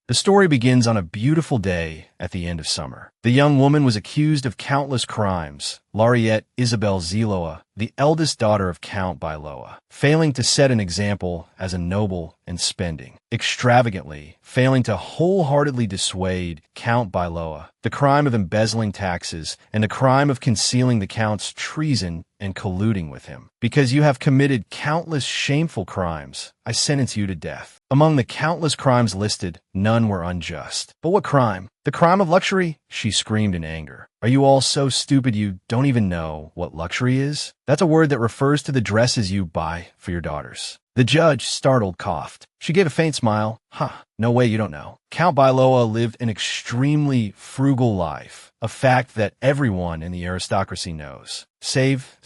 The story begins on a beautiful day at the end of summer. The young woman was accused of countless crimes. Laureate Isabel Ziloa, the eldest daughter of Count Biloa, failing to set an example as a noble and spending extravagantly, failing to wholeheartedly dissuade Count Biloa, the crime of embezzling taxes, and the crime of concealing the Count's treason and colluding with him. Because you have committed countless shameful crimes, I sentence you to death. Among the countless crimes listed, none were unjust. But what crime? The crime of luxury? She screamed in anger. Are you all so stupid you don't even know what luxury is? That's a word that refers to the dresses you buy for your daughters. The judge, startled, coughed. She gave a faint smile. No way you don't know. Count Biloa lived an extremely frugal life, a fact that everyone in the aristocracy knows. Save,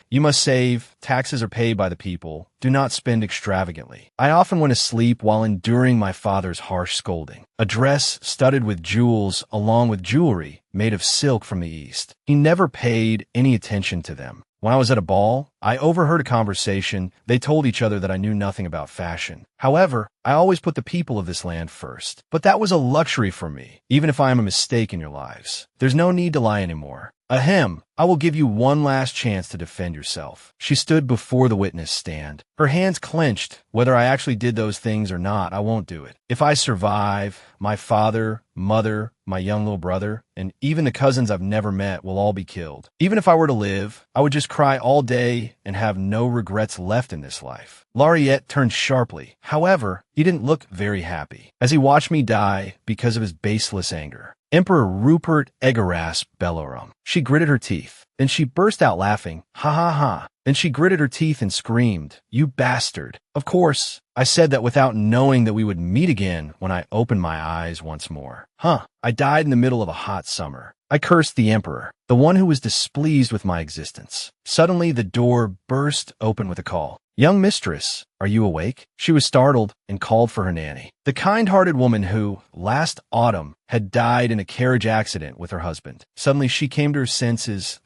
you must save. Taxes are paid by the people. Do not spend extravagantly. I often went to sleep while enduring my father's harsh scolding. A dress studded with jewels along with jewelry made of silk from the East. He never paid any attention to them. When I was at a ball, I overheard a conversation. They told each other that I knew nothing about fashion. However, I always put the people of this land first. But that was a luxury for me, even if I am a mistake in your lives. There's no need to lie anymore. Ahem, I will give you one last chance to defend yourself. She stood before the witness stand. Her hands clenched. Whether I actually did those things or not, I won't do it. If I survive, my father, mother, my young little brother, and even the cousins I've never met will all be killed. Even if I were to live, I would just cry all day and have no regrets left in this life. Laureate turned sharply. However, he didn't look very happy as he watched me die because of his baseless anger. Emperor Rupert Egaras Bellorum. She gritted her teeth. Then she burst out laughing. Ha ha ha. Then she gritted her teeth and screamed, "You bastard." Of course, I said that without knowing that we would meet again when I opened my eyes once more. I died in the middle of a hot summer. I cursed the emperor, the one who was displeased with my existence. Suddenly, the door burst open with a call. "Young mistress, are you awake?" She was startled and called for her nanny, the kind-hearted woman who, last autumn, had died in a carriage accident with her husband. Suddenly, she came to her senses.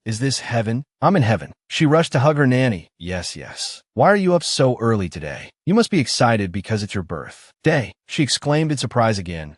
Is this heaven? I'm in heaven. She rushed to hug her nanny. Yes. Why are you up so early today? You must be excited because it's your birthday. She exclaimed in surprise again.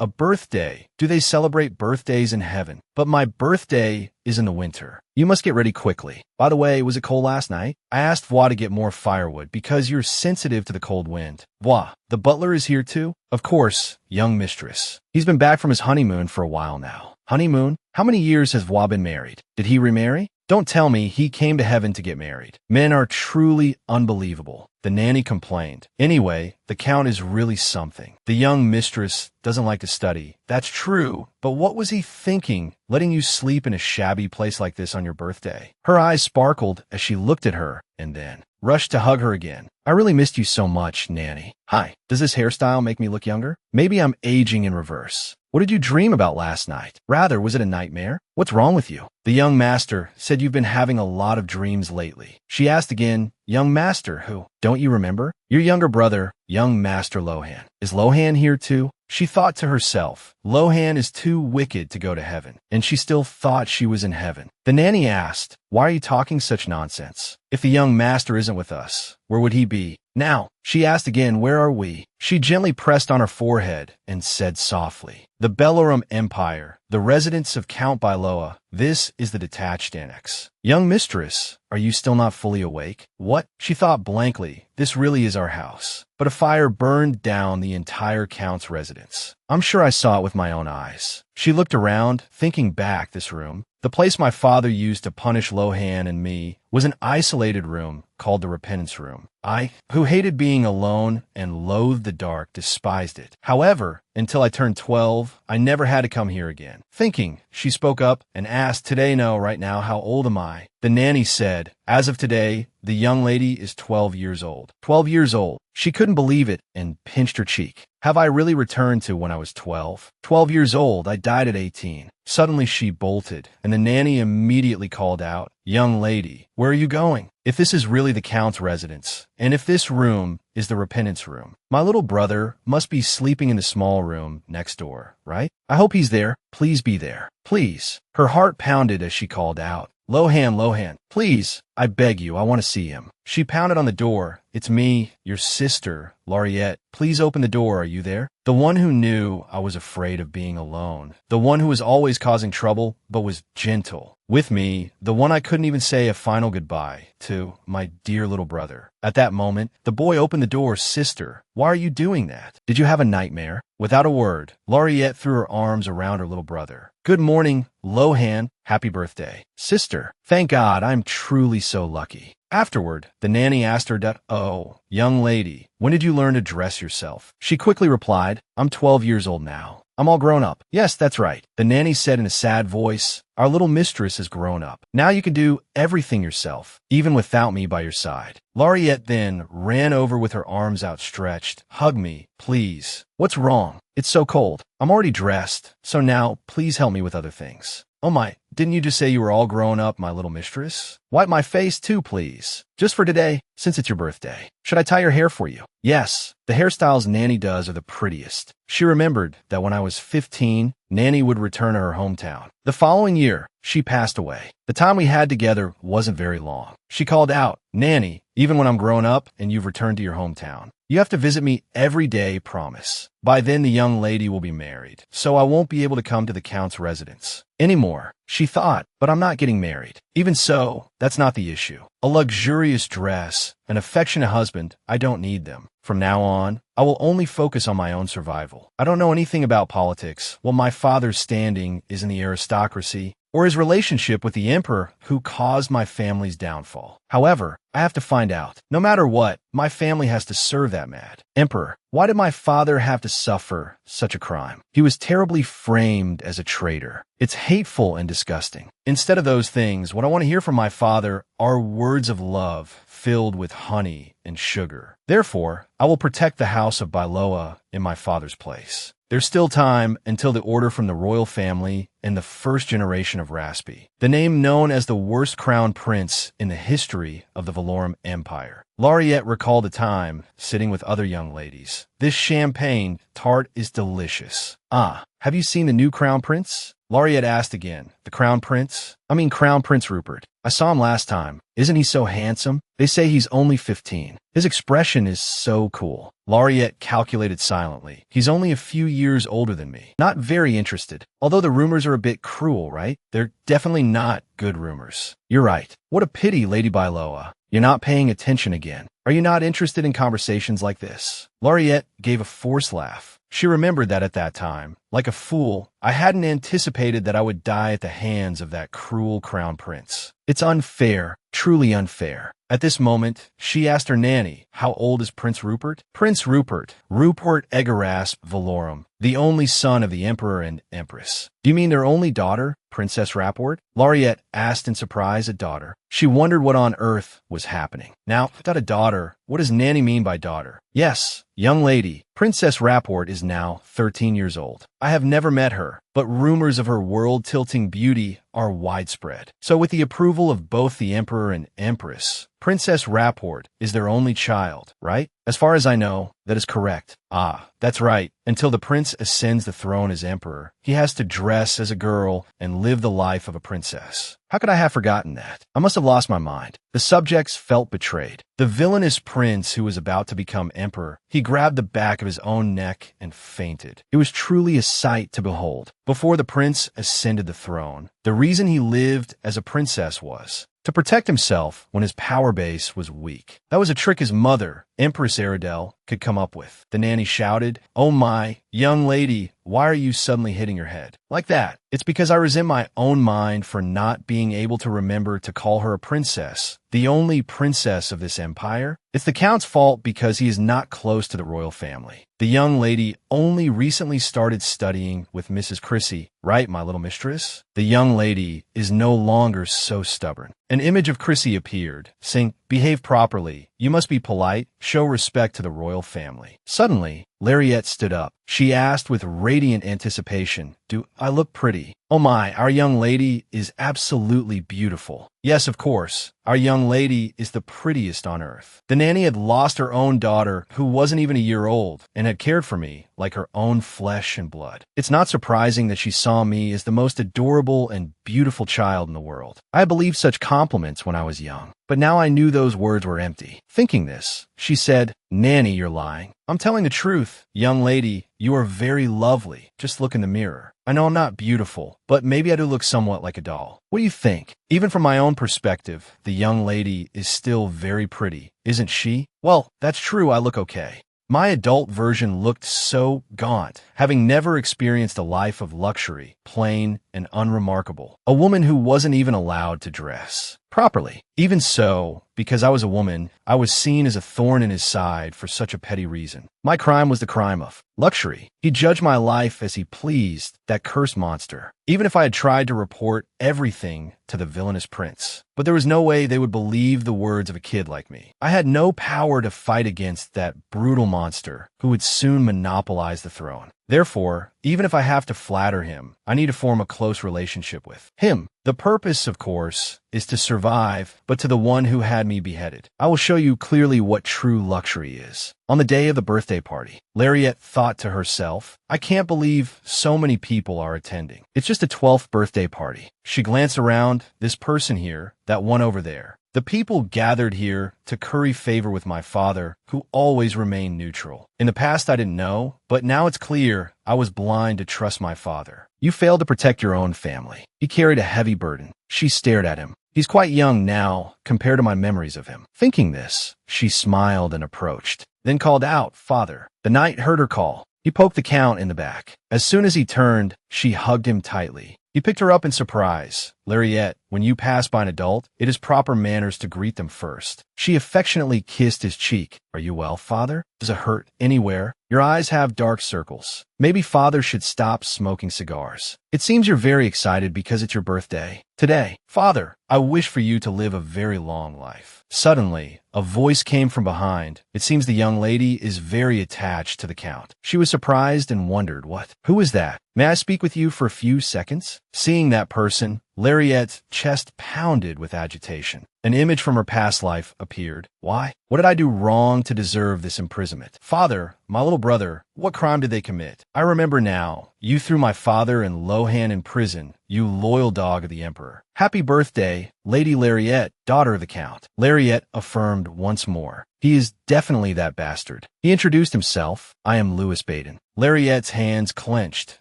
A birthday? Do they celebrate birthdays in heaven? But my birthday is in the winter. You must get ready quickly. By the way, was it cold last night? I asked Voix to get more firewood because you're sensitive to the cold wind. Voix, the butler is here too? Of course, young mistress. He's been back from his honeymoon for a while now. Honeymoon? How many years has Voix been married? Did he remarry? Don't tell me he came to heaven to get married. Men are truly unbelievable. The nanny complained. Anyway, the Count is really something. The young mistress doesn't like to study. That's true. But what was he thinking, letting you sleep in a shabby place like this on your birthday? Her eyes sparkled as she looked at her and then rushed to hug her again. I really missed you so much, Nanny. Hi, does this hairstyle make me look younger? Maybe I'm aging in reverse. What did you dream about last night? Rather, was it a nightmare? What's wrong with you? The young master said you've been having a lot of dreams lately. She asked again, young master who? Don't you remember? Your younger brother, young Master Lohan. Is Lohan here too? She thought to herself, Lohan is too wicked to go to heaven, and she still thought she was in heaven. The nanny asked, why are you talking such nonsense? If the young master isn't with us, where would he be? Now, she asked again, where are we? She gently pressed on her forehead and said softly, the Bellorum Empire, the residence of Count Biloa. This is the detached annex. Young mistress, are you still not fully awake? What? She thought blankly. This really is our house. But a fire burned down the entire Count's residence. I'm sure I saw it with my own eyes. She looked around, thinking back this room. The place my father used to punish Lohan and me was an isolated room called the repentance room. I, who hated being alone and loathed the dark, despised it. However, until I turned 12, I never had to come here again. Thinking, she spoke up and asked, today, no, right now, how old am I? The nanny said, as of today, the young lady is 12 years old. 12 years old. She couldn't believe it and pinched her cheek. Have I really returned to when I was 12? 12 years old, I died at 18. Suddenly she bolted, and the nanny immediately called out, young lady, where are you going? If this is really the Count's residence, and if this room is the repentance room, my little brother must be sleeping in the small room next door, right? I hope he's there. Please be there. Please. Her heart pounded as she called out, Lohan, Lohan, please, I beg you, I want to see him." She pounded on the door. "It's me, your sister, Laureate. Please open the door. Are you there?" The one who knew I was afraid of being alone. The one who was always causing trouble, but was gentle. With me, the one I couldn't even say a final goodbye to, my dear little brother. At that moment, the boy opened the door. "Sister, why are you doing that? Did you have a nightmare?" Without a word, Laureate threw her arms around her little brother. "Good morning, Lohan. Happy birthday." "Sister, thank God, I'm truly so lucky." Afterward, the nanny asked her, "Oh, young lady, when did you learn to dress yourself?" She quickly replied, "I'm 12 years old now. I'm all grown up." "Yes, that's right," the nanny said in a sad voice. "Our little mistress has grown up. Now you can do everything yourself, even without me by your side." Laureate then ran over with her arms outstretched. "Hug me, please." "What's wrong? It's so cold. I'm already dressed, so now please help me with other things." "Oh my, didn't you just say you were all grown up, my little mistress?" "Wipe my face too, please. Just for today, since it's your birthday. Should I tie your hair for you?" "Yes, the hairstyles Nanny does are the prettiest." She remembered that when I was 15, Nanny would return to her hometown. The following year, she passed away. The time we had together wasn't very long. She called out, "Nanny, even when I'm grown up and you've returned to your hometown, you have to visit me every day, promise. By then the young lady will be married, so I won't be able to come to the Count's residence anymore." She thought, "But I'm not getting married." Even so, that's not the issue. A luxurious dress, an affectionate husband, I don't need them. From now on, I will only focus on my own survival. I don't know anything about politics, what my father's standing is in the aristocracy, or his relationship with the emperor who caused my family's downfall. However, I have to find out. No matter what, my family has to serve that mad emperor. Why did my father have to suffer such a crime? He was terribly framed as a traitor. It's hateful and disgusting. Instead of those things, what I want to hear from my father are words of love filled with honey and sugar. Therefore, I will protect the house of Bailoa in my father's place. There's still time until the order from the royal family and the first generation of Raspi, the name known as the worst crown prince in the history of the Valorum Empire. Laureate recalled a time sitting with other young ladies. "This champagne tart is delicious." "Ah, have you seen the new crown prince?" Laureate asked again. "The crown prince? I mean Crown Prince Rupert. I saw him last time. Isn't he so handsome? They say he's only 15. His expression is so cool." Laureate calculated silently. "He's only a few years older than me. Not very interested. Although the rumors are a bit cruel, right? They're definitely not good rumors." "You're right. What a pity, Lady Bailoa. You're not paying attention again. Are you not interested in conversations like this?" Laureate gave a forced laugh. She remembered that at that time, like a fool, I hadn't anticipated that I would die at the hands of that cruel crown prince. It's unfair, truly unfair. At this moment, she asked her nanny, "How old is Prince Rupert?" "Prince Rupert, Rupert Egarasp Valorum, the only son of the emperor and empress." "Do you mean their only daughter, Princess Rapport?" Laureate asked in surprise. "A daughter." She wondered what on earth was happening. "Now, without a daughter, what does Nanny mean by daughter?" "Yes, young lady, Princess Rapport is now 13 years old. I have never met her, but rumors of her world-tilting beauty are widespread. So with the approval of both the emperor and empress, Princess Rapport is their only child, right?" "As far as I know, that is correct." "Ah, that's right. Until the prince ascends the throne as emperor, he has to dress as a girl and live the life of a princess. How could I have forgotten that? I must have lost my mind." The subjects felt betrayed. The villainous prince who was about to become emperor, he grabbed the back of his own neck and fainted. It was truly a sight to behold. Before the prince ascended the throne, the reason he lived as a princess was to protect himself when his power base was weak. That was a trick his mother, Empress Aridel, could come up with. The nanny shouted, "Oh my, young lady, why are you suddenly hitting your head like that?" "It's because I resent my own mind for not being able to remember to call her a princess, the only princess of this empire. It's the Count's fault because he is not close to the royal family. The young lady only recently started studying with Mrs. Chrissy, right, my little mistress? The young lady is no longer so stubborn." An image of Chrissy appeared, saying, "Behave properly. You must be polite, show respect to the royal family." Suddenly, Lariette stood up. She asked with radiant anticipation, "Do I look pretty?" "Oh my, our young lady is absolutely beautiful." "Yes, of course. Our young lady is the prettiest on earth." The nanny had lost her own daughter, who wasn't even a year old, and had cared for me like her own flesh and blood. It's not surprising that she saw me as the most adorable and beautiful child in the world. I believed such compliments when I was young, but now I knew those words were empty. Thinking this, she said, "Nanny, you're lying." "I'm telling the truth. Young lady, you are very lovely. Just look in the mirror. I know I'm not beautiful, but maybe I do look somewhat like a doll. What do you think?" Even from my own perspective, the young lady is still very pretty, isn't she? "Well, that's true, I look okay." My adult version looked so gaunt, having never experienced a life of luxury, plain and unremarkable. A woman who wasn't even allowed to dress properly. Even so, because I was a woman, I was seen as a thorn in his side for such a petty reason. My crime was the crime of luxury. He judged my life as he pleased, that cursed monster. Even if I had tried to report everything to the villainous prince. But there was no way they would believe the words of a kid like me. I had no power to fight against that brutal monster who would soon monopolize the throne. Therefore, even if I have to flatter him, I need to form a close relationship with him. The purpose, of course, is to survive, but to the one who had me beheaded. I will show you clearly what true luxury is. On the day of the birthday party, Lariette thought to herself, "I can't believe so many people are attending. It's just a 12th birthday party." She glanced around, this person here, that one over there. The people gathered here to curry favor with my father, who always remained neutral. In the past I didn't know, but now it's clear I was blind to trust my father. "You failed to protect your own family." He carried a heavy burden. She stared at him. He's quite young now, compared to my memories of him. Thinking this, she smiled and approached, then called out, "Father." The knight heard her call. He poked the count in the back. As soon as he turned, she hugged him tightly. He picked her up in surprise. "Lariette, when you pass by an adult, it is proper manners to greet them first." She affectionately kissed his cheek. "Are you well, father? Does it hurt anywhere? Your eyes have dark circles. Maybe father should stop smoking cigars. It seems you're very excited because it's your birthday today. Father, I wish for you to live a very long life." Suddenly, a voice came from behind. It seems the young lady is very attached to the count. She was surprised and wondered, who is that? "May I speak with you for a few seconds?" Seeing that person, Lariette's chest pounded with agitation. An image from her past life appeared. "Why? What did I do wrong to deserve this imprisonment?" "Father, my little brother, what crime did they commit?" "I remember now. You threw my father and Lohan in prison, you loyal dog of the Emperor." "Happy birthday, Lady Lariette, daughter of the Count." Lariette affirmed once more. "He is definitely that bastard." He introduced himself. "I am Louis Baden." Lariette's hands clenched,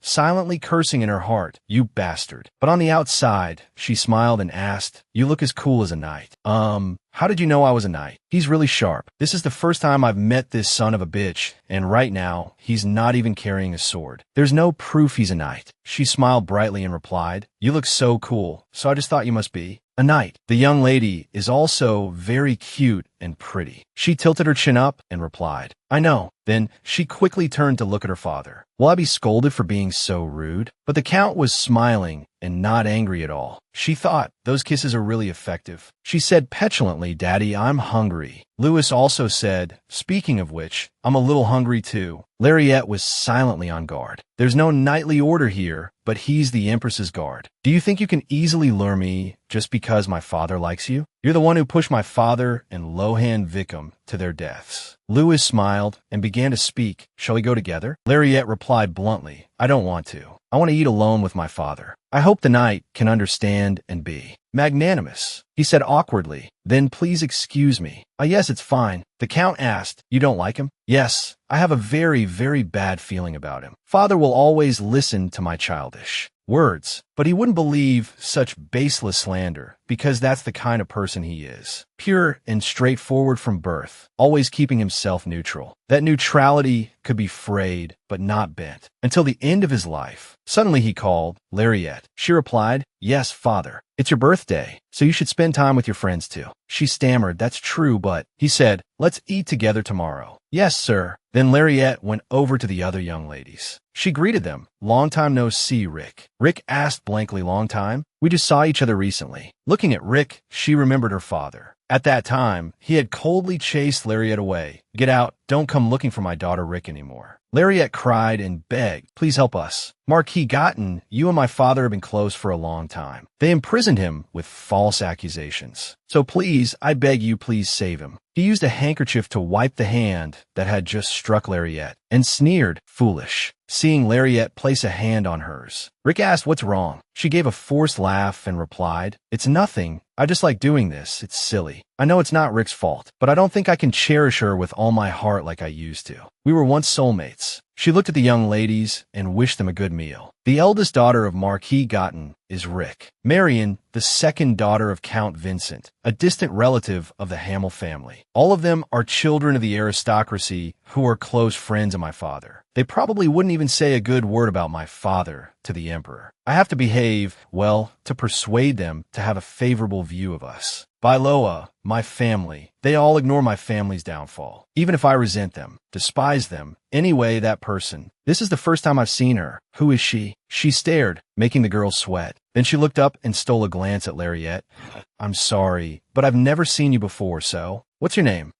silently cursing in her heart, "You bastard." But on the outside, she smiled and asked, "You look as cool as a knight." How did you know I was a knight?" "He's really sharp. This is the first time I've met this son of a bitch, and right now, he's not even carrying a sword. There's no proof he's a knight." She smiled brightly and replied, "You look so cool, so I just thought you must be a knight." The young lady is also very cute and pretty. She tilted her chin up and replied, "I know." Then she quickly turned to look at her father. "Will I be scolded for being so rude?" But the Count was smiling and not angry at all. She thought, "Those kisses are really effective." She said petulantly, "Daddy, I'm hungry." Louis also said, "Speaking of which, I'm a little hungry too." Lariette was silently on guard. "There's no knightly order here, but he's the Empress's guard. Do you think you can easily lure me just because my father likes you? You're the one who pushed my father and Lohan Vicom to their deaths." Louis smiled and began to speak. "Shall we go together?" Lariette replied bluntly, "I don't want to. I want to eat alone with my father." "I hope the knight can understand and be magnanimous," he said awkwardly. "Then please excuse me." Yes, it's fine." The Count asked, "You don't like him?" "Yes, I have a very, very bad feeling about him. Father will always listen to my childish words, but he wouldn't believe such baseless slander, because that's the kind of person he is. Pure and straightforward from birth, always keeping himself neutral. That neutrality could be frayed, but not bent, until the end of his life. Suddenly he called, "Lariette." She replied, "Yes, father. It's your birthday, so you should spend time with your friends too." She stammered, "That's true, but..." He said, "Let's eat together tomorrow." "Yes, sir." Then Lariette went over to the other young ladies. She greeted them. "Long time no see, Rick." Rick asked blankly, "Long time? We just saw each other recently." Looking at Rick, she remembered her father. At that time, he had coldly chased Lariette away. "Get out, don't come looking for my daughter Rick anymore." Lariette cried and begged, "Please help us. Marquis Gotten, you and my father have been close for a long time. They imprisoned him with false accusations. So please, I beg you, please save him." He used a handkerchief to wipe the hand that had just struck Lariette and sneered, "Foolish," seeing Lariette place a hand on hers. Rick asked what's wrong. She gave a forced laugh and replied, "It's nothing. I just like doing this. It's silly. I know it's not Rick's fault, but I don't think I can cherish her with all my heart like I used to. We were once soulmates." She looked at the young ladies and wished them a good meal. The eldest daughter of Marquis Gotten is Rick. Marion, the second daughter of Count Vincent, a distant relative of the Hamel family. All of them are children of the aristocracy who are close friends of my father. They probably wouldn't even say a good word about my father to the emperor. I have to behave, well, to persuade them to have a favorable view of us. Bailoa, my family, they all ignore my family's downfall. Even if I resent them, despise them, anyway, that person. This is the first time I've seen her. Who is she? She stared, making the girl sweat. Then she looked up and stole a glance at Lariette. "I'm sorry, but I've never seen you before, so what's your name?"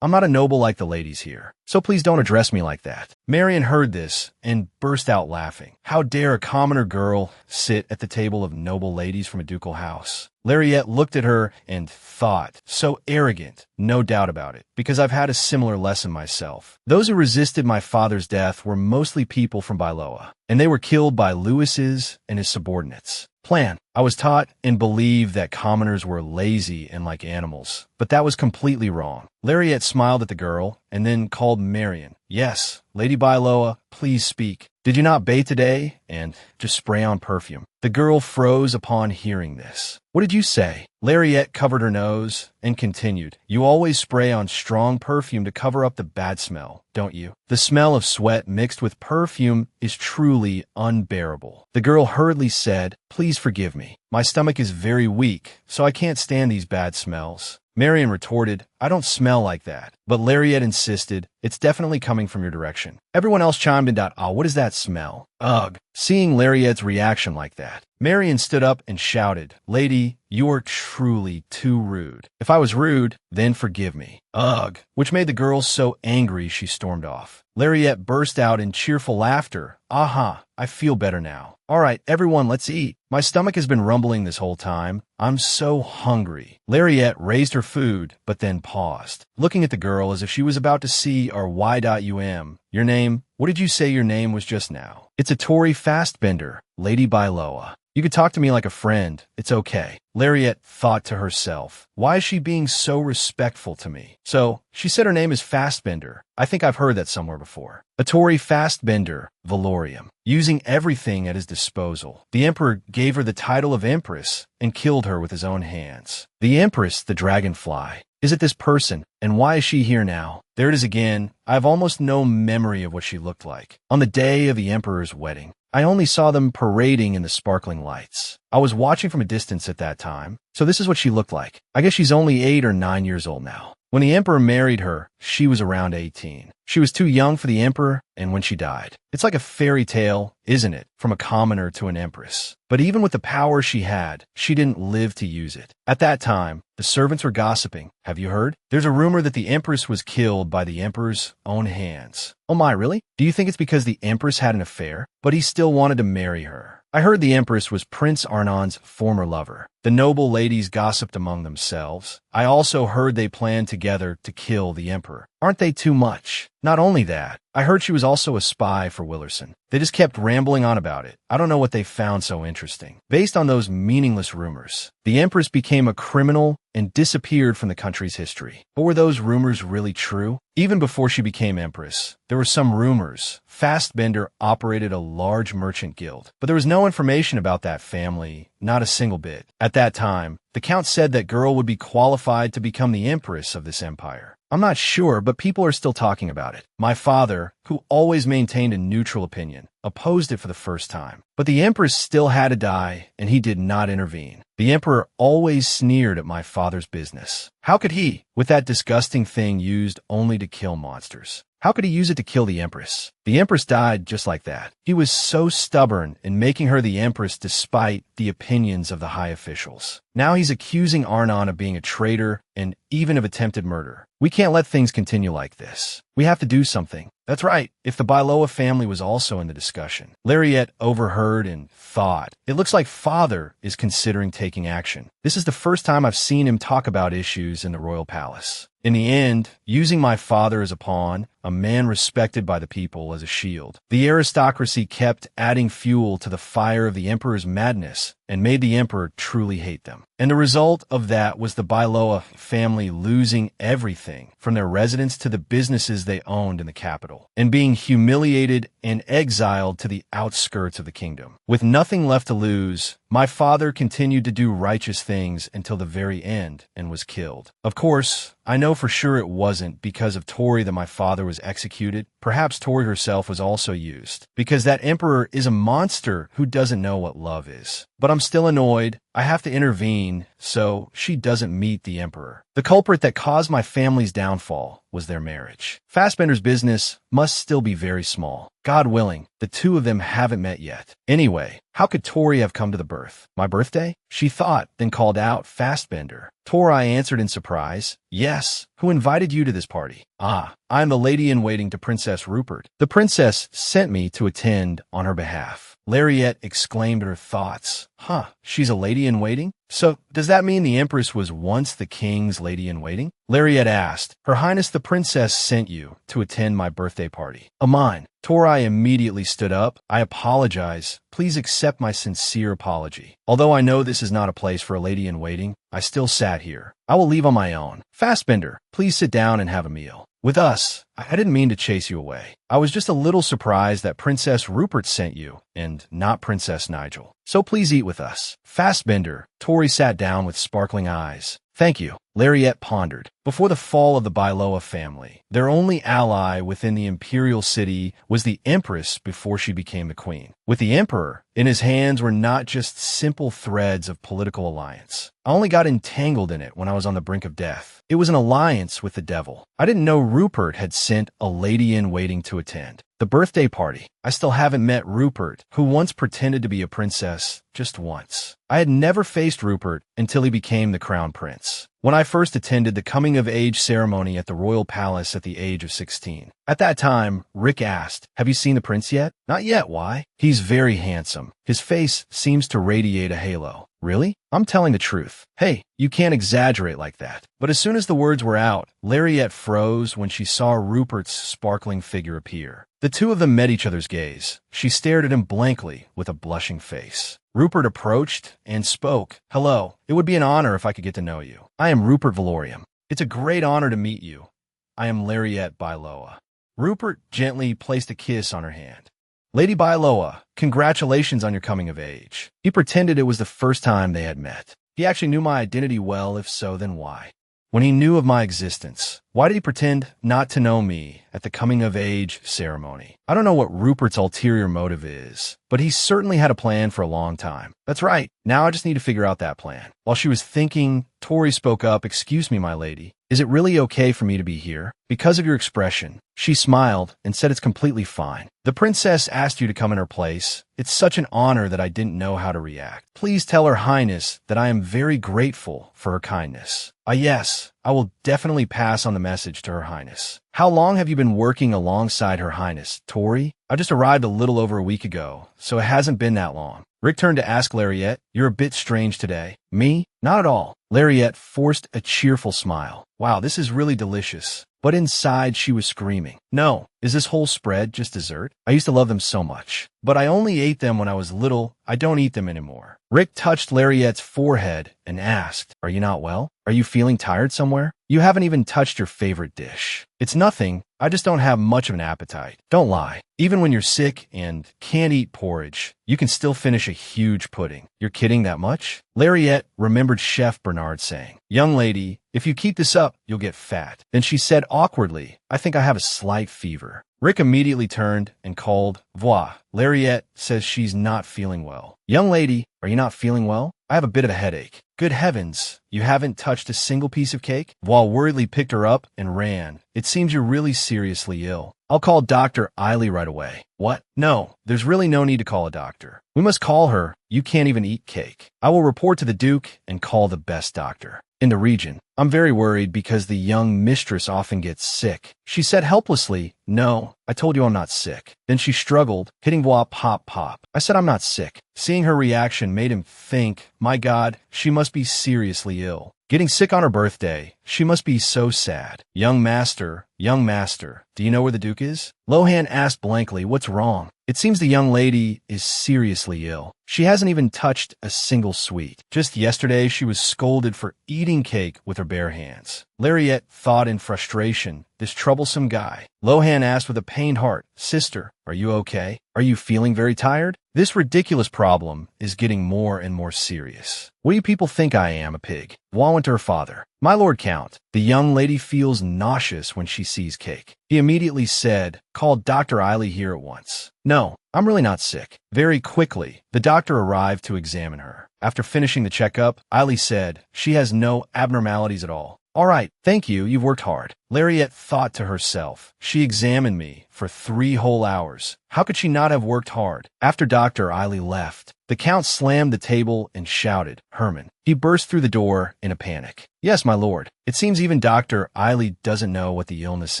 I'm not a noble like the ladies here, so please don't address me like that." Marion heard this and burst out laughing. How dare a commoner girl sit at the table of noble ladies from a ducal house? Lariette looked at her and thought, so arrogant, no doubt about it, because I've had a similar lesson myself. Those who resisted my father's death were mostly people from Bailoa, and they were killed by Lewis's and his subordinates. Plan. I was taught and believed that commoners were lazy and like animals, but that was completely wrong. Lariette smiled at the girl and then called Marion. "Yes, Lady Bailoa, please speak. Did you not bathe today and just spray on perfume?" The girl froze upon hearing this. "What did you say?" Lariette covered her nose and continued, "You always spray on strong perfume to cover up the bad smell, don't you? The smell of sweat mixed with perfume is truly unbearable." The girl hurriedly said, "Please forgive me. My stomach is very weak, so I can't stand these bad smells." Marion retorted, "I don't smell like that." But Lariette insisted, "It's definitely coming from your direction." Everyone else chimed in, What is that smell?" Ugh. Seeing Lariette's reaction like that, Marion stood up and shouted, "Lady, you are truly too rude. If I was rude, then forgive me." Ugh. Which made the girl so angry she stormed off. Lariette burst out in cheerful laughter. "Aha, I feel better now. All right, everyone, let's eat. My stomach has been rumbling this whole time. I'm so hungry." Lariette raised her food, but then paused, looking at the girl as if she was about to see our Y.U.M. "Your name? What did you say your name was just now?" "It's a Tory Fastbender, Lady Bailoa. You could talk to me like a friend. It's okay." Lariette thought to herself, "Why is she being so respectful to me?" So, she said her name is Fastbender. I think I've heard that somewhere before. A Tory Fastbender, Valorium. Using everything at his disposal, the Emperor gave her the title of Empress and killed her with his own hands. The Empress, the dragonfly. Is it this person? And why is she here now? There it is again. I have almost no memory of what she looked like. On the day of the Emperor's wedding, I only saw them parading in the sparkling lights. I was watching from a distance at that time, so this is what she looked like. I guess she's only 8 or 9 years old now. When the Emperor married her, she was around 18. She was too young for the Emperor, and when she died. It's like a fairy tale, isn't it, from a commoner to an empress. But even with the power she had, she didn't live to use it. At that time, the servants were gossiping. Have you heard? There's a rumor that the Empress was killed by the Emperor's own hands. Oh my, really? Do you think it's because the Empress had an affair? But he still wanted to marry her. I heard the Empress was Prince Arnon's former lover. The noble ladies gossiped among themselves. I also heard they planned together to kill the Emperor. Aren't they too much? Not only that, I heard she was also a spy for Willerson. They just kept rambling on about it. I don't know what they found so interesting. Based on those meaningless rumors, the Empress became a criminal and disappeared from the country's history. But were those rumors really true? Even before she became Empress, there were some rumors. Fastbender operated a large merchant guild, but there was no information about that family, not a single bit. At that time, the Count said that girl would be qualified to become the Empress of this empire. I'm not sure, but people are still talking about it. My father, who always maintained a neutral opinion, opposed it for the first time. But the Empress still had to die, and he did not intervene. The Emperor always sneered at my father's business. How could he, with that disgusting thing used only to kill monsters? How could he use it to kill the Empress? The empress died just like that. He was so stubborn in making her the empress despite the opinions of the high officials. Now he's accusing Arnon of being a traitor and even of attempted murder. We can't let things continue like this. We have to do something. That's right, if the Byloa family was also in the discussion. Lariette overheard and thought, it looks like father is considering taking action. This is the first time I've seen him talk about issues in the royal palace. In the end, using my father as a pawn, a man respected by the people as a shield, the aristocracy kept adding fuel to the fire of the emperor's madness and made the emperor truly hate them. And the result of that was the Byloa family losing everything, from their residence to the businesses they owned in the capital, and being humiliated and exiled to the outskirts of the kingdom. With nothing left to lose, my father continued to do righteous things until the very end and was killed. Of course, I know for sure it wasn't because of Tori that my father was executed. Perhaps Tori herself was also used, because that emperor is a monster who doesn't know what love is. But I'm still annoyed. I have to intervene so she doesn't meet the emperor. The culprit that caused my family's downfall was their marriage. Fassbender's business must still be very small. God willing, the two of them haven't met yet. Anyway, how could Tori have come to the birth? My birthday? She thought, then called out, Fassbender. Tori answered in surprise, Yes. Who invited you to this party? Ah, I am the lady-in-waiting to Princess Rupert. The princess sent me to attend on her behalf. Lariette exclaimed her thoughts. Huh, she's a lady-in-waiting? So, does that mean the empress was once the king's lady-in-waiting? Lariette asked, Her Highness the Princess sent you to attend my birthday party. A mine. Tori immediately stood up. I apologize. Please accept my sincere apology. Although I know this is not a place for a lady-in-waiting, I still sat here. I will leave on my own. Fassbender, please sit down and have a meal. With us, I didn't mean to chase you away. I was just a little surprised that Princess Rupert sent you, and not Princess Nigel. So please eat with us. Fassbender, Tori sat down with sparkling eyes. Thank you. Lariette pondered. Before the fall of the Byloa family, their only ally within the imperial city was the empress before she became the queen. With the emperor, in his hands were not just simple threads of political alliance. I only got entangled in it when I was on the brink of death. It was an alliance with the devil. I didn't know Rupert had sent a lady-in-waiting to attend the birthday party. I still haven't met Rupert, who once pretended to be a princess, just once. I had never faced Rupert until he became the crown prince. When I first attended the coming-of-age ceremony at the royal palace at the age of 16. At that time, Rick asked, Have you seen the prince yet? Not yet, why? He's very handsome. His face seems to radiate a halo. Really? I'm telling the truth. Hey, you can't exaggerate like that. But as soon as the words were out, Lariette froze when she saw Rupert's sparkling figure appear. The two of them met each other's gaze. She stared at him blankly with a blushing face. Rupert approached and spoke. Hello. It would be an honor if I could get to know you. I am Rupert Valorium. It's a great honor to meet you. I am Lariette Byloa. Rupert gently placed a kiss on her hand. Lady Byloa, congratulations on your coming of age. He pretended it was the first time they had met. He actually knew my identity well, if so, then why? When he knew of my existence, why did he pretend not to know me at the coming-of-age ceremony? I don't know what Rupert's ulterior motive is, but he certainly had a plan for a long time. That's right. Now I just need to figure out that plan. While she was thinking, Tori spoke up, Excuse me, my lady. Is it really okay for me to be here? Because of your expression. She smiled and said it's completely fine. The princess asked you to come in her place. It's such an honor that I didn't know how to react. Please tell Her Highness that I am very grateful for her kindness. Yes, I will definitely pass on the message to Her Highness. How long have you been working alongside Her Highness, Tori? I just arrived a little over a week ago, so it hasn't been that long. Rick turned to ask Lariette, You're a bit strange today. Me? Not at all. Lariette forced a cheerful smile. Wow, this is really delicious. But inside she was screaming. No, is this whole spread just dessert? I used to love them so much. But I only ate them when I was little. I don't eat them anymore. Rick touched Lariette's forehead and asked, Are you not well? Are you feeling tired somewhere? You haven't even touched your favorite dish. It's nothing. I just don't have much of an appetite. Don't lie. Even when you're sick and can't eat porridge, you can still finish a huge pudding. You're kidding that much? Lariette remembered Chef Bernard saying, "Young lady, if you keep this up, you'll get fat." Then she said awkwardly, "I think I have a slight fever." Rick immediately turned and called, "Voix, Lariette says she's not feeling well." "Young lady, are you not feeling well?" "I have a bit of a headache." "Good heavens, you haven't touched a single piece of cake?" Voix worriedly picked her up and ran. "It seems you're really seriously ill. I'll call Dr. Eiley right away." "What? No, there's really no need to call a doctor. We must call her. You can't even eat cake. I will report to the Duke and call the best doctor in the region. I'm very worried because the young mistress often gets sick." She said helplessly, "No, I told you I'm not sick." Then she struggled, hitting Voix pop pop. "I said I'm not sick." Seeing her reaction made him think, my God, she must be seriously ill. Getting sick on her birthday, she must be so sad. Young master, do you know where the Duke is?" Lohan asked blankly, "What's wrong?" "It seems the young lady is seriously ill. She hasn't even touched a single sweet. Just yesterday, she was scolded for eating cake with her bare hands." Lariette thought in frustration, this troublesome guy. Lohan asked with a pained heart, "Sister, are you okay? Are you feeling very tired? This ridiculous problem is getting more and more serious. What do you people think I am, a pig?" Voix went to her father. "My lord Count, the young lady feels nauseous when she sees cake." He immediately said, "Call Dr. Eiley here at once." "No, I'm really not sick." Very quickly, the doctor arrived to examine her. After finishing the checkup, Eiley said, "She has no abnormalities at all." "All right, thank you, you've worked hard." Lariette thought to herself, "She examined me for 3 whole hours. How could she not have worked hard?" After Dr. Eiley left, the Count slammed the table and shouted, "Herman." He burst through the door in a panic. "Yes, my lord. It seems even Dr. Eiley doesn't know what the illness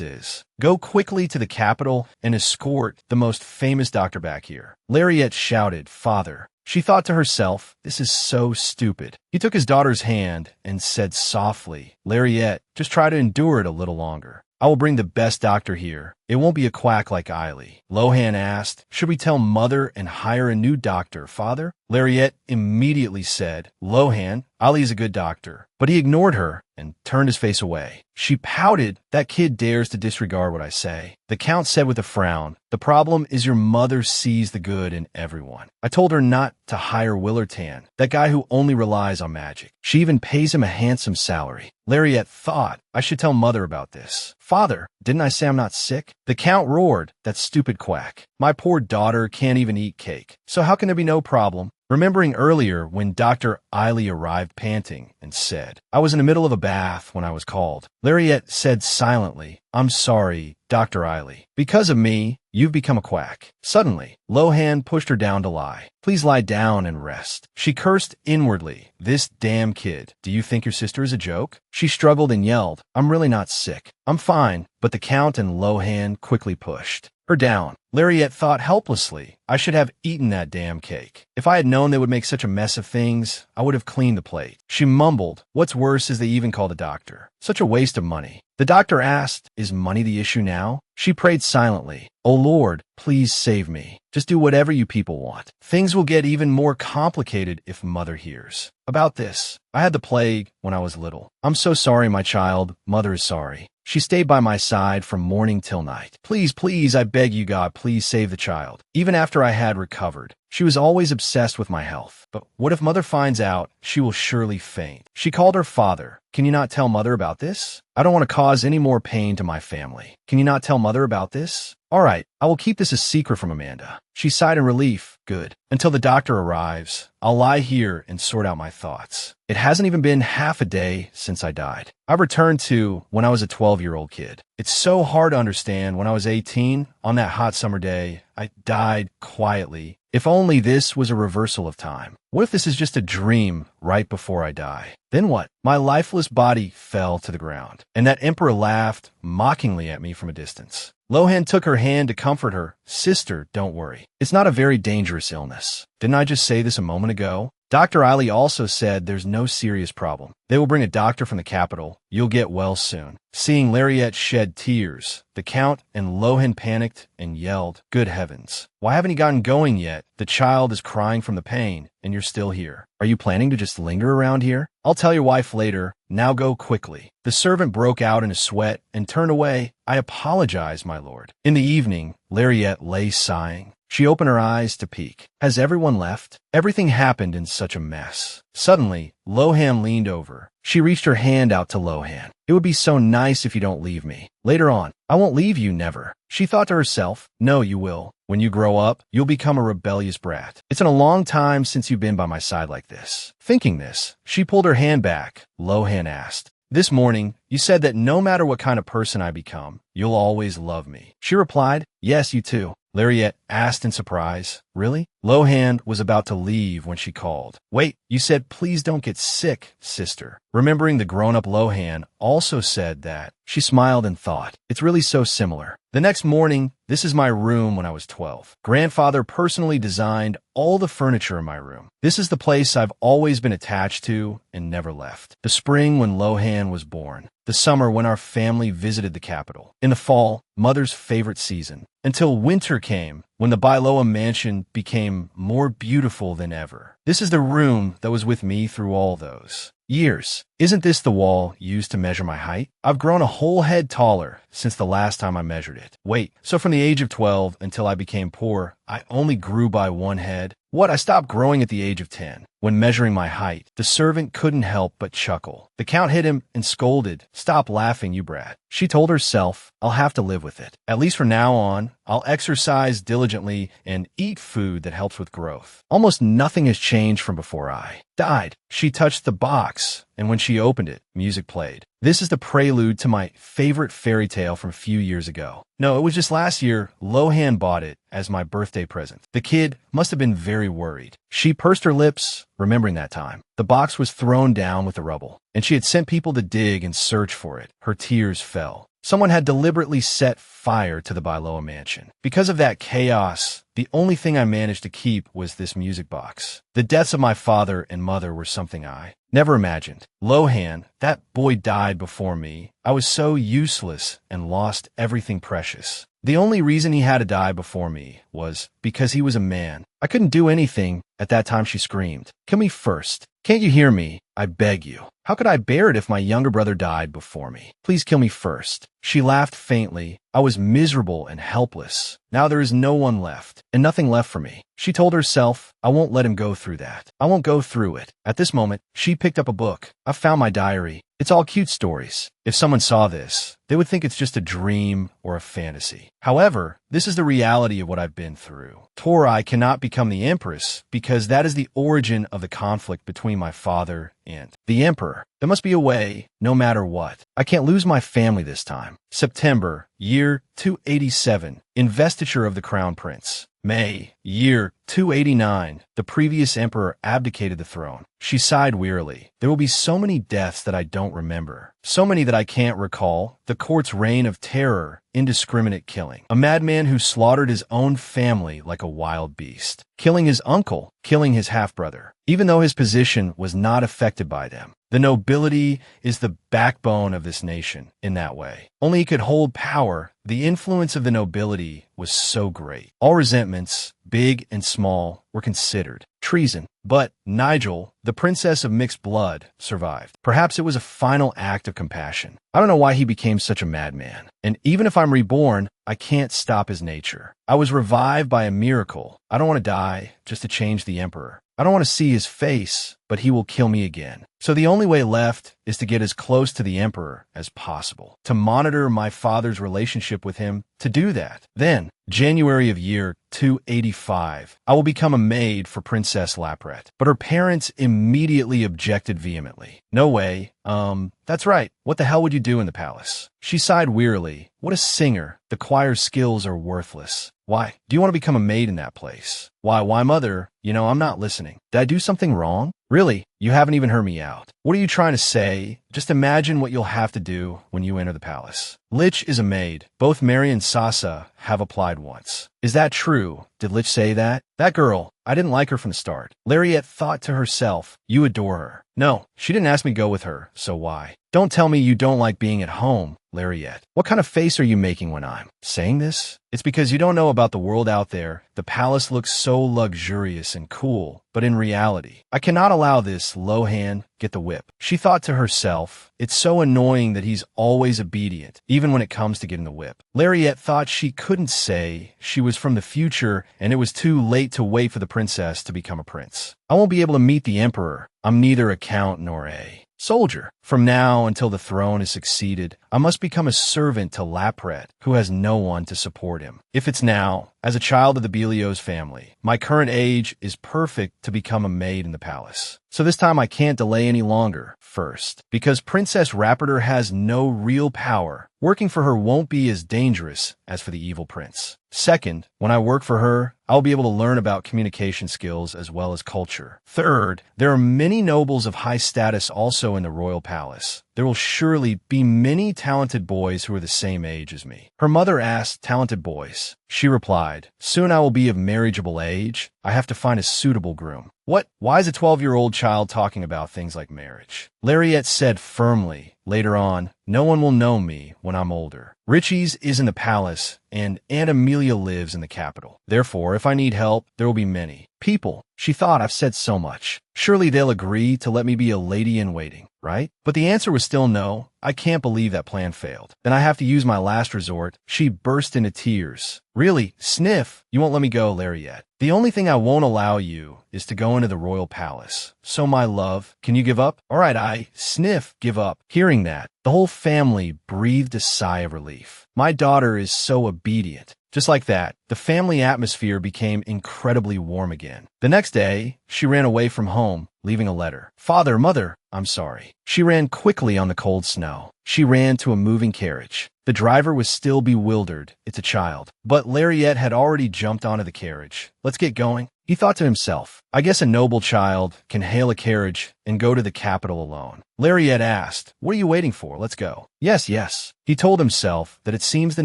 is. Go quickly to the capital and escort the most famous doctor back here." Lariette shouted, "Father." She thought to herself, this is so stupid. He took his daughter's hand and said softly, "Lariette, just try to endure it a little longer. I will bring the best doctor here. It won't be a quack like Eiley." Lohan asked, "Should we tell Mother and hire a new doctor, Father?" Lariette immediately said, "Lohan, Eiley is a good doctor." But he ignored her and turned his face away. She pouted, "That kid dares to disregard what I say." The Count said with a frown, "The problem is your mother sees the good in everyone. I told her not to hire Willertan, that guy who only relies on magic. She even pays him a handsome salary." Lariette thought, "I should tell Mother about this." "Father, didn't I say I'm not sick?" The Count roared, "That stupid quack. My poor daughter can't even eat cake. So how can there be no problem?" Remembering earlier when Dr. Eiley arrived panting and said, "I was in the middle of a bath when I was called," Lariette said silently, "I'm sorry, Dr. Eiley. Because of me, you've become a quack." Suddenly, Lohan pushed her down to lie. "Please lie down and rest." She cursed inwardly, "This damn kid. Do you think your sister is a joke?" She struggled and yelled, "I'm really not sick. I'm fine." But the Count and Lohan quickly pushed her down. Lariette thought helplessly, "I should have eaten that damn cake. If I had known they would make such a mess of things, I would have cleaned the plate." She mumbled, "What's worse is they even called a doctor. Such a waste of money." The doctor asked, "Is money the issue now?" She prayed silently, "Oh Lord, please save me. Just do whatever you people want. Things will get even more complicated if Mother hears about this. I had the plague when I was little. I'm so sorry, my child. Mother is sorry. She stayed by my side from morning till night. Please, please, I beg you, God, please save the child. Even after I had recovered, she was always obsessed with my health. But what if Mother finds out? She will surely faint." She called her father. "Can you not tell Mother about this? I don't want to cause any more pain to my family. Can you not tell Mother about this?" "All right, I will keep this a secret from Amanda." She sighed in relief. "Good. Until the doctor arrives, I'll lie here and sort out my thoughts. It hasn't even been half a day since I died. I've returned to when I was a 12-year-old kid. It's so hard to understand when I was 18, on that hot summer day, I died quietly. If only this was a reversal of time. What if this is just a dream right before I die? Then what? My lifeless body fell to the ground, and that emperor laughed mockingly at me from a distance. Lohan took her hand to comfort her. "Sister, don't worry. It's not a very dangerous illness. Didn't I just say this a moment ago?" Dr. Eiley also said there's no serious problem. They will bring a doctor from the capital. You'll get well soon. Seeing Lariette shed tears, the Count and Lohan panicked and yelled, "Good heavens. Why haven't you gotten going yet? The child is crying from the pain, and you're still here. Are you planning to just linger around here? I'll tell your wife later. Now go quickly." The servant broke out in a sweat and turned away. "I apologize, my lord." In the evening, Lariette lay sighing. She opened her eyes to peek. Has everyone left? Everything happened in such a mess. Suddenly, Lohan leaned over. She reached her hand out to Lohan. It would be so nice if you don't leave me. Later on, I won't leave you, never. She thought to herself, no, you will. When you grow up, you'll become a rebellious brat. It's been a long time since you've been by my side like this. Thinking this, she pulled her hand back. Lohan asked, this morning, you said that no matter what kind of person I become, you'll always love me. She replied, yes, you too. Lariette asked in surprise, really? Lohan was about to leave when she called. Wait, you said please don't get sick, sister. Remembering the grown-up Lohan also said that. She smiled and thought, it's really so similar. The next morning, this is my room when I was 12. Grandfather personally designed all the furniture in my room. This is the place I've always been attached to and never left. The spring when Lohan was born. The summer when our family visited the capital. In the fall, mother's favorite season. Until winter came, when the Bailoa mansion became more beautiful than ever. This is the room that was with me through all those years. Isn't this the wall used to measure my height? I've grown a whole head taller since the last time I measured it. Wait, so from the age of 12 until I became poor, I only grew by 1 head? What? I stopped growing at the age of 10. When measuring my height, the servant couldn't help but chuckle. The count hit him and scolded, stop laughing, you brat. She told herself, I'll have to live with it. At least from now on, I'll exercise diligently and eat food that helps with growth. Almost nothing has changed from before I died. She touched the box, and when she opened it, music played. This is the prelude to my favorite fairy tale from a few years ago. No, it was just last year, Lohan bought it as my birthday present. The kid must have been very worried. She pursed her lips, remembering that time. The box was thrown down with the rubble, and she had sent people to dig and search for it. Her tears fell. Someone had deliberately set fire to the Bailoa mansion. Because of that chaos, the only thing I managed to keep was this music box. The deaths of my father and mother were something I never imagined. Lohan, that boy died before me. I was so useless and lost everything precious. The only reason he had to die before me was because he was a man. I couldn't do anything. At that time she screamed, kill me first. Can't you hear me? I beg you. How could I bear it if my younger brother died before me? Please kill me first. She laughed faintly. I was miserable and helpless. Now there is no one left, and nothing left for me. She told herself, I won't let him go through that. I won't go through it. At this moment, she picked up a book. I found my diary. It's all cute stories. If someone saw this, they would think it's just a dream or a fantasy. However, this is the reality of what I've been through. Torai cannot become the empress because that is the origin of the conflict between my father and the emperor. There must be a way, no matter what. I can't lose my family this time. September, year 287, investiture of the crown prince. May, year 289, the previous emperor abdicated the throne. She sighed wearily. There will be so many deaths that I don't remember. So many that I can't recall. The court's reign of terror, indiscriminate killing. A madman who slaughtered his own family like a wild beast. Killing his uncle, killing his half-brother, even though his position was not affected by them. The nobility is the backbone of this nation in that way. Only he could hold power. The influence of the nobility was so great. All resentments, big and small, were considered treason. But Nigel, the princess of mixed blood, survived. Perhaps it was a final act of compassion. I don't know why he became such a madman. And even if I'm reborn, I can't stop his nature. I was revived by a miracle. I don't want to die just to change the emperor. I don't want to see his face, but he will kill me again. So the only way left is to get as close to the emperor as possible, to monitor my father's relationship with him, to do that. Then, January of year 285, I will become a maid for Princess Lapret. But her parents immediately objected vehemently. No way. That's right. What the hell would you do in the palace? She sighed wearily. What a singer. The choir's skills are worthless. Why? Do you want to become a maid in that place? Why, mother? You know, I'm not listening. Did I do something wrong? Really? You haven't even heard me out. What are you trying to say? Just imagine what you'll have to do when you enter the palace. Lich is a maid. Both Mary and Sasa have applied once. Is that true? Did Lich say that? That girl, I didn't like her from the start. Lariette thought to herself, you adore her. No, she didn't ask me to go with her, so why? Don't tell me you don't like being at home, Lariette. What kind of face are you making when I'm saying this? It's because you don't know about the world out there. The palace looks so luxurious and cool, but in reality, I cannot allow this Lohan get the whip. She thought to herself, it's so annoying that he's always obedient, even when it comes to getting the whip. Lariette thought she couldn't say she was from the future and it was too late to wait for the princess to become a prince. I won't be able to meet the emperor. I'm neither a count nor a soldier. From now until the throne is succeeded, I must become a servant to Lapret, who has no one to support him. If it's now, as a child of the Belios family, my current age is perfect to become a maid in the palace. So this time I can't delay any longer. First, because Princess Rapitor has no real power, working for her won't be as dangerous as for the evil prince. Second, when I work for her, I'll be able to learn about communication skills as well as culture. Third, there are many nobles of high status also in the royal palace. There will surely be many talented boys who are the same age as me. Her mother asked, talented boys. She replied, soon I will be of marriageable age. I have to find a suitable groom. What? Why is a 12-year-old child talking about things like marriage? Lariette said firmly, later on, no one will know me when I'm older. Richie's is in the palace, and Aunt Amelia lives in the capital. Therefore, if I need help, there will be many people. She thought, I've said so much. Surely they'll agree to let me be a lady-in-waiting, right? But the answer was still no. I can't believe that plan failed. Then I have to use my last resort. She burst into tears. Really, Sniff, you won't let me go, Lariette. The only thing I won't allow you is to go into the royal palace. So, my love, can you give up? All right, Sniff, give up. Hearing that, the whole family breathed a sigh of relief. My daughter is so obedient. Just like that, the family atmosphere became incredibly warm again. The next day, she ran away from home, leaving a letter. Father, mother, I'm sorry. She ran quickly on the cold snow. She ran to a moving carriage. The driver was still bewildered. It's a child. But Lariette had already jumped onto the carriage. Let's get going. He thought to himself, I guess a noble child can hail a carriage and go to the capital alone. Lariette asked, what are you waiting for? Let's go. Yes, yes. He told himself that it seems the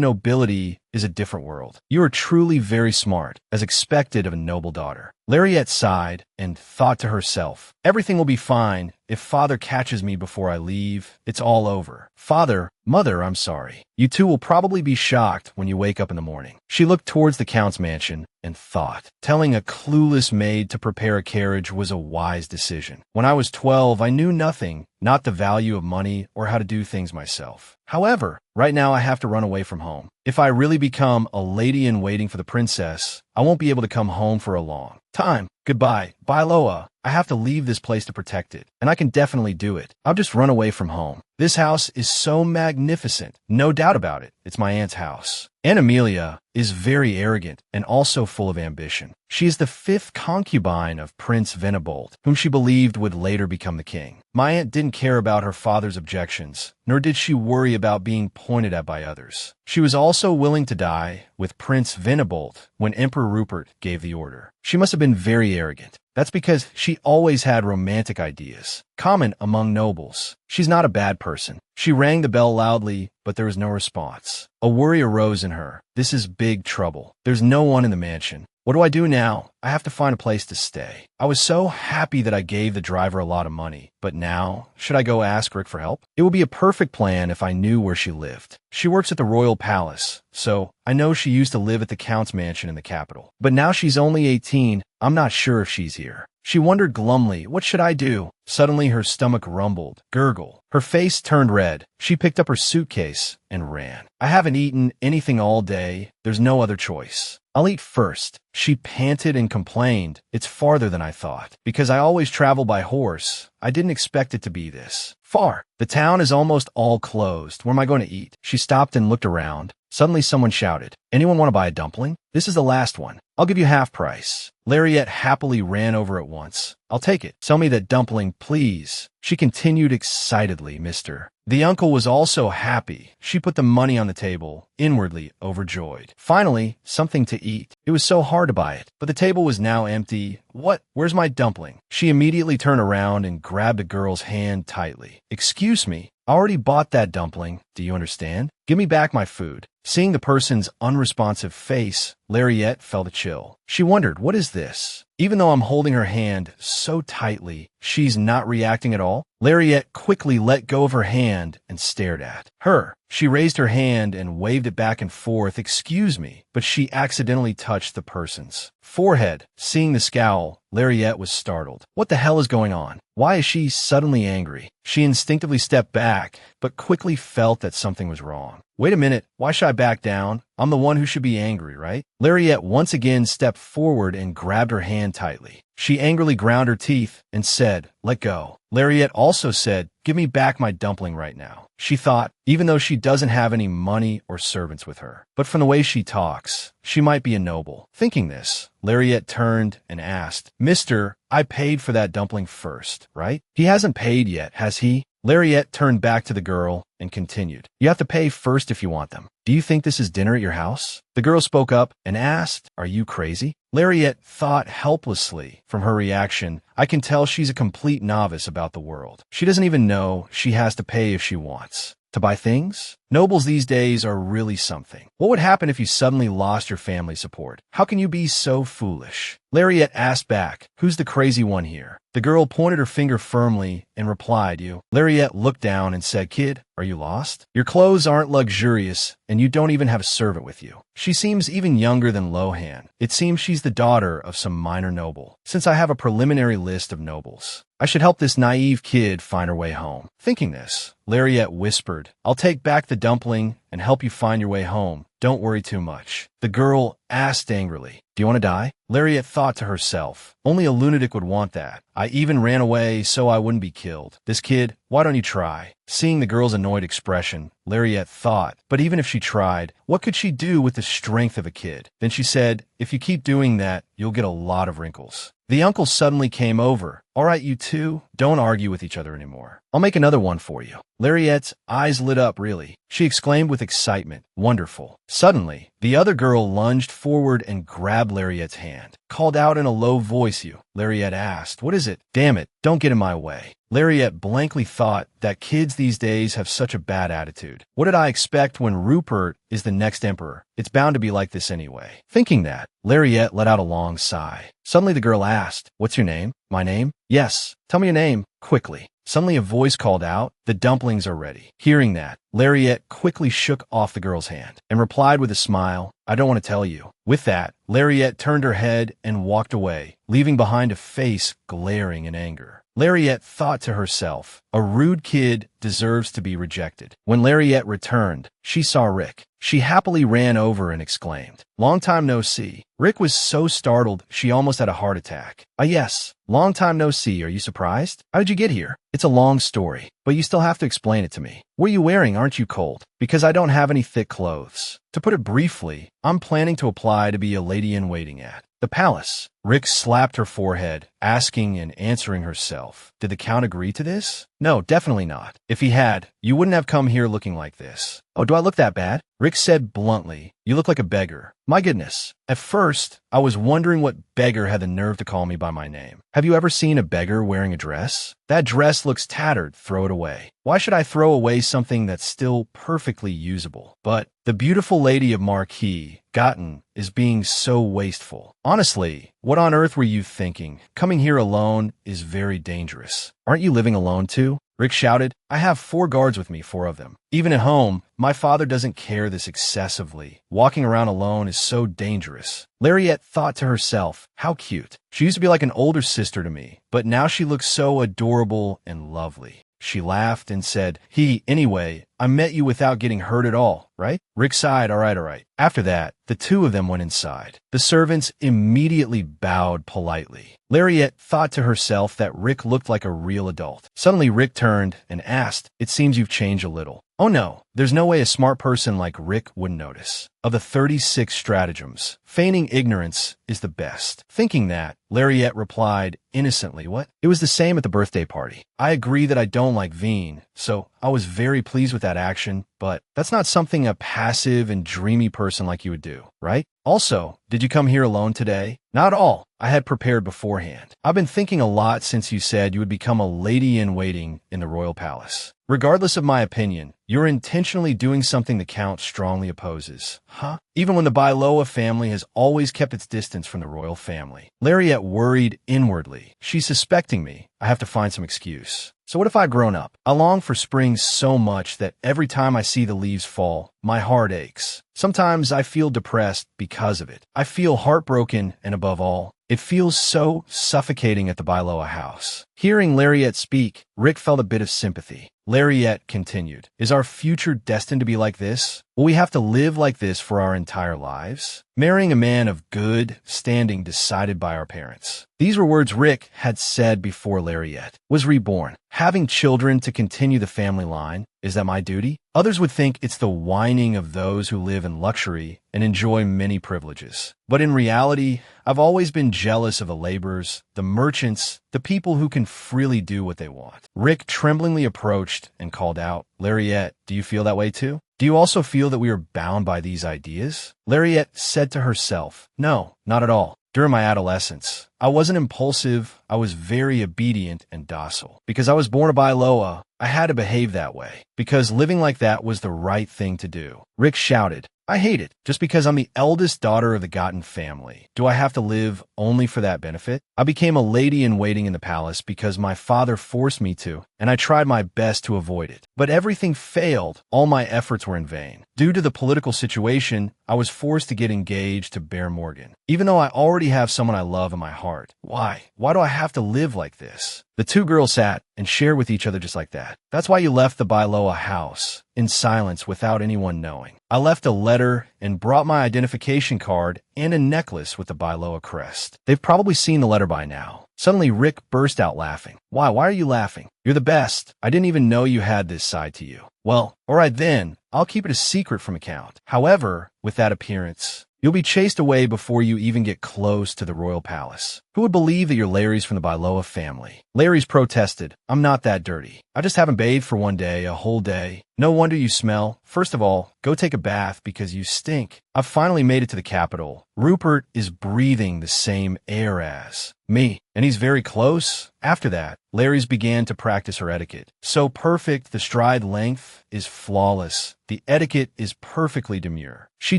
nobility is a different world. You are truly very smart, as expected of a noble daughter. Lariette sighed and thought to herself, everything will be fine. If father catches me before I leave, it's all over. Father, mother, I'm sorry. You two will probably be shocked when you wake up in the morning. She looked towards the count's mansion and thought, telling a clueless maid to prepare a carriage was a wise decision. When I was 12, I knew nothing, not the value of money or how to do things myself. However, right now I have to run away from home. If I really become a lady-in-waiting for the princess, I won't be able to come home for a long time. Goodbye. Bye, Loa. I have to leave this place to protect it, and I can definitely do it. I'll just run away from home. This house is so magnificent. No doubt about it. It's my aunt's house. Aunt Amelia is very arrogant and also full of ambition. She is the 5th concubine of Prince Venebold, whom she believed would later become the king. My aunt didn't care about her father's objections, nor did she worry about being pointed at by others. She was also willing to die with Prince Venebold when Emperor Rupert gave the order. She must have been very arrogant. That's because she always had romantic ideas, common among nobles. She's not a bad person. She rang the bell loudly, but there was no response. A worry arose in her. This is big trouble. There's no one in the mansion. What do I do now? I have to find a place to stay. I was so happy that I gave the driver a lot of money, but now, should I go ask Rick for help? It would be a perfect plan if I knew where she lived. She works at the royal palace, so I know she used to live at the count's mansion in the capital. But now she's only 18, I'm not sure if she's here. She wondered glumly, what should I do? Suddenly her stomach rumbled, gurgle. Her face turned red. She picked up her suitcase and ran. I haven't eaten anything all day. There's no other choice. I'll eat first. She panted and complained. It's farther than I thought. Because I always travel by horse, I didn't expect it to be this far. The town is almost all closed. Where am I going to eat? She stopped and looked around. Suddenly someone shouted, anyone want to buy a dumpling? This is the last one. I'll give you half price. Lariette happily ran over at once. I'll take it. Sell me that dumpling, please. She continued excitedly, mister. The uncle was also happy. She put the money on the table, inwardly overjoyed. Finally, something to eat. It was so hard to buy it, but the table was now empty. What? Where's my dumpling? She immediately turned around and grabbed the girl's hand tightly. Excuse me. I already bought that dumpling. Do you understand? Give me back my food. Seeing the person's unresponsive face, Lariette felt a chill. She wondered, what is this? Even though I'm holding her hand so tightly, she's not reacting at all? Lariette quickly let go of her hand and stared at her. She raised her hand and waved it back and forth. Excuse me, but she accidentally touched the person's forehead. Seeing the scowl, Lariette was startled. What the hell is going on? Why is she suddenly angry? She instinctively stepped back, but quickly felt that something was wrong. Wait a minute, why should I back down? I'm the one who should be angry, right? Lariette once again stepped forward and grabbed her hand tightly. She angrily ground her teeth and said, let go. Lariette also said, give me back my dumpling right now. She thought, even though she doesn't have any money or servants with her, but from the way she talks, she might be a noble. Thinking this, Lariette turned and asked, Mister, I paid for that dumpling first, right? He hasn't paid yet, has he? Lariette turned back to the girl and continued, you have to pay first if you want them. Do you think this is dinner at your house? The girl spoke up and asked, are you crazy? Lariette thought helplessly. From her reaction, I can tell she's a complete novice about the world. She doesn't even know she has to pay if she wants. To buy things? Nobles these days are really something. What would happen if you suddenly lost your family support? How can you be so foolish? Lariette asked back, who's the crazy one here? The girl pointed her finger firmly and replied, you. Lariette looked down and said, kid, are you lost? Your clothes aren't luxurious, and you don't even have a servant with you. She seems even younger than Lohan. It seems she's the daughter of some minor noble. Since I have a preliminary list of nobles, I should help this naive kid find her way home. Thinking this, Lariette whispered, I'll take back the dumpling and help you find your way home. Don't worry too much. The girl asked angrily, do you want to die? Lariette thought to herself, only a lunatic would want that. I even ran away so I wouldn't be killed. This kid, why don't you try? Seeing the girl's annoyed expression, Lariette thought, but even if she tried, what could she do with the strength of a kid? Then she said, if you keep doing that, you'll get a lot of wrinkles. The uncle suddenly came over. All right, you two, don't argue with each other anymore. I'll make another one for you. Lariette's eyes lit up, really. She exclaimed with excitement, wonderful. Suddenly, the other girl lunged forward and grabbed Lariette's hand. Called out in a low voice, you. Lariette asked, what is it? Damn it, don't get in my way. Lariette blankly thought that kids these days have such a bad attitude. What did I expect when Rupert is the next emperor? It's bound to be like this anyway. Thinking that, Lariette let out a long sigh. Suddenly the girl asked, what's your name? My name? Yes. Tell me your name, quickly. Suddenly a voice called out, the dumplings are ready. Hearing that, Lariette quickly shook off the girl's hand and replied with a smile, I don't want to tell you. With that, Lariette turned her head and walked away, leaving behind a face glaring in anger. Lariette thought to herself, a rude kid deserves to be rejected. When Lariette returned, she saw Rick. She happily ran over and exclaimed, long time no see. Rick was so startled she almost had a heart attack. Yes, long time no see. Are you surprised? How did you get here? It's a long story, but you still have to explain it to me. What are you wearing? Aren't you cold? Because I don't have any thick clothes. To put it briefly, I'm planning to apply to be a lady-in-waiting at the palace. Rick slapped her forehead, asking and answering herself, did the Count agree to this? No, definitely not. If he had, you wouldn't have come here looking like this. Oh, do I look that bad? Rick said bluntly, you look like a beggar. My goodness. At first, I was wondering what beggar had the nerve to call me by my name. Have you ever seen a beggar wearing a dress? That dress looks tattered, throw it away. Why should I throw away something that's still perfectly usable? But the beautiful lady of Marquis, Gotten, is being so wasteful. Honestly, what on earth were you thinking? Coming here alone is very dangerous. Aren't you living alone too? Rick shouted, I have 4 guards with me, 4 of them. Even at home, my father doesn't care this excessively. Walking around alone is so dangerous. Lariette thought to herself, how cute. She used to be like an older sister to me, but now she looks so adorable and lovely. She laughed and said, anyway, I met you without getting hurt at all, right? Rick sighed, all right. After that, the 2 of them went inside. The servants immediately bowed politely. Lariette thought to herself that Rick looked like a real adult. Suddenly Rick turned and asked, it seems you've changed a little. Oh no, there's no way a smart person like Rick wouldn't notice. of the 36 stratagems. Feigning ignorance is the best. Thinking that, Lariette replied innocently, what? It was the same at the birthday party. I agree that I don't like Veen, so I was very pleased with that action, but that's not something a passive and dreamy person like you would do, right? Also, did you come here alone today? Not all. I had prepared beforehand. I've been thinking a lot since you said you would become a lady-in-waiting in the royal palace. Regardless of my opinion, you're intentionally doing something the Count strongly opposes. Huh? Even when the Bailoa family has always kept its distance from the royal family. Lariette worried inwardly. She's suspecting me. I have to find some excuse. So what if I've grown up? I long for spring so much that every time I see the leaves fall, my heart aches. Sometimes I feel depressed because of it. I feel heartbroken, and above all, it feels so suffocating at the Bailoa house. Hearing Lariette speak, Rick felt a bit of sympathy. Lariette continued, is our future destined to be like this? Will we have to live like this for our entire lives? Marrying a man of good standing decided by our parents. These were words Rick had said before Lariette was reborn. Having children to continue the family line, is that my duty? Others would think it's the whining of those who live in luxury and enjoy many privileges. But in reality, I've always been jealous of the laborers, the merchants, the people who can freely do what they want. Rick tremblingly approached and called out, Lariette, do you feel that way too? Do you also feel that we are bound by these ideas? Lariette said to herself, no, not at all. During my adolescence, I wasn't impulsive, I was very obedient and docile. Because I was born a Bailoa, I had to behave that way. Because living like that was the right thing to do. Rick shouted, I hate it. Just because I'm the eldest daughter of the Gotten family, do I have to live only for that benefit? I became a lady-in-waiting in the palace because my father forced me to, and I tried my best to avoid it. But everything failed. All my efforts were in vain. Due to the political situation, I was forced to get engaged to Bear Morgan. Even though I already have someone I love in my heart. Why? Why do I have to live like this? The two girls sat and shared with each other just like that. That's why you left the Bailoa house, in silence without anyone knowing. I left a letter and brought my identification card and a necklace with the Bailoa crest. They've probably seen the letter by now. Suddenly, Rick burst out laughing. Why? Why are you laughing? You're the best. I didn't even know you had this side to you. Well, all right then. I'll keep it a secret from Count. However, with that appearance, you'll be chased away before you even get close to the royal palace. Who would believe that you're Larry's from the Bailoa family? Larry's protested. I'm not that dirty. I just haven't bathed for one day, a whole day. No wonder you smell. First of all, go take a bath because you stink. I've finally made it to the capital. Rupert is breathing the same air as me, and he's very close. After that, Larry's began to practice her etiquette. So perfect, the stride length is flawless. The etiquette is perfectly demure. She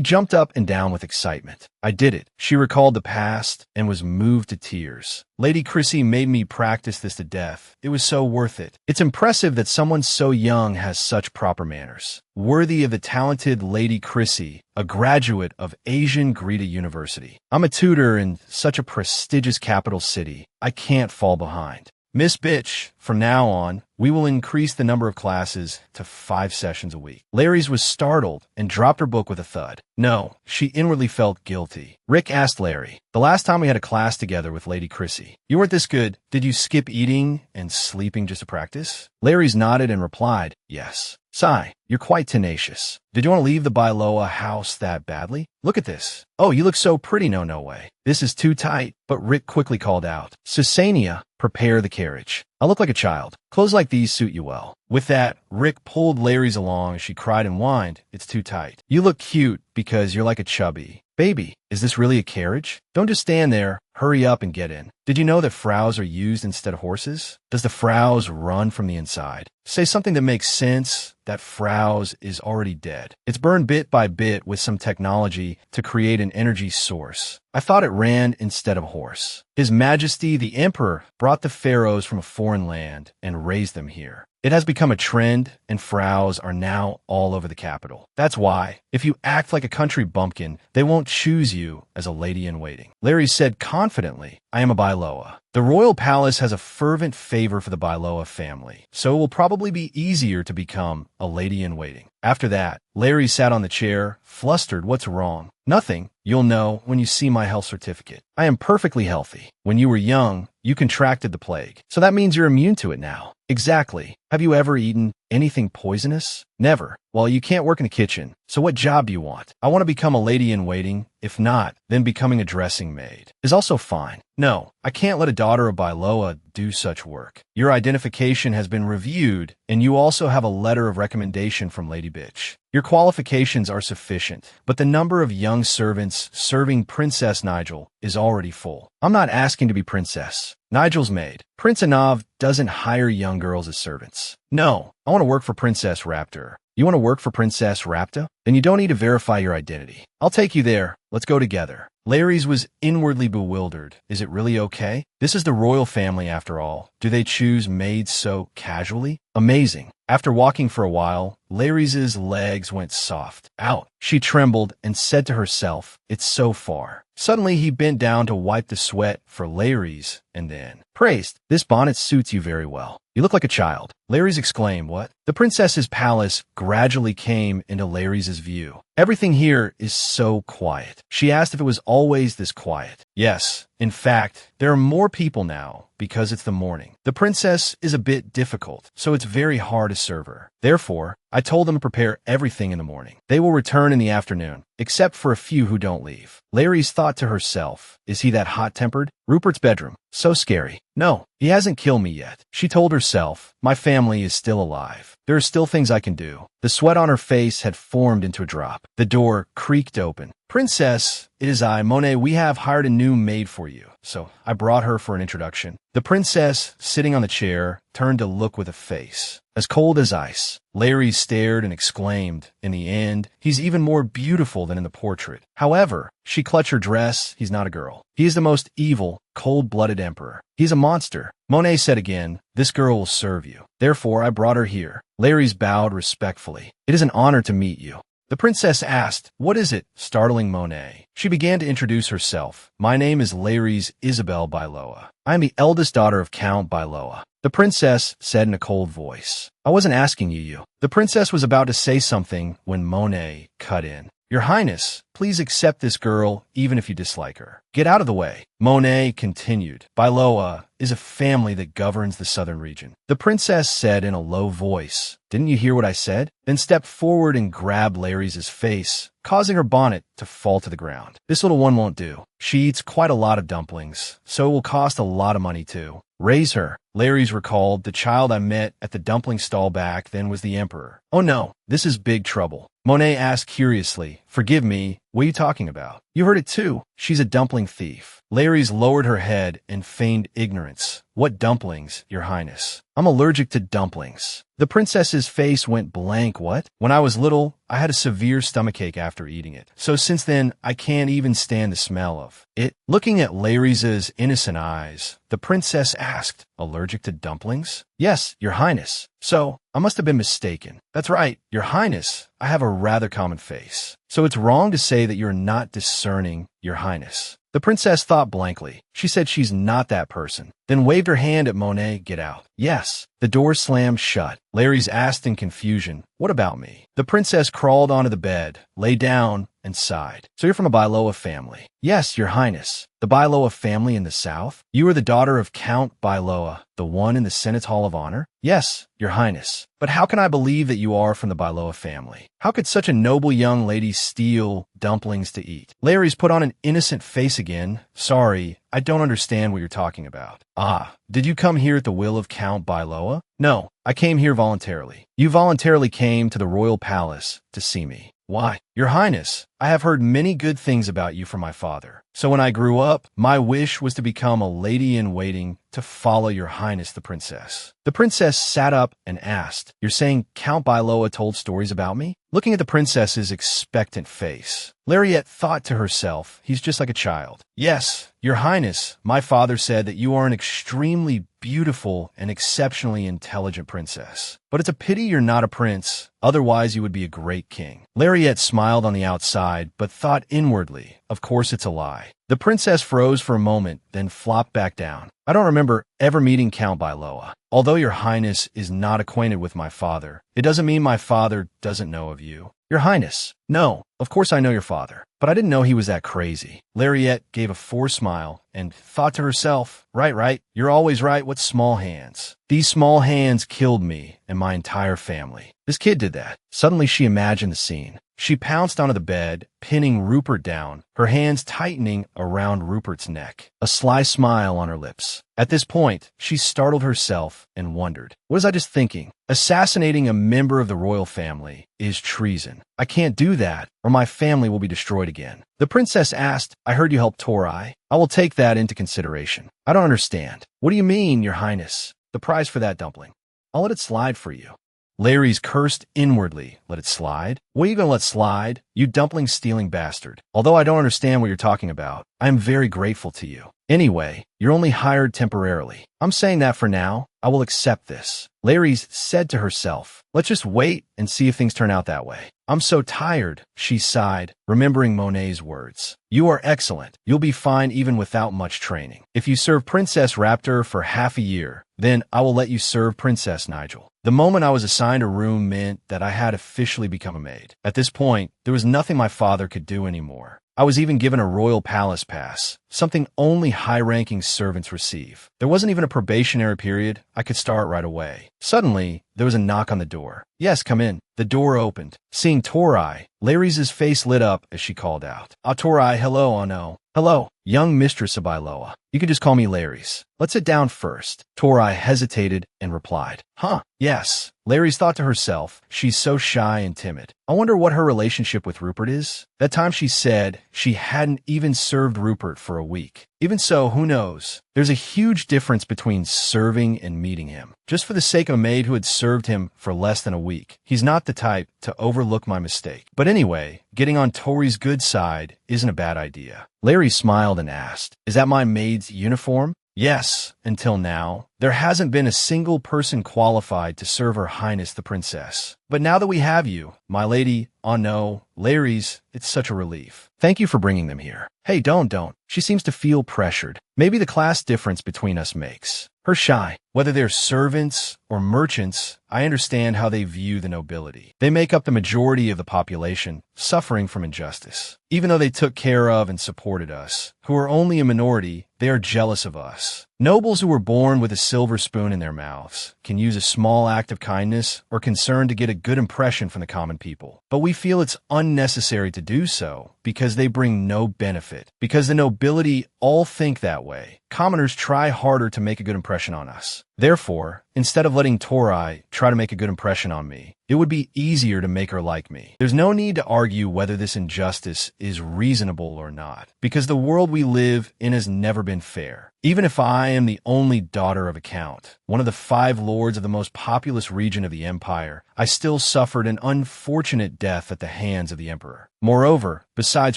jumped up and down with excitement. I did it. She recalled the past and was moved to tears. Lady Chrissy made me practice this to death. It was so worth it. It's impressive that someone so young has such proper manners. Worthy of the talented Lady Chrissy, a graduate of Asian Greta University. I'm a tutor in such a prestigious capital city. I can't fall behind. Miss Bitch, from now on, we will increase the number of classes to 5 sessions a week. Larry's was startled and dropped her book with a thud. No, she inwardly felt guilty. Rick asked Larry, the last time we had a class together with Lady Chrissy, you weren't this good. Did you skip eating and sleeping just to practice? Larry's nodded and replied, yes. Sigh, you're quite tenacious. Did you want to leave the Bailoa house that badly? Look at this. Oh, you look so pretty. No way. This is too tight. But Rick quickly called out, Susania, prepare the carriage. I look like a child. Clothes like these suit you well. With that, Rick pulled Larry's along as she cried and whined, it's too tight. You look cute because you're like a chubby. Baby, is this really a carriage? Don't just stand there. Hurry up and get in. Did you know that fraus are used instead of horses? Does the fraus run from the inside? Say something that makes sense. That fraus is already dead. It's burned bit by bit with some technology to create an energy source. I thought it ran instead of horse. His Majesty the Emperor brought the pharaohs from a foreign land and raised them here. It has become a trend, and fraus are now all over the capital. That's why, if you act like a country bumpkin, they won't choose you as a lady-in-waiting. Larry said confidently, I am a Bailoa. The royal palace has a fervent favor for the Bailoa family, so it will probably be easier to become a lady-in-waiting. After that, Larry sat on the chair, flustered. What's wrong? Nothing. You'll know when you see my health certificate. I am perfectly healthy. When you were young, you contracted the plague, so that means you're immune to it now. Exactly. Have you ever eaten anything poisonous? Never. Well, you can't work in the kitchen. So what job do you want? I want to become a lady-in-waiting. If not, then becoming a dressing maid is also fine. No, I can't let a daughter of Bailoa do such work. Your identification has been reviewed, and you also have a letter of recommendation from Lady Bitch. Your qualifications are sufficient, but the number of young servants serving Princess Nigel is already full. I'm not asking to be Princess Nigel's maid. Prince Anav doesn't hire young girls as servants. No, I want to work for Princess Raptor. You want to work for Princess Rapta? Then you don't need to verify your identity. I'll take you there. Let's go together. Larry's was inwardly bewildered. Is it really okay? This is the royal family after all. Do they choose maids so casually? Amazing. After walking for a while, Larry's legs went soft. Out. She trembled and said to herself, it's so far. Suddenly he bent down to wipe the sweat for Larry's and then praised, this bonnet suits you very well. You look like a child. Larry's exclaimed, what? The princess's palace gradually came into Larry's view. Everything here is so quiet. She asked if it was always this quiet. Yes. In fact, there are more people now because it's the morning. The princess is a bit difficult, so it's very hard to serve her. Therefore, I told them to prepare everything in the morning. They will return in the afternoon, except for a few who don't leave. Larry's thought to herself, is he that hot-tempered? Rupert's bedroom. So scary. No, he hasn't killed me yet. She told herself, my family is still alive. There are still things I can do. The sweat on her face had formed into a drop. The door creaked open. Princess, it is I, Monet. We have hired a new maid for you. So I brought her for an introduction. The princess, sitting on the chair, turned to look with a face as cold as ice. Larry stared and exclaimed, in the end, he's even more beautiful than in the portrait. However, she clutched her dress. He's not a girl. He is the most evil, cold-blooded emperor. He's a monster. Monet said again, this girl will serve you. Therefore, I brought her here. Larry's bowed respectfully. It is an honor to meet you. The princess asked, what is it? Startling Monet. She began to introduce herself. My name is Larry's Isabel Bailoa. I am the eldest daughter of Count Bailoa. The princess said in a cold voice. I wasn't asking you. The princess was about to say something when Monet cut in. Your Highness, please accept this girl even if you dislike her. Get out of the way. Monet continued. Bailoa is a family that governs the southern region. The princess said in a low voice. Didn't you hear what I said? Then stepped forward and grabbed Larry's face, causing her bonnet to fall to the ground. This little one won't do. She eats quite a lot of dumplings, so it will cost a lot of money too. Raise her. Larry's recalled, the child I met at the dumpling stall back then was the emperor. Oh no, this is big trouble. Monet asked curiously, forgive me, what are you talking about? You heard it too. She's a dumpling thief. Larry's lowered her head and feigned ignorance. What dumplings, Your Highness? I'm allergic to dumplings. The princess's face went blank. What? When I was little, I had a severe stomachache after eating it. So since then, I can't even stand the smell of it. Looking at Larry's innocent eyes, the princess asked, allergic to dumplings? Yes, Your Highness. So, I must have been mistaken. That's right, Your Highness. I have a rather common face. So it's wrong to say that you're not discerning, Your Highness. The princess thought blankly. She said she's not that person, then waved her hand at Monet, get out. Yes. The door slammed shut. Larry's asked in confusion, what about me? The princess crawled onto the bed, lay down, and sighed. So you're from a Bailoa family? Yes, Your Highness. The Bailoa family in the south? You are the daughter of Count Bailoa, the one in the Senate's Hall of Honor? Yes, Your Highness. But how can I believe that you are from the Bailoa family? How could such a noble young lady steal dumplings to eat? Larry's put on an innocent face again. Sorry, I don't understand what you're talking about. Ah, did you come here at the will of Count Bailoa? No, I came here voluntarily. You voluntarily came to the royal palace to see me. Why? Your Highness, I have heard many good things about you from my father. So when I grew up, my wish was to become a lady-in-waiting to follow Your Highness the princess. The princess sat up and asked, you're saying Count Bailoa told stories about me? Looking at the princess's expectant face, Lariette thought to herself, he's just like a child. Yes, Your Highness, my father said that you are an extremely beautiful and exceptionally intelligent princess. But it's a pity you're not a prince, otherwise you would be a great king. Lariette smiled on the outside, but thought inwardly, of course it's a lie. The princess froze for a moment, then flopped back down. I don't remember ever meeting Count Bailoa. Although Your Highness is not acquainted with my father, it doesn't mean my father doesn't know of you. Your Highness, No, of course I know your father, but I didn't know he was that crazy. Lariette gave a forced smile and thought to herself, right, you're always right, what small hands. These small hands killed me and my entire family. This kid did that. Suddenly she imagined the scene. She pounced onto the bed, pinning Rupert down, her hands tightening around Rupert's neck, a sly smile on her lips. At this point, she startled herself and wondered, what was I just thinking? Assassinating a member of the royal family is treason. I can't do that, or my family will be destroyed again. The princess asked, I heard you helped Torai. I will take that into consideration. I don't understand. What do you mean, your highness? The price for that dumpling. I'll let it slide for you. Lares cursed inwardly. Let it slide? What are you going to let slide? You dumpling-stealing bastard. Although I don't understand what you're talking about, I am very grateful to you. Anyway, you're only hired temporarily. I'm saying that for now. I will accept this. Lares said to herself, let's just wait and see if things turn out that way. I'm so tired, she sighed, remembering Monet's words. You are excellent. You'll be fine even without much training. If you serve Princess Raptor for half a year, then I will let you serve Princess Nigel. The moment I was assigned a room meant that I had officially become a maid. At this point, there was nothing my father could do anymore. I was even given a royal palace pass, something only high-ranking servants receive. There wasn't even a probationary period. I could start right away. Suddenly, there was a knock on the door. Yes, come in. The door opened. Seeing Torai, Lares' face lit up as she called out. Ah, Torai, hello, oh no. Hello, young mistress of Iloa. You can just call me Lares. Let's sit down first. Torai hesitated and replied, huh, yes. Lares thought to herself, she's so shy and timid. I wonder what her relationship with Rupert is. That time she said she hadn't even served Rupert for a week. Even so, who knows? There's a huge difference between serving and meeting him. Just for the sake of a maid who had served him for less than a week, he's not the type to overlook my mistake. But anyway, getting on Tori's good side isn't a bad idea. Larry smiled and asked, is that my maid's uniform? Yes, until now. There hasn't been a single person qualified to serve Her Highness the Princess. But now that we have you, my lady, oh no, Lares, it's such a relief. Thank you for bringing them here. Hey, don't. She seems to feel pressured. Maybe the class difference between us makes her shy. Whether they're servants or merchants, I understand how they view the nobility. They make up the majority of the population, suffering from injustice. Even though they took care of and supported us, who are only a minority, they are jealous of us. Nobles who were born with a silver spoon in their mouths can use a small act of kindness or concern to get a good impression from the common people. But we feel it's unnecessary to do so because they bring no benefit. Because the nobility all think that way, commoners try harder to make a good impression on us. Therefore, instead of letting Torai try to make a good impression on me, it would be easier to make her like me. There's no need to argue whether this injustice is reasonable or not, because the world we live in has never been fair. Even if I am the only daughter of a count, one of the 5 lords of the most populous region of the empire, I still suffered an unfortunate death at the hands of the emperor. Moreover, besides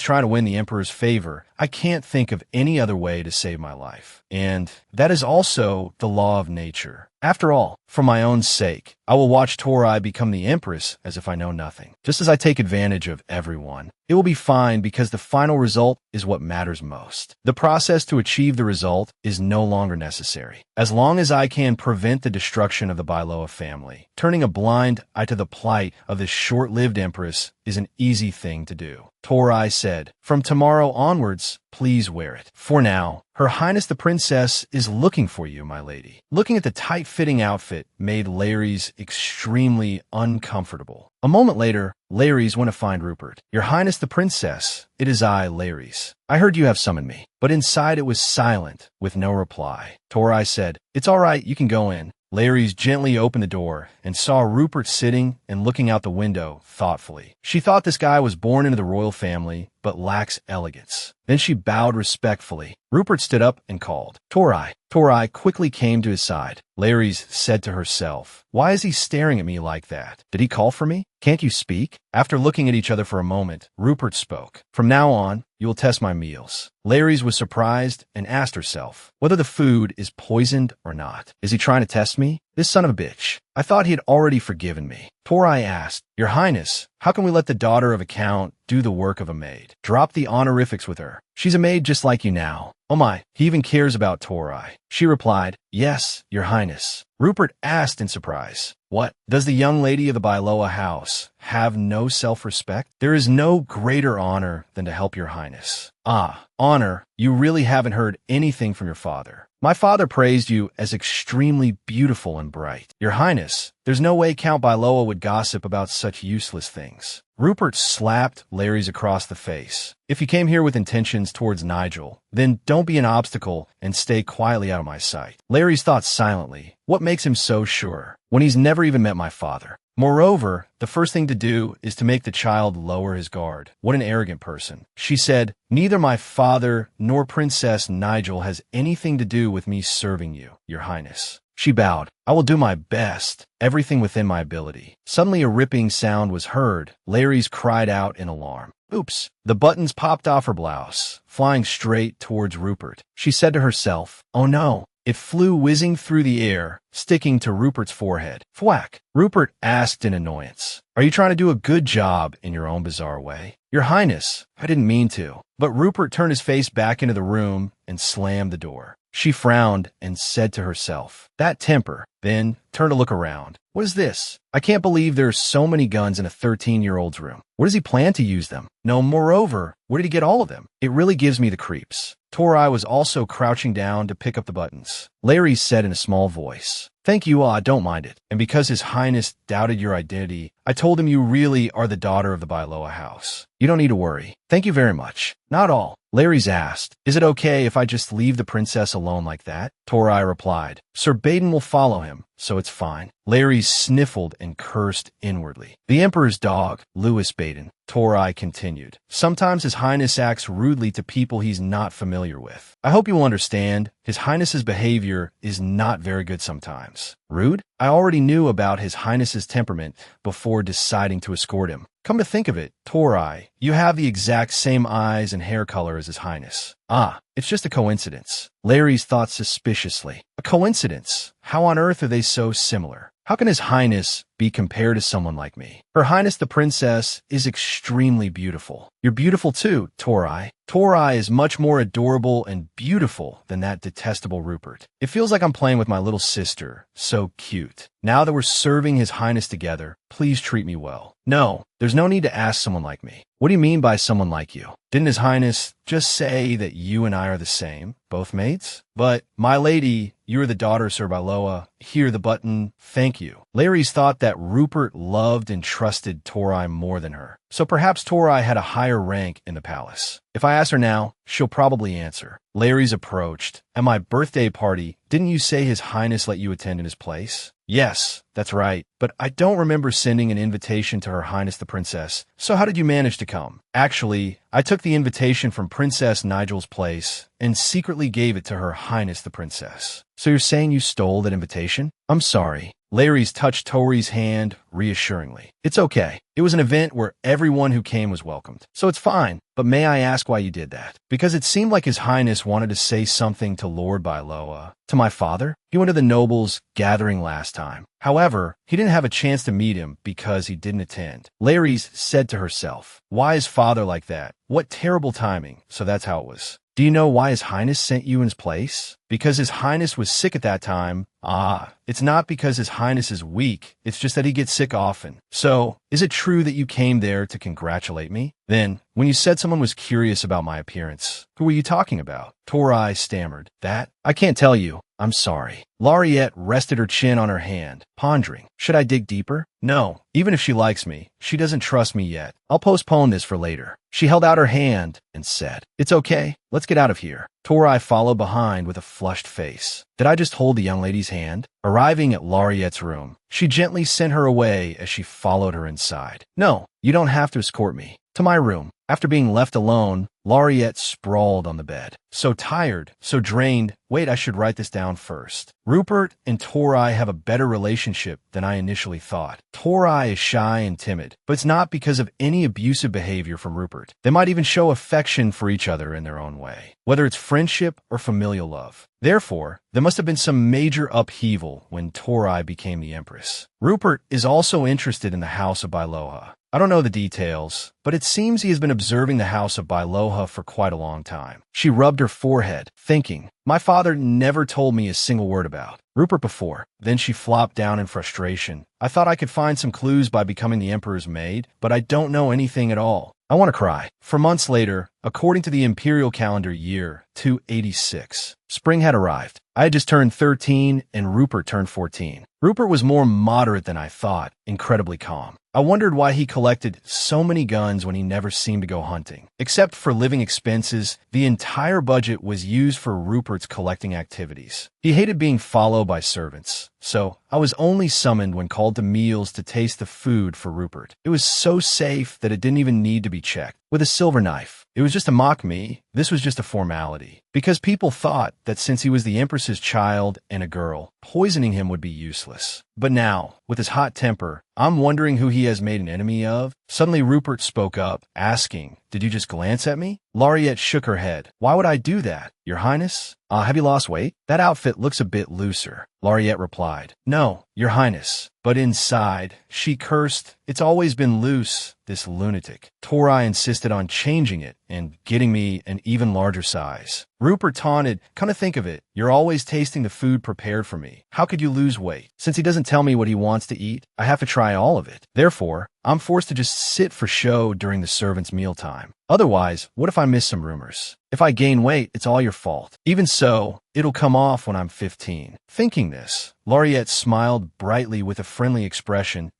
trying to win the emperor's favor, I can't think of any other way to save my life. And that is also the law of nature. After all, for my own sake, I will watch Torai become the empress as if I know nothing. Just as I take advantage of everyone. It will be fine because the final result is what matters most. The process to achieve the result is no longer necessary. As long as I can prevent the destruction of the Biloa family, turning a blind eye to the plight of this short-lived empress is an easy thing to do. Torai said, from tomorrow onwards, please wear it. For now, Her Highness the Princess is looking for you, my lady. Looking at the tight-fitting outfit made Lares extremely uncomfortable. A moment later, Lares went to find Rupert. Your Highness the Princess, it is I, Lares. I heard you have summoned me. But inside it was silent, with no reply. Torai said, it's all right, you can go in. Lares gently opened the door and saw Rupert sitting and looking out the window thoughtfully. She thought this guy was born into the royal family, but lacks elegance. Then she bowed respectfully. Rupert stood up and called, Torai. Torai quickly came to his side. Lares said to herself, why is he staring at me like that? Did he call for me? Can't you speak? After looking at each other for a moment, Rupert spoke. From now on, you will test my meals. Lares was surprised and asked herself whether the food is poisoned or not. Is he trying to test me? This son of a bitch. I thought he had already forgiven me. Torai asked, Your Highness, how can we let the daughter of a count do the work of a maid? Drop the honorifics with her. She's a maid just like you now. Oh my, he even cares about Torai. She replied, Yes, Your Highness. Rupert asked in surprise, What? Does the young lady of the Bailoa house have no self-respect? There is no greater honor than to help your highness. Ah, honor, you really haven't heard anything from your father. My father praised you as extremely beautiful and bright. Your highness, there's no way Count Bailoa would gossip about such useless things. Rupert slapped Larry's across the face. If you came here with intentions towards Nigel, then don't be an obstacle and stay quietly out of my sight. Larry's thought silently. What makes him so sure when he's never even met my father? Moreover, the first thing to do is to make the child lower his guard. What an arrogant person. She said, neither my father nor Princess Nigel has anything to do with me serving you, your highness. She bowed. I will do my best, everything within my ability. Suddenly a ripping sound was heard. Larry's cried out in alarm. Oops. The buttons popped off her blouse, flying straight towards Rupert. She said to herself, oh no. It flew whizzing through the air, sticking to Rupert's forehead. Thwack! Rupert asked in annoyance. Are you trying to do a good job in your own bizarre way? Your highness, I didn't mean to. But Rupert turned his face back into the room and slammed the door. She frowned and said to herself, that temper, then turned to look around. What is this? I can't believe there are so many guns in a 13-year-old's room. Where does he plan to use them? No, moreover, where did he get all of them? It really gives me the creeps. Torai was also crouching down to pick up the buttons. Larry said in a small voice, thank you, I don't mind it. And because His Highness doubted your identity, I told him you really are the daughter of the Bailoa house. You don't need to worry. Thank you very much. Not all. Larry's asked, is it okay if I just leave the princess alone like that? Torai replied, Sir Baden will follow him, so it's fine. Larry sniffled and cursed inwardly. The Emperor's dog, Louis Baden, Torai continued. Sometimes His Highness acts rudely to people he's not familiar with. I hope you will understand, His Highness's behavior is not very good sometimes. Rude? I already knew about His Highness's temperament before deciding to escort him. Come to think of it, Torai, you have the exact same eyes and hair color as His Highness. Ah, it's just a coincidence. Larry's thought suspiciously. A coincidence? How on earth are they so similar? How can His Highness be compared to someone like me? Her Highness the Princess is extremely beautiful. You're beautiful too, Torai. Torai is much more adorable and beautiful than that detestable Rupert. It feels like I'm playing with my little sister. So cute. Now that we're serving His Highness together, please treat me well. No, there's no need to ask someone like me. What do you mean by someone like you? Didn't His Highness just say that you and I are the same, both mates? But, my lady, you are the daughter of Sir Bailoa. Here the button, thank you. Larry's thought that Rupert loved and trusted Torai more than her. So perhaps Torai had a higher rank in the palace. If I ask her now, she'll probably answer. Larry's approached. At my birthday party, didn't you say His Highness let you attend in his place? Yes, that's right. But I don't remember sending an invitation to Her Highness the Princess. So how did you manage to come? Actually, I took the invitation from Princess Nigel's place and secretly gave it to Her Highness the Princess. So you're saying you stole that invitation? I'm sorry. Larry's touched Tori's hand reassuringly. It's okay. It was an event where everyone who came was welcomed. So it's fine. But may I ask why you did that? Because it seemed like His Highness wanted to say something to Lord Bailoa. To my father? He went to the nobles' gathering last time. However, he didn't have a chance to meet him because he didn't attend. Larry's said to herself, why is father like that? What terrible timing. So that's how it was. Do you know why His Highness sent you in his place? Because His Highness was sick at that time. Ah, it's not because His Highness is weak. It's just that he gets sick often. So, is it true that you came there to congratulate me? Then, when you said someone was curious about my appearance, who were you talking about? Torai stammered. That? I can't tell you. I'm sorry. Lariette rested her chin on her hand, pondering. Should I dig deeper? No. Even if she likes me, she doesn't trust me yet. I'll postpone this for later. She held out her hand and said, it's okay. Let's get out of here. Torai followed behind with a flushed face. Did I just hold the young lady's hand? Arriving at Lariette's room, she gently sent her away as she followed her inside. No, you don't have to escort me. To my room. After being left alone, Lariette sprawled on the bed. So tired, so drained. Wait, I should write this down first. Rupert and Torai have a better relationship than I initially thought. Torai is shy and timid, but it's not because of any abusive behavior from Rupert. They might even show affection for each other in their own way, whether it's friendship or familial love. Therefore, there must have been some major upheaval when Torai became the Empress. Rupert is also interested in the House of Bailoa. I don't know the details, but it seems he has been observing the house of Byloha for quite a long time. She rubbed her forehead, thinking, my father never told me a single word about Rupert before. Then she flopped down in frustration. I thought I could find some clues by becoming the Emperor's maid, but I don't know anything at all. I want to cry. For months later, according to the imperial calendar year 286, spring had arrived. I had just turned 13 and Rupert turned 14. Rupert was more moderate than I thought, incredibly calm. I wondered why he collected so many guns when he never seemed to go hunting. Except for living expenses, the entire budget was used for Rupert's collecting activities. He hated being followed by servants, so I was only summoned when called to meals to taste the food for Rupert. It was so safe that it didn't even need to be checked. With a silver knife. It was just to mock me. This was just a formality. Because people thought that since he was the Empress's child and a girl, poisoning him would be useless. But now, with his hot temper, I'm wondering who he has made an enemy of. Suddenly Rupert spoke up, asking, did you just glance at me? Lariette shook her head. Why would I do that, Your Highness? Have you lost weight? That outfit looks a bit looser, Lariette replied. No, Your Highness. But inside, she cursed, it's always been loose, this lunatic. Torai insisted on changing it and getting me an even larger size. Rupert taunted, come to think of it, you're always tasting the food prepared for me. How could you lose weight? Since he doesn't tell me what he wants to eat, I have to try all of it. Therefore, I'm forced to just sit for show during the servants' mealtime. Otherwise, what if I miss some rumors? If I gain weight, it's all your fault. Even so, it'll come off when I'm 15. Thinking this, Lariette smiled brightly with a friendly expression.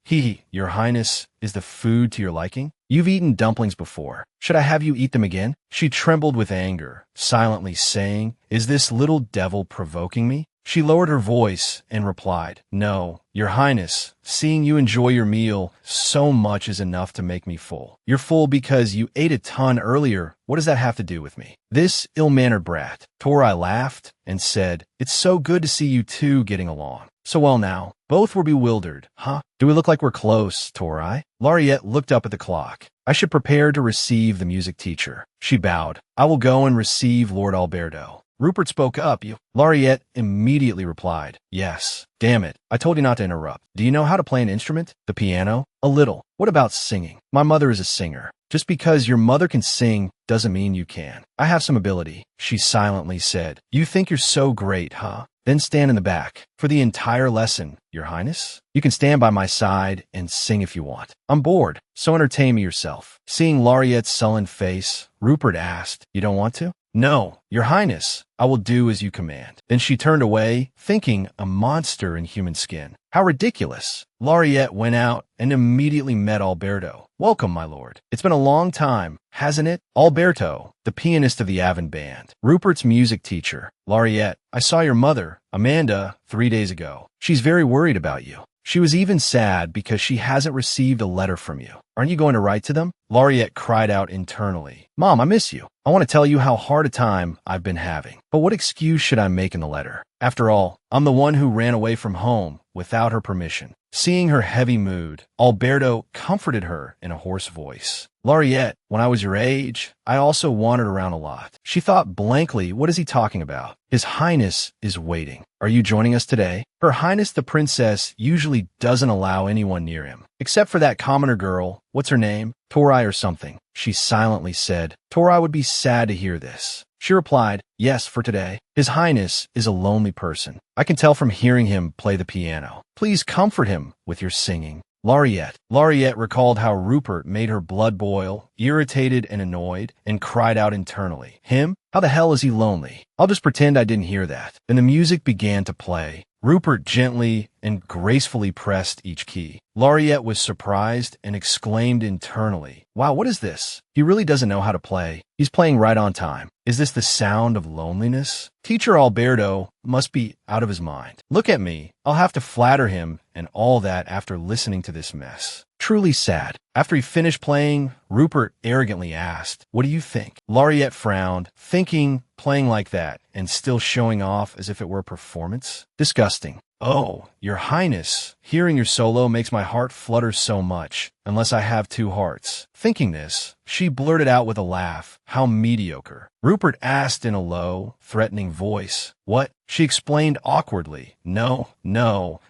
Your Highness, is the food to your liking? You've eaten dumplings before. Should I have you eat them again? She trembled with anger, silently saying, is this little devil provoking me? She lowered her voice and replied, no, Your Highness, seeing you enjoy your meal so much is enough to make me full. You're full because you ate a ton earlier. What does that have to do with me? This ill-mannered brat. Torai laughed and said, it's so good to see you two getting along. So well now. Both were bewildered. Huh? Do we look like we're close, Torai? Lariette looked up at the clock. I should prepare to receive the music teacher. She bowed. I will go and receive Lord Alberto. Rupert spoke up. Lariette immediately replied, yes. Damn it. I told you not to interrupt. Do you know how to play an instrument? The piano? A little. What about singing? My mother is a singer. Just because your mother can sing doesn't mean you can. I have some ability, she silently said. You think you're so great, huh? Then stand in the back. For the entire lesson, Your Highness? You can stand by my side and sing if you want. I'm bored, so entertain me yourself. Seeing Lariette's sullen face, Rupert asked, you don't want to? No, Your Highness, I will do as you command. Then she turned away, thinking a monster in human skin. How ridiculous. Lariette went out and immediately met Alberto. Welcome, my lord. It's been a long time, hasn't it? Alberto, the pianist of the Avon band. Rupert's music teacher. Lariette, I saw your mother, Amanda, 3 days ago. She's very worried about you. She was even sad because she hasn't received a letter from you. Aren't you going to write to them? Lariette cried out internally. Mom, I miss you. I want to tell you how hard a time I've been having. But what excuse should I make in the letter? After all, I'm the one who ran away from home without her permission. Seeing her heavy mood, Alberto comforted her in a hoarse voice. Lariette, when I was your age, I also wandered around a lot. She thought blankly, what is he talking about? His Highness is waiting. Are you joining us today? Her Highness the Princess usually doesn't allow anyone near him. Except for that commoner girl, what's her name? Torai or something, she silently said. Torai would be sad to hear this. She replied, yes, for today. His Highness is a lonely person. I can tell from hearing him play the piano. Please comfort him with your singing. Lariette recalled how Rupert made her blood boil, irritated and annoyed, and cried out internally. Him? How the hell is he lonely? I'll just pretend I didn't hear that. Then the music began to play. Rupert gently and gracefully pressed each key. Lariette was surprised and exclaimed internally, wow, what is this? He really doesn't know how to play. He's playing right on time. Is this the sound of loneliness? Teacher Alberto must be out of his mind. Look at me. I'll have to flatter him and all that after listening to this mess. Truly sad. After he finished playing, Rupert arrogantly asked, what do you think? Lariette frowned, thinking playing like that and still showing off as if it were a performance? Disgusting. Oh, Your Highness, hearing your solo makes my heart flutter so much. unless I have two hearts. Thinking this, she blurted out with a laugh, "How mediocre." Rupert asked in a low, threatening voice. "What?" She explained awkwardly. No,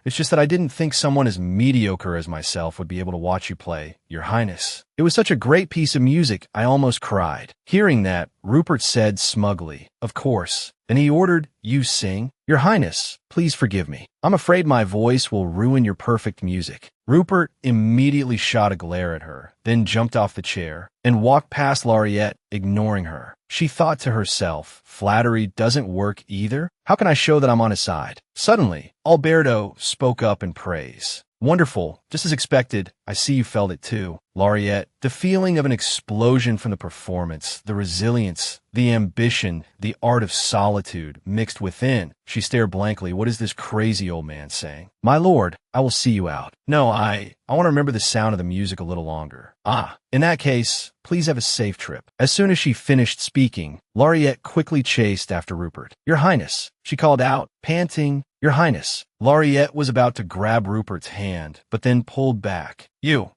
it's just that I didn't think someone as mediocre as myself would be able to watch you play, Your Highness. It was such a great piece of music, I almost cried." Hearing that, Rupert said smugly, "Of course." Then he ordered, "You sing?" "Your Highness, please forgive me. I'm afraid my voice will ruin your perfect music." Rupert immediately shot a glare at her, then jumped off the chair and walked past Laureate, ignoring her. She thought to herself, flattery doesn't work either? How can I show that I'm on his side? Suddenly, Alberto spoke up in praise. "Wonderful, just as expected. I see you felt it too." Laureate, the feeling of an explosion from the performance, the resilience, the ambition, the art of solitude mixed within. She stared blankly. What is this crazy old man saying? "My lord, I will see you out." "No, I want to remember the sound of the music a little longer." "Ah, in that case, please have a safe trip." As soon as she finished speaking, Laureate quickly chased after Rupert. "Your Highness," she called out, panting. "Your Highness." Laureate was about to grab Rupert's hand, but then pulled back.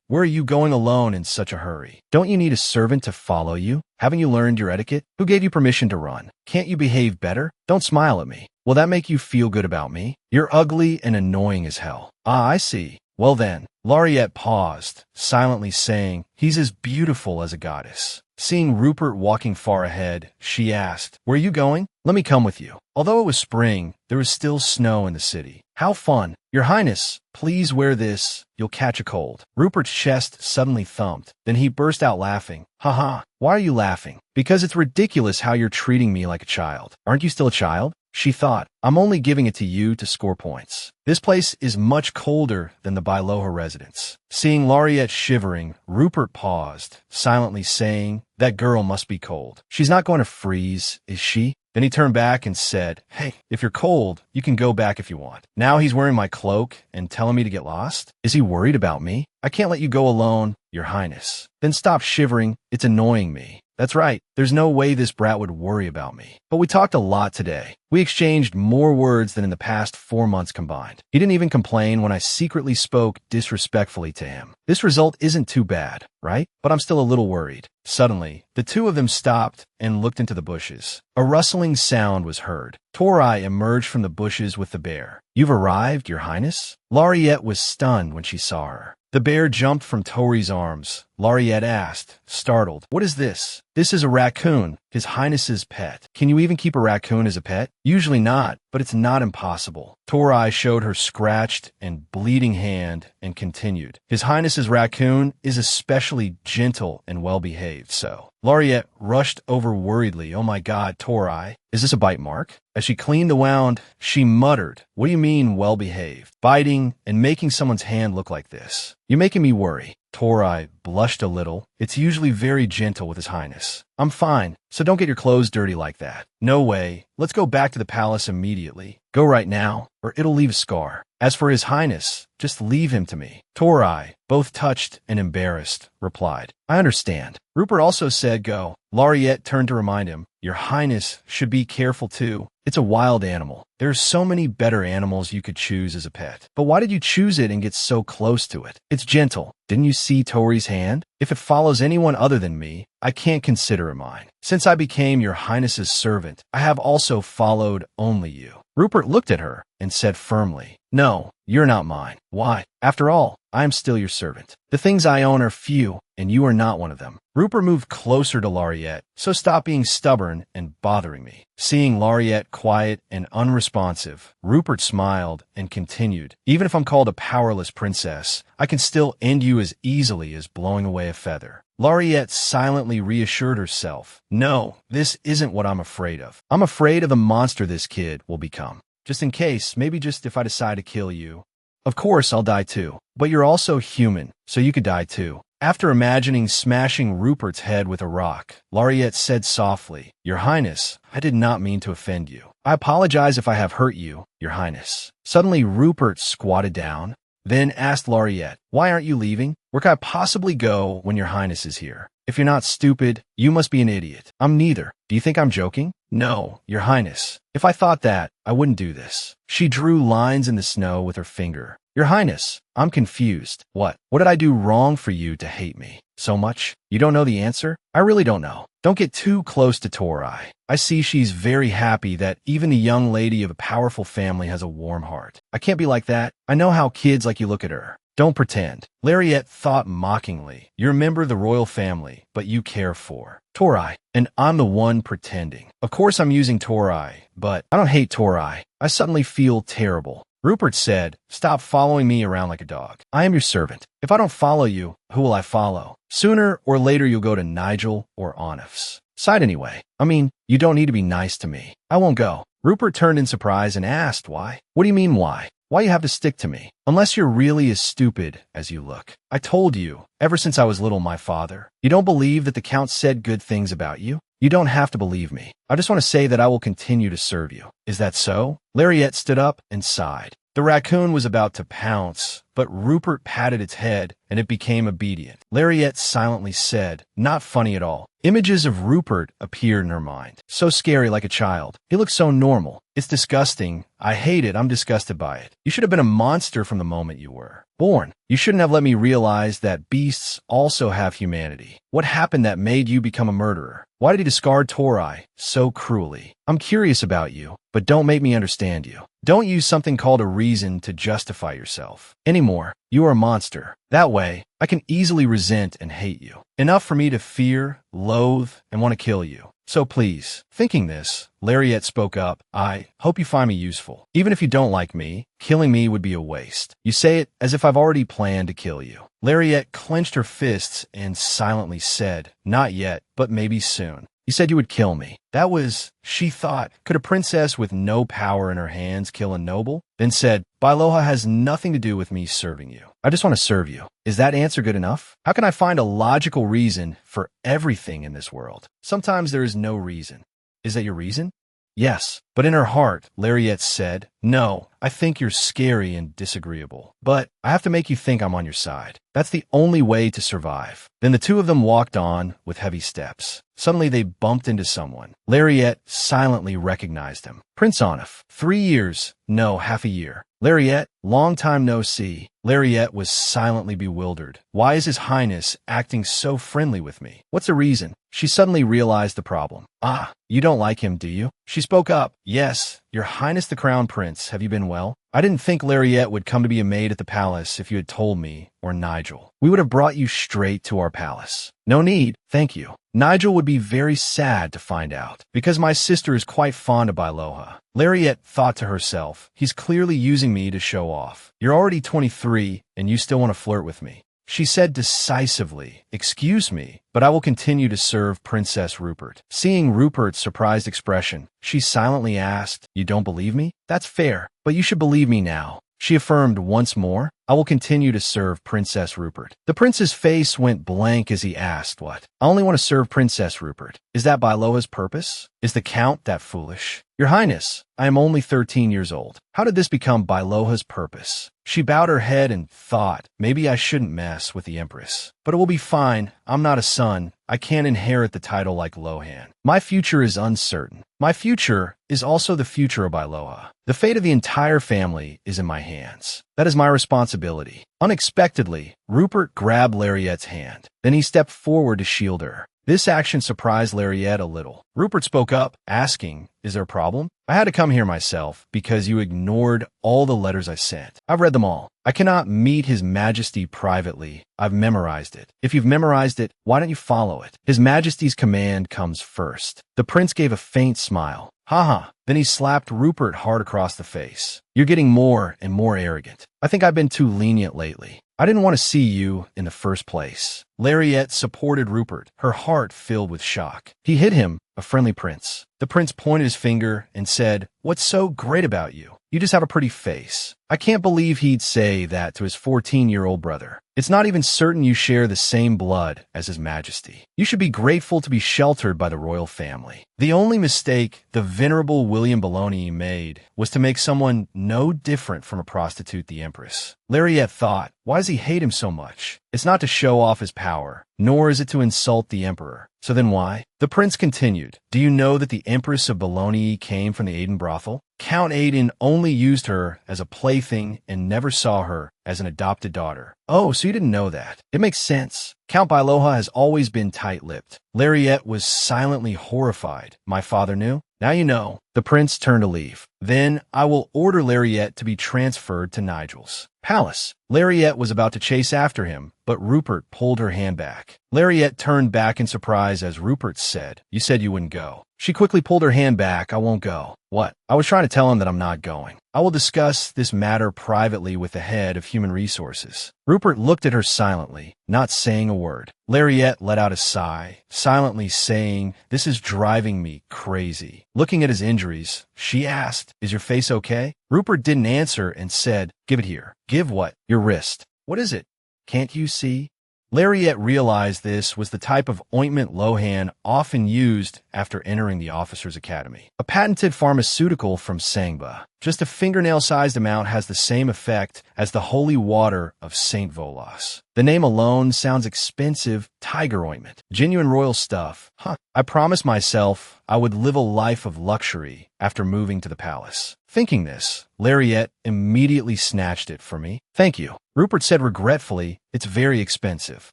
Where are you going alone in such a hurry? Don't you need a servant to follow you? Haven't you learned your etiquette? Who gave you permission to run? Can't you behave better? Don't smile at me. Will that make you feel good about me? You're ugly and annoying as hell." "Ah, I see. Well then." Laureate paused, silently saying, "He's as beautiful as a goddess." Seeing Rupert walking far ahead, she asked, "Where are you going?" "Let me come with you." Although it was spring, there was still snow in the city. "How fun." "Your Highness, please wear this. You'll catch a cold." Rupert's chest suddenly thumped. Then he burst out laughing. "Haha, why are you laughing?" "Because it's ridiculous how you're treating me like a child." "Aren't you still a child?" She thought, "I'm only giving it to you to score points. This place is much colder than the Byloha residence." Seeing Laureate shivering, Rupert paused, silently saying, "That girl must be cold. She's not going to freeze, is she?" Then he turned back and said, "Hey, if you're cold, you can go back if you want." Now he's wearing my cloak and telling me to get lost? Is he worried about me? "I can't let you go alone, Your Highness." "Then stop shivering. It's annoying me." "That's right. There's no way this brat would worry about me." But we talked a lot today. We exchanged more words than in the past 4 months combined. He didn't even complain when I secretly spoke disrespectfully to him. This result isn't too bad, right? But I'm still a little worried. Suddenly, the two of them stopped and looked into the bushes. A rustling sound was heard. Torai emerged from the bushes with the bear. "You've arrived, Your Highness?" Laureate was stunned when she saw her. The bear jumped from Tori's arms. Laureate asked, startled, "What is this?" "This is a raccoon, His Highness's pet." "Can you even keep a raccoon as a pet?" "Usually not, but it's not impossible." Torai showed her scratched and bleeding hand and continued, "His Highness's raccoon is especially gentle and well-behaved, so." Laureate rushed over worriedly. "Oh my God, Torai, is this a bite mark?" As she cleaned the wound, she muttered, "What do you mean well-behaved? Biting and making someone's hand look like this? You're making me worry." Torai blushed a little. "It's usually very gentle with His Highness." "I'm fine, so don't get your clothes dirty like that." "No way. Let's go back to the palace immediately. Go right now, or it'll leave a scar. As for His Highness, just leave him to me." Torai, both touched and embarrassed, replied, "I understand." Rupert also said go. Laureate turned to remind him, "Your Highness should be careful too. It's a wild animal. There are so many better animals you could choose as a pet. But why did you choose it and get so close to it? It's gentle. Didn't you see Tori's hand? If it follows anyone other than me, I can't consider it mine. Since I became Your Highness's servant, I have also followed only you." Rupert looked at her and said firmly, "No, you're not mine." "Why? After all, I am still your servant. The things I own are few, and you are not one of them." Rupert moved closer to Laureate, "So stop being stubborn and bothering me." Seeing Laureate quiet and unresponsive, Rupert smiled and continued, "Even if I'm called a powerless princess, I can still end you as easily as blowing away a feather." Laureate silently reassured herself, "No, this isn't what I'm afraid of. I'm afraid of the monster this kid will become. Just in case, maybe just if I decide to kill you. Of course, I'll die too. But you're also human, so you could die too." After imagining smashing Rupert's head with a rock, Laureate said softly, "Your Highness, I did not mean to offend you. I apologize if I have hurt you, Your Highness." Suddenly, Rupert squatted down, then asked Laureate, "Why aren't you leaving? Where can I possibly go when Your Highness is here? If you're not stupid, you must be an idiot." "I'm neither. Do you think I'm joking?" "No, Your Highness. If I thought that, I wouldn't do this." She drew lines in the snow with her finger. Your Highness, I'm confused. What? What did I do wrong for you to hate me so much? You don't know the answer? I really don't know. Don't get too close to Torai. I see she's very happy that even a young lady of a powerful family has a warm heart. I can't be like that. I know how kids like you look at her. Don't pretend. Lariat thought mockingly. You're a member of the royal family, but you care for Torai, and I'm the one pretending. Of course I'm using Torai, but I don't hate Torai. I suddenly feel terrible. Rupert said, stop following me around like a dog. I am your servant. If I don't follow you, who will I follow? Sooner or later you'll go to Nigel or Onif's side anyway. I mean, you don't need to be nice to me. I won't go. Rupert turned in surprise and asked why. What do you mean why? Why you have to stick to me? Unless you're really as stupid as you look. I told you, ever since I was little, my father. You don't believe that the Count said good things about you? You don't have to believe me. I just want to say that I will continue to serve you. Is that so? Lariat stood up and sighed. The raccoon was about to pounce, but Rupert patted its head and it became obedient. Lariat silently said, not funny at all. Images of Rupert appeared in her mind. So scary, like a child. He looked so normal. It's disgusting. I hate it. I'm disgusted by it. You should have been a monster from the moment you were born. You shouldn't have let me realize that beasts also have humanity. What happened that made you become a murderer? Why did he discard Torai so cruelly? I'm curious about you, but don't make me understand you. Don't use something called a reason to justify yourself anymore. You are a monster. That way, I can easily resent and hate you. Enough for me to fear, loathe, and want to kill you. So please, thinking this, Lariat spoke up. I hope you find me useful. Even if you don't like me, killing me would be a waste. You say it as if I've already planned to kill you. Lariat clenched her fists and silently said, not yet, but maybe soon. You said you would kill me. That was, she thought, could a princess with no power in her hands kill a noble? Then said, Bailoha has nothing to do with me serving you. I just want to serve you. Is that answer good enough? How can I find a logical reason for everything in this world? Sometimes there is no reason. Is that your reason? Yes, but in her heart, Lariat said, no, I think you're scary and disagreeable, but I have to make you think I'm on your side. That's the only way to survive. Then the two of them walked on with heavy steps. Suddenly they bumped into someone. Lariat silently recognized him. Prince Onif. 3 years, no, half a year. Lariat, long time no see. Lariat was silently bewildered. Why is His Highness acting so friendly with me? What's the reason? She suddenly realized the problem. Ah, you don't like him, do you? She spoke up. Yes, Your Highness the Crown Prince, have you been well? I didn't think Lariat would come to be a maid at the palace if you had told me, or Nigel. We would have brought you straight to our palace. No need, thank you. Nigel would be very sad to find out, because my sister is quite fond of Bailoha. Lariat thought to herself, he's clearly using me to show off. You're already 23, and you still want to flirt with me. She said decisively, excuse me, but I will continue to serve Princess Rupert. Seeing Rupert's surprised expression, she silently asked, you don't believe me? That's fair, but you should believe me now. She affirmed once more, I will continue to serve Princess Rupert. The prince's face went blank as he asked, what? I only want to serve Princess Rupert. Is that Bailoha's purpose? Is the Count that foolish? Your Highness, I am only 13 years old. How did this become Bailoha's purpose? She bowed her head and thought, maybe I shouldn't mess with the Empress. But it will be fine. I'm not a son. I can't inherit the title like Lohan. My future is uncertain. My future is also the future of Bailoha. The fate of the entire family is in my hands. That is my responsibility. Unexpectedly, Rupert grabbed Lariat's hand. Then he stepped forward to shield her. This action surprised Lariat a little. Rupert spoke up, asking, is there a problem? I had to come here myself because you ignored all the letters I sent. I've read them all. I cannot meet His Majesty privately. I've memorized it. If you've memorized it, why don't you follow it? His Majesty's command comes first. The prince gave a faint smile. Haha. Then he slapped Rupert hard across the face. You're getting more and more arrogant. I think I've been too lenient lately. I didn't want to see you in the first place. Lariat supported Rupert, her heart filled with shock. He hit him, a friendly prince. The prince pointed his finger and said, what's so great about you? You just have a pretty face. I can't believe he'd say that to his 14-year-old brother. It's not even certain you share the same blood as His Majesty. You should be grateful to be sheltered by the royal family. The only mistake the venerable William Bologna made was to make someone no different from a prostitute, the Empress. Lariat thought, why does he hate him so much? It's not to show off his power, nor is it to insult the Emperor. So then why? The prince continued, do you know that the Empress of Bologna came from the Aden brothel? Count Aiden only used her as a plaything and never saw her as an adopted daughter. Oh, so you didn't know that. It makes sense. Count Byloha has always been tight-lipped. Lariette was silently horrified. My father knew? Now you know. The prince turned to leave. Then I will order Lariette to be transferred to Nigel's palace. Lariette was about to chase after him, but Rupert pulled her hand back. Lariette turned back in surprise as Rupert said, "You said you wouldn't go." She quickly pulled her hand back. "I won't go." "What?" "I was trying to tell him that I'm not going. I will discuss this matter privately with the head of human resources." Rupert looked at her silently, not saying a word. Lariette let out a sigh, silently saying, "This is driving me crazy." Looking at his injuries, she asked, "Is your face okay?" Rupert didn't answer and said, "Give it here." "Give what?" "Your wrist." "What is it?" "Can't you see?" Lariette realized this was the type of ointment Lohan often used after entering the officers' academy. A patented pharmaceutical from Sangba. Just a fingernail-sized amount has the same effect as the holy water of Saint Volos. The name alone sounds expensive. Tiger ointment. Genuine royal stuff. Huh. I promised myself I would live a life of luxury after moving to the palace. Thinking this, Lariette immediately snatched it from me. "Thank you." Rupert said regretfully, "It's very expensive."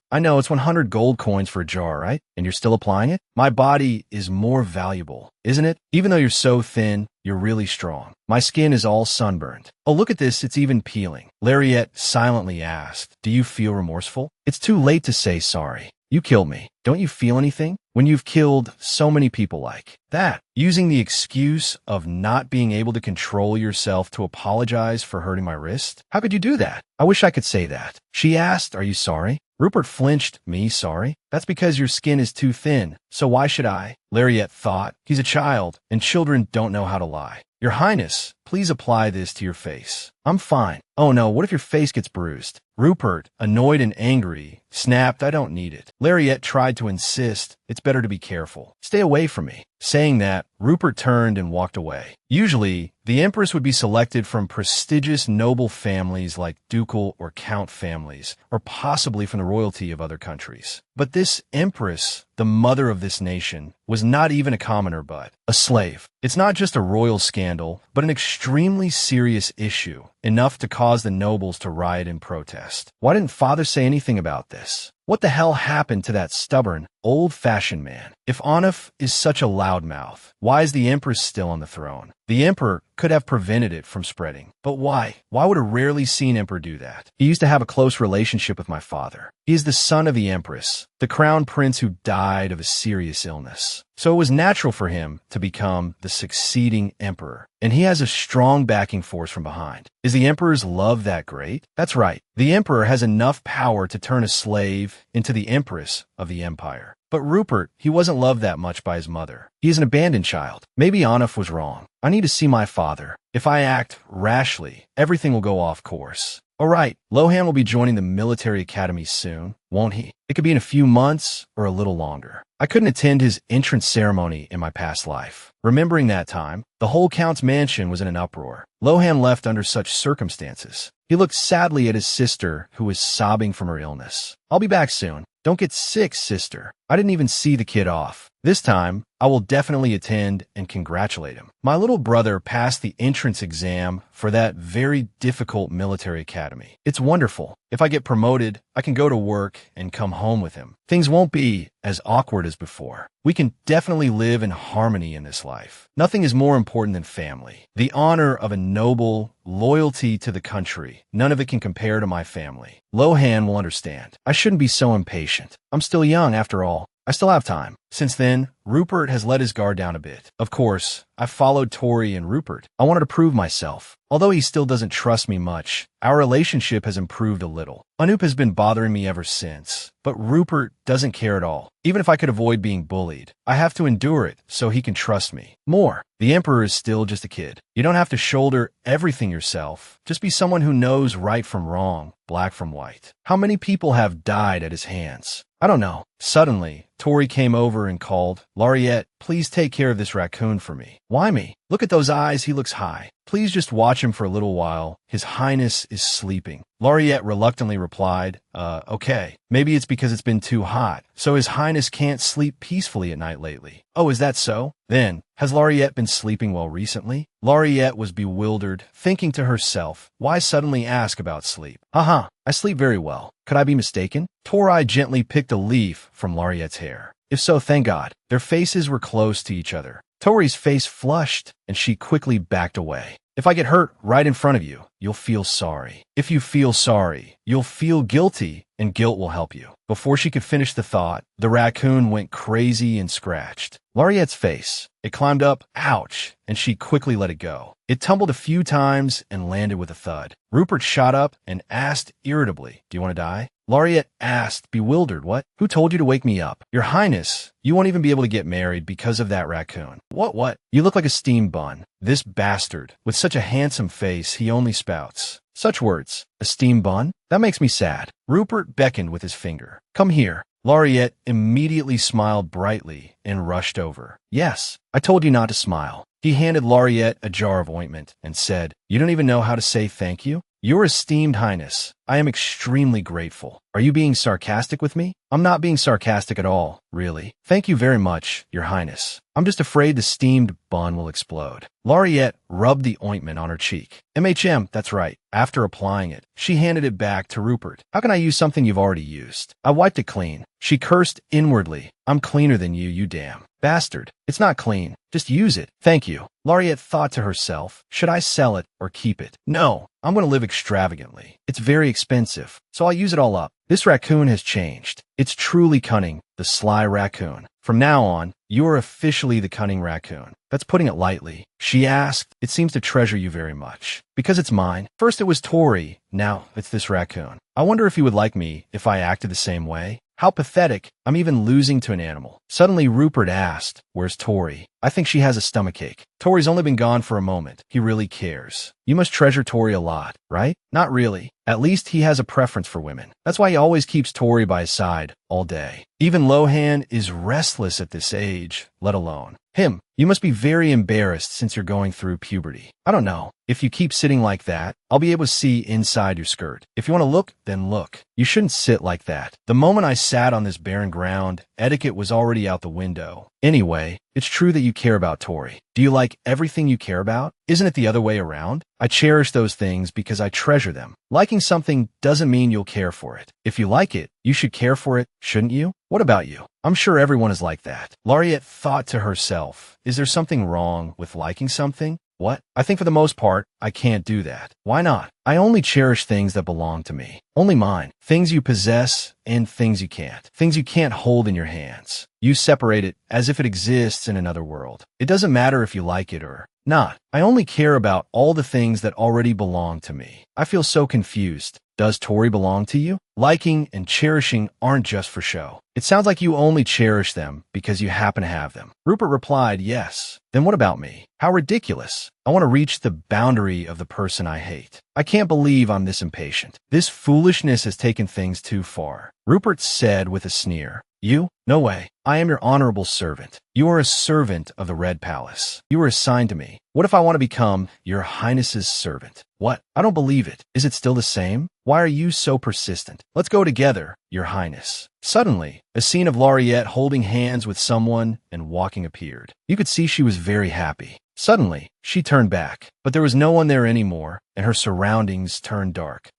"I know, it's 100 gold coins for a jar, right? And you're still applying it?" "My body is more valuable, isn't it? Even though you're so thin, you're really strong. My skin is all sunburned." "Oh, look at this, it's even peeling." Lariette silently asked, "Do you feel remorseful?" "It's too late to say sorry. You killed me. Don't you feel anything? When you've killed so many people like that?" Using the excuse of not being able to control yourself to apologize for hurting my wrist? "How could you do that?" "I wish I could say that." She asked, "Are you sorry?" Rupert flinched. "Me sorry? That's because your skin is too thin. So why should I?" Lariette thought, "He's a child, and children don't know how to lie." "Your Highness, please apply this to your face." "I'm fine." "Oh no, what if your face gets bruised?" Rupert, annoyed and angry, snapped, "I don't need it." Lariette tried to insist, "It's better to be careful. Stay away from me." Saying that, Rupert turned and walked away. Usually, the Empress would be selected from prestigious noble families like ducal or count families, or possibly from the royalty of other countries. But this Empress, the mother of this nation, was not even a commoner but a slave. It's not just a royal scandal, but an extremely serious issue, enough to cause the nobles to riot in protest. Why didn't father say anything about this? What the hell happened to that stubborn, old-fashioned man? If Anuf is such a loudmouth, why is the Empress still on the throne? The Emperor could have prevented it from spreading. But why? Why would a rarely seen Emperor do that? He used to have a close relationship with my father. He is the son of the Empress, the crown prince who died of a serious illness. So it was natural for him to become the succeeding emperor. And he has a strong backing force from behind. Is the emperor's love that great? That's right. The emperor has enough power to turn a slave into the empress of the empire. But Rupert, he wasn't loved that much by his mother. He is an abandoned child. Maybe Anuf was wrong. I need to see my father. If I act rashly, everything will go off course. All right, Lohan will be joining the military academy soon, won't he? It could be in a few months or a little longer. I couldn't attend his entrance ceremony in my past life. Remembering that time, the whole Count's mansion was in an uproar. Lohan left under such circumstances. He looked sadly at his sister, who was sobbing from her illness. "I'll be back soon. Don't get sick, sister." I didn't even see the kid off. This time, I will definitely attend and congratulate him. My little brother passed the entrance exam for that very difficult military academy. It's wonderful. If I get promoted, I can go to work and come home with him. Things won't be as awkward as before. We can definitely live in harmony in this life. Nothing is more important than family. The honor of a noble, loyalty to the country. None of it can compare to my family. Lohan will understand. I shouldn't be so impatient. I'm still young after all. I still have time. Since then, Rupert has let his guard down a bit. Of course, I followed Tori and Rupert. I wanted to prove myself. Although he still doesn't trust me much, our relationship has improved a little. Anup has been bothering me ever since, but Rupert doesn't care at all. Even if I could avoid being bullied, I have to endure it so he can trust me more. The Emperor is still just a kid. You don't have to shoulder everything yourself. Just be someone who knows right from wrong, black from white. How many people have died at his hands? I don't know. Suddenly, Tori came over over and called, "Lariette, please take care of this raccoon for me." "Why me? Look at those eyes, he looks high. Please just watch him for a little while. His Highness is sleeping." Lariette reluctantly replied, okay. Maybe it's because it's been too hot, so His Highness can't sleep peacefully at night lately." "Oh, is that so? Then, has Lariette been sleeping well recently?" Lariette was bewildered, thinking to herself, why suddenly ask about sleep? I sleep very well. Could I be mistaken?" Tori gently picked a leaf from Lariette's hair. "If so, thank God." Their faces were close to each other. Tori's face flushed, and she quickly backed away. "If I get hurt right in front of you, you'll feel sorry. If you feel sorry, you'll feel guilty, and guilt will help you." Before she could finish the thought, the raccoon went crazy and scratched Lariette's face. It climbed up, ouch, and she quickly let it go. It tumbled a few times and landed with a thud. Rupert shot up and asked irritably, "Do you want to die?" Lariette asked, bewildered, "What? Who told you to wake me up?" "Your Highness, you won't even be able to get married because of that raccoon." What? You look like a steam bun." This bastard, with such a handsome face, he only spouts such words. "A steam bun? That makes me sad." Rupert beckoned with his finger. "Come here." Lariette immediately smiled brightly and rushed over. "Yes, I told you not to smile." He handed Lariette a jar of ointment and said, "You don't even know how to say thank you?" "Your esteemed Highness, I am extremely grateful." "Are you being sarcastic with me?" "I'm not being sarcastic at all, really. Thank you very much, Your Highness. I'm just afraid the steamed bun will explode." Lariette rubbed the ointment on her cheek. That's right." After applying it, she handed it back to Rupert. "How can I use something you've already used? I wiped it clean." She cursed inwardly. "I'm cleaner than you damn bastard. It's not clean. Just use it." "Thank you." Lariette thought to herself, should I sell it or keep it? No, I'm going to live extravagantly. It's very expensive, so I'll use it all up. This raccoon has changed. It's truly cunning, the sly raccoon. From now on, you are officially the cunning raccoon. That's putting it lightly. She asked, "It seems to treasure you very much." "Because it's mine. First it was Tori, now it's this raccoon. I wonder if you would like me if I acted the same way." How pathetic. I'm even losing to an animal. Suddenly Rupert asked, "Where's Tori?" "I think she has a stomachache." "Tori's only been gone for a moment. He really cares." "You must treasure Tori a lot, right?" "Not really. At least he has a preference for women. That's why he always keeps Tori by his side all day. Even Lohan is restless at this age, let alone him. You must be very embarrassed since you're going through puberty." "I don't know. If you keep sitting like that, I'll be able to see inside your skirt. If you want to look, then look. You shouldn't sit like that." The moment I sat on this barren ground, etiquette was already out the window. "Anyway, it's true that you care about Tori. Do you like everything you care about? Isn't it the other way around? I cherish those things because I treasure them. Liking something doesn't mean you'll care for it. If you like it, you should care for it, shouldn't you? What about you?" "I'm sure everyone is like that." Lariette thought to herself, is there something wrong with liking something? What? I think for the most part, I can't do that. Why not? I only cherish things that belong to me. Only mine. Things you possess and things you can't. Things you can't hold in your hands. You separate it as if it exists in another world. It doesn't matter if you like it or not. I only care about all the things that already belong to me. I feel so confused. Does Tori belong to you? Liking and cherishing aren't just for show. It sounds like you only cherish them because you happen to have them. Rupert replied, "Yes." "Then what about me? How ridiculous. I want to reach the boundary of the person I hate. I can't believe I'm this impatient. This foolishness has taken things too far." Rupert said with a sneer, "You? No way. I am your honorable servant. You are a servant of the Red Palace. You were assigned to me. What if I want to become your Highness's servant?" "What? I don't believe it. Is it still the same? Why are you so persistent? Let's go together, Your Highness." Suddenly, a scene of Lariette holding hands with someone and walking appeared. You could see she was very happy. Suddenly, she turned back, but there was no one there anymore, and her surroundings turned dark.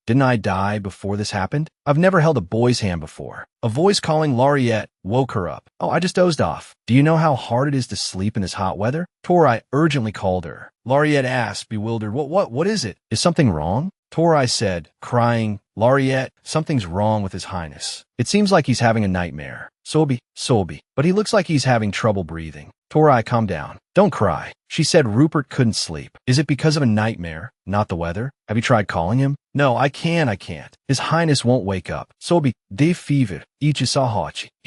Didn't I die before this happened? I've never held a boy's hand before. A voice calling Lariette woke her up. "Oh, I just dozed off. Do you know how hard it is to sleep in this hot weather?" Tori urgently called her. Lariette asked, bewildered, What is it? Is something wrong?" Tori said, crying, "Lariette, something's wrong with His Highness. It seems like he's having a nightmare. Sobi. But he looks like he's having trouble breathing." Tori, calm down. Don't cry. She said Rupert couldn't sleep. Is it because of a nightmare, not the weather? Have you tried calling him? No, I can't. His Highness won't wake up. So be de fever. He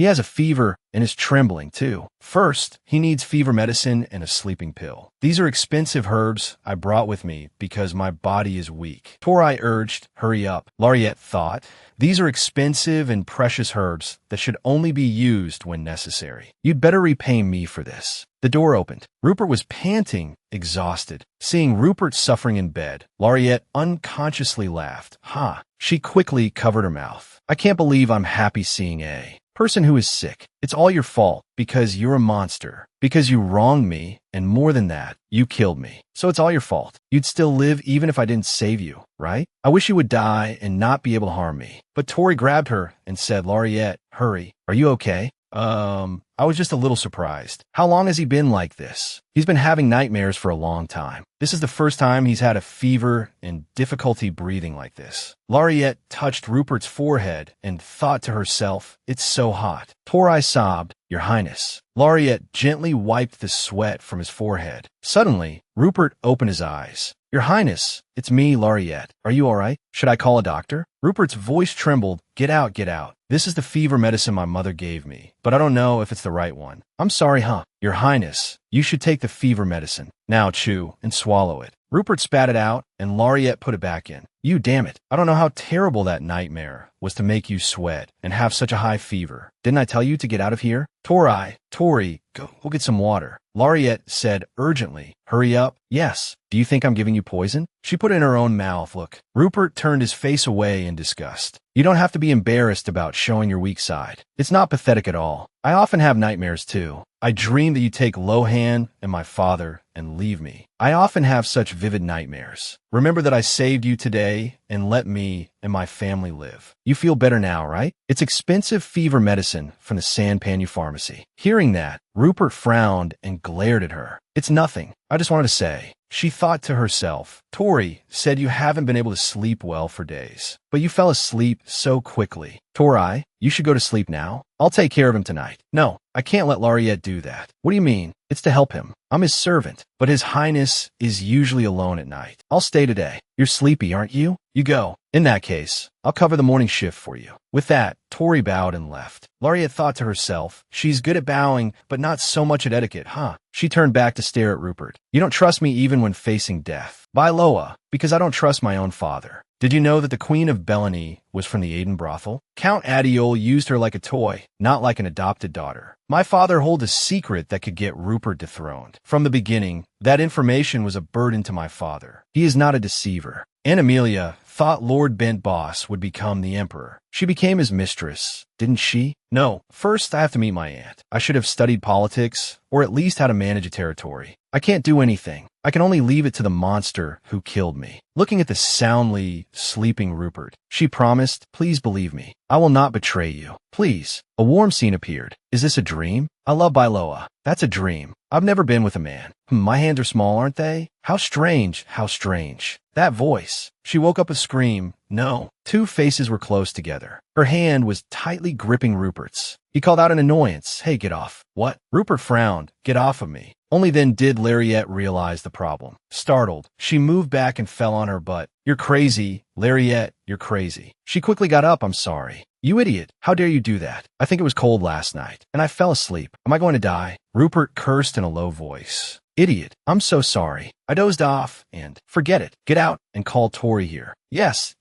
has a fever and is trembling too. First, he needs fever medicine and a sleeping pill. These are expensive herbs I brought with me because my body is weak. Torai urged, hurry up. Lariette thought, these are expensive and precious herbs that should only be used when necessary. You'd better repay me for this. The door opened. Rupert was panting, exhausted. Seeing Rupert suffering in bed, Lariette unconsciously laughed. Ha! She quickly covered her mouth. I can't believe I'm happy seeing a person who is sick. It's all your fault, because you're a monster. Because you wronged me, and more than that, you killed me. So it's all your fault. You'd still live even if I didn't save you, right? I wish you would die and not be able to harm me. But Tori grabbed her and said, Lariette, hurry. Are you okay? I was just a little surprised. How long has he been like this? He's been having nightmares for a long time. This is the first time he's had a fever and difficulty breathing like this. Lariette touched Rupert's forehead and thought to herself, it's so hot. Torai sobbed, Your Highness. Lariette gently wiped the sweat from his forehead. Suddenly, Rupert opened his eyes. Your Highness, it's me, Lariette. Are you all right? Should I call a doctor? Rupert's voice trembled. Get out, get out. This is the fever medicine my mother gave me, but I don't know if it's the right one. I'm sorry, huh? Your Highness, you should take the fever medicine. Now chew and swallow it. Rupert spat it out, and Lariette put it back in. You damn it. I don't know how terrible that nightmare was to make you sweat and have such a high fever. Didn't I tell you to get out of here? Tori, go get some water. Lariette said urgently. Hurry up. Yes. Do you think I'm giving you poison? She put it in her own mouth. Look. Rupert turned his face away in disgust. You don't have to be embarrassed about showing your weak side. It's not pathetic at all. I often have nightmares too. I dream that you take Lohan and my father and leave me. I often have such vivid nightmares. Remember that I saved you today and let me and my family live. You feel better now, right? It's expensive fever medicine from the Sanpanyu pharmacy. Hearing that, Rupert frowned and glared at her. It's nothing. I just wanted to say. She thought to herself, Tori said you haven't been able to sleep well for days, but you fell asleep so quickly. Torai, you should go to sleep now. I'll take care of him tonight. No, I can't let Lariette do that. What do you mean? It's to help him. I'm his servant, but his Highness is usually alone at night. I'll stay today. You're sleepy, aren't you? You go. In that case, I'll cover the morning shift for you. With that, Tori bowed and left. Lariette thought to herself, she's good at bowing, but not so much at etiquette, huh? She turned back to stare at Rupert. You don't trust me even when facing death. By Loa, because I don't trust my own father. Did you know that the Queen of Belani was from the Aiden brothel? Count Adiol used her like a toy, not like an adopted daughter. My father holds a secret that could get Rupert dethroned. From the beginning, that information was a burden to my father. He is not a deceiver. Aunt Amelia thought Lord Bent Boss would become the emperor. She became his mistress, didn't she? No, first I have to meet my aunt. I should have studied politics, or at least how to manage a territory. I can't do anything. I can only leave it to the monster who killed me. Looking at the soundly sleeping Rupert, she promised, please believe me. I will not betray you. Please. A warm scene appeared. Is this a dream? I love Bailoa. That's a dream. I've never been with a man. My hands are small, aren't they? How strange, how strange. That voice. She woke up a scream. No. Two faces were close together. Her hand was tightly gripping Rupert's. He called out in annoyance. Hey, get off. What? Rupert frowned. Get off of me. Only then did Lariette realize the problem. Startled, she moved back and fell on her butt. You're crazy. Lariette, you're crazy. She quickly got up. I'm sorry. You idiot. How dare you do that? I think it was cold last night, and I fell asleep. Am I going to die? Rupert cursed in a low voice. Idiot. I'm so sorry. I dozed off, and forget it. Get out and call Tori here. Yes,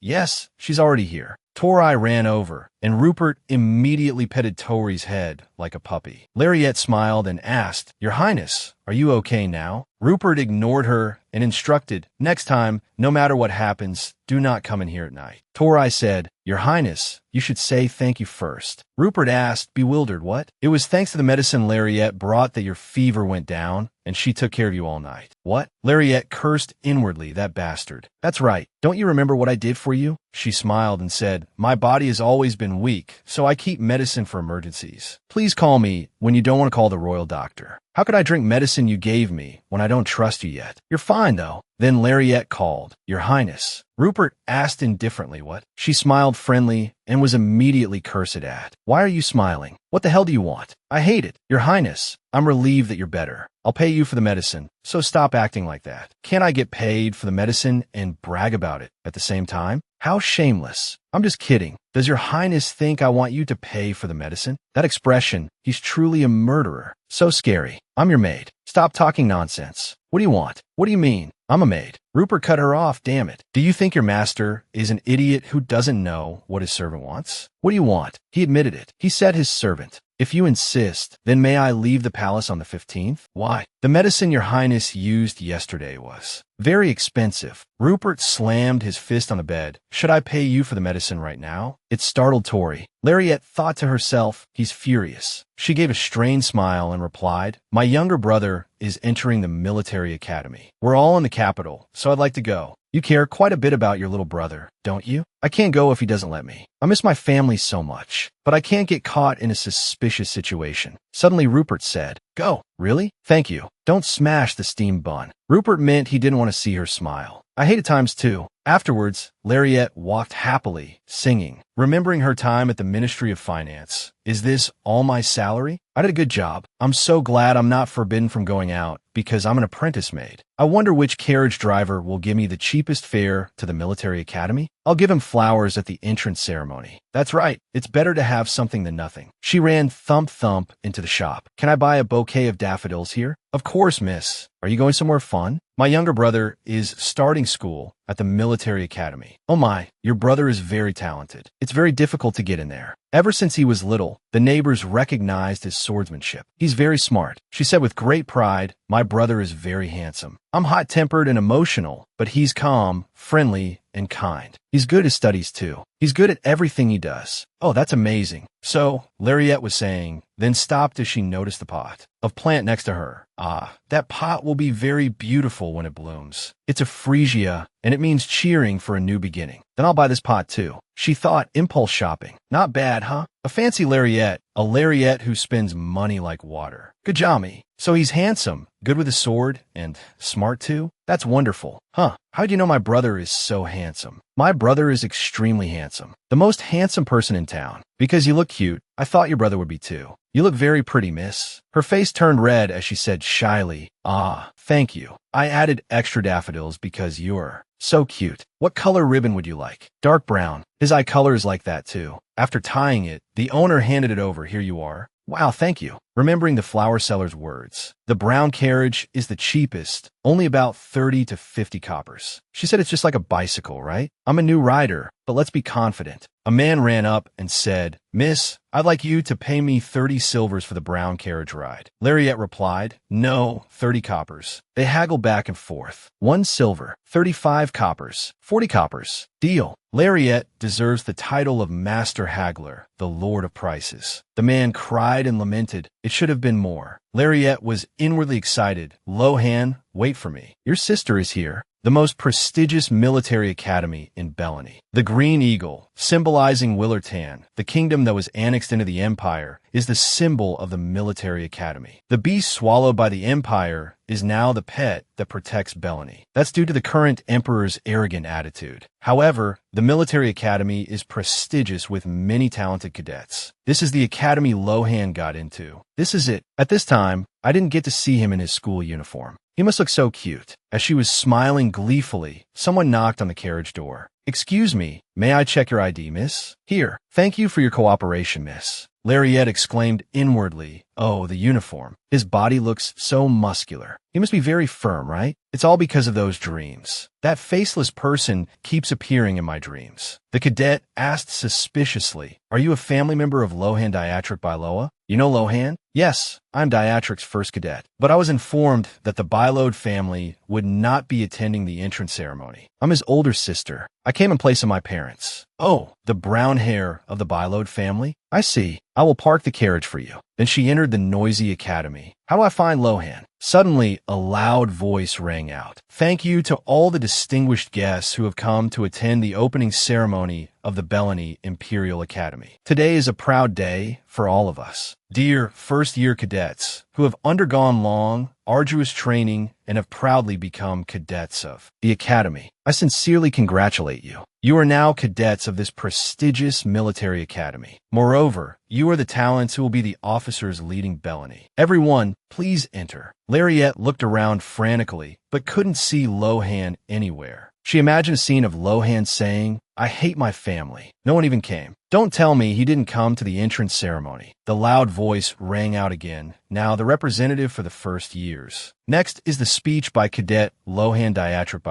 she's already here. Torai ran over, and Rupert immediately petted Tori's head like a puppy. Lariette smiled and asked, Your Highness, are you okay now? Rupert ignored her and instructed, next time, no matter what happens, do not come in here at night. Torai said, Your Highness, you should say thank you first. Rupert asked, bewildered, what? It was thanks to the medicine Lariette brought that your fever went down, and she took care of you all night. What? Lariette cursed inwardly, that bastard. That's right. Don't you remember what I did for you? She smiled and said, my body has always been weak, so I keep medicine for emergencies. Please call me when you don't want to call the royal doctor. How could I drink medicine you gave me when I don't trust you yet? You're fine, though. Then Lariette called, Your Highness. Rupert asked indifferently what. She smiled friendly and was immediately cursed at. Why are you smiling? What the hell do you want? I hate it. Your Highness, I'm relieved that you're better. I'll pay you for the medicine, so stop acting like that. Can't I get paid for the medicine and brag about it at the same time? How shameless. I'm just kidding. Does your Highness think I want you to pay for the medicine? That expression, he's truly a murderer. So scary. I'm your maid. Stop talking nonsense. What do you want? What do you mean? I'm a maid. Rupert cut her off, damn it. Do you think your master is an idiot who doesn't know what his servant wants? What do you want? He admitted it. He said his servant. If you insist, then may I leave the palace on the 15th? Why? The medicine your Highness used yesterday was very expensive. Rupert slammed his fist on the bed. Should I pay you for the medicine right now? It startled Tori. Lariette thought to herself, he's furious. She gave a strained smile and replied, my younger brother is entering the military academy. We're all in the capital, so I'd like to go. You care quite a bit about your little brother, don't you? I can't go if he doesn't let me. I miss my family so much, but I can't get caught in a suspicious situation. Suddenly Rupert said, Go. Really? Thank you. Don't smash the steamed bun. Rupert meant he didn't want to see her smile. I hated times too. Afterwards, Lariette walked happily, singing, remembering her time at the Ministry of Finance. Is this all my salary? I did a good job. I'm so glad I'm not forbidden from going out because I'm an apprentice maid. I wonder which carriage driver will give me the cheapest fare to the military academy. I'll give him flowers at the entrance ceremony. That's right. It's better to have something than nothing. She ran thump into the shop. Can I buy a bouquet of daffodils here? Of course, miss. Are you going somewhere fun? My younger brother is starting school at the military academy. Oh my, your brother is very talented. It's very difficult to get in there. Ever since he was little, the neighbors recognized his swordsmanship. He's very smart. She said with great pride, my brother is very handsome. I'm hot-tempered and emotional, but he's calm, friendly, and kind. He's good at studies too. He's good at everything he does. Oh, that's amazing. So, Lariette was saying, then stopped as she noticed the pot of plant next to her. Ah, that pot will be very beautiful when it blooms. It's a freesia, and it means cheering for a new beginning. Then I'll buy this pot too. She thought, impulse shopping. Not bad, huh? A fancy Lariette, a Lariette who spends money like water. Good job, me. So he's handsome, good with a sword, and smart too? That's wonderful. Huh, how'd you know my brother is so handsome? My brother is extremely handsome. The most handsome person in town. Because you look cute, I thought your brother would be too. You look very pretty, miss. Her face turned red as she said shyly, Ah, thank you. I added extra daffodils because you're so cute. What color ribbon would you like? Dark brown. His eye color is like that too. After tying it, the owner handed it over. Here you are. Wow, thank you. Remembering the flower seller's words. The brown carriage is the cheapest, only about 30 to 50 coppers. She said it's just like a bicycle, right? I'm a new rider, but let's be confident. A man ran up and said, Miss, I'd like you to pay me 30 silvers for the brown carriage ride. Lariette replied, No, 30 coppers. They haggled back and forth. 1 silver, 35 coppers, 40 coppers. Deal. Lariette deserves the title of Master Haggler, the Lord of Prices. The man cried and lamented. It should have been more. Lariette was inwardly excited. Lohan, wait for me. Your sister is here. The most prestigious military academy in Bellany. The Green Eagle, symbolizing Willertan, the kingdom that was annexed into the Empire, is the symbol of the military academy. The beast swallowed by the Empire is now the pet that protects Bellany. That's due to the current emperor's arrogant attitude. However, the military academy is prestigious with many talented cadets. This is the academy Lohan got into. This is it. At this time, I didn't get to see him in his school uniform. He must look so cute. As she was smiling gleefully, someone knocked on the carriage door. Excuse me, may I check your ID, miss? Here, thank you for your cooperation, miss. Lariette exclaimed inwardly, Oh, the uniform. His body looks so muscular. He must be very firm, right? It's all because of those dreams. That faceless person keeps appearing in my dreams. The cadet asked suspiciously, Are you a family member of Lohan Diatric Byloa? You know Lohan? Yes, I'm Diatric's first cadet. But I was informed that the Bylode family would not be attending the entrance ceremony. I'm his older sister. I came in place of my parents. Oh, the brown hair of the Bylode family? I see. I will park the carriage for you. Then she entered the noisy academy. How do I find Lohan? Suddenly, a loud voice rang out. Thank you to all the distinguished guests who have come to attend the opening ceremony of the Bellany Imperial Academy. Today is a proud day for all of us. Dear first-year cadets who have undergone long, arduous training and have proudly become cadets of the Academy, I sincerely congratulate you. You are now cadets of this prestigious military academy. Moreover, you are the talents who will be the officers leading Bellany. Everyone, please enter. Lariette looked around frantically, but couldn't see Lohan anywhere. She imagined a scene of Lohan saying, I hate my family. No one even came. Don't tell me he didn't come to the entrance ceremony. The loud voice rang out again, now the representative for the first years. Next is the speech by Cadet Lohan Diatrip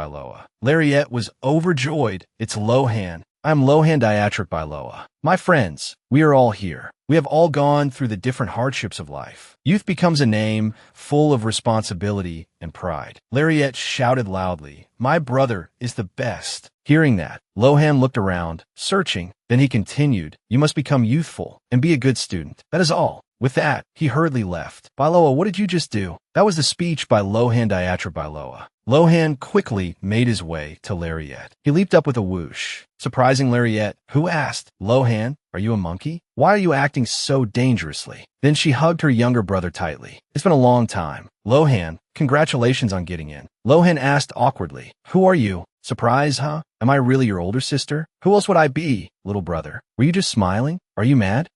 Lariette was overjoyed. It's Lohan. I'm Lohan Diatrip My friends, we are all here. We have all gone through the different hardships of life. Youth becomes a name full of responsibility and pride. Lariette shouted loudly, my brother is the best. Hearing that, Lohan looked around, searching. Then he continued, you must become youthful and be a good student. That is all. With that, he hurriedly left. Bailoa, what did you just do? That was the speech by Lohan Diatrip Lohan quickly made his way to Lariette. He leaped up with a whoosh. Surprising Lariette, who asked, Lohan, are you a monkey? Why are you acting so dangerously? Then she hugged her younger brother tightly. It's been a long time. Lohan, congratulations on getting in. Lohan asked awkwardly, who are you? Surprise, huh? Am I really your older sister? Who else would I be, little brother? Were you just smiling? Are you mad?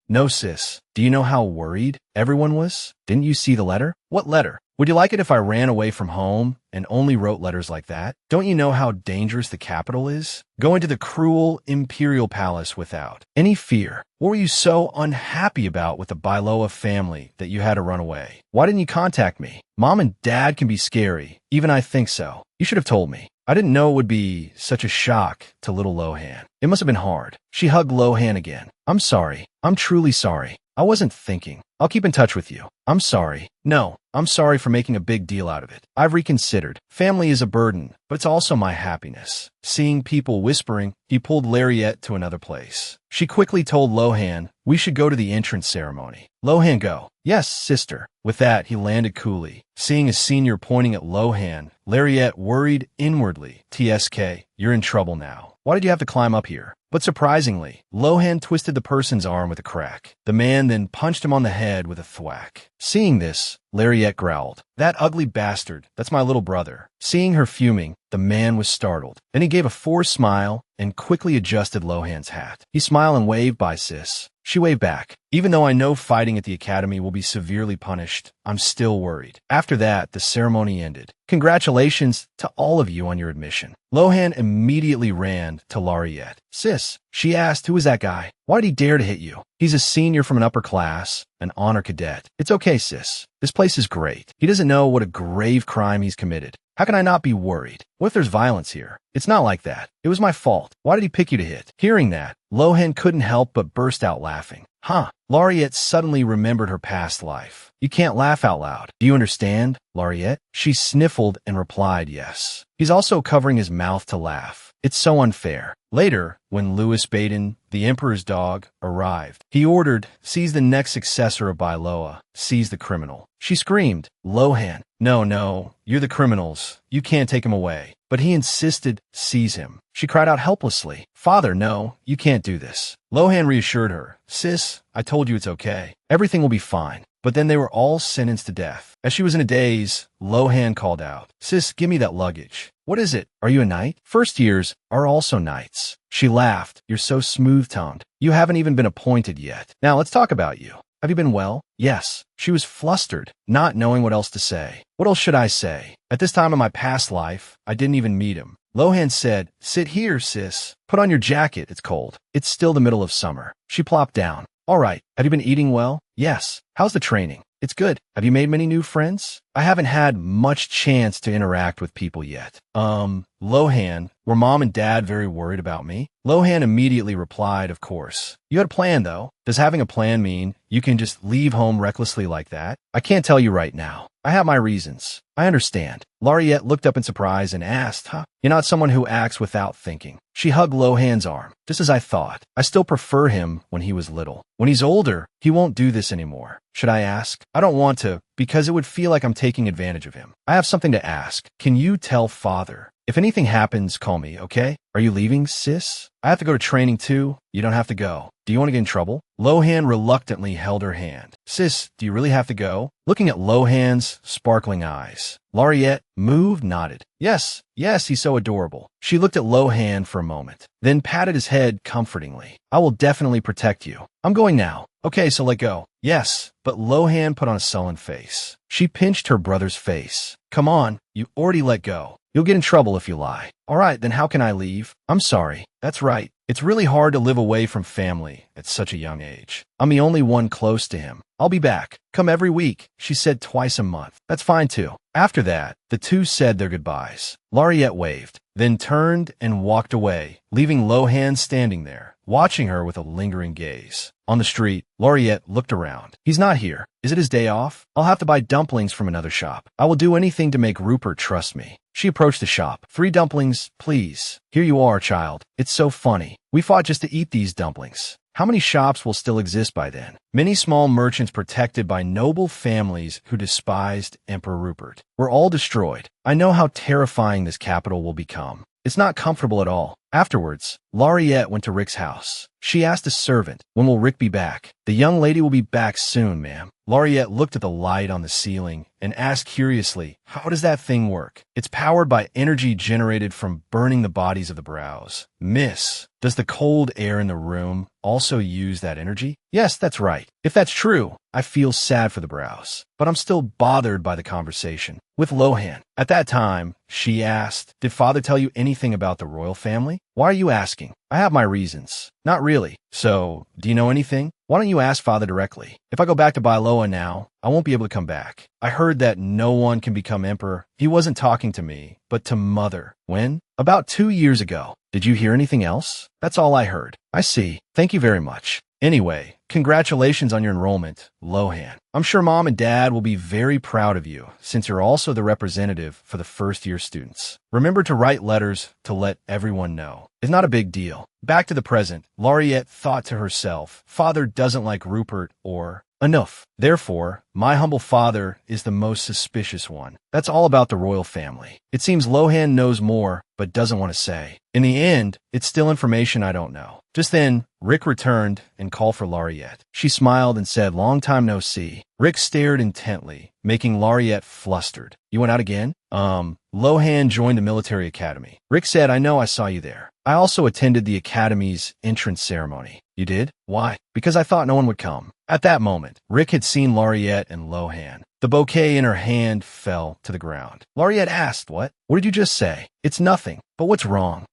No, sis. Do you know how worried everyone was? Didn't you see the letter? What letter? Would you like it if I ran away from home and only wrote letters like that? Don't you know how dangerous the capital is? Go into the cruel imperial palace without any fear. What were you so unhappy about with the Bailoa family that you had to run away? Why didn't you contact me? Mom and Dad can be scary. Even I think so. You should have told me. I didn't know it would be such a shock to little Lohan. It must have been hard. She hugged Lohan again. I'm sorry. I'm truly sorry. I wasn't thinking. I'll keep in touch with you. I'm sorry. No, I'm sorry for making a big deal out of it. I've reconsidered. Family is a burden, but it's also my happiness. Seeing people whispering, he pulled Lariette to another place. She quickly told Lohan, we should go to the entrance ceremony. Lohan, go. Yes, sister. With that, he landed coolly. Seeing his senior pointing at Lohan, Lariette worried inwardly. TSK, you're in trouble now. Why did you have to climb up here? But surprisingly, Lohan twisted the person's arm with a crack. The man then punched him on the head with a thwack. Seeing this, Lariette growled, that ugly bastard, that's my little brother. Seeing her fuming, the man was startled. Then he gave a forced smile and quickly adjusted Lohan's hat. He smiled and waved bye, sis. She waved back. Even though I know fighting at the academy will be severely punished, I'm still worried. After that, the ceremony ended. Congratulations to all of you on your admission. Lohan immediately ran to Lariette. Sis, she asked, who is that guy? Why did he dare to hit you? He's a senior from an upper class, an honor cadet. It's okay, sis. This place is great. He doesn't know what a grave crime he's committed. How can I not be worried? What if there's violence here? It's not like that. It was my fault. Why did he pick you to hit? Hearing that, Lohan couldn't help but burst out laughing. Huh. Lariette suddenly remembered her past life. You can't laugh out loud. Do you understand, Lariette? She sniffled and replied yes. He's also covering his mouth to laugh. It's so unfair. Later, when Louis Baden, the Emperor's dog, arrived, he ordered, seize the next successor of Bailoa, seize the criminal. She screamed, Lohan, no, you're the criminals. You can't take him away. But he insisted, seize him. She cried out helplessly, Father, no, you can't do this. Lohan reassured her, sis, I told you it's okay. Everything will be fine. But then they were all sentenced to death. As she was in a daze, Lohan called out, sis, give me that luggage. What is it? Are you a knight? First years are also knights. She laughed. You're so smooth-tongued. You haven't even been appointed yet. Now let's talk about you. Have you been well? Yes. She was flustered, not knowing what else to say. What else should I say? At this time in my past life, I didn't even meet him. Lohan said, sit here, sis. Put on your jacket, it's cold. It's still the middle of summer. She plopped down. All right, have you been eating well? Yes. How's the training? It's good. Have you made many new friends? I haven't had much chance to interact with people yet. Lohan, were Mom and Dad very worried about me? Lohan immediately replied, of course. You had a plan, though. Does having a plan mean you can just leave home recklessly like that? I can't tell you right now. I have my reasons. I understand. Lariette looked up in surprise and asked, You're not someone who acts without thinking. She hugged Lohan's arm. Just as I thought. I still prefer him when he was little. When he's older, he won't do this anymore. Should I ask? I don't want to because it would feel like I'm taking advantage of him. I have something to ask. Can you tell father? If anything happens, call me, okay? Are you leaving, sis? I have to go to training too. You don't have to go. Do you want to get in trouble? Lohan reluctantly held her hand. Sis, do you really have to go? Looking at Lohan's sparkling eyes, Lariette moved, nodded. Yes, he's so adorable. She looked at Lohan for a moment, then patted his head comfortingly. I will definitely protect you. I'm going now. Okay, so let go. Yes, but Lohan put on a sullen face. She pinched her brother's face. Come on, you already let go. You'll get in trouble if you lie. All right, then how can I leave? I'm sorry. That's right. It's really hard to live away from family at such a young age. I'm the only one close to him. I'll be back. Come every week, she said twice a month. That's fine too. After that, the two said their goodbyes. Lariette waved, then turned and walked away, leaving Lohan standing there, watching her with a lingering gaze. On the street, Lariette looked around. He's not here. Is it his day off? I'll have to buy dumplings from another shop. I will do anything to make Rupert trust me. She approached the shop. 3 dumplings, please. Here you are, child. It's so funny. We fought just to eat these dumplings. How many shops will still exist by then? Many small merchants protected by noble families who despised Emperor Rupert were all destroyed. I know how terrifying this capital will become. It's not comfortable at all. Afterwards, Lariette went to Rick's house. She asked a servant, when will Rick be back? The young lady will be back soon, ma'am. Lariette looked at the light on the ceiling and asked curiously, how does that thing work? It's powered by energy generated from burning the bodies of the brows. Miss, does the cold air in the room also use that energy? Yes, that's right. If that's true, I feel sad for the brows, but I'm still bothered by the conversation with Lohan. At that time, she asked, did father tell you anything about the royal family? Why are you asking? I have my reasons. Not really. So, do you know anything? Why don't you ask father directly? If I go back to Bailoa now, I won't be able to come back. I heard that no one can become emperor. He wasn't talking to me, but to mother. When? About 2 years ago. Did you hear anything else? That's all I heard. I see. Thank you very much. Anyway, congratulations on your enrollment, Lohan. I'm sure mom and dad will be very proud of you, since you're also the representative for the first-year students. Remember to write letters to let everyone know. It's not a big deal. Back to the present, Lariette thought to herself, father doesn't like Rupert or enough. Therefore, my humble father is the most suspicious one. That's all about the royal family. It seems Lohan knows more, but doesn't want to say. In the end, it's still information I don't know. Just then, Rick returned and called for Lariette. She smiled and said, long time no see. Rick stared intently, making Lariette flustered. You went out again? Lohan joined the military academy. Rick said, I know I saw you there. I also attended the academy's entrance ceremony. You did? Why? Because I thought no one would come. At that moment, Rick had seen Lariette and Lohan. The bouquet in her hand fell to the ground. Lariette asked, what? What did you just say? It's nothing. But what's wrong?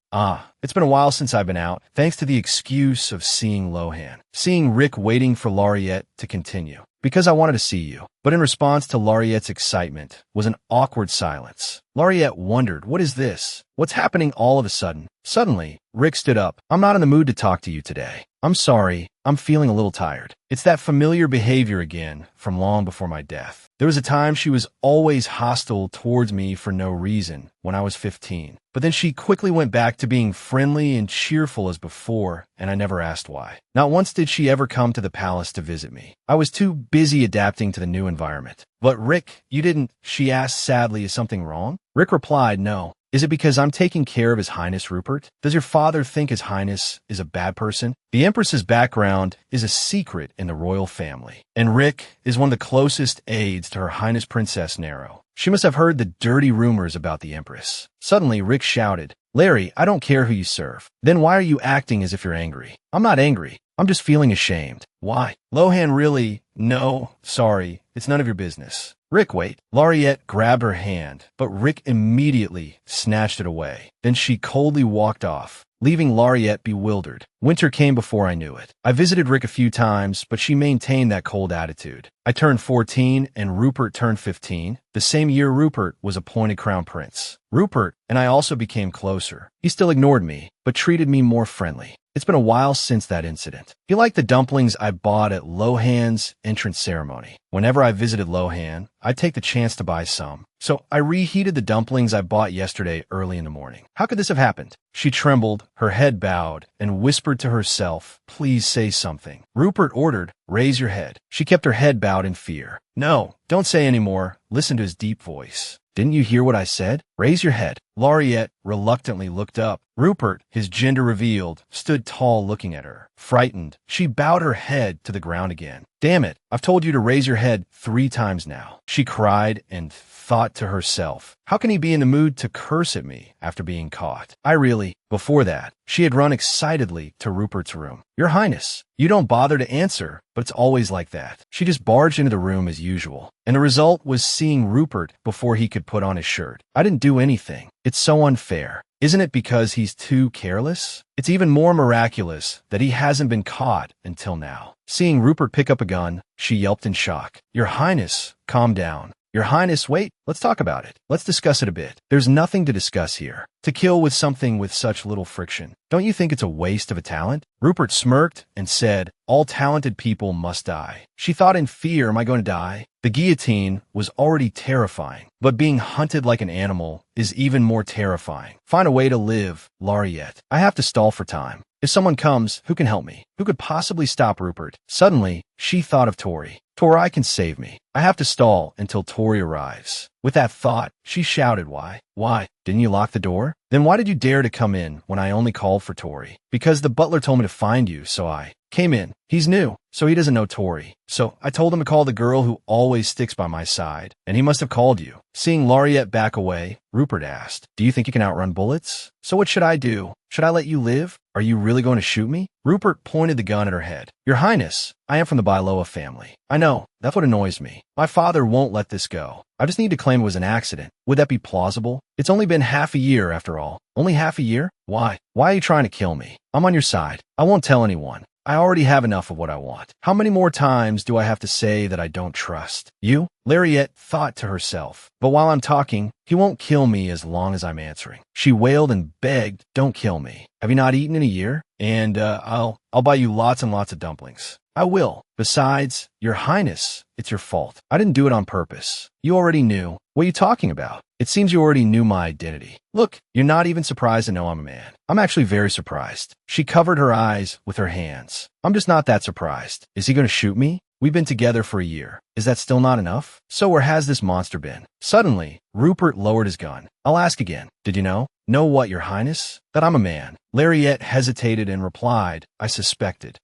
It's been a while since I've been out, thanks to the excuse of seeing Lohan. Seeing Rick waiting for Lariette to continue. Because I wanted to see you. But in response to Lariette's excitement was an awkward silence. Lariette wondered, what is this? What's happening all of a sudden? Suddenly, Rick stood up. I'm not in the mood to talk to you today. I'm sorry. I'm feeling a little tired. It's that familiar behavior again from long before my death. There was a time she was always hostile towards me for no reason when I was 15. But then she quickly went back to being friendly and cheerful as before, and I never asked why. Not once did she ever come to the palace to visit me. I was too busy adapting to the new environment. But Rick, you didn't, she asked sadly, is something wrong? Rick replied, no. Is it because I'm taking care of His Highness Rupert? Does your father think His Highness is a bad person? The Empress's background is a secret in the royal family, and Rick is one of the closest aides to Her Highness Princess Nero. She must have heard the dirty rumors about the Empress. Suddenly, Rick shouted, Larry, I don't care who you serve. Then why are you acting as if you're angry? I'm not angry. I'm just feeling ashamed. Why? Lohan really? No, sorry. It's none of your business. Rick, wait. Lariette grabbed her hand, but Rick immediately snatched it away. Then she coldly walked off, leaving Lariette bewildered. Winter came before I knew it. I visited Rick a few times, but she maintained that cold attitude. I turned 14 and Rupert turned 15. The same year Rupert was appointed crown prince. Rupert and I also became closer. He still ignored me, but treated me more friendly. It's been a while since that incident. You like the dumplings I bought at Lohan's entrance ceremony. Whenever I visited Lohan, I'd take the chance to buy some. So I reheated the dumplings I bought yesterday early in the morning. How could this have happened? She trembled, her head bowed, and whispered to herself, "Please say something." Rupert ordered, "Raise your head." She kept her head bowed in fear. "No, don't say any more." Listen to his deep voice. "Didn't you hear what I said? Raise your head." Laureate reluctantly looked up. Rupert, his gender revealed, stood tall looking at her. Frightened, she bowed her head to the ground again. "Damn it, I've told you to raise your head 3 times now." She cried and thought to herself, how can he be in the mood to curse at me after being caught? Before that, she had run excitedly to Rupert's room. "Your Highness, you don't bother to answer, but it's always like that." She just barged into the room as usual, and the result was seeing Rupert before he could put on his shirt. "I didn't do anything. It's so unfair. Isn't it because he's too careless? It's even more miraculous that he hasn't been caught until now." Seeing Rupert pick up a gun, she yelped in shock. "Your Highness, calm down. Your Highness, wait, let's talk about it. Let's discuss it a bit." "There's nothing to discuss here. To kill with something with such little friction. Don't you think it's a waste of a talent?" Rupert smirked and said, "All talented people must die." She thought in fear, am I going to die? The guillotine was already terrifying, but being hunted like an animal is even more terrifying. Find a way to live, Laureate. I have to stall for time. If someone comes, who can help me? Who could possibly stop Rupert? Suddenly, she thought of Tori. "Tori can save me. I have to stall until Tori arrives." With that thought, she shouted, "Why? Why? Didn't you lock the door? Then why did you dare to come in when I only called for Tori?" "Because the butler told me to find you, so I came in. He's new, so he doesn't know Tori. So I told him to call the girl who always sticks by my side, and he must have called you." Seeing Laureate back away, Rupert asked, "Do you think you can outrun bullets? So what should I do? Should I let you live? Are you really going to shoot me?" Rupert pointed the gun at her head. "Your Highness, I am from the Bailoa family. I know, that's what annoys me. My father won't let this go. I just need to claim it was an accident. Would that be plausible? It's only been half a year after all." "Only half a year? Why? Why are you trying to kill me? I'm on your side. I won't tell anyone. I already have enough of what I want. How many more times do I have to say that I don't trust you?" Laureate thought to herself, "But while I'm talking, he won't kill me as long as I'm answering." She wailed and begged, "Don't kill me. Have you not eaten in a year? And I'll buy you lots and lots of dumplings." "I will. Besides, Your Highness, it's your fault. I didn't do it on purpose. You already knew." "What are you talking about? It seems you already knew my identity. Look, you're not even surprised to know I'm a man." "I'm actually very surprised." She covered her eyes with her hands. "I'm just not that surprised. Is he going to shoot me? We've been together for a year. Is that still not enough? So where has this monster been?" Suddenly, Rupert lowered his gun. "I'll ask again. Did you know?" "Know what, Your Highness?" "That I'm a man." Laureate hesitated and replied, I suspected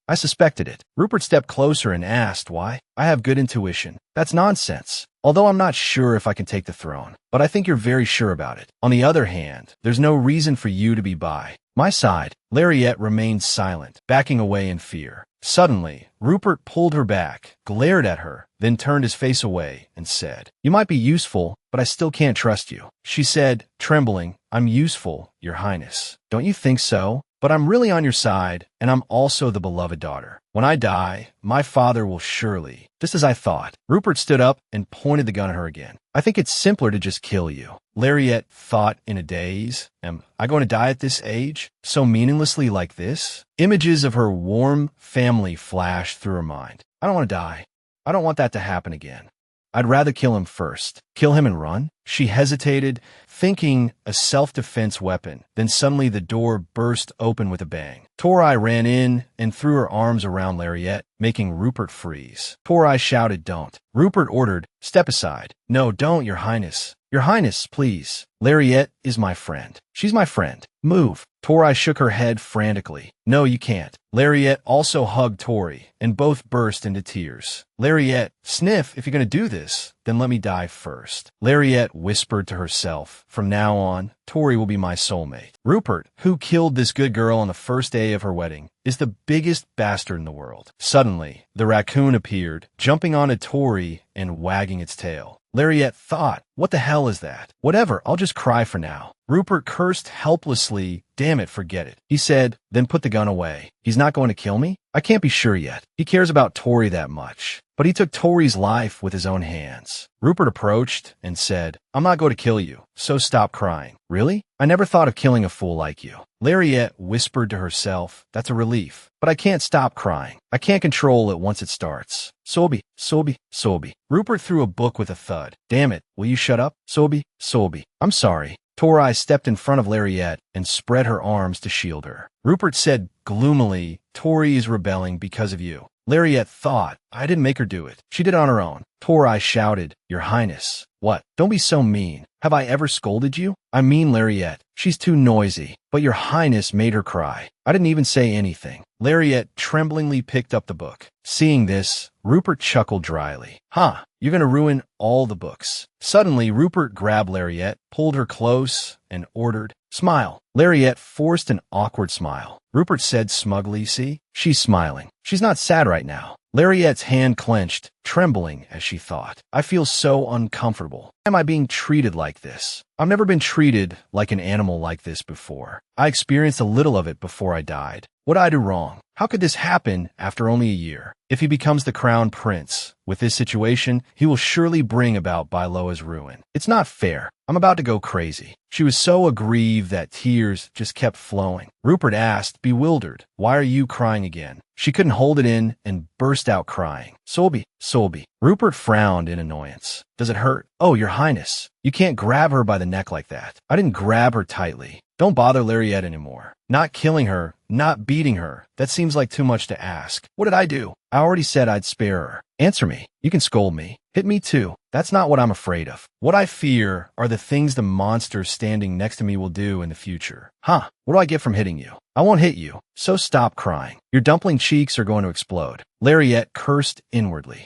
it." Rupert stepped closer and asked, "Why?" "I have good intuition." "That's nonsense. Although I'm not sure if I can take the throne, but I think you're very sure about it. On the other hand, there's no reason for you to be by my side." Laureate remained silent, backing away in fear. Suddenly, Rupert pulled her back, glared at her, then turned his face away and said, "You might be useful, but I still can't trust you." She said, trembling, "I'm useful, Your Highness." "Don't you think so? But I'm really on your side, and I'm also the beloved daughter. When I die, my father will surely..." Just as I thought, Rupert stood up and pointed the gun at her again. "I think it's simpler to just kill you." Laureate thought in a daze. Am I going to die at this age? So meaninglessly like this? Images of her warm family flashed through her mind. I don't want to die. I don't want that to happen again. I'd rather kill him first. Kill him and run? She hesitated, thinking a self-defense weapon. Then suddenly the door burst open with a bang. Tori ran in and threw her arms around Laureate, making Rupert freeze. Tori shouted, "Don't." Rupert ordered, "Step aside." "No, don't, Your Highness." "Your Highness, please. Laureate is my friend. She's my friend. Move." Tori shook her head frantically. "No, you can't." Laureate also hugged Tori, and both burst into tears. Laureate, "Sniff, if you're going to do this, then let me die first." Laureate whispered to herself, "From now on, Tori will be my soulmate." Rupert, who killed this good girl on the first day of her wedding, is the biggest bastard in the world. Suddenly, the raccoon appeared, jumping onto Tori and wagging its tail. Laureate thought, what the hell is that? Whatever, I'll just cry for now. Rupert cursed helplessly. Damn it, forget it. He said, then put the gun away. He's not going to kill me? I can't be sure yet. He cares about Tori that much. But he took Tori's life with his own hands. Rupert approached and said, I'm not going to kill you, so stop crying. Really? I never thought of killing a fool like you. Lariette whispered to herself, that's a relief. But I can't stop crying. I can't control it once it starts. Sobi, Sobi, Sobi. Rupert threw a book with a thud. Damn it, will you shut up? Sobi, Sobi. I'm sorry. Tori stepped in front of Lariette and spread her arms to shield her. Rupert said gloomily, Tori is rebelling because of you. Lariette thought, I didn't make her do it. She did it on her own. Tori shouted, Your Highness. What? Don't be so mean. Have I ever scolded you? I mean Lariette. She's too noisy. But Your Highness made her cry. I didn't even say anything. Lariette tremblingly picked up the book. Seeing this, Rupert chuckled dryly. Huh, you're going to ruin all the books. Suddenly, Rupert grabbed Lariette, pulled her close, and ordered, Smile. Lariette forced an awkward smile. Rupert said smugly, See? She's smiling. She's not sad right now. Lariette's hand clenched, trembling as she thought. I feel so uncomfortable. Why am I being treated like this? I've never been treated like an animal like this before. I experienced a little of it before I died. What did I do wrong? How could this happen after only a year? If he becomes the crown prince, with this situation, he will surely bring about Bailoa's ruin. It's not fair. I'm about to go crazy. She was so aggrieved that tears just kept flowing. Rupert asked, bewildered, Why are you crying again? She couldn't hold it in and burst out crying. Sobi, Sobi. Rupert frowned in annoyance. Does it hurt? Oh, Your Highness. You can't grab her by the neck like that. I didn't grab her tightly. Don't bother Lariette anymore. Not killing her, not beating her. That seems like too much to ask. What did I do? I already said I'd spare her. Answer me. You can scold me. Hit me too. That's not what I'm afraid of. What I fear are the things the monster standing next to me will do in the future. Huh, what do I get from hitting you? I won't hit you, so stop crying. Your dumpling cheeks are going to explode. Lariette cursed inwardly.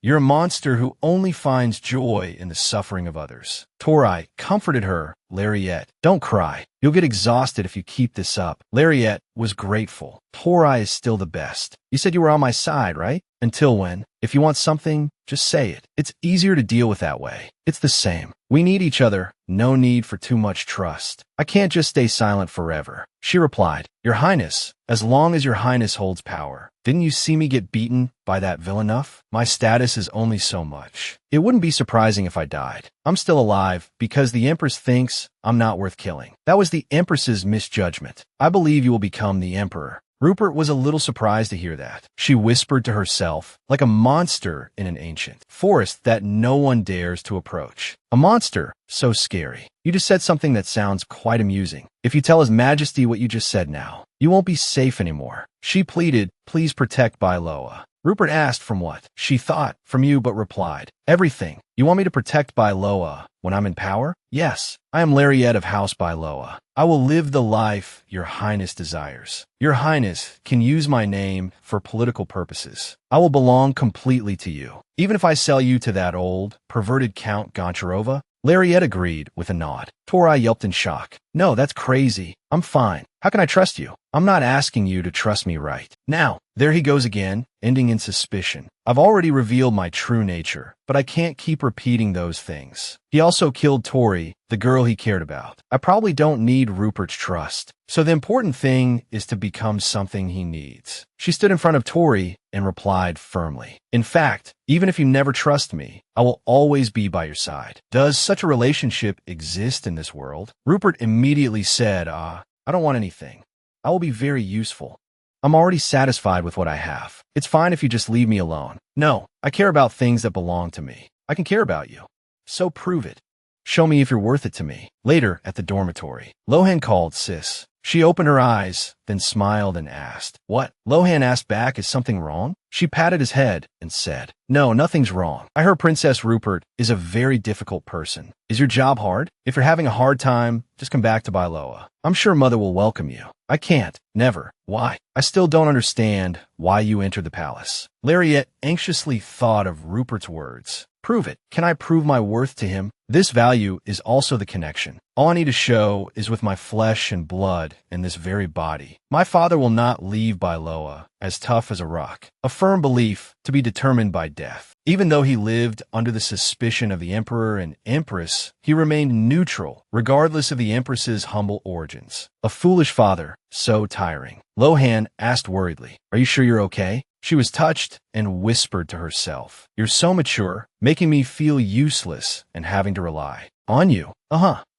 You're a monster who only finds joy in the suffering of others. Tori comforted her. Lariette, don't cry. You'll get exhausted if you keep this up. Lariette was grateful. Tori is still the best. You said you were on my side, right? Until when? If you want something, just say it. It's easier to deal with that way. It's the same. We need each other. No need for too much trust. I can't just stay silent forever. She replied, Your Highness, as long as Your Highness holds power. Didn't you see me get beaten by that villain enough? My status is only so much. It wouldn't be surprising if I died. I'm still alive because the Empress thinks I'm not worth killing. That was the Empress's misjudgment. I believe you will become the Emperor. Rupert was a little surprised to hear that. She whispered to herself, like a monster in an ancient forest that no one dares to approach. A monster? So scary. You just said something that sounds quite amusing. If you tell His Majesty what you just said now, you won't be safe anymore. She pleaded, Please protect Bailoa. Rupert asked from what? She thought, from you, but replied, Everything. You want me to protect Bailoa when I'm in power? Yes, I am Lariette of House Bailoa. I will live the life Your Highness desires. Your Highness can use my name for political purposes. I will belong completely to you. Even if I sell you to that old, perverted Count Goncharova? Lariette agreed with a nod. Tori yelped in shock. No, that's crazy. I'm fine. How can I trust you? I'm not asking you to trust me right now. There he goes again, ending in suspicion. I've already revealed my true nature, but I can't keep repeating those things. He also killed Tori, the girl he cared about. I probably don't need Rupert's trust. So the important thing is to become something he needs. She stood in front of Tori and replied firmly. In fact, even if you never trust me, I will always be by your side. Does such a relationship exist in this world? Rupert immediately said, I don't want anything. I will be very useful. I'm already satisfied with what I have. It's fine if you just leave me alone. No, I care about things that belong to me. I can care about you. So prove it. Show me if you're worth it to me. Later, at the dormitory, Lohan called Sis. She opened her eyes, then smiled and asked, What? Lohan asked back, Is something wrong? She patted his head and said, No, nothing's wrong. I heard Princess Rupert is a very difficult person. Is your job hard? If you're having a hard time, just come back to Bailoa. I'm sure Mother will welcome you. I can't. Never. Why? I still don't understand why you entered the palace. Lariette anxiously thought of Rupert's words. Prove it. Can I prove my worth to him? This value is also the connection. All I need to show is with my flesh and blood in this very body. My father will not leave Bailoa, as tough as a rock, a firm belief to be determined by death. Even though he lived under the suspicion of the emperor and empress, he remained neutral, regardless of the empress's humble origins. A foolish father, so tiring. Lohan asked worriedly, "Are you sure you're okay?" She was touched and whispered to herself, "You're so mature, making me feel useless and having to rely on you."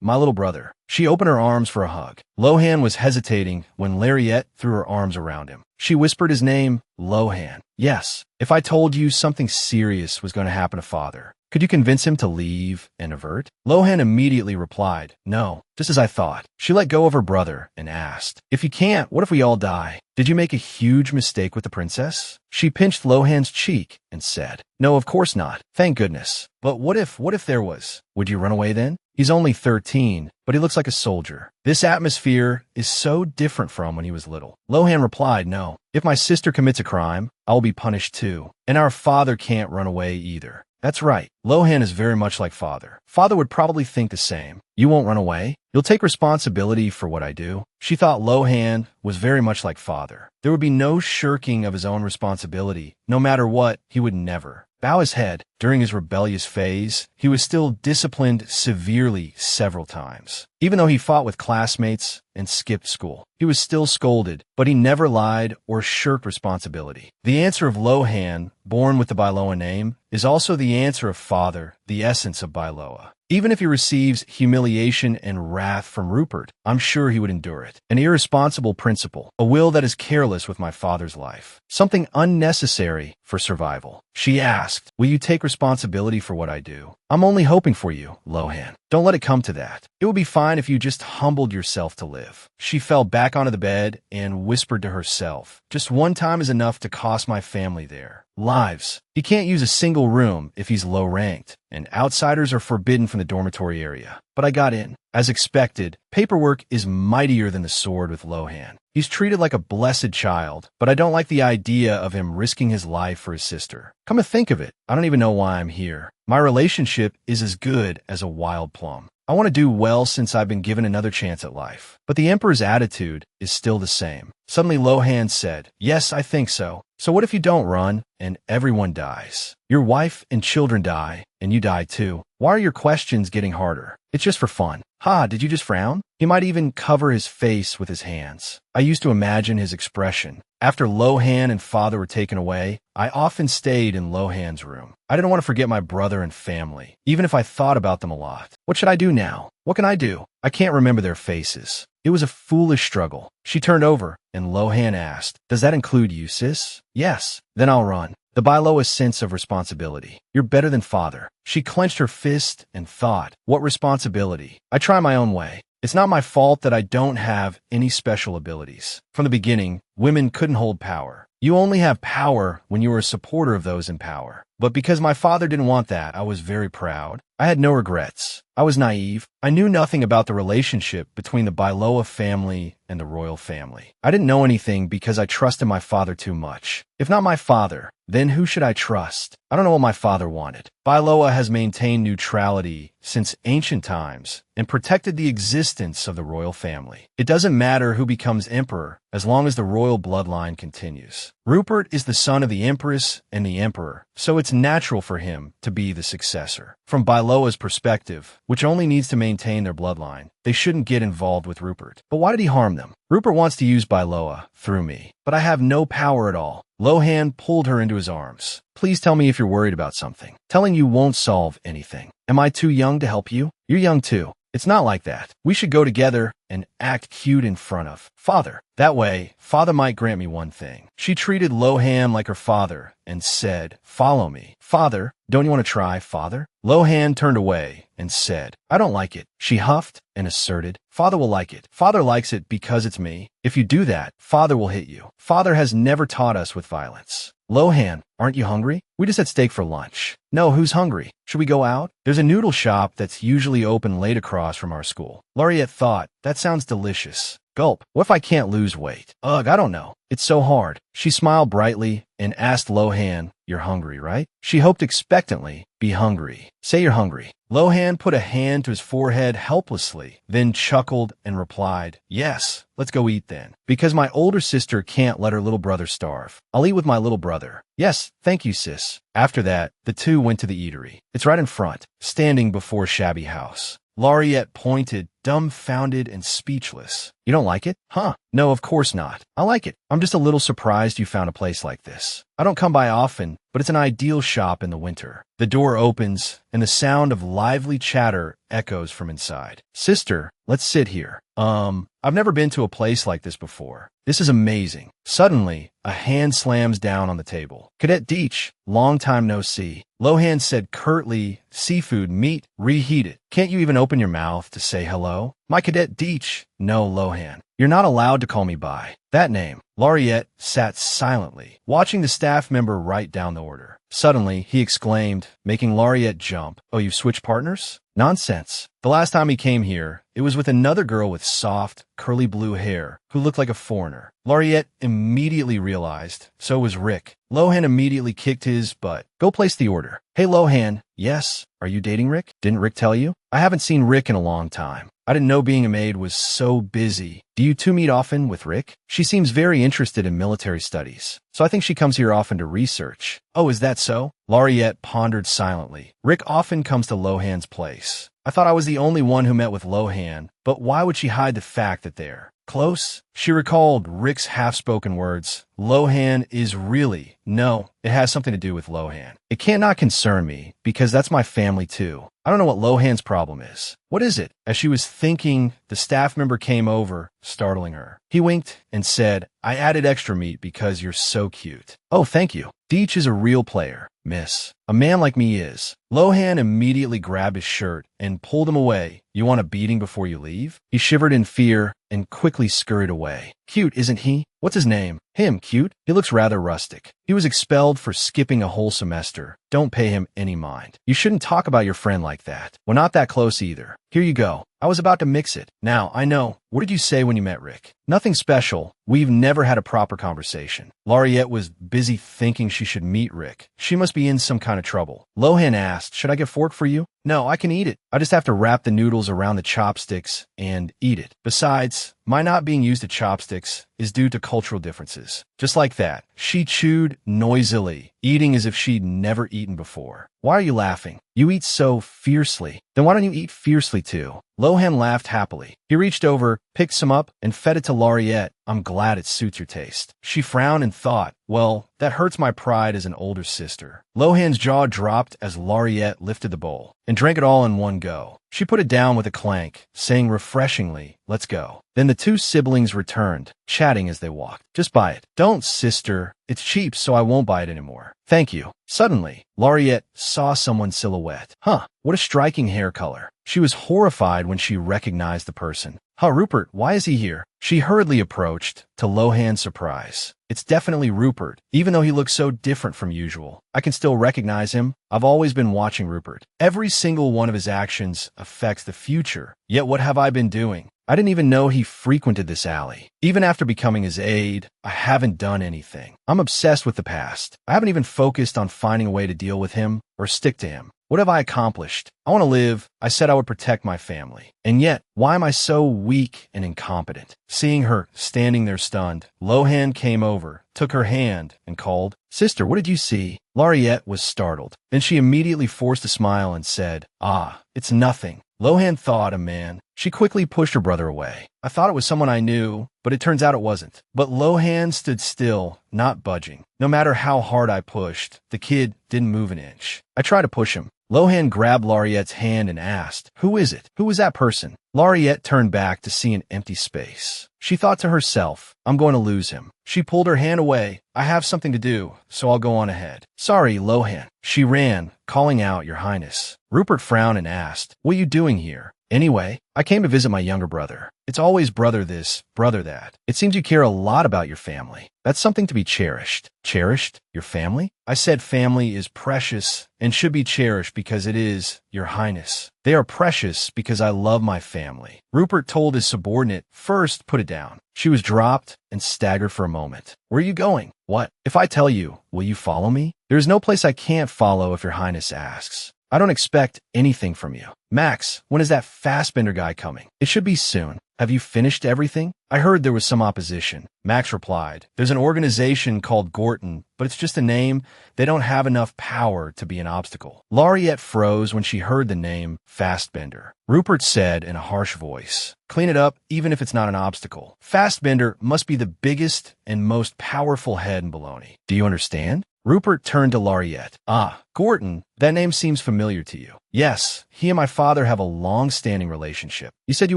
My little brother. She opened her arms for a hug. Lohan was hesitating when Lariette threw her arms around him. She whispered his name, Lohan. "Yes, if I told you something serious was going to happen to father, could you convince him to leave and avert?" Lohan immediately replied, "No, just as I thought." She let go of her brother and asked, "If you can't, what if we all die? Did you make a huge mistake with the princess?" She pinched Lohan's cheek and said, "No, of course not. Thank goodness. But what if there was? Would you run away then? He's only 13, but he looks like a soldier. This atmosphere is so different from when he was little." Lohan replied, "No. If my sister commits a crime, I will be punished too. And our father can't run away either." That's right. Lohan is very much like father. Father would probably think the same. "You won't run away? You'll take responsibility for what I do?" She thought Lohan was very much like father. There would be no shirking of his own responsibility. No matter what, he would never bow his head. During his rebellious phase, he was still disciplined severely several times. Even though he fought with classmates and skipped school, he was still scolded, but he never lied or shirked responsibility. The answer of Lohan, born with the Bailoa name, is also the answer of father, the essence of Bailoa. Even if he receives humiliation and wrath from Rupert, I'm sure he would endure it. An irresponsible principle, a will that is careless with my father's life, something unnecessary for survival. She asked, "Will you take responsibility for what I do?" "I'm only hoping for you, Lohan. Don't let it come to that. It would be fine if you just humbled yourself to live." She fell back onto the bed and whispered to herself, "Just one time is enough to cost my family their lives. He can't use a single room if he's low-ranked, and outsiders are forbidden from the dormitory area. But I got in." As expected, paperwork is mightier than the sword with Lohan. He's treated like a blessed child, but I don't like the idea of him risking his life for his sister. Come to think of it, I don't even know why I'm here. My relationship is as good as a wild plum. I want to do well since I've been given another chance at life. But the Emperor's attitude is still the same. Suddenly Lohan said, "Yes, I think so. So what if you don't run and everyone dies? Your wife and children die, and you die too. Why are your questions getting harder? It's just for fun." "Ha, did you just frown?" He might even cover his face with his hands. I used to imagine his expression. After Lohan and father were taken away, I often stayed in Lohan's room. I didn't want to forget my brother and family, even if I thought about them a lot. What should I do now? What can I do? I can't remember their faces. It was a foolish struggle. She turned over, and Lohan asked, "Does that include you, sis?" "Yes." "Then I'll run." The Bailoa's sense of responsibility. "You're better than father." She clenched her fist and thought, "What responsibility? I try my own way. It's not my fault that I don't have any special abilities. From the beginning, women couldn't hold power. You only have power when you are a supporter of those in power. But because my father didn't want that, I was very proud. I had no regrets. I was naive. I knew nothing about the relationship between the Bailoa family and the royal family. I didn't know anything because I trusted my father too much. If not my father, then who should I trust? I don't know what my father wanted. Bailoa has maintained neutrality since ancient times and protected the existence of the royal family. It doesn't matter who becomes emperor as long as the royal bloodline continues. Rupert is the son of the empress and the emperor, so it's natural for him to be the successor. From Bailoa's perspective, which only needs to maintain their bloodline, they shouldn't get involved with Rupert. But why did he harm them? Rupert wants to use Bailoa through me, but I have no power at all. Lohan pulled her into his arms. "Please tell me if you're worried about something. Telling you won't solve anything. Am I too young to help you? You're young too. It's not like that. We should go together and act cute in front of father. That way, father might grant me one thing." She treated Lohan like her father and said, "Follow me." "Father, don't you want to try, father?" Lohan turned away and said, "I don't like it." She huffed and asserted, "Father will like it. Father likes it because it's me. If you do that, father will hit you. Father has never taught us with violence." "Lohan, aren't you hungry? We just had steak for lunch." "No, who's hungry? Should we go out? There's a noodle shop that's usually open late across from our school." Lariette thought, "That sounds delicious." Gulp. "What if I can't lose weight?" "Ugh, I don't know. It's so hard." She smiled brightly and asked Lohan, you're hungry, right? She hoped expectantly, be hungry. Say you're hungry. Lohan put a hand to his forehead helplessly, then chuckled and replied, yes, let's go eat then. Because my older sister can't let her little brother starve. I'll eat with my little brother. Yes, thank you, sis. After that, the two went to the eatery. It's right in front, standing before a shabby house. Laureate pointed, dumbfounded and speechless. You don't like it? Huh? No, of course not. I like it. I'm just a little surprised you found a place like this. I don't come by often, but it's an ideal shop in the winter. The door opens, and the sound of lively chatter echoes from inside. Sister, let's sit here. I've never been to a place like this before. This is amazing. Suddenly, a hand slams down on the table. Cadet Deitch, long time no see. Lohan said curtly, seafood, meat, reheated. Can't you even open your mouth to say hello? My Cadet Deitch. No, Lohan. You're not allowed to call me by that name. Laureate sat silently, watching the staff member write down the order. Suddenly, he exclaimed, making Laureate jump. Oh, you've switched partners? Nonsense. The last time he came here, it was with another girl with soft, curly blue hair who looked like a foreigner. Laureate immediately realized, so was Rick. Lohan immediately kicked his butt. Go place the order. Hey, Lohan. Yes? Are you dating Rick? Didn't Rick tell you? I haven't seen Rick in a long time. I didn't know being a maid was so busy. Do you two meet often with Rick? She seems very interested in military studies, so I think she comes here often to research. Oh, is that so? Laureate pondered silently. Rick often comes to Lohan's place. I thought I was the only one who met with Lohan, but why would she hide the fact that they're close? She recalled Rick's half-spoken words. Lohan is really... No, it has something to do with Lohan. It can't not concern me, because that's my family too. I don't know what Lohan's problem is. What is it? As she was thinking, the staff member came over, startling her. He winked and said, I added extra meat because you're so cute. Oh, thank you. Deitch is a real player, miss. A man like me is. Lohan immediately grabbed his shirt and pulled him away. You want a beating before you leave? He shivered in fear and quickly scurried away. Cute, isn't he? What's his name? Him, cute? He looks rather rustic. He was expelled for skipping a whole semester. Don't pay him any mind. You shouldn't talk about your friend like that. We're not that close either. Here you go. I was about to mix it. Now, I know. What did you say when you met Rick? Nothing special. We've never had a proper conversation. Laureate was busy thinking she should meet Rick. She must be in some kind of trouble. Lohan asked, should I get fork for you? No, I can eat it. I just have to wrap the noodles around the chopsticks and eat it. Besides, my not being used to chopsticks is due to cultural differences. Just like that, she chewed noisily, eating as if she'd never eaten before. Why are you laughing? You eat so fiercely. Then why don't you eat fiercely too? Lohan laughed happily. He reached over, picked some up, and fed it to Laureate. I'm glad it suits your taste. She frowned and thought, well, that hurts my pride as an older sister. Lohan's jaw dropped as Laureate lifted the bowl and drank it all in one go. She put it down with a clank, saying refreshingly, let's go. Then the two siblings returned, chatting as they walked. Just buy it. Don't, sister. It's cheap, so I won't buy it anymore. Thank you. Suddenly, Laureate saw someone's silhouette. Huh, what a striking hair color. She was horrified when she recognized the person. Huh, Rupert, why is he here? She hurriedly approached, to Lohan's surprise. It's definitely Rupert, even though he looks so different from usual. I can still recognize him. I've always been watching Rupert. Every single one of his actions affects the future. Yet what have I been doing? I didn't even know he frequented this alley. Even after becoming his aide, I haven't done anything. I'm obsessed with the past. I haven't even focused on finding a way to deal with him or stick to him. What have I accomplished? I want to live. I said I would protect my family. And yet, why am I so weak and incompetent? Seeing her standing there stunned, Lohan came over, took her hand, and called, Sister, what did you see? Laureate was startled. Then she immediately forced a smile and said, Ah, it's nothing. Lohan thought a man. She quickly pushed her brother away. I thought it was someone I knew, but it turns out it wasn't. But Lohan stood still, not budging. No matter how hard I pushed, the kid didn't move an inch. I tried to push him. Lohan grabbed Laureate's hand and asked, Who is it? Who is that person? Laureate turned back to see an empty space. She thought to herself, I'm going to lose him. She pulled her hand away. I have something to do, so I'll go on ahead. Sorry, Lohan. She ran, calling out, Your Highness. Rupert frowned and asked, What are you doing here? Anyway, I came to visit my younger brother. It's always brother this, brother that. It seems you care a lot about your family. That's something to be cherished. Cherished? Your family? I said family is precious and should be cherished because it is, Your Highness. They are precious because I love my family. Rupert told his subordinate, First, put it down. She was dropped and staggered for a moment. Where are you going? What? If I tell you, will you follow me? There is no place I can't follow if your highness asks. I don't expect anything from you. Max, when is that Fassbender guy coming? It should be soon. Have you finished everything? I heard there was some opposition. Max replied, there's an organization called Gorton, but it's just a name. They don't have enough power to be an obstacle. Laureate froze when she heard the name Fassbender. Rupert said in a harsh voice, clean it up even if it's not an obstacle. Fassbender must be the biggest and most powerful head in Bologna. Do you understand? Rupert turned to Laureate. Ah, Gorton, that name seems familiar to you. Yes, he and my father have a long-standing relationship. You said you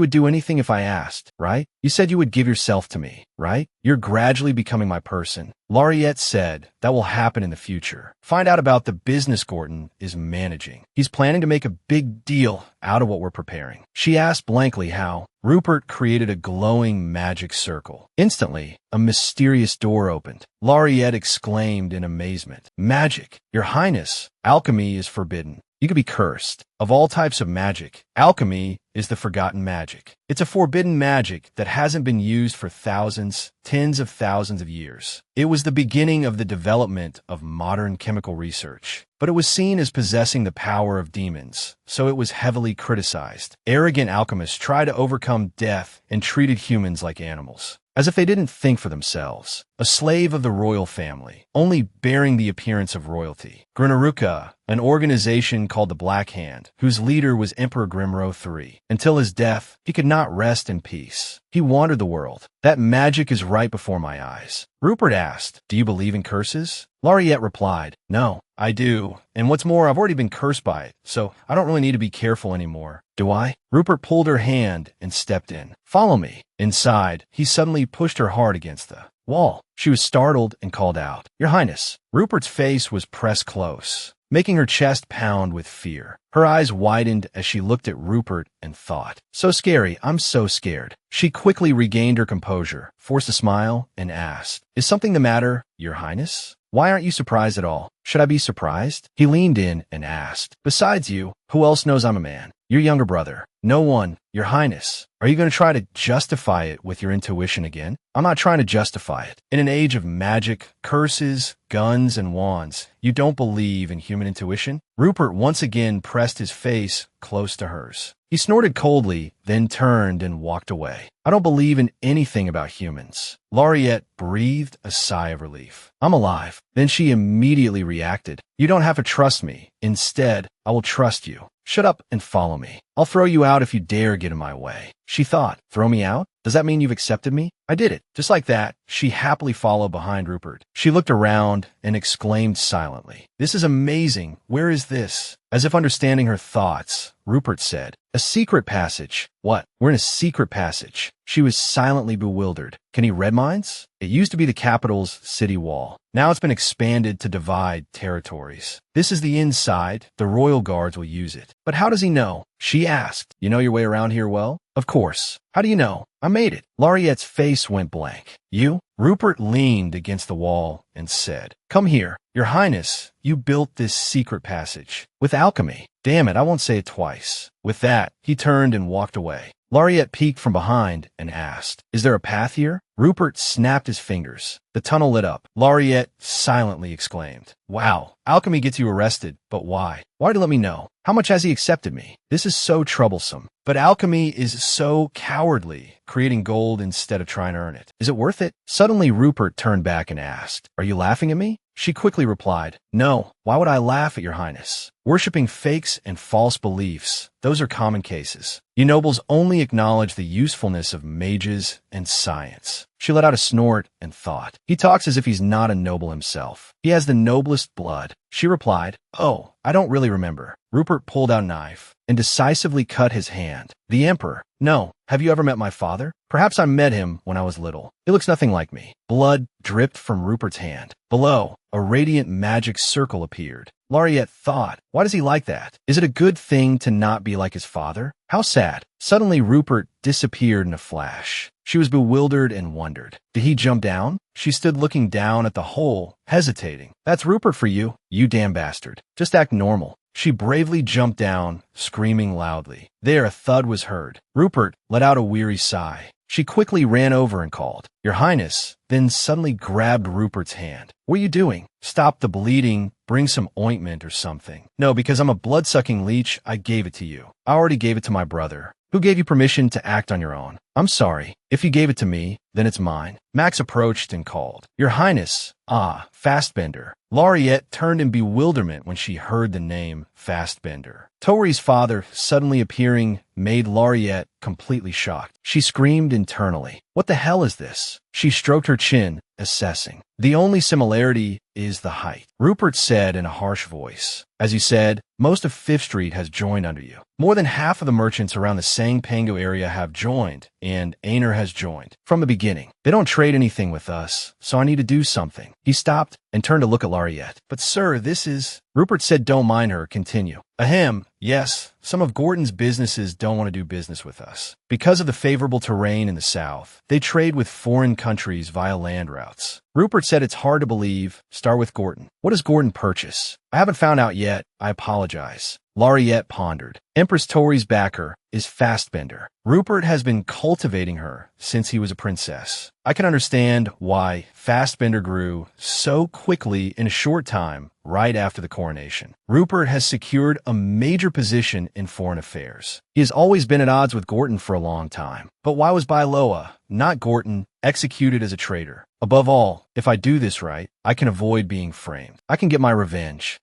would do anything if I asked, right? You said you would give yourself to me, right? You're gradually becoming my person. Laureate said that will happen in the future. Find out about the business Gorton is managing. He's planning to make a big deal out of what we're preparing. She asked blankly how. Rupert created a glowing magic circle. Instantly, a mysterious door opened. Laureate exclaimed in amazement. Magic! Your Highness, alchemy is forbidden. You could be cursed. Of all types of magic, alchemy is the forgotten magic. It's a forbidden magic that hasn't been used for thousands, tens of thousands of years. It was the beginning of the development of modern chemical research, but it was seen as possessing the power of demons, so it was heavily criticized. Arrogant alchemists tried to overcome death and treated humans like animals, as if they didn't think for themselves. A slave of the royal family, only bearing the appearance of royalty. Grinaruka, an organization called the Black Hand, whose leader was Emperor Grimro III. Until his death, he could not rest in peace. He wandered the world. That magic is right before my eyes. Rupert asked, do you believe in curses? Laureate replied, no, I do. And what's more, I've already been cursed by it, so I don't really need to be careful anymore. Do I? Rupert pulled her hand and stepped in. Follow me. Inside, he suddenly pushed her hard against the wall. She was startled and called out, Your Highness. Rupert's face was pressed close, making her chest pound with fear. Her eyes widened as she looked at Rupert and thought, so scary, I'm so scared. She quickly regained her composure, forced a smile, and asked, Is something the matter, Your Highness? Why aren't you surprised at all? Should I be surprised? He leaned in and asked, Besides you, who else knows I'm a man? Your younger brother. No one, Your Highness. Are you going to try to justify it with your intuition again? I'm not trying to justify it. In an age of magic, curses, guns, and wands, you don't believe in human intuition? Rupert once again pressed his face close to hers. He snorted coldly, then turned and walked away. I don't believe in anything about humans. Laureate breathed a sigh of relief. I'm alive. Then she immediately reacted. You don't have to trust me. Instead, I will trust you. Shut up and follow me. I'll throw you out if you dare get in my way. She thought, throw me out? Does that mean you've accepted me? I did it. Just like that, she happily followed behind Rupert. She looked around and exclaimed silently, This is amazing. Where is this? As if understanding her thoughts, Rupert said, A secret passage. What? We're in a secret passage. She was silently bewildered. Can he read minds? It used to be the capital's city wall. Now it's been expanded to divide territories. This is the inside. The royal guards will use it. But how does he know? She asked, You know your way around here well? Of course. How do you know? I made it. Laureate's face went blank. You? Rupert leaned against the wall and said, Come here. Your Highness, you built this secret passage. With alchemy. Damn it, I won't say it twice. With that, he turned and walked away. Laureate peeked from behind and asked, Is there a path here? Rupert snapped his fingers. The tunnel lit up. Laureate silently exclaimed, Wow, alchemy gets you arrested, but why? Why to let me know? How much has he accepted me? This is so troublesome. But alchemy is so cowardly, creating gold instead of trying to earn it. Is it worth it? Suddenly Rupert turned back and asked, Are you laughing at me? She quickly replied, No, why would I laugh at your highness? Worshipping fakes and false beliefs, those are common cases. You nobles only acknowledge the usefulness of mages and science. She let out a snort and thought, He talks as if he's not a noble himself. He has the noblest blood. She replied, Oh, I don't really remember. Rupert pulled out a knife and decisively cut his hand. The Emperor. No. Have you ever met my father? Perhaps I met him when I was little. He looks nothing like me. Blood dripped from Rupert's hand. Below, a radiant magic circle appeared. Laureate thought, why does he like that? Is it a good thing to not be like his father? How sad. Suddenly Rupert disappeared in a flash. She was bewildered and wondered. Did he jump down? She stood looking down at the hole, hesitating. That's Rupert for you, you damn bastard. Just act normal. She bravely jumped down, screaming loudly. There, a thud was heard. Rupert let out a weary sigh. She quickly ran over and called, "Your Highness," then suddenly grabbed Rupert's hand. "What are you doing? Stop the bleeding. Bring some ointment or something." "No, because I'm a blood-sucking leech, I gave it to you. I already gave it to my brother." "Who gave you permission to act on your own?" "I'm sorry. If you gave it to me, then it's mine." Max approached and called, "Your Highness." "Ah, Fastbender." Lariette turned in bewilderment when she heard the name Fastbender. Tori's father suddenly appearing made Lariette completely shocked. She screamed internally, "What the hell is this?" She stroked her chin, assessing. "The only similarity is the height," Rupert said in a harsh voice. "As you said, most of Fifth Street has joined under you. More than half of the merchants around the Sangpango area have joined, and Aner has joined. From the beginning. They don't trade anything with us, so I need to do something." He stopped and turned to look at Lariette. "But sir, this is—" Rupert said, "Don't mind her, continue." "Ahem, yes, some of Gordon's businesses don't want to do business with us. Because of the favorable terrain in the south, they trade with foreign countries via land routes." Rupert said, "It's hard to believe. Start with Gordon. What does Gordon purchase?" "I haven't found out yet. I apologize." Lariette pondered. "Empress Tori's backer is Fastbender. Rupert has been cultivating her since he was a princess. I can understand why Fastbender grew so quickly in a short time right after the coronation. Rupert has secured a major position in foreign affairs. He has always been at odds with Gorton for a long time. But why was Bailoa, not Gorton, executed as a traitor? Above all, if I do this right, I can avoid being framed. I can get my revenge.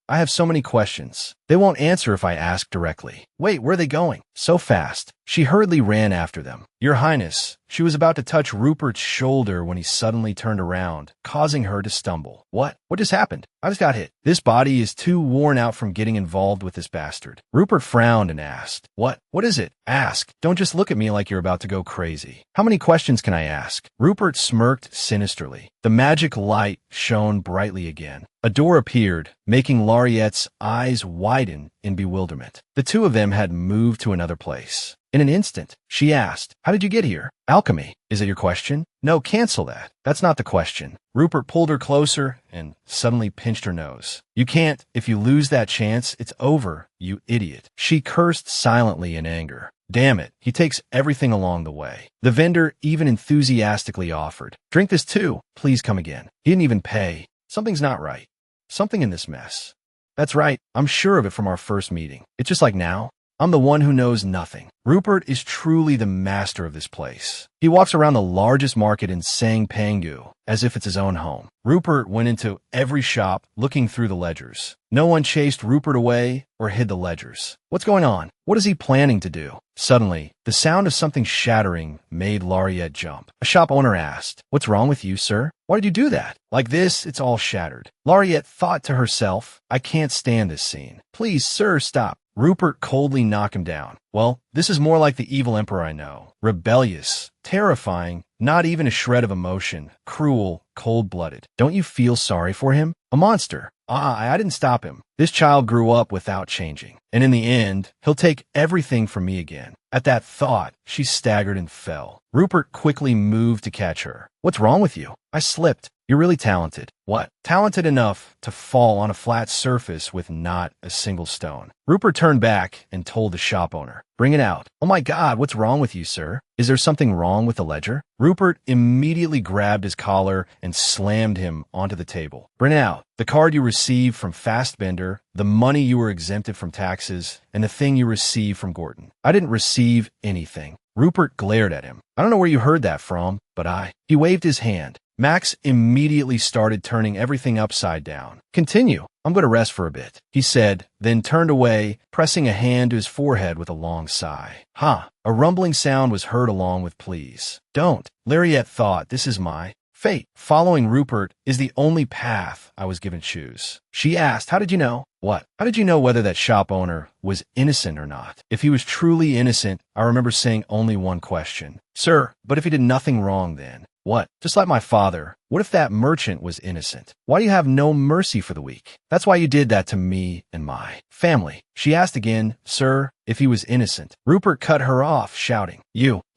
I have so many questions. They won't answer if I ask directly." "Wait, where are they going?" "So fast." She hurriedly ran after them. "Your Highness." She was about to touch Rupert's shoulder when he suddenly turned around, causing her to stumble. What just happened?" "I just got hit. This body is too worn out from getting involved with this bastard." Rupert frowned and asked, What is it?" "Ask. Don't just look at me like you're about to go crazy." "How many questions can I ask?" Rupert smirked sinisterly. The magic light shone brightly again. A door appeared, making Lariette's eyes widen in bewilderment. The two of them had moved to another place. In an instant, she asked, "How did you get here?" "Alchemy. Is it your question?" "No, cancel that. That's not the question." Rupert pulled her closer and suddenly pinched her nose. "You can't. If you lose that chance, it's over, you idiot." She cursed silently in anger. Damn it, he takes everything along the way. The vendor even enthusiastically offered, "Drink this too. Please come again." He didn't even pay. Something's not right. Something in this mess. "That's right. I'm sure of it from our first meeting. It's just like now. I'm the one who knows nothing." Rupert is truly the master of this place. He walks around the largest market in Sangpangu as if it's his own home. Rupert went into every shop looking through the ledgers. No one chased Rupert away or hid the ledgers. What's going on? What is he planning to do? Suddenly, the sound of something shattering made Lariette jump. A shop owner asked, "What's wrong with you, sir? Why did you do that?" "Like this, it's all shattered." Lariette thought to herself, "I can't stand this scene. Please, sir, stop." Rupert coldly knocked him down. "Well, this is more like the evil emperor I know. Rebellious, terrifying, not even a shred of emotion, cruel, cold-blooded. Don't you feel sorry for him? A monster. I didn't stop him. This child grew up without changing. And in the end, he'll take everything from me again." At that thought, she staggered and fell. Rupert quickly moved to catch her. "What's wrong with you?" "I slipped." "You're really talented." "What?" "Talented enough to fall on a flat surface with not a single stone." Rupert turned back and told the shop owner, "Bring it out." "Oh my God, what's wrong with you, sir? Is there something wrong with the ledger?" Rupert immediately grabbed his collar and slammed him onto the table. "Bring it out. The card you received from Fastbender, the money you were exempted from taxes, and the thing you received from Gorton." "I didn't receive anything." Rupert glared at him. "I don't know where you heard that from, but He waved his hand. Max immediately started turning everything upside down. "Continue. I'm going to rest for a bit," he said, then turned away, pressing a hand to his forehead with a long sigh. A rumbling sound was heard along with "Please don't." Lariette thought, "This is my fate. Following Rupert is the only path I was given to choose." She asked, "How did you know?" "What? How did you know whether that shop owner was innocent or not?" "If he was truly innocent, I remember saying only one question." "Sir, but if he did nothing wrong then?" "What? Just like my father. What if that merchant was innocent? Why do you have no mercy for the weak? That's why you did that to me and my family." She asked again, "Sir, if he was innocent." Rupert cut her off, shouting,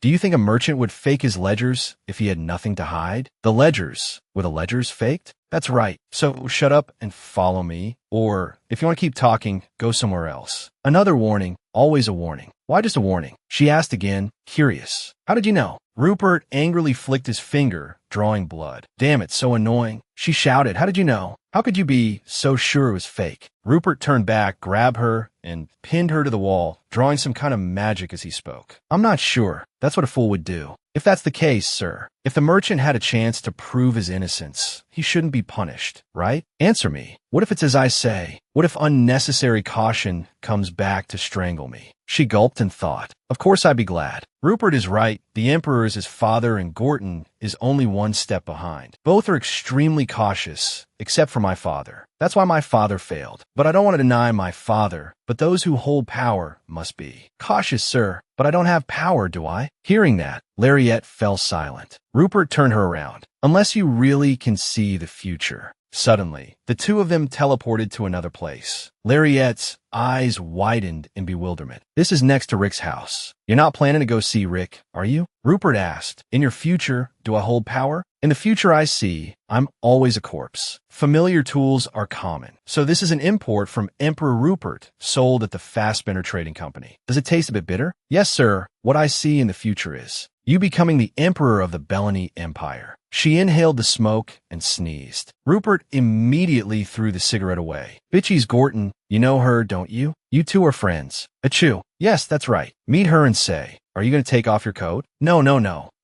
Do you think a merchant would fake his ledgers if he had nothing to hide?" "The ledgers? Were the ledgers faked?" "That's right. So shut up and follow me. Or, if you want to keep talking, go somewhere else." Another warning, always a warning. Why just a warning? She asked again, curious. How did you know? Rupert angrily flicked his finger, drawing blood. Damn it, so annoying. She shouted, how did you know? How could you be so sure it was fake? Rupert turned back, grabbed her, and pinned her to the wall, drawing some kind of magic as he spoke. I'm not sure. That's what a fool would do. If that's the case, sir, if the merchant had a chance to prove his innocence, he shouldn't be punished, right? Answer me. What if it's as I say? What if unnecessary caution comes back to strangle me? She gulped and thought. Of course I'd be glad. Rupert is right. The Emperor is his father and Gorton is only one step behind. Both are extremely cautious, except for my father. That's why my father failed. But I don't want to deny my father, but those who hold power must be. Cautious, sir, but I don't have power, do I? Hearing that, Lariette fell silent. Rupert turned her around. Unless you really can see the future. Suddenly, the two of them teleported to another place. Lariette's eyes widened in bewilderment. This is next to Rick's house. You're not planning to go see Rick, are you? Rupert asked. In your future, do I hold power? In the future I see, I'm always a corpse. Familiar tools are common. So this is an import from Emperor Rupert, sold at the Fassbender Trading Company. Does it taste a bit bitter? Yes, sir. What I see in the future is you becoming the Emperor of the Bellany Empire. She inhaled the smoke and sneezed. Rupert immediately threw the cigarette away. Bitchy's Gorton. You know her, don't you? You two are friends. Achoo. Yes, that's right. Meet her and say, are you going to take off your coat? No.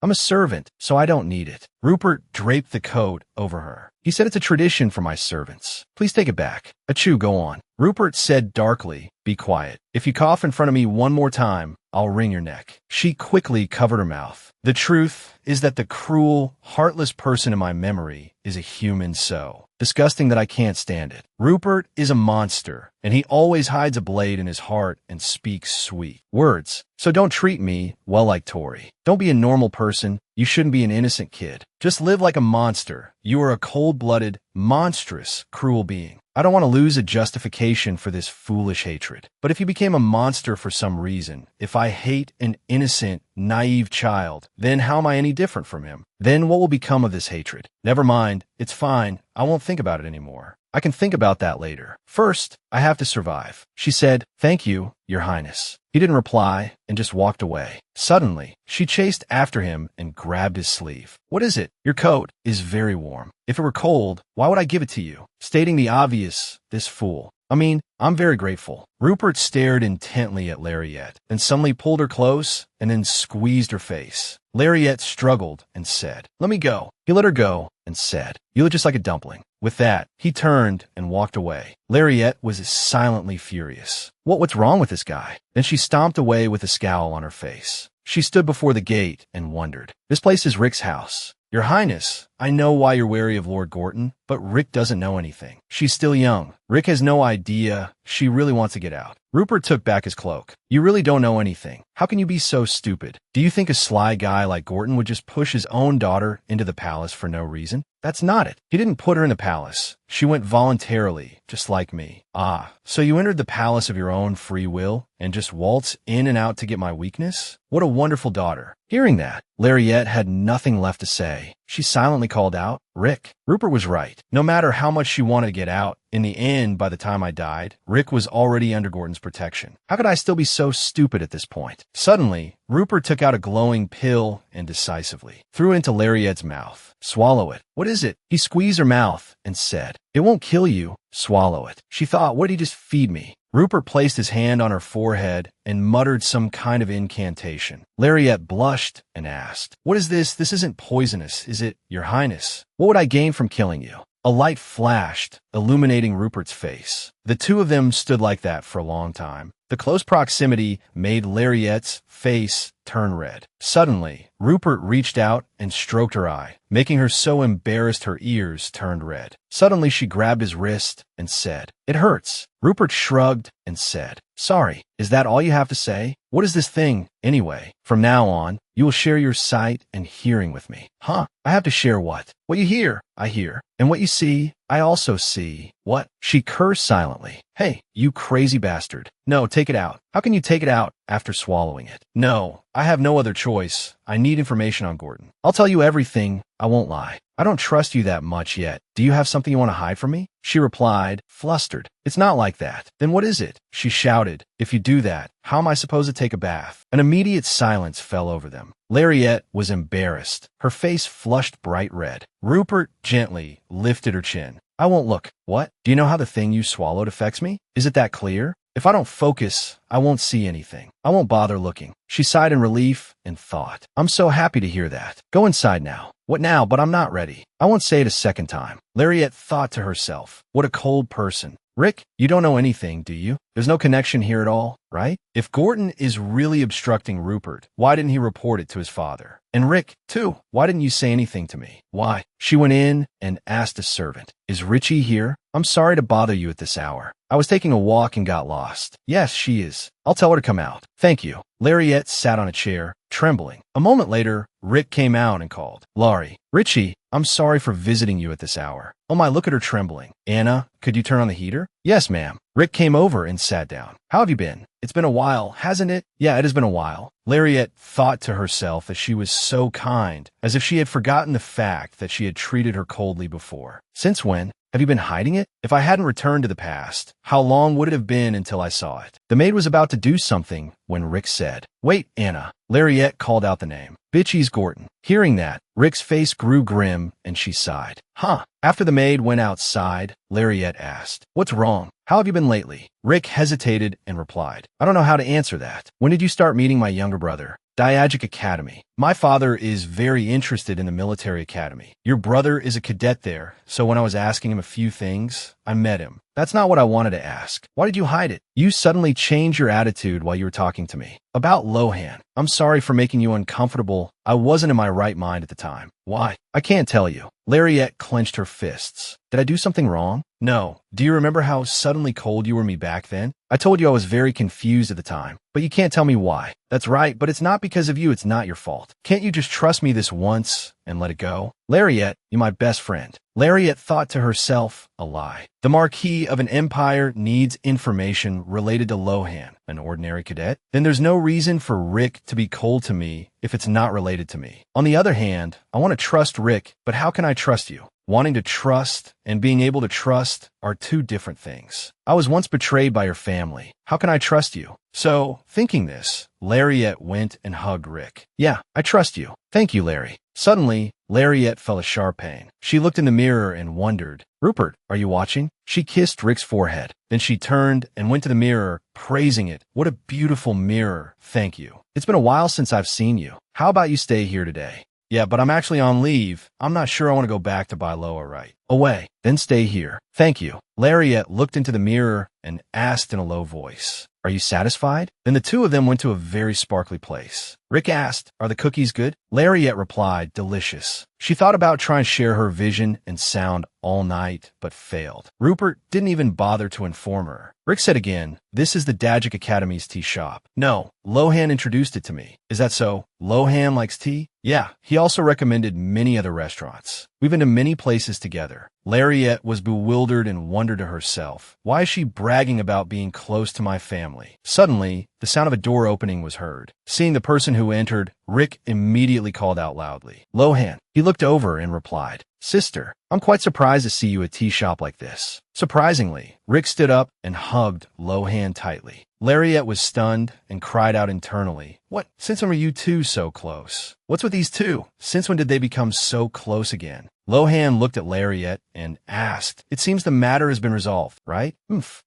I'm a servant, so I don't need it. Rupert draped the coat over her. He said it's a tradition for my servants. Please take it back. Achoo, go on. Rupert said darkly, be quiet. If you cough in front of me one more time, I'll wring your neck. She quickly covered her mouth. The truth is that the cruel, heartless person in my memory is a human so disgusting that I can't stand it. Rupert is a monster, and he always hides a blade in his heart and speaks sweet words. So don't treat me well like Tori. Don't be a normal person. You shouldn't be an innocent kid. Just live like a monster. You are a cold-blooded, monstrous, cruel being. I don't want to lose a justification for this foolish hatred. But if you became a monster for some reason, if I hate an innocent, naive child, then how am I any different from him? Then what will become of this hatred? Never mind. It's fine. I won't think about it anymore. I can think about that later. First, I have to survive. She said, thank you, Your Highness. He didn't reply and just walked away. Suddenly, she chased after him and grabbed his sleeve. What is it? Your coat is very warm. If it were cold, why would I give it to you? Stating the obvious, this fool. I mean, I'm very grateful. Rupert stared intently at Lariette, then suddenly pulled her close and then squeezed her face. Lariette struggled and said, let me go. He let her go and said, you look just like a dumpling. With that, he turned and walked away. Lariette was silently furious. What's wrong with this guy? Then she stomped away with a scowl on her face. She stood before the gate and wondered. This place is Rick's house. Your Highness, I know why you're wary of Lord Gorton, but Rick doesn't know anything. She's still young. Rick has no idea. She really wants to get out. Rupert took back his cloak. You really don't know anything. How can you be so stupid? Do you think a sly guy like Gorton would just push his own daughter into the palace for no reason? That's not it. He didn't put her in the palace. She went voluntarily, just like me. Ah, so you entered the palace of your own free will and just waltz in and out to get my weakness? What a wonderful daughter. Hearing that, Lariette had nothing left to say. She silently called out, Rick. Rupert was right. No matter how much she wanted to get out, in the end, by the time I died, Rick was already under Gorton's protection. How could I still be so stupid at this point? Suddenly, Rupert took out a glowing pill and decisively threw it into Lariette's mouth. Swallow it. What is it? He squeezed her mouth and said, it won't kill you. Swallow it. She thought, what did he just feed me? Rupert placed his hand on her forehead and muttered some kind of incantation. Lariette blushed and asked, what is this? This isn't poisonous, is it, Your Highness? What would I gain from killing you? A light flashed, illuminating Rupert's face. The two of them stood like that for a long time. The close proximity made Lariette's face turn red. Suddenly, Rupert reached out and stroked her eye, making her so embarrassed her ears turned red. Suddenly, she grabbed his wrist and said, it hurts. Rupert shrugged and said, sorry, is that all you have to say? What is this thing, anyway? From now on, you will share your sight and hearing with me. Huh? I have to share what? What you hear, I hear. And what you see, I also see. What? She cursed silently. Hey, you crazy bastard. No, take it out. How can you take it out after swallowing it? No, I have no other choice. I need information on Gorton. I'll tell you everything. I won't lie. I don't trust you that much yet. Do you have something you want to hide from me? She replied, flustered. It's not like that. Then what is it? She shouted. If you do that, how am I supposed to take a bath? An immediate silence fell over them. Lariette was embarrassed. Her face flushed bright red. Rupert gently lifted her chin. I won't look. What? Do you know how the thing you swallowed affects me? Is it that clear? If I don't focus, I won't see anything. I won't bother looking. She sighed in relief and thought, I'm so happy to hear that. Go inside now. What now? But I'm not ready. I won't say it a second time. Lariette thought to herself, what a cold person. Rick, you don't know anything, do you? There's no connection here at all, right? If Gordon is really obstructing Rupert, why didn't he report it to his father? And Rick, too, why didn't you say anything to me? Why? She went in and asked a servant, is Richie here? I'm sorry to bother you at this hour. I was taking a walk and got lost. Yes, she is. I'll tell her to come out. Thank you. Lariette sat on a chair, trembling. A moment later, Rick came out and called, Laurie, Richie, I'm sorry for visiting you at this hour. Oh my, look at her trembling. Anna, could you turn on the heater? Yes, ma'am. Rick came over and sat down. How have you been? It's been a while, hasn't it? Yeah, it has been a while. Lariette thought to herself that she was so kind, as if she had forgotten the fact that she had treated her coldly before. Since when? Have you been hiding it? If I hadn't returned to the past, how long would it have been until I saw it? The maid was about to do something when Rick said, Wait, Anna. Lariette called out the name. Bitchy's Gordon. Hearing that, Rick's face grew grim and she sighed. Huh. After the maid went outside, Lariette asked, What's wrong? How have you been lately? Rick hesitated and replied, I don't know how to answer that. When did you start meeting my younger brother? Diagic Academy. My father is very interested in the military academy. Your brother is a cadet there, so when I was asking him a few things, I met him. That's not what I wanted to ask. Why did you hide it? You suddenly changed your attitude while you were talking to me. About Lohan. I'm sorry for making you uncomfortable. I wasn't in my right mind at the time. Why? I can't tell you. Lariette clenched her fists. Did I do something wrong? No. Do you remember how suddenly cold you were me back then? I told you I was very confused at the time, but you can't tell me why. That's right, but it's not because of you. It's not your fault. Can't you just trust me this once and let it go? Lariette, you're my best friend. Lariette thought to herself, a lie. The Marquis of an Empire needs information related to Lohan, an ordinary cadet? Then there's no reason for Rick to be cold to me if it's not related to me. On the other hand, I want to trust Rick, but how can I trust you? Wanting to trust and being able to trust are two different things. I was once betrayed by your family. How can I trust you? So, thinking this, Lariette went and hugged Rick. Yeah, I trust you. Thank you, Larry. Suddenly, Lariette felt a sharp pain. She looked in the mirror and wondered, Rupert, are you watching? She kissed Rick's forehead. Then she turned and went to the mirror, praising it. What a beautiful mirror. Thank you. It's been a while since I've seen you. How about you stay here today? Yeah, but I'm actually on leave. I'm not sure I want to go back to Bailoa right away. Then stay here. Thank you. Lariette looked into the mirror and asked in a low voice, Are you satisfied? Then the two of them went to a very sparkly place. Rick asked, Are the cookies good? Lariette replied, Delicious. She thought about trying to share her vision and sound all night, but failed. Rupert didn't even bother to inform her. Rick said again, This is the Dagic Academy's tea shop. No, Lohan introduced it to me. Is that so? Lohan likes tea? Yeah, he also recommended many other restaurants. We've been to many places together. Lariette was bewildered and wondered to herself, why is she bragging about being close to my family? Suddenly, the sound of a door opening was heard. Seeing the person who entered, Rick immediately called out loudly, Lohan. He looked over and replied, Sister, I'm quite surprised to see you at a tea shop like this. Surprisingly, Rick stood up and hugged Lohan tightly. Lariette was stunned and cried out internally, What? Since when were you two so close? What's with these two? Since when did they become so close again? Lohan looked at Lariette and asked, It seems the matter has been resolved, right?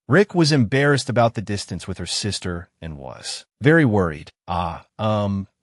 Rick was embarrassed about the distance with her sister and was very worried.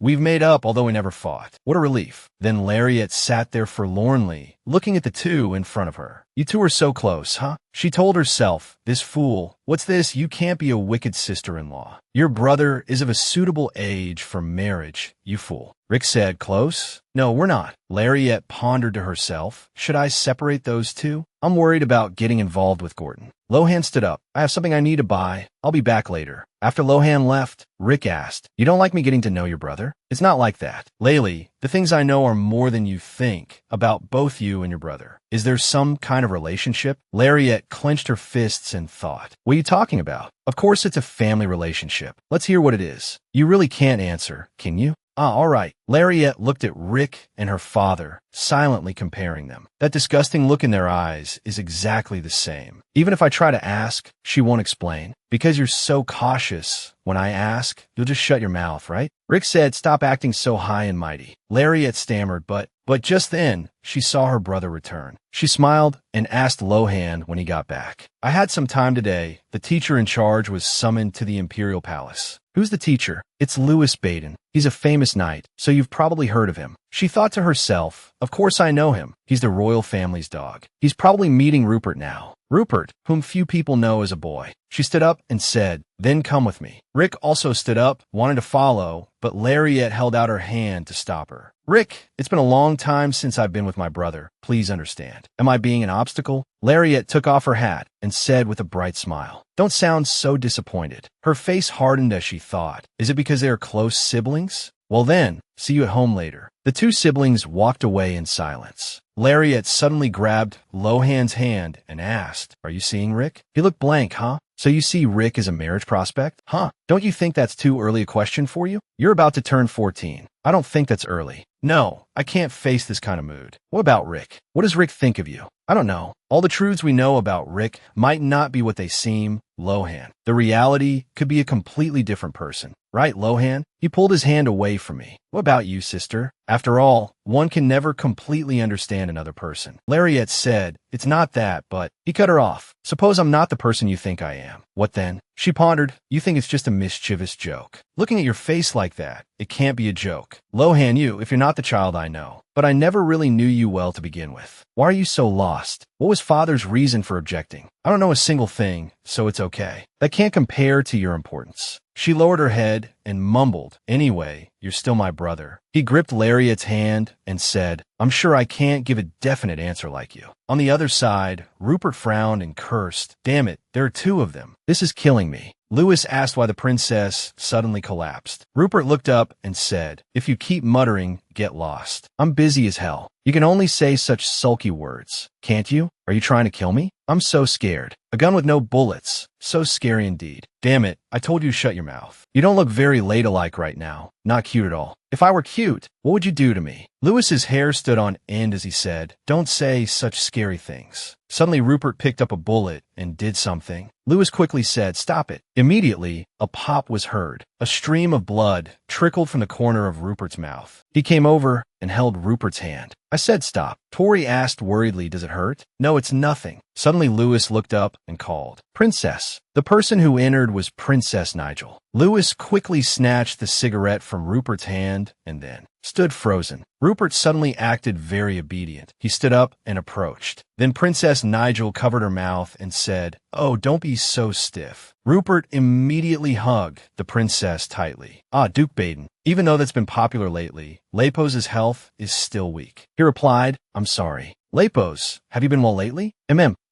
We've made up, although we never fought. What a relief. Then Lariette sat there forlornly, looking at the two in front of her. You two are so close, huh? She told herself, This fool. What's this? You can't be a wicked sister-in-law. Your brother is of a suitable age for marriage, you fool. Rick said, Close? No, we're not. Lariette pondered to herself, Should I separate those two? I'm worried about getting involved with Gordon. Lohan stood up. I have something I need to buy. I'll be back later. After Lohan left, Rick asked, You don't like me getting to know your brother? It's not like that. Laylee, the things I know are more than you think about both you and your brother. Is there some kind of relationship? Lariette clenched her fists and thought, What are you talking about? Of course it's a family relationship. Let's hear what it is. You really can't answer, can you? All right. Lariette looked at Rick and her father, silently comparing them. That disgusting look in their eyes is exactly the same. Even if I try to ask, she won't explain. Because you're so cautious, when I ask, you'll just shut your mouth, right? Rick said, stop acting so high and mighty. Lariette stammered, but just then, she saw her brother return. She smiled and asked Lohan when he got back. I had some time today. The teacher in charge was summoned to the Imperial Palace. Who's the teacher? It's Louis Baden. He's a famous knight, so you've probably heard of him. She thought to herself, of course I know him. He's the royal family's dog. He's probably meeting Rupert now. Rupert, whom few people know as a boy. She stood up and said, then come with me. Rick also stood up, wanted to follow, but Lariette held out her hand to stop her. Rick, it's been a long time since I've been with my brother. Please understand. Am I being an obstacle? Lariette took off her hat and said with a bright smile, don't sound so disappointed. Her face hardened as she thought, is it because they are close siblings? Well then, see you at home later. The two siblings walked away in silence. Lariette suddenly grabbed Lohan's hand and asked, are you seeing Rick? He looked blank, huh? So you see Rick as a marriage prospect? Huh? Don't you think that's too early a question for you? You're about to turn 14. I don't think that's early. No, I can't face this kind of mood. What about Rick? What does Rick think of you? I don't know. All the truths we know about Rick might not be what they seem, Lohan. The reality could be a completely different person. Right, Lohan? He pulled his hand away from me. What about you, sister? After all, one can never completely understand another person. Lariette said, it's not that, but he cut her off. Suppose I'm not the person you think I am. What then? She pondered, you think it's just a mischievous joke. Looking at your face like that, it can't be a joke. Lohan, if you're not the child I know. But I never really knew you well to begin with. Why are you so lost? What was father's reason for objecting? I don't know a single thing, so it's okay. That can't compare to your importance. She lowered her head and mumbled, anyway, you're still my brother. He gripped Lariette's hand and said, I'm sure I can't give a definite answer like you. On the other side, Rupert frowned and cursed. Damn it, there are two of them. This is killing me. Louis asked why the princess suddenly collapsed. Rupert looked up and said, if you keep muttering, get lost. I'm busy as hell. You can only say such sulky words. Can't you? Are you trying to kill me? I'm so scared. A gun with no bullets. So scary indeed. Damn it, I told you to shut your mouth. You don't look very ladylike right now. Not cute at all. If I were cute, what would you do to me? Louis's hair stood on end as he said, don't say such scary things. Suddenly Rupert picked up a bullet and did something. Louis quickly said, stop it. Immediately, a pop was heard. A stream of blood trickled from the corner of Rupert's mouth. He came over and held Rupert's hand. I said stop. Tori asked worriedly, does it hurt? No, it's nothing. Suddenly Louis looked up and called, Princess. The person who entered was Princess Nigel. Louis quickly snatched the cigarette from Rupert's hand and then stood frozen. Rupert suddenly acted very obedient. He stood up and approached. Then Princess Nigel covered her mouth and said, oh, don't be so stiff. Rupert immediately hugged the princess tightly. Duke Baden. Even though that's been popular lately, Lepos's health is still weak. He replied, I'm sorry. Lepos, have you been well lately?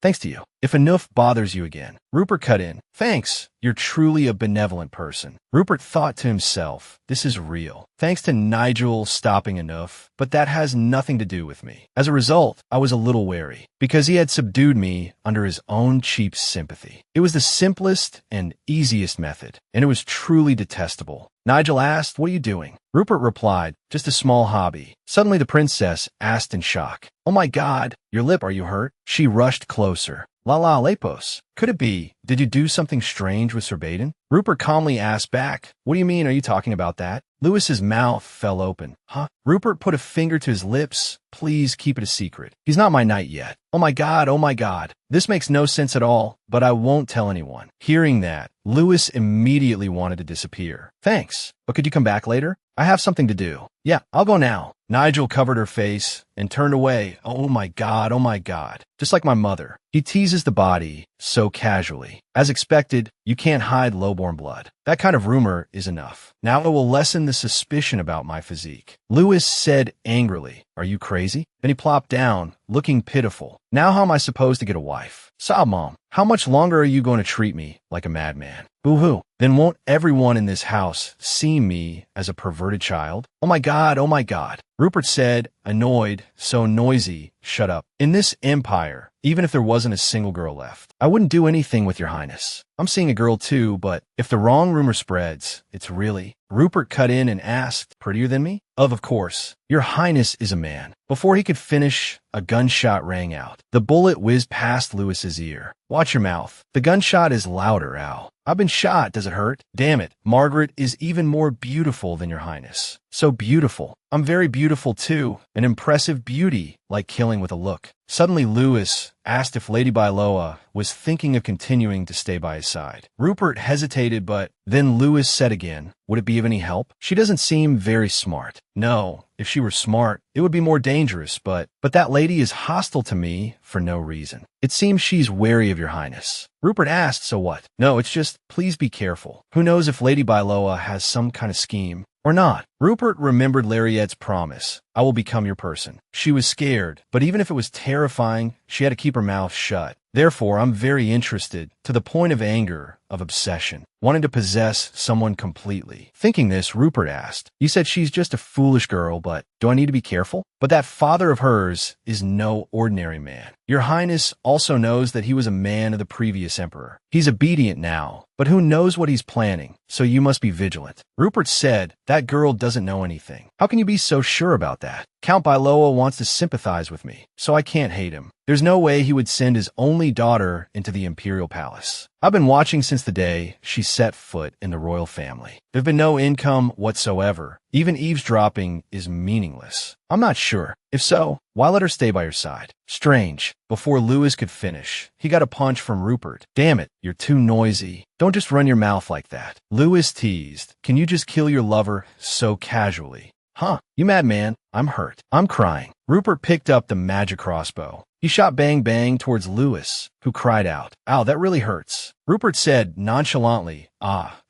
Thanks to you. If enough bothers you again. Rupert cut in. Thanks. You're truly a benevolent person. Rupert thought to himself, this is real. Thanks to Nigel stopping enough, but that has nothing to do with me. As a result, I was a little wary, because he had subdued me under his own cheap sympathy. It was the simplest and easiest method, and it was truly detestable. Nigel asked, what are you doing? Rupert replied, just a small hobby. Suddenly the princess asked in shock, oh my God, your lip, are you hurt? She rushed closer. La Lepos. Could it be? Did you do something strange with Sir Baden? Rupert calmly asked back, what do you mean, are you talking about that? Louis's mouth fell open. Huh? Rupert put a finger to his lips. Please keep it a secret. He's not my knight yet. Oh my God, oh my God. This makes no sense at all, but I won't tell anyone. Hearing that, Louis immediately wanted to disappear. Thanks, but could you come back later? I have something to do. Yeah, I'll go now. Nigel covered her face and turned away. Oh my God, oh my God. Just like my mother. He teases the body so casually. As expected, you can't hide lowborn blood. That kind of rumor is enough. Now it will lessen the suspicion about my physique. Louis said angrily, are you crazy? Then he plopped down, looking pitiful. Now how am I supposed to get a wife? Sob, Mom, how much longer are you going to treat me like a madman? Boo-hoo. Then won't everyone in this house see me as a perverted child? Oh my God, oh my God. Rupert said, annoyed, so noisy, shut up. In this empire, even if there wasn't a single girl left, I wouldn't do anything with your highness. I'm seeing a girl too, but if the wrong rumor spreads, it's really... Rupert cut in and asked, prettier than me? Of course. Your highness is a man. Before he could finish, a gunshot rang out. The bullet whizzed past Lewis's ear. Watch your mouth. The gunshot is louder, Al. I've been shot. Does it hurt? Damn it. Margaret is even more beautiful than your highness. So beautiful. I'm very beautiful too. An impressive beauty, like killing with a look. Suddenly Lewis asked if Lady Byloa was thinking of continuing to stay by his side. Rupert hesitated, but then Lewis said again, would it be of any help? She doesn't seem very smart. No, if she were smart, it would be more dangerous, but that lady is hostile to me for no reason. It seems she's wary of your highness. Rupert asked, so what? No, it's just, please be careful. Who knows if Lady Byloa has some kind of scheme or not. Rupert remembered Lariette's promise. I will become your person. She was scared, but even if it was terrifying, she had to keep her mouth shut. Therefore, I'm very interested, to the point of anger, of obsession, wanting to possess someone completely. Thinking this, Rupert asked, you said she's just a foolish girl, but do I need to be careful? But that father of hers is no ordinary man. Your highness also knows that he was a man of the previous emperor. He's obedient now, but who knows what he's planning, so you must be vigilant. Rupert said, that girl doesn't know anything. How can you be so sure about that? Count Byloa wants to sympathize with me, so I can't hate him. There's no way he would send his only daughter into the imperial palace. I've been watching since the day she set foot in the royal family. There've been no income whatsoever. Even eavesdropping is meaningless. I'm not sure. If so, why let her stay by your side? Strange. Before Lewis could finish, he got a punch from Rupert. Damn it, you're too noisy. Don't just run your mouth like that. Lewis teased. Can you just kill your lover so casually? Huh? You mad man? I'm hurt. I'm crying. Rupert picked up the magic crossbow. He shot bang bang towards Lewis, who cried out, ow, that really hurts. Rupert said nonchalantly,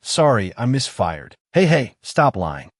sorry, I misfired. Hey, stop lying.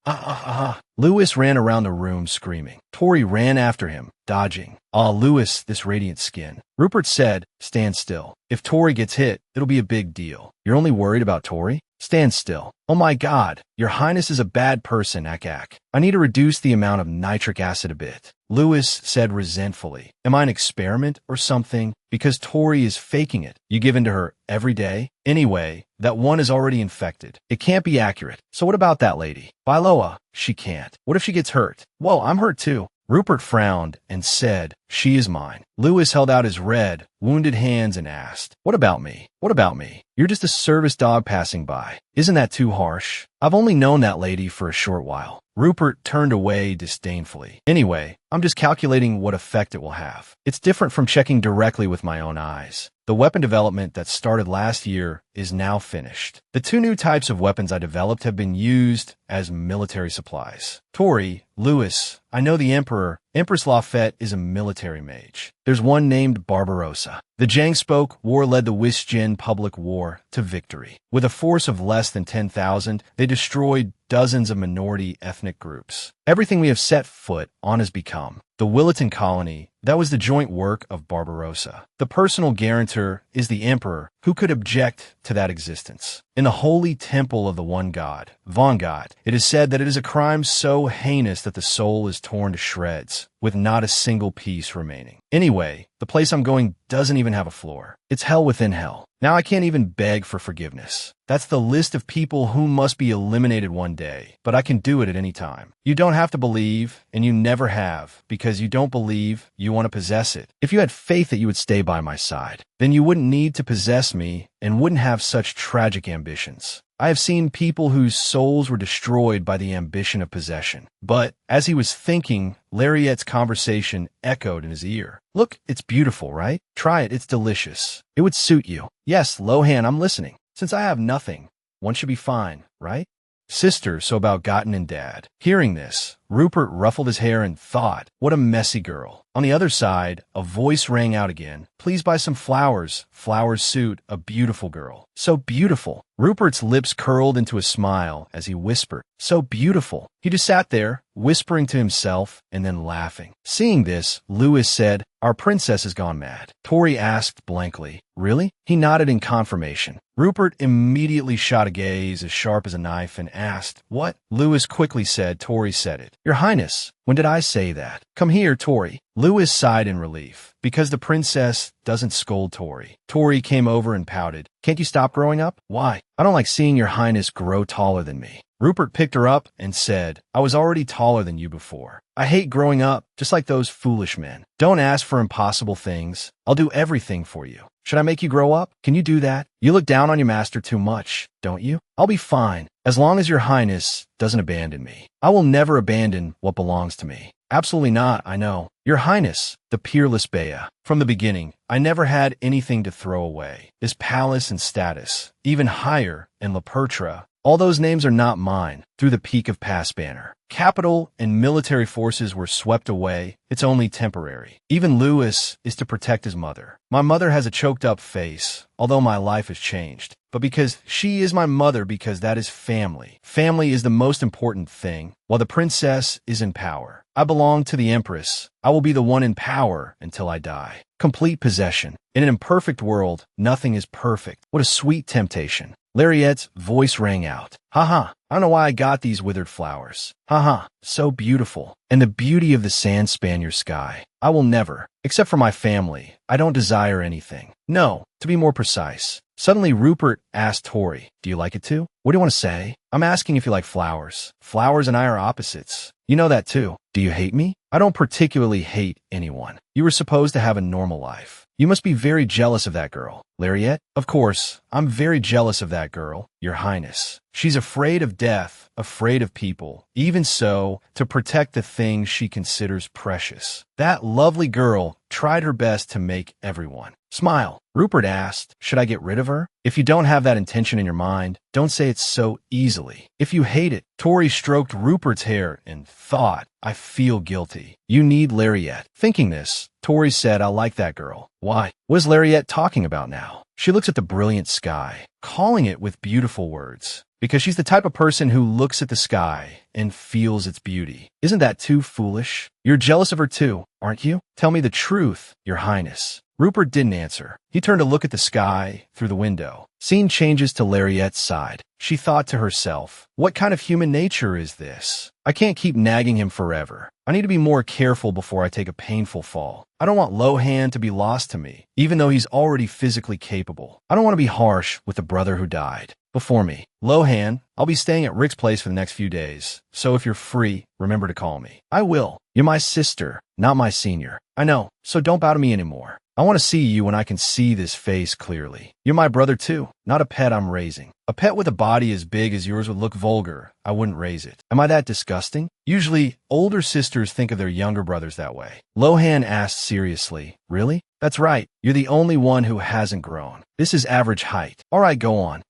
Lewis ran around the room screaming. Tori ran after him, dodging. Lewis, this radiant skin. Rupert said, stand still. If Tori gets hit, it'll be a big deal. You're only worried about Tori? Stand still. Oh my God, your highness is a bad person, Ak. I need to reduce the amount of nitric acid a bit. Lewis said resentfully, am I an experiment or something? Because Tori is faking it. You give in to her every day? Anyway, that one is already infected. It can't be accurate. So what about that lady? Byloa, she can't. What if she gets hurt? Well, I'm hurt too. Rupert frowned and said, she is mine. Lewis held out his red, wounded hands and asked, what about me? What about me? You're just a service dog passing by. Isn't that too harsh? I've only known that lady for a short while. Rupert turned away disdainfully. Anyway, I'm just calculating what effect it will have. It's different from checking directly with my own eyes. The weapon development that started last year is now finished. The 2 new types of weapons I developed have been used as military supplies. Tori, Lewis, I know the Emperor. Empress Lafayette is a military mage. There's one named Barbarossa. The Jang spoke, war led the Wisjin public war to victory. With a force of less than 10,000, they destroyed dozens of minority ethnic groups. Everything we have set foot on has become the Williton colony. That was the joint work of Barbarossa. The personal guarantor is the emperor, who could object to that existence. In the holy temple of the one God, Von God, it is said that it is a crime so heinous that the soul is torn to shreds, with not a single piece remaining. Anyway, the place I'm going doesn't even have a floor. It's hell within hell. Now I can't even beg for forgiveness. That's the list of people who must be eliminated one day, but I can do it at any time. You don't have to believe, and you never have, because you don't believe, you want to possess it. If you had faith that you would stay by my side, then you wouldn't need to possess me and wouldn't have such tragic ambitions. I have seen people whose souls were destroyed by the ambition of possession. But as he was thinking, Lariette's conversation echoed in his ear. Look, it's beautiful, right? Try it, it's delicious. It would suit you. Yes, Lohan, I'm listening. Since I have nothing, one should be fine, right? Sister, so about Gotten and Dad. Hearing this, Rupert ruffled his hair and thought, what a messy girl. On the other side, a voice rang out again. Please buy some flowers. Flowers suit a beautiful girl. So beautiful. Rupert's lips curled into a smile as he whispered, so beautiful. He just sat there, whispering to himself and then laughing. Seeing this, Lewis said, our princess has gone mad. Tori asked blankly, really? He nodded in confirmation. Rupert immediately shot a gaze as sharp as a knife and asked, what? Lewis quickly said, Tori said it. Your Highness, when did I say that? Come here, Tori. Lewis sighed in relief, because the princess doesn't scold Tori. Tori came over and pouted. Can't you stop growing up? Why? I don't like seeing your Highness grow taller than me. Rupert picked her up and said, I was already taller than you before. I hate growing up, just like those foolish men. Don't ask for impossible things. I'll do everything for you. Should I make you grow up? Can you do that? You look down on your master too much, don't you? I'll be fine, as long as your Highness doesn't abandon me. I will never abandon what belongs to me. Absolutely not, I know. Your Highness, the peerless Bea. From the beginning, I never had anything to throw away. This palace and status, even higher in La Pertra, all those names are not mine. Through the peak of Pass Banner, capital and military forces were swept away. It's only temporary. Even Lewis is to protect his mother. My mother has a choked up face, although my life has changed. But because she is my mother, because that is family. Family is the most important thing, while the princess is in power. I belong to the Empress. I will be the one in power until I die. Complete possession. In an imperfect world, nothing is perfect. What a sweet temptation. Lariette's voice rang out. Haha, I don't know why I got these withered flowers. Haha, so beautiful. And the beauty of the sand span your sky. I will never, except for my family, I don't desire anything. No, to be more precise. Suddenly Rupert asked Tori, do you like it too? What do you want to say? I'm asking if you like flowers. Flowers and I are opposites. You know that too. Do you hate me? I don't particularly hate anyone. You were supposed to have a normal life. You must be very jealous of that girl. Lariette? Of course, I'm very jealous of that girl, Your Highness. She's afraid of death, afraid of people. Even so, to protect the things she considers precious. That lovely girl tried her best to make everyone smile. Rupert asked, should I get rid of her? If you don't have that intention in your mind, don't say it so easily. If you hate it, Tori stroked Rupert's hair and thought, I feel guilty. You need Lariette. Thinking this, Tori said, I like that girl. Why? What is Lariette talking about now? She looks at the brilliant sky, calling it with beautiful words. Because she's the type of person who looks at the sky and feels its beauty. Isn't that too foolish? You're jealous of her too, aren't you? Tell me the truth, Your Highness. Rupert didn't answer. He turned to look at the sky through the window. Scene changes to Lariette's side. She thought to herself, what kind of human nature is this? I can't keep nagging him forever. I need to be more careful before I take a painful fall. I don't want Lohan to be lost to me, even though he's already physically capable. I don't want to be harsh with the brother who died before me. Lohan, I'll be staying at Rick's place for the next few days, so if you're free, remember to call me. I will. You're my sister, not my senior. I know, so don't bow to me anymore. I want to see you when I can see this face clearly. You're my brother too, not a pet I'm raising. A pet with a body as big as yours would look vulgar. I wouldn't raise it. Am I that disgusting? Usually, older sisters think of their younger brothers that way. Lohan asked seriously, really? That's right. You're the only one who hasn't grown. This is average height. All right, go on.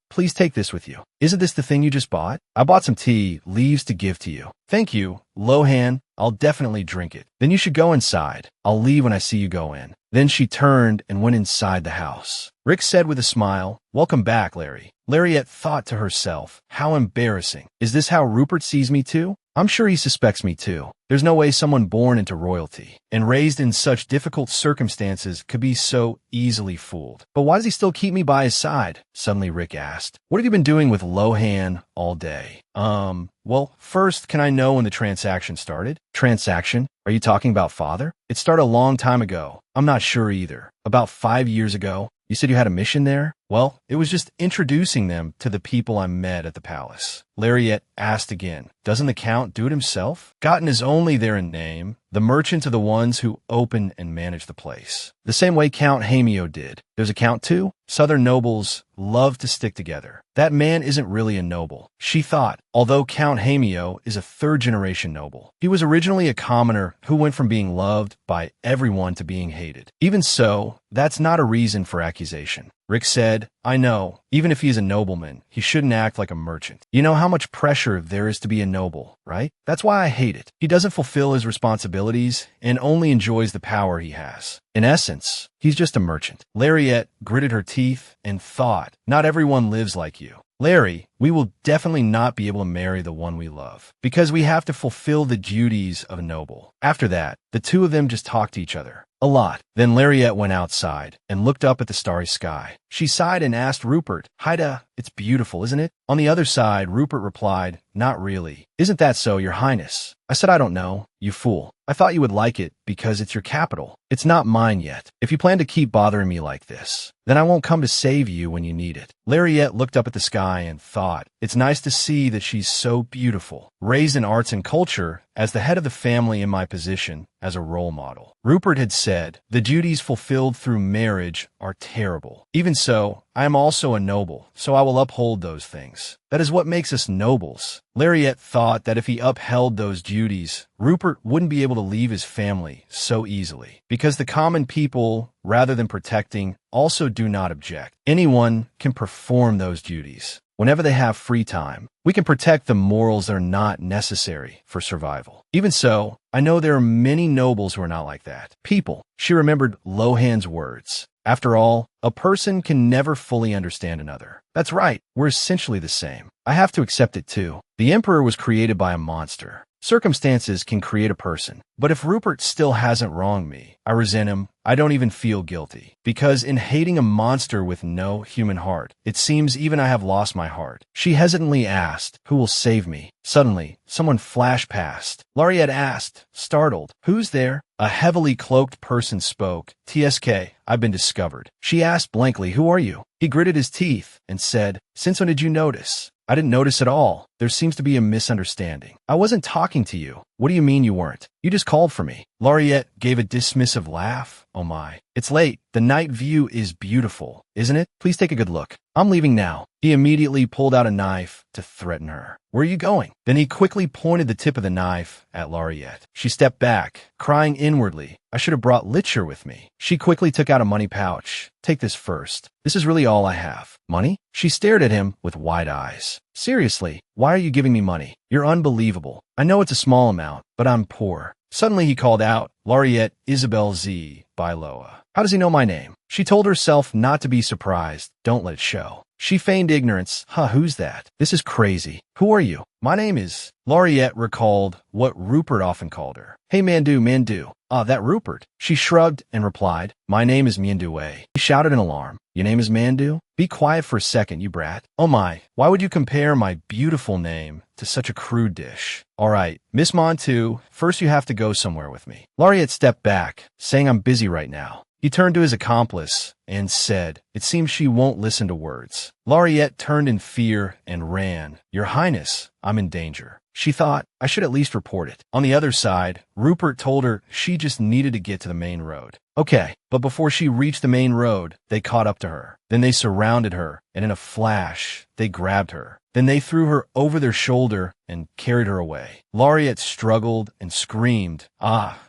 Please take this with you. Isn't this the thing you just bought? I bought some tea, leaves to give to you. Thank you, Lohan. I'll definitely drink it. Then you should go inside. I'll leave when I see you go in. Then she turned and went inside the house. Rick said with a smile, welcome back, Larry. Lariette thought to herself, how embarrassing. Is this how Rupert sees me too? I'm sure he suspects me too. There's no way someone born into royalty and raised in such difficult circumstances could be so easily fooled. But why does he still keep me by his side? Suddenly Rick asked. What have you been doing with Lohan all day? Well, first, can I know when the transaction started? Transaction? Are you talking about father? It started a long time ago. I'm not sure either. About 5 years ago. You said you had a mission there? Well, it was just introducing them to the people I met at the palace. Lariette asked again, doesn't the Count do it himself? Gotten is only there in name. The merchants are the ones who open and manage the place. The same way Count Hamio did. There's a Count too? Southern nobles love to stick together. That man isn't really a noble, she thought, although Count Hamio is a third-generation noble. He was originally a commoner who went from being loved by everyone to being hated. Even so, that's not a reason for accusation. Rick said, I know, even if he's a nobleman, he shouldn't act like a merchant. You know how much pressure there is to be a noble, right? That's why I hate it. He doesn't fulfill his responsibilities and only enjoys the power he has. In essence, he's just a merchant. Lariette gritted her teeth and thought, not everyone lives like you. Larry, we will definitely not be able to marry the one we love, because we have to fulfill the duties of a noble. After that, the two of them just talked to each other. A lot. Then Lariette went outside and looked up at the starry sky. She sighed and asked Rupert, Haida, it's beautiful, isn't it? On the other side, Rupert replied, not really. Isn't that so, your highness? I said I don't know, you fool. I thought you would like it because it's your capital. It's not mine yet. If you plan to keep bothering me like this, then I won't come to save you when you need it. Lariette looked up at the sky and thought, it's nice to see that she's so beautiful. Raised in arts and culture, as the head of the family in my position, as a role model. Rupert had said, the duties fulfilled through marriage are terrible. Even so, I am also a noble, so I will uphold those things. That is what makes us nobles. Lariette thought that if he upheld those duties, Rupert wouldn't be able to leave his family so easily, because the common people, rather than protecting, also do not object. Anyone can perform those duties. Whenever they have free time, we can protect the morals that are not necessary for survival. Even so, I know there are many nobles who are not like that. People. She remembered Lohan's words. After all, a person can never fully understand another. That's right, we're essentially the same. I have to accept it too. The Emperor was created by a monster. Circumstances can create a person. But if Rupert still hasn't wronged me, I resent him, I don't even feel guilty. Because in hating a monster with no human heart, it seems even I have lost my heart. She hesitantly asked, who will save me? Suddenly, someone flashed past. Lariette asked, startled, who's there? A heavily cloaked person spoke. TSK, I've been discovered. She asked blankly, who are you? He gritted his teeth and said, since when did you notice? I didn't notice at all. There seems to be a misunderstanding. I wasn't talking to you. What do you mean you weren't? You just called for me. Lariette gave a dismissive laugh. Oh my. It's late. The night view is beautiful, isn't it? Please take a good look. I'm leaving now. He immediately pulled out a knife to threaten her. Where are you going? Then he quickly pointed the tip of the knife at Lariette. She stepped back, crying inwardly, I should have brought Litcher with me. She quickly took out a money pouch. Take this first. This is really all I have. Money? She stared at him with wide eyes. Seriously, why are you giving me money? You're unbelievable. I know it's a small amount, but I'm poor. Suddenly he called out, Lariette Isabel Z. by Loa. How does he know my name? She told herself not to be surprised. Don't let it show. She feigned ignorance. Who's that? This is crazy. Who are you? My name is... Lariette recalled what Rupert often called her. Hey, Mandu. That Rupert. She shrugged and replied, my name is Miandue. He shouted in alarm. Your name is Mandu? Be quiet for a second, you brat. Oh my, why would you compare my beautiful name to such a crude dish? All right, Miss Montu, first you have to go somewhere with me. Lariette stepped back, saying I'm busy right now. He turned to his accomplice and said, it seems she won't listen to words. Lariette turned in fear and ran. Your Highness, I'm in danger. She thought, I should at least report it. On the other side, Rupert told her she just needed to get to the main road. Okay, but before she reached the main road, they caught up to her. Then they surrounded her, and in a flash, they grabbed her. Then they threw her over their shoulder and carried her away. Lariette struggled and screamed,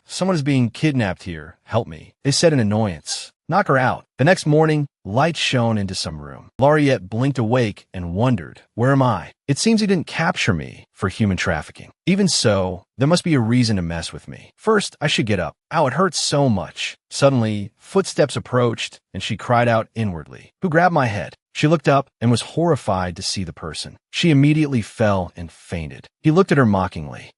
someone is being kidnapped here. Help me. They said in annoyance. Knock her out. The next morning, light shone into some room. Lariette blinked awake and wondered, where am I? It seems he didn't capture me for human trafficking. Even so, there must be a reason to mess with me. First, I should get up. Ow, it hurts so much. Suddenly, footsteps approached, and she cried out inwardly, who grabbed my head? She looked up and was horrified to see the person. She immediately fell and fainted. He looked at her mockingly.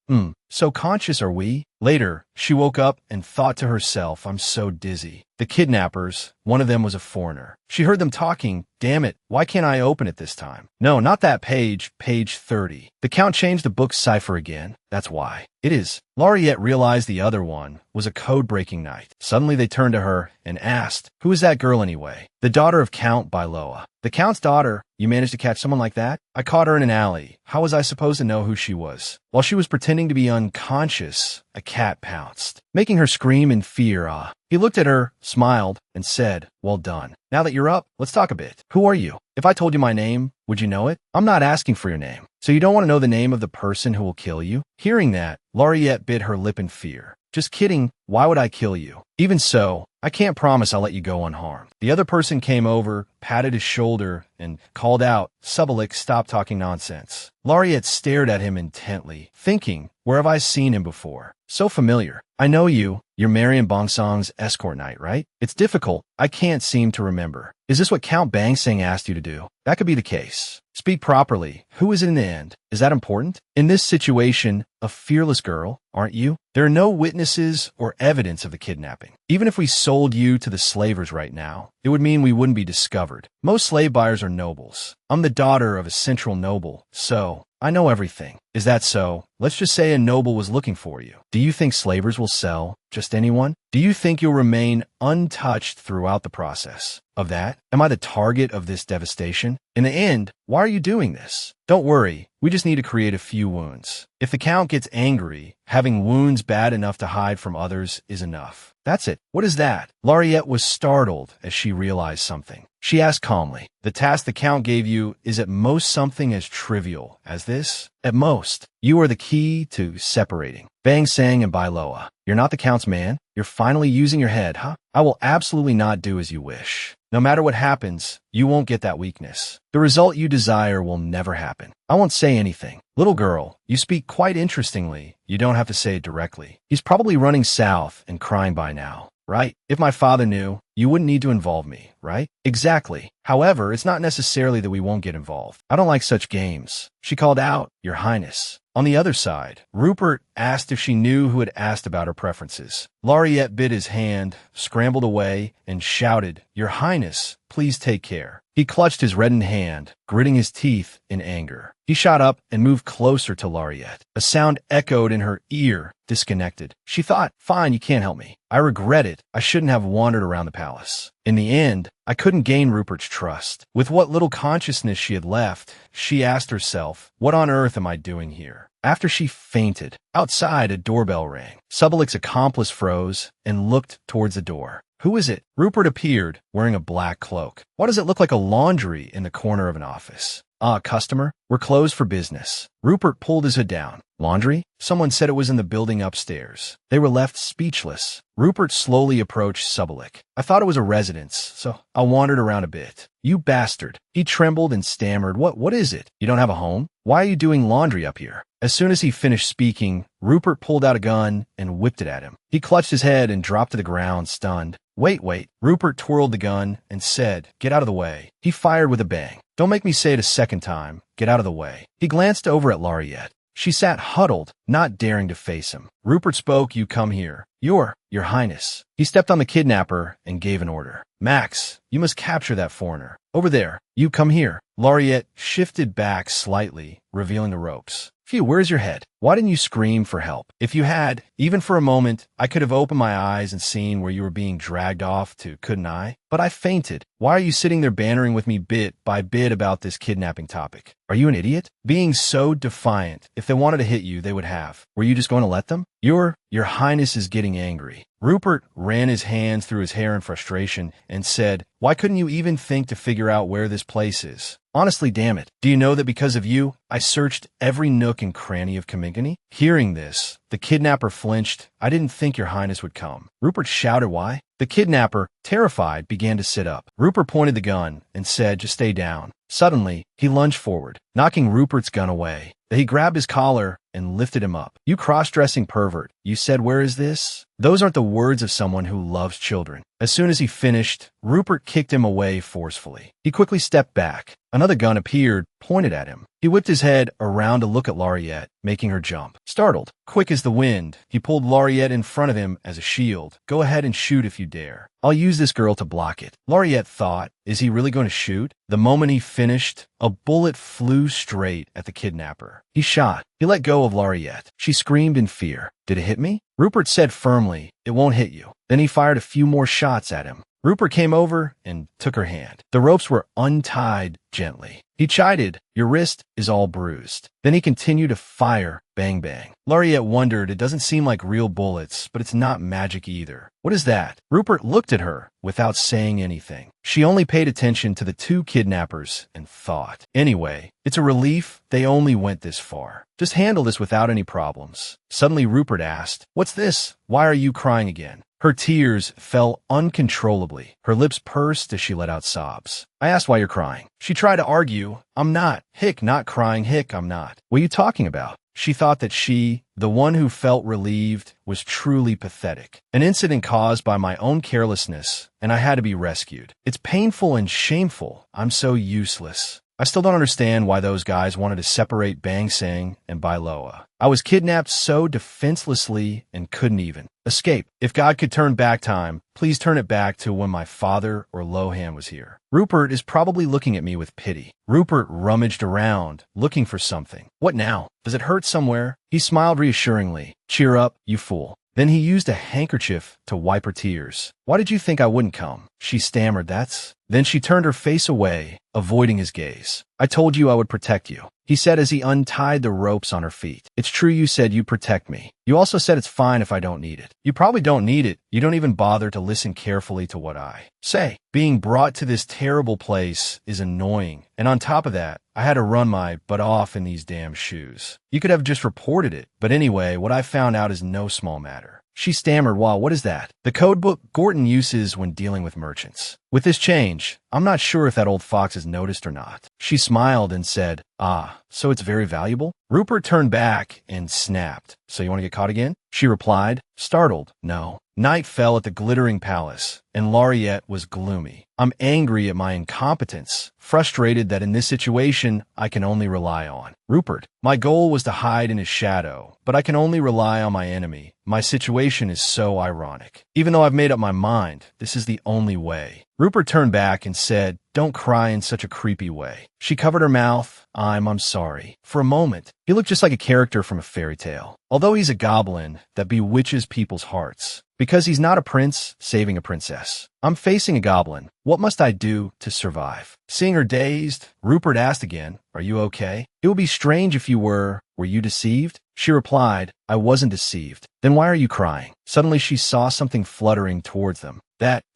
So conscious are we? Later, she woke up and thought to herself, I'm so dizzy. The kidnappers, one of them was a foreigner. She heard them talking. Damn it, why can't I open it this time? No, not that page, page 30. The Count changed the book's cipher again. That's why. It is. Lariette realized the other one was a code-breaking night. Suddenly they turned to her and asked, who is that girl anyway? The daughter of Count by Loa. The Count's daughter? You managed to catch someone like that? I caught her in an alley. How was I supposed to know who she was? While she was pretending to be unconscious, a cat pounced, making her scream in fear. He looked at her, smiled, and said, "Well done. Now that you're up, let's talk a bit. Who are you? If I told you my name, would you know it? I'm not asking for your name. So you don't want to know the name of the person who will kill you?" Hearing that, Laureate bit her lip in fear. "Just kidding. Why would I kill you? Even so, I can't promise I'll let you go unharmed." The other person came over, patted his shoulder, and called out, "Subelik, stop talking nonsense." Laureate stared at him intently, thinking, where have I seen him before? So familiar. "I know you. You're Marion Bongsong's escort knight, right? It's difficult. I can't seem to remember. Is this what Count Bangsang asked you to do?" "That could be the case." "Speak properly. Who is it in the end? Is that important? In this situation, a fearless girl, aren't you? There are no witnesses or evidence of the kidnapping. Even if we sold you to the slavers right now, it would mean we wouldn't be discovered. Most slave buyers are nobles. I'm the daughter of a central noble, so I know everything." "Is that so? Let's just say a noble was looking for you. Do you think slavers will sell just anyone? Do you think you'll remain untouched throughout the process of that? Am I the target of this devastation? In the end, why are you doing this? Don't worry, we just need to create a few wounds. If the Count gets angry, having wounds bad enough to hide from others is enough." "That's it. What is that?" Laureate was startled as she realized something. She asked calmly, "The task the Count gave you is at most something as trivial as this? At most. You are the key to separating Bangsang and Bailoa. You're not the Count's man. You're finally using your head, huh? I will absolutely not do as you wish. No matter what happens, you won't get that weakness. The result you desire will never happen. I won't say anything. Little girl, you speak quite interestingly. You don't have to say it directly. He's probably running south and crying by now, right? If my father knew, you wouldn't need to involve me, right?" "Exactly. However, it's not necessarily that we won't get involved. I don't like such games." She called out, "Your Highness." On the other side, Rupert asked if she knew who had asked about her preferences. Laureate bit his hand, scrambled away, and shouted, "Your Highness, please take care." He clutched his reddened hand, gritting his teeth in anger. He shot up and moved closer to Laureate. A sound echoed in her ear, disconnected. She thought, "Fine, you can't help me. I regret it. I shouldn't have wandered around the palace." In the end, I couldn't gain Rupert's trust. With what little consciousness she had left, she asked herself, "What on earth am I doing here?" After she fainted, outside a doorbell rang. Subelik's accomplice froze and looked towards the door. "Who is it?" Rupert appeared, wearing a black cloak. "Why does it look like a laundry in the corner of an office?" "Ah, customer. We're closed for business." Rupert pulled his hood down. "Laundry?" Someone said it was in the building upstairs. They were left speechless. Rupert slowly approached Subelik. "I thought it was a residence, so I wandered around a bit." "You bastard." He trembled and stammered, What is it? You don't have a home? Why are you doing laundry up here?" As soon as he finished speaking, Rupert pulled out a gun and whipped it at him. He clutched his head and dropped to the ground, stunned. Wait. Rupert twirled the gun and said, "Get out of the way." He fired with a bang. "Don't make me say it a second time. Get out of the way." He glanced over at Laureate. She sat huddled, not daring to face him. Rupert spoke, "You come here." Your Highness." He stepped on the kidnapper and gave an order. "Max, you must capture that foreigner. Over there. You come here." Laureate shifted back slightly, revealing the ropes. "Phew, where's your head? Why didn't you scream for help? If you had, even for a moment, I could have opened my eyes and seen where you were being dragged off to, couldn't I? But I fainted. Why are you sitting there bantering with me bit by bit about this kidnapping topic? Are you an idiot? Being so defiant. If they wanted to hit you, they would have. Were you just going to let them?" Your Highness is getting angry." Rupert ran his hands through his hair in frustration and said, "Why couldn't you even think to figure out where this place is? Honestly, damn it. Do you know that because of you, I searched every nook and cranny of Kamingani?" Hearing this, the kidnapper flinched. "I didn't think your Highness would come." Rupert shouted, "Why?" The kidnapper, terrified, began to sit up. Rupert pointed the gun and said, "Just stay down." Suddenly, he lunged forward, knocking Rupert's gun away. He grabbed his collar and lifted him up. "You cross-dressing pervert. You said, where is this?" Those aren't the words of someone who loves children. As soon as he finished, Rupert kicked him away forcefully. He quickly stepped back. Another gun appeared, pointed at him. He whipped his head around to look at Laureate, making her jump. Startled, quick as the wind, he pulled Laureate in front of him as a shield. "Go ahead and shoot if you dare. I'll use this girl to block it." Laureate thought, is he really going to shoot? The moment he finished, a bullet flew straight at the kidnapper. He shot. He let go of Laureate. She screamed in fear. "Did it hit me?" Rupert said firmly, "It won't hit you." Then he fired a few more shots at him. Rupert came over and took her hand. The ropes were untied gently. He chided, "Your wrist is all bruised." Then he continued to fire, bang bang. Laureate wondered, it doesn't seem like real bullets, but it's not magic either. What is that? Rupert looked at her without saying anything. She only paid attention to the two kidnappers and thought. Anyway, it's a relief they only went this far. Just handle this without any problems. Suddenly Rupert asked, "What's this? Why are you crying again?" Her tears fell uncontrollably. Her lips pursed as she let out sobs. "I asked why you're crying." She tried to argue. "I'm not. Hick, not crying. Hick, I'm not." "What are you talking about?" She thought that she, the one who felt relieved, was truly pathetic. "An incident caused by my own carelessness, and I had to be rescued. It's painful and shameful. I'm so useless. I still don't understand why those guys wanted to separate Bang Sang and Bailoa. I was kidnapped so defenselessly and couldn't even escape. If God could turn back time, please turn it back to when my father or Lohan was here." Rupert is probably looking at me with pity. Rupert rummaged around, looking for something. "What now? Does it hurt somewhere?" He smiled reassuringly. "Cheer up, you fool." Then he used a handkerchief to wipe her tears. "Why did you think I wouldn't come?" She stammered, "That's..." Then she turned her face away, avoiding his gaze. "I told you I would protect you," he said as he untied the ropes on her feet. "It's true you said you'd protect me. You also said it's fine if I don't need it. You probably don't need it. You don't even bother to listen carefully to what I say. Being brought to this terrible place is annoying, and on top of that, I had to run my butt off in these damn shoes. You could have just reported it, but anyway, what I found out is no small matter." She stammered, "Wow, what is that?" "The code book Gorton uses when dealing with merchants. With this change, I'm not sure if that old fox has noticed or not." She smiled and said, "Ah, so it's very valuable?" Rupert turned back and snapped. "So you want to get caught again?" She replied, startled, "No." Night fell at the glittering palace, and Laureate was gloomy. "I'm angry at my incompetence, frustrated that in this situation I can only rely on Rupert. My goal was to hide in his shadow, but I can only rely on my enemy. My situation is so ironic. Even though I've made up my mind, this is the only way." Rupert turned back and said, "Don't cry in such a creepy way." She covered her mouth. I'm sorry." For a moment, he looked just like a character from a fairy tale. Although he's a goblin that bewitches people's hearts. Because he's not a prince saving a princess. "I'm facing a goblin. What must I do to survive?" Seeing her dazed, Rupert asked again, "Are you okay? It would be strange if you were. Were you deceived?" She replied, "I wasn't deceived." "Then why are you crying?" Suddenly she saw something fluttering towards them.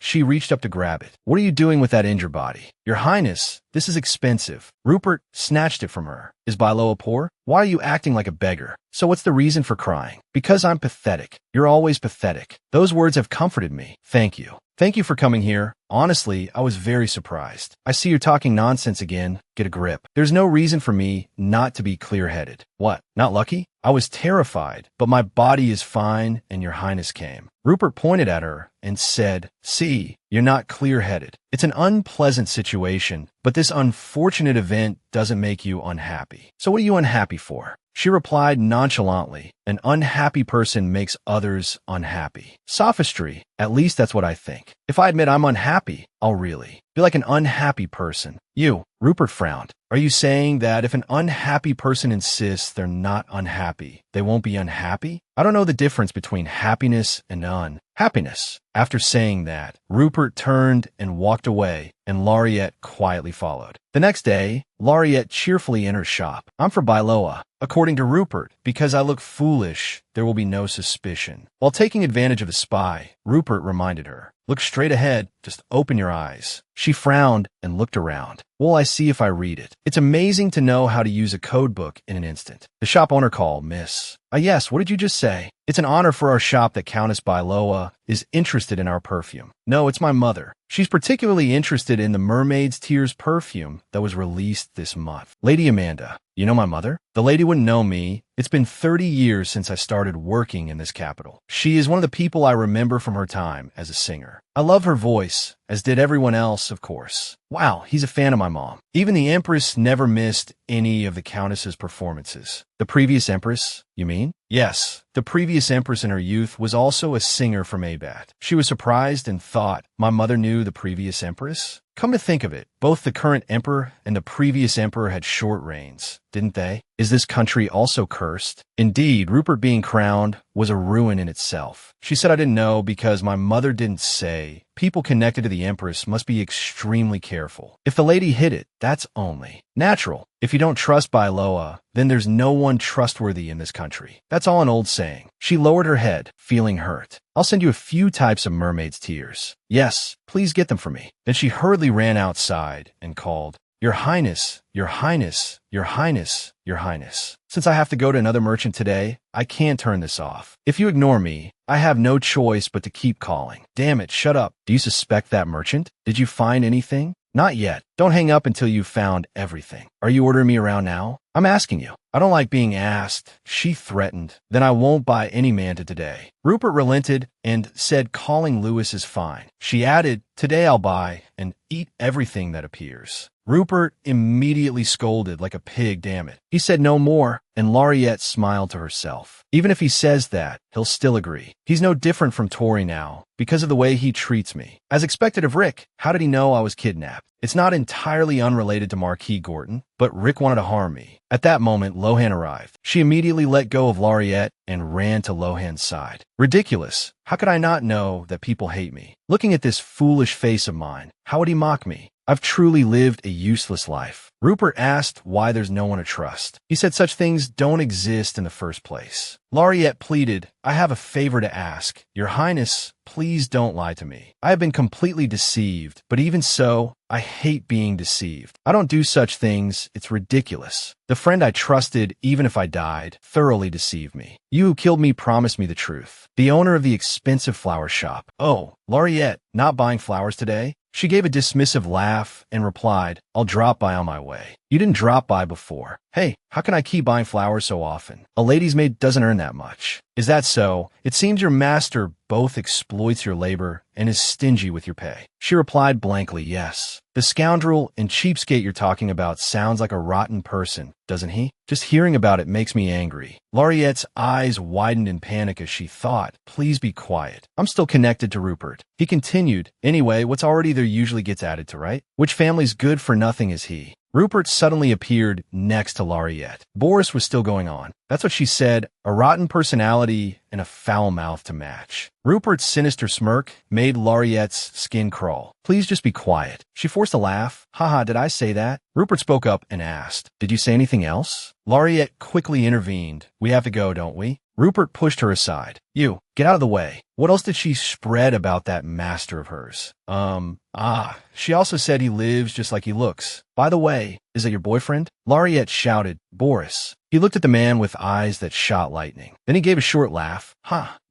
She reached up to grab it. "What are you doing with that in your body?" "Your Highness, this is expensive." Rupert snatched it from her. "Is Bailoa poor? Why are you acting like a beggar?" "So what's the reason for crying?" "Because I'm pathetic." "You're always pathetic." "Those words have comforted me. Thank you." "Thank you for coming here. Honestly, I was very surprised." "I see you're talking nonsense again. Get a grip. There's no reason for me not to be clear-headed." "What, not lucky?" "I was terrified, but my body is fine and your Highness came." Rupert pointed at her and said, "See, you're not clear-headed. It's an unpleasant situation, but this unfortunate event doesn't make you unhappy. So what are you unhappy for?" She replied nonchalantly, "An unhappy person makes others unhappy." Sophistry. At least that's what I think. If I admit I'm unhappy, I'll really be like an unhappy person. "You," Rupert frowned. "Are you saying that if an unhappy person insists they're not unhappy, they won't be unhappy?" "I don't know the difference between happiness and unhappiness." After saying that, Rupert turned and walked away, and Laureate quietly followed. The next day, Laureate cheerfully enters shop. "I'm for Bailoa." According to Rupert, because I look foolish, there will be no suspicion. While taking advantage of a spy, Rupert reminded her, "Look straight ahead, just open your eyes." She frowned and looked around. "Will I see if I read it?" It's amazing to know how to use a code book in an instant. The shop owner called, "Miss." Yes, what did you just say?" "It's an honor for our shop that Countess Bailoa is interested in our perfume." "No, it's my mother. She's particularly interested in the Mermaid's Tears perfume that was released this month." "Lady Amanda, you know my mother?" "The lady wouldn't know me. It's been 30 years since I started working in this capital. She is one of the people I remember from her time as a singer. I love her voice, as did everyone else, of course." "Wow, he's a fan of my mom." "Even the Empress never missed any of the Countess's performances." "The previous Empress, you mean?" "Yes, the previous Empress in her youth was also a singer from Abat." She was surprised and thought, my mother knew the previous Empress? Come to think of it, Both the current emperor and the previous emperor had short reigns, didn't they? Is this country also cursed? Indeed, Rupert being crowned was a ruin in itself. She said I didn't know because my mother didn't say. People connected to the empress must be extremely careful. If the lady hid it, that's only natural. If you don't trust Bailoa, then there's no one trustworthy in this country. That's all an old saying. She lowered her head, feeling hurt. I'll send you a few types of mermaid's tears. Yes, please get them for me. Then she hurriedly ran outside and called, Your Highness, Your Highness, Your Highness, Your Highness. Since I have to go to another merchant today, I can't turn this off. If you ignore me, I have no choice but to keep calling. Damn it, shut up. Do you suspect that merchant? Did you find anything? Not yet. Don't hang up until you've found everything. Are you ordering me around now? I'm asking you. I don't like being asked. She threatened. Then I won't buy any manta today. Rupert relented and said calling Lewis is fine. She added, Today I'll buy and eat everything that appears. Rupert immediately scolded like a pig, damn it. He said no more, and Lauriette smiled to herself. Even if he says that, he'll still agree. He's no different from Tori now, because of the way he treats me. As expected of Rick, how did he know I was kidnapped? It's not entirely unrelated to Marquis Gorton, but Rick wanted to harm me. At that moment, Lohan arrived. She immediately let go of Lauriette and ran to Lohan's side. Ridiculous. How could I not know that people hate me? Looking at this foolish face of mine, how would he mock me? I've truly lived a useless life. Rupert asked why there's no one to trust. He said such things don't exist in the first place. Lauriette pleaded, I have a favor to ask. Your Highness, please don't lie to me. I have been completely deceived, but even so, I hate being deceived. I don't do such things. It's ridiculous. The friend I trusted, even if I died, thoroughly deceived me. You who killed me promised me the truth. The owner of the expensive flower shop. Oh, Lauriette, not buying flowers today? She gave a dismissive laugh and replied, I'll drop by on my way. You didn't drop by before. Hey, how can I keep buying flowers so often? A lady's maid doesn't earn that much. Is that so? It seems your master both exploits your labor and is stingy with your pay. She replied blankly, yes. The scoundrel and cheapskate you're talking about sounds like a rotten person, doesn't he? Just hearing about it makes me angry. Lauriette's eyes widened in panic as she thought, please be quiet. I'm still connected to Rupert. He continued, anyway, what's already there usually gets added to, right? Which family's good for nothing is he? Rupert suddenly appeared next to Lauriette. Boris was still going on. That's what she said, a rotten personality and a foul mouth to match. Rupert's sinister smirk made Lauriette's skin crawl. Please just be quiet. She forced a laugh. Haha, did I say that? Rupert spoke up and asked, did you say anything else? Lauriette quickly intervened. We have to go, don't we? Rupert pushed her aside. You, get out of the way. What else did she spread about that master of hers? She also said he lives just like he looks. By the way, is that your boyfriend? Lauriette shouted, Boris. He looked at the man with eyes that shot lightning. Then he gave a short laugh.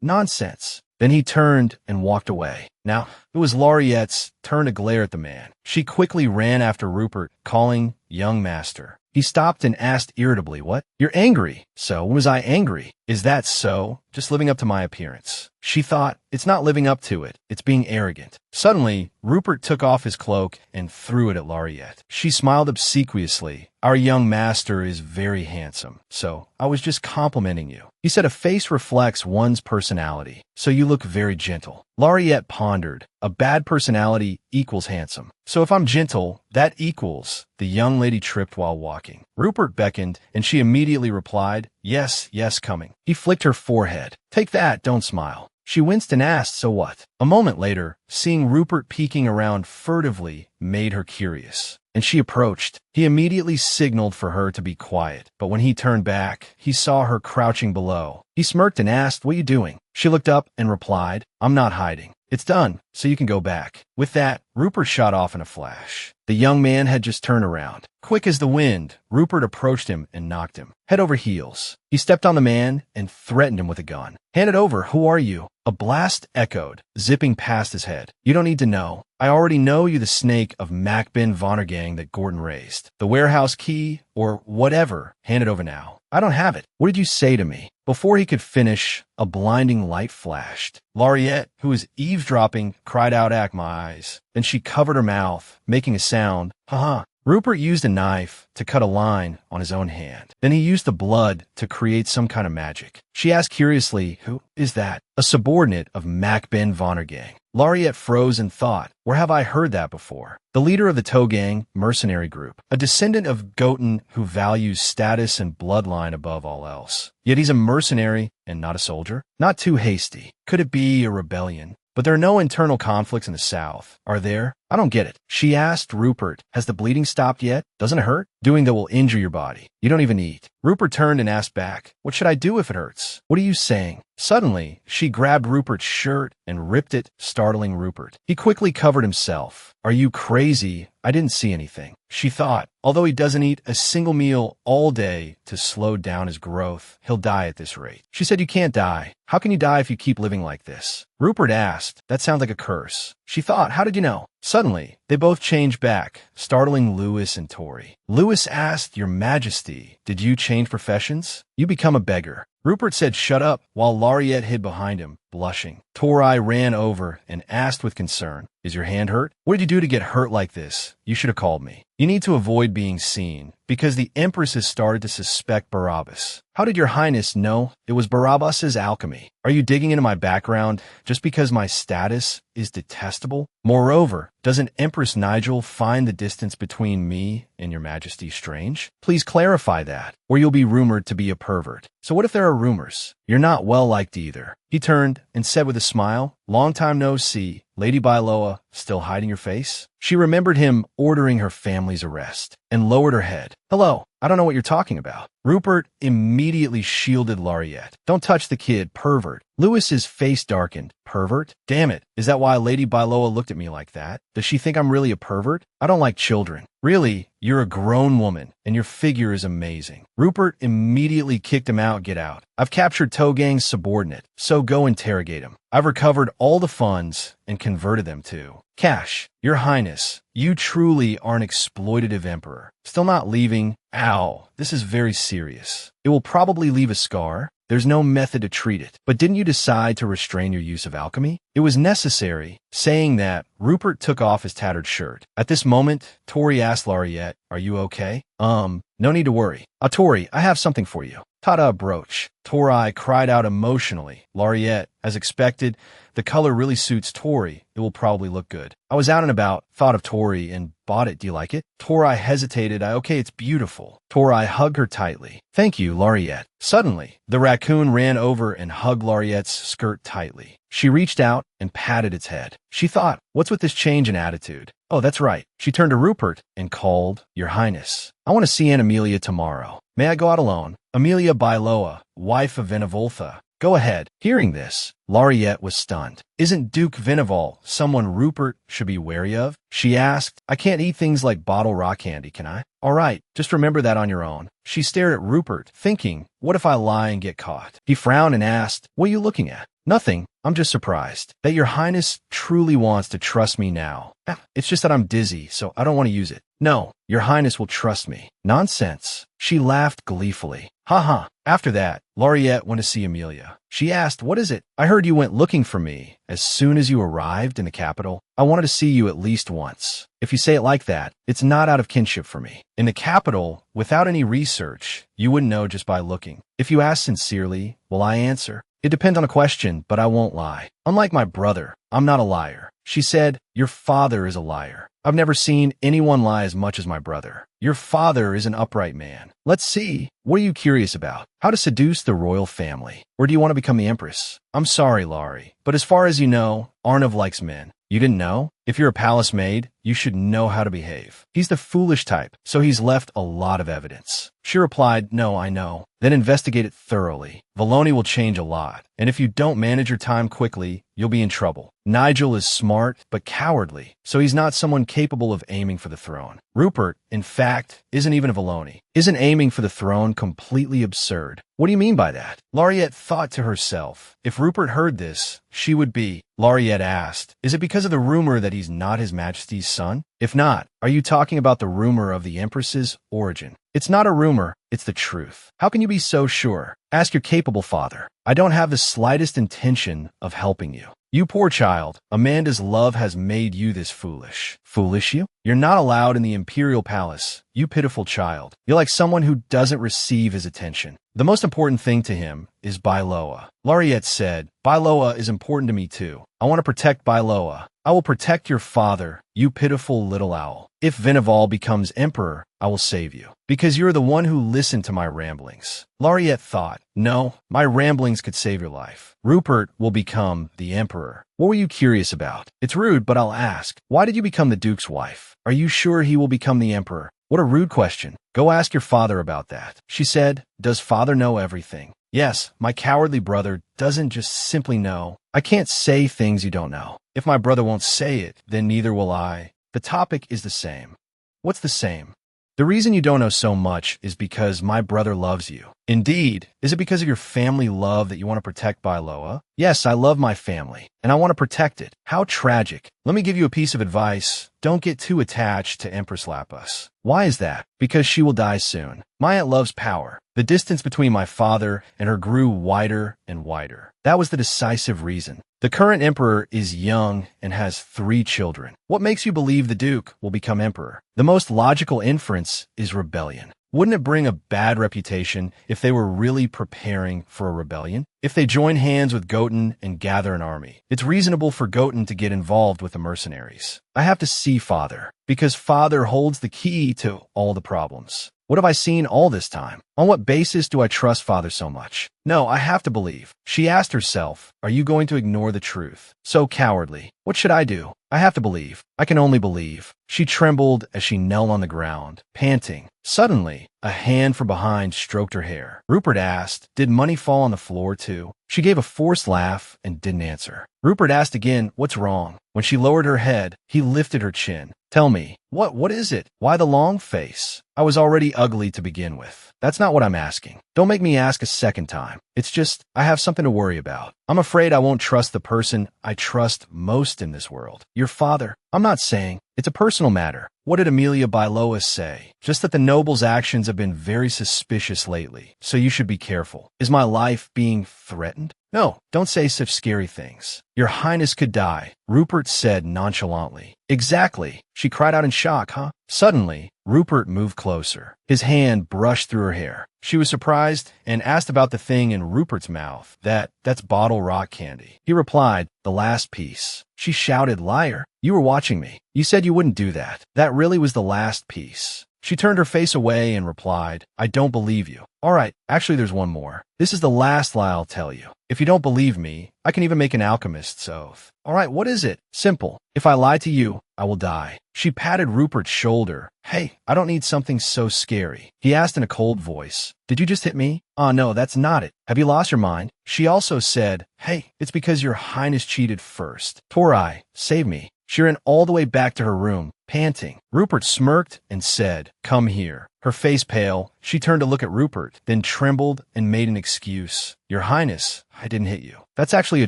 Nonsense. Then he turned and walked away. Now, it was Lauriette's turn to glare at the man. She quickly ran after Rupert, calling, young master. He stopped and asked irritably, what? You're angry. So, was I angry? Is that so? Just living up to my appearance. She thought, it's not living up to it. It's being arrogant. Suddenly, Rupert took off his cloak and threw it at Lauriette. She smiled obsequiously. Our young master is very handsome. So, I was just complimenting you. He said a face reflects one's personality. So you look very gentle. Lauriette pondered. A bad personality equals handsome. So if I'm gentle, that equals. The young lady tripped while walking. Rupert beckoned, and she immediately replied, yes, yes, coming. He flicked her forehead. Take that, don't smile. She winced and asked, so what? A moment later, seeing Rupert peeking around furtively made her curious, and she approached. He immediately signaled for her to be quiet, but when he turned back, he saw her crouching below. He smirked and asked, what are you doing? She looked up and replied, I'm not hiding. It's done, so you can go back. With that, Rupert shot off in a flash. The young man had just turned around. Quick as the wind, Rupert approached him and knocked him head over heels. He stepped on the man and threatened him with a gun. Hand it over, who are you? A blast echoed, zipping past his head. You don't need to know. I already know you the snake of Mac Ben Vonnergang that Gordon raised. The warehouse key, or whatever, hand it over now. I don't have it. What did you say to me? Before he could finish, a blinding light flashed. Lauriette, who was eavesdropping, cried out, "Ack my eyes." Then she covered her mouth, making a sound. Ha. Rupert used a knife to cut a line on his own hand. Then he used the blood to create some kind of magic. She asked curiously, who is that? A subordinate of Mac Ben Vonnergang. Lariat froze in thought. Where have I heard that before? The leader of the Togang mercenary group, a descendant of Goten who values status and bloodline above all else. Yet he's a mercenary and not a soldier? Not too hasty. Could it be a rebellion? But there are no internal conflicts in the South, are there? I don't get it. She asked Rupert, has the bleeding stopped yet? Doesn't it hurt? Doing that will injure your body. You don't even eat. Rupert turned and asked back, what should I do if it hurts? What are you saying? Suddenly, she grabbed Rupert's shirt and ripped it, startling Rupert. He quickly covered himself. Are you crazy? I didn't see anything. She thought, although he doesn't eat a single meal all day to slow down his growth, he'll die at this rate. She said, you can't die. How can you die if you keep living like this? Rupert asked, that sounds like a curse. She thought, how did you know? Suddenly, they both changed back, startling Lewis and Tori. Lewis asked, Your Majesty, did you change professions? You become a beggar. Rupert said, shut up, while Lariat hid behind him, blushing. Tori ran over and asked with concern, is your hand hurt? What did you do to get hurt like this? You should have called me. You need to avoid being seen, because the Empress has started to suspect Barabbas. How did your Highness know it was Barabbas's alchemy? Are you digging into my background just because my status is detestable? Moreover, doesn't Empress Nigel find the distance between me and your Majesty strange? Please clarify that, or you'll be rumored to be a pervert. So what if there are rumors? You're not well-liked either. He turned and said with a smile, long time no see, Lady Byloa, still hiding your face? She remembered him ordering her family's arrest and lowered her head. Hello, I don't know what you're talking about. Rupert immediately shielded Lariat. Don't touch the kid, pervert. Lewis's face darkened. Pervert? Damn it, is that why Lady Byloa looked at me like that? Does she think I'm really a pervert? I don't like children. Really, you're a grown woman, and your figure is amazing. Rupert immediately kicked him out. Get out. I've captured Togang's subordinate, so go interrogate him. I've recovered all the funds and converted them to cash. Your Highness, you truly are an exploitative emperor. Still not leaving? Ow, this is very serious. It will probably leave a scar. There's no method to treat it. But didn't you decide to restrain your use of alchemy? It was necessary. Saying that, Rupert took off his tattered shirt. At this moment, Tori asked Lariat, are you okay? No need to worry. Tori, I have something for you. Ta-da, brooch. Tori cried out emotionally. Lariat, as expected, the color really suits Tori. It will probably look good. I was out and about, thought of Tori, and bought it. Do you like it? Tori hesitated. Okay, it's beautiful. Tori hugged her tightly. Thank you, Lariat. Suddenly, the raccoon ran over and hugged Lariat's skirt tightly. She reached out and patted its head. She thought, what's with this change in attitude? Oh, that's right. She turned to Rupert and called, Your Highness, I want to see Aunt Amelia tomorrow. May I go out alone? Amelia Byloa, wife of Vinavoltha. Go ahead. Hearing this, Lariat was stunned. Isn't Duke Vinaval someone Rupert should be wary of? She asked, I can't eat things like bottle rock candy, can I? All right, just remember that on your own. She stared at Rupert, thinking, what if I lie and get caught? He frowned and asked, what are you looking at? Nothing. I'm just surprised that your Highness truly wants to trust me now. It's just that I'm dizzy, so I don't want to use it. No, your Highness will trust me. Nonsense. She laughed gleefully. Ha. After that, Lariat went to see Amelia. She asked, what is it? I heard you went looking for me as soon as you arrived in the capital. I wanted to see you at least once. If you say it like that, it's not out of kinship for me. In the capital, without any research, you wouldn't know just by looking. If you ask sincerely, will I answer? It depends on a question, but I won't lie. Unlike my brother, I'm not a liar. She said, your father is a liar. I've never seen anyone lie as much as my brother. Your father is an upright man. Let's see. What are you curious about? How to seduce the royal family? Or do you want to become the empress? I'm sorry, Laurie, but as far as you know, Arnav likes men. You didn't know? If you're a palace maid, you should know how to behave. He's the foolish type, so he's left a lot of evidence. She replied, no, I know. Then investigate it thoroughly. Valoni will change a lot, and if you don't manage your time quickly, you'll be in trouble. Nigel is smart, but cowardly, so he's not someone capable of aiming for the throne. Rupert, in fact, isn't even a Valoni. Isn't aiming for the throne completely absurd? What do you mean by that? Lariat thought to herself, if Rupert heard this, she would be. Lariat asked, is it because of the rumor that he's not His Majesty's son? If not, are you talking about the rumor of the Empress's origin? It's not a rumor, it's the truth. How can you be so sure? Ask your capable father. I don't have the slightest intention of helping you. You poor child, Amanda's love has made you this foolish. Foolish you? You're not allowed in the Imperial Palace, you pitiful child. You're like someone who doesn't receive his attention. The most important thing to him is Byloa. Lariat said, Byloa is important to me too. I want to protect Bailoa. I will protect your father, you pitiful little owl. If Vinaval becomes emperor, I will save you. Because you're the one who listened to my ramblings. Lariette thought, no, my ramblings could save your life. Rupert will become the emperor. What were you curious about? It's rude, but I'll ask. Why did you become the Duke's wife? Are you sure he will become the emperor? What a rude question. Go ask your father about that. She said, does father know everything? Yes, my cowardly brother doesn't just simply know. I can't say things you don't know. If my brother won't say it, then neither will I. The topic is the same. What's the same? The reason you don't know so much is because my brother loves you. Indeed. Is it because of your family love that you want to protect Bailoa? Yes, I love my family, and I want to protect it. How tragic. Let me give you a piece of advice. Don't get too attached to Empress Lapis. Why is that? Because she will die soon. My aunt loves power. The distance between my father and her grew wider and wider. That was the decisive reason. The current emperor is young and has 3 children. What makes you believe the Duke will become emperor? The most logical inference is rebellion. Wouldn't it bring a bad reputation if they were really preparing for a rebellion? If they join hands with Goten and gather an army, it's reasonable for Goten to get involved with the mercenaries. I have to see father, because father holds the key to all the problems. What have I seen all this time? On what basis do I trust father so much? No, I have to believe. She asked herself, are you going to ignore the truth? So cowardly. What should I do? I have to believe. I can only believe. She trembled as she knelt on the ground, panting. Suddenly, a hand from behind stroked her hair. Rupert asked, did money fall on the floor too? She gave a forced laugh and didn't answer. Rupert asked again, what's wrong? When she lowered her head, he lifted her chin. Tell me, what is it? Why the long face? I was already ugly to begin with. That's not what I'm asking. Don't make me ask a second time. It's just, I have something to worry about. I'm afraid I won't trust the person I trust most in this world. Your father. I'm not saying. It's a personal matter. What did Amelia Bailoa say? Just that the noble's actions have been very suspicious lately, so you should be careful. Is my life being threatened? No, don't say such scary things. Your Highness could die, Rupert said nonchalantly. Exactly. She cried out in shock, huh? Suddenly, Rupert moved closer. His hand brushed through her hair. She was surprised and asked about the thing in Rupert's mouth. That's bottle rock candy. He replied, the last piece. She shouted, liar. You were watching me. You said you wouldn't do that. That really was the last piece. She turned her face away and replied, I don't believe you. All right, actually there's one more. This is the last lie I'll tell you. If you don't believe me, I can even make an alchemist's oath. All right, what is it? Simple. If I lie to you, I will die. She patted Rupert's shoulder. Hey, I don't need something so scary. He asked in a cold voice. Did you just hit me? Oh, no, that's not it. Have you lost your mind? She also said, hey, it's because your Highness cheated first. Torai, save me. She ran all the way back to her room, panting. Rupert smirked and said, come here. Her face pale, she turned to look at Rupert, then trembled and made an excuse. Your Highness, I didn't hit you. That's actually a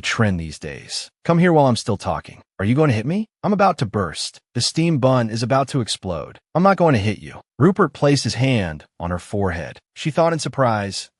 trend these days. Come here while I'm still talking. Are you going to hit me? I'm about to burst. The steam bun is about to explode. I'm not going to hit you. Rupert placed his hand on her forehead. She thought in surprise,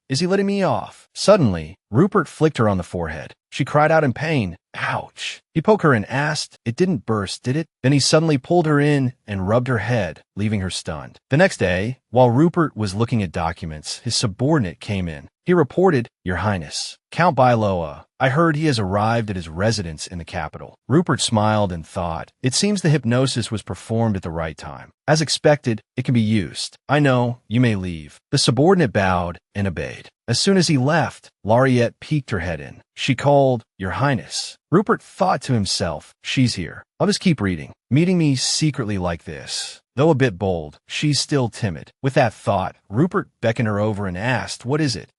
is he letting me off? Suddenly, Rupert flicked her on the forehead. She cried out in pain. Ouch. He poked her and asked, it didn't burst, did it? Then he suddenly pulled her in and rubbed her head, leaving her stunned. The next day, while Rupert was looking at documents, his subordinate came in. He reported, Your Highness, Count Bailoa, I heard he has arrived at his residence in the capital. Rupert smiled and thought, it seems the hypnosis was performed at the right time. As expected, it can be used. I know, you may leave. The subordinate bowed and obeyed. As soon as he left, Lariette peeked her head in. She called, Your Highness. Rupert thought to himself, she's here. I'll just keep reading. Meeting me secretly like this. Though a bit bold, she's still timid. With that thought, Rupert beckoned her over and asked, what is it?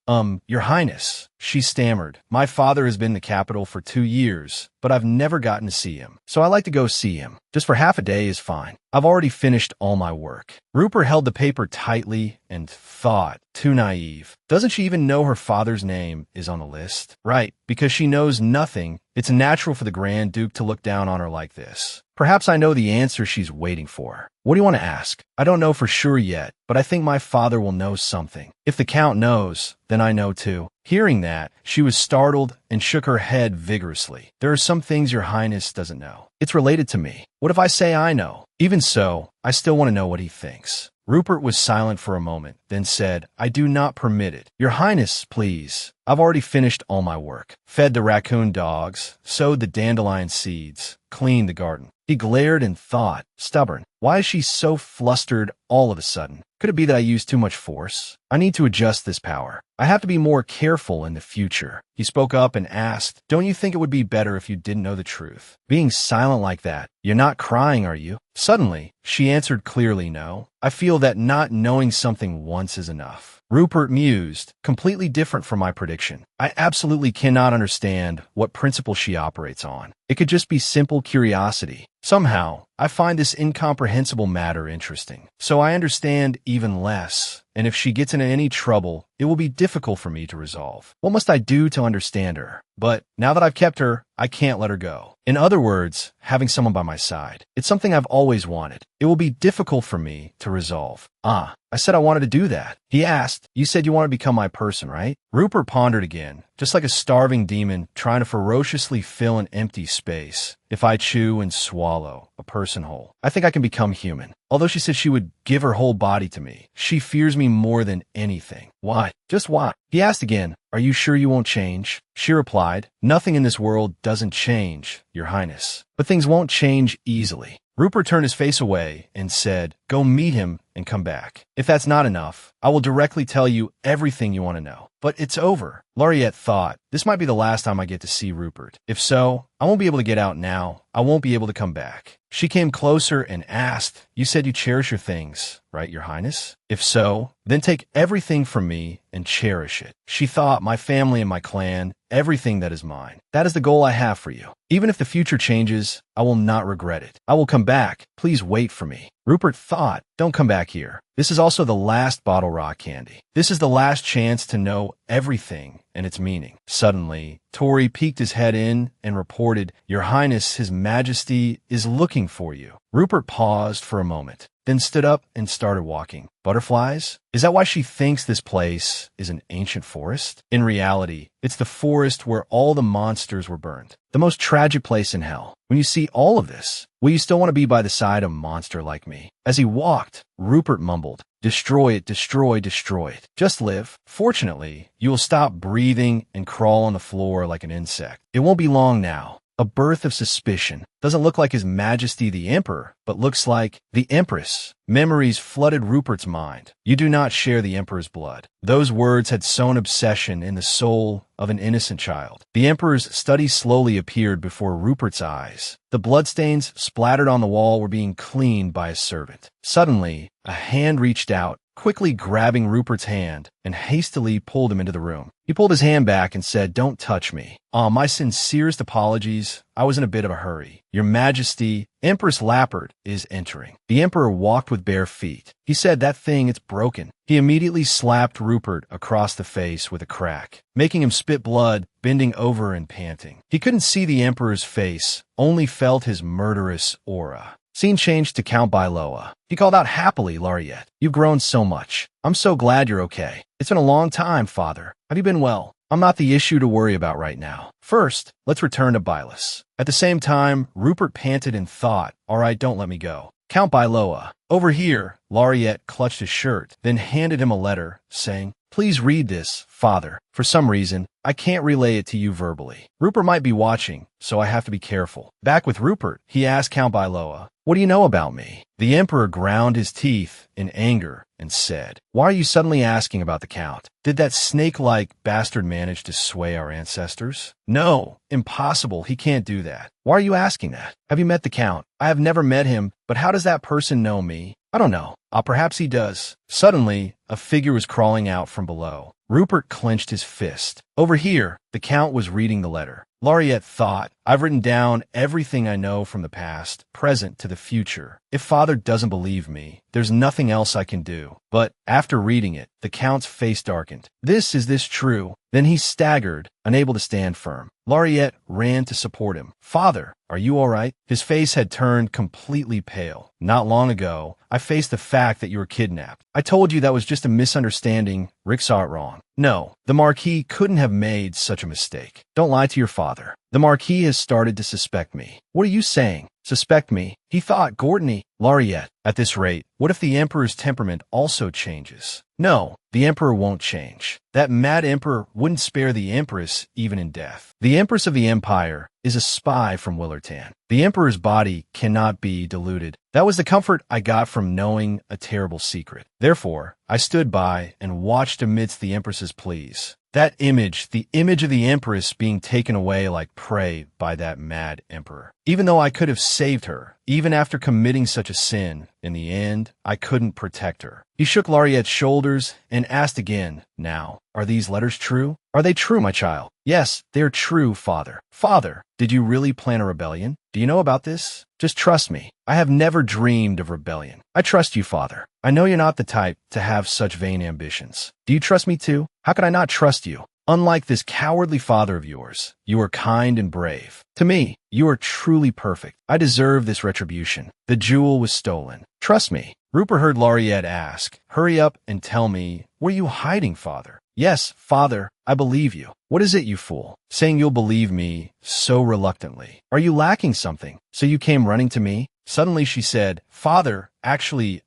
Your Highness. She stammered. My father has been in the capital for 2 years, but I've never gotten to see him. So I like to go see him. Just for half a day is fine. I've already finished all my work. Rupert held the paper tightly and thought, too naive. Doesn't she even know her father's name is on the list? Right, because she knows nothing. It's natural for the Grand Duke to look down on her like this. Perhaps I know the answer she's waiting for. What do you want to ask? I don't know for sure yet, but I think my father will know something. If the Count knows, then I know too. Hearing that, she was startled and shook her head vigorously. There are some things Your Highness doesn't know. It's related to me. What if I say I know? Even so, I still want to know what he thinks. Rupert was silent for a moment, then said, I do not permit it. Your Highness, please. I've already finished all my work. Fed the raccoon dogs, sowed the dandelion seeds, cleaned the garden. He glared and thought, stubborn. Why is she so flustered all of a sudden? Could it be that I used too much force? I need to adjust this power. I have to be more careful in the future. He spoke up and asked, don't you think it would be better if you didn't know the truth? Being silent like that, you're not crying, are you? Suddenly, she answered clearly, no. I feel that not knowing something once is enough. Rupert mused, completely different from my prediction. I absolutely cannot understand what principle she operates on. It could just be simple curiosity. Somehow, I find this incomprehensible matter interesting. So I understand even less. And if she gets into any trouble, it will be difficult for me to resolve. What must I do to understand her? But now that I've kept her, I can't let her go. In other words, having someone by my side. It's something I've always wanted. It will be difficult for me to resolve. I said I wanted to do that. He asked, you said you want to become my person, right? Rupert pondered again, just like a starving demon trying to ferociously fill an empty space. If I chew and swallow a person whole, I think I can become human. Although she said she would give her whole body to me, she fears me more than anything. Why? Just why? He asked again, are you sure you won't change? She replied, nothing in this world doesn't change, Your Highness. But things won't change easily. Rupert turned his face away and said, go meet him and come back. If that's not enough, I will directly tell you everything you want to know. But it's over. Laureate thought, this might be the last time I get to see Rupert. If so, I won't be able to get out now. I won't be able to come back. She came closer and asked, you said you cherish your things, right, Your Highness? If so, then take everything from me and cherish it. She thought, my family and my clan, everything that is mine. That is the goal I have for you. Even if the future changes, I will not regret it. I will come back. Please wait for me. Rupert thought, don't come back here. This is also the last bottle rock candy. This is the last chance to know everything and its meaning. Suddenly, Tory peeked his head in and reported, Your Highness, His Majesty is looking for you. Rupert paused for a moment, then stood up and started walking. Butterflies? Is that why she thinks this place is an ancient forest? In reality, it's the forest where all the monsters were burned. The most tragic place in hell. When you see all of this, will you still want to be by the side of a monster like me? As he walked, Rupert mumbled, destroy it, destroy, destroy it. Just live. Fortunately, you will stop breathing and crawl on the floor like an insect. It won't be long now. A birth of suspicion. Doesn't look like His Majesty the Emperor, but looks like the Empress. Memories flooded Rupert's mind. You do not share the Emperor's blood. Those words had sown obsession in the soul of an innocent child. The Emperor's study slowly appeared before Rupert's eyes. The bloodstains splattered on the wall were being cleaned by a servant. Suddenly, a hand reached out, quickly grabbing Rupert's hand, and hastily pulled him into the room. He pulled his hand back and said, don't touch me. My sincerest apologies. I was in a bit of a hurry. Your Majesty, Empress Lappert is entering. The Emperor walked with bare feet. He said, that thing, it's broken. He immediately slapped Rupert across the face with a crack, making him spit blood, bending over and panting. He couldn't see the Emperor's face, only felt his murderous aura. Scene changed to Count Byloa. He called out happily, Laureate. You've grown so much. I'm so glad you're okay. It's been a long time, Father. Have you been well? I'm not the issue to worry about right now. First, let's return to Bylus. At the same time, Rupert panted and thought, all right, don't let me go. Count Byloa. Over here, Laureate clutched his shirt, then handed him a letter, saying, please read this, Father. For some reason, I can't relay it to you verbally. Rupert might be watching, so I have to be careful. Back with Rupert, he asked Count Byloa, what do you know about me? The Emperor ground his teeth in anger and said, why are you suddenly asking about the Count? Did that snake-like bastard manage to sway our ancestors? No, impossible. He can't do that. Why are you asking that? Have you met the Count? I have never met him, but how does that person know me? I don't know. Perhaps he does. Suddenly, a figure was crawling out from below. Rupert clenched his fist. Over here, the Count was reading the letter. Laureate thought, I've written down everything I know from the past, present to the future. If Father doesn't believe me, there's nothing else I can do. But after reading it, the Count's face darkened. Is this true? Then he staggered, unable to stand firm. Laureate ran to support him. Father, are you all right? His face had turned completely pale. Not long ago, I faced the fact that you were kidnapped. I told you that was just a misunderstanding. Rick saw it wrong. No, the Marquis couldn't have made such a mistake. Don't lie to your father. The Marquis has started to suspect me. What are you saying? suspect me. He thought, Gordony, Lariette. At this rate, what if the Emperor's temperament also changes? No, the Emperor won't change. That mad Emperor wouldn't spare the Empress even in death. The Empress of the Empire is a spy from Willertan. The Emperor's body cannot be diluted. That was the comfort I got from knowing a terrible secret. Therefore, I stood by and watched amidst the Empress's pleas. That image, the image of the Empress being taken away like prey by that mad Emperor. Even though I could have saved her, even after committing such a sin, in the end, I couldn't protect her. He shook Lariette's shoulders and asked again, now, are these letters true? Are they true, my child? Yes, they're true, father. Father, did you really plan a rebellion? Do you know about this? Just trust me. I have never dreamed of rebellion. I trust you, father. I know you're not the type to have such vain ambitions. Do you trust me too? How could I not trust you? Unlike this cowardly father of yours, you are kind and brave. To me, you are truly perfect. I deserve this retribution. The jewel was stolen. Trust me. Rupert heard Lariette ask, hurry up and tell me, were you hiding, father? Yes, father, I believe you. What is it, you fool? Saying you'll believe me so reluctantly. Are you lacking something? So you came running to me? Suddenly she said, Father, actually,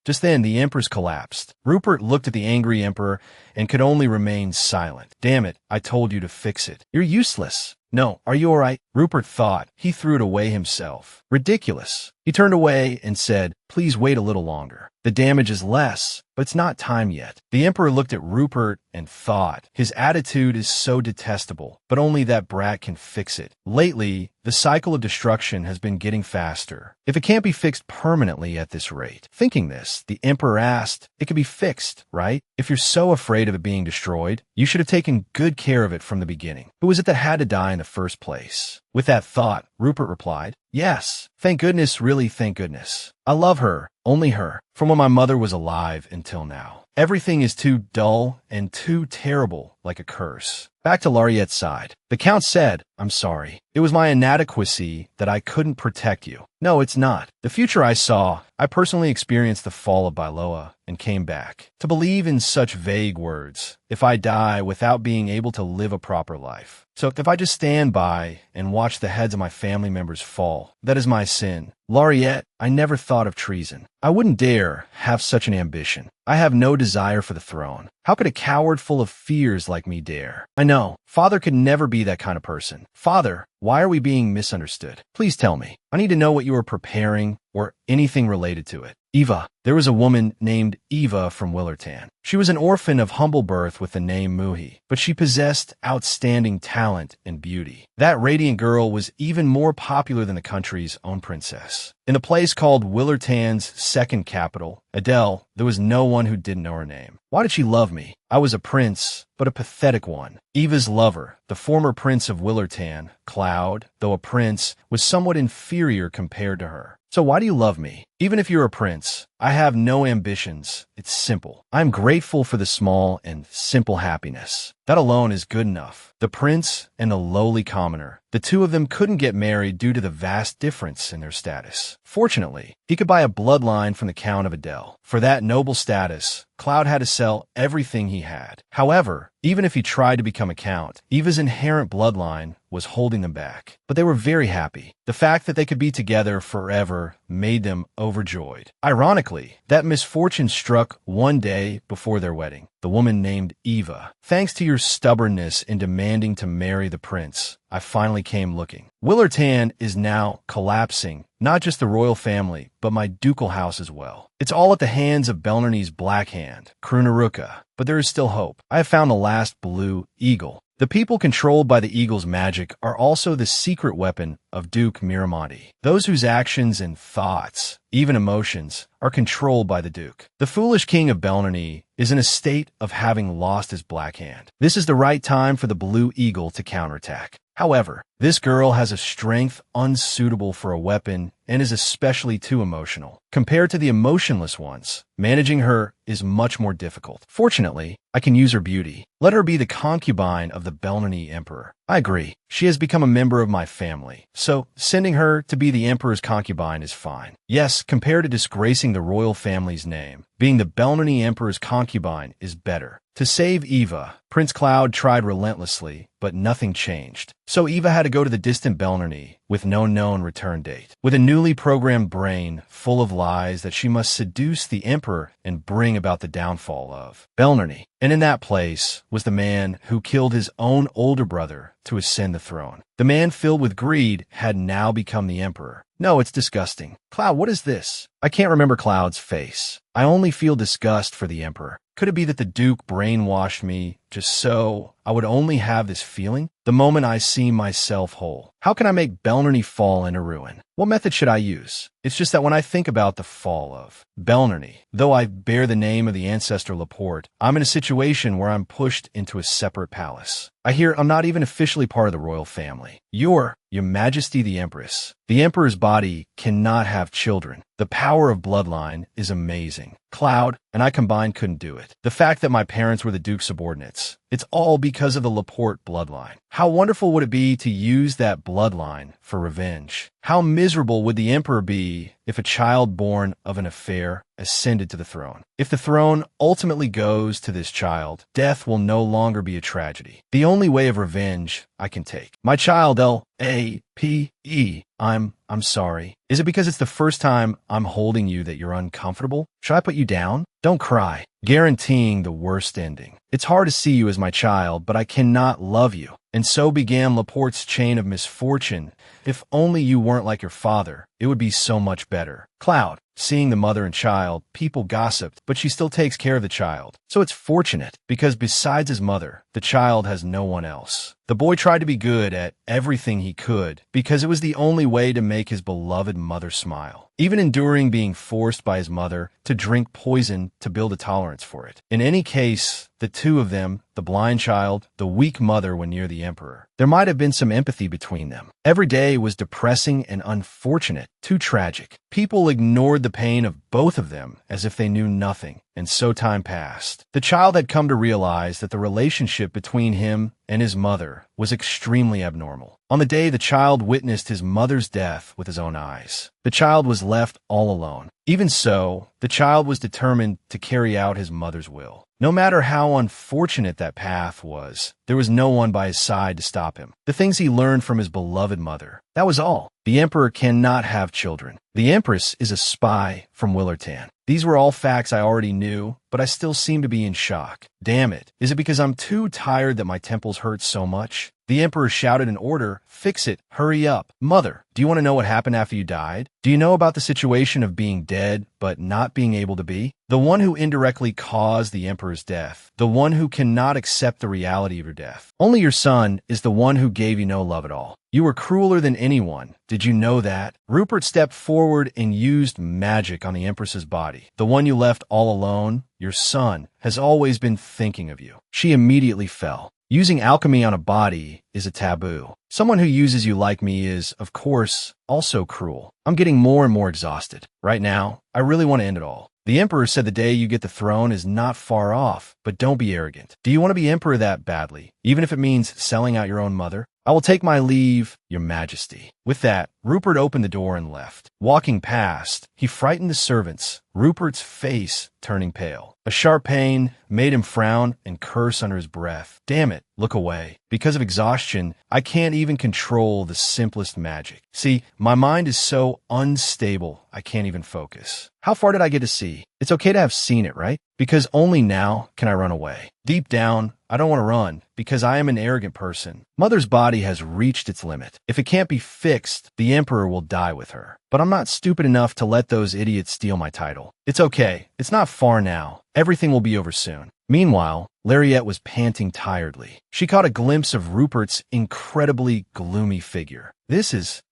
Just then the Empress collapsed. Rupert looked at the angry Emperor and could only remain silent. Damn it, I told you to fix it. You're useless. No, are you all right? Rupert thought. He threw it away himself. Ridiculous. He turned away and said, please wait a little longer. The damage is less, but it's not time yet. The Emperor looked at Rupert and thought, his attitude is so detestable, but only that brat can fix it. Lately, the cycle of destruction has been getting faster. If it can't be fixed permanently at this rate. Thinking this, the Emperor asked, it could be fixed, right? If you're so afraid of it being destroyed, you should have taken good care of it from the beginning. Who was it that had to die in the first place? With that thought, Rupert replied, yes, thank goodness, really thank goodness. I love her, only her, from when my mother was alive until now. Everything is too dull and too terrible, like a curse. Back to Lariette's side. The Count said, I'm sorry. It was my inadequacy that I couldn't protect you. No, it's not. The future I saw, I personally experienced the fall of Bailoa and came back. To believe in such vague words, if I die without being able to live a proper life. So if I just stand by and watch the heads of my family members fall, that is my sin. Lariette, I never thought of treason. I wouldn't dare have such an ambition. I have no desire for the throne. How could a coward full of fears like me dare? I know, Father could never be that kind of person. Father, why are we being misunderstood? Please tell me. I need to know what you are preparing or anything related to it. Eva. There was a woman named Eva from Willertan. She was an orphan of humble birth with the name Muhi, but she possessed outstanding talent and beauty. That radiant girl was even more popular than the country's own princess. In the place called Willertan's second capital, Adele, there was no one who didn't know her name. Why did she love me? I was a prince, but a pathetic one. Eva's lover, the former prince of Willertan, Cloud, though a prince, was somewhat inferior compared to her. So why do you love me? Even if you're a prince, I have no ambitions. It's simple. I'm grateful for the small and simple happiness. That alone is good enough. The prince and the lowly commoner, the two of them couldn't get married due to the vast difference in their status. Fortunately, he could buy a bloodline from the Count of Adele. For that noble status, Cloud had to sell everything he had. However, even if he tried to become a count, Eva's inherent bloodline was holding them back. But they were very happy. The fact that they could be together forever made them overjoyed. Ironically, that misfortune struck one day before their wedding. The woman named Eva. Thanks to your stubbornness in demanding to marry the prince, I finally came looking. Willertan is now collapsing, not just the royal family, but my ducal house as well. It's all at the hands of Belnarny's Black Hand, Krunaruka, but there is still hope. I have found the last blue eagle. The people controlled by the eagle's magic are also the secret weapon of Duke Miramonte. Those whose actions and thoughts, even emotions, are controlled by the Duke. The foolish king of Belnarny is in a state of having lost his Black Hand. This is the right time for the blue eagle to counterattack. However, this girl has a strength unsuitable for a weapon and is especially too emotional. Compared to the emotionless ones, managing her is much more difficult. Fortunately, I can use her beauty. Let her be the concubine of the Belnarny Emperor. I agree. She has become a member of my family, so sending her to be the Emperor's concubine is fine. Yes, compared to disgracing the royal family's name, being the Belnarny Emperor's concubine is better. To save Eva, Prince Cloud tried relentlessly, but nothing changed. So Eva had to go to the distant Belnerny with no known return date. With a newly programmed brain full of lies that she must seduce the Emperor and bring about the downfall of Belnerny. And in that place was the man who killed his own older brother to ascend the throne. The man filled with greed had now become the Emperor. No, it's disgusting. Cloud, what is this? I can't remember Cloud's face. I only feel disgust for the Emperor. Could it be that the Duke brainwashed me just so I would only have this feeling the moment I see myself whole? How can I make Belnerny fall into ruin? What method should I use? It's just that when I think about the fall of Belnerny, though I bear the name of the ancestor Laporte, I'm in a situation where I'm pushed into a separate palace. I hear I'm not even officially part of the royal family. Your Majesty the Empress. The Emperor's body cannot have children. The power of bloodline is amazing. Cloud and I combined couldn't do it. The fact that my parents were the Duke's subordinates, it's all because of the Laporte bloodline. How wonderful would it be to use that bloodline for revenge? How miserable would the Emperor be if a child born of an affair ascended to the throne? If the throne ultimately goes to this child, death will no longer be a tragedy. The only way of revenge I can take. My child, L-A-P-E. I'm sorry. Is it because it's the first time I'm holding you that you're uncomfortable? Should I put you down? Don't cry. Guaranteeing the worst ending. It's hard to see you as my child, but I cannot love you. And so began Laporte's chain of misfortune. If only you weren't like your father, it would be so much better. Cloud. Seeing the mother and child, people gossiped, but she still takes care of the child. So it's fortunate, because besides his mother, the child has no one else. The boy tried to be good at everything he could, because it was the only way to make his beloved mother smile, even enduring being forced by his mother to drink poison to build a tolerance for it. In any case, the two of them, the blind child, the weak mother when near the Emperor, there might have been some empathy between them. Every day was depressing and unfortunate, too tragic. People ignored the pain of both of them as if they knew nothing, and so time passed. The child had come to realize that the relationship between him and his mother was extremely abnormal. On the day the child witnessed his mother's death with his own eyes, the child was left all alone. Even so, the child was determined to carry out his mother's will. No matter how unfortunate that path was, there was no one by his side to stop him. The things he learned from his beloved mother, that was all. The Emperor cannot have children. The Empress is a spy from Willertan. These were all facts I already knew, but I still seem to be in shock. Damn it. Is it because I'm too tired that my temples hurt so much? The Emperor shouted an order. Fix it. Hurry up. Mother, do you want to know what happened after you died? Do you know about the situation of being dead, but not being able to be? The one who indirectly caused the Emperor's death. The one who cannot accept the reality of your death. Only your son is the one who gave you no love at all. You were crueler than anyone. Did you know that? Rupert stepped forward and used magic on the Empress's body. The one you left all alone, your son, has always been thinking of you. She immediately fell. Using alchemy on a body is a taboo. Someone who uses you like me is, of course, also cruel. I'm getting more and more exhausted. Right now, I really want to end it all. The Emperor said the day you get the throne is not far off, but don't be arrogant. Do you want to be Emperor that badly, even if it means selling out your own mother? I will take my leave, Your Majesty. With that, Rupert opened the door and left. Walking past, he frightened the servants, Rupert's face turning pale. A sharp pain made him frown and curse under his breath. Damn it, look away. Because of exhaustion, I can't even control the simplest magic. See, my mind is so unstable, I can't even focus. How far did I get to see? It's okay to have seen it, right? Because only now can I run away. Deep down, I don't want to run, because I am an arrogant person. Mother's body has reached its limit. If it can't be fixed, the Emperor will die with her. But I'm not stupid enough to let those idiots steal my title. It's okay. It's not far now. Everything will be over soon. Meanwhile, Lariette was panting tiredly. She caught a glimpse of Rupert's incredibly gloomy figure.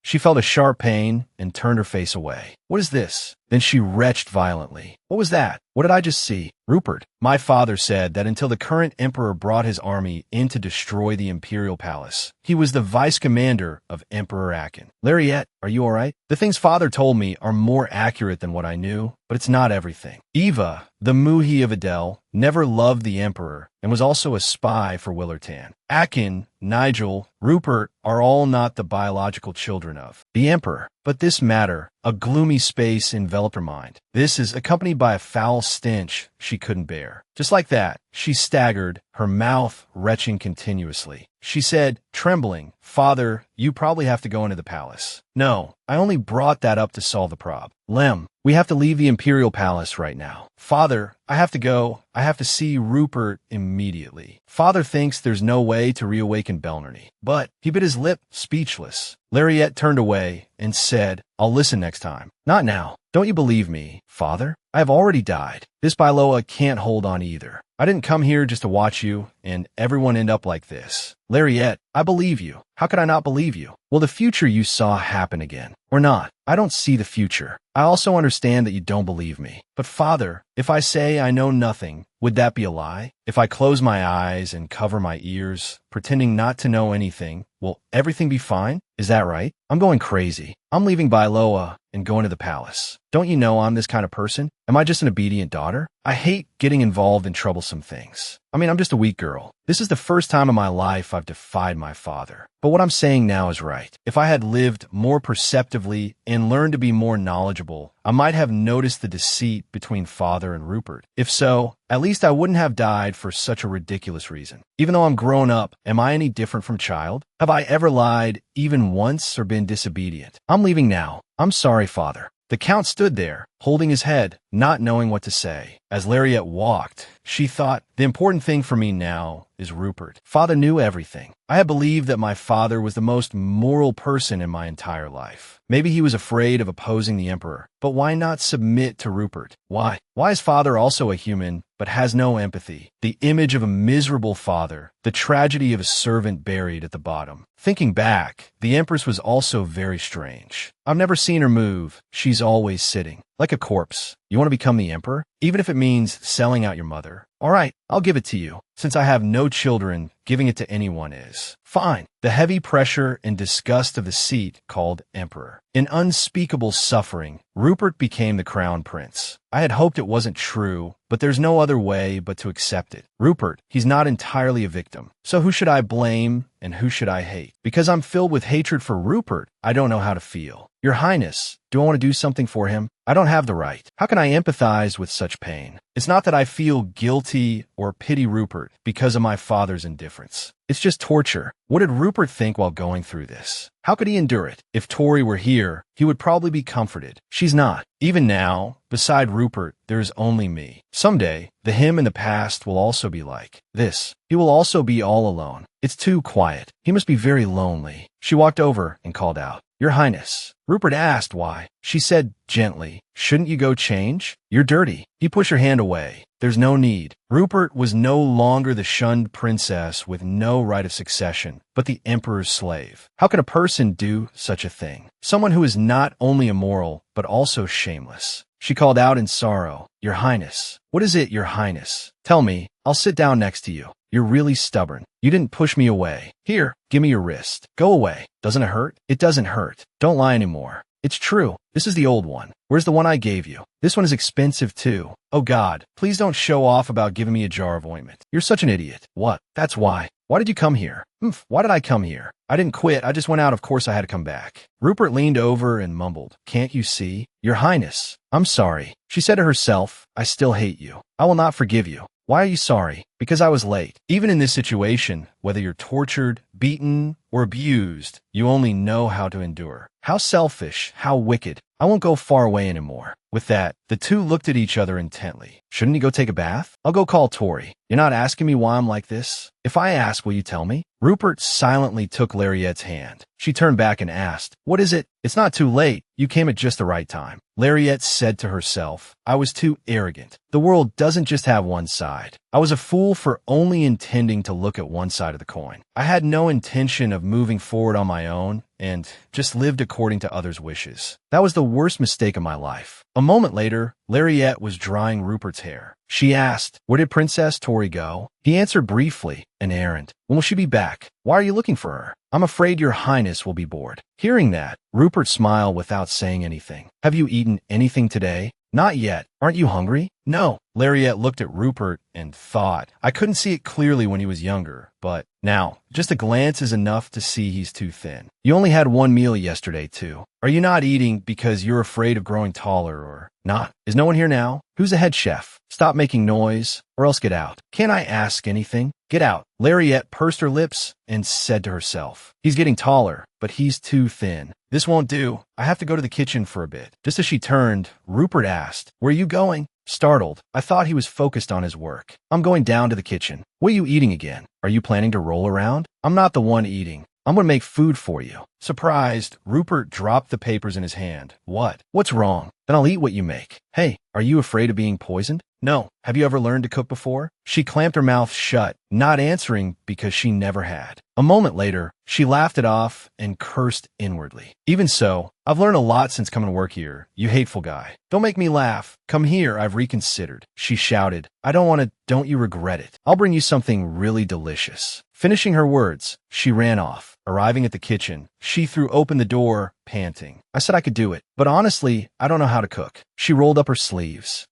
She felt a sharp pain and turned her face away. What is this? Then she retched violently. What was that? What did I just see? Rupert, my father said that until the current emperor brought his army in to destroy the imperial palace, he was the vice commander of Emperor Akin. Lariette, are you all right? The things father told me are more accurate than what I knew, but it's not everything. Eva, the Muhi of Adele, never loved the emperor and was also a spy for Willertan. Akin, Nigel, Rupert are all not the biological children of the emperor. But this matter, a gloomy space enveloped her mind. This is accompanied by a foul stench she couldn't bear. Just like that, she staggered, her mouth retching continuously. She said, trembling, "Father, you probably have to go into the palace." "No, I only brought that up to solve the prob. Lem, we have to leave the imperial palace right now." "Father, I have to go. I have to see Rupert immediately." Father thinks there's no way to reawaken Belnerny. But he bit his lip, speechless. Lariette turned away and said, "I'll listen next time." "Not now. Don't you believe me, Father? I have already died. This Biloa can't hold on either. I didn't come here just to watch you and everyone end up like this." "Lariette, I believe you. How could I not believe you? Will the future you saw happen again? Or not? I don't see the future. I also understand that you don't believe me. But Father, if I say I know nothing, would that be a lie? If I close my eyes and cover my ears, pretending not to know anything, will everything be fine? Is that right? I'm going crazy. I'm leaving Biloa and going to the palace. Don't you know I'm this kind of person? Am I just an obedient daughter? I hate getting involved in troublesome things. I'm just a weak girl. This is the first time in my life I've defied my father. But what I'm saying now is right. If I had lived more perceptively and learned to be more knowledgeable, I might have noticed the deceit between father and Rupert. If so, at least I wouldn't have died for such a ridiculous reason. Even though I'm grown up, am I any different from child? Have I ever lied even once or been disobedient? I'm leaving now. I'm sorry, Father. The Count stood there, holding his head, not knowing what to say. As Lariette walked, she thought, the important thing for me now is Rupert. Father knew everything. I had believed that my father was the most moral person in my entire life. Maybe he was afraid of opposing the emperor, but why not submit to Rupert? Why? Why is father also a human, but has no empathy? The image of a miserable father, the tragedy of a servant buried at the bottom. Thinking back, the Empress was also very strange. I've never seen her move. She's always sitting, like a corpse. You want to become the emperor? Even if it means selling out your mother. All right, I'll give it to you. Since I have no children, giving it to anyone is fine. The heavy pressure and disgust of the seat called emperor. In unspeakable suffering, Rupert became the crown prince. I had hoped it wasn't true, but there's no other way but to accept it. Rupert, he's not entirely a victim. So who should I blame and who should I hate? Because I'm filled with hatred for Rupert, I don't know how to feel. Your Highness, do I want to do something for him? I don't have the right. How can I empathize with such pain? It's not that I feel guilty or pity Rupert because of my father's indifference. It's just torture. What did Rupert think while going through this? How could he endure it? If Tori were here, he would probably be comforted. She's not. Even now, beside Rupert, there is only me. Someday, the him in the past will also be like this. He will also be all alone. It's too quiet. He must be very lonely. She walked over and called out, "Your Highness." Rupert asked why. She said gently, "Shouldn't you go change? You're dirty." He pushed her hand away. There's no need. Rupert was no longer the shunned princess with no right of succession, but the emperor's slave. How can a person do such a thing? Someone who is not only immoral, but also shameless. She called out in sorrow, "Your Highness." "What is it, Your Highness? Tell me. I'll sit down next to you. You're really stubborn. You didn't push me away. Here, give me your wrist. Go away. Doesn't it hurt? It doesn't hurt. Don't lie anymore. It's true. This is the old one. Where's the one I gave you? This one is expensive too. Oh God, please don't show off about giving me a jar of ointment. You're such an idiot. What? That's why. Why did you come here? Why did I come here? I didn't quit. I just went out. Of course I had to come back." Rupert leaned over and mumbled, "Can't you see? Your Highness. I'm sorry." She said to herself, "I still hate you. I will not forgive you." "Why are you sorry?" "Because I was late." Even in this situation, whether you're tortured, beaten, or abused, you only know how to endure. How selfish, how wicked. I won't go far away anymore. With that, the two looked at each other intently. "Shouldn't you go take a bath?" "I'll go call Tori." "You're not asking me why I'm like this?" "If I ask, will you tell me?" Rupert silently took Lariette's hand. She turned back and asked, "What is it?" "It's not too late. You came at just the right time." Lariette said to herself, "I was too arrogant. The world doesn't just have one side. I was a fool for only intending to look at one side of the coin. I had no intention of moving forward on my own and just lived according to others' wishes. That was the worst mistake of my life." A moment later, Lariette was drying Rupert's hair. She asked, "Where did Princess Tori go?" He answered briefly, "An errand." "When will she be back?" "Why are you looking for her?" "I'm afraid your Highness will be bored." Hearing that, Rupert smiled without saying anything. "Have you eaten anything today?" Not yet. Aren't you hungry? No. Lariat looked at Rupert and thought. I couldn't see it clearly when he was younger, but now, just a glance is enough to see he's too thin. You only had one meal yesterday, too. Are you not eating because you're afraid of growing taller or not? Is no one here now? Who's the head chef? Stop making noise, or else get out. Can't I ask anything? Get out. Lariat pursed her lips and said to herself, he's getting taller, but he's too thin. This won't do. I have to go to the kitchen for a bit. Just as she turned, Rupert asked, where are you going? Startled, I thought he was focused on his work. I'm going down to the kitchen. What are you eating again? Are you planning to roll around? I'm not the one eating. I'm going to make food for you. Surprised, Rupert dropped the papers in his hand. What? What's wrong? Then I'll eat what you make. Hey, are you afraid of being poisoned? No. Have you ever learned to cook before? She clamped her mouth shut, not answering because she never had. A moment later, she laughed it off and cursed inwardly. Even so, I've learned a lot since coming to work here, you hateful guy. Don't make me laugh. Come here, I've reconsidered. She shouted. I don't want to, don't you regret it. I'll bring you something really delicious. Finishing her words, she ran off. Arriving at the kitchen, she threw open the door, panting. I said I could do it, but honestly, I don't know how to cook. She rolled up her sleeves.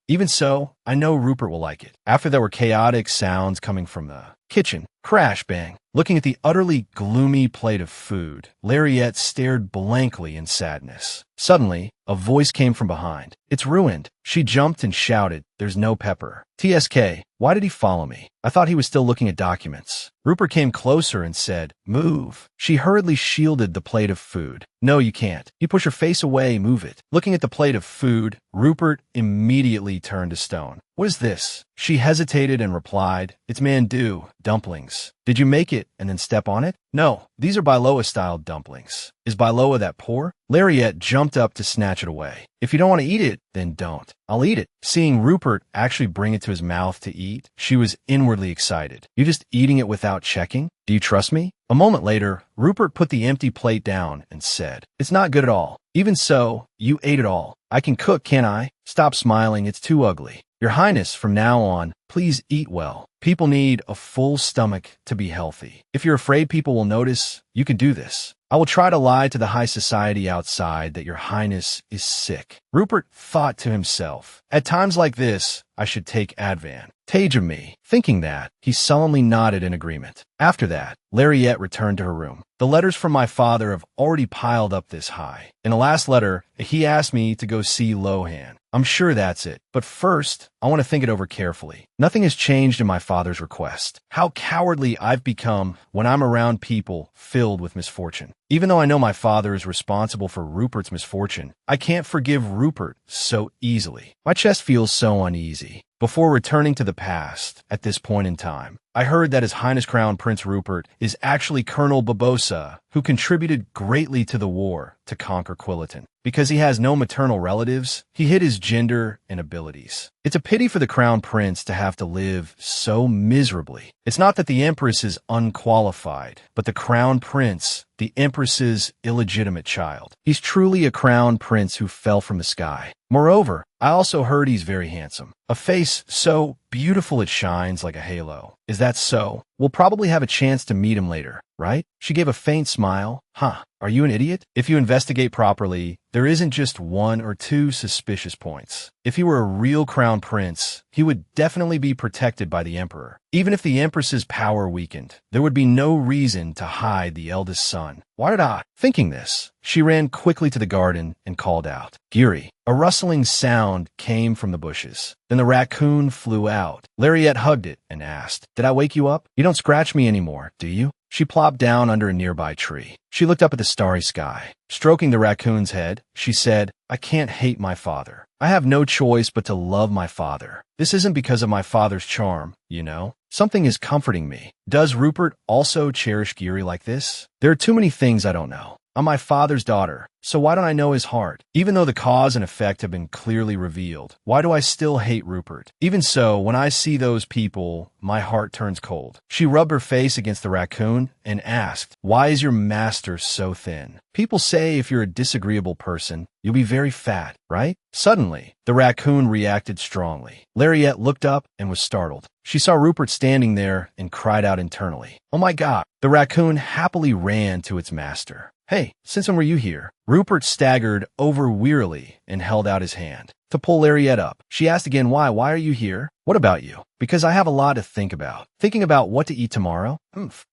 Even so, I know Rupert will like it. After there were chaotic sounds coming from the kitchen, crash, bang. Looking at the utterly gloomy plate of food, Lariat stared blankly in sadness. Suddenly, a voice came from behind. It's ruined. She jumped and shouted, there's no pepper. TSK, why did he follow me? I thought he was still looking at documents. Rupert came closer and said, move. She hurriedly shielded the plate of food. No, you can't. You push your face away, move it. Looking at the plate of food, Rupert immediately turned to stone. What is this? She hesitated and replied, it's mandu, dumplings. Did you make it and then step on it? No, these are Bailoa-style dumplings. Is Bailoa that poor? Lariat jumped up to snatch it away. If you don't want to eat it, then don't. I'll eat it. Seeing Rupert actually bring it to his mouth to eat, she was inwardly excited. You just eating it without checking? Do you trust me? A moment later, Rupert put the empty plate down and said, it's not good at all. Even so, you ate it all. I can cook, can't I? Stop smiling, it's too ugly. Your Highness, from now on, please eat well. People need a full stomach to be healthy. If you're afraid people will notice, you can do this. I will try to lie to the high society outside that your Highness is sick. Rupert thought to himself, at times like this, I should take advantage of me. Thinking that, he sullenly nodded in agreement. After that, Lariat returned to her room. The letters from my father have already piled up this high. In the last letter, he asked me to go see Lohan. I'm sure that's it. But first, I want to think it over carefully. Nothing has changed in my father's request. How cowardly I've become when I'm around people filled with misfortune. Even though I know my father is responsible for Rupert's misfortune, I can't forgive Rupert so easily. My chest feels so uneasy. Before returning to the past, at this point in time, I heard that His Highness Crown Prince Rupert is actually Colonel Barbossa, who contributed greatly to the war to conquer Quilliton. Because he has no maternal relatives, he hid his gender and abilities. It's a pity for the Crown Prince to have to live so miserably. It's not that the Empress is unqualified, but the Crown Prince, the Empress's illegitimate child. He's truly a Crown Prince who fell from the sky. Moreover, I also heard he's very handsome. A face so beautiful it shines like a halo. Is that so? We'll probably have a chance to meet him later, right? She gave a faint smile. Huh, are you an idiot? If you investigate properly, there isn't just one or two suspicious points. If he were a real crown prince, he would definitely be protected by the emperor. Even if the empress's power weakened, there would be no reason to hide the eldest son. Why did I? Thinking this, she ran quickly to the garden and called out, Giri. A rustling sound came from the bushes. Then the raccoon flew out. Lariat hugged it and asked, did I wake you up? You don't scratch me anymore, do you? She plopped down under a nearby tree. She looked up at the starry sky. Stroking the raccoon's head, she said, I can't hate my father. I have no choice but to love my father. This isn't because of my father's charm, you know? Something is comforting me. Does Rupert also cherish Giri like this? There are too many things I don't know. I'm my father's daughter, so why don't I know his heart? Even though the cause and effect have been clearly revealed, why do I still hate Rupert? Even so, when I see those people, my heart turns cold. She rubbed her face against the raccoon and asked, why is your master so thin? People say if you're a disagreeable person, you'll be very fat, right? Suddenly, the raccoon reacted strongly. Lariat looked up and was startled. She saw Rupert standing there and cried out internally, oh my God. The raccoon happily ran to its master. Hey, since when were you here? Rupert staggered over wearily and held out his hand. to pull Lariette up. She asked again, why are you here? What about you? Because I have a lot to think about. Thinking about what to eat tomorrow?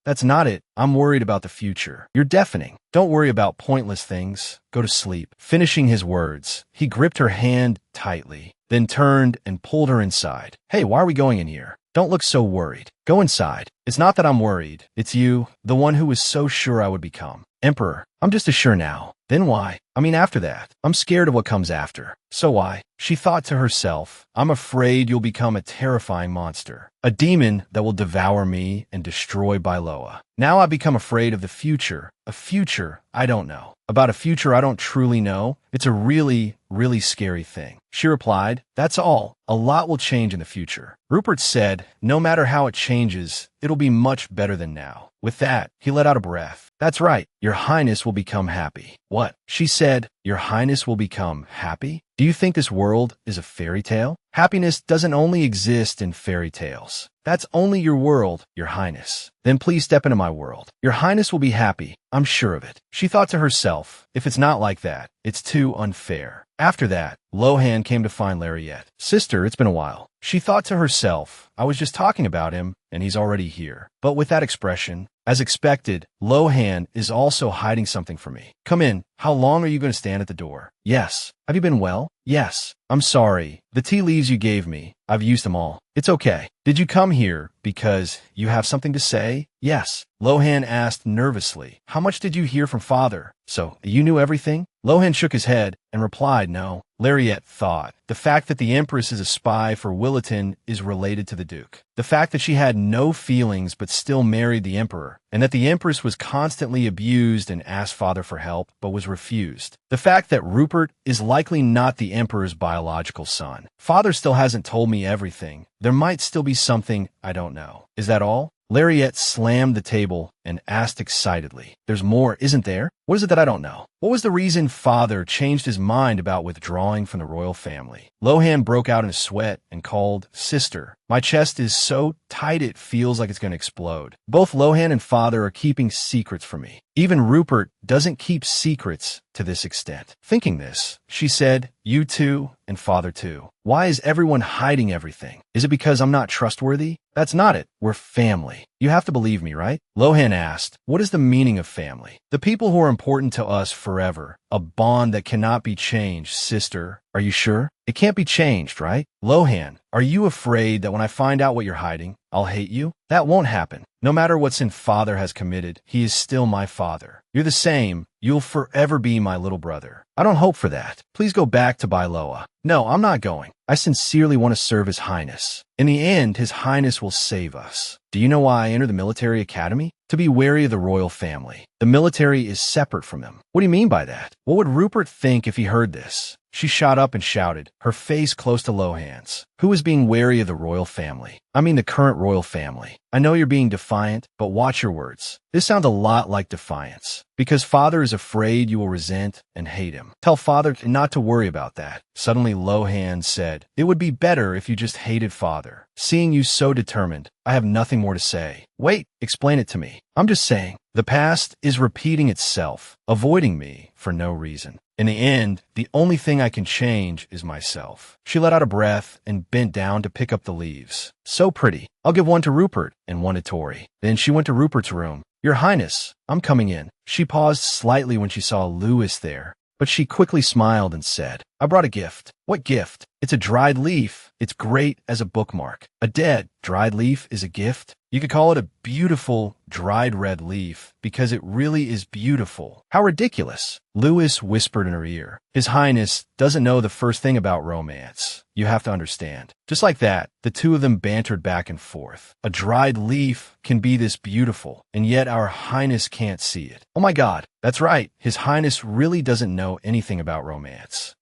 That's not it. I'm worried about the future. You're deafening. Don't worry about pointless things. Go to sleep. Finishing his words, he gripped her hand tightly, then turned and pulled her inside. Hey, why are we going in here? Don't look so worried. Go inside. It's not that I'm worried. It's you, the one who was so sure I would become Emperor. I'm just as sure now. Then why? I mean, after that. I'm scared of what comes after. So why? She thought to herself, I'm afraid you'll become a terrifying monster. A demon that will devour me and destroy Bailoa. Now I become afraid of the future. A future I don't know. About a future I don't truly know. It's a really, really scary thing. She replied, that's all. A lot will change in the future. Rupert said, no matter how it changes, it'll be much better than now. With that, he let out a breath. That's right. Your Highness will become happy. What? She said, Your Highness will become happy? Do you think this world is a fairy tale? Happiness doesn't only exist in fairy tales. That's only your world, Your Highness. Then please step into my world. Your Highness will be happy. I'm sure of it. She thought to herself, if it's not like that, it's too unfair. After that, Lohan came to find Lariette. Sister, it's been a while. She thought to herself, I was just talking about him, and he's already here. But with that expression, as expected, Lohan is also hiding something from me. Come in. How long are you going to stand at the door? Yes. Have you been well? Yes. I'm sorry. The tea leaves you gave me, I've used them all. It's okay. Did you come here because you have something to say? Yes. Lohan asked nervously. How much did you hear from father? So, you knew everything? Lohan shook his head and replied, no. Lariette thought. The fact that the Empress is a spy for Williton is related to the Duke. The fact that she had no feelings but still married the Emperor, and that the Empress was constantly abused and asked father for help but was refused. The fact that Rupert is likely not the Emperor's biological son. Father still hasn't told me everything. There might still be something I don't know. Is that all? Lariette slammed the table and asked excitedly, there's more, isn't there? What is it that I don't know? What was the reason father changed his mind about withdrawing from the royal family? Lohan broke out in a sweat and called, Sister, my chest is so tight it feels like it's going to explode. Both Lohan and father are keeping secrets from me. Even Rupert doesn't keep secrets to this extent. Thinking this, she said, you too, and father too. Why is everyone hiding everything? Is it because I'm not trustworthy? That's not it. We're family. You have to believe me, right? Lohan asked, what is the meaning of family? The people who are important to us forever. A bond that cannot be changed, sister. Are you sure? It can't be changed, right? Lohan, are you afraid that when I find out what you're hiding, I'll hate you? That won't happen. No matter what sin father has committed, he is still my father. You're the same. You'll forever be my little brother. I don't hope for that. Please go back to Bailoa. No, I'm not going. I sincerely want to serve His Highness. In the end, His Highness will save us. Do you know why I entered the military academy? To be wary of the royal family. The military is separate from them. What do you mean by that? What would Rupert think if he heard this? She shot up and shouted, her face close to Lohan's. Who is being wary of the royal family? I mean the current royal family. I know you're being defiant, but watch your words. This sounds a lot like defiance. Because father is afraid you will resent and hate him. Tell father not to worry about that. Suddenly Lohan said, it would be better if you just hated father. Seeing you so determined, I have nothing more to say. Wait, explain it to me. I'm just saying, the past is repeating itself, avoiding me for no reason. In the end, the only thing I can change is myself. She let out a breath and bent down to pick up the leaves. So pretty. I'll give one to Rupert and one to Tori. Then she went to Rupert's room. Your Highness, I'm coming in. She paused slightly when she saw Lewis there, but she quickly smiled and said, I brought a gift. What gift? It's a dried leaf. It's great as a bookmark. A dead, dried leaf is a gift. You could call it a beautiful, dried red leaf, because it really is beautiful. How ridiculous. Lewis whispered in her ear. His Highness doesn't know the first thing about romance. You have to understand. Just like that, the two of them bantered back and forth. A dried leaf can be this beautiful, and yet our Highness can't see it. Oh my God, that's right. His Highness really doesn't know anything about romance.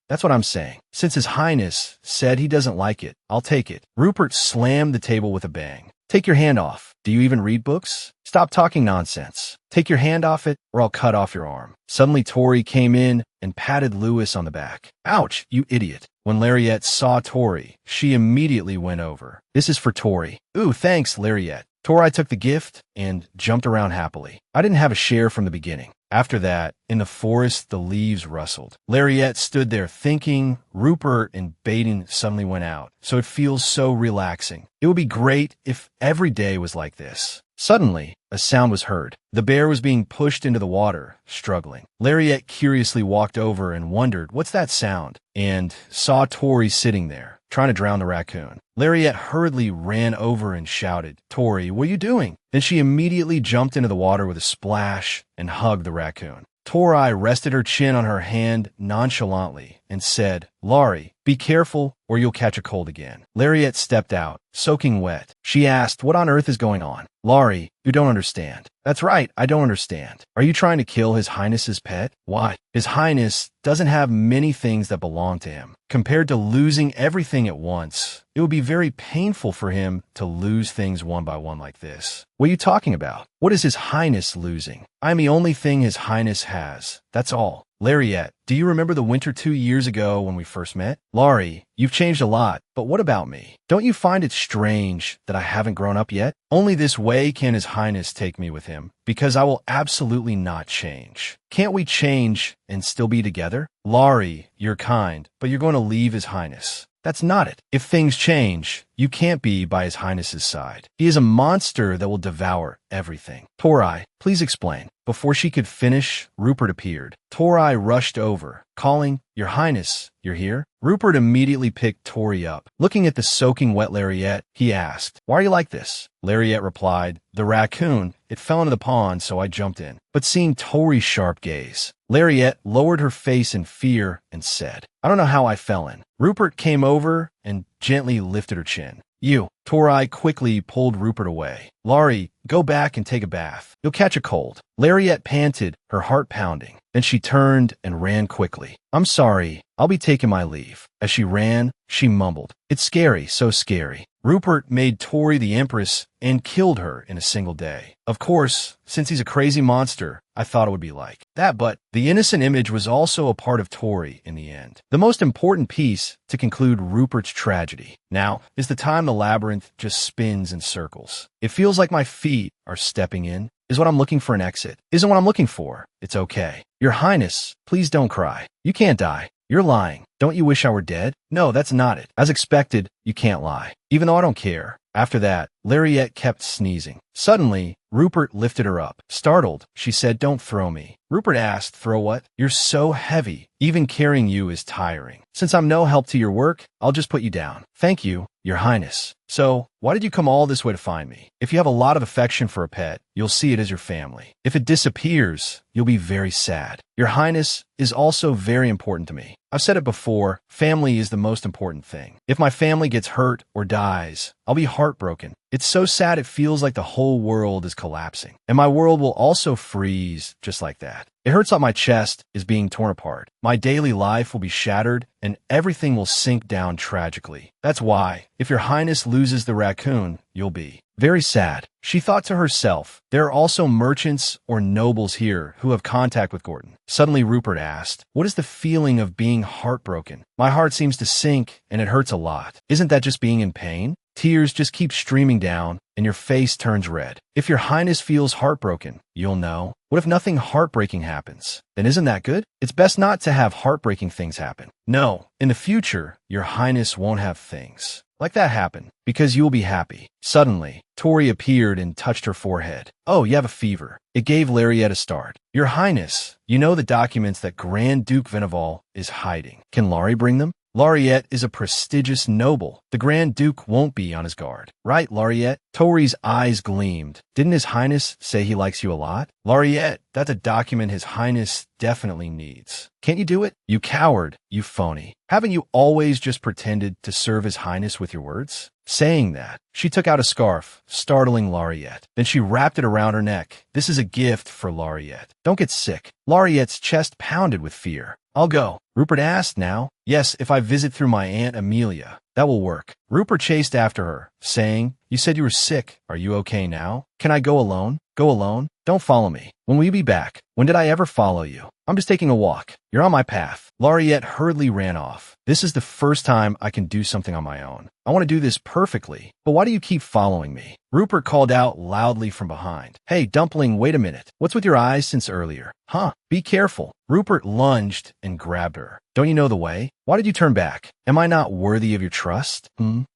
That's what I'm saying. Since His Highness said he doesn't like it, I'll take it. Rupert slammed the table with a bang. Take your hand off. Do you even read books? Stop talking nonsense. Take your hand off it, or I'll cut off your arm. Suddenly Tori came in and patted Lewis on the back. Ouch, you idiot. When Lariette saw Tori, she immediately went over. This is for Tori. Ooh, thanks, Lariette. Tori took the gift and jumped around happily. I didn't have a share from the beginning. After that, in the forest, the leaves rustled. Lariette stood there thinking. Rupert and Baden suddenly went out, so it feels so relaxing. It would be great if every day was like this. Suddenly, a sound was heard. The bear was being pushed into the water, struggling. Lariette curiously walked over and wondered, what's that sound? And saw Tori sitting there, trying to drown the raccoon. Lariette hurriedly ran over and shouted, Tori, what are you doing? Then she immediately jumped into the water with a splash and hugged the raccoon. Tori rested her chin on her hand nonchalantly and said, Laurie, be careful or you'll catch a cold again. Lariette stepped out, soaking wet. She asked, what on earth is going on? Laurie, you don't understand. That's right, I don't understand. Are you trying to kill His Highness's pet? Why? His Highness doesn't have many things that belong to him. Compared to losing everything at once, it would be very painful for him to lose things one by one like this. What are you talking about? What is His Highness losing? I'm the only thing His Highness has. That's all. Lariette, do you remember the winter 2 years ago when we first met? Laurie, you've changed a lot, but what about me? Don't you find it strange that I haven't grown up yet? Only this way can His Highness take me with him, because I will absolutely not change. Can't we change and still be together? Laurie, you're kind, but you're going to leave His Highness. That's not it. If things change, you can't be by His Highness's side. He is a monster that will devour everything. Tori, please explain. Before she could finish, Rupert appeared. Tori rushed over, calling, Your Highness, you're here? Rupert immediately picked Tori up. Looking at the soaking wet Lariette, he asked, Why are you like this? Lariette replied, The raccoon. It fell into the pond, so I jumped in. But seeing Tori's sharp gaze, Lariette lowered her face in fear and said, I don't know how I fell in. Rupert came over and gently lifted her chin. You. Tori quickly pulled Rupert away. Laurie, go back and take a bath. You'll catch a cold. Lariette panted, her heart pounding. Then she turned and ran quickly. I'm sorry. I'll be taking my leave. As she ran, she mumbled, It's scary, so scary. Rupert made Tori the Empress and killed her in a single day. Of course, since he's a crazy monster, I thought it would be like that, but the innocent image was also a part of Tori in the end. The most important piece to conclude Rupert's tragedy. Now is the time the labyrinth just spins in circles. It feels like my feet are stepping in. Is what I'm looking for an exit. Isn't what I'm looking for. It's okay. Your Highness, please don't cry. You can't die. You're lying. Don't you wish I were dead? No, that's not it. As expected, you can't lie. Even though I don't care. After that, Lariette kept sneezing. Suddenly, Rupert lifted her up. Startled, she said, Don't throw me. Rupert asked, Throw what? You're so heavy. Even carrying you is tiring. Since I'm no help to your work, I'll just put you down. Thank you, Your Highness. So, why did you come all this way to find me? If you have a lot of affection for a pet, you'll see it as your family. If it disappears, you'll be very sad. Your Highness is also very important to me. I've said it before, family is the most important thing. If my family gets hurt or dies, I'll be heartbroken. It's so sad it feels like the whole world is collapsing. And my world will also freeze just like that. It hurts like my chest is being torn apart. My daily life will be shattered and everything will sink down tragically. That's why, if Your Highness loses the raccoon, you'll be very sad. She thought to herself, there are also merchants or nobles here who have contact with Gordon. Suddenly Rupert asked, What is the feeling of being heartbroken? My heart seems to sink and it hurts a lot. Isn't that just being in pain? Tears just keep streaming down and your face turns red. If Your Highness feels heartbroken, you'll know. What if nothing heartbreaking happens? Then isn't that good? It's best not to have heartbreaking things happen. No, in the future, Your Highness won't have things like that happen because you'll be happy. Suddenly, Tori appeared and touched her forehead. Oh, you have a fever. It gave Lariette a start. Your Highness, you know the documents that Grand Duke Veneval is hiding. Can Laurie bring them? Lariette is a prestigious noble. The Grand Duke won't be on his guard. Right, Lariette? Tori's eyes gleamed. Didn't His Highness say he likes you a lot? Lariette, that's a document His Highness definitely needs. Can't you do it? You coward. You phony. Haven't you always just pretended to serve His Highness with your words? Saying that, she took out a scarf, startling Lariette. Then she wrapped it around her neck. This is a gift for Lariette. Don't get sick. Lariette's chest pounded with fear. I'll go. Rupert asked now. Yes, if I visit through my Aunt Amelia. That will work. Rupert chased after her, saying, You said you were sick. Are you okay now? Can I go alone? Go alone? Don't follow me. When will you be back? When did I ever follow you? I'm just taking a walk. You're on my path. Laureate hurriedly ran off. This is the first time I can do something on my own. I want to do this perfectly, but why do you keep following me? Rupert called out loudly from behind. Hey, Dumpling, wait a minute. What's with your eyes since earlier? Huh? Be careful. Rupert lunged and grabbed her. Don't you know the way? Why did you turn back? Am I not worthy of your trust?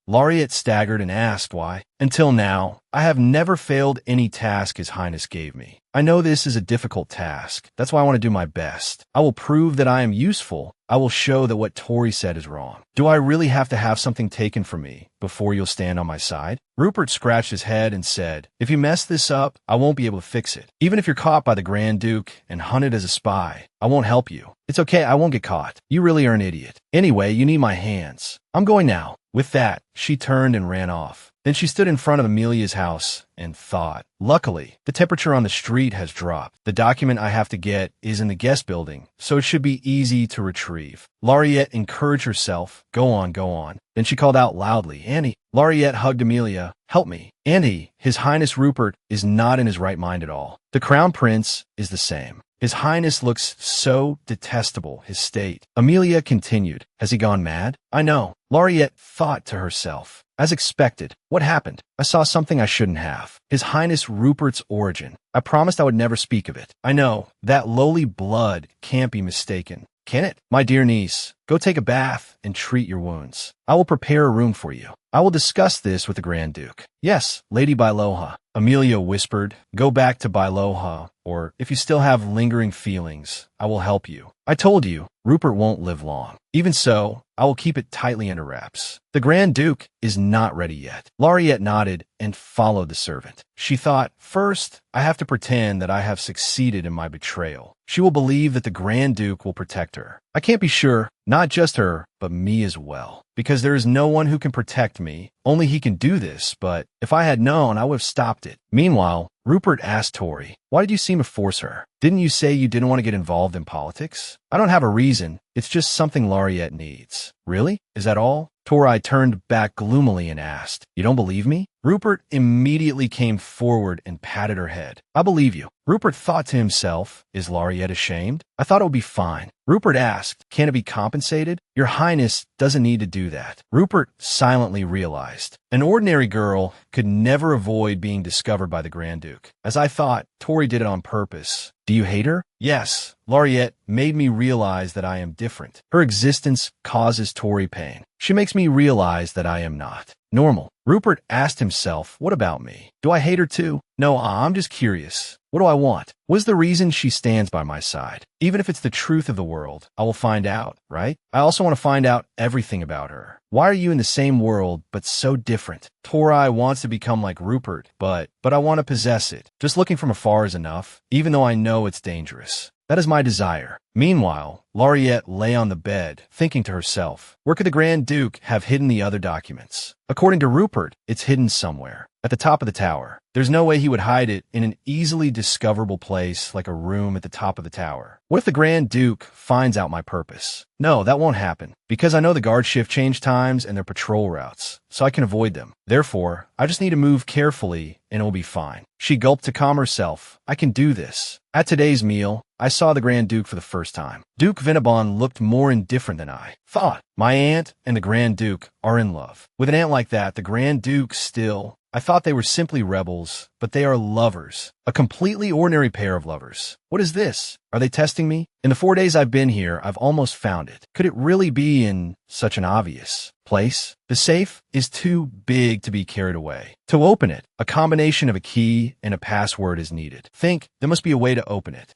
Laureate staggered and asked why. Until now, I have never failed any task His Highness gave me. I know this is a difficult task. That's why I want to do my best. I will prove that I am useful. I will show that what Tori said is wrong. Do I really have to have something taken from me before you'll stand on my side? Rupert scratched his head and said, if you mess this up, I won't be able to fix it. Even if you're caught by the Grand Duke and hunted as a spy, I won't help you. It's okay, I won't get caught. You really are an idiot. Anyway, you need my hands. I'm going now. With that, she turned and ran off. Then she stood in front of Amelia's house and thought. Luckily, the temperature on the street has dropped. The document I have to get is in the guest building, so it should be easy to retrieve. Laureate encouraged herself. Go on, go on. Then she called out loudly, Annie. Laureate hugged Amelia. Help me. Annie, His Highness Rupert is not in his right mind at all. The Crown Prince is the same. His Highness looks so detestable, his state. Amelia continued. Has he gone mad? I know. Laureate thought to herself. As expected. What happened? I saw something I shouldn't have. His Highness Rupert's origin. I promised I would never speak of it. I know. That lowly blood can't be mistaken. Can it? My dear niece, go take a bath and treat your wounds. I will prepare a room for you. I will discuss this with the Grand Duke. Yes, Lady Byloha. Amelia whispered. Go back to Byloha, or if you still have lingering feelings, I will help you. I told you, Rupert won't live long. Even so, I will keep it tightly under wraps. The Grand Duke is not ready yet. Laureate nodded and followed the servant. She thought, first, I have to pretend that I have succeeded in my betrayal. She will believe that the Grand Duke will protect her. I can't be sure, not just her, but me as well. Because there is no one who can protect me. Only he can do this, but if I had known, I would have stopped it. Meanwhile, Rupert asked Tori, why did you seem to force her? Didn't you say you didn't want to get involved in politics? I don't have a reason. It's just something Laureate needs. Really? Is that all? Tori turned back gloomily and asked, you don't believe me? Rupert immediately came forward and patted her head. I believe you. Rupert thought to himself, is Laureate ashamed? I thought it would be fine. Rupert asked, can it be compensated? Your Highness doesn't need to do that. Rupert silently realized. An ordinary girl could never avoid being discovered by the Grand Duke. As I thought, Tori did it on purpose. Do you hate her? Yes. Laureate made me realize that I am different. Her existence causes Tori pain. She makes me realize that I am not normal. Rupert asked himself, what about me? Do I hate her too? No, I'm just curious. What do I want? What is the reason she stands by my side? Even if it's the truth of the world, I will find out, right? I also want to find out everything about her. Why are you in the same world, but so different? Tori wants to become like Rupert, but I want to possess it. Just looking from afar is enough, even though I know it's dangerous. That is my desire. Meanwhile, Laureate lay on the bed, thinking to herself, where could the Grand Duke have hidden the other documents? According to Rupert, it's hidden somewhere. At the top of the tower. There's no way he would hide it in an easily discoverable place like a room at the top of the tower. What if the Grand Duke finds out my purpose? No, that won't happen, because I know the guard shift change times and their patrol routes, so I can avoid them. Therefore, I just need to move carefully and it will be fine. She gulped to calm herself. I can do this. At today's meal, I saw the Grand Duke for the first time. Duke Vinabon looked more indifferent than I thought. My aunt and the Grand Duke are in love. With an aunt like that, the Grand Duke still... I thought they were simply rebels, but they are lovers. A completely ordinary pair of lovers. What is this? Are they testing me? In the 4 days I've been here, I've almost found it. Could it really be in such an obvious place? The safe is too big to be carried away. To open it, a combination of a key and a password is needed. Think, there must be a way to open it.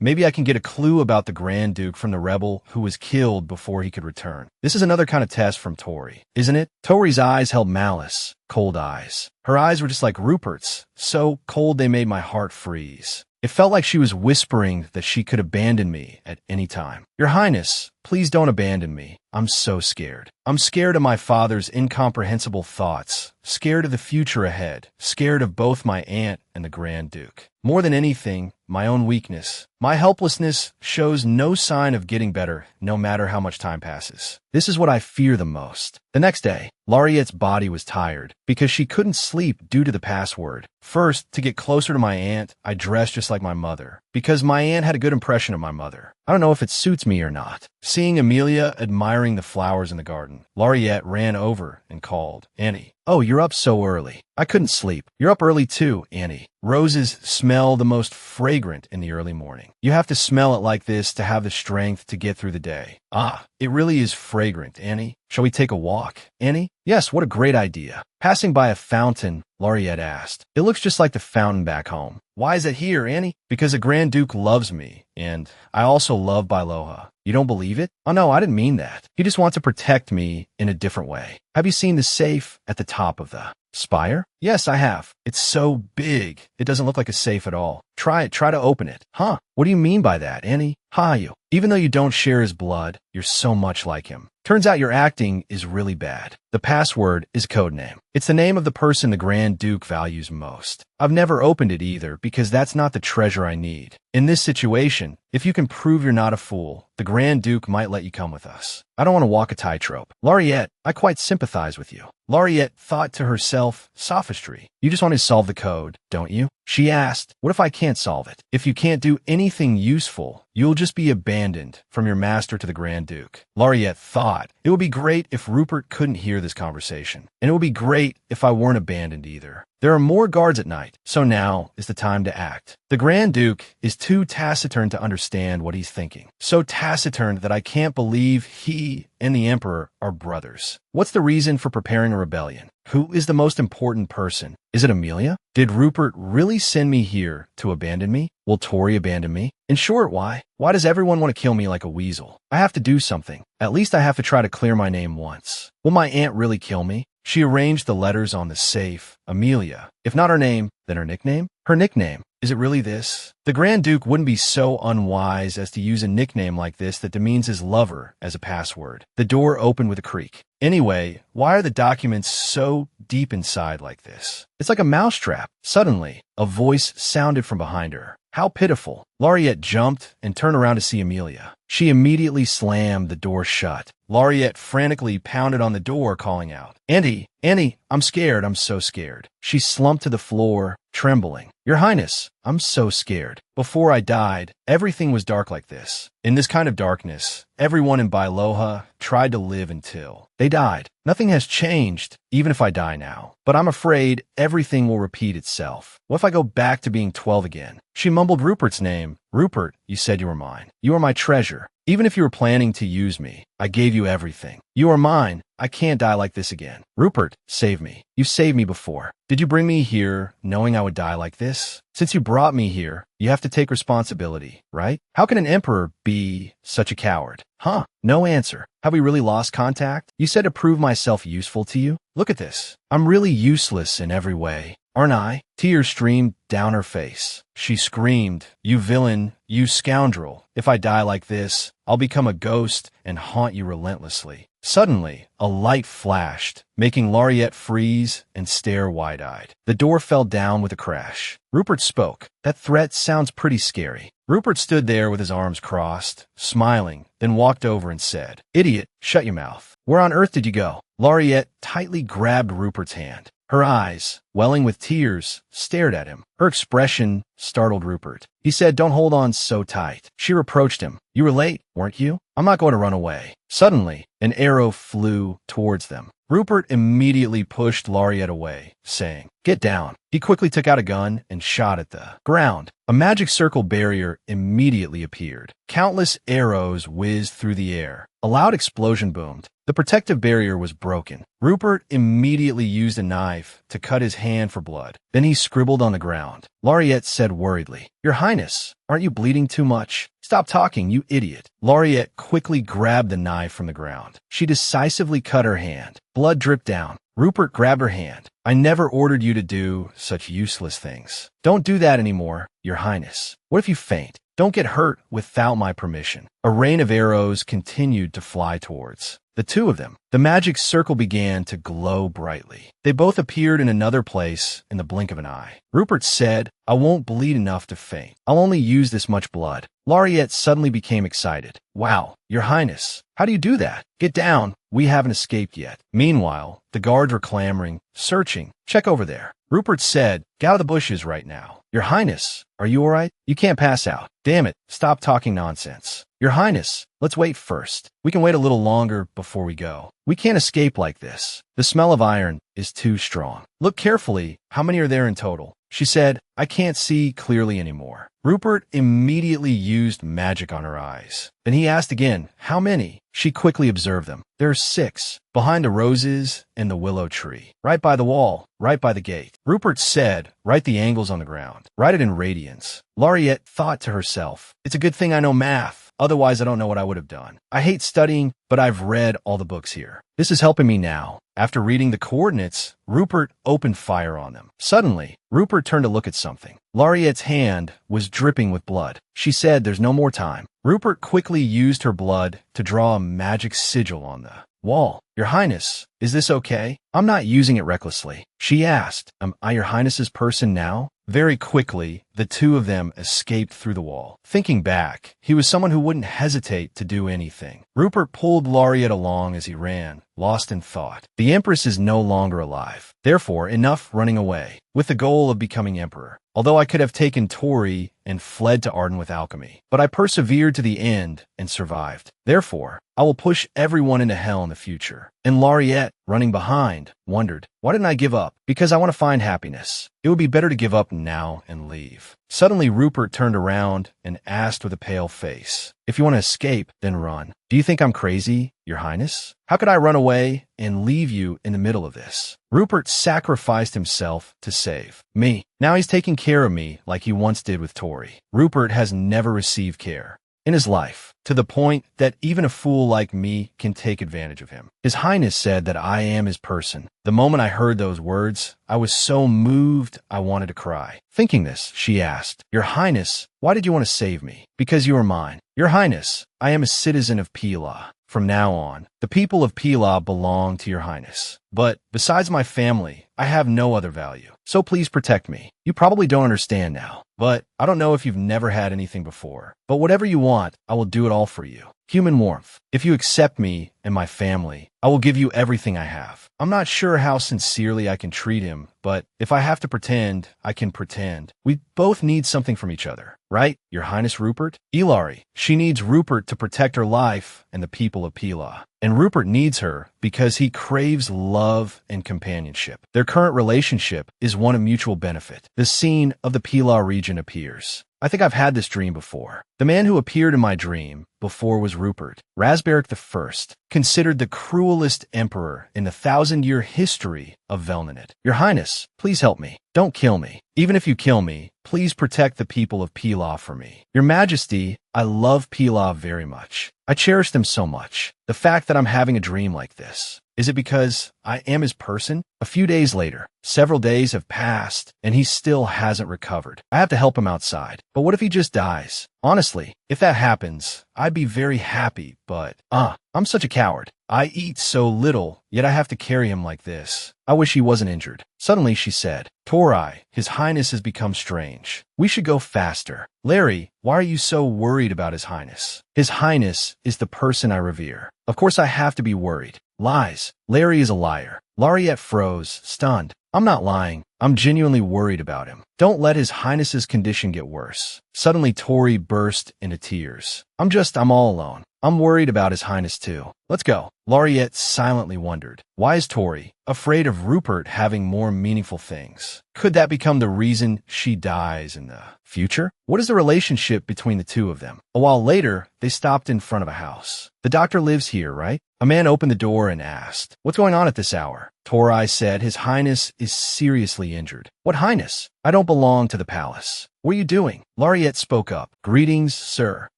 Maybe I can get a clue about the Grand Duke from the rebel who was killed before he could return. This is another kind of test from Tori, isn't it? Tori's eyes held malice, cold eyes. Her eyes were just like Rupert's, so cold they made my heart freeze. It felt like she was whispering that she could abandon me at any time. Your Highness, please don't abandon me. I'm so scared. I'm scared of my father's incomprehensible thoughts, scared of the future ahead, scared of both my aunt and the Grand Duke. More than anything, my own weakness. My helplessness shows no sign of getting better, no matter how much time passes. This is what I fear the most. The next day, Lariette's body was tired because she couldn't sleep due to the password. First, to get closer to my aunt, I dressed just like my mother, because my aunt had a good impression of my mother. I don't know if it suits me or not. Seeing Amelia admiring the flowers in the garden, Lariette ran over and called, "Annie." "Oh, you're up so early." "I couldn't sleep." "You're up early too, Annie. Roses smell the most fragrant in the early morning. You have to smell it like this to have the strength to get through the day." "Ah, it really is fragrant, Annie. Shall we take a walk, Annie?" "Yes, what a great idea." Passing by a fountain, Lariette asked, "It looks just like the fountain back home." "Why is it here, Annie?" "Because the Grand Duke loves me, and I also love Bailoha." "You don't believe it?" "Oh no, I didn't mean that. He just wants to protect me in a different way." "Have you seen the safe at the top of the spire?" "Yes, I have. It's so big. It doesn't look like a safe at all." "Try it. Try to open it." "Huh? What do you mean by that, Annie?" "Ha, you. Even though you don't share his blood, you're so much like him. Turns out your acting is really bad. The password is a code name. It's the name of the person the Grand Duke values most. I've never opened it either because that's not the treasure I need. In this situation, if you can prove you're not a fool, the Grand Duke might let you come with us. I don't want to walk a tightrope." "Lariette, I quite sympathize with you." Lariette thought to herself, sophistry. "You just want to solve the code, don't you?" She asked, "What if I can't solve it? If you can't do anything useful, you'll just be abandoned from your master to the Grand Duke." Lariette thought, it would be great if Rupert couldn't hear this conversation, and it would be great if I weren't abandoned either. There are more guards at night, so now is the time to act. The Grand Duke is too taciturn to understand what he's thinking. So taciturn that I can't believe he and the Emperor are brothers. What's the reason for preparing a rebellion? Who is the most important person? Is it Amelia? Did Rupert really send me here to abandon me? Will Tori abandon me? In short, why? Why does everyone want to kill me like a weasel? I have to do something. At least I have to try to clear my name once. Will my aunt really kill me? She arranged the letters on the safe. Amelia. If not her name, then her nickname? Her nickname. Is it really this? The Grand Duke wouldn't be so unwise as to use a nickname like this that demeans his lover as a password. The door opened with a creak. Anyway, why are the documents so deep inside like this? It's like a mousetrap. Suddenly, a voice sounded from behind her. How pitiful. Lariette jumped and turned around to see Amelia. She immediately slammed the door shut. Lariette frantically pounded on the door, calling out, "Annie, Annie, I'm scared. I'm so scared." She slumped to the floor, trembling. "Your Highness, I'm so scared. Before I died, everything was dark like this. In this kind of darkness, everyone in Bailoha tried to live until they died. Nothing has changed, even if I die now. But I'm afraid everything will repeat itself. What if I go back to being 12 again?" She mumbled Rupert's name. "Rupert, you said you were mine. You are my treasure. Even if you were planning to use me, I gave you everything. You are mine. I can't die like this again. Rupert, save me. You saved me before. Did you bring me here knowing I would die like this? Since you brought me here, you have to take responsibility, right? How can an emperor be such a coward?" "Huh? No answer. Have we really lost contact? You said to prove myself useful to you? Look at this. I'm really useless in every way, aren't I?" Tears streamed down her face. She screamed, "You villain, you scoundrel. If I die like this, I'll become a ghost and haunt you relentlessly." Suddenly, a light flashed, making Lariette freeze and stare wide-eyed. The door fell down with a crash. Rupert spoke. "That threat sounds pretty scary." Rupert stood there with his arms crossed, smiling, then walked over and said, "Idiot, shut your mouth. Where on earth did you go?" Lariette tightly grabbed Rupert's hand. Her eyes, welling with tears, stared at him. Her expression startled Rupert. He said, "Don't hold on so tight." She reproached him. "You were late, weren't you? I'm not going to run away." Suddenly, an arrow flew towards them. Rupert immediately pushed Lariette away, saying, "Get down." He quickly took out a gun and shot at the ground. A magic circle barrier immediately appeared. Countless arrows whizzed through the air. A loud explosion boomed. The protective barrier was broken. Rupert immediately used a knife to cut his hand for blood. Then he scribbled on the ground. Lariette said worriedly, "Your Highness, aren't you bleeding too much? Stop talking, you idiot." Lariette quickly grabbed the knife from the ground. She decisively cut her hand. Blood dripped down. Rupert grabbed her hand. "I never ordered you to do such useless things. Don't do that anymore, Your Highness. What if you faint? Don't get hurt without my permission. A rain of arrows continued to fly towards the two of them. The magic circle began to glow brightly. They both appeared in another place in the blink of an eye. Rupert said, I won't bleed enough to faint. I'll only use this much blood. Laureate suddenly became excited. Wow, Your Highness, how do you do that? Get down. We haven't escaped yet. Meanwhile, the guards were clamoring, searching. Check over there. Rupert said, get out of the bushes right now. Your Highness, are you all right? You can't pass out. Damn it, stop talking nonsense. Your Highness, let's wait first. We can wait a little longer before we go. We can't escape like this. The smell of iron is too strong. Look carefully. How many are there in total? She said, I can't see clearly anymore. Rupert immediately used magic on her eyes. Then he asked again, how many? She quickly observed them. There are 6, behind the roses and the willow tree, right by the wall, right by the gate. Rupert said, write the angles on the ground. Write it in radians. Laureate thought to herself, it's a good thing I know math. Otherwise, I don't know what I would have done. I hate studying, but I've read all the books here. This is helping me now. After reading the coordinates, Rupert opened fire on them. Suddenly, Rupert turned to look at something. Laureate's hand was dripping with blood. She said, there's no more time. Rupert quickly used her blood to draw a magic sigil on the wall. Your Highness, is this okay? I'm not using it recklessly. She asked, am I Your Highness's person now? Very quickly, the two of them escaped through the wall. Thinking back, he was someone who wouldn't hesitate to do anything. Rupert pulled Laureate along as he ran, lost in thought. The Empress is no longer alive. Therefore, enough running away, with the goal of becoming Emperor. Although I could have taken Tori and fled to Arden with alchemy, but I persevered to the end and survived. Therefore, I will push everyone into hell in the future. And Laureate, running behind, wondered, why didn't I give up? Because I want to find happiness. It would be better to give up now and leave. Suddenly, Rupert turned around and asked with a pale face, if you want to escape, then run. Do you think I'm crazy, Your Highness? How could I run away and leave you in the middle of this? Rupert sacrificed himself to save me. Now he's taking care of me like he once did with Tori. Rupert has never received care in his life, to the point that even a fool like me can take advantage of him. His Highness said that I am his person. The moment I heard those words, I was so moved I wanted to cry. Thinking this, she asked, Your Highness, why did you want to save me? Because you are mine. Your Highness, I am a citizen of Pila. From now on, the people of Pila belong to Your Highness. But besides my family, I have no other value. So please protect me. You probably don't understand now, but I don't know if you've never had anything before. But whatever you want, I will do it all for you. Human warmth. If you accept me and my family, I will give you everything I have. I'm not sure how sincerely I can treat him, but if I have to pretend, I can pretend. We both need something from each other, right, Your Highness Rupert? Ilari, she needs Rupert to protect her life and the people of Pila. And Rupert needs her because he craves love and companionship. Their current relationship is one of mutual benefit. The scene of the Pila region appears. I think I've had this dream before. The man who appeared in my dream before was Rupert, Rasberic I, considered the cruelest emperor in the 1,000-year history of Velnanet. Your Highness, please help me. Don't kill me. Even if you kill me, please protect the people of Pila for me. Your Majesty, I love Pila very much. I cherish them so much. The fact that I'm having a dream like this, is it because I am his person? A few days later, several days have passed, and he still hasn't recovered. I have to help him outside. But what if he just dies? Honestly, if that happens, I'd be very happy, but, I'm such a coward. I eat so little, yet I have to carry him like this. I wish he wasn't injured. Suddenly she said, Tori, His Highness has become strange. We should go faster. Larry, why are you so worried about His Highness? His Highness is the person I revere. Of course I have to be worried. Lies. Larry is a liar. Laureate froze, stunned. I'm not lying. I'm genuinely worried about him. Don't let His Highness's condition get worse. Suddenly Tori burst into tears. I'm all alone. I'm worried about His Highness too. Let's go. Laureate silently wondered. Why is Tori afraid of Rupert having more meaningful things? Could that become the reason she dies in the future? What is the relationship between the two of them? A while later, they stopped in front of a house. The doctor lives here, right? A man opened the door and asked, what's going on at this hour? Tori said, His Highness is seriously injured. What Highness? I don't belong to the palace. What are you doing? Laureate spoke up. Greetings, sir.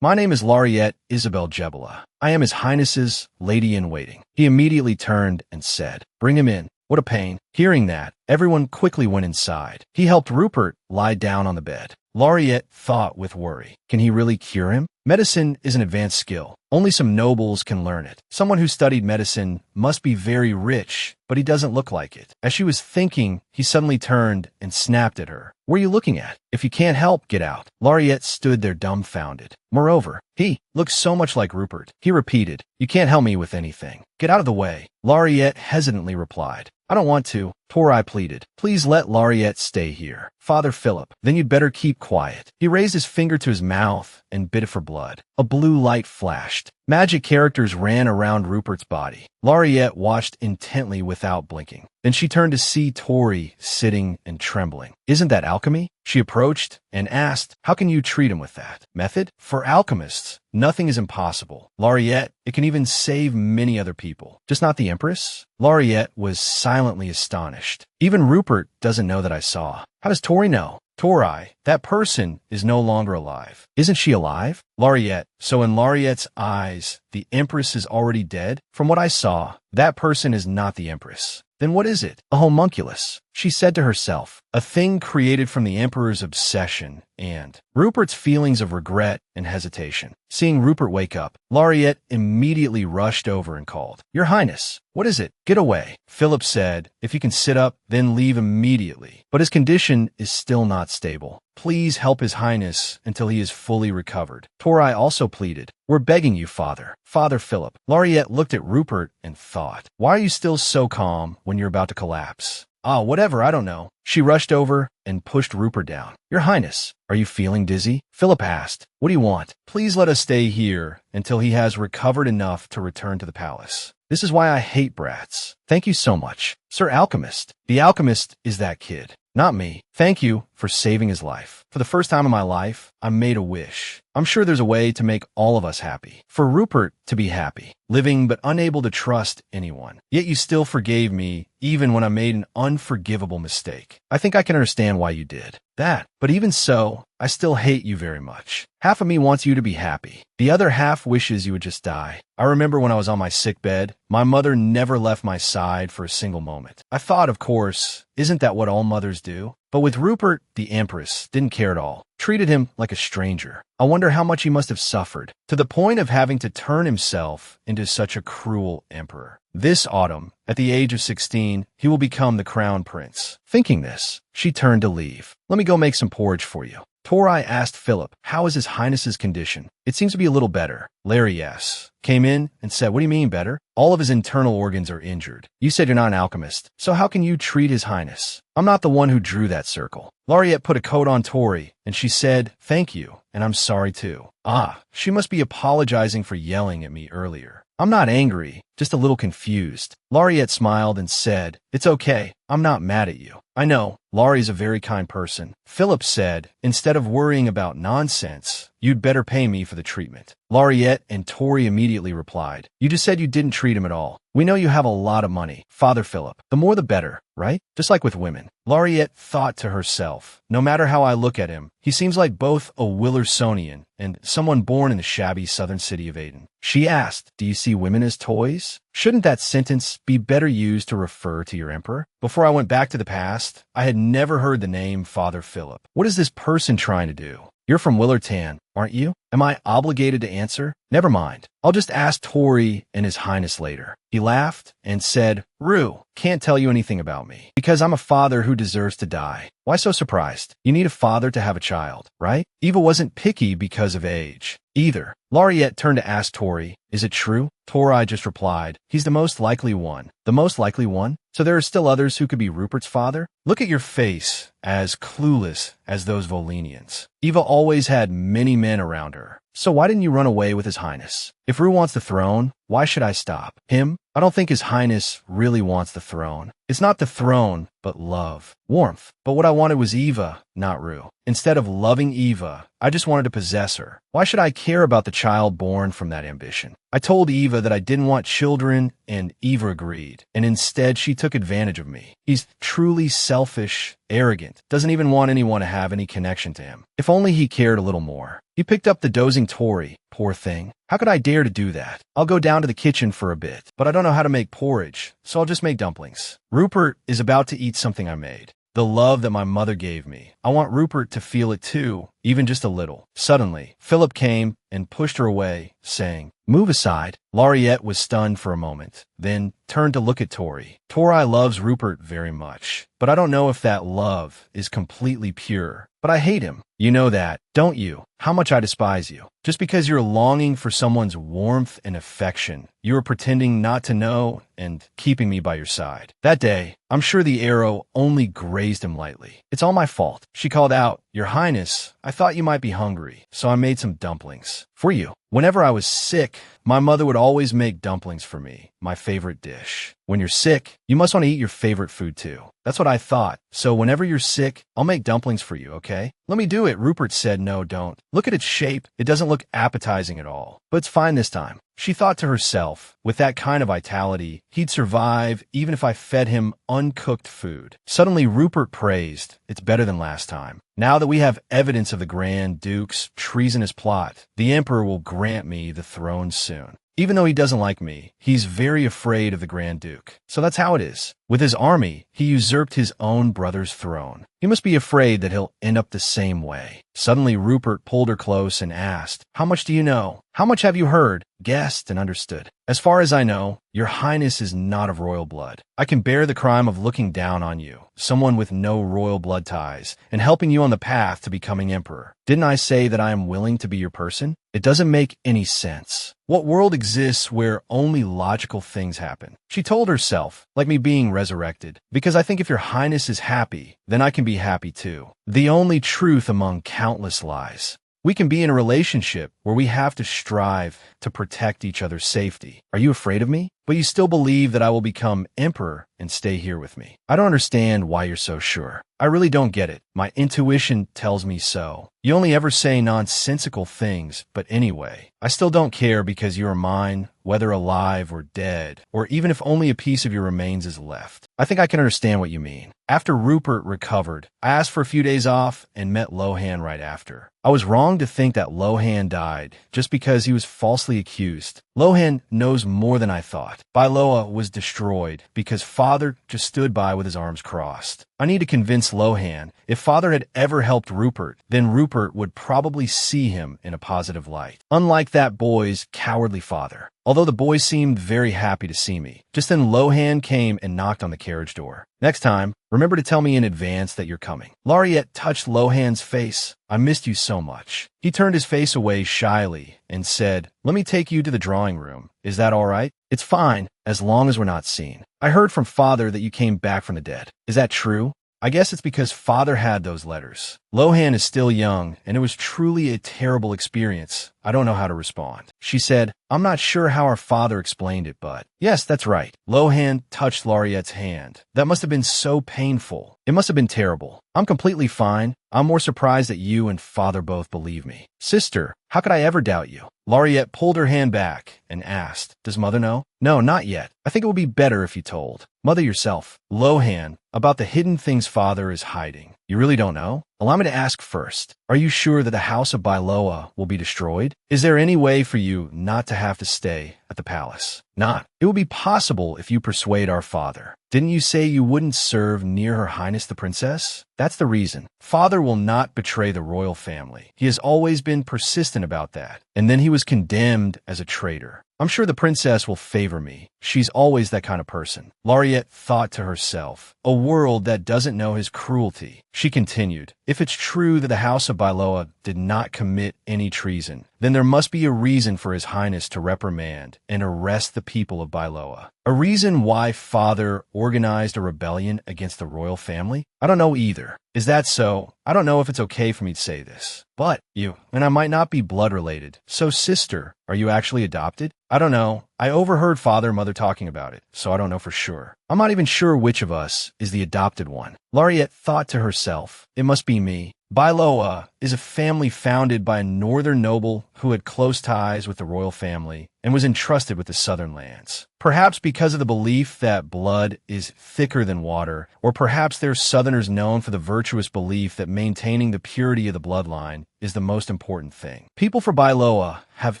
My name is Laureate Isabel Jebela. I am His Highness's lady-in-waiting. He immediately turned and said, bring him in. What a pain. Hearing that, Everyone quickly went inside. He helped Rupert lie down on the bed. Laureate thought with worry. Can he really cure him? Medicine is an advanced skill. Only some nobles can learn it. Someone who studied medicine must be very rich, but he doesn't look like it. As she was thinking, he suddenly turned and snapped at her. What are you looking at? If you can't help, get out. Laureate stood there dumbfounded. Moreover, he looked so much like Rupert. He repeated, you can't help me with anything. Get out of the way. Laureate hesitantly replied, I don't want to. Tori pleaded, please let Laureate stay here. Father Philip, then you'd better keep quiet. He raised his finger to his mouth and bit it for blood. A blue light flashed. Magic characters ran around Rupert's body. Laureate watched intently without blinking. Then she turned to see Tori sitting and trembling. Isn't that alchemy? She approached and asked, how can you treat him with that method? For alchemists, nothing is impossible. Laureate, it can even save many other people. Just not the Empress? Laureate was silently astonished. Even Rupert doesn't know that I saw. How does Tori know? Tori, that person is no longer alive. Isn't she alive? Laureate, so in Laureate's eyes, the Empress is already dead? From what I saw, that person is not the Empress. Then what is it? A homunculus, she said to herself, a thing created from the Emperor's obsession and Rupert's feelings of regret and hesitation. Seeing Rupert wake up, Laureate immediately rushed over and called, Your Highness, what is it? Get away. Philip said, if you can sit up, then leave immediately. But his condition is still not stable. Please help His Highness until he is fully recovered. Tori also pleaded, We're begging you, Father. Father Philip. Laureate looked at Rupert and thought, why are you still so calm when you're about to collapse? Ah, whatever, I don't know. She rushed over and pushed Rupert down. Your Highness, are you feeling dizzy? Philip asked, what do you want? Please let us stay here until he has recovered enough to return to the palace. This is why I hate brats. Thank you so much. Sir Alchemist. The alchemist is that kid, not me. Thank you for saving his life. For the first time in my life, I made a wish. I'm sure there's a way to make all of us happy. For Rupert to be happy, living but unable to trust anyone. Yet you still forgave me even when I made an unforgivable mistake. I think I can understand why you did that. But even so, I still hate you very much. Half of me wants you to be happy. The other half wishes you would just die. I remember when I was on my sick bed, my mother never left my side for a single moment. I thought, of course, isn't that what all mothers do? But with Rupert, the Empress didn't care at all. Treated him like a stranger. I wonder how much he must have suffered, to the point of having to turn himself into such a cruel emperor. This autumn, at the age of 16, he will become the crown prince. Thinking this, she turned to leave. Let me go make some porridge for you. Tori asked Philip, how is His Highness's condition? It seems to be a little better. Larry, yes, came in and said, what do you mean better? All of his internal organs are injured. You said you're not an alchemist, so how can you treat His Highness? I'm not the one who drew that circle. Laureate put a coat on Tori, and she said, thank you, and I'm sorry too. Ah, she must be apologizing for yelling at me earlier. I'm not angry, just a little confused. Laureate smiled and said, it's okay, I'm not mad at you. I know, Laurie's a very kind person. Philip said, instead of worrying about nonsense, you'd better pay me for the treatment. Laureate and Tori immediately replied, you just said you didn't treat him at all. We know you have a lot of money, Father Philip. The more the better, right? Just like with women. Laureate thought to herself, no matter how I look at him, he seems like both a Willersonian and someone born in the shabby southern city of Aden. She asked, do you see women as toys? Shouldn't that sentence be better used to refer to your emperor? Before I went back to the past, I had never heard the name Father Philip. What is this person trying to do? You're from Willerton, aren't you? Am I obligated to answer? Never mind. I'll just ask Tori and His Highness later. He laughed and said, Rue, can't tell you anything about me, because I'm a father who deserves to die. Why so surprised? You need a father to have a child, right? Eva wasn't picky because of age, either. Laureate turned to ask Tori, is it true? Tori just replied, he's the most likely one. The most likely one? So there are still others who could be Rupert's father? Look at your face, as clueless as those Volenians. Eva always had many men around her. So why didn't you run away with His Highness? If Rue wants the throne, why should I stop? Him? I don't think His Highness really wants the throne. It's not the throne, but love. Warmth. But what I wanted was Eva, not Rue. Instead of loving Eva, I just wanted to possess her. Why should I care about the child born from that ambition? I told Eva that I didn't want children, and Eva agreed. And instead, she took advantage of me. He's truly selfish, arrogant, doesn't even want anyone to have any connection to him. If only he cared a little more. He picked up the dozing Tori. Poor thing. How could I dare to do that? I'll go down to the kitchen for a bit, but I don't know how to make porridge, so I'll just make dumplings. Rupert is about to eat something I made. The love that my mother gave me. I want Rupert to feel it too, even just a little. Suddenly, Philip came and pushed her away, saying, "Move aside." Lauriette was stunned for a moment, then turned to look at Tori. Tori loves Rupert very much, but I don't know if that love is completely pure. But I hate him. You know that, don't you? How much I despise you. Just because you're longing for someone's warmth and affection, you are pretending not to know and keeping me by your side. That day, I'm sure the arrow only grazed him lightly. It's all my fault. She called out, "Your Highness, I thought you might be hungry, so I made some dumplings. For you." Whenever I was sick, my mother would always make dumplings for me, my favorite dish. When you're sick, you must want to eat your favorite food too. That's what I thought. So whenever you're sick, I'll make dumplings for you, okay? Let me do it, Rupert said. No, don't. Look at its shape. It doesn't look appetizing at all. But it's fine this time. She thought to herself, with that kind of vitality, he'd survive even if I fed him uncooked food. Suddenly, Rupert praised, "It's better than last time. Now that we have evidence of the Grand Duke's treasonous plot, the Emperor will grant me the throne soon. Even though he doesn't like me, he's very afraid of the Grand Duke. So that's how it is. With his army, he usurped his own brother's throne. He must be afraid that he'll end up the same way." Suddenly, Rupert pulled her close and asked, "How much do you know? How much have you heard, guessed, and understood?" "As far as I know, your Highness is not of royal blood. I can bear the crime of looking down on you, someone with no royal blood ties, and helping you on the path to becoming emperor. Didn't I say that I am willing to be your person? It doesn't make any sense. What world exists where only logical things happen?" She told herself, like me being resurrected, "Because I think if your Highness is happy, then I can be happy too. The only truth among countless lies. We can be in a relationship where we have to strive to protect each other's safety. Are you afraid of me? But you still believe that I will become emperor and stay here with me. I don't understand why you're so sure. I really don't get it. My intuition tells me so. You only ever say nonsensical things, but anyway, I still don't care because you are mine, whether alive or dead, or even if only a piece of your remains is left. I think I can understand what you mean." After Rupert recovered, I asked for a few days off and met Lohan right after. I was wrong to think that Lohan died just because he was falsely accused. Lohan knows more than I thought. Bailoa was destroyed because Father just stood by with his arms crossed. I need to convince Lohan if Father had ever helped Rupert, then Rupert would probably see him in a positive light. Unlike that boy's cowardly father. Although the boy seemed very happy to see me. Just then Lohan came and knocked on the carriage door. "Next time, remember to tell me in advance that you're coming." Lauriette touched Lohan's face. "I missed you so much." He turned his face away shyly and said, "Let me take you to the drawing room. Is that all right?" "It's fine, as long as we're not seen. I heard from Father that you came back from the dead. Is that true?" I guess it's because Father had those letters. Lohan is still young, and it was truly a terrible experience. I don't know how to respond. She said, "I'm not sure how our father explained it, but..." "Yes, that's right." Lohan touched Lauriette's hand. "That must have been so painful. It must have been terrible. I'm completely fine. I'm more surprised that you and Father both believe me." "Sister, how could I ever doubt you?" Lauriette pulled her hand back and asked, "Does Mother know?" "No, not yet. I think it would be better if you told Mother yourself." "Lohan, about the hidden things Father is hiding. You really don't know?" "Allow me to ask first. Are you sure that the House of Bailoa will be destroyed? Is there any way for you not to have to stay at the palace?" "Not. It will be possible if you persuade our father. Didn't you say you wouldn't serve near Her Highness the Princess? That's the reason. Father will not betray the royal family. He has always been persistent about that. And then he was condemned as a traitor. I'm sure the princess will favor me. She's always that kind of person." Lauriette thought to herself, a world that doesn't know his cruelty. She continued, "If it's true that the House of Bailoa did not commit any treason, then there must be a reason for His Highness to reprimand and arrest the people of Bailoa. A reason why Father organized a rebellion against the royal family? I don't know either. Is that so? I don't know if it's okay for me to say this. But you, and I might not be blood related. So sister, are you actually adopted? I don't know. I overheard Father and Mother talking about it, so I don't know for sure. I'm not even sure which of us is the adopted one." Lauriette thought to herself, "It must be me." Bailoa is a family founded by a northern noble who had close ties with the royal family and was entrusted with the southern lands. Perhaps because of the belief that blood is thicker than water, or perhaps they're southerners known for the virtuous belief that maintaining the purity of the bloodline is the most important thing. People from Bailoa have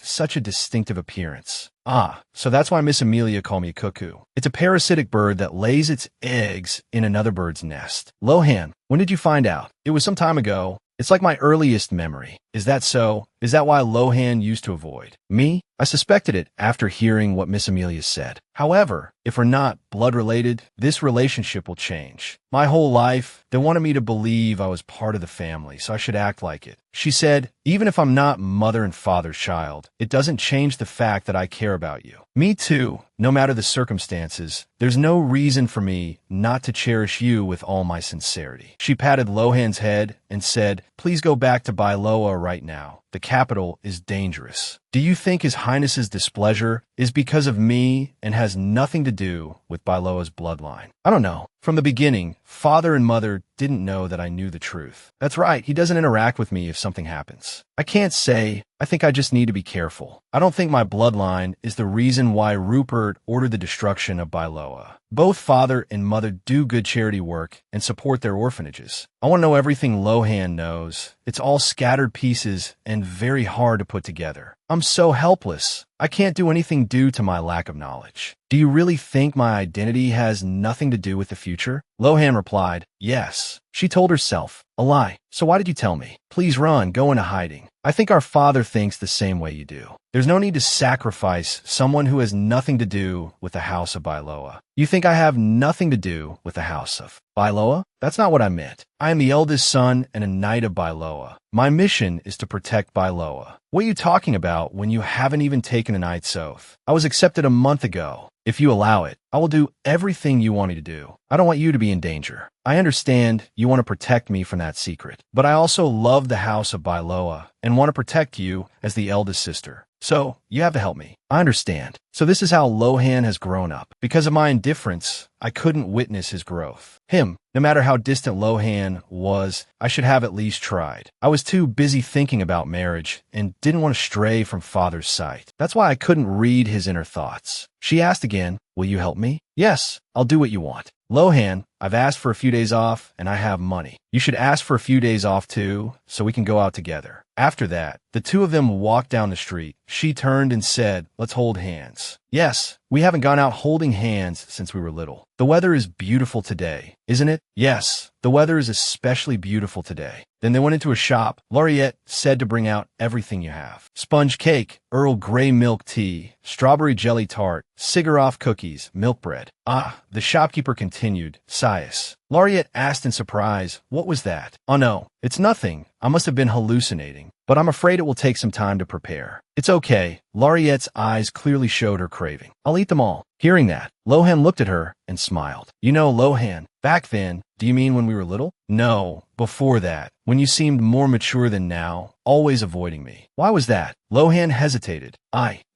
such a distinctive appearance. Ah, so that's why Miss Amelia called me a cuckoo. It's a parasitic bird that lays its eggs in another bird's nest. Lohan, when did you find out? It was some time ago. It's like my earliest memory. Is that so? Is that why Lohan used to avoid me? I suspected it after hearing what Miss Amelia said. However, if we're not blood-related, this relationship will change. My whole life, they wanted me to believe I was part of the family, so I should act like it. She said, even if I'm not mother and father's child, it doesn't change the fact that I care about you. Me too. No matter the circumstances, there's no reason for me not to cherish you with all my sincerity. She patted Lohan's head and said, please go back to Bailoa right now. The capital is dangerous. Do you think His Highness's displeasure is because of me and has nothing to do with Bailoa's bloodline? I don't know. From the beginning, father and mother didn't know that I knew the truth. That's right, he doesn't interact with me if something happens. I can't say. I think I just need to be careful. I don't think my bloodline is the reason why Rupert ordered the destruction of Bailoa. Both father and mother do good charity work and support their orphanages. I want to know everything Lohan knows. It's all scattered pieces and very hard to put together. I'm so helpless. I can't do anything due to my lack of knowledge. Do you really think my identity has nothing to do with the future? Lohan replied, yes. She told herself, a lie. So why did you tell me? Please run, go into hiding. I think our father thinks the same way you do. There's no need to sacrifice someone who has nothing to do with the house of Bailoa. You think I have nothing to do with the house of Bailoa? That's not what I meant. I am the eldest son and a knight of Bailoa. My mission is to protect Bailoa. What are you talking about when you haven't even taken a knight's oath? I was accepted a month ago. If you allow it, I will do everything you want me to do. I don't want you to be in danger. I understand you want to protect me from that secret, but I also love the house of Bailoa and want to protect you as the eldest sister. So, you have to help me. I understand. So this is how Lohan has grown up. Because of my indifference, I couldn't witness his growth. No matter how distant Lohan was, I should have at least tried. I was too busy thinking about marriage and didn't want to stray from father's sight. That's why I couldn't read his inner thoughts. She asked again, will you help me? Yes, I'll do what you want. Lohan, I've asked for a few days off and I have money. You should ask for a few days off too, so we can go out together. After that, the two of them walked down the street. She turned and said, let's hold hands. Yes, we haven't gone out holding hands since we were little. The weather is beautiful today, isn't it? Yes, the weather is especially beautiful today. Then they went into a shop. Laureate said to bring out everything you have. Sponge cake, Earl Grey milk tea, strawberry jelly tart, Sigaroff cookies, milk bread. Ah, the shopkeeper continued, sighs. Laureate asked in surprise, what was that? Oh no, it's nothing. I must have been hallucinating, but I'm afraid it will take some time to prepare. It's okay. Laureate's eyes clearly showed her craving. I'll eat them all. Hearing that, Lohan looked at her and smiled. You know, Lohan, back then, do you mean when we were little? No, before that, when you seemed more mature than now, always avoiding me. Why was that? Lohan hesitated.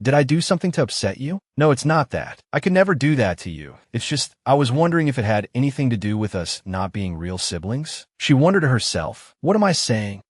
Did I do something to upset you? No, it's not that. I could never do that to you. It's just, I was wondering if it had anything to do with us not being real siblings. She wondered to herself, what am I saying?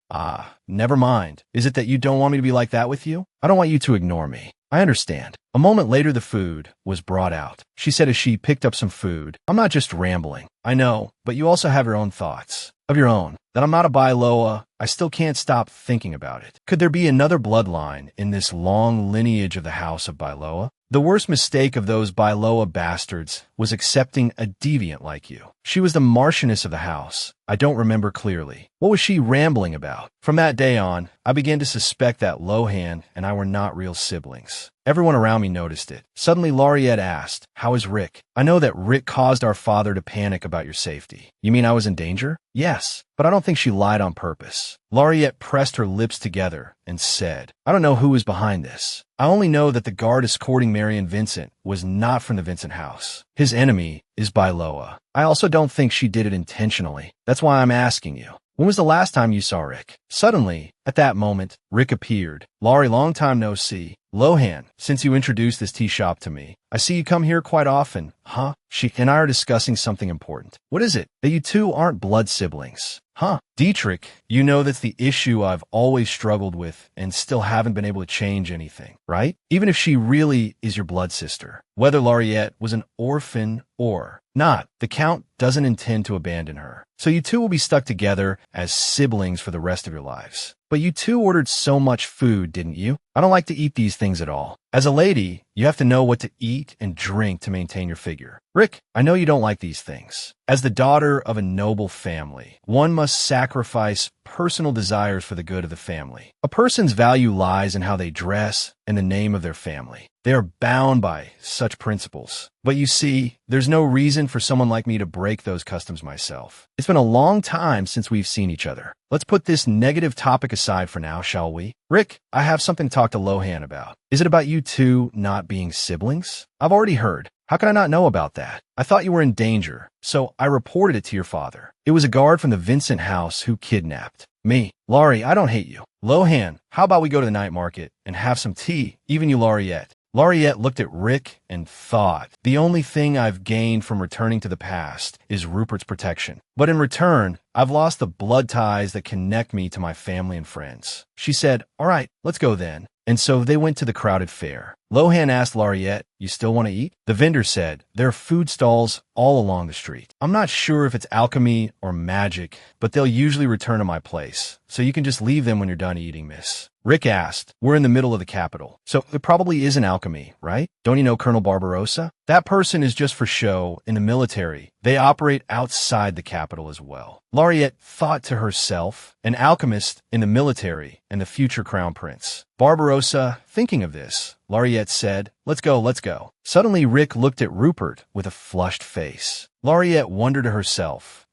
Never mind. Is it that you don't want me to be like that with you? I don't want you to ignore me. I understand. A moment later, the food was brought out. She said as she picked up some food, I'm not just rambling. I know, but you also have your own thoughts. Of your own. That I'm not a Bailoa, I still can't stop thinking about it. Could there be another bloodline in this long lineage of the house of Bailoa? The worst mistake of those Bailoa bastards was accepting a deviant like you. She was the Marchioness of the house. I don't remember clearly. What was she rambling about? From that day on, I began to suspect that Lohan and I were not real siblings. Everyone around me noticed it. Suddenly, Laureate asked, how is Rick? I know that Rick caused our father to panic about your safety. You mean I was in danger? Yes, but I don't think she lied on purpose. Laureate pressed her lips together and said, I don't know who was behind this. I only know that the guard escorting Marion Vincent was not from the Vincent house. His enemy is Bailoa. I also don't think she did it intentionally. That's why I'm asking you. When was the last time you saw Rick? Suddenly, at that moment, Rick appeared. Laurie, long time no see. Lohan, since you introduced this tea shop to me, I see you come here quite often. Huh? She and I are discussing something important. What is it? That you two aren't blood siblings. Huh? Dietrich, you know that's the issue I've always struggled with and still haven't been able to change anything, right? Even if she really is your blood sister. Whether Laureate was an orphan or not, the Count doesn't intend to abandon her. So you two will be stuck together as siblings for the rest of your lives. But you two ordered so much food, didn't you? I don't like to eat these things at all. As a lady, you have to know what to eat and drink to maintain your figure. Rick, I know you don't like these things. As the daughter of a noble family, one must sacrifice personal desires for the good of the family. A person's value lies in how they dress and the name of their family. They are bound by such principles. But you see, there's no reason for someone like me to break those customs myself. It's been a long time since we've seen each other. Let's put this negative topic aside for now, shall we? Rick, I have something to talk to Lohan about. Is it about you two not being siblings? I've already heard. How can I not know about that? I thought you were in danger, so I reported it to your father. It was a guard from the Vincent house who kidnapped me. Laurie, I don't hate you. Lohan, how about we go to the night market and have some tea, even you, Lauriette? Lauriette looked at Rick and thought, the only thing I've gained from returning to the past is Rupert's protection. But in return, I've lost the blood ties that connect me to my family and friends. She said, all right, let's go then. And so they went to the crowded fair. Lohan asked Lauriette, you still want to eat? The vendor said, there are food stalls all along the street. I'm not sure if it's alchemy or magic, but they'll usually return to my place. So you can just leave them when you're done eating, miss. Rick asked, we're in the middle of the capital, so it probably isn't alchemy, right? Don't you know Colonel Barbarossa? That person is just for show in the military. They operate outside the capital as well. Lauriette thought to herself, an alchemist in the military and the future crown prince. Barbarossa, thinking of this, Lauriette said, let's go, let's go. Suddenly Rick looked at Rupert with a flushed face. Lauriette wondered to herself,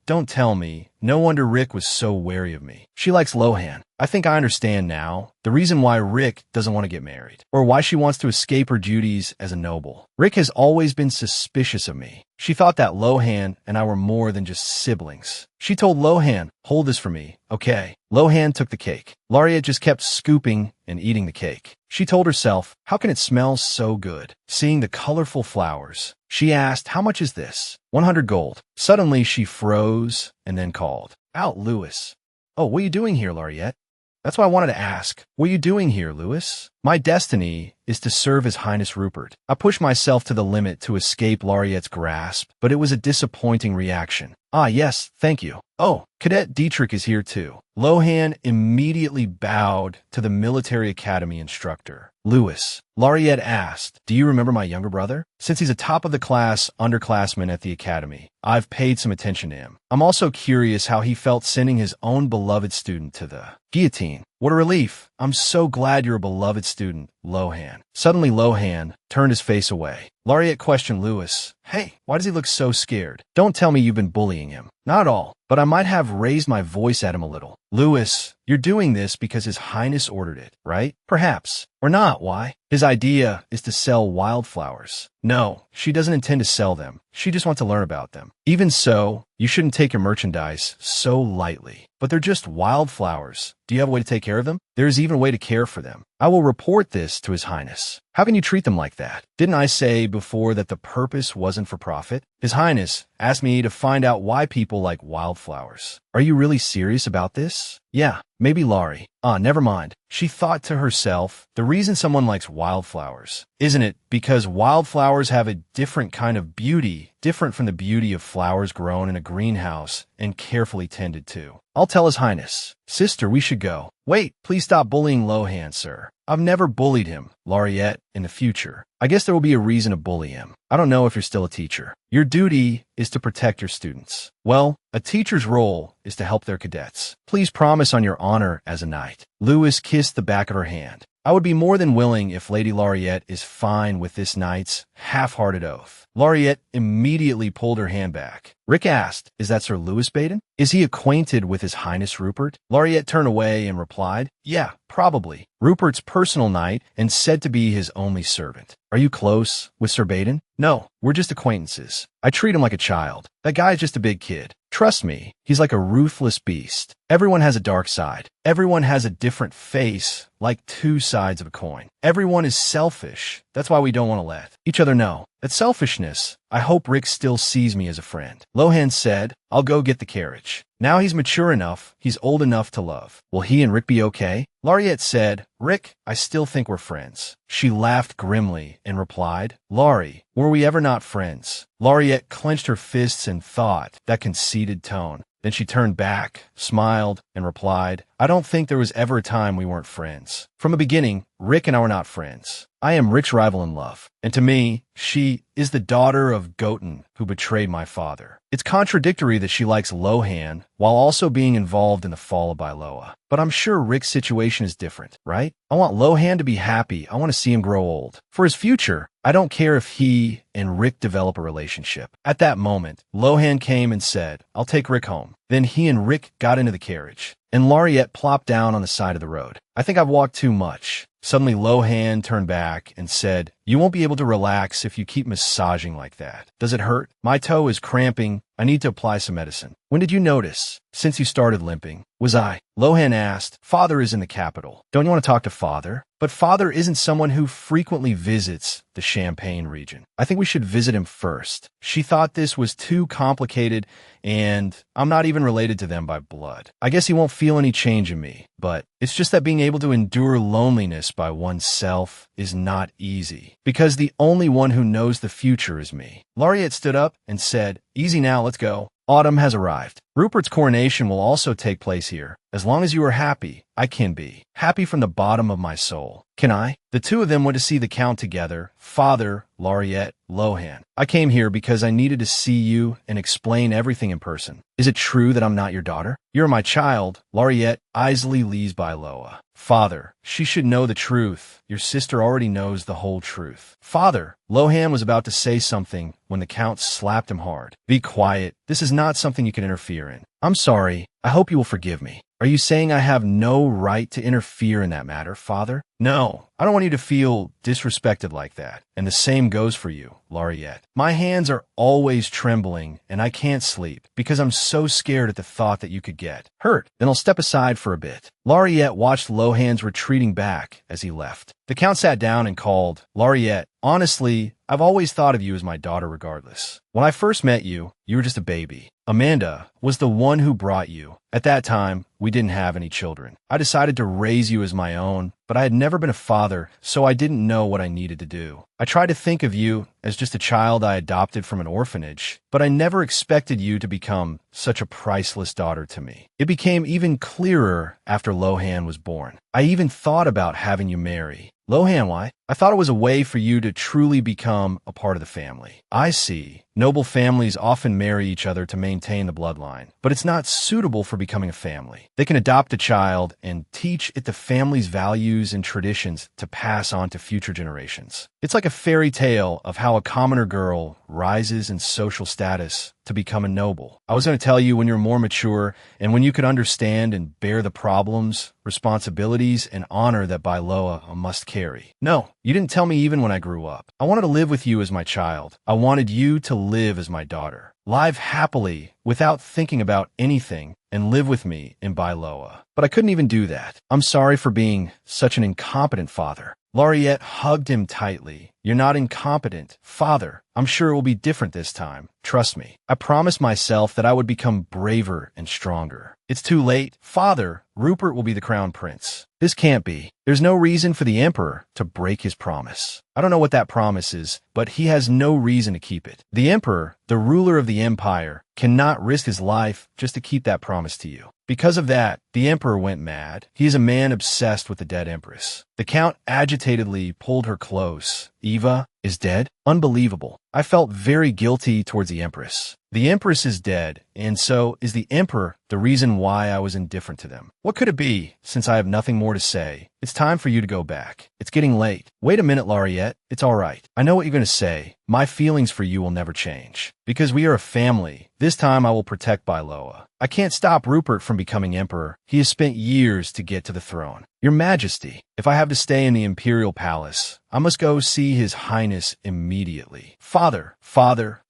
don't tell me. No wonder Rick was so wary of me. She likes Lohan. I think I understand now the reason why Rick doesn't want to get married, or why she wants to escape her duties as a noble. Rick has always been suspicious of me. She thought that Lohan and I were more than just siblings. She told Lohan, hold this for me, okay? Lohan took the cake. Lauriette just kept scooping and eating the cake. She told herself, how can it smell so good? Seeing the colorful flowers, she asked, how much is this? 100 gold. Suddenly she froze and then called, out, Louis. Oh, what are you doing here, Lauriette? That's why I wanted to ask. What are you doing here, Louis? My destiny is to serve His Highness Rupert. I pushed myself to the limit to escape Lauriette's grasp, but it was a disappointing reaction. Ah, yes, thank you. Oh, Cadet Dietrich is here too. Lohan immediately bowed to the military academy instructor. Louis, Lauriette asked, do you remember my younger brother? Since he's a top-of-the-class underclassman at the academy, I've paid some attention to him. I'm also curious how he felt sending his own beloved student to the guillotine. What a relief. I'm so glad you're a beloved student, Lohan. Suddenly Lohan turned his face away. Lauriette questioned Louis. Hey, why does he look so scared? Don't tell me you've been bullying him. Not at all, but I might have raised my voice at him a little. Louis, you're doing this because His Highness ordered it, right? Perhaps. Or not, why? His idea is to sell wildflowers. No, she doesn't intend to sell them. She just wants to learn about them. Even so, you shouldn't take your merchandise so lightly. But they're just wildflowers. Do you have a way to take care of them? There is even a way to care for them. I will report this to His Highness. How can you treat them like that? Didn't I say before that the purpose wasn't for profit? His Highness asked me to find out why people like wildflowers. Are you really serious about this? Yeah, maybe Laurie. Never mind. She thought to herself, the reason someone likes wildflowers, isn't it because wildflowers have a different kind of beauty, different from the beauty of flowers grown in a greenhouse and carefully tended to. I'll tell His Highness. Sister, we should go. Wait, please stop bullying Lohan, sir. I've never bullied him, Lauriette, in the future. I guess there will be a reason to bully him. I don't know if you're still a teacher. Your duty is to protect your students. Well, a teacher's role is to help their cadets. Please promise on your honor as a knight. Louis kissed the back of her hand. I would be more than willing if Lady Lauriette is fine with this knight's half-hearted oath. Lauriette immediately pulled her hand back. Rick asked, is that Sir Louis Baden? Is he acquainted with His Highness Rupert? Lauriette turned away and replied, yeah, probably. Rupert's personal knight and said to be his only servant. Are you close with Sir Baden? No, we're just acquaintances. I treat him like a child. That guy is just a big kid. Trust me, he's like a ruthless beast. Everyone has a dark side. Everyone has a different face, like two sides of a coin. Everyone is selfish. That's why we don't want to let each other know. That selfishness, I hope Rick still sees me as a friend. Lohan said, I'll go get the carriage. Now he's mature enough, he's old enough to love. Will he and Rick be okay? Lauriette said, Rick, I still think we're friends. She laughed grimly and replied, Laurie, were we ever not friends? Lauriette clenched her fists and thought, that conceited tone. Then she turned back, smiled, and replied, I don't think there was ever a time we weren't friends. From the beginning, Rick and I were not friends. I am Rick's rival in love, and to me, she is the daughter of Goten, who betrayed my father. It's contradictory that she likes Lohan while also being involved in the fall of Bailoa. But I'm sure Rick's situation is different, right? I want Lohan to be happy. I want to see him grow old. For his future, I don't care if he and Rick develop a relationship. At that moment, Lohan came and said, "I'll take Rick home." Then he and Rick got into the carriage, and Lariette plopped down on the side of the road. I think I've walked too much. Suddenly, Lohan turned back and said, "You won't be able to relax if you keep massaging like that. Does it hurt? My toe is cramping. I need to apply some medicine." "When did you notice?" "Since you started limping." "Was I?" Lohan asked. "Father is in the capital. Don't you want to talk to Father?" "But Father isn't someone who frequently visits the Champagne region. I think we should visit him first." She thought this was too complicated, and I'm not even related to them by blood. I guess he won't feel any change in me, but it's just that being able to endure loneliness by oneself is not easy, because the only one who knows the future is me. Lariette stood up and said, "Easy now, let's go. Autumn has arrived. Rupert's coronation will also take place here. As long as you are happy, I can be. Happy from the bottom of my soul. Can I?" The two of them went to see the Count together, Father, Lariette, Lohan. "I came here because I needed to see you and explain everything in person. Is it true that I'm not your daughter?" "You're my child." Lariette easily leaves Bailoa. "Father, she should know the truth. Your sister already knows the whole truth." "Father," Lohan was about to say something when the Count slapped him hard. "Be quiet. This is not something you can interfere in." "I'm sorry. I hope you will forgive me." "Are you saying I have no right to interfere in that matter, Father?" "No, I don't want you to feel disrespected like that. And the same goes for you, Lariette. My hands are always trembling, and I can't sleep because I'm so scared at the thought that you could get hurt. Then I'll step aside for a bit." Lariette watched Lohan's retreating back as he left. The Count sat down and called, "Lariette, honestly, I've always thought of you as my daughter regardless. When I first met you, you were just a baby. Amanda was the one who brought you. At that time, we didn't have any children. I decided to raise you as my own, but I had never been a father, so I didn't know what I needed to do. I tried to think of you as just a child I adopted from an orphanage, but I never expected you to become such a priceless daughter to me. It became even clearer after Lohan was born. I even thought about having you marry." "Lohan, why?" "I thought it was a way for you to truly become a part of the family." "I see. Noble families often marry each other to maintain the bloodline, but it's not suitable for becoming a family. They can adopt a child and teach it the family's values and traditions to pass on to future generations. It's like a fairy tale of how a commoner girl rises in social status to become a noble. I was going to tell you when you're more mature and when you could understand and bear the problems, responsibilities, and honor that Bailoa must carry. No, you didn't tell me even when I grew up. I wanted to live with you as my child. I wanted you to live as my daughter. Live happily, without thinking about anything, and live with me in Bailoa. But I couldn't even do that. I'm sorry for being such an incompetent father." Lariette hugged him tightly. "You're not incompetent, Father. I'm sure it will be different this time. Trust me. I promised myself that I would become braver and stronger." "It's too late, Father. Rupert will be the crown prince." "This can't be. There's no reason for the Emperor to break his promise." "I don't know what that promise is, but he has no reason to keep it. The Emperor, the ruler of the Empire, cannot risk his life just to keep that promise to you. Because of that, the Emperor went mad. He is a man obsessed with the dead Empress." The Count agitatedly pulled her close. "Eva is dead? Unbelievable. I felt very guilty towards the Empress. The Empress is dead, and so is the Emperor the reason why I was indifferent to them. What could it be, since I have nothing more to say? It's time for you to go back. It's getting late." "Wait a minute, Lariette. It's all right. I know what you're going to say. My feelings for you will never change. Because we are a family. This time I will protect Bailoa. I can't stop Rupert from becoming emperor. He has spent years to get to the throne. Your Majesty, if I have to stay in the imperial palace, I must go see His Highness immediately. Father,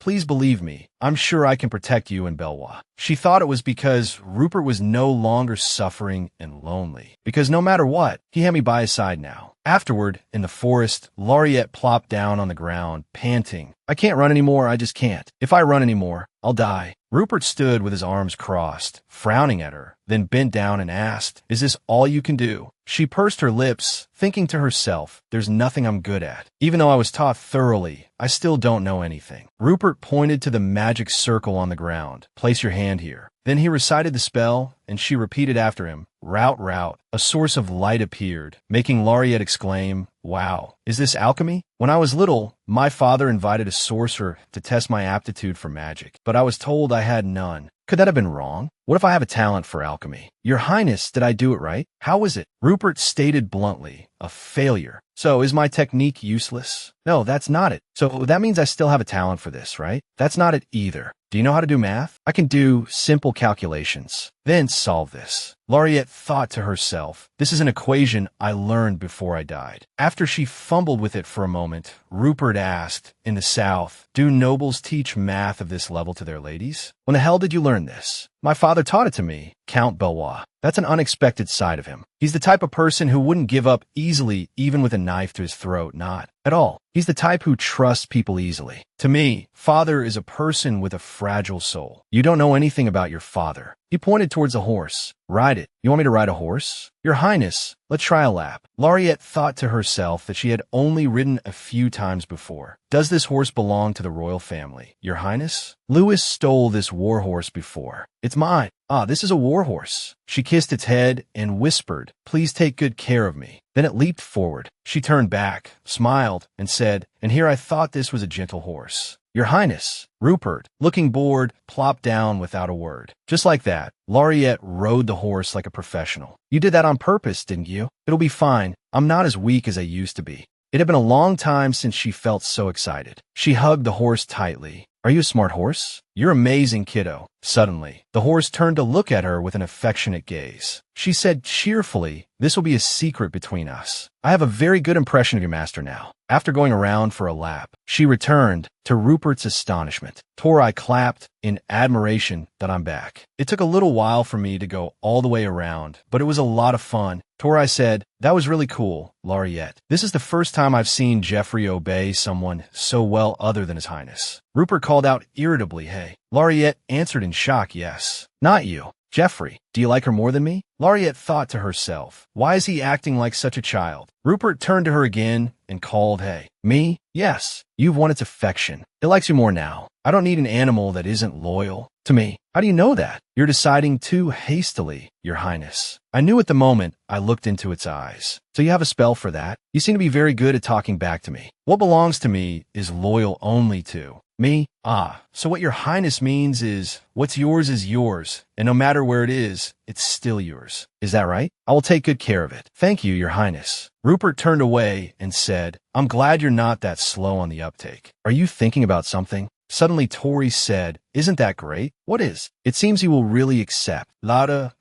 please believe me. I'm sure I can protect you in Belwa." She thought it was because Rupert was no longer suffering and lonely. Because no matter what, he had me by his side now. Afterward, in the forest, Lariette plopped down on the ground, panting. "I can't run anymore, I just can't. If I run anymore, I'll die." Rupert stood with his arms crossed, frowning at her, then bent down and asked, "Is this all you can do?" She pursed her lips, thinking to herself, there's nothing I'm good at. Even though I was taught thoroughly, I still don't know anything. Rupert pointed to the magic circle on the ground. Place your hand here. Then he recited the spell, and she repeated after him, rout, rout. A source of light appeared, making Laureate exclaim, wow, is this alchemy? When I was little, my father invited a sorcerer to test my aptitude for magic, but I was told I had none. Could that have been wrong? What if I have a talent for alchemy? Your Highness, did I do it right? How was it? Rupert stated bluntly, a failure. So, is my technique useless? No, that's not it. So, that means I still have a talent for this, right? That's not it either. Do you know how to do math? I can do simple calculations. Then solve this. Laureate thought to herself, this is an equation I learned before I died. After she fumbled with it for a moment, Rupert asked, in the South, do nobles teach math of this level to their ladies? When the hell did you learn this? My father taught it to me, Count Bellois. That's an unexpected side of him. He's the type of person who wouldn't give up easily even with a knife to his throat, not at all. He's the type who trusts people easily. To me, father is a person with a fragile soul. You don't know anything about your father. He pointed towards a horse. Ride it. You want me to ride a horse? Your Highness, let's try a lap. Laureate thought to herself that she had only ridden a few times before. Does this horse belong to the royal family? Your Highness? Louis stole this war horse before. It's mine. Ah, this is a war horse. She kissed its head and whispered, please take good care of me. Then it leaped forward. She turned back, smiled, and said, and here I thought this was a gentle horse. Your Highness. Rupert, looking bored, plopped down without a word. Just like that, Laureate rode the horse like a professional. You did that on purpose, didn't you? It'll be fine. I'm not as weak as I used to be. It had been a long time since she felt so excited. She hugged the horse tightly. Are you a smart horse? You're amazing, kiddo. Suddenly, the horse turned to look at her with an affectionate gaze. She said cheerfully, this will be a secret between us. I have a very good impression of your master now. After going around for a lap, she returned, to Rupert's astonishment. Tori clapped in admiration that I'm back. It took a little while for me to go all the way around, but it was a lot of fun. Tori said, that was really cool, Laureate. This is the first time I've seen Geoffrey obey someone so well other than His Highness. Rupert called out irritably, hey. Laureate answered in shock, yes. Not you. Geoffrey, do you like her more than me? Laureate thought to herself, why is he acting like such a child? Rupert turned to her again and called, hey. Me? Yes. You've won its affection. It likes you more now. I don't need an animal that isn't loyal to me. How do you know that? You're deciding too hastily, Your Highness. I knew at the moment I looked into its eyes. So you have a spell for that? You seem to be very good at talking back to me. What belongs to me is loyal only to me? Ah, so what Your Highness means is, what's yours is yours, and no matter where it is, it's still yours. Is that right? I will take good care of it. Thank you, Your Highness. Rupert turned away and said, I'm glad you're not that slow on the uptake. Are you thinking about something? Suddenly Tori said, isn't that great? What is? It seems he will really accept. Lada.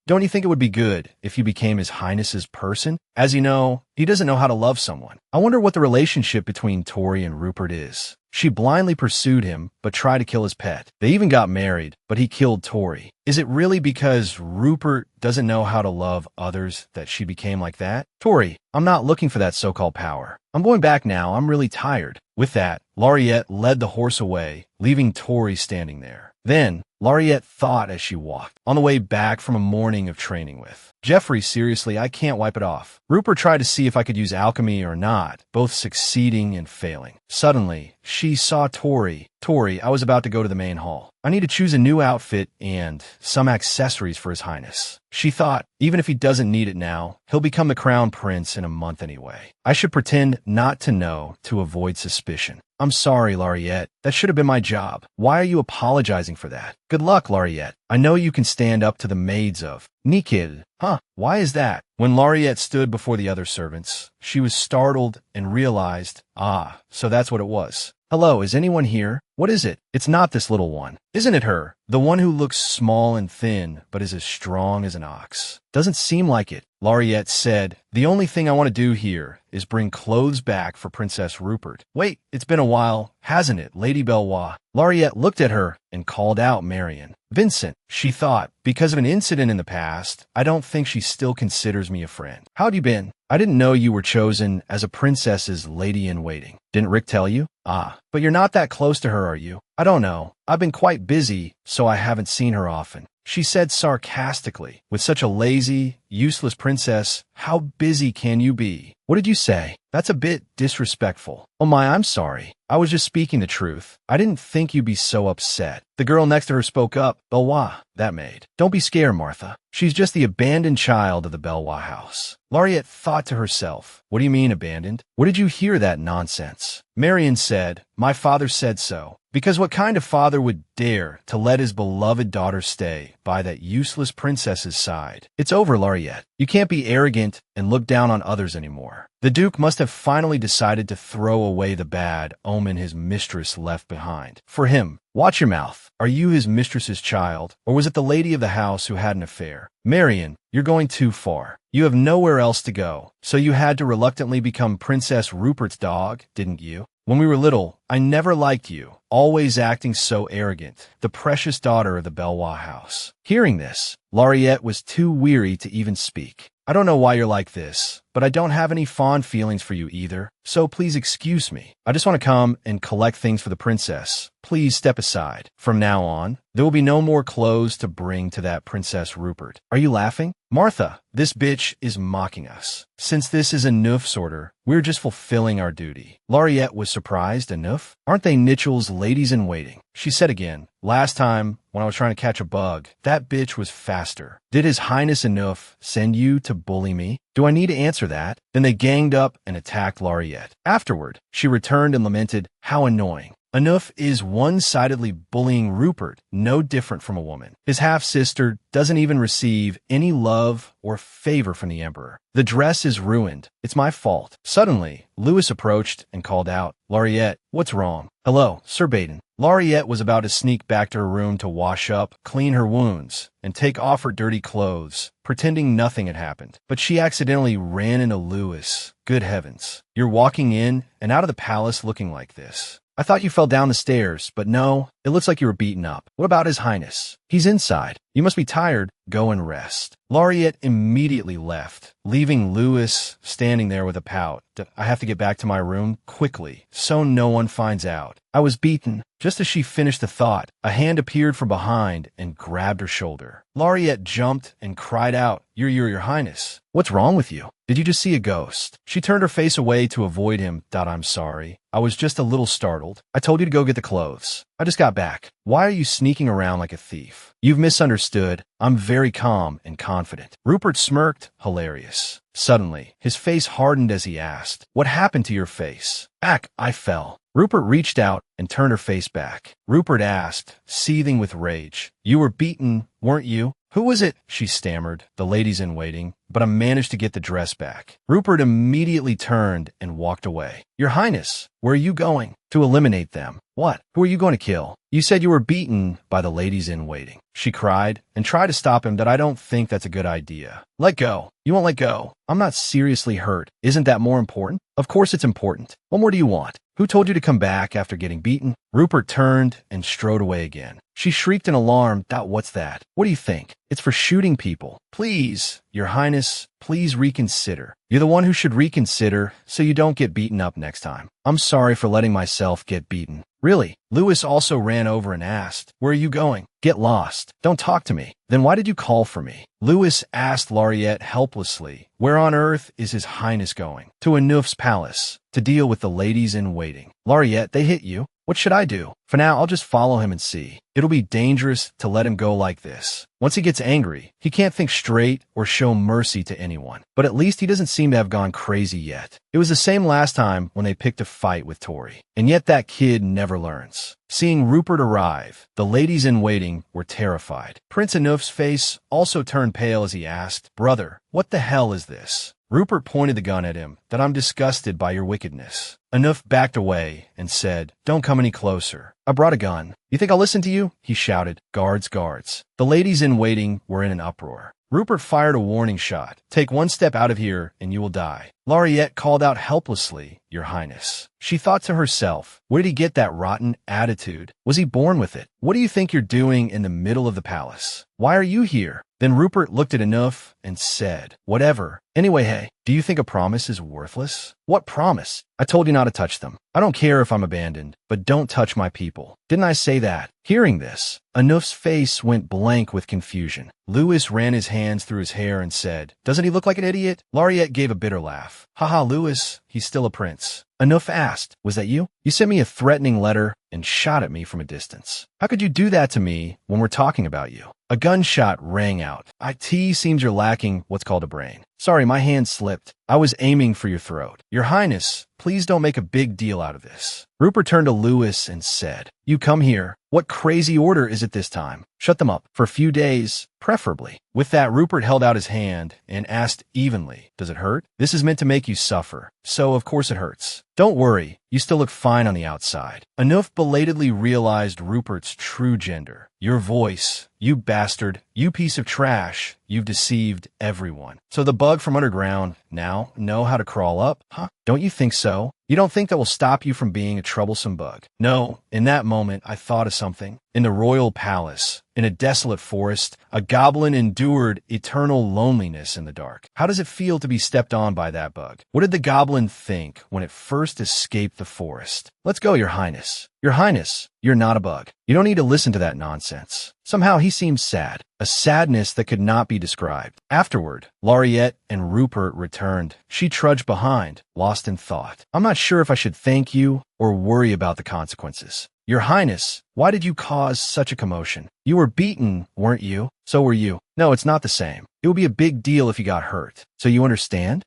Don't you think it would be good if you became His Highness's person? As you know, he doesn't know how to love someone. I wonder what the relationship between Tori and Rupert is. She blindly pursued him, but tried to kill his pet. They even got married, but he killed Tori. Is it really because Rupert doesn't know how to love others that she became like that? Tori, I'm not looking for that so-called power. I'm going back now. I'm really tired. With that, Laureate led the horse away, leaving Tori standing there. Then, Laureate thought as she walked, on the way back from a morning of training with Geoffrey, seriously, I can't wipe it off. Rupert tried to see if I could use alchemy or not, both succeeding and failing. Suddenly, she saw Tori. Tori, I was about to go to the main hall. I need to choose a new outfit and some accessories for His Highness. She thought, even if he doesn't need it now, he'll become the crown prince in a month anyway. I should pretend not to know to avoid suspicion. I'm sorry, Laureate. That should have been my job. Why are you apologizing for that? Good luck, Laureate. I know you can stand up to the maids of Nikid. Huh, why is that? When Laureate stood before the other servants, she was startled and realized, ah, so that's what it was. Hello, is anyone here? What is it? It's not this little one. Isn't it her? The one who looks small and thin, but is as strong as an ox. Doesn't seem like it. Laureate said, the only thing I want to do here is bring clothes back for Princess Rupert. Wait, it's been a while, hasn't it, Lady Bellois? Laureate looked at her and called out Marion. Vincent, she thought, because of an incident in the past, I don't think she still considers me a friend. How'd you been? I didn't know you were chosen as a princess's lady-in-waiting. Didn't Rick tell you? Ah, but you're not that close to her, are you? I don't know. I've been quite busy, so I haven't seen her often. She said sarcastically, with such a lazy, useless princess, how busy can you be? What did you say? That's a bit disrespectful. Oh my, I'm sorry. I was just speaking the truth. I didn't think you'd be so upset. The girl next to her spoke up. Belwa, that maid. Don't be scared, Martha. She's just the abandoned child of the Belwa house. Laureate thought to herself, what do you mean abandoned? Where did you hear that nonsense? Marion said, my father said so. Because what kind of father would dare to let his beloved daughter stay by that useless princess's side? It's over, Laureate. You can't be arrogant and look down on others anymore. The Duke must have finally decided to throw away the bad omen his mistress left behind. For him, watch your mouth. Are you his mistress's child, or was it the lady of the house who had an affair? Marion, you're going too far. You have nowhere else to go, so you had to reluctantly become Princess Rupert's dog, didn't you? When we were little, I never liked you, always acting so arrogant, the precious daughter of the Belwa house. Hearing this, Laureate was too weary to even speak. I don't know why you're like this, but I don't have any fond feelings for you either, so please excuse me. I just want to come and collect things for the princess. Please step aside. From now on, there will be no more clothes to bring to that Princess Rupert. Are you laughing? Martha, this bitch is mocking us. Since this is a Noof's order, we're just fulfilling our duty. Laureate was surprised. A Noof? Aren't they Mitchell's ladies-in-waiting? She said again, last time, when I was trying to catch a bug, that bitch was faster. Did His Highness Anuf send you to bully me? Do I need to answer that? Then they ganged up and attacked Laureate. Afterward, she returned and lamented, how annoying. Anuf is one-sidedly bullying Rupert, no different from a woman. His half-sister doesn't even receive any love or favor from the Emperor. The dress is ruined. It's my fault. Suddenly, Louis approached and called out, Laureate, what's wrong? Hello, Sir Baden. Laureate was about to sneak back to her room to wash up, clean her wounds, and take off her dirty clothes, pretending nothing had happened. But she accidentally ran into Louis. Good heavens. You're walking in and out of the palace looking like this. I thought you fell down the stairs, but no, it looks like you were beaten up. What about His Highness? He's inside. You must be tired. Go and rest. Laureate immediately left, leaving Louis standing there with a pout. I have to get back to my room quickly, so no one finds out. I was beaten. Just as she finished the thought, a hand appeared from behind and grabbed her shoulder. Laureate jumped and cried out, Your Highness. What's wrong with you? Did you just see a ghost? She turned her face away to avoid him. I'm sorry. I was just a little startled. I told you to go get the clothes. I just got back. Why are you sneaking around like a thief? You've misunderstood. I'm very calm and confident. Rupert smirked, hilarious. Suddenly, his face hardened as he asked, What happened to your face? I fell. Rupert reached out and turned her face back. Rupert asked, seething with rage, You were beaten, weren't you? Who was it? She stammered, the ladies-in-waiting, but I managed to get the dress back. Rupert immediately turned and walked away. Your Highness, where are you going? To eliminate them. What? Who are you going to kill? You said you were beaten by the ladies-in-waiting. She cried and tried to stop him. I don't think that's a good idea. Let go. You won't let go. I'm not seriously hurt. Isn't that more important? Of course it's important. What more do you want? Who told you to come back after getting beaten? Rupert turned and strode away again. She shrieked in alarm. What's that? What do you think? It's for shooting people. Please, Your Highness, please reconsider. You're the one who should reconsider so you don't get beaten up next time. I'm sorry for letting myself get beaten. Really? Louis also ran over and asked, Where are you going? Get lost. Don't talk to me. Then why did you call for me? Louis asked Laureate helplessly, Where on earth is His Highness going? To Anouf's palace, to deal with the ladies-in-waiting. Laureate, they hit you. What should I do? For now, I'll just follow him and see. It'll be dangerous to let him go like this. Once he gets angry, he can't think straight or show mercy to anyone. But at least he doesn't seem to have gone crazy yet. It was the same last time when they picked a fight with Tori. And yet that kid never learns. Seeing Rupert arrive, the ladies-in-waiting were terrified. Prince Anouf's face also turned pale as he asked, Brother, what the hell is this? Rupert pointed the gun at him. I'm disgusted by your wickedness. Anouf backed away and said, Don't come any closer. I brought a gun. You think I'll listen to you? He shouted, Guards, guards. The ladies-in-waiting were in an uproar. Rupert fired a warning shot. Take one step out of here and you will die. Laureate called out helplessly, Your Highness. She thought to herself, where did he get that rotten attitude? Was he born with it? What do you think you're doing in the middle of the palace? Why are you here? Then Rupert looked at Anouf and said, Whatever. Anyway, hey, do Do you think a promise is worthless? What promise? I told you not to touch them. I don't care if I'm abandoned, but don't touch my people. Didn't I say that? Hearing this, Anuf's face went blank with confusion. Louis ran his hands through his hair and said, "Doesn't he look like an idiot?" Lariette gave a bitter laugh. "Haha, Louis, he's still a prince." Anuf asked, "Was that you? You sent me a threatening letter and shot at me from a distance. How could you do that to me when we're talking about you?" A gunshot rang out. "It seems you're lacking what's called a brain. Sorry, my hand slipped. I was aiming for your throat. Your Highness, please don't make a big deal out of this." Rupert turned to Louis and said, "You come here. What crazy order is it this time? Shut them up for a few days, preferably." With that, Rupert held out his hand and asked evenly, "Does it hurt? This is meant to make you suffer, so of course it hurts. Don't worry, you still look fine on the outside." Anuf belatedly realized Rupert's true gender. "Your voice, you bastard, you piece of trash, you've deceived everyone. So the bug from underground now know how to crawl up, huh? Don't you think so? You don't think that will stop you from being a troublesome bug?" No, in that moment I thought of something. In the royal palace, in a desolate forest, a goblin endured eternal loneliness in the dark. How does it feel to be stepped on by that bug? What did the goblin think when it first escaped the forest? "Let's go, Your Highness." "Your Highness, you're not a bug. You don't need to listen to that nonsense." Somehow he seemed sad, a sadness that could not be described. Afterward, Lariette and Rupert returned. She trudged behind, lost in thought. "I'm not sure if I should thank you or worry about the consequences." "Your Highness, why did you cause such a commotion? You were beaten, weren't you? So were you." "No, it's not the same. It would be a big deal if you got hurt. So you understand?"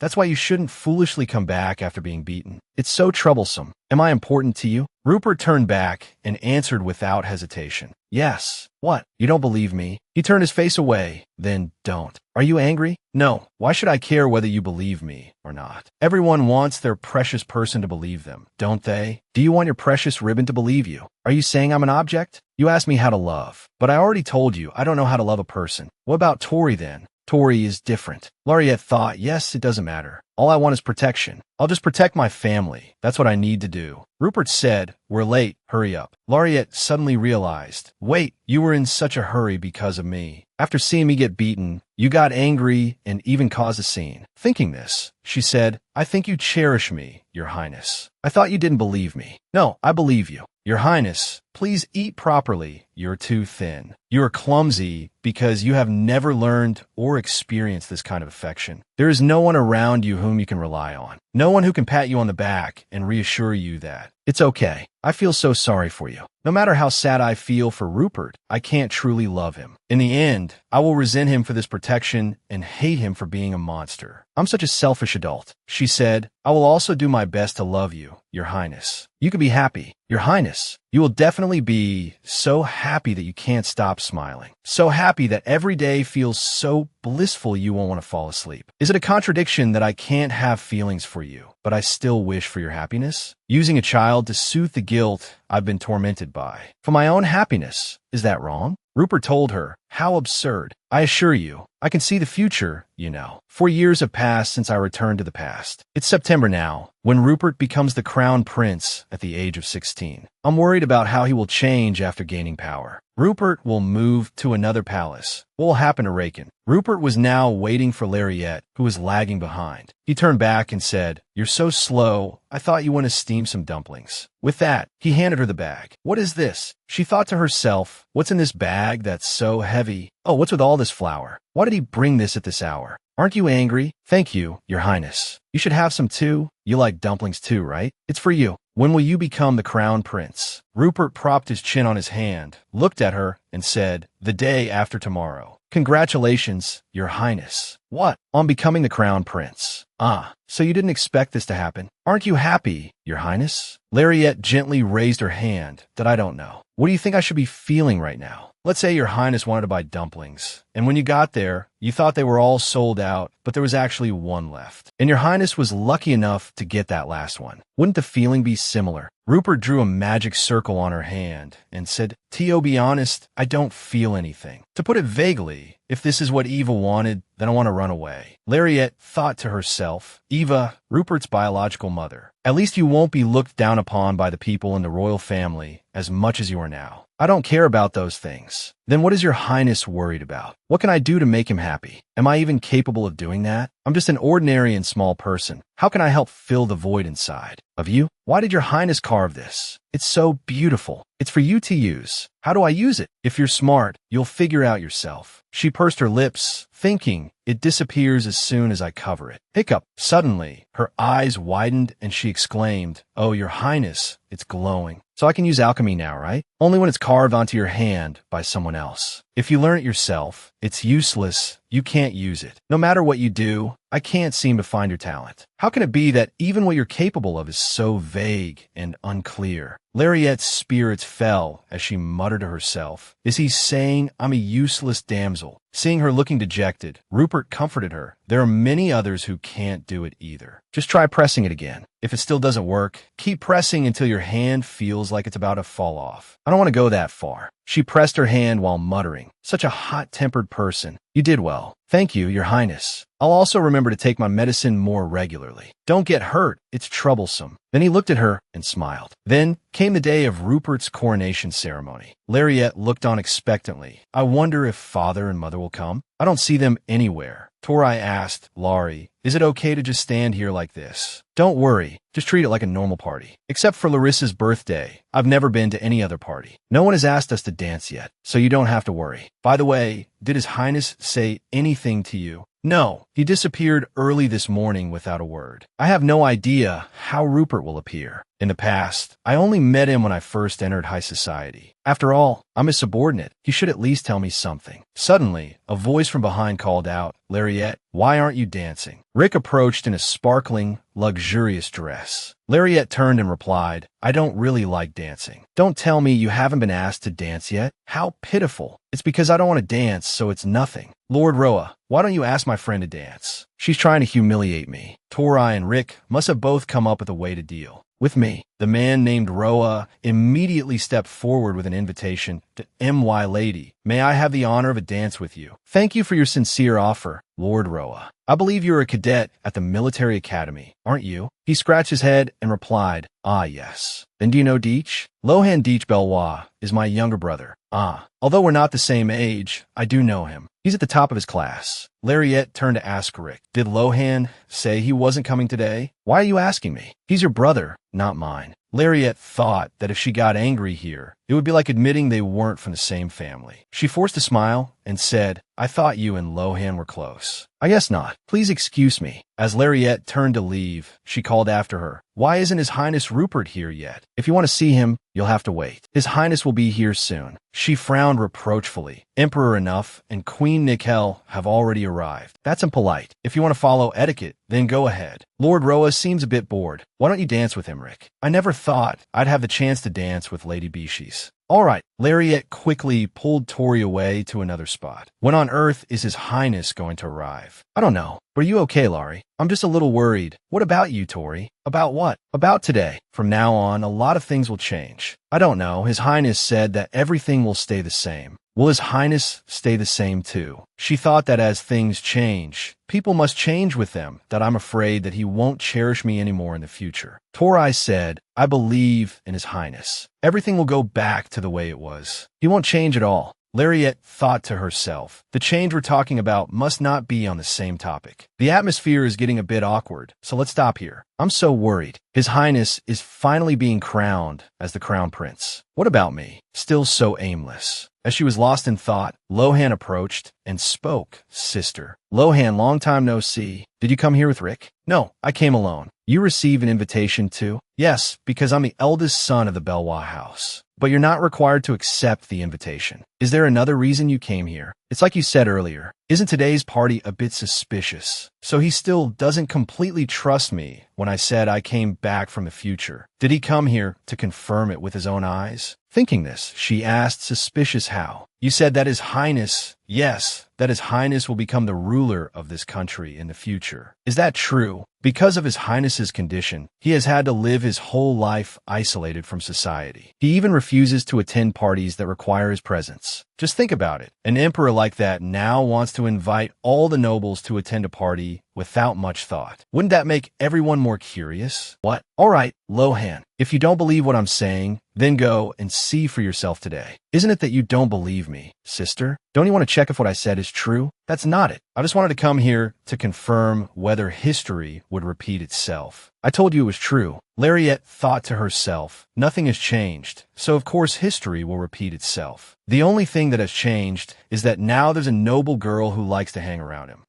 That's why you shouldn't foolishly come back after being beaten. It's so troublesome. Am I important to you?" Rupert turned back and answered without hesitation. "Yes." "What? You don't believe me?" He turned his face away. "Then don't." "Are you angry?" "No. Why should I care whether you believe me or not? Everyone wants their precious person to believe them, don't they? Do you want your precious ribbon to believe you? Are you saying I'm an object? You asked me how to love, but I already told you I don't know how to love a person. What about Tori then? Tori is different." Lariette thought, "Yes, it doesn't matter. All I want is protection. I'll just protect my family. That's what I need to do." Rupert said, "We're late. Hurry up." Lariette suddenly realized, "Wait, you were in such a hurry because of me. After seeing me get beaten, you got angry and even caused a scene." Thinking this, she said, "I think you cherish me, Your Highness. I thought you didn't believe me." "No, I believe you. Your Highness, please eat properly. You're too thin. You are clumsy because you have never learned or experienced this kind of affection. There is no one around you whom you can rely on. No one who can pat you on the back and reassure you that it's okay. I feel so sorry for you. No matter how sad I feel for Rupert, I can't truly love him. In the end, I will resent him for this protection and hate him for being a monster. I'm such a selfish adult." She said, "I will also do my best to love you, Your Highness. You can be happy. Your Highness, you will definitely be so happy that you can't stop smiling. So happy that every day feels so blissful you won't want to fall asleep. Is it a contradiction that I can't have feelings for you, but I still wish for your happiness? Using a child to soothe the guilt I've been tormented by. For my own happiness. Is that wrong?" Rupert told her, "How absurd. I assure you, I can see the future, you know. 4 years have passed since I returned to the past. It's September now, when Rupert becomes the crown prince at the age of 16. I'm worried about how he will change after gaining power. Rupert will move to another palace. What will happen to Raken?" Rupert was now waiting for Lariette, who was lagging behind. He turned back and said, "You're so slow. I thought you wanted to steam some dumplings." With that, he handed her the bag. "What is this?" She thought to herself, "What's in this bag that's so heavy? Oh, what's with all this flour? Why did he bring this at this hour? Aren't you angry?" "Thank you, Your Highness. You should have some too. You like dumplings too, right? It's for you. When will you become the crown prince?" Rupert propped his chin on his hand, looked at her, and said, "The day after tomorrow." "Congratulations, Your Highness." "What?" "On becoming the crown prince." "Ah, so you didn't expect this to happen. Aren't you happy, Your Highness?" Lariette gently raised her hand. "That I don't know. What do you think I should be feeling right now? Let's say Your Highness wanted to buy dumplings, and when you got there, you thought they were all sold out, but there was actually one left. And Your Highness was lucky enough to get that last one. Wouldn't the feeling be similar?" Rupert drew a magic circle on her hand and said, "To be honest, I don't feel anything. To put it vaguely, if this is what Eva wanted, then I want to run away." Lariette thought to herself, Eva, Rupert's biological mother. At least you won't be looked down upon by the people in the royal family as much as you are now. I don't care about those things. Then what is your highness worried about? What can I do to make him happy? Am I even capable of doing that? I'm just an ordinary and small person. How can I help fill the void inside of you? Why did your highness carve this? It's so beautiful. It's for you to use. How do I use it? If you're smart, you'll figure out yourself. She pursed her lips, thinking, it disappears as soon as I cover it. Hiccup. Suddenly, her eyes widened and she exclaimed, oh, your highness, it's glowing. So I can use alchemy now, right? Only when it's carved onto your hand by someone else. If you learn it yourself, it's useless. You can't use it. No matter what you do, I can't seem to find your talent. How can it be that even what you're capable of is so vague and unclear? Lariette's spirits fell as she muttered to herself, is he saying I'm a useless damsel? Seeing her looking dejected, Rupert comforted her. There are many others who can't do it either. Just try pressing it again. If it still doesn't work, keep pressing until your hand feels like it's about to fall off. I don't want to go that far. She pressed her hand while muttering, such a hot-tempered person. You did well. Thank you, your highness. I'll also remember to take my medicine more regularly. Don't get hurt. It's troublesome. Then he looked at her and smiled. Then came the day of Rupert's coronation ceremony. Lariette looked on expectantly. I wonder if father and mother will come. I don't see them anywhere. Torai asked, Laurie, is it okay to just stand here like this? Don't worry. Just treat it like a normal party. Except for Larissa's birthday. I've never been to any other party. No one has asked us to dance yet, so you don't have to worry. By the way, did His Highness say anything to you? No, he disappeared early this morning without a word. I have no idea how Rupert will appear. In the past, I only met him when I first entered high society. After all, I'm his subordinate. He should at least tell me something. Suddenly, a voice from behind called out, Lariette, why aren't you dancing? Rick approached in a sparkling, luxurious dress. Lariette turned and replied, I don't really like dancing. Don't tell me you haven't been asked to dance yet. How pitiful. It's because I don't want to dance, so it's nothing. Lord Roa, why don't you ask my friend to dance? She's trying to humiliate me. Torai and Rick must have both come up with a way to deal with me. The man named Roa immediately stepped forward with an invitation to MY Lady. May I have the honor of a dance with you? Thank you for your sincere offer, Lord Roa. I believe you're a cadet at the military academy, aren't you? He scratched his head and replied, ah, yes. Then do you know Deech? Lohan Deech Belwa is my younger brother. Ah, although we're not the same age, I do know him. He's at the top of his class. Lariette turned to ask Rick, did Lohan say he wasn't coming today? Why are you asking me? He's your brother, not mine. Lariette thought that if she got angry here, it would be like admitting they weren't from the same family. She forced a smile and said, I thought you and Lohan were close. I guess not. Please excuse me. As Lariette turned to leave, she called after her. Why isn't His Highness Rupert here yet? If you want to see him, you'll have to wait. His Highness will be here soon. She frowned reproachfully. Emperor Enough and Queen Nikel have already arrived. That's impolite. If you want to follow etiquette, then go ahead. Lord Roa seems a bit bored. Why don't you dance with him, Rick? I never thought I'd have the chance to dance with Lady Bishi's. All right. Lariette quickly pulled Tori away to another spot. When on Earth is His Highness going to arrive? I don't know. But are you okay, Laurie? I'm just a little worried. What about you, Tori? About what? About today. From now on, a lot of things will change. I don't know. His Highness said that everything will stay the same. Will His Highness stay the same too? She thought that as things change, people must change with them, that I'm afraid that he won't cherish me anymore in the future. Torai said, I believe in His Highness. Everything will go back to the way it was. He won't change at all. Lariette thought to herself, the change we're talking about must not be on the same topic. The atmosphere is getting a bit awkward, so let's stop here. I'm so worried. His Highness is finally being crowned as the Crown Prince. What about me? Still so aimless. As she was lost in thought, Lohan approached and spoke, Sister. Lohan, long time no see. Did you come here with Rick? No, I came alone. You received an invitation too? Yes, because I'm the eldest son of the Belwa house. But you're not required to accept the invitation. Is there another reason you came here? It's like you said earlier. Isn't today's party a bit suspicious? So he still doesn't completely trust me when I said I came back from the future. Did he come here to confirm it with his own eyes? Thinking this, she asked, suspicious how? You said that His Highness, yes, that His Highness will become the ruler of this country in the future. Is that true? Because of His Highness's condition, he has had to live his whole life isolated from society. He even refuses to attend parties that require his presence. Just think about it. An emperor like that now wants to invite all the nobles to attend a party without much thought. Wouldn't that make everyone more curious? What? All right, Lohan, if you don't believe what I'm saying, then go and see for yourself today. Isn't it that you don't believe me, sister? Don't you want to check if what I said is true? That's not it. I just wanted to come here to confirm whether history would repeat itself. I told you it was true. Lariette thought to herself, nothing has changed, so of course history will repeat itself. The only thing that has changed is that now there's a noble girl who likes to hang around him.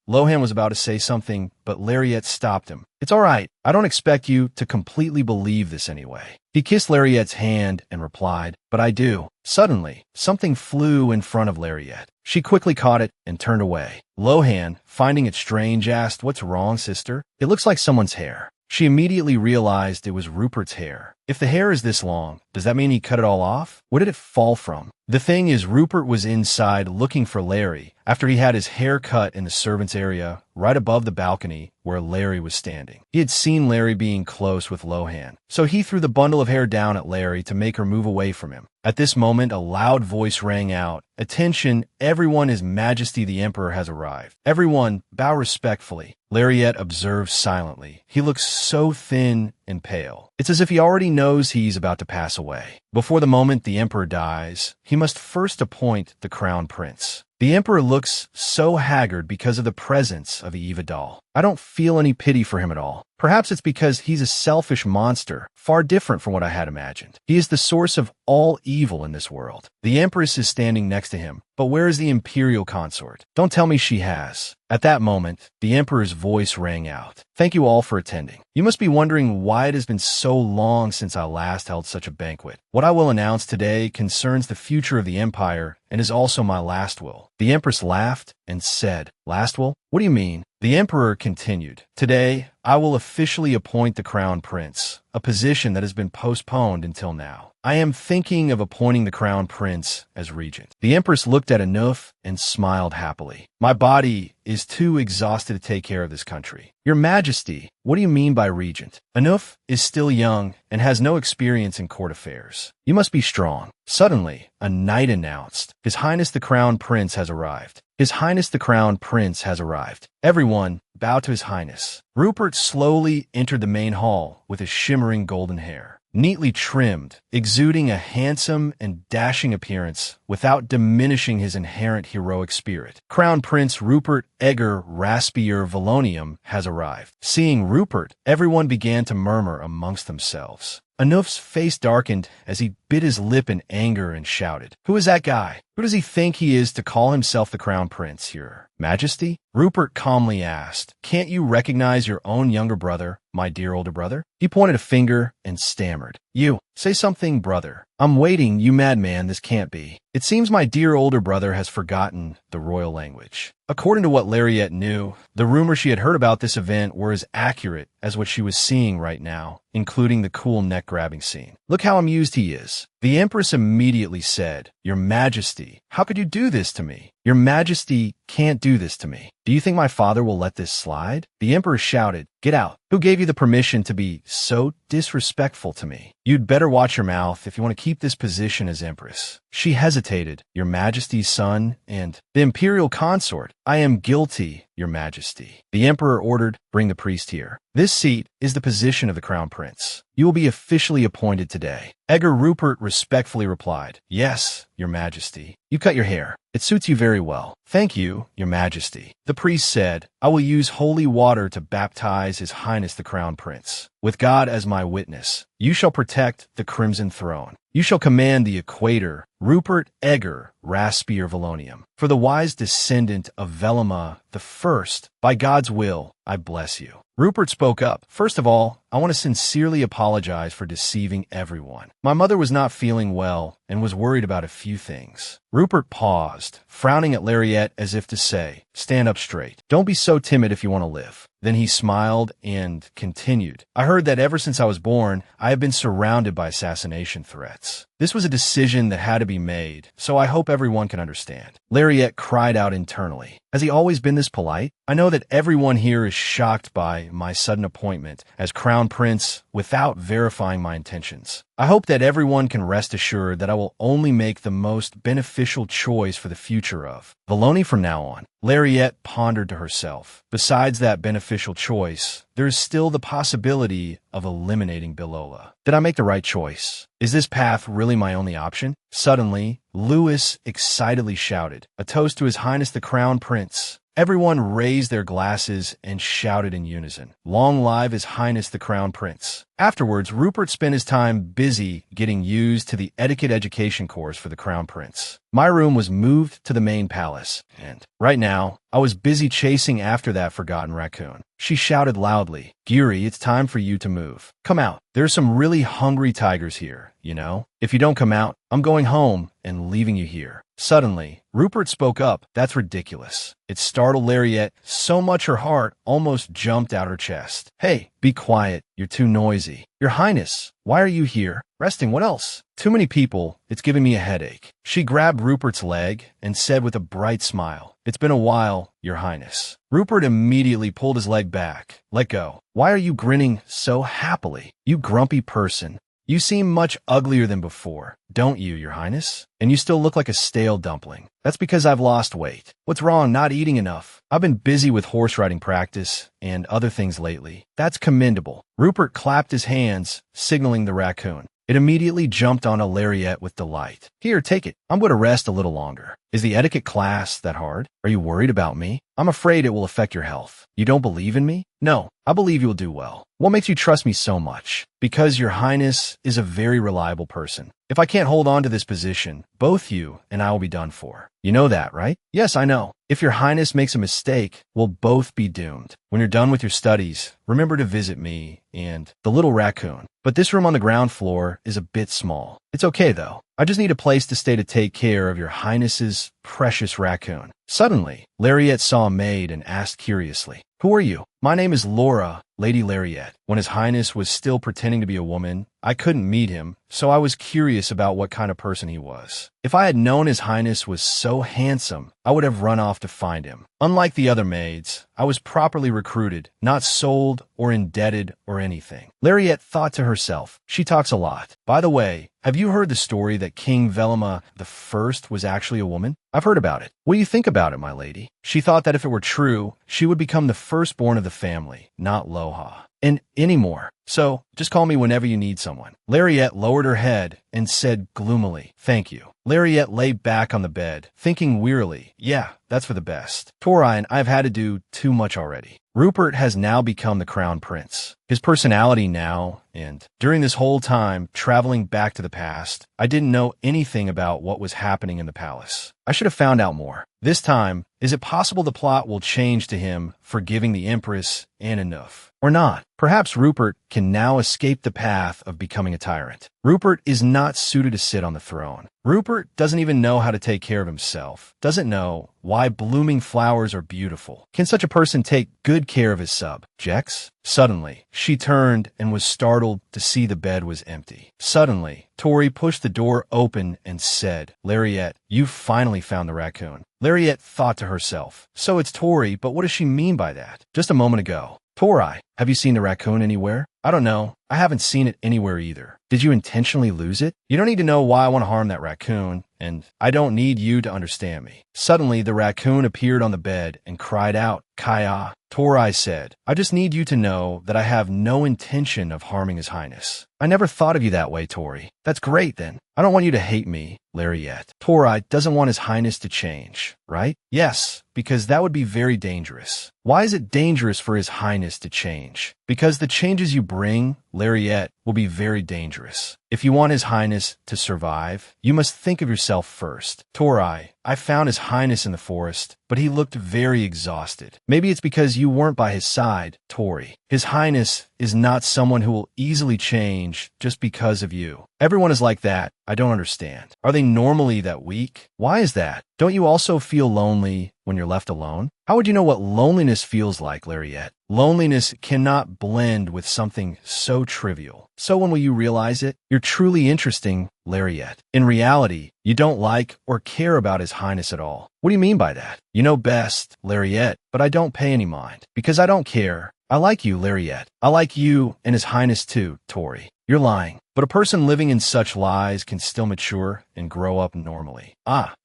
Lohan was about to say something, but Lariette stopped him. It's all right. I don't expect you to completely believe this anyway. He kissed Lariette's hand and replied, but I do. Suddenly, something flew in front of Lariette. She quickly caught it and turned away. Lohan, finding it strange, asked, "What's wrong, sister? It looks like someone's hair." She immediately realized it was Rupert's hair. If the hair is this long, does that mean he cut it all off? Where did it fall from? The thing is, Rupert was inside looking for Larry after he had his hair cut in the servants' area right above the balcony where Larry was standing. He had seen Larry being close with Lohan, so he threw the bundle of hair down at Larry to make her move away from him. At this moment, a loud voice rang out, "Attention, everyone, His Majesty the Emperor has arrived. Everyone, bow respectfully." Lariette observed silently. He looks so thin and pale. It's as if he already knows he's about to pass away. Before the moment the Emperor dies, he must first appoint the Crown Prince. The Emperor looks so haggard because of the presence of Eva Doll. I don't feel any pity for him at all. Perhaps it's because he's a selfish monster, far different from what I had imagined. He is the source of all evil in this world. The Empress is standing next to him, but where is the Imperial Consort? Don't tell me she has. At that moment, the Emperor's voice rang out. "Thank you all for attending. You must be wondering why it has been so long since I last held such a banquet. What I will announce today concerns the future of the Empire and is also my last will." The Empress laughed and said, "Last will? What do you mean?" The Emperor continued, "Today, I will officially appoint the Crown Prince, a position that has been postponed until now. I am thinking of appointing the Crown Prince as regent." The Empress looked at Anuf and smiled happily. "My body is too exhausted to take care of this country." "Your Majesty, what do you mean by regent?" "Anuf is still young and has no experience in court affairs. You must be strong." Suddenly, a knight announced, "His Highness the Crown Prince has arrived. His Highness the Crown Prince has arrived. Everyone, bow to His Highness." Rupert slowly entered the main hall with his shimmering golden hair, neatly trimmed, exuding a handsome and dashing appearance without diminishing his inherent heroic spirit. Crown Prince Rupert Egger Raspier Valonium has arrived. Seeing Rupert, everyone began to murmur amongst themselves. Anuf's face darkened as he bit his lip in anger and shouted, "Who is that guy? Who does he think he is to call himself the Crown Prince, Your Majesty?" Rupert calmly asked, "Can't you recognize your own younger brother, my dear older brother?" He pointed a finger and stammered, "You, say something, brother." "I'm waiting, you madman, this can't be." It seems my dear older brother has forgotten the royal language. According to what Lariette knew, the rumors she had heard about this event were as accurate as what she was seeing right now, including the cool neck-grabbing scene. "Look how amused he is." The Empress immediately said, "Your Majesty, how could you do this to me? Your Majesty can't do this to me. Do you think my father will let this slide?" The Emperor shouted, "Get out. Who gave you the permission to be so disrespectful to me? You'd better watch your mouth if you want to keep this position as Empress." She hesitated, "Your Majesty's son and the Imperial Consort. I am guilty, Your Majesty." The Emperor ordered, "Bring the priest here. This seat is the position of the Crown Prince. You will be officially appointed today." Egger Rupert respectfully replied, "Yes, Your Majesty. You cut your hair. It suits you very well." "Thank you, Your Majesty." The priest said, "I will use holy water to baptize His Highness the Crown Prince. With God as my witness, you shall protect the Crimson Throne. You shall command the Equator, Rupert Egger Raspier Valonium. For the wise descendant of Velima the First, by God's will, I bless you." Rupert spoke up. "First of all, I want to sincerely apologize for deceiving everyone. My mother was not feeling well and was worried about a few things." Rupert paused, frowning at Lariette as if to say, "Stand up straight. Don't be so timid if you want to live." Then he smiled and continued, "I heard that ever since I was born, I have been surrounded by assassination threats. This was a decision that had to be made, so I hope everyone can understand." Lariette cried out internally, "Has he always been this polite? I know that everyone here is shocked by my sudden appointment as Crown Prince without verifying my intentions. I hope that everyone can rest assured that I will only make the most beneficial choice for the future of Valoni from now on. Lariette pondered to herself. Besides that beneficial choice, there is still the possibility of eliminating Bilola. Did I make the right choice? Is this path really my only option? Suddenly, Louis excitedly shouted, "A toast to His Highness the Crown Prince." Everyone raised their glasses and shouted in unison, "Long live His Highness the Crown Prince." Afterwards, Rupert spent his time busy getting used to the etiquette education course for the Crown Prince. My room was moved to the main palace, and right now, I was busy chasing after that forgotten raccoon. She shouted loudly, "Geary, it's time for you to move. Come out. There's some really hungry tigers here, you know? If you don't come out, I'm going home and leaving you here." Suddenly, Rupert spoke up. "That's ridiculous." It startled Lariette so much her heart almost jumped out her chest. "Hey, be quiet. You're too noisy." "Your Highness, why are you here?" "Resting, what else?" "Too many people. It's giving me a headache." She grabbed Rupert's leg and said with a bright smile, "It's been a while, Your Highness." Rupert immediately pulled his leg back. "Let go. Why are you grinning so happily? You grumpy person. You seem much uglier than before, don't you, Your Highness? And you still look like a stale dumpling." "That's because I've lost weight." "What's wrong, not eating enough?" "I've been busy with horse riding practice and other things lately." "That's commendable." Rupert clapped his hands, signaling the raccoon. It immediately jumped on a Lariette with delight. "Here, take it. I'm going to rest a little longer." "Is the etiquette class that hard? Are you worried about me?" "I'm afraid it will affect your health." "You don't believe in me?" "No, I believe you'll do well." "What makes you trust me so much?" "Because Your Highness is a very reliable person. If I can't hold on to this position, both you and I will be done for. You know that, right?" "Yes, I know." "If Your Highness makes a mistake, we'll both be doomed. When you're done with your studies, remember to visit me and the little raccoon. But this room on the ground floor is a bit small. It's okay, though. I just need a place to stay to take care of Your Highness's precious raccoon." Suddenly, Lariette saw a maid and asked curiously, "Who are you?" "My name is Laura, Lady Lariette." When His Highness was still pretending to be a woman, I couldn't meet him, so I was curious about what kind of person he was. If I had known His Highness was so handsome, I would have run off to find him. Unlike the other maids, I was properly recruited, not sold or indebted or anything. Lariette thought to herself, "She talks a lot. By the way, have you heard the story that King Velima I was actually a woman?" "I've heard about it." "What do you think about it, my lady?" She thought that if it were true, she would become the firstborn of the family, not Loha. "And anymore. So, just call me whenever you need someone." Lariette lowered her head and said gloomily, "Thank you." Lariette lay back on the bed, thinking wearily, "Yeah, that's for the best. Tori and I've had to do too much already." Rupert has now become the Crown Prince. His personality now, and during this whole time, traveling back to the past, I didn't know anything about what was happening in the palace. I should have found out more. This time, is it possible the plot will change to him forgiving the Empress and enough? Or not? Perhaps Rupert can now escape the path of becoming a tyrant. Rupert is not suited to sit on the throne. Rupert doesn't even know how to take care of himself, doesn't know why blooming flowers are beautiful. Can such a person take good care of his subjects? Suddenly, she turned and was startled to see the bed was empty. Suddenly, Tori pushed the door open and said, "Lariette, you've finally found the raccoon." Lariette thought to herself, "So it's Tori, but what does she mean by that? Just a moment ago. Tori, have you seen the raccoon anywhere?" "I don't know. I haven't seen it anywhere either." "Did you intentionally lose it?" "You don't need to know why I want to harm that raccoon, and I don't need you to understand me." Suddenly, the raccoon appeared on the bed and cried out, "Kaya." Tori said, "I just need you to know that I have no intention of harming His Highness." "I never thought of you that way, Tori." "That's great, then. I don't want you to hate me, Lariette." Tori doesn't want His Highness to change, right? "Yes, because that would be very dangerous." "Why is it dangerous for His Highness to change?" "Because the changes you bring, Lariette, will be very dangerous. If you want His Highness to survive, you must think of yourself first." "Tori, I found His Highness in the forest, but he looked very exhausted." "Maybe it's because you weren't by his side, Tori. His Highness is not someone who will easily change just because of you." "Everyone is like that. I don't understand. Are they normally that weak? Why is that? Don't you also feel lonely when you're left alone? How would you know what loneliness feels like, Lariette? Loneliness cannot blend with something so trivial. So when will you realize it? You're truly interesting, Lariette. In reality, you don't like or care about His Highness at all. What do you mean by that? You know best, Lariette, but I don't pay any mind. Because I don't care. I like you, Lariette. I like you and His Highness too, Tori. You're lying. But a person living in such lies can still mature and grow up normally.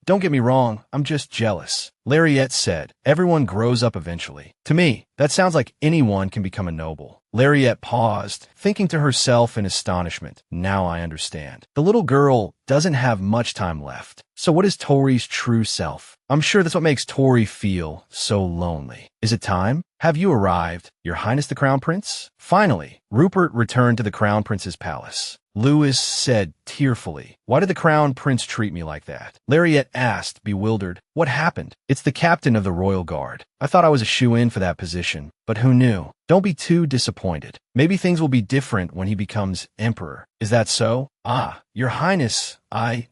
Don't get me wrong, I'm just jealous. Lariette said, everyone grows up eventually. To me, that sounds like anyone can become a noble. Lariette paused, thinking to herself in astonishment. Now I understand. The little girl doesn't have much time left. So what is Tori's true self? I'm sure that's what makes Tori feel so lonely. Is it time? Have you arrived, Your Highness the Crown Prince? Finally, Rupert returned to the Crown Prince's palace. Lewis said tearfully, why did the Crown Prince treat me like that? Lariette asked, bewildered. What happened? It's the captain of the Royal Guard. I thought I was a shoo-in for that position, but who knew? Don't be too disappointed. Maybe things will be different when he becomes emperor. Is that so? Your Highness,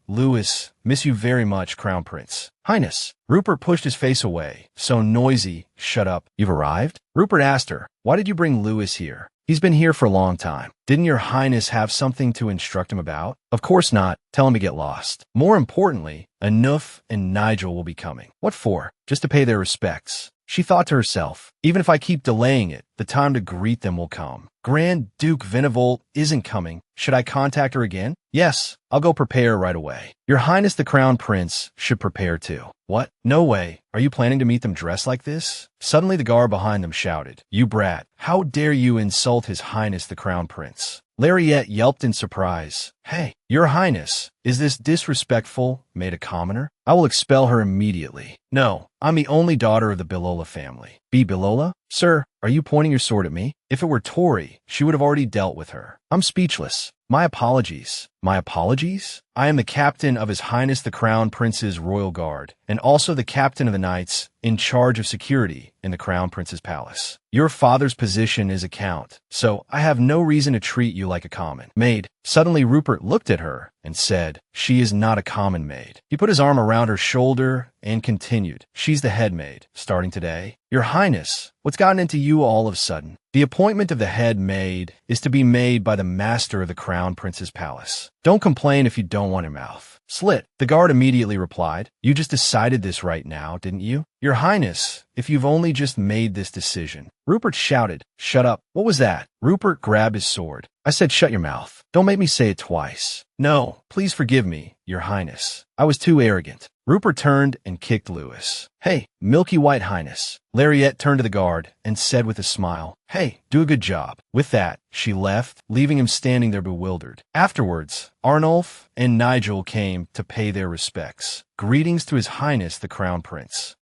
Lewis, miss you very much, Crown Prince. Highness. Rupert pushed his face away. So noisy. Shut up. You've arrived? Rupert asked her, why did you bring Lewis here? He's been here for a long time. Didn't Your Highness have something to instruct him about? Of course not. Tell him to get lost. More importantly, Anouf and Nigel will be coming. What for? Just to pay their respects. She thought to herself, even if I keep delaying it, the time to greet them will come. Grand Duke Venevolt isn't coming. Should I contact her again? Yes, I'll go prepare right away. Your Highness the Crown Prince should prepare too. What? No way. Are you planning to meet them dressed like this? Suddenly the guard behind them shouted, you brat, how dare you insult His Highness the Crown Prince? Lariette yelped in surprise. Hey, Your Highness, is this disrespectful? Made a commoner. I will expel her immediately. No, I'm the only daughter of the Bilola family. Be Bilola? Sir, are you pointing your sword at me? If it were Tori, she would have already dealt with her. I'm speechless. My apologies. My apologies? I am the captain of His Highness the Crown Prince's Royal Guard, and also the captain of the knights in charge of security in the Crown Prince's palace. Your father's position is a count, so I have no reason to treat you like a common maid. Suddenly Rupert looked at her and said, she is not a common maid. He put his arm around her shoulder and continued, she's the head maid, starting today. Your Highness, what's gotten into you all of a sudden? The appointment of the head maid is to be made by the master of the Crown Prince's palace. Don't complain if you don't want your mouth slit. The guard immediately replied, you just decided this right now, didn't you? Your Highness, if you've only just made this decision. Rupert shouted, shut up. What was that? Rupert grabbed his sword. I said shut your mouth. Don't make me say it twice. No, please forgive me, Your Highness. I was too arrogant. Rupert turned and kicked Lewis. Hey, Milky White Highness. Lariette turned to the guard and said with a smile, hey, do a good job. With that, she left, leaving him standing there bewildered. Afterwards, Arnulf and Nigel came to pay their respects. Greetings to His Highness the Crown Prince.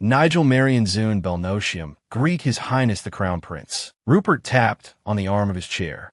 Nigel Marion Zune Belnotium, greet His Highness the Crown Prince. Rupert tapped on the arm of his chair.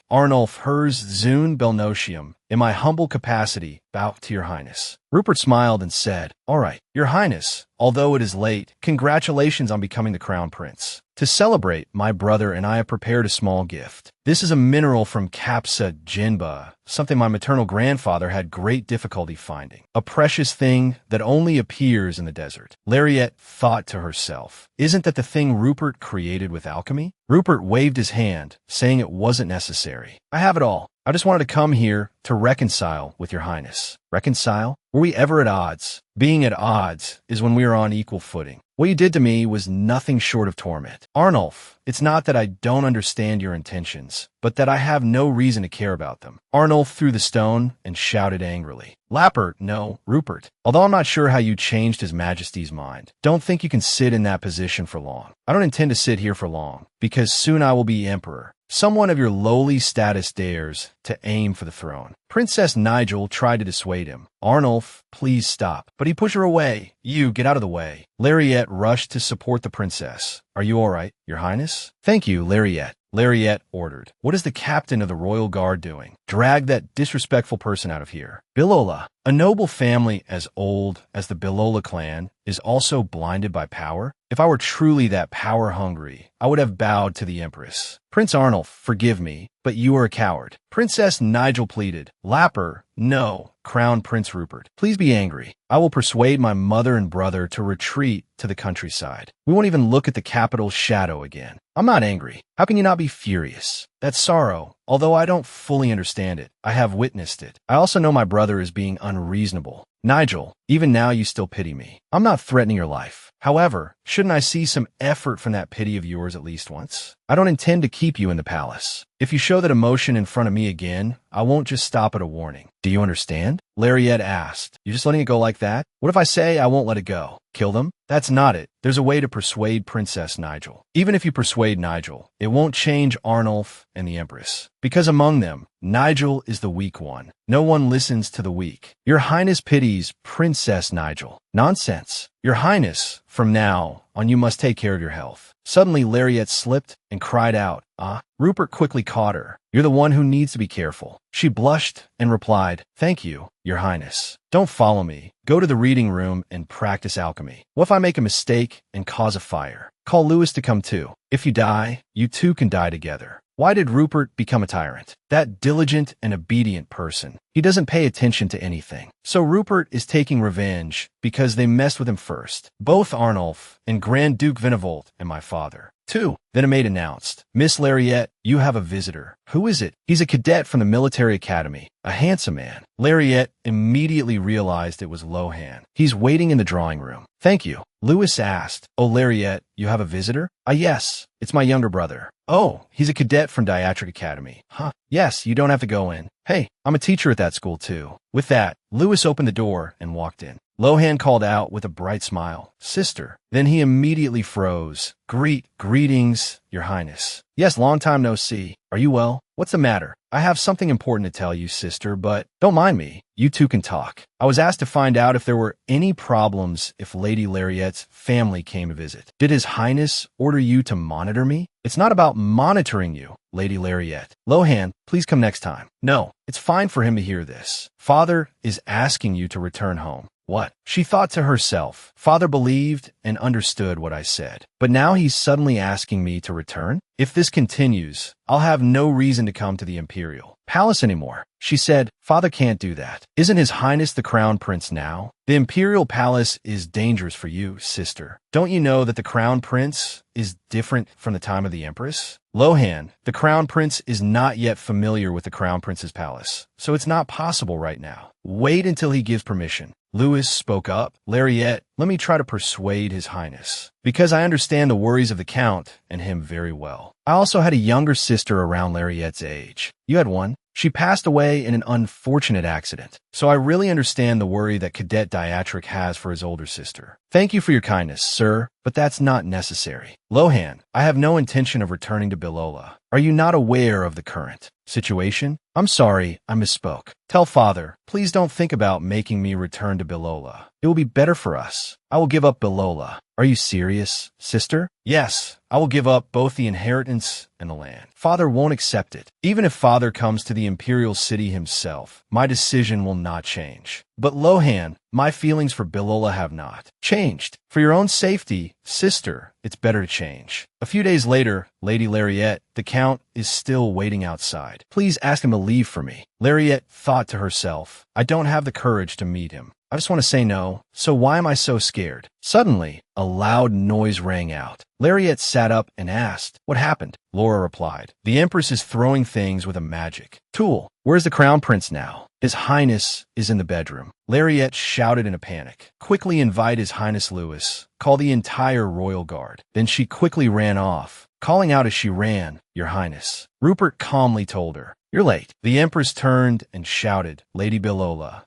Arnulf Hers Zune Belnotium, in my humble capacity, bow to Your Highness. Rupert smiled and said, all right, Your Highness, although it is late, congratulations on becoming the Crown Prince. To celebrate, my brother and I have prepared a small gift. This is a mineral from Kapsa Jinba, something my maternal grandfather had great difficulty finding. A precious thing that only appears in the desert. Lariette thought to herself, isn't that the thing Rupert created with alchemy? Rupert waved his hand, saying it wasn't necessary. I have it all. I just wanted to come here to reconcile with Your Highness. Reconcile? Were we ever at odds? Being at odds is when we are on equal footing. What you did to me was nothing short of torment. Arnulf, it's not that I don't understand your intentions, but that I have no reason to care about them. Arnulf threw the stone and shouted angrily. Lappert, no, Rupert. Although I'm not sure how you changed His Majesty's mind, don't think you can sit in that position for long. I don't intend to sit here for long, because soon I will be emperor. Someone of your lowly status dares to aim for the throne. Princess Nigel tried to dissuade him. Arnulf, please stop. But he pushed her away. You, get out of the way. Lariette rushed to support the princess. Are you all right, Your Highness? Thank you, Lariette. Lariette ordered. What is the captain of the royal guard doing? Drag that disrespectful person out of here. Billola, a noble family as old as the Billola clan, is also blinded by power? If I were truly that power-hungry, I would have bowed to the Empress. Prince Arnulf, forgive me, but you are a coward. Princess Nigel pleaded. Lapper, no. Crown Prince Rupert, please be angry. I will persuade my mother and brother to retreat to the countryside. We won't even look at the capital's shadow again. I'm not angry. How can you not be furious? That sorrow, although I don't fully understand it, I have witnessed it. I also know my brother is being unreasonable. Nigel, even now you still pity me. I'm not threatening your life. However, shouldn't I see some effort from that pity of yours at least once? I don't intend to keep you in the palace. If you show that emotion in front of me again, I won't just stop at a warning. Do you understand? Lariette asked. You're just letting it go like that? What if I say I won't let it go? Kill them? That's not it. There's a way to persuade Princess Nigel. Even if you persuade Nigel, it won't change Arnulf and the Empress. Because among them, Nigel is the weak one. No one listens to the weak. Your Highness pities Princess Nigel. Nonsense. Your Highness, from now on you must take care of your health. Suddenly Lariette slipped and cried out, Ah! Rupert quickly caught her. You're the one who needs to be careful. She blushed and replied, Thank you, Your Highness. Don't follow me. Go to the reading room and practice alchemy. What if I make a mistake and cause a fire? Call Lewis to come too. If you die, you two can die together. Why did Rupert become a tyrant? That diligent and obedient person. He doesn't pay attention to anything. So Rupert is taking revenge because they messed with him first. Both Arnulf and Grand Duke Vinevolt and my father. 2. Then a maid announced, Miss Lariette, you have a visitor. Who is it? He's a cadet from the military academy. A handsome man. Lariette immediately realized it was Lohan. He's waiting in the drawing room. Thank you. Lewis asked, Oh, Lariette, you have a visitor? Yes. It's my younger brother. Oh, he's a cadet from Diatric Academy. Huh. Yes, you don't have to go in. Hey, I'm a teacher at that school too. With that, Lewis opened the door and walked in. Lohan called out with a bright smile, Sister. Then he immediately froze. Greetings, Your Highness. Yes, long time no see. Are you well? What's the matter? I have something important to tell you, sister, but don't mind me. You two can talk. I was asked to find out if there were any problems if Lady Lariette's family came to visit. Did His Highness order you to monitor me? It's not about monitoring you, Lady Lariette. Lohan, please come next time. No, it's fine for him to hear this. Father is asking you to return home. What? She thought to herself, Father believed and understood what I said, but now he's suddenly asking me to return? If this continues, I'll have no reason to come to the Imperial Palace anymore. She said, Father can't do that. Isn't His Highness the Crown Prince now? The Imperial Palace is dangerous for you, sister. Don't you know that the Crown Prince is different from the time of the Empress? Lohan, the Crown Prince is not yet familiar with the Crown Prince's palace, so it's not possible right now. Wait until he gives permission. Lewis spoke up. Lariette, let me try to persuade His Highness, because I understand the worries of the Count and him very well. I also had a younger sister around Lariette's age. You had one. She passed away in an unfortunate accident, so I really understand the worry that Cadet Diatric has for his older sister. Thank you for your kindness, sir, but that's not necessary. Lohan, I have no intention of returning to Billola. Are you not aware of the current situation? I'm sorry, I misspoke. Tell Father, please don't think about making me return to Billola. It will be better for us. I will give up Billola. Are you serious, sister? Yes, I will give up both the inheritance and the land. Father won't accept it. Even if Father comes to the Imperial City himself, my decision will not change. But Lohan, my feelings for Billola have not changed. For your own safety, sister, it's better to change. A few days later, Lady Lariette, the Count, is still waiting outside. Please ask him to leave for me. Lariette thought to herself, I don't have the courage to meet him. I just want to say no, so why am I so scared? Suddenly, a loud noise rang out. Lariette sat up and asked, What happened? Laura replied, The Empress is throwing things with a magic tool. Where's the Crown Prince now? His Highness is in the bedroom. Lariette shouted in a panic. Quickly invite His Highness Lewis. Call the entire royal guard. Then she quickly ran off, calling out as she ran, Your Highness. Rupert calmly told her, You're late. The Empress turned and shouted, Lady Billola.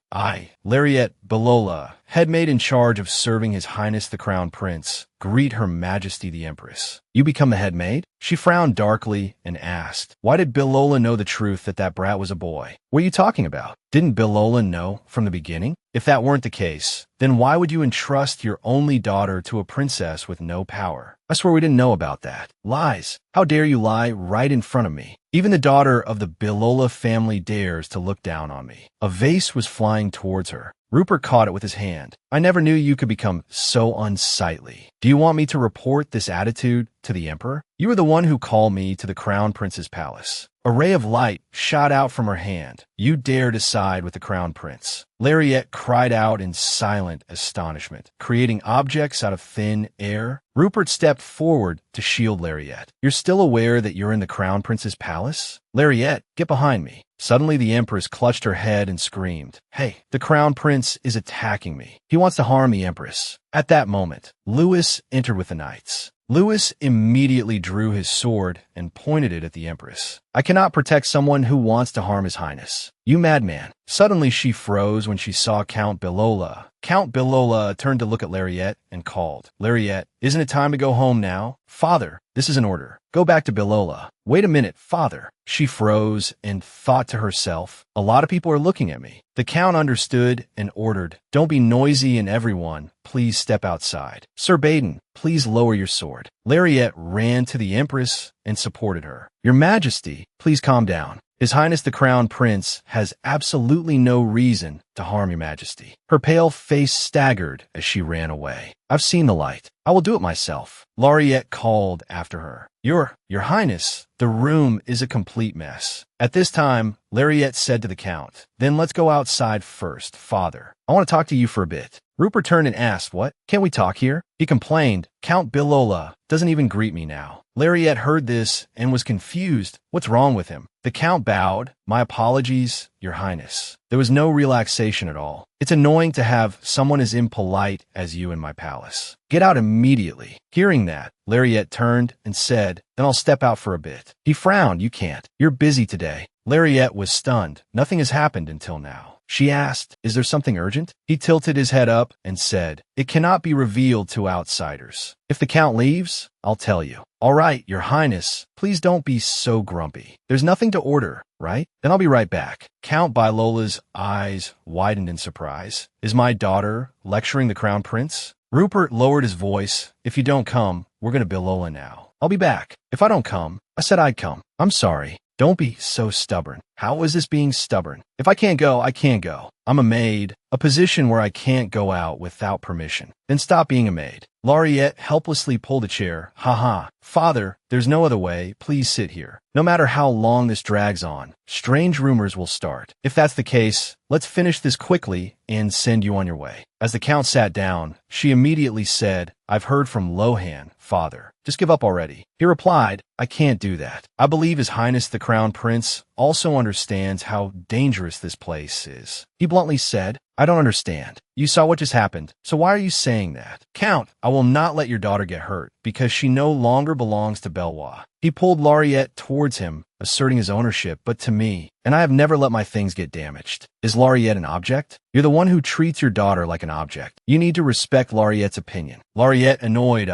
Lariette Billola, headmaid in charge of serving His Highness the Crown Prince, greet Her Majesty the Empress. You become the headmaid? She frowned darkly and asked, Why did Billola know the truth that that brat was a boy? What are you talking about? Didn't Billola know from the beginning? If that weren't the case, then why would you entrust your only daughter to a princess with no power? I swear we didn't know about that. Lies. How dare you lie right in front of me? Even the daughter of the Bilola family dares to look down on me. A vase was flying towards her. Rupert caught it with his hand. I never knew you could become so unsightly. Do you want me to report this attitude to the Emperor? You were the one who called me to the Crown Prince's palace. A ray of light shot out from her hand. You dare to side with the Crown Prince. Lariette cried out in silent astonishment, creating objects out of thin air. Rupert stepped forward to shield Lariette. You're still aware that you're in the Crown Prince's palace? Lariette, get behind me. Suddenly the Empress clutched her head and screamed, Hey, the Crown Prince is attacking me. He wants to harm the Empress. At that moment, Louis entered with the knights. Louis immediately drew his sword and pointed it at the Empress. I cannot protect someone who wants to harm His Highness. You madman. Suddenly she froze when she saw Count Bilola. Count Bilola turned to look at Lariette and called, Lariette, isn't it time to go home now? Father, this is an order. Go back to Bilola. Wait a minute, father. She froze and thought to herself, a lot of people are looking at me. The Count understood and ordered, Don't be noisy and everyone, please step outside. Sir Baden, please lower your sword. Lariette ran to the Empress and supported her. Your Majesty, please calm down. His Highness the Crown Prince has absolutely no reason to harm your Majesty. Her pale face staggered as she ran away. I've seen the light. I will do it myself. Lariette called after her. Your Highness, the room is a complete mess. At this time, Lariette said to the Count, Then let's go outside first, father. I want to talk to you for a bit. Rupert turned and asked, What? Can't we talk here? He complained, Count Bilola doesn't even greet me now. Lariette heard this and was confused. What's wrong with him? The Count bowed. My apologies, Your Highness. There was no relaxation at all. It's annoying to have someone as impolite as you in my palace. Get out immediately. Hearing that, Lariette turned and said, Then I'll step out for a bit. He frowned. You can't. You're busy today. Lariette was stunned. Nothing has happened until now. She asked, Is there something urgent? He tilted his head up and said, It cannot be revealed to outsiders. If the Count leaves, I'll tell you. All right, Your Highness, please don't be so grumpy. There's nothing to order, right? Then I'll be right back. Count Bilola's eyes widened in surprise. Is my daughter lecturing the Crown Prince? Rupert lowered his voice. If you don't come, we're going to Bilola now. I'll be back. If I don't come, I said I'd come. I'm sorry. Don't be so stubborn. How is this being stubborn? If I can't go, I can't go. I'm a maid, a position where I can't go out without permission. Then stop being a maid. Lariette helplessly pulled a chair. Ha. Father, there's no other way. Please sit here. No matter how long this drags on, strange rumors will start. If that's the case, let's finish this quickly and send you on your way. As the Count sat down, she immediately said, I've heard from Lohan, father. Just give up already. He replied, I can't do that. I believe His Highness the Crown Prince also understands how dangerous this place is. He bluntly said, I don't understand. You saw what just happened, so why are you saying that? Count, I will not let your daughter get hurt, because she no longer belongs to Belwa. He pulled Lariette towards him, asserting his ownership, but to me, and I have never let my things get damaged. Is Lariette an object? You're the one who treats your daughter like an object. You need to respect Lariette's opinion. Lariette, annoyed,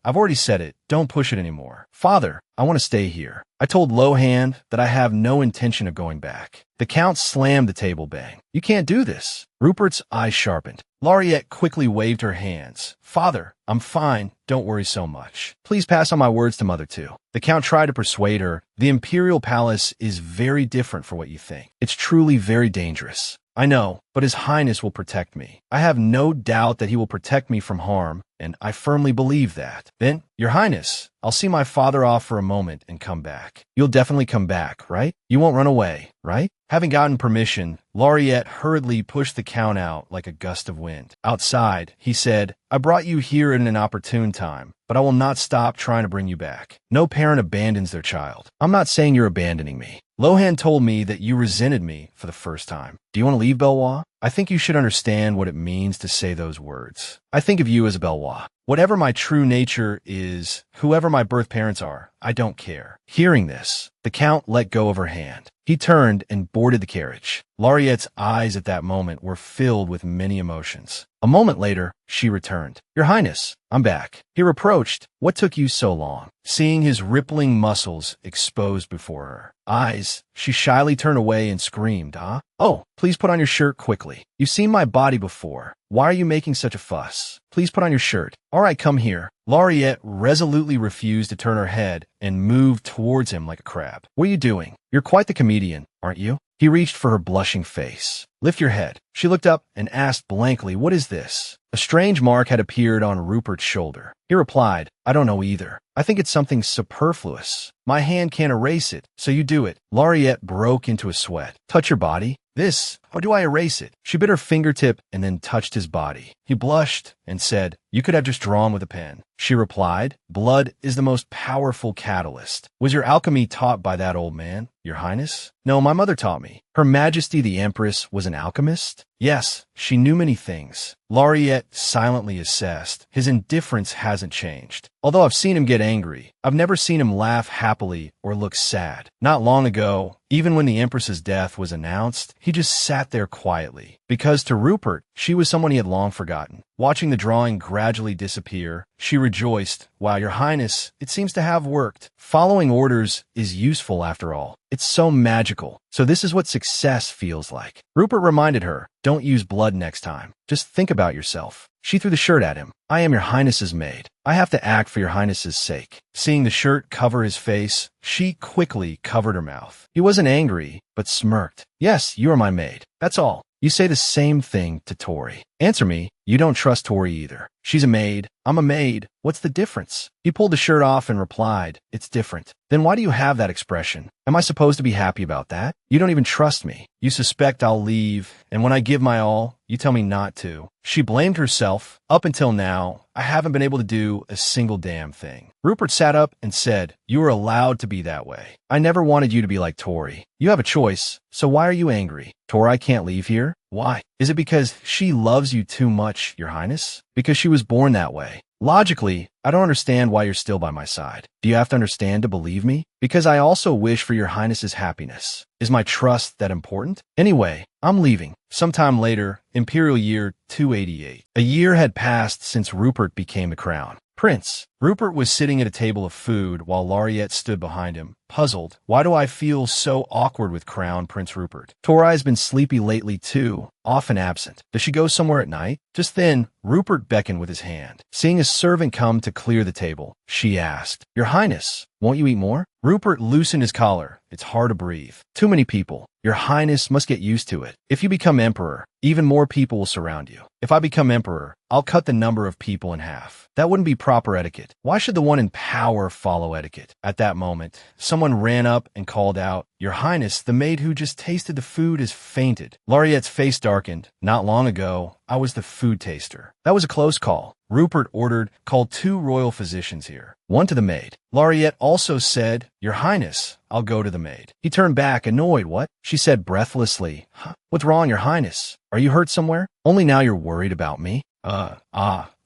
I've already said it. Don't push it anymore. Father, I want to stay here. I told Lohan that I have no intention of going back. The Count slammed the table bang. You can't do this. Rupert's eyes sharpened. Lariette quickly waved her hands. Father, I'm fine. Don't worry so much. Please pass on my words to Mother too. The Count tried to persuade her. The Imperial Palace is very different for what you think. It's truly very dangerous. I know, but His Highness will protect me. I have no doubt that he will protect me from harm, and I firmly believe that. Then, Your Highness, I'll see my father off for a moment and come back. You'll definitely come back, right? You won't run away, right? Having gotten permission, Lariette hurriedly pushed the Count out like a gust of wind. Outside, he said, I brought you here at an opportune time, but I will not stop trying to bring you back. No parent abandons their child. I'm not saying you're abandoning me. Lohan told me that you resented me for the first time. Do you want to leave Belwa? I think you should understand what it means to say those words. I think of you as a Belwa. Whatever my true nature is, whoever my birth parents are, I don't care. Hearing this, the Count let go of her hand. He turned and boarded the carriage. Lariette's eyes at that moment were filled with many emotions. A moment later, she returned. Your Highness, I'm back. He reproached, What took you so long? Seeing his rippling muscles exposed before her eyes, she shyly turned away and screamed, Oh, please put on your shirt quickly. You've seen my body before. Why are you making such a fuss? Please put on your shirt. All right, come here. Laureate resolutely refused to turn her head and moved towards him like a crab. What are you doing? You're quite the comedian, aren't you? He reached for her blushing face. Lift your head. She looked up and asked blankly, what is this? A strange mark had appeared on Rupert's shoulder. He replied, I don't know either. I think it's something superfluous. My hand can't erase it, so you do it. Laureate broke into a sweat. Touch your body. This, how do I erase it? She bit her fingertip and then touched his body. He blushed and said, you could have just drawn with a pen. She replied, blood is the most powerful catalyst. Was your alchemy taught by that old man, your highness? No, my mother taught me. Her Majesty the Empress was an alchemist? Yes, she knew many things. Laureate silently assessed. His indifference hasn't changed. Although I've seen him get angry, I've never seen him laugh happily or look sad. Not long ago, even when the Empress's death was announced, he just sat there quietly. Because to Rupert, she was someone he had long forgotten. Watching the drawing gradually disappear, she rejoiced, wow, your highness, it seems to have worked. Following orders is useful after all. It's so magical. So this is what success feels like. Rupert reminded her, don't use blood next time. Just think about yourself. She threw the shirt at him. I am your highness's maid. I have to act for your highness's sake. Seeing the shirt cover his face, she quickly covered her mouth. He wasn't angry, but smirked. Yes, you are my maid. That's all. You say the same thing to Tori. Answer me. You don't trust Tori either. She's a maid. I'm a maid. What's the difference? He pulled the shirt off and replied, it's different. Then why do you have that expression? Am I supposed to be happy about that? You don't even trust me. You suspect I'll leave, and when I give my all, you tell me not to. She blamed herself. Up until now, I haven't been able to do a single damn thing. Rupert sat up and said, you are allowed to be that way. I never wanted you to be like Tori. You have a choice, so why are you angry? Tori, I can't leave here. Why? Is it because she loves you too much, your highness? Because she was born that way. Logically, I don't understand why you're still by my side. Do you have to understand to believe me? Because I also wish for your highness's happiness. Is my trust that important? Anyway, I'm leaving. Sometime later, Imperial Year 288. A year had passed since Rupert became the crown prince. Rupert was sitting at a table of food while Laureate stood behind him, puzzled. Why do I feel so awkward with Crown Prince Rupert? Tori has been sleepy lately too, often absent. Does she go somewhere at night? Just then, Rupert beckoned with his hand. Seeing a servant come to clear the table, she asked, your highness, won't you eat more? Rupert loosened his collar. It's hard to breathe. Too many people. Your highness must get used to it. If you become emperor, even more people will surround you. If I become emperor, I'll cut the number of people in half. That wouldn't be proper etiquette. Why should the one in power follow etiquette? At that moment, someone ran up and called out, your highness, the maid who just tasted the food has fainted. Laureate's face darkened. Not long ago, I was the food taster. That was a close call. Rupert ordered, call 2 royal physicians here. One to the maid. Laureate also said, your highness, I'll go to the maid. He turned back, annoyed. What? She said breathlessly, what's wrong, your highness? Are you hurt somewhere? Only now you're worried about me? Are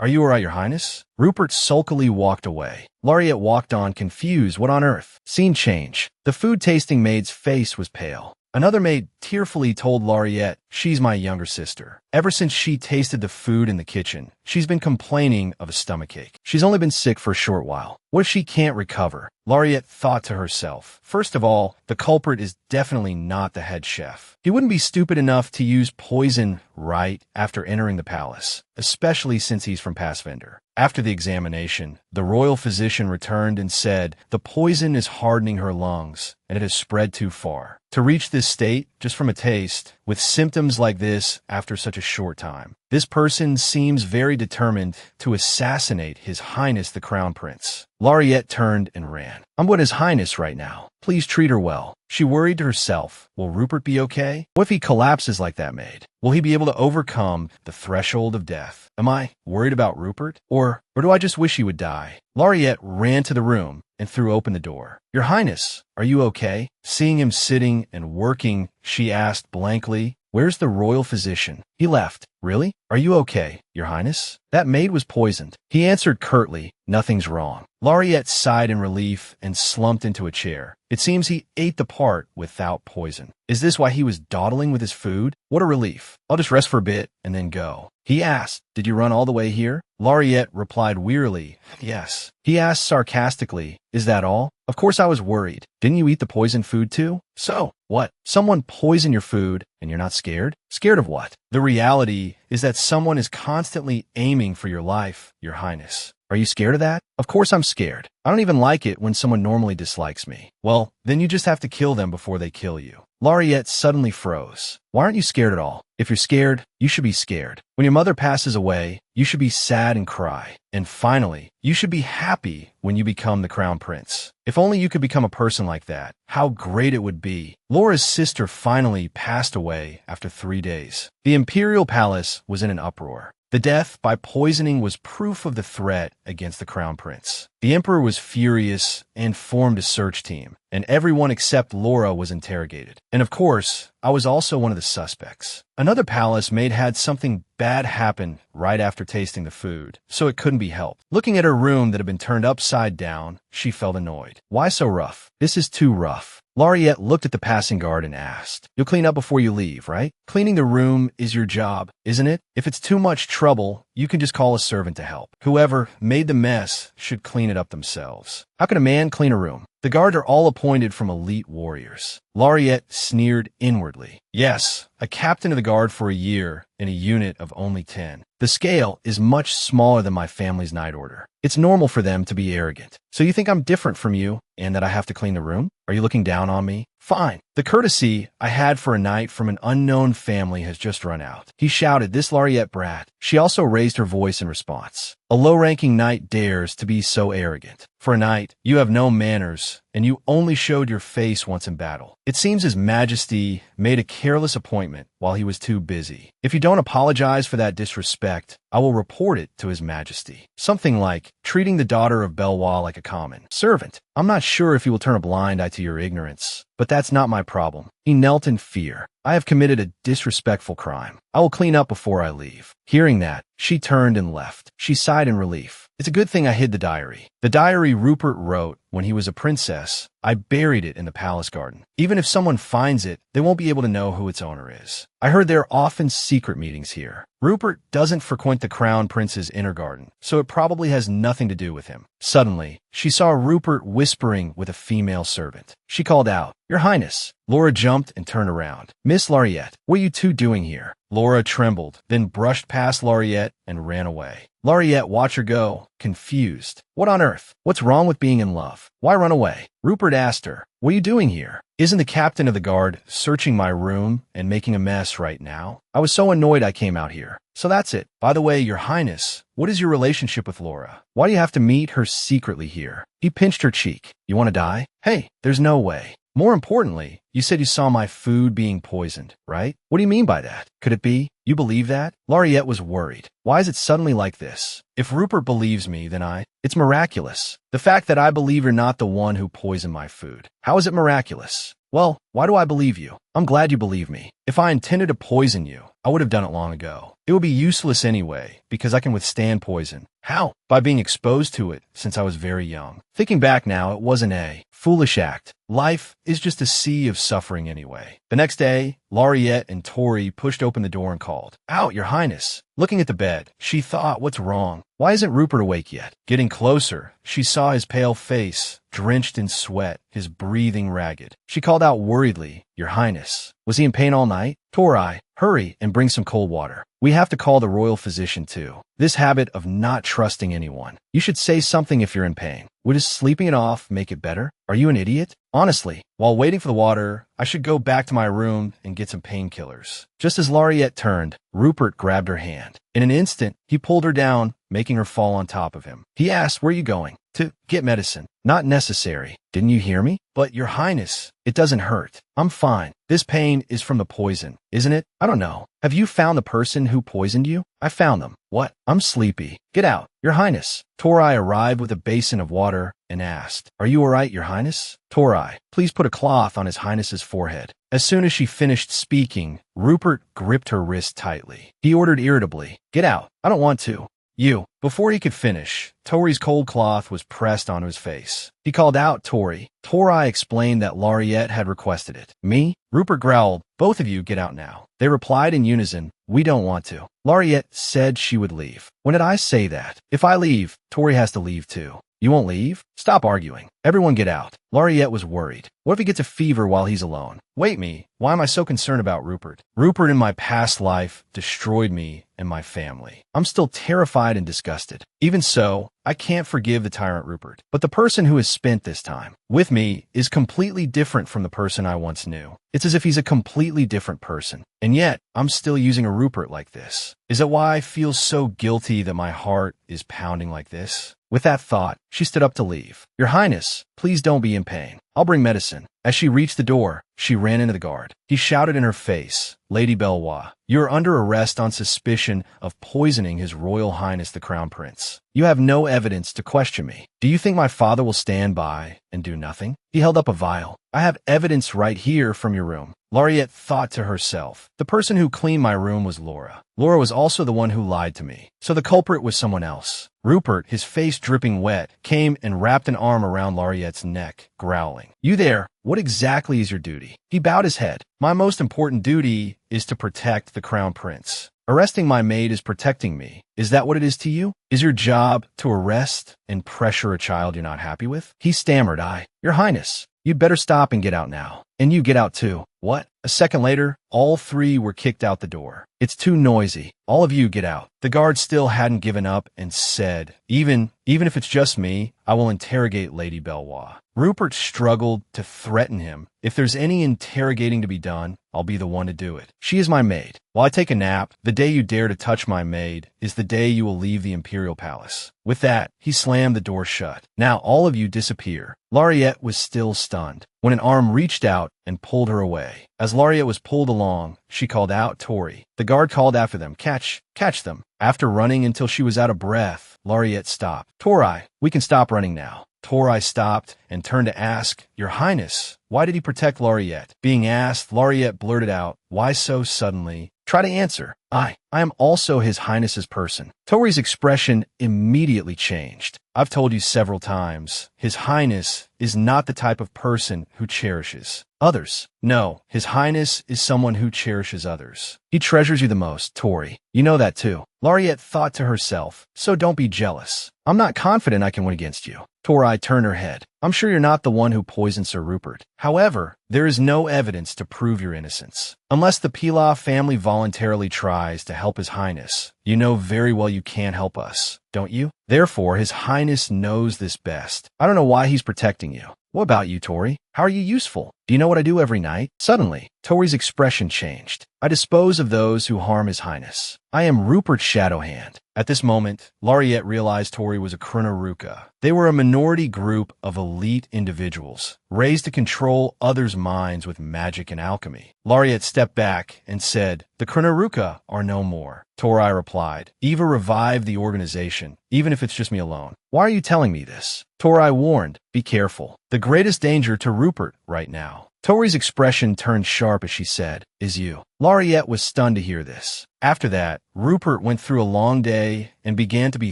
you all right, your highness? Rupert sulkily walked away. Laureate walked on, confused. What on earth? Scene change. The food-tasting maid's face was pale. Another maid tearfully told Laureate, she's my younger sister. Ever since she tasted the food in the kitchen, she's been complaining of a stomachache. She's only been sick for a short while. What if she can't recover? Laureate thought to herself. First of all, the culprit is definitely not the head chef. He wouldn't be stupid enough to use poison right after entering the palace, especially since he's from Passvender. After the examination, the royal physician returned and said, the poison is hardening her lungs, and it has spread too far. To reach this state, just from a taste, with symptoms like this after such a short time, this person seems very determined to assassinate His Highness the Crown Prince. Laureate turned and ran. I'm with His Highness right now. Please treat her well. She worried to herself, will Rupert be okay? What if he collapses like that maid? Will he be able to overcome the threshold of death? Am I worried about Rupert? Or do I just wish he would die? Laureate ran to the room and threw open the door. Your Highness, are you okay? Seeing him sitting and working, she asked blankly, where's the royal physician? He left. Really? Are you okay, Your Highness? That maid was poisoned. He answered curtly, nothing's wrong. Laureate sighed in relief and slumped into a chair. It seems he ate the part without poison. Is this why he was dawdling with his food? What a relief. I'll just rest for a bit and then go. He asked, did you run all the way here? Laureate replied wearily, yes. He asked sarcastically, is that all? Of course I was worried. Didn't you eat the poisoned food too? So, what? Someone poisoned your food and you're not scared? Scared of what? The reality is that someone is constantly aiming for your life, Your Highness. Are you scared of that? Of course I'm scared. I don't even like it when someone normally dislikes me. Well, then you just have to kill them before they kill you. Lariette suddenly froze. Why aren't you scared at all? If you're scared, you should be scared. When your mother passes away, you should be sad and cry. And finally, you should be happy when you become the crown prince. If only you could become a person like that, how great it would be. Laura's sister finally passed away after 3 days. The imperial palace was in an uproar. The death by poisoning was proof of the threat against the crown prince. The emperor was furious and formed a search team, and everyone except Laura was interrogated. And of course, I was also one of the suspects. Another palace mate had something bad happen right after tasting the food, so it couldn't be helped. Looking at her room that had been turned upside down, she felt annoyed. Why so rough? This is too rough. Lariette looked at the passing guard and asked, "You'll clean up before you leave, right? Cleaning the room is your job, isn't it? If it's too much trouble, you can just call a servant to help. Whoever made the mess should clean it up themselves. How can a man clean a room? The guard are all appointed from elite warriors." Lariette sneered inwardly. Yes, a captain of the guard for a year in a unit of only 10. The scale is much smaller than my family's night order. It's normal for them to be arrogant. So you think I'm different from you and that I have to clean the room? Are you looking down on me? Fine. The courtesy I had for a knight from an unknown family has just run out. He shouted, "This Lariette brat." She also raised her voice in response. "A low-ranking knight dares to be so arrogant. For a knight, you have no manners, and you only showed your face once in battle. It seems His Majesty made a careless appointment while he was too busy. If you don't apologize for that disrespect, I will report it to His Majesty." Something like treating the daughter of Belwa like a common servant. I'm not sure if he will turn a blind eye to your ignorance, but that's not my problem. He knelt in fear. I have committed a disrespectful crime. I will clean up before I leave. Hearing that, she turned and left. She sighed in relief. It's a good thing I hid the diary. The diary Rupert wrote when he was a princess. I buried it in the palace garden. Even if someone finds it, they won't be able to know who its owner is. I heard there are often secret meetings here. Rupert doesn't frequent the crown prince's inner garden, so it probably has nothing to do with him. Suddenly, she saw Rupert whispering with a female servant. She called out, "Your Highness." Laura jumped and turned around. "Miss Lariette, what are you two doing here?" Laura trembled, then brushed past Lariette and ran away. Lariette watched her go, confused. What on earth? What's wrong with being in love? Why run away? Rupert asked her, "What are you doing here? Isn't the captain of the guard searching my room and making a mess right now? I was so annoyed I came out here. So that's it. By the way, Your Highness, what is your relationship with Laura? Why do you have to meet her secretly here?" He pinched her cheek. "You want to die? Hey, there's no way. More importantly, you said you saw my food being poisoned, right? What do you mean by that? Could it be? You believe that?" Lariette was worried. Why is it suddenly like this? If Rupert believes me, then it's miraculous. The fact that I believe you're not the one who poisoned my food. How is it miraculous? Well, why do I believe you? I'm glad you believe me. If I intended to poison you, I would have done it long ago. It would be useless anyway, because I can withstand poison. How? By being exposed to it since I was very young. Thinking back now, it wasn't a foolish act. Life is just a sea of suffering anyway. The next day, Lariette and Tori pushed open the door and called, "Out, Your Highness." Looking at the bed, she thought, what's wrong? Why isn't Rupert awake yet? Getting closer, she saw his pale face, drenched in sweat, his breathing ragged. She called out worriedly, "Your Highness." Was he in pain all night? Tori, hurry and bring some cold water. We have to call the royal physician too. This habit of not trusting anyone. You should say something if you're in pain. Would just sleeping it off make it better? Are you an idiot? Honestly, while waiting for the water, I should go back to my room and get some painkillers. Just as Lariette turned, Rupert grabbed her hand. In an instant, he pulled her down, making her fall on top of him. He asked, "Where are you going?" "To get medicine." "Not necessary. Didn't you hear me?" "But, Your Highness, it doesn't hurt. I'm fine. This pain is from the poison, isn't it?" "I don't know. Have you found the person who poisoned you?" "I found them." "What?" "I'm sleepy. Get out." "Your Highness." Tori arrived with a basin of water and asked, "Are you all right, Your Highness?" "Tori, please put a cloth on His Highness's forehead." As soon as she finished speaking, Rupert gripped her wrist tightly. He ordered irritably, "Get out. I don't want to." "You." Before he could finish, Tori's cold cloth was pressed onto his face. He called out, "Tori." Tori explained that Lariette had requested it. "Me?" Rupert growled, "Both of you get out now." They replied in unison, "We don't want to." Lariette said she would leave. "When did I say that? If I leave, Tori has to leave too." You won't leave? Stop arguing. Everyone get out. Laureate was worried. What if he gets a fever while he's alone? Wait me. Why am I so concerned about Rupert? Rupert in my past life destroyed me and my family. I'm still terrified and disgusted. Even so, I can't forgive the tyrant Rupert. But the person who has spent this time with me is completely different from the person I once knew. It's as if he's a completely different person. And yet, I'm still using a Rupert like this. Is that why I feel so guilty that my heart is pounding like this? With that thought, she stood up to leave. Your Highness, please don't be in pain. I'll bring medicine. As she reached the door, she ran into the guard. He shouted in her face, Lady Belvoir, you are under arrest on suspicion of poisoning His Royal Highness the Crown Prince. You have no evidence to question me. Do you think my father will stand by and do nothing? He held up a vial. I have evidence right here from your room. Laureate thought to herself, the person who cleaned my room was Laura. Laura was also the one who lied to me. So the culprit was someone else. Rupert, his face dripping wet, came and wrapped an arm around Laureate's neck, growling. You there, what exactly is your duty? He bowed his head. My most important duty is to protect the Crown Prince. Arresting my maid is protecting me. Is that what it is to you? Is your job to arrest and pressure a child you're not happy with? He stammered, Your Highness, you'd better stop and get out now. And you get out too. What? A second later, all three were kicked out the door. It's too noisy. All of you get out. The guard still hadn't given up and said, Even if it's just me, I will interrogate Lady Belvoir. Rupert struggled to threaten him. If there's any interrogating to be done, I'll be the one to do it. She is my maid. While I take a nap, the day you dare to touch my maid is the day you will leave the Imperial Palace. With that, he slammed the door shut. Now all of you disappear. Laureate was still stunned when an arm reached out and pulled her away. As Laureate was pulled along, she called out, Tori. The guard called after them, catch them. After running until she was out of breath, Laureate stopped. Tori, we can stop running now. Tori stopped and turned to ask, Your Highness, why did he protect Laureate? Being asked, Laureate blurted out, Why so suddenly? Try to answer. I am also His Highness's person. Tori's expression immediately changed. I've told you several times, His Highness is not the type of person who cherishes others. No, His Highness is someone who cherishes others. He treasures you the most, Tori. You know that too. Laureate thought to herself, so don't be jealous. I'm not confident I can win against you. Tori turned her head. I'm sure you're not the one who poisoned Sir Rupert. However, there is no evidence to prove your innocence. Unless the Pilaf family voluntarily tries to help His Highness, you know very well you can't help us, don't you? Therefore, His Highness knows this best. I don't know why he's protecting you. What about you, Tori? How are you useful? Do you know what I do every night? Suddenly, Tori's expression changed. I dispose of those who harm His Highness. I am Rupert's shadow hand. At this moment, Laureate realized Tori was a Kruna-Ruka. They were a minority group of elite individuals, raised to control others' minds with magic and alchemy. Laureate stepped back and said, The Kruna-Ruka are no more. Tori replied, Eva revived the organization, even if it's just me alone. Why are you telling me this? Tori warned, Be careful. The greatest danger to Rupert right now. Tori's expression turned sharp as she said, Is you. Laureate was stunned to hear this. After that, Rupert went through a long day and began to be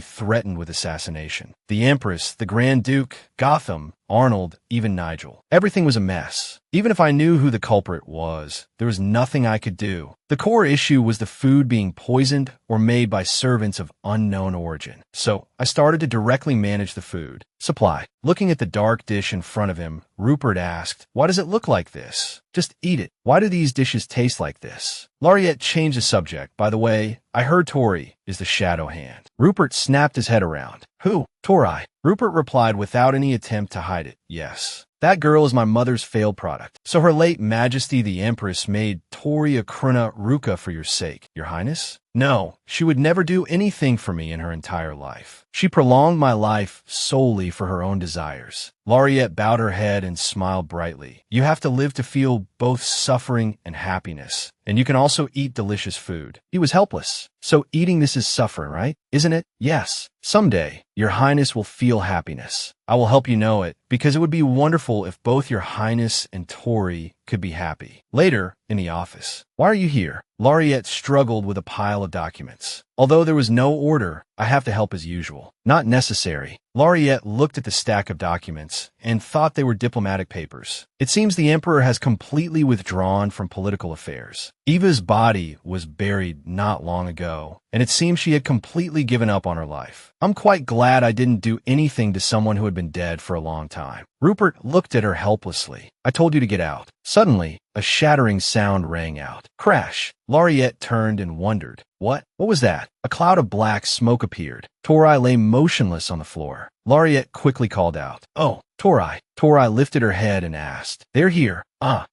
threatened with assassination. The Empress, the Grand Duke, Gotham, Arnold, even Nigel. Everything was a mess. Even if I knew who the culprit was, there was nothing I could do. The core issue was the food being poisoned or made by servants of unknown origin. So I started to directly manage the food supply. Looking at the dark dish in front of him, Rupert asked, Why does it look like this? Just eat it. Why do these dishes taste like this? Laureate changed the subject. By the way, I heard Tori is the shadow hand. Rupert snapped his head around. Who? Tori. Rupert replied without any attempt to hide it. Yes. That girl is my mother's failed product. So her late Majesty the Empress made Tori a Kruna-Ruka for your sake, Your Highness? No, she would never do anything for me in her entire life. She prolonged my life solely for her own desires. Laureate bowed her head and smiled brightly. You have to live to feel both suffering and happiness. And you can also eat delicious food. He was helpless. So eating this is suffering, right? Isn't it? Yes. Someday, Your Highness will feel happiness. I will help you know it, because it would be wonderful if both Your Highness and Tori could be happy. Later, in the office. Why are you here? Laureate struggled with a pile of documents. Although there was no order, I have to help as usual. Not necessary. Laureate looked at the stack of documents and thought they were diplomatic papers. It seems the emperor has completely withdrawn from political affairs. Eva's body was buried not long ago, and it seems she had completely given up on her life. I'm quite glad I didn't do anything to someone who had been dead for a long time. Rupert looked at her helplessly. I told you to get out. Suddenly, a shattering sound rang out. Crash. Laureate turned and wondered. What was that? A cloud of black smoke appeared. Torai lay motionless on the floor. Laureate quickly called out, "Oh, Torai." Torai lifted her head and asked, "They're here."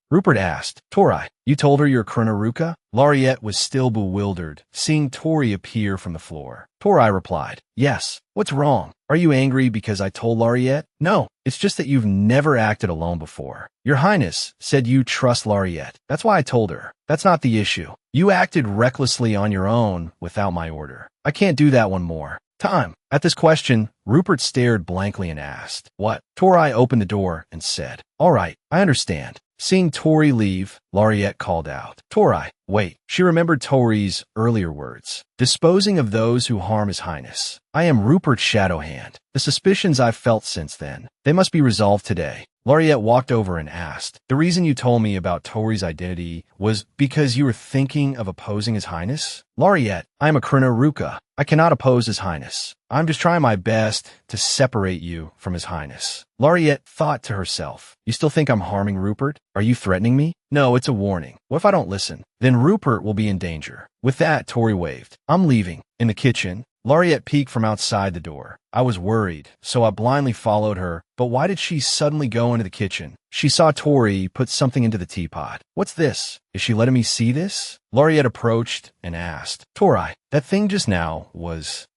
Rupert asked, "Torai, you told her you're Kronaruka?" Laureate was still bewildered, seeing Tori appear from the floor. Torai replied, "Yes. What's wrong? Are you angry because I told Laureate?" "No, it's just that you've never acted alone before. Your Highness said you trust Laureate. That's why I told her. That's not the issue. You acted recklessly on your own without my order. I can't do that one more time." At this question, Rupert stared blankly and asked, "What?" Torai opened the door and said, "All right, I understand." Seeing Tori leave, Laureate called out, "Torai, wait." She remembered Tori's earlier words, "Disposing of those who harm His Highness. I am Rupert's shadow hand. The suspicions I've felt since then, they must be resolved today." Laureate walked over and asked, "The reason you told me about Tori's identity was because you were thinking of opposing His Highness?" "Laureate, I am a Kronaruka. I cannot oppose His Highness. I'm just trying my best to separate you from His Highness." Laureate thought to herself, "You still think I'm harming Rupert? Are you threatening me?" "No, it's a warning. What if I don't listen? Then Rupert will be in danger." With that, Tori waved. "I'm leaving." In the kitchen, Laureate peeked from outside the door. I was worried, so I blindly followed her. But why did she suddenly go into the kitchen? She saw Tori put something into the teapot. "What's this? Is she letting me see this?" Laureate approached and asked, "Torai, that thing just now was..."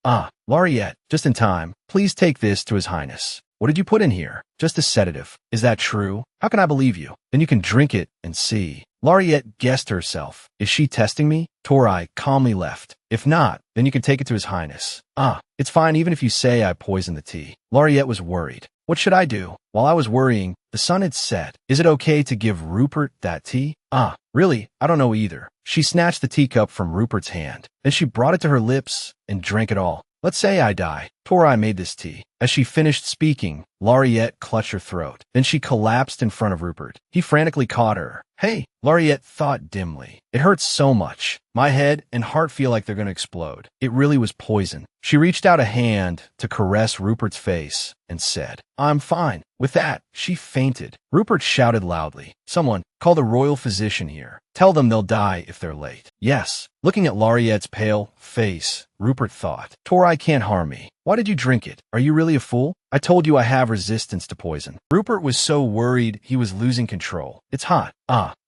Laureate, just in time. "Please take this to His Highness." "What did you put in here?" "Just a sedative." "Is that true?" "How can I believe you?" "Then you can drink it and see." Laureate guessed herself. Is she testing me? Torai calmly left. "If not, then you can take it to His Highness." It's fine even if you say I poisoned the tea." Laureate was worried. What should I do? While I was worrying, the sun had set. Is it okay to give Rupert that tea? Really? I don't know either. She snatched the teacup from Rupert's hand. Then she brought it to her lips and drank it all. "Let's say I die. Torai made this tea." As she finished speaking, Laureate clutched her throat. Then she collapsed in front of Rupert. He frantically caught her. "Hey!" Laureate thought dimly. "It hurts so much. My head and heart feel like they're going to explode." It really was poison. She reached out a hand to caress Rupert's face and said, "I'm fine." With that, she fainted. Rupert shouted loudly, "Someone, call the royal physician here. Tell them they'll die if they're late." "Yes." Looking at Laureate's pale face, Rupert thought, "Torai can't harm me. Why did you drink it? Are you really a fool? I told you I have resistance to poison." Rupert was so worried he was losing control. "It's hot."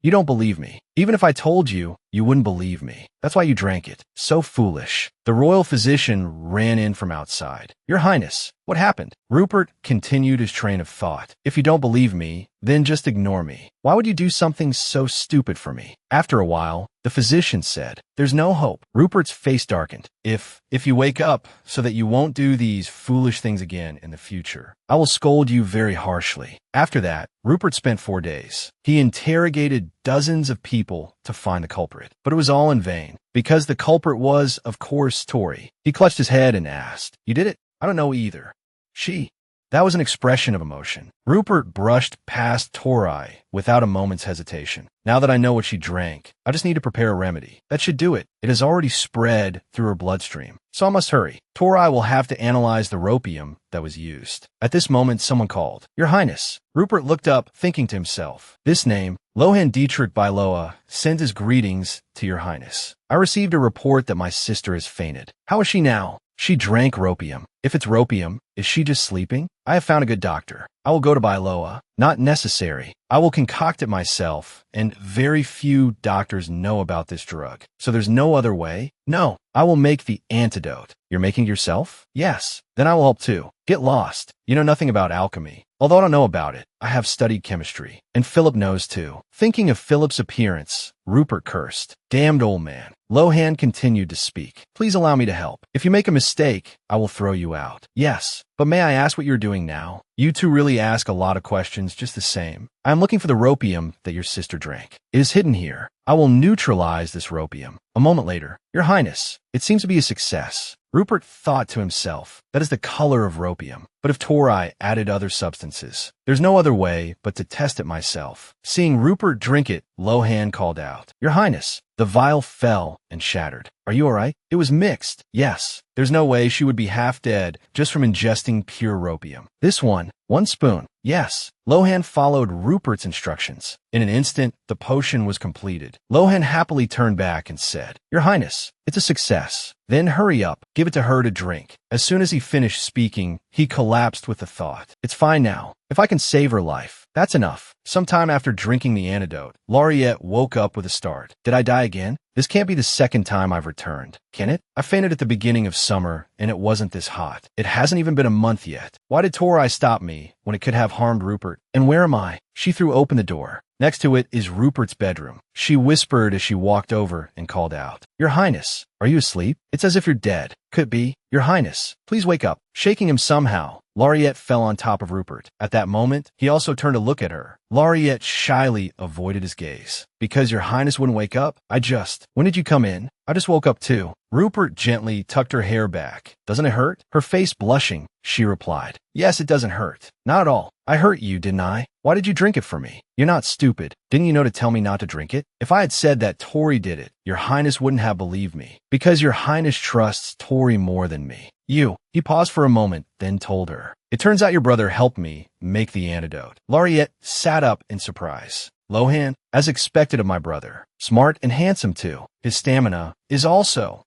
You don't believe me. Even if I told you, you wouldn't believe me. That's why you drank it. So foolish." The royal physician ran in from outside. "Your Highness, what happened?" Rupert continued his train of thought. "If you don't believe me, then just ignore me. Why would you do something so stupid for me?" After a while, the physician said, "There's no hope." Rupert's face darkened. If you wake up so that you won't do these foolish things again in the future, I will scold you very harshly." After that, Rupert spent 4 days. He interrogated dozens of people to find the culprit, but it was all in vain, because the culprit was, of course, Tori. He clutched his head and asked, "You did it?" "I don't know either." "She." That was an expression of emotion. Rupert brushed past Torai without a moment's hesitation. "Now that I know what she drank, I just need to prepare a remedy. That should do it. It has already spread through her bloodstream, so I must hurry. Torai will have to analyze the ropium that was used." At this moment, someone called, "Your Highness." Rupert looked up, thinking to himself, this name, Lohan Dietrich Byloa, sends his greetings to Your Highness. I received a report that my sister has fainted. How is she now? She drank ropium. If it's ropium, is she just sleeping? I have found a good doctor. I will go to Byloa. Not necessary. I will concoct it myself, and very few doctors know about this drug. So there's no other way? No. I will make the antidote. You're making it yourself? Yes. Then I will help too. Get lost. You know nothing about alchemy. Although I don't know about it, I have studied chemistry. And Philip knows too. Thinking of Philip's appearance, Rupert cursed. Damned old man. Lohan continued to speak. Please allow me to help. If you make a mistake, I will throw you out. Yes, but may I ask what you're doing now? You two really ask a lot of questions just the same. I am looking for the ropium that your sister drank. It is hidden here. I will neutralize this ropium. A moment later, Your Highness, it seems to be a success. Rupert thought to himself, that is the color of ropium. But if Tori added other substances, there's no other way but to test it myself. Seeing Rupert drink it, Lohan called out, Your Highness, the vial fell and shattered. Are you all right? It was mixed. Yes. There's no way she would be half dead just from ingesting pure ropium. This one spoon. Yes. Lohan followed Rupert's instructions. In an instant, the potion was completed. Lohan happily turned back and said, Your Highness, it's a success. Then hurry up, give it to her to drink. As soon as he finished speaking, he collapsed with the thought, It's fine now. If I can save her life, that's enough. Sometime after drinking the antidote, Laureate woke up with a start. Did I die again? This can't be the second time I've returned. Can it? I fainted at the beginning of summer, and it wasn't this hot. It hasn't even been a month yet. Why did Tori stop me when it could have harmed Rupert? And where am I? She threw open the door. Next to it is Rupert's bedroom. She whispered as she walked over and called out, Your Highness, are you asleep? It's as if you're dead. Could be. Your Highness, please wake up. Shaking him somehow, Laureate fell on top of Rupert. At that moment, he also turned to look at her. Laureate shyly avoided his gaze. Because Your Highness wouldn't wake up? When did you come in? I just woke up too. Rupert gently tucked her hair back. Doesn't it hurt? Her face blushing, she replied. Yes, it doesn't hurt. Not at all. I hurt you, didn't I? Why did you drink it for me? You're not stupid. Didn't you know to tell me not to drink it? If I had said that Tori did it, Your Highness wouldn't have believed me. Because Your Highness trusts Tori more than me. He paused for a moment, then told her. It turns out your brother helped me make the antidote. Laureate sat up in surprise. Lohan, as expected of my brother. Smart and handsome too. His stamina is also,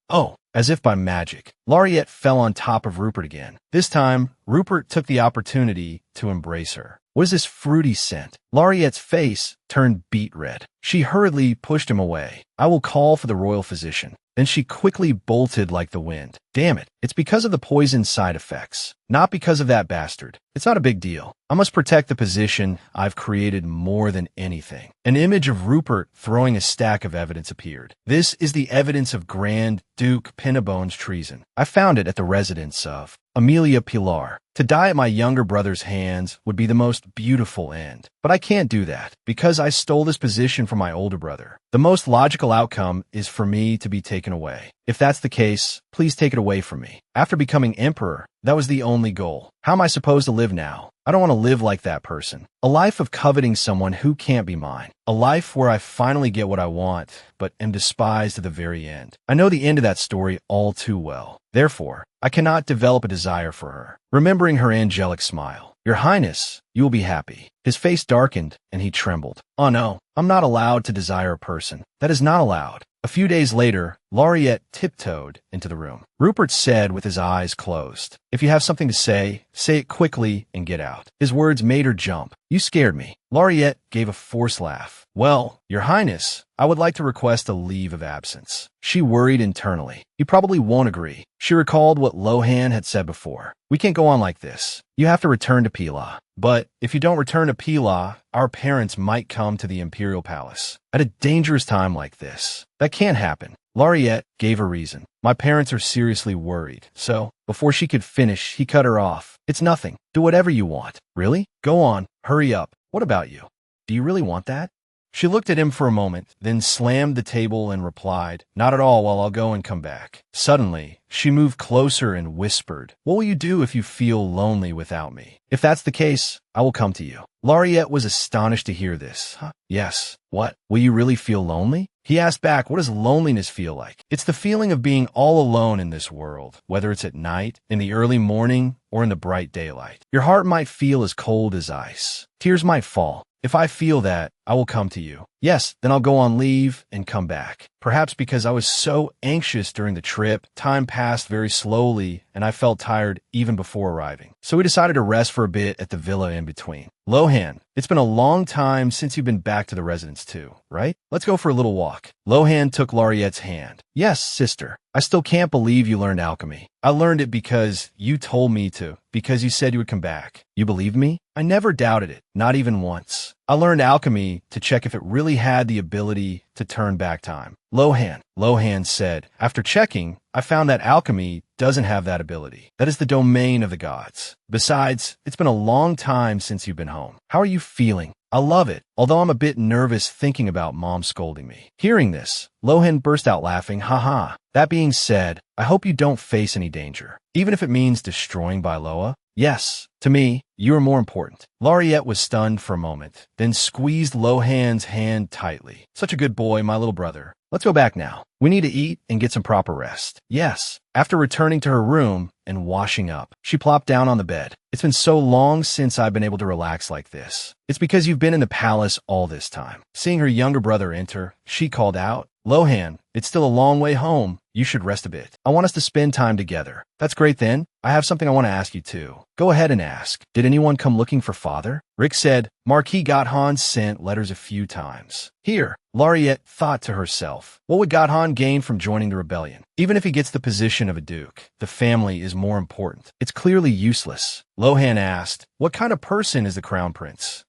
as if by magic. Laureate fell on top of Rupert again. This time, Rupert took the opportunity to embrace her. What is this fruity scent? Laureate's face turned beet red. She hurriedly pushed him away. I will call for the royal physician. Then she quickly bolted like the wind. Damn it, it's because of the poison side effects. Not because of that bastard. It's not a big deal. I must protect the position I've created more than anything. An image of Rupert throwing a stack of evidence appeared. This is the evidence of Grand Duke Pinnabone's treason. I found it at the residence of Amelia Pilar. To die at my younger brother's hands would be the most beautiful end. But I can't do that, because I stole this position from my older brother. The most logical outcome is for me to be taken away. If that's the case, please take it away from me. After becoming emperor, that was the only goal. How am I supposed to live now? I don't want to live like that person. A life of coveting someone who can't be mine. A life where I finally get what I want, but am despised to the very end. I know the end of that story all too well. Therefore, I cannot develop a desire for her. Remembering her angelic smile. Your Highness, you will be happy. His face darkened, and he trembled. Oh no, I'm not allowed to desire a person. That is not allowed. A few days later, Laureate tiptoed into the room. Rupert said with his eyes closed, If you have something to say it quickly and get out. His words made her jump. You scared me. Laureate gave a forced laugh. Well, Your Highness, I would like to request a leave of absence. She worried internally. He probably won't agree. She recalled what Lohan had said before. We can't go on like this. You have to return to Pila. But if you don't return to Pila, our parents might come to the Imperial Palace. At a dangerous time like this. That can't happen. Laureate gave a reason. My parents are seriously worried. So, before she could finish, he cut her off. It's nothing. Do whatever you want. Really? Go on. Hurry up. What about you? Do you really want that? She looked at him for a moment, then slammed the table and replied, Not at all, while I'll go and come back. Suddenly, she moved closer and whispered, What will you do if you feel lonely without me? If that's the case, I will come to you. Laureate was astonished to hear this. Yes. What? Will you really feel lonely? He asked back, What does loneliness feel like? It's the feeling of being all alone in this world, whether it's at night, in the early morning, or in the bright daylight. Your heart might feel as cold as ice. Tears might fall. If I feel that, I will come to you. Yes, then I'll go on leave and come back. Perhaps because I was so anxious during the trip, time passed very slowly and I felt tired even before arriving. So we decided to rest for a bit at the villa in between. Lohan, it's been a long time since you've been back to the residence too, right? Let's go for a little walk. Lohan took Laureate's hand. Yes, sister. I still can't believe you learned alchemy. I learned it because you told me to, because you said you would come back. You believed me? I never doubted it, not even once. I learned alchemy to check if it really had the ability to turn back time. Lohan said, after checking, I found that alchemy doesn't have that ability. That is the domain of the gods. Besides, it's been a long time since you've been home. How are you feeling? I love it, although I'm a bit nervous thinking about Mom scolding me. Hearing this, Lohan burst out laughing, haha. That being said, I hope you don't face any danger, even if it means destroying Bailoa. Yes, to me, you are more important. Lariette was stunned for a moment, then squeezed Lohan's hand tightly. Such a good boy, my little brother. Let's go back now. We need to eat and get some proper rest. Yes. After returning to her room and washing up, she plopped down on the bed. It's been so long since I've been able to relax like this. It's because you've been in the palace all this time. Seeing her younger brother enter, she called out, Lohan, it's still a long way home. You should rest a bit. I want us to spend time together. That's great then. I have something I want to ask you too. Go ahead and ask. Did anyone come looking for father? Rick said, Marquis Gothan sent letters a few times. Here, Lariette thought to herself, what would Gothan gain from joining the rebellion? Even if he gets the position of a duke, the family is more important. It's clearly useless. Lohan asked, what kind of person is the crown prince?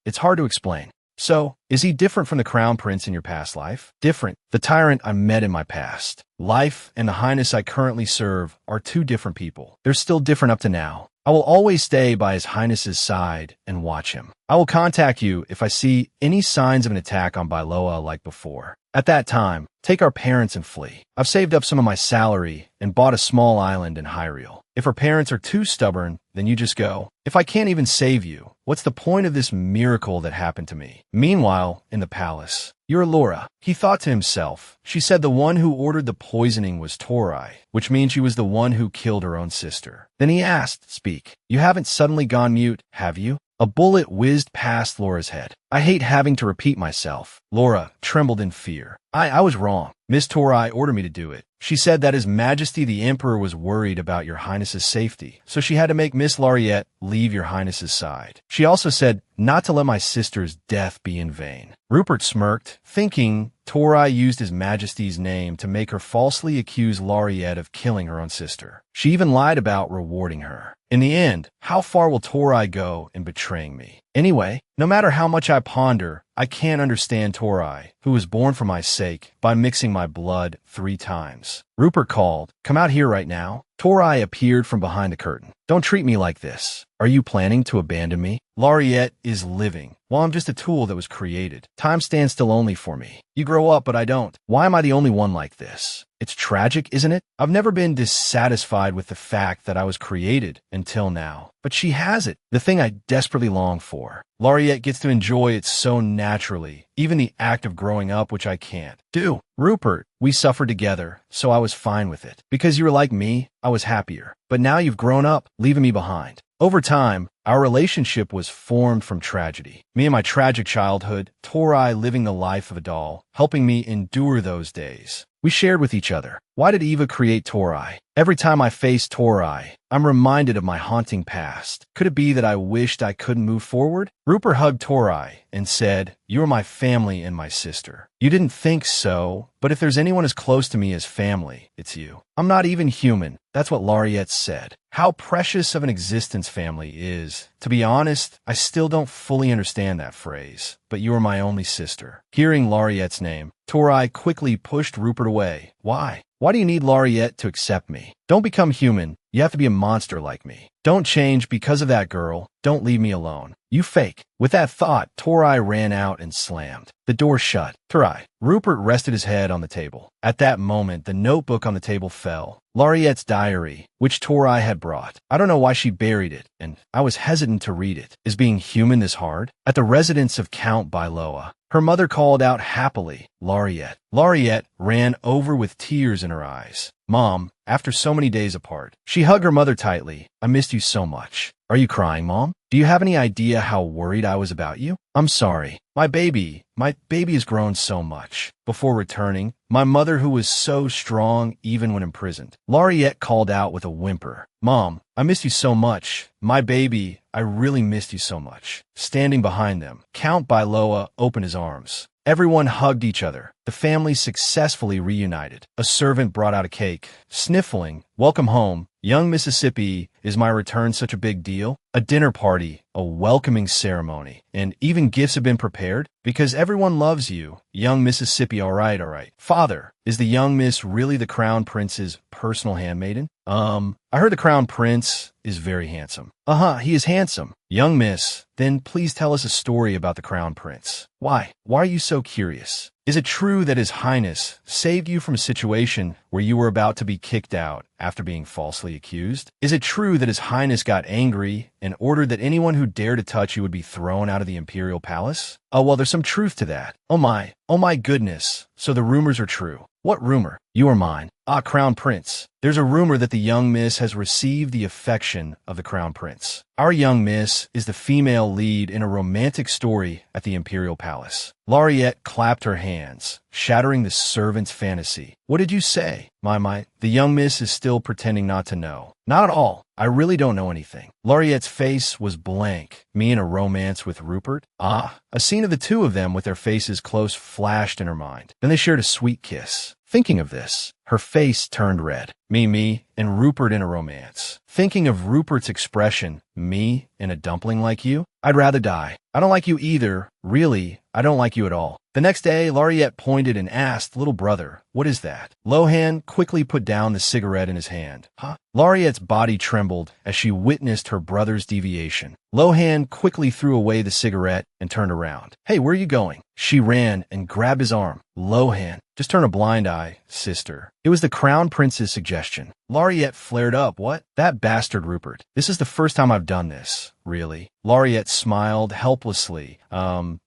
It's hard to explain. So, is he different from the crown prince in your past life? Different. The tyrant I met in my past life and the highness I currently serve are two different people. They're still different up to now. I will always stay by his highness's side and watch him. I will contact you if I see any signs of an attack on Bailoa like before. At that time, take our parents and flee. I've saved up some of my salary and bought a small island in Hyrule. If our parents are too stubborn, then you just go. If I can't even save you, what's the point of this miracle that happened to me? Meanwhile, in the palace, you're Laura. He thought to himself. She said the one who ordered the poisoning was Torai, which means she was the one who killed her own sister. Then he asked, speak. You haven't suddenly gone mute, have you? A bullet whizzed past Laura's head. I hate having to repeat myself. Laura trembled in fear. I was wrong. Miss Torai ordered me to do it. She said that His Majesty the Emperor was worried about your Highness's safety, so she had to make Miss Lariette leave your Highness's side. She also said not to let my sister's death be in vain. Rupert smirked, thinking Torai used His Majesty's name to make her falsely accuse Lariette of killing her own sister. She even lied about rewarding her. In the end, how far will Torai go in betraying me? Anyway, no matter how much I ponder, I can't understand Torai, who was born for my sake, by mixing my blood 3 times. Rupert called, come out here right now. Torai appeared from behind the curtain. Don't treat me like this. Are you planning to abandon me? Lariette is living, while I'm just a tool that was created. Time stands still only for me. You grow up, but I don't. Why am I the only one like this? It's tragic, isn't it? I've never been dissatisfied with the fact that I was created until now. But she has it, the thing I desperately long for. Lariette gets to enjoy it so naturally, even the act of growing up, which I can't do. Rupert, we suffered together, so I was fine with it. Because you were like me, I was happier. But now you've grown up, leaving me behind. Over time, our relationship was formed from tragedy. Me and my tragic childhood, Torai living the life of a doll, helping me endure those days. We shared with each other. Why did Eva create Torai? Every time I face Torai, I'm reminded of my haunting past. Could it be that I wished I couldn't move forward? Rupert hugged Torai and said, you are my family and my sister. You didn't think so, but if there's anyone as close to me as family, it's you. I'm not even human. That's what Lariette said. How precious of an existence family is. To be honest, I still don't fully understand that phrase, but you are my only sister. Hearing Lariette's name, Torai quickly pushed Rupert away. Why? Why do you need Lariette to accept me? Don't become human. You have to be a monster like me. Don't change because of that girl. Don't leave me alone. You fake. With that thought, Torai ran out and slammed. The door shut. Torai. Rupert rested his head on the table. At that moment, the notebook on the table fell. Lariette's diary, which Torai had brought. I don't know why she buried it, and I was hesitant to read it. Is being human this hard? At the residence of Count Bailoa, her mother called out happily, Lariette. Lariette ran over with tears in her eyes. Mom, after so many days apart. She hugged her mother tightly. I missed you so much. Are you crying, Mom? Do you have any idea how worried I was about you? I'm sorry. My baby has grown so much. Before returning, my mother, who was so strong even when imprisoned. Lariette called out with a whimper. Mom, I missed you so much. My baby, I really missed you so much. Standing behind them, Count Bailoa opened his arms. Everyone hugged each other. The family successfully reunited. A servant brought out a cake. Sniffling, welcome home. Young Mississippi, is my return such a big deal? A dinner party, a welcoming ceremony, and even gifts have been prepared? Because everyone loves you. Young Mississippi, all right. Father, is the young miss really the crown prince's personal handmaiden? I heard the crown prince is very handsome. He is handsome. Young miss, then please tell us a story about the crown prince. Why are you so curious? Is it true that His Highness saved you from a situation where you were about to be kicked out after being falsely accused? Is it true that His Highness got angry and ordered that anyone who dared to touch you would be thrown out of the imperial palace? Oh, well, there's some truth to that. Oh my goodness. So the rumors are true. What rumor? You are mine. Crown Prince. There's a rumor that the young miss has received the affection of the crown prince. Our young miss is the female lead in a romantic story at the imperial palace. Laureate clapped her hands, shattering the servant's fantasy. What did you say? The young miss is still pretending not to know. Not at all. I really don't know anything. Laureate's face was blank. Me in a romance with Rupert? A scene of the two of them with their faces close flashed in her mind. Then they shared a sweet kiss. Thinking of this, her face turned red. Me, and Rupert in a romance. Thinking of Rupert's expression, me in a dumpling like you? I'd rather die. I don't like you either. Really, I don't like you at all. The next day, Laureate pointed and asked, little brother, what is that? Lohan quickly put down the cigarette in his hand. Laureate's body trembled as she witnessed her brother's deviation. Lohan quickly threw away the cigarette and turned around. Hey, where are you going? She ran and grabbed his arm. Lohan, just turn a blind eye, sister. It was the crown prince's suggestion. Laureate flared up. What? That bastard Rupert. This is the first time I've done this. Really? Laureate smiled helplessly.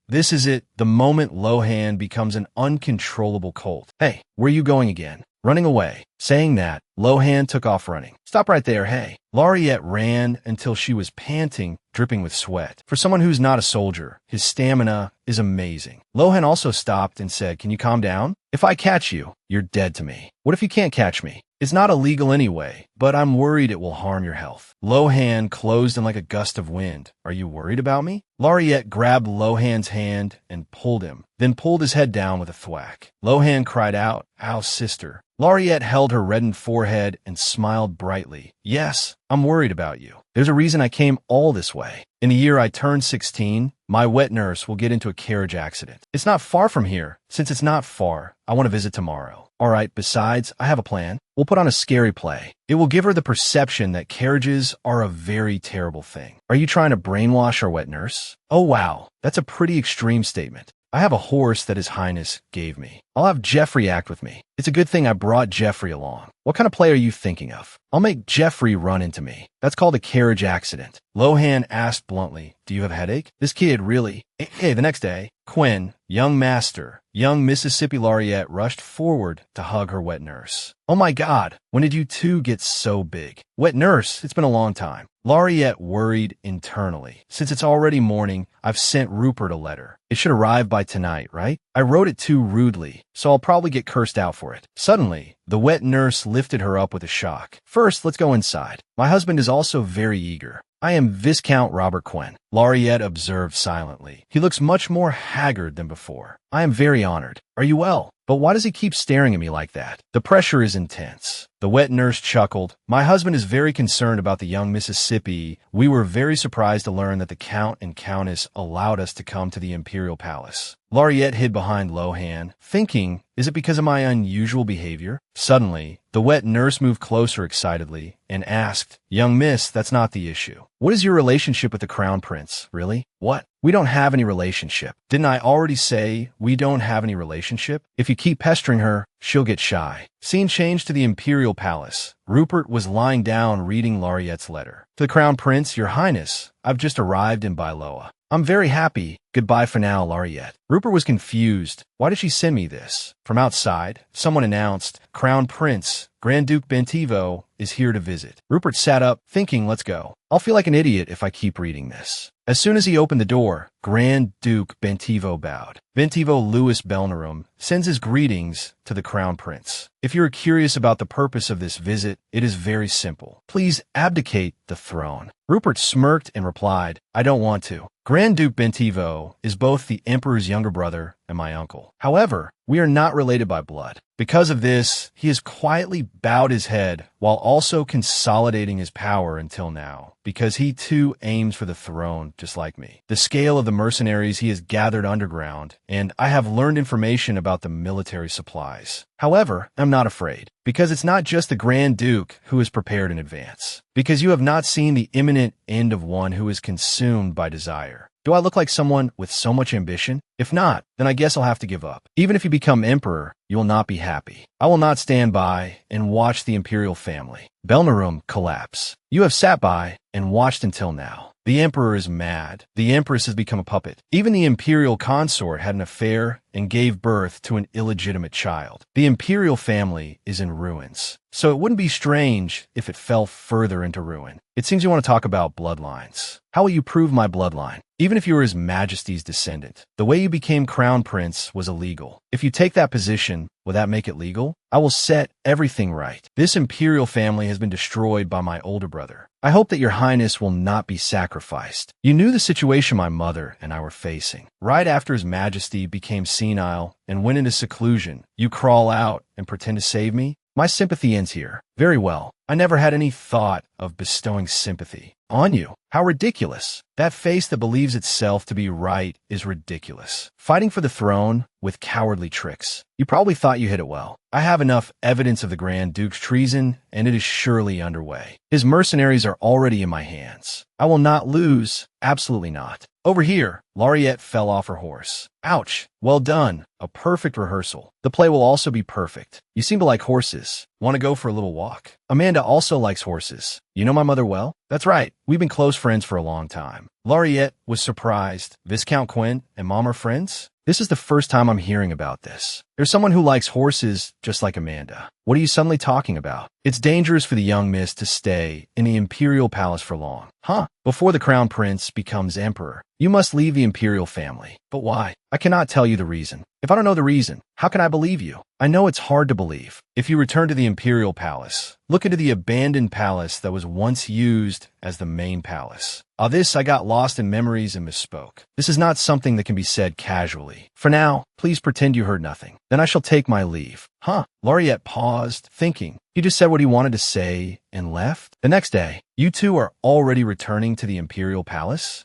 This is it. The moment Lohan becomes an uncontrollable colt. Hey, where are you going again? Running away. Saying that, Lohan took off running. Stop right there, hey. Laureate ran until she was panting, dripping with sweat. For someone who's not a soldier, his stamina is amazing. Lohan also stopped and said, can you calm down? If I catch you, you're dead to me. What if you can't catch me? It's not illegal anyway, but I'm worried it will harm your health. Lohan closed in like a gust of wind. Are you worried about me? Laureate grabbed Lohan's hand and pulled him, then pulled his head down with a thwack. Lohan cried out, ow, sister. Laureate held her reddened forehead and smiled brightly. Yes, I'm worried about you. There's a reason I came all this way. In the year I turned 16, my wet nurse will get into a carriage accident. It's not far from here. Since it's not far, I want to visit tomorrow. All right, besides, I have a plan. We'll put on a scary play. It will give her the perception that carriages are a very terrible thing. Are you trying to brainwash our wet nurse? Oh, wow. That's a pretty extreme statement. I have a horse that His Highness gave me. I'll have Jeffrey act with me. It's a good thing I brought Jeffrey along. What kind of play are you thinking of? I'll make Jeffrey run into me. That's called a carriage accident. Lohan asked bluntly, do you have a headache? This kid really... Hey, the next day, Quinn, young master, young Mississippi Laureate rushed forward to hug her wet nurse. Oh my God, when did you two get so big? Wet nurse, it's been a long time. Laureate worried internally. Since it's already morning, I've sent Rupert a letter. It should arrive by tonight, right? I wrote it too rudely, so I'll probably get cursed out for it. Suddenly, the wet nurse lifted her up with a shock. First, let's go inside. My husband is also very eager. I am Viscount Robert Quinn. Laureate observed silently. He looks much more haggard than before. I am very honored. Are you well? But why does he keep staring at me like that? The pressure is intense. The wet nurse chuckled. My husband is very concerned about the young Mississippi. We were very surprised to learn that the Count and Countess allowed us to come to the imperial palace. Laureate hid behind Lohan, thinking, is it because of my unusual behavior? Suddenly, the wet nurse moved closer excitedly and asked, young miss, that's not the issue. What is your relationship with the crown prince, really? What? We don't have any relationship. Didn't I already say we don't have any relationship? If you keep pestering her, she'll get shy. Scene changed to the imperial palace. Rupert was lying down reading Laureate's letter. To the crown prince, your highness, I've just arrived in Bailoa. I'm very happy. Goodbye for now, Laureate. Rupert was confused. Why did she send me this? From outside, someone announced, Crown Prince, Grand Duke Bentivo is here to visit. Rupert sat up, thinking, let's go. I'll feel like an idiot if I keep reading this. As soon as he opened the door, Grand Duke Bentivo bowed. Bentivo Louis Belnerum sends his greetings to the Crown Prince. If you're curious about the purpose of this visit, it is very simple. Please abdicate the throne. Rupert smirked and replied, I don't want to. Grand Duke Bentivo is both the Emperor's younger brother and my uncle. However, we are not related by blood. Because of this, he has quietly bowed his head while also consolidating his power until now, because he too aims for the throne just like me. The scale of the mercenaries he has gathered underground, and I have learned information about the military supplies. However, I'm not afraid, because it's not just the Grand Duke who is prepared in advance, because you have not seen the imminent end of one who is consumed by desire. Do I look like someone with so much ambition? If not, then I guess I'll have to give up. Even if you become emperor, you will not be happy. I will not stand by and watch the imperial family, Belnarum, collapse. You have sat by and watched until now. The emperor is mad. The empress has become a puppet. Even the imperial consort had an affair and gave birth to an illegitimate child. The imperial family is in ruins. So it wouldn't be strange if it fell further into ruin. It seems you want to talk about bloodlines. How will you prove my bloodline? Even if you were His Majesty's descendant, the way you became crown prince was illegal. If you take that position, will that make it legal? I will set everything right. This imperial family has been destroyed by my older brother. I hope that your highness will not be sacrificed. You knew the situation my mother and I were facing. Right after His Majesty became senile and went into seclusion, you crawl out and pretend to save me? My sympathy ends here. Very well. I never had any thought of bestowing sympathy on you. How ridiculous. That face that believes itself to be right is ridiculous. Fighting for the throne with cowardly tricks. You probably thought you hit it well. I have enough evidence of the Grand Duke's treason, and it is surely underway. His mercenaries are already in my hands. I will not lose. Absolutely not. Over here, Lariette fell off her horse. Ouch. Well done. A perfect rehearsal. The play will also be perfect. You seem to like horses. Want to go for a little walk? Amanda also likes horses. You know my mother well? That's right. We've been close friends for a long time. Lariette was surprised. Viscount Quinn and Mom are friends? This is the first time I'm hearing about this. There's someone who likes horses just like Amanda. What are you suddenly talking about? It's dangerous for the young miss to stay in the imperial palace for long. Huh? Before the crown prince becomes emperor, you must leave the imperial family. But why? I cannot tell you the reason. If I don't know the reason, how can I believe you? I know it's hard to believe. If you return to the imperial palace, look into the abandoned palace that was once used as the main palace. This I got lost in memories and misspoke. This is not something that can be said casually. For now, please pretend you heard nothing. Then I shall take my leave. Huh? Lariette paused, thinking. He just said what he wanted to say and left. The next day, you two are already returning to the imperial palace?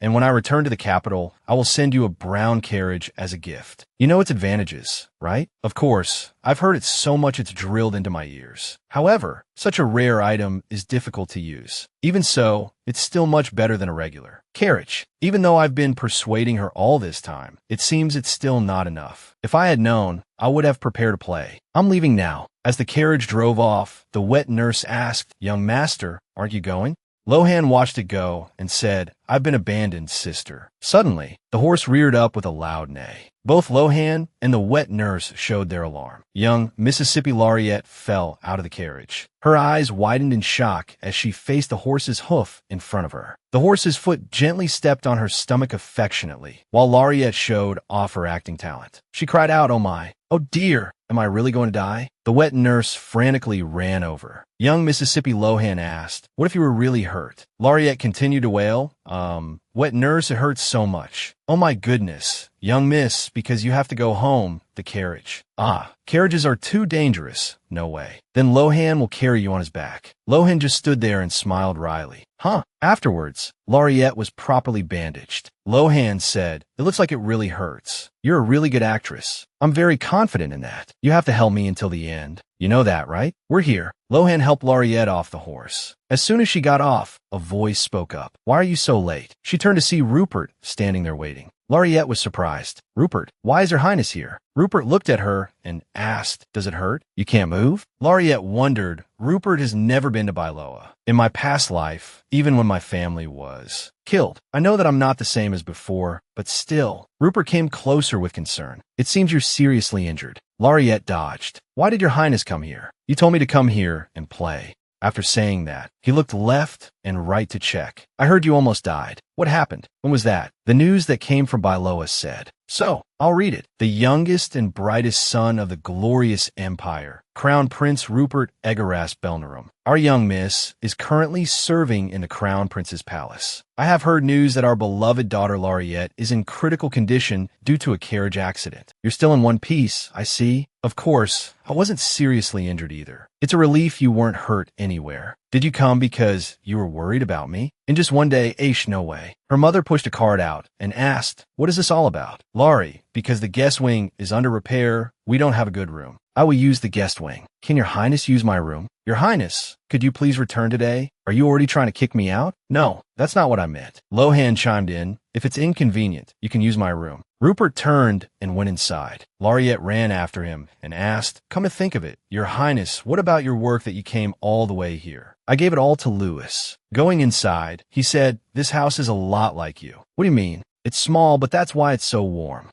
And when I return to the capital, I will send you a brown carriage as a gift. You know its advantages, right? Of course, I've heard it so much it's drilled into my ears. However, such a rare item is difficult to use. Even so, it's still much better than a regular carriage. Even though I've been persuading her all this time, it seems it's still not enough. If I had known, I would have prepared a play. I'm leaving now. As the carriage drove off, the wet nurse asked, "Young master, aren't you going?" Lohan watched it go and said, "I've been abandoned, sister." Suddenly, the horse reared up with a loud neigh. Both Lohan and the wet nurse showed their alarm. Young Mississippi Lariette fell out of the carriage. Her eyes widened in shock as she faced the horse's hoof in front of her. The horse's foot gently stepped on her stomach affectionately, while Lariette showed off her acting talent. She cried out, "Oh my! Oh dear! Am I really going to die?" The wet nurse frantically ran over. Young Mississippi Lohan asked, "What if you were really hurt?" Lariette continued to wail, Wet nurse, it hurts so much. Oh my goodness. Young miss, because you have to go home, the carriage. Carriages are too dangerous. No way. Then Lohan will carry you on his back. Lohan just stood there and smiled wryly. Afterwards, Lariette was properly bandaged. Lohan said, "It looks like it really hurts. You're a really good actress. I'm very confident in that. You have to help me until the end. You know that, right? We're here." Lohan helped Lariette off the horse. As soon as she got off, a voice spoke up. "Why are you so late?" She turned to see Rupert standing there waiting. Lariette was surprised. "Rupert, why is Her Highness here?" Rupert looked at her and asked, "Does it hurt? You can't move?" Lariette wondered. Rupert has never been to Bailoa. In my past life, even when my family was killed. I know that I'm not the same as before, but still. Rupert came closer with concern. "It seems you're seriously injured." Lariette dodged. "Why did Your Highness come here?" "You told me to come here and play." After saying that, he looked left and right to check. "I heard you almost died. What happened? When was that?" The news that came from Bailoa said. So, I'll read it. "The youngest and brightest son of the glorious empire, Crown Prince Rupert Egaras Belnarum. Our young miss is currently serving in the Crown Prince's palace. I have heard news that our beloved daughter Laureate is in critical condition due to a carriage accident. You're still in one piece, I see. Of course, I wasn't seriously injured either. It's a relief you weren't hurt anywhere. Did you come because you were worried about me? In just one day, no way. Her mother pushed a card out and asked, "What is this all about?" Laurie, because the guest wing is under repair, we don't have a good room. I will use the guest wing. Can your highness use my room? Your highness, could you please return today? Are you already trying to kick me out? No, that's not what I meant. Lohan chimed in. If it's inconvenient, you can use my room. Rupert turned and went inside. Laureate ran after him and asked, "Come to think of it, your highness, what about your work that you came all the way here?" I gave it all to Lewis. Going inside, he said, "This house is a lot like you." What do you mean? It's small, but that's why it's so warm.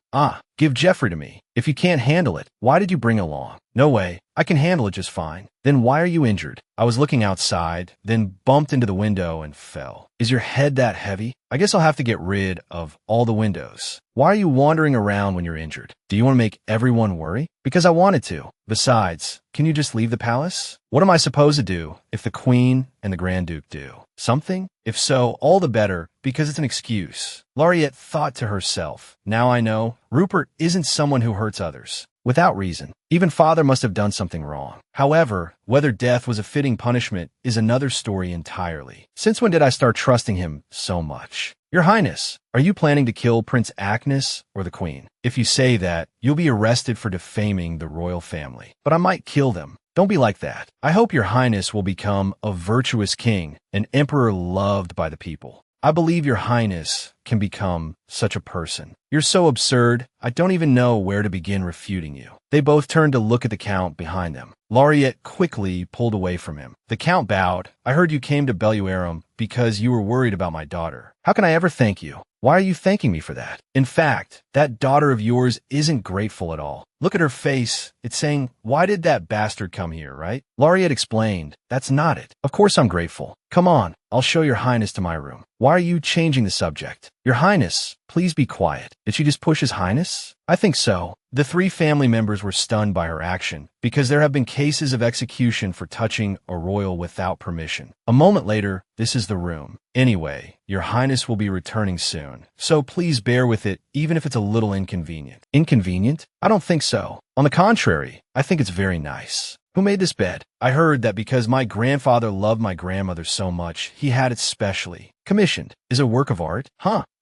Give Jeffrey to me. If you can't handle it, why did you bring along? No way. I can handle it just fine. Then why are you injured? I was looking outside, then bumped into the window and fell. Is your head that heavy? I guess I'll have to get rid of all the windows. Why are you wandering around when you're injured? Do you want to make everyone worry? Because I wanted to. Besides, can you just leave the palace? What am I supposed to do if the Queen and the Grand Duke do? Something? If so, all the better, because it's an excuse. Laureate thought to herself, now I know, Rupert isn't someone who hurts others without reason. Even father must have done something wrong. However, whether death was a fitting punishment is another story entirely. Since when did I start trusting him so much? Your Highness, are you planning to kill Prince Agnes or the Queen? If you say that, you'll be arrested for defaming the royal family. But I might kill them. Don't be like that. I hope your Highness will become a virtuous king, an emperor loved by the people. I believe your Highness can become such a person. You're so absurd, I don't even know where to begin refuting you. They both turned to look at the Count behind them. Laureate quickly pulled away from him. The Count bowed. I heard you came to Belluarum because you were worried about my daughter. How can I ever thank you? Why are you thanking me for that? In fact, that daughter of yours isn't grateful at all. Look at her face. It's saying, why did that bastard come here, right? Laureate explained, that's not it. Of course I'm grateful. Come on, I'll show your Highness to my room. Why are you changing the subject? Your Highness, please be quiet. Did she just push His Highness? I think so. The three family members were stunned by her action because there have been cases of execution for touching a royal without permission. A moment later, this is the room. Anyway, your Highness will be returning soon, so please bear with it even if it's a little inconvenient. Inconvenient? I don't think so. On the contrary, I think it's very nice. Who made this bed? I heard that because my grandfather loved my grandmother so much, he had it specially commissioned. Is it a work of art?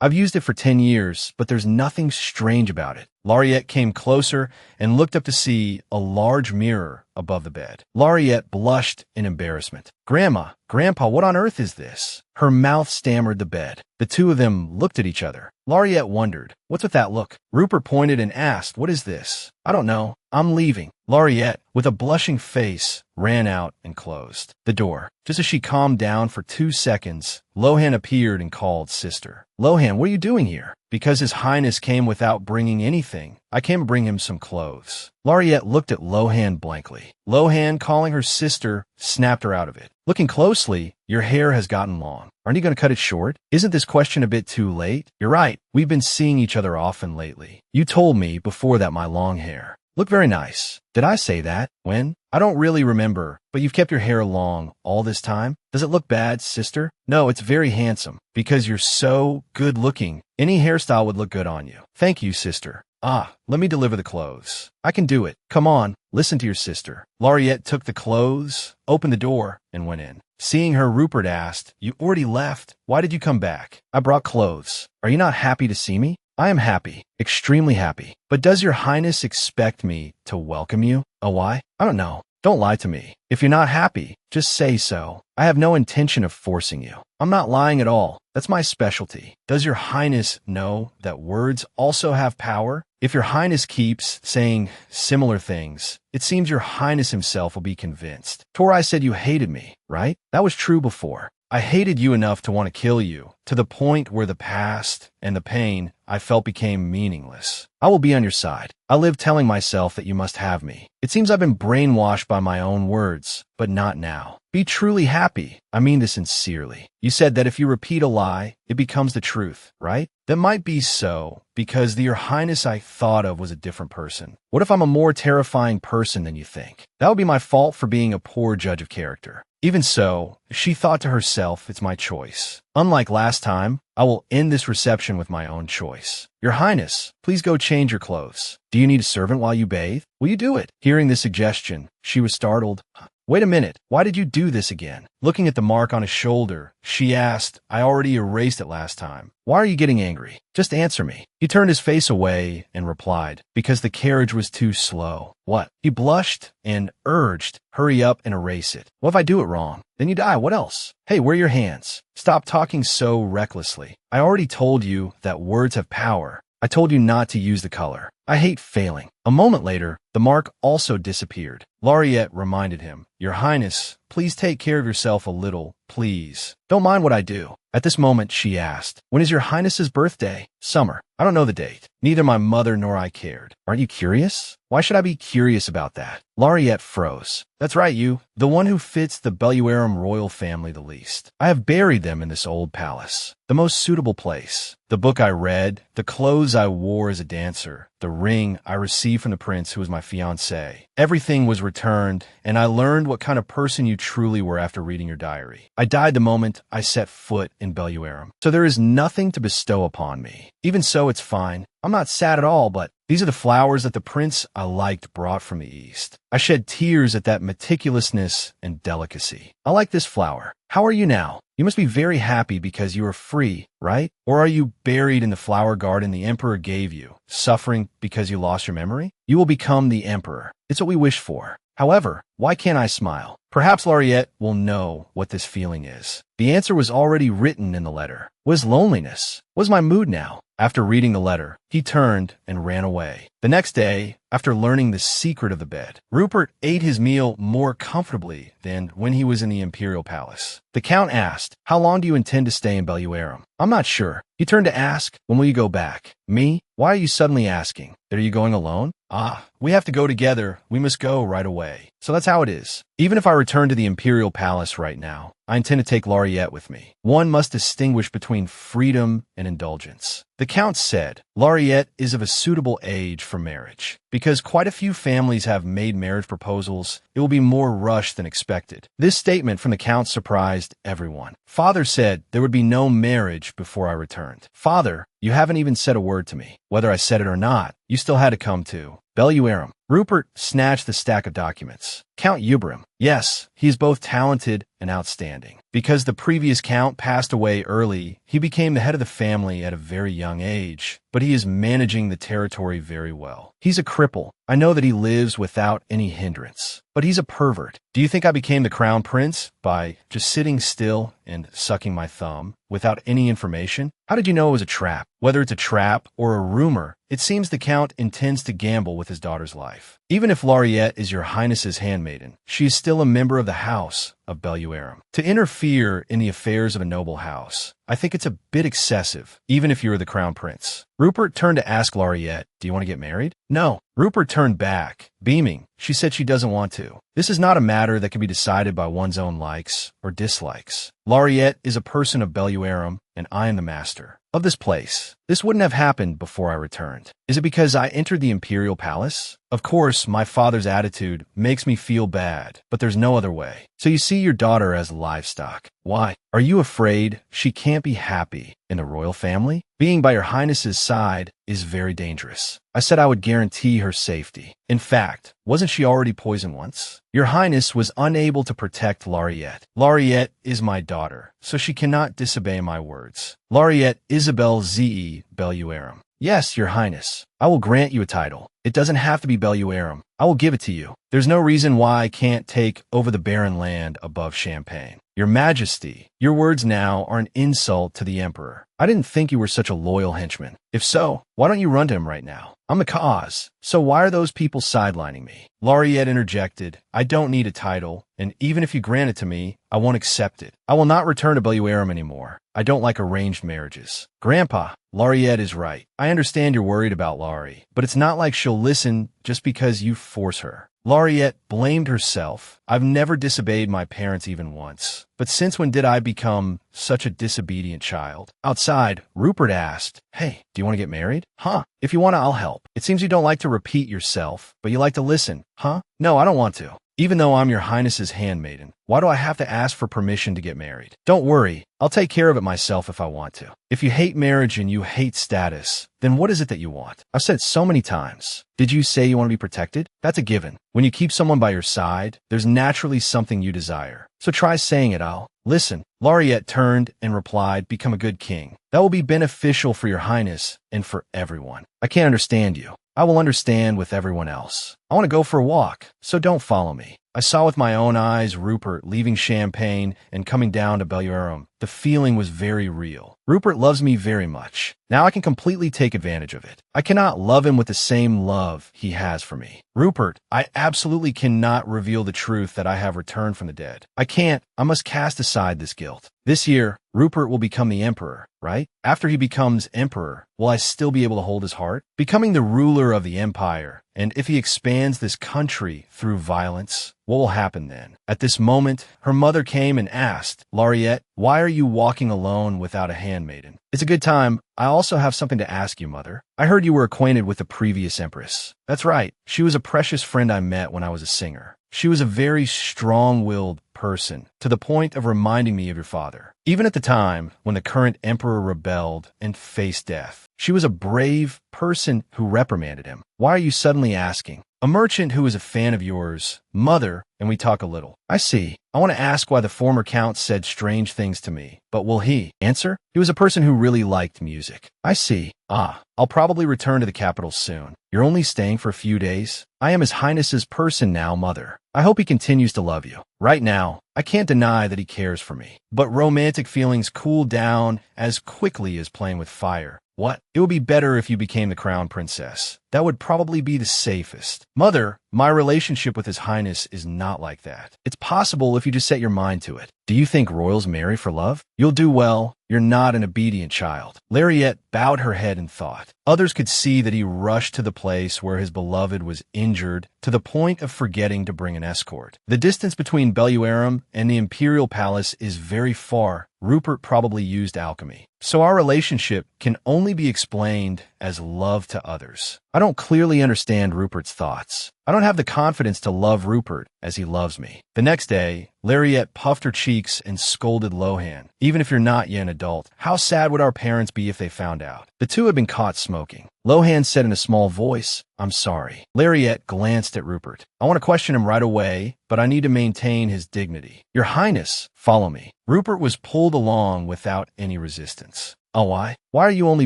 I've used it for 10 years, but there's nothing strange about it. Laureate came closer and looked up to see a large mirror above the bed. Laureate blushed in embarrassment. Grandma, Grandpa, what on earth is this? Her mouth stammered the bed. The two of them looked at each other. Laureate wondered, what's with that look? Rupert pointed and asked, what is this? I don't know. I'm leaving. Laureate, with a blushing face, ran out and closed the door. Just as she calmed down for 2 seconds, Lohan appeared and called Sister. Lohan, what are you doing here? Because His Highness came without bringing anything. I came to bring him some clothes. Laureate looked at Lohan blankly. Lohan, calling her sister, snapped her out of it. Looking closely, your hair has gotten long. Aren't you going to cut it short? Isn't this question a bit too late? You're right. We've been seeing each other often lately. You told me before that my long hair looked very nice. Did I say that? When? I don't really remember, but you've kept your hair long all this time? Does it look bad, sister? No, it's very handsome. Because you're so good looking, any hairstyle would look good on you. Thank you, sister. Let me deliver the clothes. I can do it. Come on, listen to your sister. Laureate took the clothes, opened the door, and went in. Seeing her, Rupert asked, you already left? Why did you come back? I brought clothes. Are you not happy to see me? I am happy, extremely happy. But does your Highness expect me to welcome you? Oh, why? I don't know. Don't lie to me. If you're not happy, just say so. I have no intention of forcing you. I'm not lying at all. That's my specialty. Does your Highness know that words also have power? If your Highness keeps saying similar things, it seems your Highness himself will be convinced. Torai said you hated me, right? That was true before. I hated you enough to want to kill you, to the point where the past and the pain I felt became meaningless. I will be on your side. I live telling myself that you must have me. It seems I've been brainwashed by my own words, but not now. Be truly happy. I mean this sincerely. You said that if you repeat a lie, it becomes the truth, right? That might be so, because the Your Highness I thought of was a different person. What if I'm a more terrifying person than you think? That would be my fault for being a poor judge of character. Even so, she thought to herself, it's my choice. Unlike last time, I will end this reception with my own choice. Your Highness, please go change your clothes. Do you need a servant while you bathe? Will you do it? Hearing this suggestion, she was startled. Wait a minute, why did you do this again? Looking at the mark on his shoulder, she asked, I already erased it last time. Why are you getting angry? Just answer me. He turned his face away and replied, because the carriage was too slow. What? He blushed and urged, hurry up and erase it. What if I do it wrong? Then you die, what else? Hey, where are your hands? Stop talking so recklessly. I already told you that words have power. I told you not to use the color. I hate failing. A moment later, the mark also disappeared. Laureate reminded him, Your Highness, please take care of yourself a little, please. Don't mind what I do. At this moment, she asked, When is Your Highness's birthday? Summer. I don't know the date. Neither my mother nor I cared. Aren't you curious? Why should I be curious about that? Laureate froze. That's right, you. The one who fits the Belluarum royal family the least. I have buried them in this old palace. The most suitable place. The book I read, the clothes I wore as a dancer, the ring I received from the prince who was my fiancé. Everything was returned, and I learned what kind of person you truly were after reading your diary. I died the moment I set foot in Belluarum, so there is nothing to bestow upon me. Even so, it's fine. I'm not sad at all, but these are the flowers that the prince I liked brought from the east. I shed tears at that meticulousness and delicacy. I like this flower. How are you now? You must be very happy because you are free, right? Or are you buried in the flower garden the emperor gave you, suffering because you lost your memory? You will become the emperor. It's what we wish for. However, why can't I smile? Perhaps Laureate will know what this feeling is. The answer was already written in the letter. Was loneliness? Was my mood now? After reading the letter, he turned and ran away. The next day, after learning the secret of the bed, Rupert ate his meal more comfortably than when he was in the imperial palace. The count asked, How long do you intend to stay in Belluarum? I'm not sure. He turned to ask, When will you go back? Me? Why are you suddenly asking? Are you going alone? Ah, we have to go together. We must go right away. So that's how it is. Even if I return to the imperial palace right now, I intend to take Laureate with me. One must distinguish between freedom and indulgence. The count said, Laureate is of a suitable age for marriage. Because quite a few families have made marriage proposals, it will be more rushed than expected. This statement from the count surprised everyone. Father said there would be no marriage before I returned. Father, you haven't even said a word to me. Whether I said it or not, you still had to come to Belluarum. Rupert snatched the stack of documents. Count Ubrim. Yes, he is both talented and outstanding. Because the previous count passed away early, he became the head of the family at a very young age, but he is managing the territory very well. He's a cripple. I know that he lives without any hindrance, but he's a pervert. Do you think I became the crown prince by just sitting still and sucking my thumb without any information? How did you know it was a trap? Whether it's a trap or a rumor, it seems the count intends to gamble with his daughter's life. Even if Laureate is your highness's handmaiden, she is still a member of the house of Belluarum. To interfere in the affairs of a noble house, I think it's a bit excessive, even if you're the crown prince. Rupert turned to ask Laureate, do you want to get married? No. Rupert turned back, beaming. She said she doesn't want to. This is not a matter that can be decided by one's own likes or dislikes. Laureate is a person of Belluarum, and I am the master of this place. This wouldn't have happened before I returned. Is it because I entered the imperial palace? Of course, my father's attitude makes me feel bad, but there's no other way. So you see your daughter as livestock. Why? Are you afraid she can't be happy in the royal family? Being by your highness's side is very dangerous. I said I would guarantee her safety. In fact, wasn't she already poisoned once? Your highness was unable to protect Laureate. Laureate is my daughter, so she cannot disobey my words. Laureate Isabel Z.E. Belluarum. Yes, your highness. I will grant you a title. It doesn't have to be Belluarum. I will give it to you. There's no reason why I can't take over the barren land above Champagne. Your Majesty, your words now are an insult to the Emperor. I didn't think you were such a loyal henchman. If so, why don't you run to him right now? I'm the cause. So why are those people sidelining me? Laureate interjected, I don't need a title, and even if you grant it to me, I won't accept it. I will not return to Belluarum anymore. I don't like arranged marriages. Grandpa, Laureate is right. I understand you're worried about Laurie, but it's not like she'll listen just because you force her. Laureate blamed herself. I've never disobeyed my parents even once. But since when did I become such a disobedient child? Outside, Rupert asked, Hey, do you want to get married? Huh? If you want to, I'll help. It seems you don't like to repeat yourself, but you like to listen. Huh? No, I don't want to. Even though I'm your highness's handmaiden, why do I have to ask for permission to get married? Don't worry, I'll take care of it myself if I want to. If you hate marriage and you hate status, then what is it that you want? I've said it so many times. Did you say you want to be protected? That's a given. When you keep someone by your side, there's naturally something you desire. So try saying it, I'll listen. Laureate turned and replied, Become a good king. That will be beneficial for your highness and for everyone. I can't understand you. I will understand with everyone else. I want to go for a walk, so don't follow me. I saw with my own eyes Rupert leaving Champagne and coming down to Belluarum. The feeling was very real. Rupert loves me very much. Now I can completely take advantage of it. I cannot love him with the same love he has for me. Rupert, I absolutely cannot reveal the truth that I have returned from the dead. I can't. I must cast aside this guilt. This year, Rupert will become the emperor, right? After he becomes emperor, will I still be able to hold his heart? Becoming the ruler of the empire, and if he expands this country through violence, what will happen then? At this moment, her mother came and asked, Laureate, why are you walking alone without a handmaiden? It's a good time. I also have something to ask you, Mother. I heard you were acquainted with the previous empress. That's right. She was a precious friend I met when I was a singer. She was a very strong-willed person, to the point of reminding me of your father. Even at the time when the current emperor rebelled and faced death, she was a brave person who reprimanded him. Why are you suddenly asking? A merchant who is a fan of yours, Mother, and we talk a little. I see. I want to ask why the former count said strange things to me, but will he answer? He was a person who really liked music. I see. I'll probably return to the capital soon. You're only staying for a few days? I am His Highness's person now, Mother. I hope he continues to love you. Right now, I can't deny that he cares for me, but romantic feelings cool down as quickly as playing with fire. What? It would be better if you became the crown princess. That would probably be the safest. Mother, my relationship with His Highness is not like that. It's possible if you just set your mind to it. Do you think royals marry for love? You'll do well. You're not an obedient child. Laureate bowed her head in thought. Others could see that he rushed to the place where his beloved was injured to the point of forgetting to bring an escort. The distance between Belluarum and the imperial palace is very far. Rupert probably used alchemy. So our relationship can only be explained as love to others. I don't clearly understand Rupert's thoughts. I don't have the confidence to love Rupert as he loves me. The next day, Laureate puffed her cheeks and scolded Lohan. Even if you're not yet an adult, how sad would our parents be if they found out? The two had been caught smoking. Lohan said in a small voice, I'm sorry. Laureate glanced at Rupert. I want to question him right away, but I need to maintain his dignity. Your Highness, follow me. Rupert was pulled along without any resistance. Oh, why? Why are you only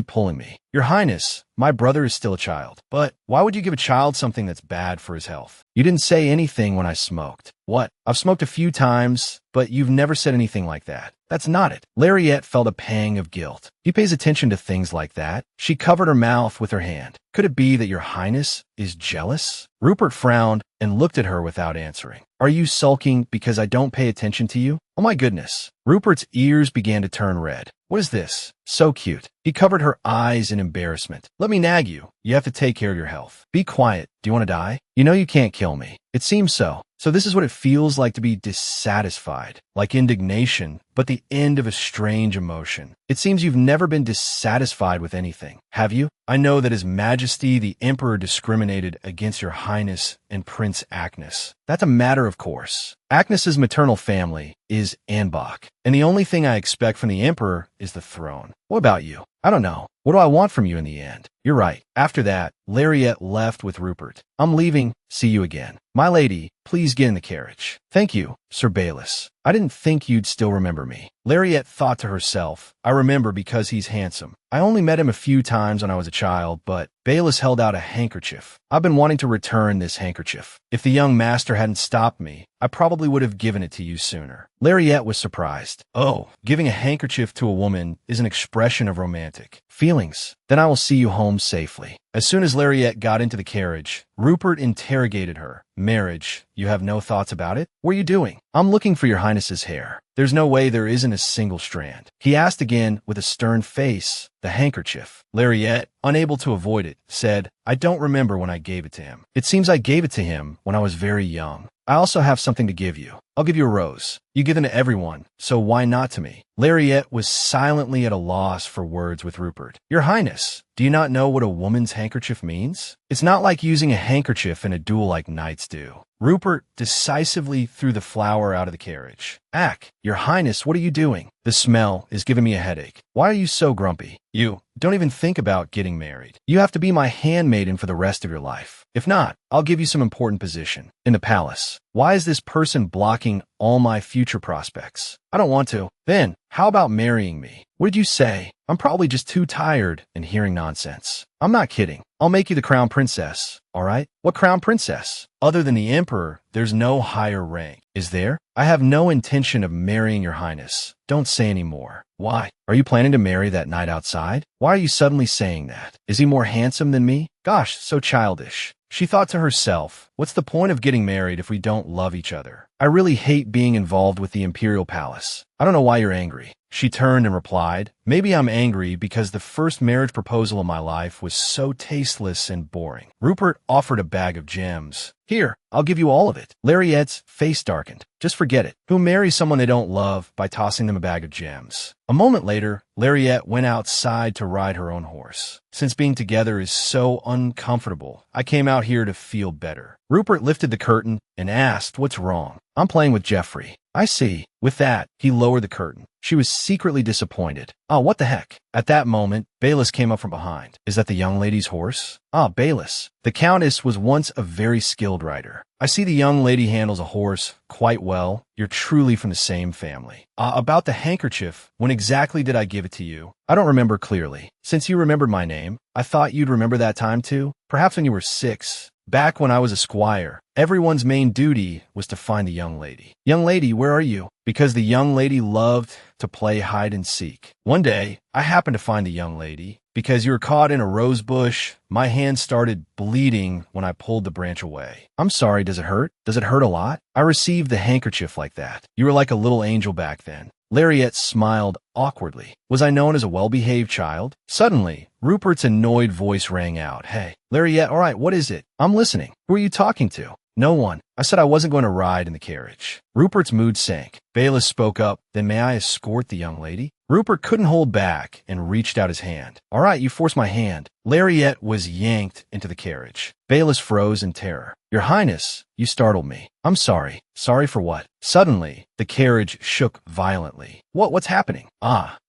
pulling me? Your Highness, my brother is still a child. But why would you give a child something that's bad for his health? You didn't say anything when I smoked. What? I've smoked a few times, but you've never said anything like that. That's not it. Laureate felt a pang of guilt. He pays attention to things like that. She covered her mouth with her hand. Could it be that your Highness is jealous? Rupert frowned and looked at her without answering. Are you sulking because I don't pay attention to you? Oh my goodness. Rupert's ears began to turn red. What is this? So cute. He covered her eyes in embarrassment. Let me nag you. You have to take care of your health. Be quiet. Do you want to die? You know you can't kill me. It seems so. So this is what it feels like to be dissatisfied, like indignation, but the end of a strange emotion. It seems you've never been dissatisfied with anything, have you? I know that His Majesty the Emperor discriminated against your Highness and Prince Agnes. That's a matter of course. Agnes's maternal family is Anbach, and the only thing I expect from the Emperor is the throne. What about you? I don't know. What do I want from you in the end? You're right. After that, Laureate left with Rupert. I'm leaving. See you again. My lady, please get in the carriage. Thank you, Sir Bayless. I didn't think you'd still remember me. Laureate thought to herself, I remember because he's handsome. I only met him a few times when I was a child, but Bayless held out a handkerchief. I've been wanting to return this handkerchief. If the young master hadn't stopped me, I probably would have given it to you sooner. Laureate was surprised. Oh, giving a handkerchief to a woman is an expression of romantic feelings. Then I will see you home safely. As soon as Lariette got into the carriage, Rupert interrogated her. Marriage, you have no thoughts about it? What are you doing? I'm looking for your highness's hair. There's no way there isn't a single strand. He asked again with a stern face. The handkerchief. Lariette, unable to avoid it, said, I don't remember when I gave it to him. It seems I gave it to him when I was very young. I also have something to give you. I'll give you a rose. You give them to everyone, so why not to me? Lariette was silently at a loss for words with Rupert. Your Highness, do you not know what a woman's handkerchief means? It's not like using a handkerchief in a duel like knights do. Rupert decisively threw the flower out of the carriage. Ack, Your Highness, what are you doing? The smell is giving me a headache. Why are you so grumpy? You don't even think about getting married. You have to be my handmaiden for the rest of your life. If not, I'll give you some important position in the palace. Why is this person blocking all my future prospects? I don't want to. Then, how about marrying me? What did you say? I'm probably just too tired and hearing nonsense. I'm not kidding. I'll make you the crown princess, all right? What crown princess? Other than the emperor, there's no higher rank. Is there? I have no intention of marrying your highness. Don't say any more. Why? Are you planning to marry that knight outside? Why are you suddenly saying that? Is he more handsome than me? Gosh, so childish. She thought to herself, what's the point of getting married if we don't love each other? I really hate being involved with the imperial palace. I don't know why you're angry. She turned and replied, maybe I'm angry because the first marriage proposal of my life was so tasteless and boring. Rupert offered a bag of gems. Here, I'll give you all of it. Lariette's face darkened. Just forget it. Who marries someone they don't love by tossing them a bag of gems? A moment later, Lariette went outside to ride her own horse. Since being together is so uncomfortable, I came out here to feel better. Rupert lifted the curtain and asked, what's wrong? I'm playing with Jeffrey. I see. With that, he lowered the curtain. She was secretly disappointed. Oh, what the heck? At that moment, Bayless came up from behind. Is that the young lady's horse? Ah, Bayless. The Countess was once a very skilled rider. I see the young lady handles a horse quite well. You're truly from the same family. About the handkerchief, when exactly did I give it to you? I don't remember clearly. Since you remembered my name, I thought you'd remember that time too. Perhaps when you were 6. Back when I was a squire, everyone's main duty was to find the young lady. Young lady, where are you? Because the young lady loved to play hide and seek. One day, I happened to find the young lady. Because you were caught in a rose bush, my hand started bleeding when I pulled the branch away. I'm sorry, does it hurt? Does it hurt a lot? I received the handkerchief like that. You were like a little angel back then. Lariette smiled awkwardly. Was I known as a well-behaved child? Suddenly, Rupert's annoyed voice rang out. Hey, Lariette, all right, what is it? I'm listening. Who are you talking to? No one. I said I wasn't going to ride in the carriage. Rupert's mood sank. Bayless spoke up. Then may I escort the young lady? Rupert couldn't hold back and reached out his hand. All right, you forced my hand. Lariette was yanked into the carriage. Bayless froze in terror. Your Highness, you startled me. I'm sorry. Sorry for what? Suddenly, the carriage shook violently. What's happening?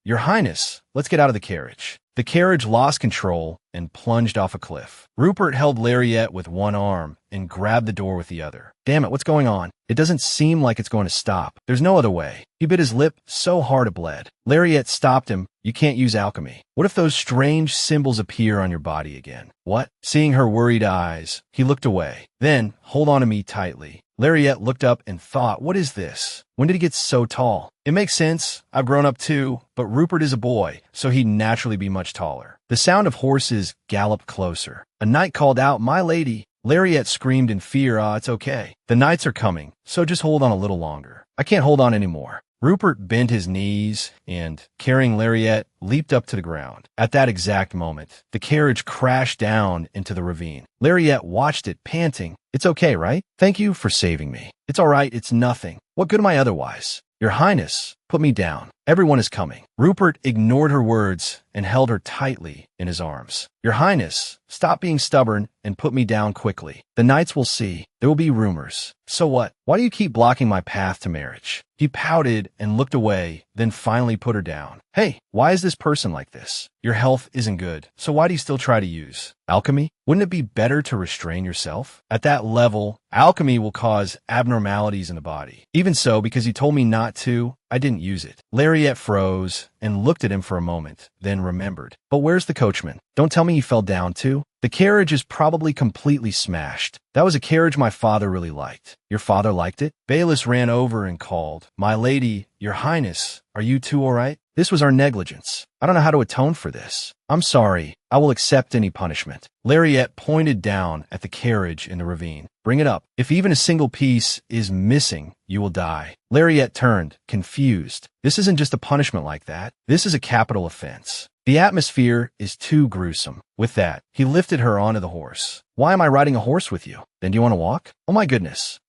Your Highness, let's get out of the carriage. The carriage lost control and plunged off a cliff. Rupert held Lariette with one arm and grabbed the door with the other. Damn it, what's going on? It doesn't seem like it's going to stop. There's no other way. He bit his lip so hard it bled. Lariette stopped him. You can't use alchemy. What if those strange symbols appear on your body again? What? Seeing her worried eyes, he looked away. Then, hold on to me tightly. Lariette looked up and thought, what is this? When did he get so tall? It makes sense. I've grown up too, but Rupert is a boy, so he'd naturally be much taller. The sound of horses galloped closer. A knight called out, my lady. Lariette screamed in fear, it's okay. The knights are coming, so just hold on a little longer. I can't hold on anymore. Rupert bent his knees and, carrying Lariette, leaped up to the ground. At that exact moment, the carriage crashed down into the ravine. Lariette watched it, panting. It's okay, right? Thank you for saving me. It's all right, it's nothing. What good am I otherwise? Your Highness, put me down. Everyone is coming. Rupert ignored her words and held her tightly in his arms. Your Highness, stop being stubborn and put me down quickly. The knights will see. There will be rumors. So what? Why do you keep blocking my path to marriage? He pouted and looked away, then finally put her down. Hey, why is this person like this? Your health isn't good, so why do you still try to use alchemy? Wouldn't it be better to restrain yourself? At that level, alchemy will cause abnormalities in the body. Even so, because you told me not to, I didn't use it. Lariette froze and looked at him for a moment, then remembered. But where's the coachman? Don't tell me he fell down too. The carriage is probably completely smashed. That was a carriage my father really liked. Your father liked it? Bayless ran over and called, my lady, your Highness, are you two all right? This was our negligence. I don't know how to atone for this. I'm sorry. I will accept any punishment. Lariat pointed down at the carriage in the ravine. Bring it up. If even a single piece is missing, you will die. Lariat turned, confused. This isn't just a punishment like that. This is a capital offense. The atmosphere is too gruesome. With that, he lifted her onto the horse. Why am I riding a horse with you? Then do you want to walk? Oh my goodness.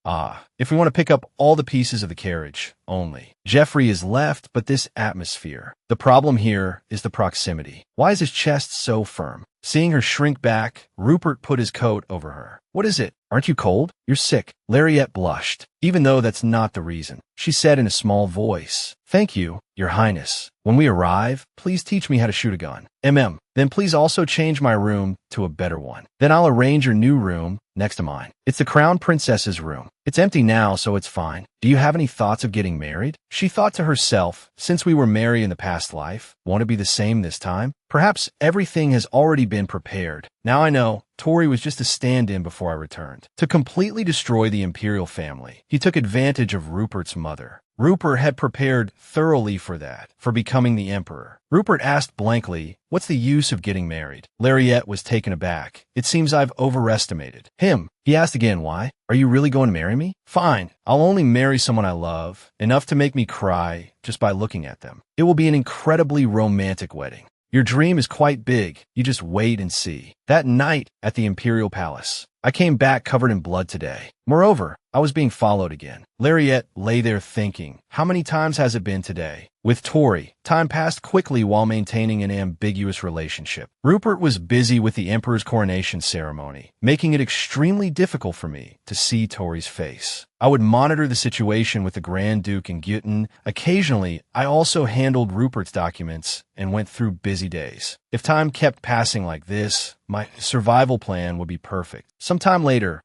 If we want to pick up all the pieces of the carriage, only. Jeffrey is left, but this atmosphere. The problem here is the proximity. Why is his chest so firm? Seeing her shrink back, Rupert put his coat over her. What is it? Aren't you cold? You're sick. Lariat blushed, even though that's not the reason. She said in a small voice, Thank you, Your Highness. When we arrive, please teach me how to shoot a gun. Then please also change my room to a better one. Then I'll arrange your new room next to mine. It's the Crown Princess's room. It's empty now, so it's fine. Do you have any thoughts of getting married? She thought to herself, since we were married in the past life, won't it be the same this time? Perhaps everything has already been prepared. Now I know, Tori was just a stand-in before I returned. To completely destroy the imperial family, he took advantage of Rupert's mother. Rupert had prepared thoroughly for that, for becoming the emperor. Rupert asked blankly, what's the use of getting married? Lariat was taken aback. It seems I've overestimated him. He asked again, why? Are you really going to marry me? Fine. I'll only marry someone I love, enough to make me cry just by looking at them. It will be an incredibly romantic wedding. Your dream is quite big. You just wait and see. That night at the Imperial Palace, I came back covered in blood today. Moreover, I was being followed again. Lariat lay there thinking, how many times has it been today? With Tori, time passed quickly while maintaining an ambiguous relationship. Rupert was busy with the Emperor's coronation ceremony, making it extremely difficult for me to see Tori's face. I would monitor the situation with the Grand Duke and Gyutin. Occasionally, I also handled Rupert's documents and went through busy days. If time kept passing like this, my survival plan would be perfect. Sometime later,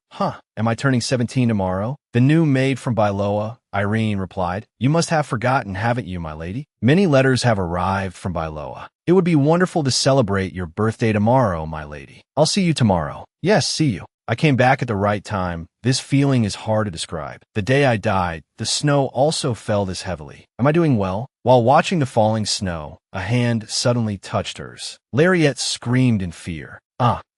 am I turning 17 tomorrow? The new maid from Byloa, Irene, replied, You must have forgotten, haven't you, my lady? Many letters have arrived from Byloa. It would be wonderful to celebrate your birthday tomorrow, my lady. I'll see you tomorrow. Yes, see you. I came back at the right time. This feeling is hard to describe. The day I died, the snow also fell this heavily. Am I doing well? While watching the falling snow, a hand suddenly touched hers. Lariat screamed in fear.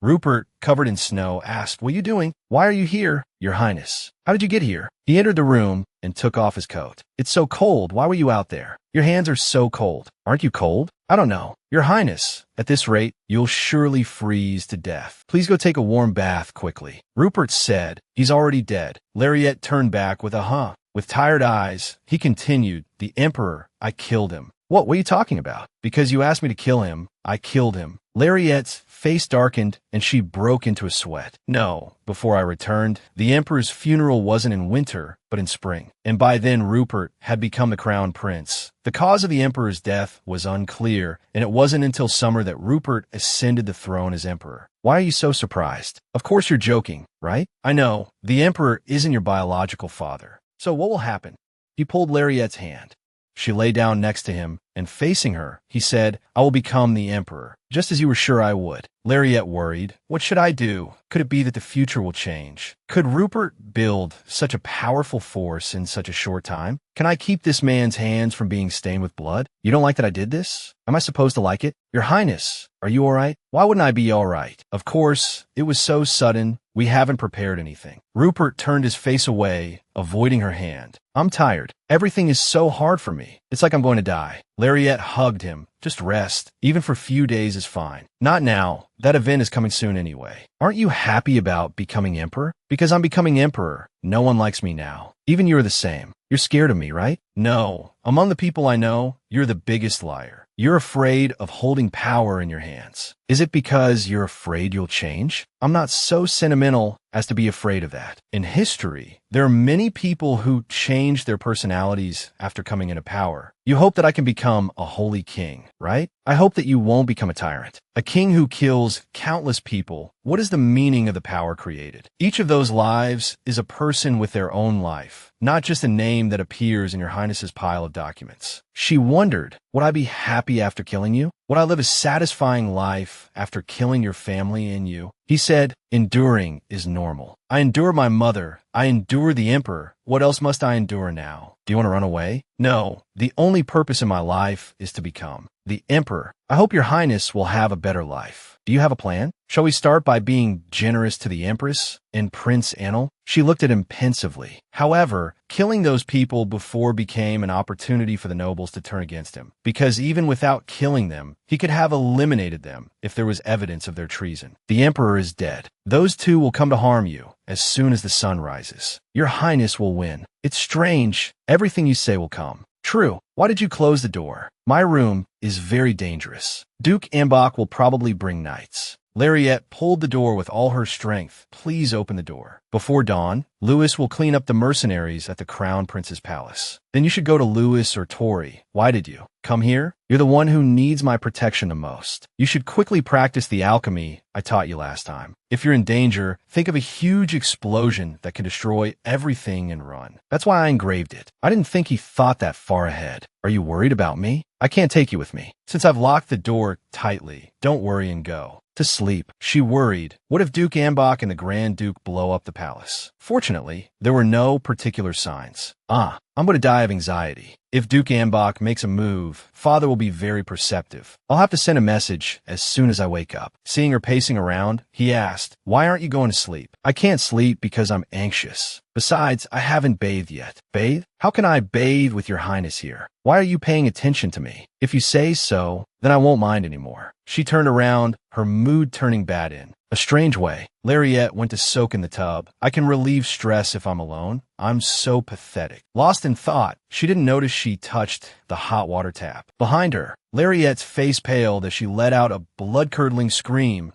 Rupert, covered in snow, asked, What are you doing? Why are you here? Your Highness. How did you get here? He entered the room and took off his coat. It's so cold. Why were you out there? Your hands are so cold. Aren't you cold? I don't know. Your Highness, at this rate, you'll surely freeze to death. Please go take a warm bath quickly. Rupert said, He's already dead. Lariat turned back with a With tired eyes, he continued, The Emperor, I killed him. What are you talking about? Because you asked me to kill him, I killed him. Lariat's face darkened, and she broke into a sweat. No, before I returned, the Emperor's funeral wasn't in winter, but in spring. And by then Rupert had become the crown prince. The cause of the Emperor's death was unclear, and it wasn't until summer that Rupert ascended the throne as Emperor. Why are you so surprised? Of course you're joking, right? I know, the Emperor isn't your biological father. So what will happen? He pulled Lariat's hand. She lay down next to him, and facing her, he said, I will become the Emperor, just as you were sure I would. Lariat worried. What should I do? Could it be that the future will change? Could Rupert build such a powerful force in such a short time? Can I keep this man's hands from being stained with blood? You don't like that I did this? Am I supposed to like it? Your Highness, are you all right? Why wouldn't I be all right? Of course, it was so sudden. We haven't prepared anything. Rupert turned his face away, avoiding her hand. I'm tired. Everything is so hard for me. It's like I'm going to die. Lariat hugged him. Just rest. Even for a few days is fine. Not now. That event is coming soon anyway. Aren't you happy about becoming emperor? Because I'm becoming emperor. No one likes me now. Even you're the same. You're scared of me, right? No. Among the people I know, you're the biggest liar. You're afraid of holding power in your hands. Is it because you're afraid you'll change? I'm not so sentimental as to be afraid of that. In history, there are many people who change their personalities after coming into power. You hope that I can become a holy king, right? I hope that you won't become a tyrant. A king who kills countless people. What is the meaning of the power created? Each of those lives is a person with their own life, not just a name that appears in your Highness's pile of documents. She wondered, would I be happy after killing you? Would I live a satisfying life after killing your family and you? He said, "Enduring is normal. I endure my mother. I endure the emperor. What else must I endure now? Do you want to run away?" "No. The only purpose in my life is to become the emperor. I hope your highness will have a better life. Do you have a plan? Shall we start by being generous to the empress and Prince Anil?" She looked at him pensively. However, killing those people before became an opportunity for the nobles to turn against him, because even without killing them, he could have eliminated them if there was evidence of their treason. "The emperor is dead. Those two will come to harm you as soon as the sun rises. Your highness will win. It's strange. Everything you say will come true. Why did you close the door? My room is very dangerous. Duke Ambok will probably bring knights." Lariette pulled the door with all her strength. "Please open the door. Before dawn, Louis will clean up the mercenaries at the Crown Prince's palace. Then you should go to Louis or Tori. Why did you come here? You're the one who needs my protection the most. You should quickly practice the alchemy I taught you last time. If you're in danger, think of a huge explosion that can destroy everything and run. That's why I engraved it. I didn't think he thought that far ahead. Are you worried about me? I can't take you with me. Since I've locked the door tightly, don't worry and go to sleep." She worried. What if Duke Ambok and the Grand Duke blow up the palace? Fortunately, there were no particular signs. I'm going to die of anxiety. If Duke Ambok makes a move, Father will be very perceptive. I'll have to send a message as soon as I wake up. Seeing her pacing around, he asked, "Why aren't you going to sleep?" "I can't sleep because I'm anxious. Besides, I haven't bathed yet." "Bathe? How can I bathe with your highness here? Why are you paying attention to me? If you say so, then I won't mind anymore." She turned around, her mood turning bad in a strange way. Lariette went to soak in the tub. "I can relieve stress if I'm alone. I'm so pathetic." Lost in thought, she didn't notice she touched the hot water tap. Behind her, Lariette's face paled as she let out a blood-curdling scream.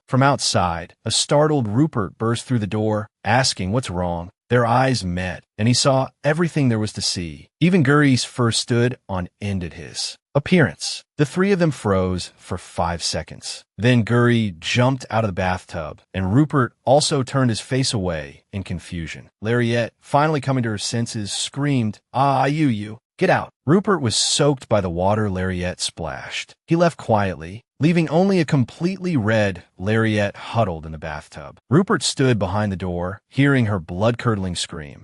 From outside, a startled Rupert burst through the door, asking what's wrong. Their eyes met, and he saw everything there was to see. Even Guri's fur stood on end at his appearance. The three of them froze for 5 seconds. Then Guri jumped out of the bathtub, and Rupert also turned his face away in confusion. Lariette, finally coming to her senses, screamed, You, get out." Rupert was soaked by the water Lariette splashed. He left quietly, leaving only a completely red Lariette huddled in the bathtub. Rupert stood behind the door, hearing her blood-curdling scream.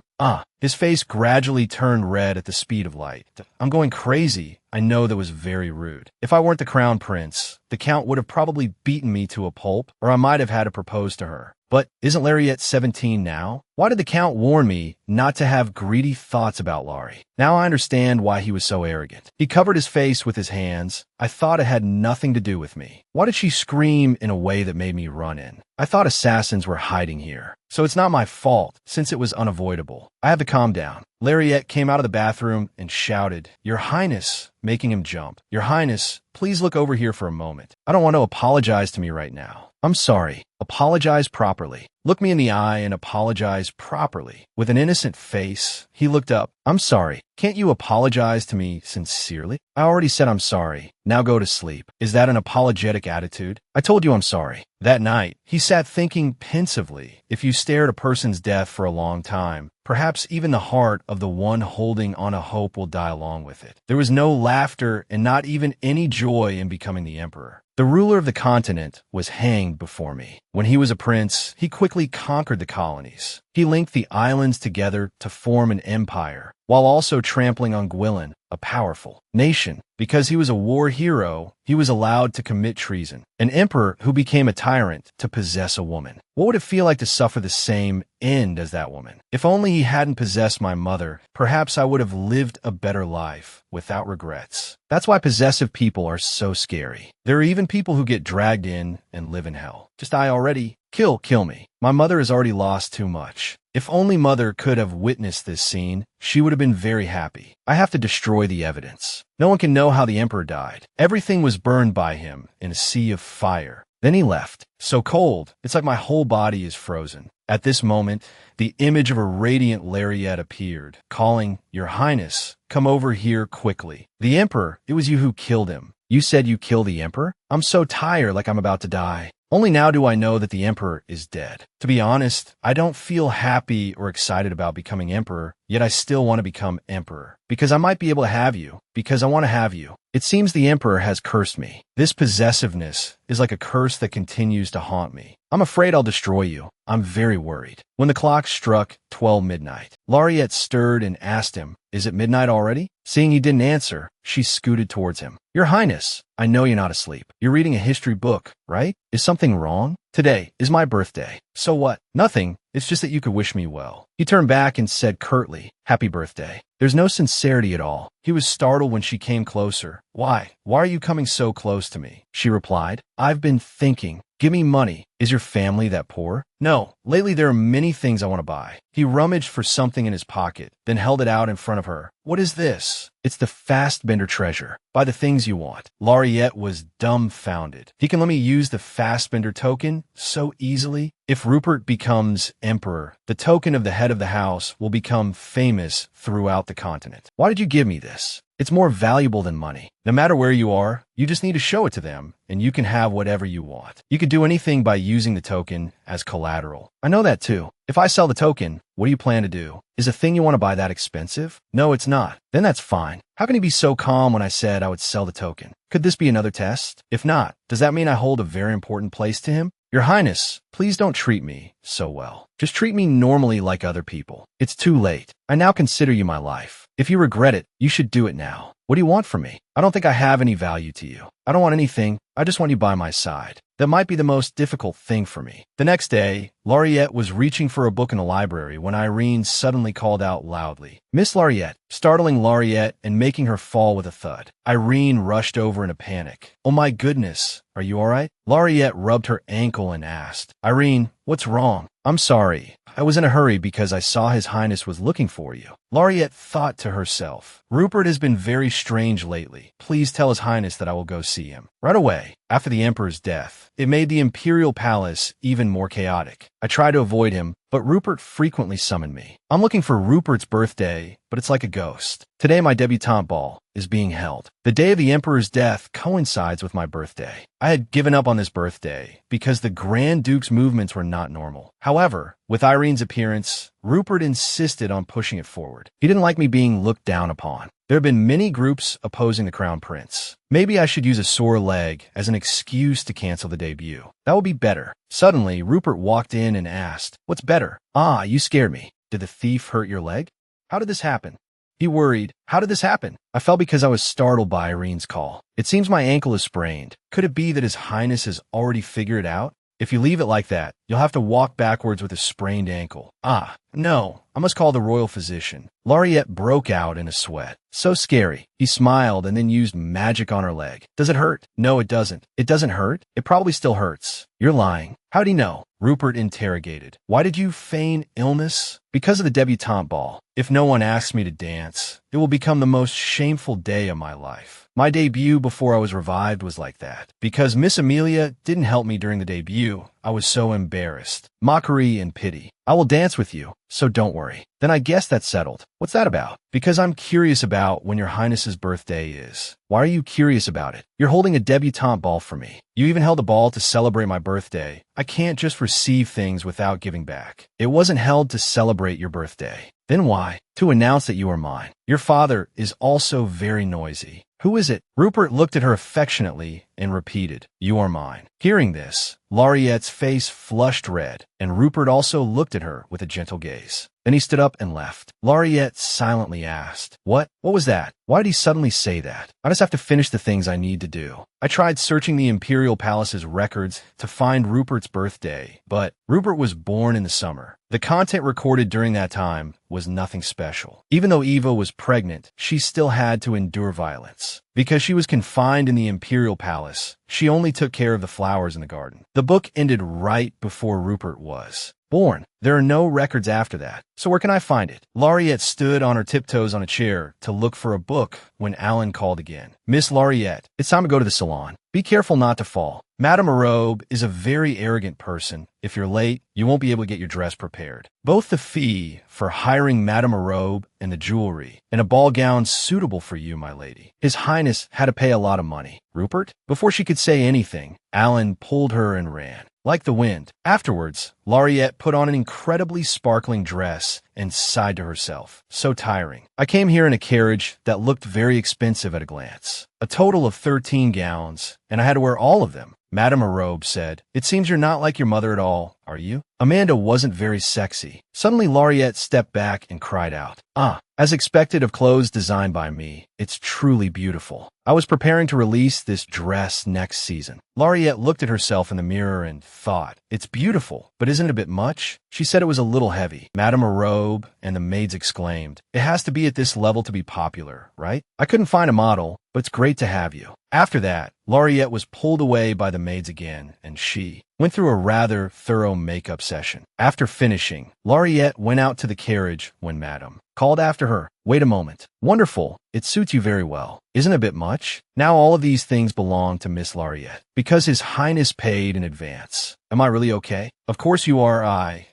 His face gradually turned red at the speed of light. "I'm going crazy." I know that was very rude. If I weren't the crown prince, the count would have probably beaten me to a pulp, or I might have had to propose to her. But isn't Lariette 17 now? Why did the count warn me not to have greedy thoughts about Laurie? Now I understand why he was so arrogant. He covered his face with his hands. I thought it had nothing to do with me. Why did she scream in a way that made me run in? I thought assassins were hiding here. So it's not my fault, since it was unavoidable. I have to calm down. Lariette came out of the bathroom and shouted, "Your Highness," making him jump. "Your Highness, please look over here for a moment. I don't want to apologize to me right now. I'm sorry. Apologize properly. Look me in the eye and apologize properly." With an innocent face, he looked up. "I'm sorry. Can't you apologize to me sincerely?" "I already said I'm sorry. Now go to sleep." "Is that an apologetic attitude?" "I told you I'm sorry." That night, he sat thinking pensively. If you stare at a person's death for a long time, perhaps even the heart of the one holding on a hope will die along with it. There was no laughter and not even any joy in becoming the emperor. The ruler of the continent was hanged before me. When he was a prince, he quickly conquered the colonies. He linked the islands together to form an empire, while also trampling on Gwilyn, a powerful nation. Because he was a war hero, he was allowed to commit treason. An emperor who became a tyrant to possess a woman. What would it feel like to suffer the same end as that woman? If only he hadn't possessed my mother, perhaps I would have lived a better life without regrets. That's why possessive people are so scary. There are even people who get dragged in and live in hell. Just die already. Kill me. My mother has already lost too much. If only Mother could have witnessed this scene, she would have been very happy. I have to destroy the evidence. No one can know how the Emperor died. Everything was burned by him in a sea of fire. Then he left. So cold, it's like my whole body is frozen. At this moment, the image of a radiant Lariette appeared, calling, "Your Highness, come over here quickly." "The Emperor, it was you who killed him. You said you killed the Emperor? I'm so tired, like I'm about to die. Only now do I know that the Emperor is dead. To be honest, I don't feel happy or excited about becoming Emperor, yet I still want to become Emperor. Because I might be able to have you. Because I want to have you. It seems the Emperor has cursed me. This possessiveness is like a curse that continues to haunt me. I'm afraid I'll destroy you. I'm very worried. When the clock struck 12 midnight, Lariette stirred and asked him, "Is it midnight already?" Seeing he didn't answer, she scooted towards him. "Your Highness, I know you're not asleep. You're reading a history book, right? Is something wrong? Today is my birthday." "So what?" "Nothing. It's just that you could wish me well." He turned back and said curtly, "Happy birthday." There's no sincerity at all. He was startled when she came closer. Why are you coming so close to me?" She replied, "I've been thinking. Give me money. Is your family that poor?" "No. Lately there are many things I want to buy." He rummaged for something in his pocket, then held it out in front of her. "What is this?" "It's the Fastbender treasure. Buy the things you want." Lariette was dumbfounded. He can let me use the Fastbender token so easily? If Rupert becomes emperor, the token of the head of the house will become famous throughout the continent. Why did you give me this? It's more valuable than money. No matter where you are, you just need to show it to them, and you can have whatever you want. You could do anything by using the token as collateral. I know that too. If I sell the token, what do you plan to do? Is a thing you want to buy that expensive? No, it's not. Then that's fine. How can he be so calm when I said I would sell the token? Could this be another test? If not, does that mean I hold a very important place to him? Your Highness, please don't treat me so well. Just treat me normally like other people. It's too late. I now consider you my life. If you regret it, you should do it now. What do you want from me? I don't think I have any value to you. I don't want anything. I just want you by my side. That might be the most difficult thing for me. The next day, Lariette was reaching for a book in the library when Irene suddenly called out loudly, "Miss Lariette," startling Lariette and making her fall with a thud. Irene rushed over in a panic. "Oh my goodness, are you all right?" Lariette rubbed her ankle and asked, "Irene, what's wrong?" "I'm sorry. I was in a hurry because I saw His Highness was looking for you." Lariette thought to herself, "Rupert has been very strange lately. Please tell His Highness that I will go see him right away." After the Emperor's death, it made the Imperial Palace even more chaotic. I tried to avoid him, but Rupert frequently summoned me. I'm looking for Rupert's birthday, but it's like a ghost. Today my debutante ball is being held. The day of the Emperor's death coincides with my birthday. I had given up on this birthday because the Grand Duke's movements were not normal. However, with Irene's appearance, Rupert insisted on pushing it forward. He didn't like me being looked down upon. There have been many groups opposing the Crown Prince. Maybe I should use a sore leg as an excuse to cancel the debut. That would be better. Suddenly, Rupert walked in and asked, "What's better?" "Ah, you scared me. Did the thief hurt your leg?" "How did this happen?" He worried. "How did this happen?" "I fell because I was startled by Irene's call. It seems my ankle is sprained. Could it be that His Highness has already figured it out? If you leave it like that, you'll have to walk backwards with a sprained ankle." "Ah, no. I must call the royal physician." Lariette broke out in a sweat. "So scary." He smiled and then used magic on her leg. "Does it hurt?" "No, it doesn't." "It doesn't hurt?" "It probably still hurts." "You're lying." "How'd he know?" Rupert interrogated. "Why did you feign illness?" "Because of the debutante ball. If no one asks me to dance, it will become the most shameful day of my life. My debut before I was revived was like that. Because Miss Amelia didn't help me during the debut, I was so embarrassed. Mockery and pity. I will dance with you, so don't worry." "Then I guess that's settled." "What's that about?" "Because I'm curious about when your Highness's birthday is." "Why are you curious about it?" "You're holding a debutante ball for me. You even held a ball to celebrate my birthday. I can't just receive things without giving back. It wasn't held to celebrate your birthday." "Then why?" "To announce that you are mine." "Your father is also very noisy." "Who is it?" Rupert looked at her affectionately and repeated, "You are mine." Hearing this, Lariette's face flushed red, and Rupert also looked at her with a gentle gaze. Then he stood up and left. Lariette silently asked, What was that? Why did he suddenly say that?" "I just have to finish the things I need to do." I tried searching the Imperial Palace's records to find Rupert's birthday, but Rupert was born in the summer. The content recorded during that time was nothing special. Even though Eva was pregnant, she still had to endure violence. Because she was confined in the Imperial Palace, she only took care of the flowers in the garden. The book ended right before Rupert was born. There are no records after that. So where can I find it? Lariette stood on her tiptoes on a chair to look for a book when Alan called again. "Miss Lariette, it's time to go to the salon. Be careful not to fall. Madame Arobe is a very arrogant person. If you're late, you won't be able to get your dress prepared. Both the fee for hiring Madame Arobe and the jewelry, and a ball gown suitable for you, my lady. His Highness had to pay a lot of money." "Rupert?" Before she could say anything, Alan pulled her and ran. Like the wind. Afterwards, Lariette put on an incredibly sparkling dress and sighed to herself. "So tiring. I came here in a carriage that looked very expensive at a glance. A total of 13 gowns, and I had to wear all of them. Madame Arobe said. It seems you're not like your mother at all, are you? Amanda wasn't very sexy. Suddenly, Laureate stepped back and cried out, "Ah, as expected of clothes designed by me, it's truly beautiful. I was preparing to release this dress next season." Laureate looked at herself in the mirror and thought, "It's beautiful, but isn't it a bit much?" She said it was a little heavy. Madame Arobe and the maids exclaimed, "It has to be at this level to be popular, right? I couldn't find a model, but it's great to have you." After that, Laureate was pulled away by the maids again, and she went through a rather thorough makeup session. After finishing, Laureate went out to the carriage when Madame called after her, "Wait a moment. Wonderful. It suits you very well. Isn't it a bit much?" Now all of these things belong to Miss Laureate, because His Highness paid in advance. Am I really okay? Of course you are.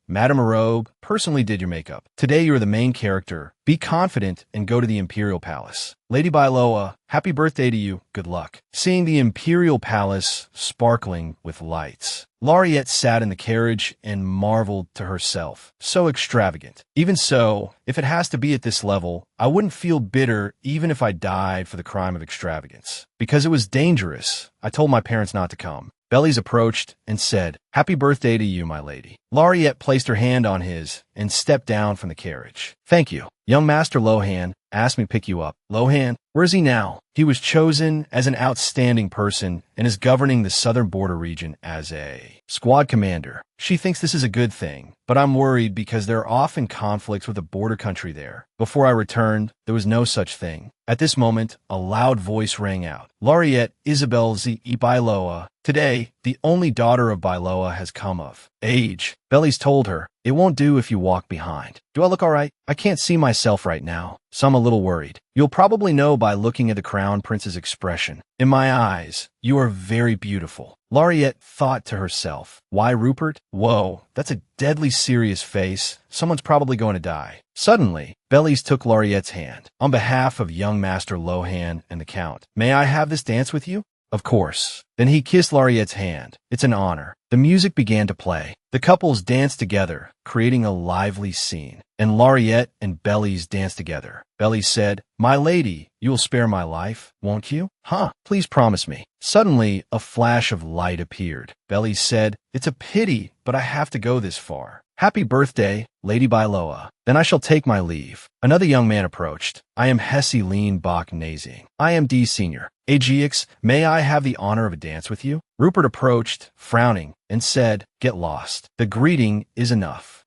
Madame Arobe, personally did your makeup. Today you are the main character. Be confident and go to the Imperial Palace. Lady Bailoa, happy birthday to you. Good luck. Seeing the Imperial Palace sparkling with lights, Laureate sat in the carriage and marveled to herself. So extravagant. Even so, if it has to be at this level, I wouldn't feel bitter even if I died for the crime of extravagance. Because it was dangerous, I told my parents not to come. Bellies approached and said, "Happy birthday to you, my lady." Laureate placed her hand on his and stepped down from the carriage. "Thank you. Young Master Lohan asked me to pick you up." "Lohan? Where is he now?" "He was chosen as an outstanding person and is governing the southern border region as a squad commander. She thinks this is a good thing, but I'm worried because there are often conflicts with the border country there. Before I returned, there was no such thing." At this moment, a loud voice rang out. "Laureate Isabel Z. Bailoa. Today, the only daughter of Bailoa has come of age." Bellies told her, "It won't do if you walk behind." "Do I look all right? I can't see myself right now, so I'm a little worried." "You'll probably know by looking at the Crown Prince's expression. In my eyes, you are very beautiful." Laureate thought to herself, "Why, Rupert? Whoa, that's a deadly serious face. Someone's probably going to die." Suddenly, Bellies took Laureate's hand. "On behalf of young Master Lohan and the Count, may I have this dance with you?" "Of course." Then he kissed Laureate's hand. "It's an honor." The music began to play. The couples danced together, creating a lively scene. And Laureate and Bellies danced together. Bellies said, "My lady, you will spare my life, won't you?" "Huh, please promise me." Suddenly, a flash of light appeared. Bellies said, "It's a pity, but I have to go this far. Happy birthday, Lady Bailoa." "Then I shall take my leave." Another young man approached. "I am Hesse Lean Bach Nazing. I am D Senior. Ajax, may I have the honor of a dance with you?" Rupert approached, frowning, and said, "Get lost. The greeting is enough."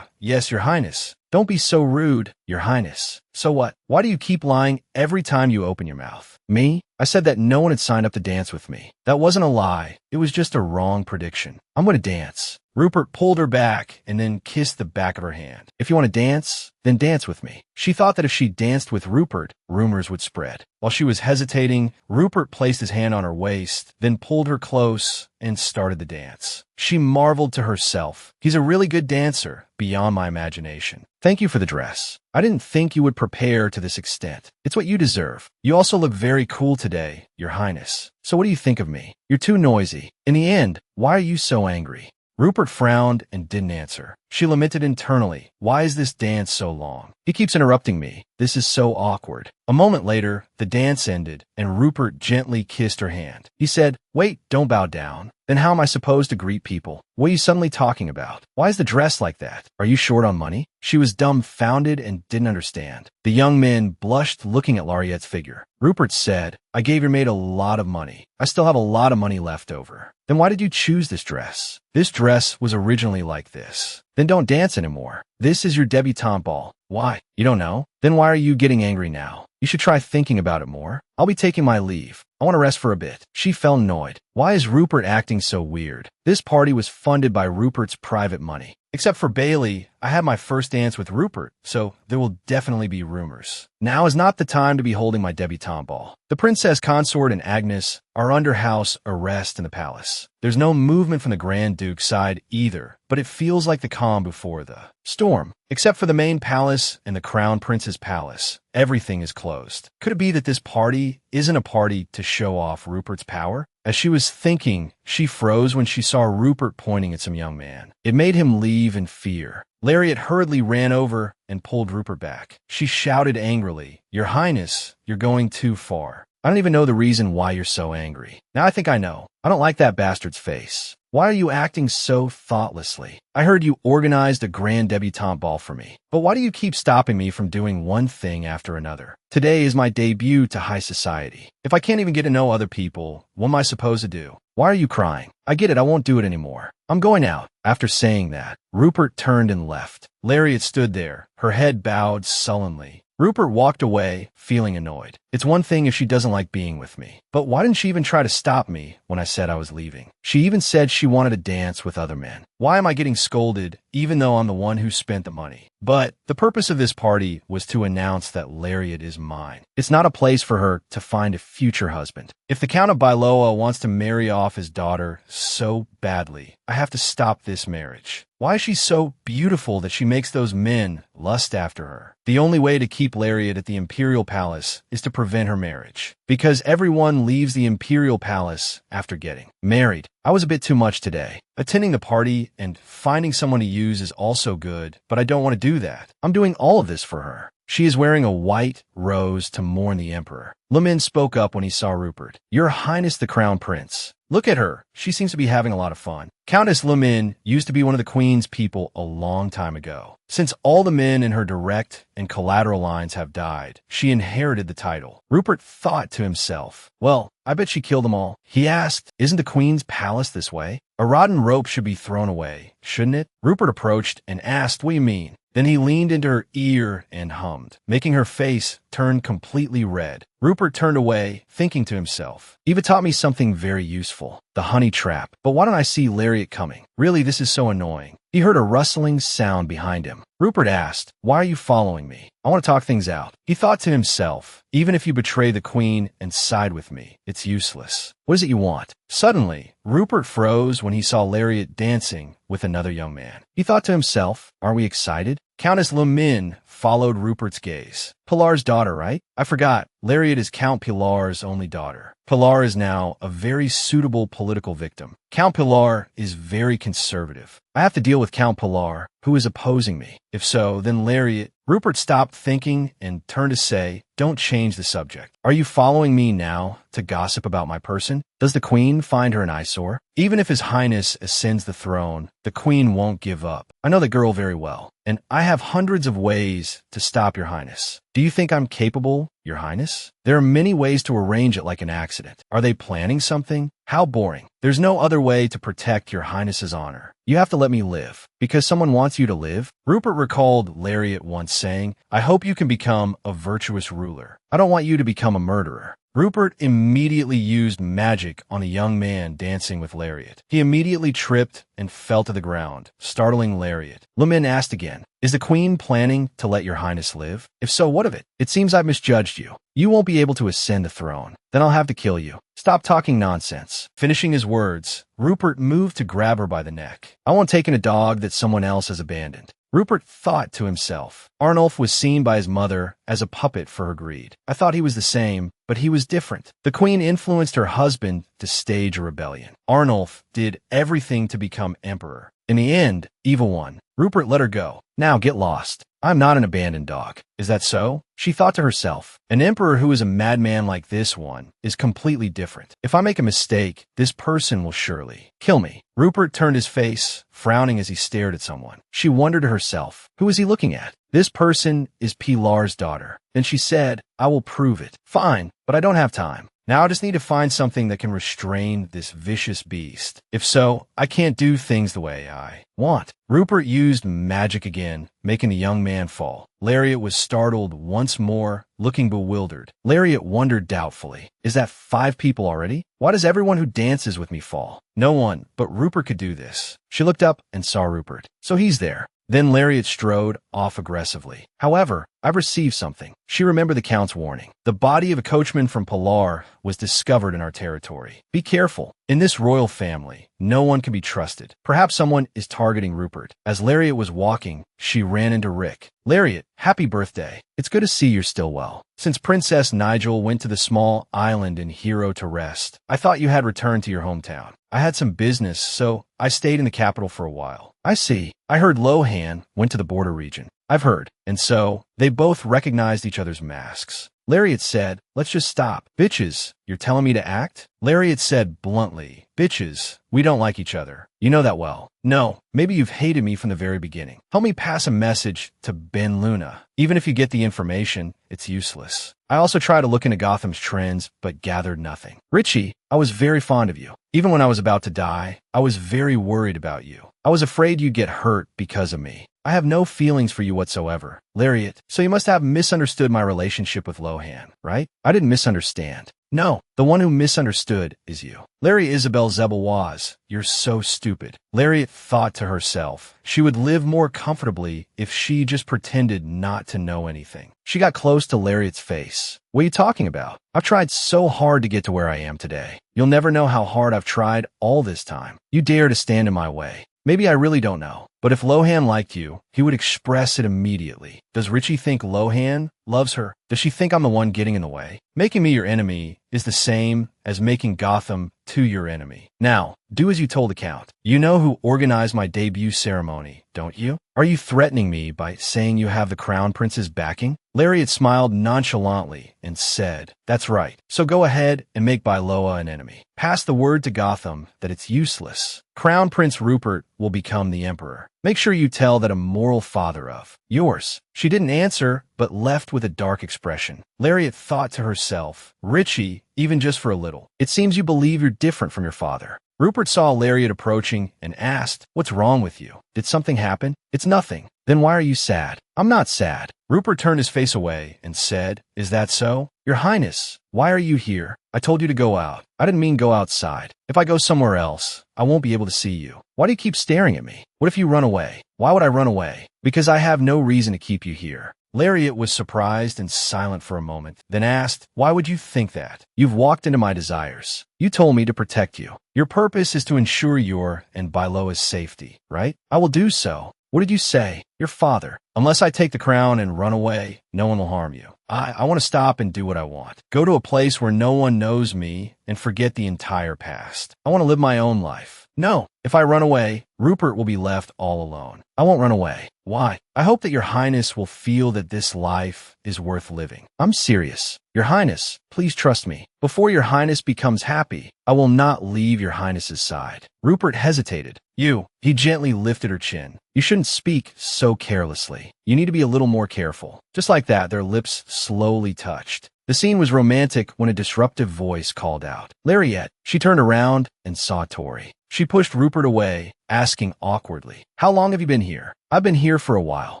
Yes, Your Highness. Don't be so rude, Your Highness." "So what? Why do you keep lying every time you open your mouth?" "Me? I said that no one had signed up to dance with me." "That wasn't a lie. It was just a wrong prediction. I'm going to dance." Rupert pulled her back and then kissed the back of her hand. "If you want to dance, then dance with me." She thought that if she danced with Rupert, rumors would spread. While she was hesitating, Rupert placed his hand on her waist, then pulled her close and started the dance. She marveled to herself, "He's a really good dancer, beyond my imagination. Thank you for the dress. I didn't think you would prepare to this extent. It's what you deserve. You also look very cool today, Your Highness. So what do you think of me? You're too noisy. In the end, why are you so angry?" Rupert frowned and didn't answer. She lamented internally, "Why is this dance so long? He keeps interrupting me. This is so awkward." A moment later, the dance ended, and Rupert gently kissed her hand. He said, "Wait, don't bow down. Then how am I supposed to greet people? What are you suddenly talking about? Why is the dress like that? Are you short on money?" She was dumbfounded and didn't understand. The young men blushed looking at Laureate's figure. Rupert said, "I gave your maid a lot of money. I still have a lot of money left over." "Then why did you choose this dress?" "This dress was originally like this." "Then don't dance anymore. This is your debutante ball." "Why? You don't know? Then why are you getting angry now? You should try thinking about it more. I'll be taking my leave. I want to rest for a bit." She felt annoyed. Why is Rupert acting so weird? This party was funded by Rupert's private money. Except for Bailey, I had my first dance with Rupert, so there will definitely be rumors. Now is not the time to be holding my debutante ball. The princess consort and Agnes are under house arrest in the palace. There's no movement from the Grand Duke's side either, but it feels like the calm before the storm. Except for the main palace and the Crown Prince's palace, everything is closed. Could it be that this party isn't a party to show off Rupert's power? As she was thinking, she froze when she saw Rupert pointing at some young man. It made him leave in fear. Lariat hurriedly ran over and pulled Rupert back. She shouted angrily, "Your Highness, you're going too far." I don't even know the reason why you're so angry. Now I think I know. I don't like that bastard's face. Why are you acting so thoughtlessly? I heard you organized a grand debutante ball for me. But why do you keep stopping me from doing one thing after another? Today is my debut to high society. If I can't even get to know other people, what am I supposed to do? Why are you crying? I get it, I won't do it anymore. I'm going out. After saying that, Rupert turned and left. Lariat stood there, her head bowed sullenly. Rupert walked away, feeling annoyed. It's one thing if she doesn't like being with me, but why didn't she even try to stop me when I said I was leaving? She even said she wanted to dance with other men. Why am I getting scolded even though I'm the one who spent the money? But the purpose of this party was to announce that Lariat is mine. It's not a place for her to find a future husband. If the Count of Byloa wants to marry off his daughter so badly, I have to stop this marriage. Why is she so beautiful that she makes those men lust after her? The only way to keep Lariat at the Imperial Palace is to prevent her marriage, because everyone leaves the Imperial Palace after getting married. I was a bit too much today. Attending the party and finding someone to use is also good, but I don't want to do that. I'm doing all of this for her. She is wearing a white rose to mourn the emperor. Lumin spoke up when he saw Rupert. Your Highness the Crown Prince. Look at her. She seems to be having a lot of fun. Countess Lumin used to be one of the Queen's people a long time ago. Since all the men in her direct and collateral lines have died, she inherited the title. Rupert thought to himself, well, I bet she killed them all. He asked, isn't the Queen's palace this way? A rotten rope should be thrown away, shouldn't it? Rupert approached and asked, what do you mean? Then he leaned into her ear and hummed, making her face turn completely red. Rupert turned away, thinking to himself, Eva taught me something very useful, the honey trap. But why don't I see Lariat coming? Really, this is so annoying. He heard a rustling sound behind him. Rupert asked, why are you following me? I want to talk things out. He thought to himself, even if you betray the Queen and side with me, it's useless. What is it you want? Suddenly, Rupert froze when he saw Lariat dancing with another young man. He thought to himself, are we excited? Countess Lumin followed Rupert's gaze. Pilar's daughter, right? I forgot. Lariat is Count Pilar's only daughter. Pilar is now a very suitable political victim. Count Pilar is very conservative. I have to deal with Count Pilar, who is opposing me. If so, then Lariat. Rupert stopped thinking and turned to say, don't change the subject. Are you following me now to gossip about my person? Does the Queen find her an eyesore? Even if His Highness ascends the throne, the Queen won't give up. I know the girl very well, and I have hundreds of ways to stop Your Highness. Do you think I'm capable, Your Highness? There are many ways to arrange it like an accident. Are they planning something? How boring. There's no other way to protect Your Highness's honor. You have to let me live. Because someone wants you to live? Rupert recalled Lariat once saying, I hope you can become a virtuous ruler. I don't want you to become a murderer. Rupert immediately used magic on a young man dancing with Lariat. He immediately tripped and fell to the ground, startling Lariat. Lumin asked again, is the Queen planning to let Your Highness live? If so, what of it? It seems I've misjudged you. You won't be able to ascend the throne. Then I'll have to kill you. Stop talking nonsense. Finishing his words, Rupert moved to grab her by the neck. I won't take in a dog that someone else has abandoned. Rupert thought to himself. Arnulf was seen by his mother as a puppet for her greed. I thought he was the same, but he was different. The Queen influenced her husband to stage a rebellion. Arnulf did everything to become emperor. In the end, Eva won. Rupert let her go. Now get lost. I'm not an abandoned dog. Is that so? She thought to herself. An emperor who is a madman like this one is completely different. If I make a mistake, this person will surely kill me. Rupert turned his face, frowning as he stared at someone. She wondered to herself, who is he looking at? This person is Pilar's daughter. Then she said, I will prove it. Fine, but I don't have time. Now I just need to find something that can restrain this vicious beast. If so, I can't do things the way I want. Rupert used magic again, making the young man fall. Lariat was startled once more, looking bewildered. Lariat wondered doubtfully, is that 5 people already? Why does everyone who dances with me fall? No one, but Rupert could do this. She looked up and saw Rupert. So he's there. Then Lariat strode off aggressively. However, I've received something. She remembered the Count's warning. The body of a coachman from Pilar was discovered in our territory. Be careful. In this royal family, no one can be trusted. Perhaps someone is targeting Rupert. As Lariat was walking, she ran into Rick. Lariat, happy birthday. It's good to see you're still well. Since Princess Nigel went to the small island in Hero to rest, I thought you had returned to your hometown. I had some business, so I stayed in the capital for a while. I see. I heard Lohan went to the border region. I've heard. And so, they both recognized each other's masks. Lariat said, let's just stop. Bitches, you're telling me to act? Lariat said bluntly, bitches, we don't like each other. You know that well. No, maybe you've hated me from the very beginning. Help me pass a message to Ben Luna. Even if you get the information, it's useless. I also tried to look into Gotham's trends, but gathered nothing. Richie, I was very fond of you. Even when I was about to die, I was very worried about you. I was afraid you'd get hurt because of me. I have no feelings for you whatsoever. Lariat, so you must have misunderstood my relationship with Lohan, right? I didn't misunderstand. No, the one who misunderstood is you. Larry Isabel Zebel, you're so stupid. Lariat thought to herself, she would live more comfortably if she just pretended not to know anything. She got close to Lariat's face. What are you talking about? I've tried so hard to get to where I am today. You'll never know how hard I've tried all this time. You dare to stand in my way. Maybe I really don't know. But if Lohan liked you, he would express it immediately. Does Richie think Lohan loves her? Does she think I'm the one getting in the way? Making me your enemy is the same as making Gotham to your enemy. Now, do as you told the Count. You know who organized my debut ceremony, don't you? Are you threatening me by saying you have the Crown Prince's backing? Lariat smiled nonchalantly and said, that's right. So go ahead and make Bailoa an enemy. Pass the word to Gotham that it's useless. Crown Prince Rupert will become the Emperor. Make sure you tell that a moral father of yours. She didn't answer, but left with a dark expression. Lariat thought to herself, Richie, even just for a little, it seems you believe you're different from your father. Rupert saw Lariat approaching and asked, what's wrong with you? Did something happen? It's nothing. Then why are you sad? I'm not sad. Rupert turned his face away and said, is that so? Your Highness, why are you here? I told you to go out. I didn't mean go outside. If I go somewhere else, I won't be able to see you. Why do you keep staring at me? What if you run away? Why would I run away? Because I have no reason to keep you here. Lariat was surprised and silent for a moment, then asked, why would you think that? You've walked into my desires. You told me to protect you. Your purpose is to ensure your and Bailoa's safety, right? I will do so. What did you say? Your father. Unless I take the crown and run away, no one will harm you. I want to stop and do what I want. Go to a place where no one knows me and forget the entire past. I want to live my own life. No, if I run away, Rupert will be left all alone. I won't run away. Why? I hope that your Highness will feel that this life is worth living. I'm serious. Your Highness, please trust me. Before your Highness becomes happy, I will not leave your Highness's side. Rupert hesitated. He gently lifted her chin. You shouldn't speak so carelessly. You need to be a little more careful. Just like that, their lips slowly touched. The scene was romantic when a disruptive voice called out, Lariat. She turned around and saw Tori. She pushed Rupert away, asking awkwardly, how long have you been here? I've been here for a while.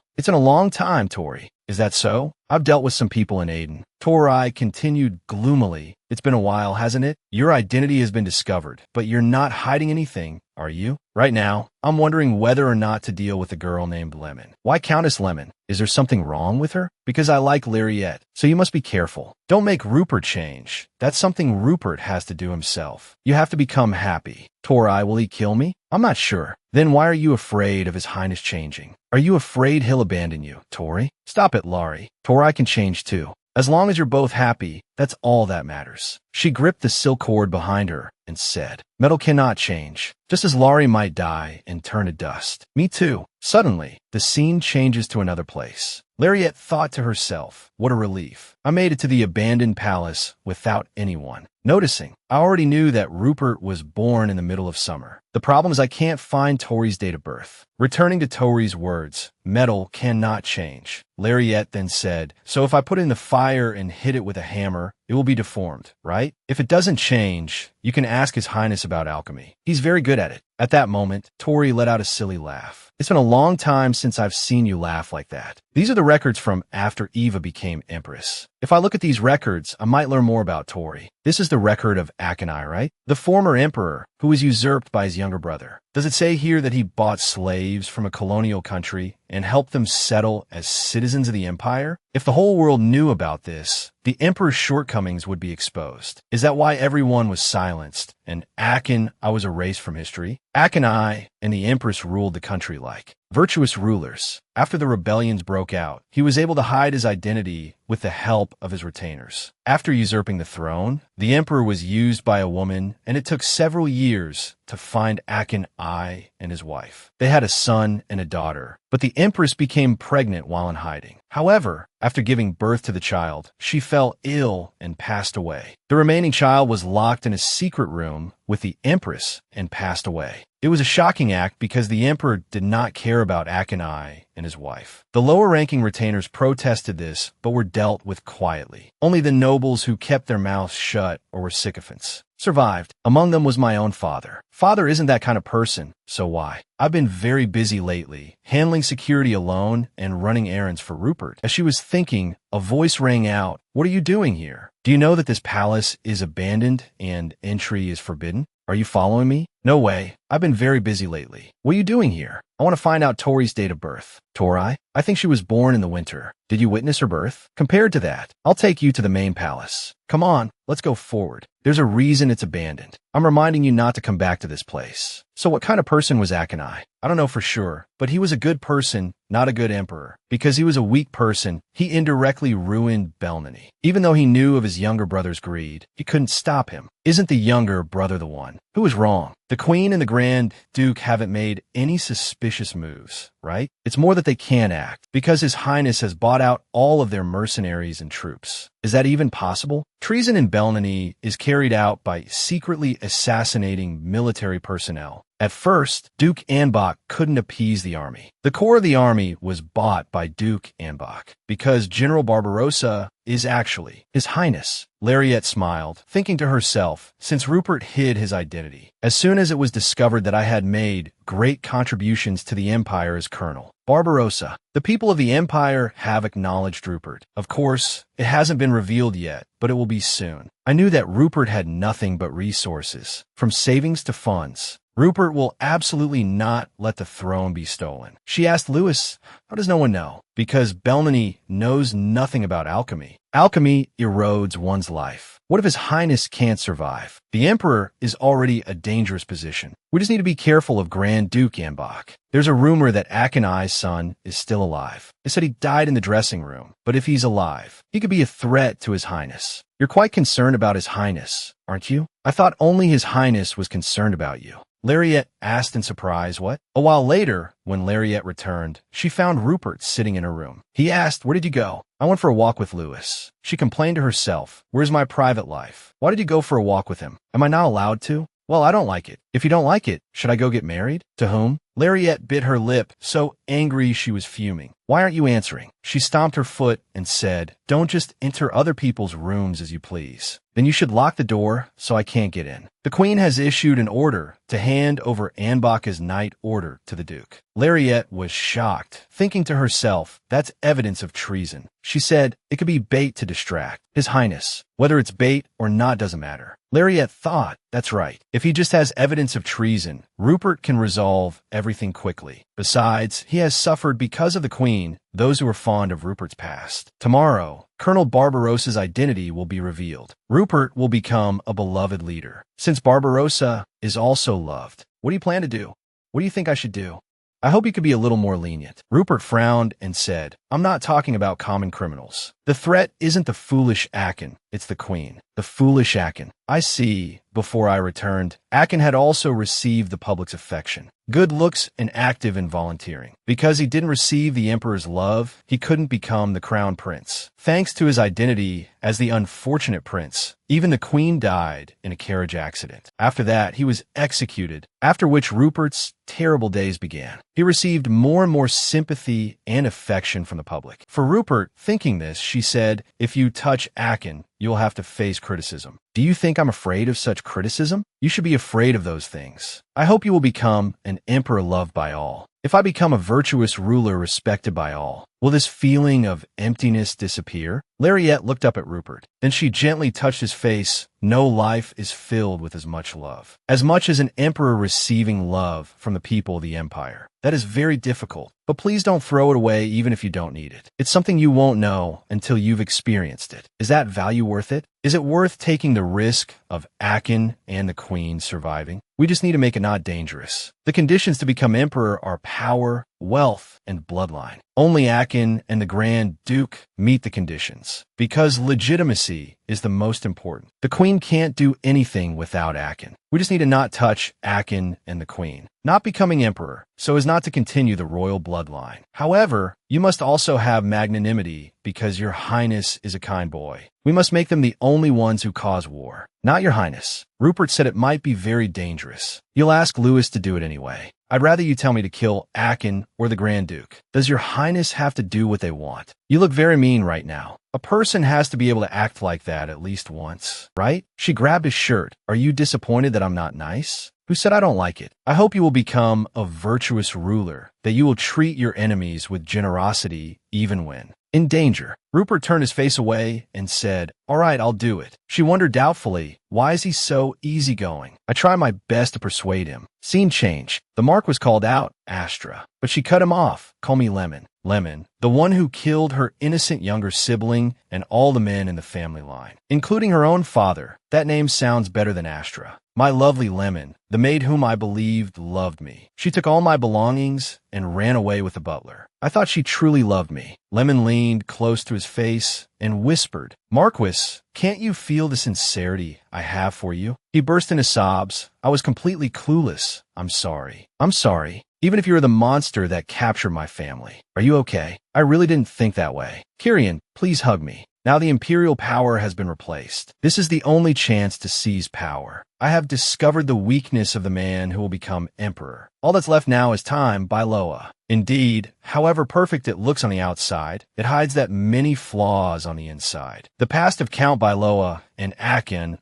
It's been a long time, Tori. Is that so? I've dealt with some people in Aiden. Tori continued gloomily. It's been a while, hasn't it? Your identity has been discovered, but you're not hiding anything, are you? Right now, I'm wondering whether or not to deal with a girl named Lemon. Why Countess Lemon? Is there something wrong with her? Because I like Lariat, so you must be careful. Don't make Rupert change. That's something Rupert has to do himself. You have to become happy. Tori, will he kill me? I'm not sure. Then why are you afraid of his Highness changing? Are you afraid he'll abandon you, Tori? Stop it, Laurie. Tori can change too. As long as you're both happy, that's all that matters. She gripped the silk cord behind her and said, metal cannot change, just as Laurie might die and turn to dust. Me too. Suddenly, the scene changes to another place. Lariat thought to herself, what a relief. I made it to the abandoned palace without anyone noticing. I already knew that Rupert was born in the middle of summer. The problem is I can't find Tori's date of birth. Returning to Tori's words, metal cannot change. Lariat then said, so if I put it in the fire and hit it with a hammer, it will be deformed, right? If it doesn't change, you can ask His Highness about alchemy. He's very good at it. At that moment, Tori let out a silly laugh. It's been a long time since I've seen you laugh like that. These are the records from after Eva became Empress. If I look at these records, I might learn more about Tori. This is the record of Akonai, right? The former emperor, who was usurped by his younger brother. Does it say here that he bought slaves from a colonial country and helped them settle as citizens of the empire? If the whole world knew about this, the emperor's shortcomings would be exposed. Is that why everyone was silenced and I was erased from history? Akonai and the empress ruled the country like virtuous rulers. After the rebellions broke out, he was able to hide his identity with the help of his retainers. After usurping the throne, the emperor was used by a woman, and it took several years to find Akin I and his wife. They had a son and a daughter, but the empress became pregnant while in hiding. However, after giving birth to the child, she fell ill and passed away. The remaining child was locked in a secret room with the empress and passed away. It was a shocking act because the emperor did not care about Akin I and his wife. The lower-ranking retainers protested this, but were dealt with quietly. Only the nobles who kept their mouths shut or were sycophants survived. Among them was my own father. Father isn't that kind of person, so why? I've been very busy lately, handling security alone and running errands for Rupert. As she was thinking, a voice rang out. What are you doing here? Do you know that this palace is abandoned and entry is forbidden? Are you following me? No way. I've been very busy lately. What are you doing here? I want to find out Tori's date of birth. Tori? I think she was born in the winter. Did you witness her birth? Compared to that, I'll take you to the main palace. Come on, let's go forward. There's a reason it's abandoned. I'm reminding you not to come back to this place. So what kind of person was Akin I? I don't know for sure, but he was a good person, not a good emperor. Because he was a weak person, he indirectly ruined Belnany. Even though he knew of his younger brother's greed, he couldn't stop him. Isn't the younger brother the one? Who was wrong? The Queen and the Grand Duke haven't made any suspicious moves, right? It's more that they can't act, because His Highness has bought out all of their mercenaries and troops. Is that even possible? Treason in Belnany is carried out by secretly assassinating military personnel. At first, Duke Anbach couldn't appease the army. The core of the army was bought by Duke Anbach, because General Barbarossa is actually His Highness. Lariette smiled, thinking to herself, since Rupert hid his identity. As soon as it was discovered that I had made great contributions to the Empire as Colonel Barbarossa, the people of the Empire have acknowledged Rupert. Of course, it hasn't been revealed yet, but it will be soon. I knew that Rupert had nothing but resources, from savings to funds. Rupert will absolutely not let the throne be stolen. She asked Lewis, how does no one know? Because Belnany knows nothing about alchemy. Alchemy erodes one's life. What if His Highness can't survive? The Emperor is already a dangerous position. We just need to be careful of Grand Duke Anbach. There's a rumor that Akin I's son is still alive. They said he died in the dressing room, but if he's alive, he could be a threat to His Highness. You're quite concerned about His Highness, aren't you? I thought only His Highness was concerned about you. Lariette asked in surprise, what? A while later, when Lariette returned, she found Rupert sitting in her room. He asked, where did you go? I went for a walk with Lewis. She complained to herself, where's my private life? Why did you go for a walk with him? Am I not allowed to? Well, I don't like it. If you don't like it, should I go get married? To whom? Lariette bit her lip, so angry she was fuming. Why aren't you answering? She stomped her foot and said, don't just enter other people's rooms as you please. Then you should lock the door so I can't get in. The Queen has issued an order to hand over Anbach's night order to the Duke. Lariette was shocked, thinking to herself, that's evidence of treason. She said, it could be bait to distract His Highness. Whether it's bait or not doesn't matter. Lariette thought, that's right. If he just has evidence of treason, Rupert can resolve everything quickly. Besides, he has suffered because of the Queen, those who are fond of Rupert's past. Tomorrow, Colonel Barbarossa's identity will be revealed. Rupert will become a beloved leader. Since Barbarossa is also loved, what do you plan to do? What do you think I should do? I hope you could be a little more lenient. Rupert frowned and said, I'm not talking about common criminals. The threat isn't the foolish Akin, it's the Queen. The foolish Akin. I see. Before I returned, Akin had also received the public's affection. Good looks and active in volunteering. Because he didn't receive the Emperor's love, he couldn't become the crown prince. Thanks to his identity as the unfortunate prince, even the Queen died in a carriage accident. After that, he was executed, after which Rupert's terrible days began. He received more and more sympathy and affection from the public. For Rupert, thinking this, she said, if you touch Akin, you'll have to face criticism. Do you think I'm afraid of such criticism? You should be afraid of those things. I hope you will become an emperor loved by all. If I become a virtuous ruler respected by all, will this feeling of emptiness disappear? Lariette looked up at Rupert. Then she gently touched his face. No life is filled with as much much as an emperor receiving love from the people of the empire. That is very difficult, but please don't throw it away even if you don't need it. It's something you won't know until you've experienced it. Is that value worth it? Is it worth taking the risk of Akin and the Queen surviving? We just need to make it not dangerous. The conditions to become emperor are power, wealth, and bloodline. Only Akin and the Grand Duke meet the conditions, because legitimacy is the most important. The queen can't do anything without Akin. We just need to not touch Akin and the queen, not becoming emperor, so as not to continue the royal bloodline. However, you must also have magnanimity, because your highness is a kind boy. We must make them the only ones who cause war. Not your highness. Rupert said it might be very dangerous. You'll ask Louis to do it anyway. I'd rather you tell me to kill Akin or the Grand Duke. Does your highness have to do what they want? You look very mean right now. A person has to be able to act like that at least once, right? She grabbed his shirt. Are you disappointed that I'm not nice? Who said I don't like it? I hope you will become a virtuous ruler, that you will treat your enemies with generosity even when in danger. Rupert turned his face away and said, "All right, I'll do it." She wondered doubtfully, why is he so easygoing? I try my best to persuade him. Scene change. The mark was called out, Astra, but she cut him off. Call me Lemon. Lemon, the one who killed her innocent younger sibling and all the men in the family line, including her own father. That name sounds better than Astra. My lovely Lemon, the maid whom I believed loved me. She took all my belongings and ran away with the butler. I thought she truly loved me. Lemon leaned close to his face and whispered, Marquis, can't you feel the sincerity I have for you? He burst into sobs. I was completely clueless. I'm sorry. I'm sorry. Even if you're the monster that captured my family. Are you okay? I really didn't think that way. Kyrian, please hug me. Now the imperial power has been replaced. This is the only chance to seize power. I have discovered the weakness of the man who will become emperor. All that's left now is time by Loa. Indeed, however perfect it looks on the outside, it hides that many flaws on the inside. The past of Count Byloa and Akin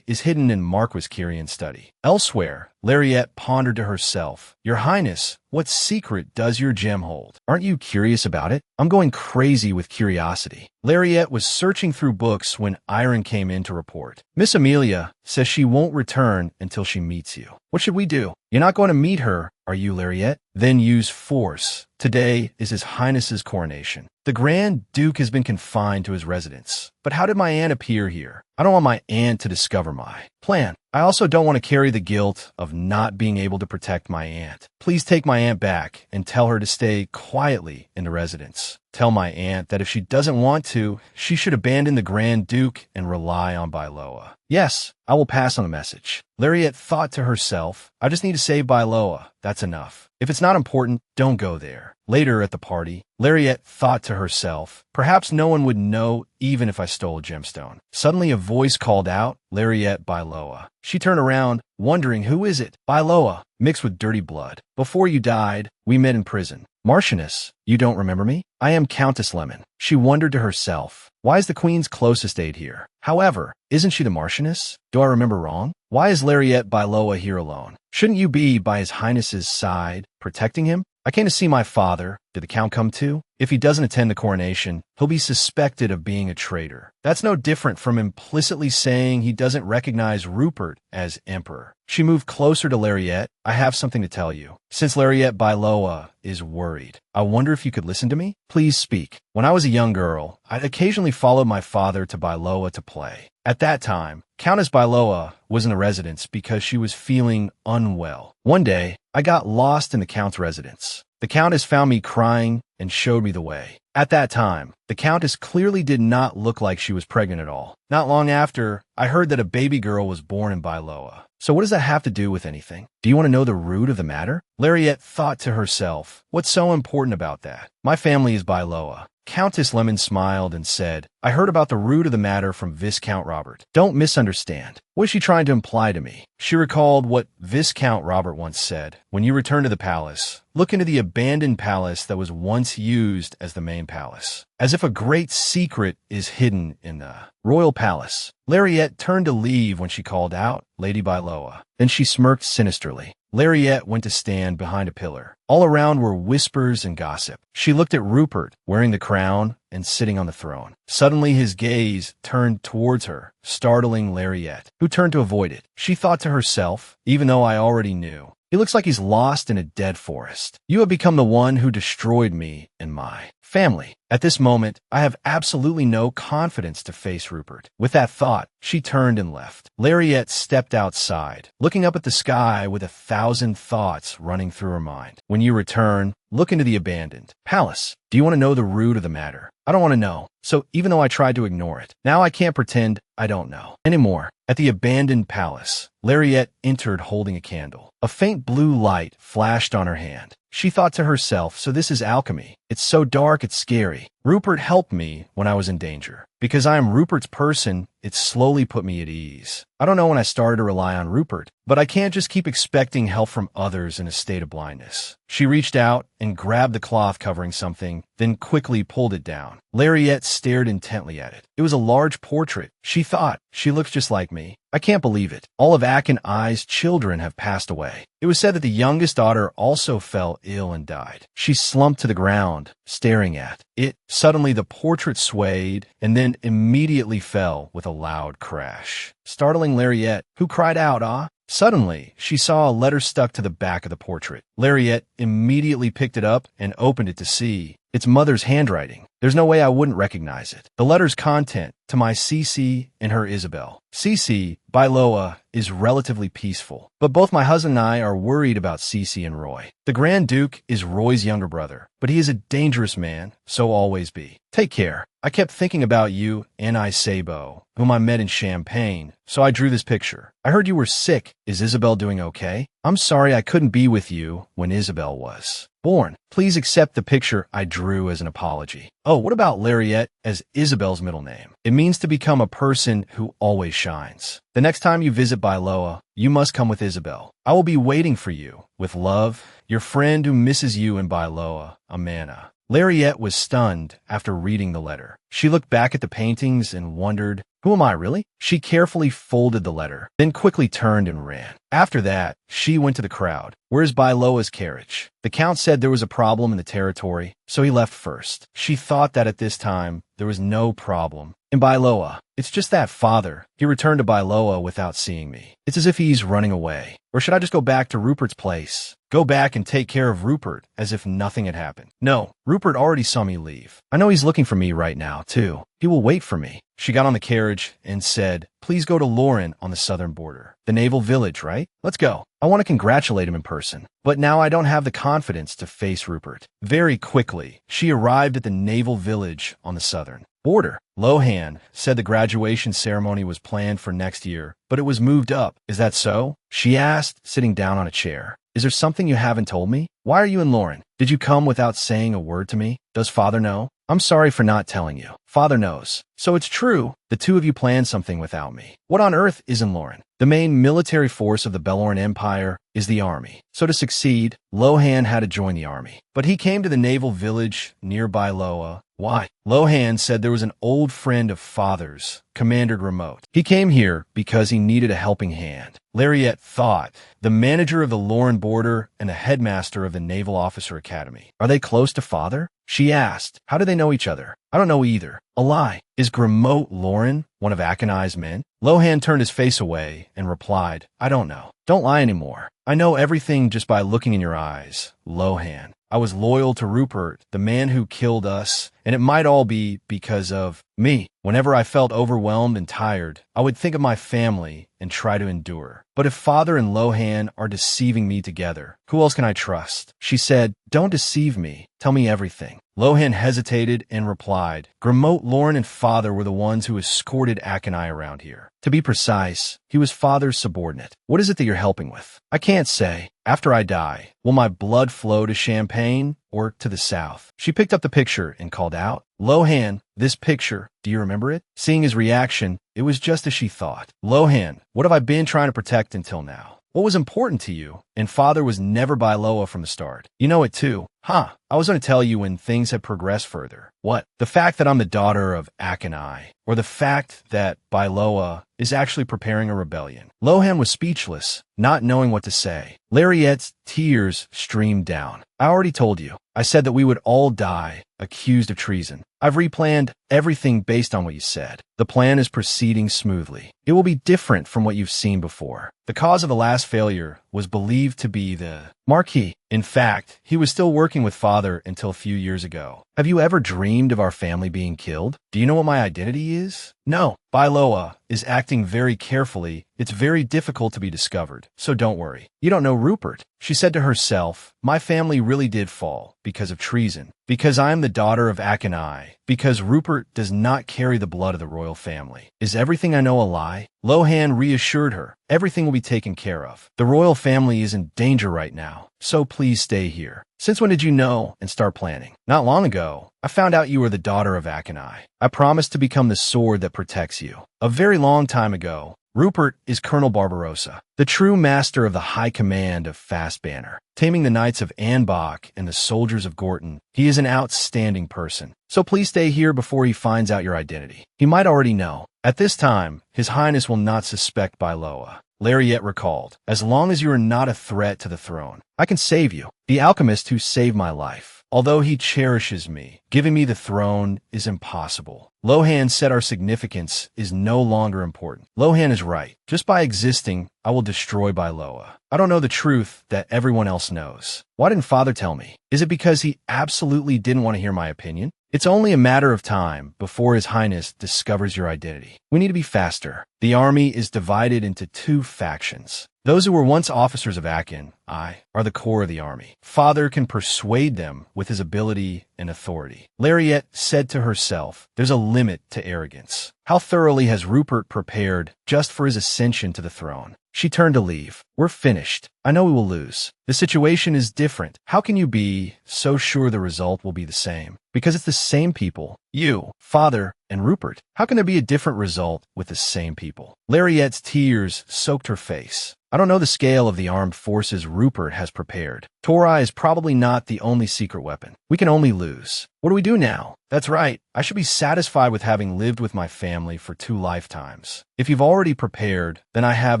is hidden in Marquis Kyrian's study. Elsewhere, Lariette pondered to herself, Your Highness, what secret does your gem hold? Aren't you curious about it? I'm going crazy with curiosity. Lariette was searching through books when Iron came in to report. Miss Amelia says she won't return until she meets you. What should we do? You're not going to meet her, are you, Lariette? Then use force. Today is His Highness's coronation. The Grand Duke has been confined to his residence. But how did my aunt appear here? I don't want my aunt to discover my plan. I also don't want to carry the guilt of not being able to protect my aunt. Please take my aunt back and tell her to stay quietly in the residence. Tell my aunt that if she doesn't want to, she should abandon the Grand Duke and rely on Byloa. Yes, I will pass on the message. Lariette thought to herself, I just need to save Byloa. That's enough. If it's not important, don't go there. Later at the party, Lariette thought to herself, perhaps no one would know even if I stole a gemstone. Suddenly a voice called out, Lariette Byloa. She turned around, wondering who is it? Byloa, mixed with dirty blood. Before you died, we met in prison. Marchioness, you don't remember me? I am Countess Lemon. She wondered to herself, why is the Queen's closest aide here? However, isn't she the Marchioness? Do I remember wrong? Why is Lariette Byloa here alone? Shouldn't you be by His Highness's side, protecting him? I came to see my father. Did the Count come too? If he doesn't attend the coronation, he'll be suspected of being a traitor. That's no different from implicitly saying he doesn't recognize Rupert as emperor. She moved closer to Lariette. I have something to tell you. Since Lariette Byloa is worried, I wonder if you could listen to me? Please speak. When I was a young girl, I'd occasionally follow my father to Byloa to play. At that time, Countess Byloa was in the residence because she was feeling unwell. One day, I got lost in the Count's residence. The Countess found me crying and showed me the way. At that time, the Countess clearly did not look like she was pregnant at all. Not long after, I heard that a baby girl was born in Byloa. So what does that have to do with anything? Do you want to know the root of the matter? Lariette thought to herself, what's so important about that? My family is Byloa. Countess Lemon smiled and said, I heard about the root of the matter from Viscount Robert. Don't misunderstand. What is she trying to imply to me? She recalled what Viscount Robert once said. When you return to the palace, look into the abandoned palace that was once used as the main palace. As if a great secret is hidden in the royal palace. Lariette turned to leave when she called out, Lady Byloa. Then she smirked sinisterly. Lariette went to stand behind a pillar. All around were whispers and gossip. She looked at Rupert, wearing the crown and sitting on the throne. Suddenly his gaze turned towards her, startling Lariette, who turned to avoid it. She thought to herself, even though I already knew, He looks like he's lost in a dead forest. You have become the one who destroyed me and my family. At this moment, I have absolutely no confidence to face Rupert. With that thought, she turned and left. Lariette stepped outside, looking up at the sky with 1,000 thoughts running through her mind. When you return, look into the abandoned palace. Do you want to know the root of the matter? I don't want to know. So even though I tried to ignore it, now I can't pretend I don't know anymore. At the abandoned palace, Lariette entered holding a candle. A faint blue light flashed on her hand. She thought to herself, so this is alchemy. It's so dark, it's scary. Rupert helped me when I was in danger. Because I am Rupert's person, it slowly put me at ease. I don't know when I started to rely on Rupert, but I can't just keep expecting help from others in a state of blindness. She reached out and grabbed the cloth covering something, then quickly pulled it down. Lariette stared intently at it. It was a large portrait. She thought, she looks just like me. I can't believe it. All of Akinai's children have passed away. It was said that the youngest daughter also fell ill and died. She slumped to the ground, staring at it. Suddenly the portrait swayed and then immediately fell with a loud crash, startling Lariette, who cried out, "Ah!" Suddenly, she saw a letter stuck to the back of the portrait. Lariette immediately picked it up and opened it to see its mother's handwriting. There's no way I wouldn't recognize it. The letter's content, to my Cece and her Isabel. Cece, by Loa, is relatively peaceful, but both my husband and I are worried about Cece and Roy. The Grand Duke is Roy's younger brother, but he is a dangerous man, so always be. Take care. I kept thinking about you and Sabo, whom I met in Champagne, so I drew this picture. I heard you were sick. Is Isabel doing okay? I'm sorry I couldn't be with you when Isabel was born. Please accept the picture I drew as an apology. Oh, what about Lariette as Isabel's middle name? It means to become a person who always shines. The next time you visit Bailoa, you must come with Isabel. I will be waiting for you. With love, your friend who misses you in Bailoa, Amana. Lariette was stunned after reading the letter. She looked back at the paintings and wondered, who am I really? She carefully folded the letter, then quickly turned and ran. After that, she went to the crowd. Where's Bailoa's carriage? The count said there was a problem in the territory, so he left first. She thought that at this time, there was no problem in Bailoa. It's just that father. He returned to Bailoa without seeing me. It's as if he's running away. Or should I just go back to Rupert's place? Go back and take care of Rupert as if nothing had happened. No, Rupert already saw me leave. I know he's looking for me right now, too. He will wait for me. She got on the carriage and said, please go to Lauren on the southern border. The naval village, right? Let's go. I want to congratulate him in person. But now I don't have the confidence to face Rupert. Very quickly, she arrived at the naval village on the southern border. Lohan said the graduation ceremony was planned for next year, but it was moved up. Is that so? She asked, sitting down on a chair. Is there something you haven't told me? Why are you in Lauren? Did you come without saying a word to me? Does father know? I'm sorry for not telling you. Father knows. So it's true. The two of you planned something without me. What on earth is in Lauren? The main military force of the Beloran Empire is the army. So to succeed, Lohan had to join the army. But he came to the naval village nearby Loa. Why? Lohan said there was an old friend of father's, Commander Remote. He came here because he needed a helping hand. Lariette thought, the manager of the Lauren border and the headmaster of the Naval Officer Academy. Are they close to father? She asked. How do they know each other? I don't know either. A lie. Is Gramote Lauren one of Akinai's men? Lohan turned his face away and replied, I don't know. Don't lie anymore. I know everything just by looking in your eyes. Lohan. I was loyal to Rupert, the man who killed us, and it might all be because of me. Whenever I felt overwhelmed and tired, I would think of my family and try to endure. But if father and Lohan are deceiving me together, who else can I trust? She said, don't deceive me. Tell me everything. Lohan hesitated and replied, Gramote, Lauren, and father were the ones who escorted Akinai around here. To be precise, he was father's subordinate. What is it that you're helping with? I can't say. After I die, will my blood flow to Champagne or to the south? She picked up the picture and called out, Lohan, this picture, do you remember it? Seeing his reaction, it was just as she thought. Lohan, what have I been trying to protect until now? What was important to you? And father was never by Loa from the start. You know it too. Huh. I was going to tell you when things had progressed further. What? The fact that I'm the daughter of Akinai, or the fact that Bailoa is actually preparing a rebellion. Lohan was speechless, not knowing what to say. Lariette's tears streamed down. I already told you. I said that we would all die, accused of treason. I've replanned everything based on what you said. The plan is proceeding smoothly. It will be different from what you've seen before. The cause of the last failure was believed to be the Marquis. In fact, he was still working with Father until a few years ago. Have you ever dreamed of our family being killed? Do you know what my identity is? No. Bailoa is acting very carefully. It's very difficult to be discovered, so don't worry. You don't know Rupert. She said to herself, my family really did fall because of treason, because I am the daughter of Akanai, because Rupert does not carry the blood of the royal family. Is everything I know a lie? Lohan reassured her. Everything will be taken care of. The royal family is in danger right now, so please stay here. Since when did you know and start planning? Not long ago. I found out you were the daughter of Akanai. I promised to become the sword that protects you. A very long time ago. Rupert is Colonel Barbarossa, the true master of the high command of Fast Banner, taming the knights of Anbach and the soldiers of Gorton. He is an outstanding person, so please stay here before he finds out your identity. He might already know. At this time, His Highness will not suspect Bailoa. Lariette recalled, as long as you are not a threat to the throne, I can save you. The alchemist who saved my life. Although he cherishes me, giving me the throne is impossible. Lohan said our significance is no longer important. Lohan is right. Just by existing, I will destroy Bailoa. I don't know the truth that everyone else knows. Why didn't Father tell me? Is it because he absolutely didn't want to hear my opinion? It's only a matter of time before His Highness discovers your identity. We need to be faster. The army is divided into two factions. Those who were once officers of Akin, are the core of the army. Father can persuade them with his ability and authority. Lariette said to herself, there's a limit to arrogance. How thoroughly has Rupert prepared just for his ascension to the throne? She turned to leave. We're finished. I know we will lose. The situation is different. How can you be so sure the result will be the same? Because it's the same people. You, Father, and Rupert. How can there be a different result with the same people? Lariette's tears soaked her face. I don't know the scale of the armed forces Rupert has prepared. Torai is probably not the only secret weapon. We can only lose. What do we do now? That's right. I should be satisfied with having lived with my family for 2 lifetimes. If you've already prepared, then I have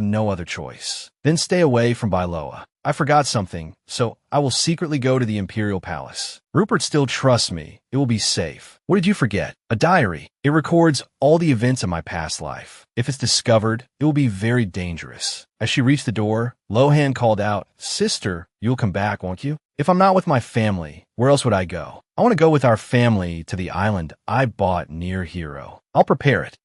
no other choice. Then stay away from Bailoa. I forgot something, so I will secretly go to the Imperial Palace. Rupert still trusts me. It will be safe. What did you forget? A diary. It records all the events of my past life. If it's discovered, it will be very dangerous. As she reached the door, Lohan called out, Sister, you'll come back, won't you? If I'm not with my family, where else would I go? I want to go with our family to the island I bought near Hero. I'll prepare it.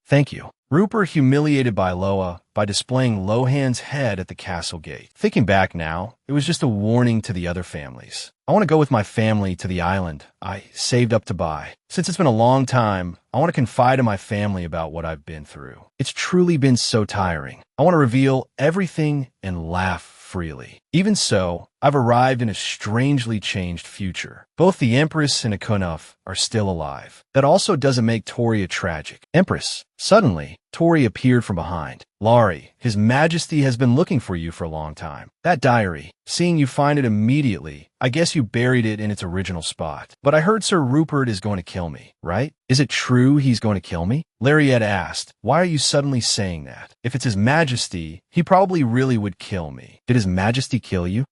Thank you. Rupert humiliated Bailoa by displaying Lohan's head at the castle gate. Thinking back now, it was just a warning to the other families. I want to go with my family to the island I saved up to buy. Since it's been a long time, I want to confide in my family about what I've been through. It's truly been so tiring. I want to reveal everything and laugh freely. Even so, I've arrived in a strangely changed future. Both the Empress and Akunov are still alive. That also doesn't make Tori a tragic. Empress. Suddenly, Tori appeared from behind. Laurie, His Majesty has been looking for you for a long time. That diary. Seeing you find it immediately, I guess you buried it in its original spot. But I heard Sir Rupert is going to kill me, right? Is it true he's going to kill me? Lariette asked, why are you suddenly saying that? If it's His Majesty, he probably really would kill me. Did His Majesty kill you?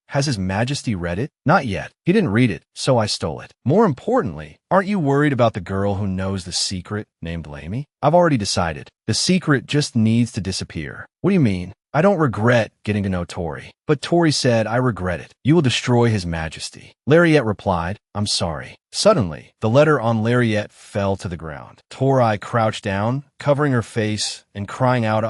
Has His Majesty read it? Not yet. He didn't read it, so I stole it. More importantly, aren't you worried about the girl who knows the secret named Lamy? I've already decided. The secret just needs to disappear. What do you mean? I don't regret getting to know Tori. But Tori said, I regret it. You will destroy His Majesty. Lariette replied, I'm sorry. Suddenly, the letter on Lariette fell to the ground. Tori crouched down, covering her face and crying out,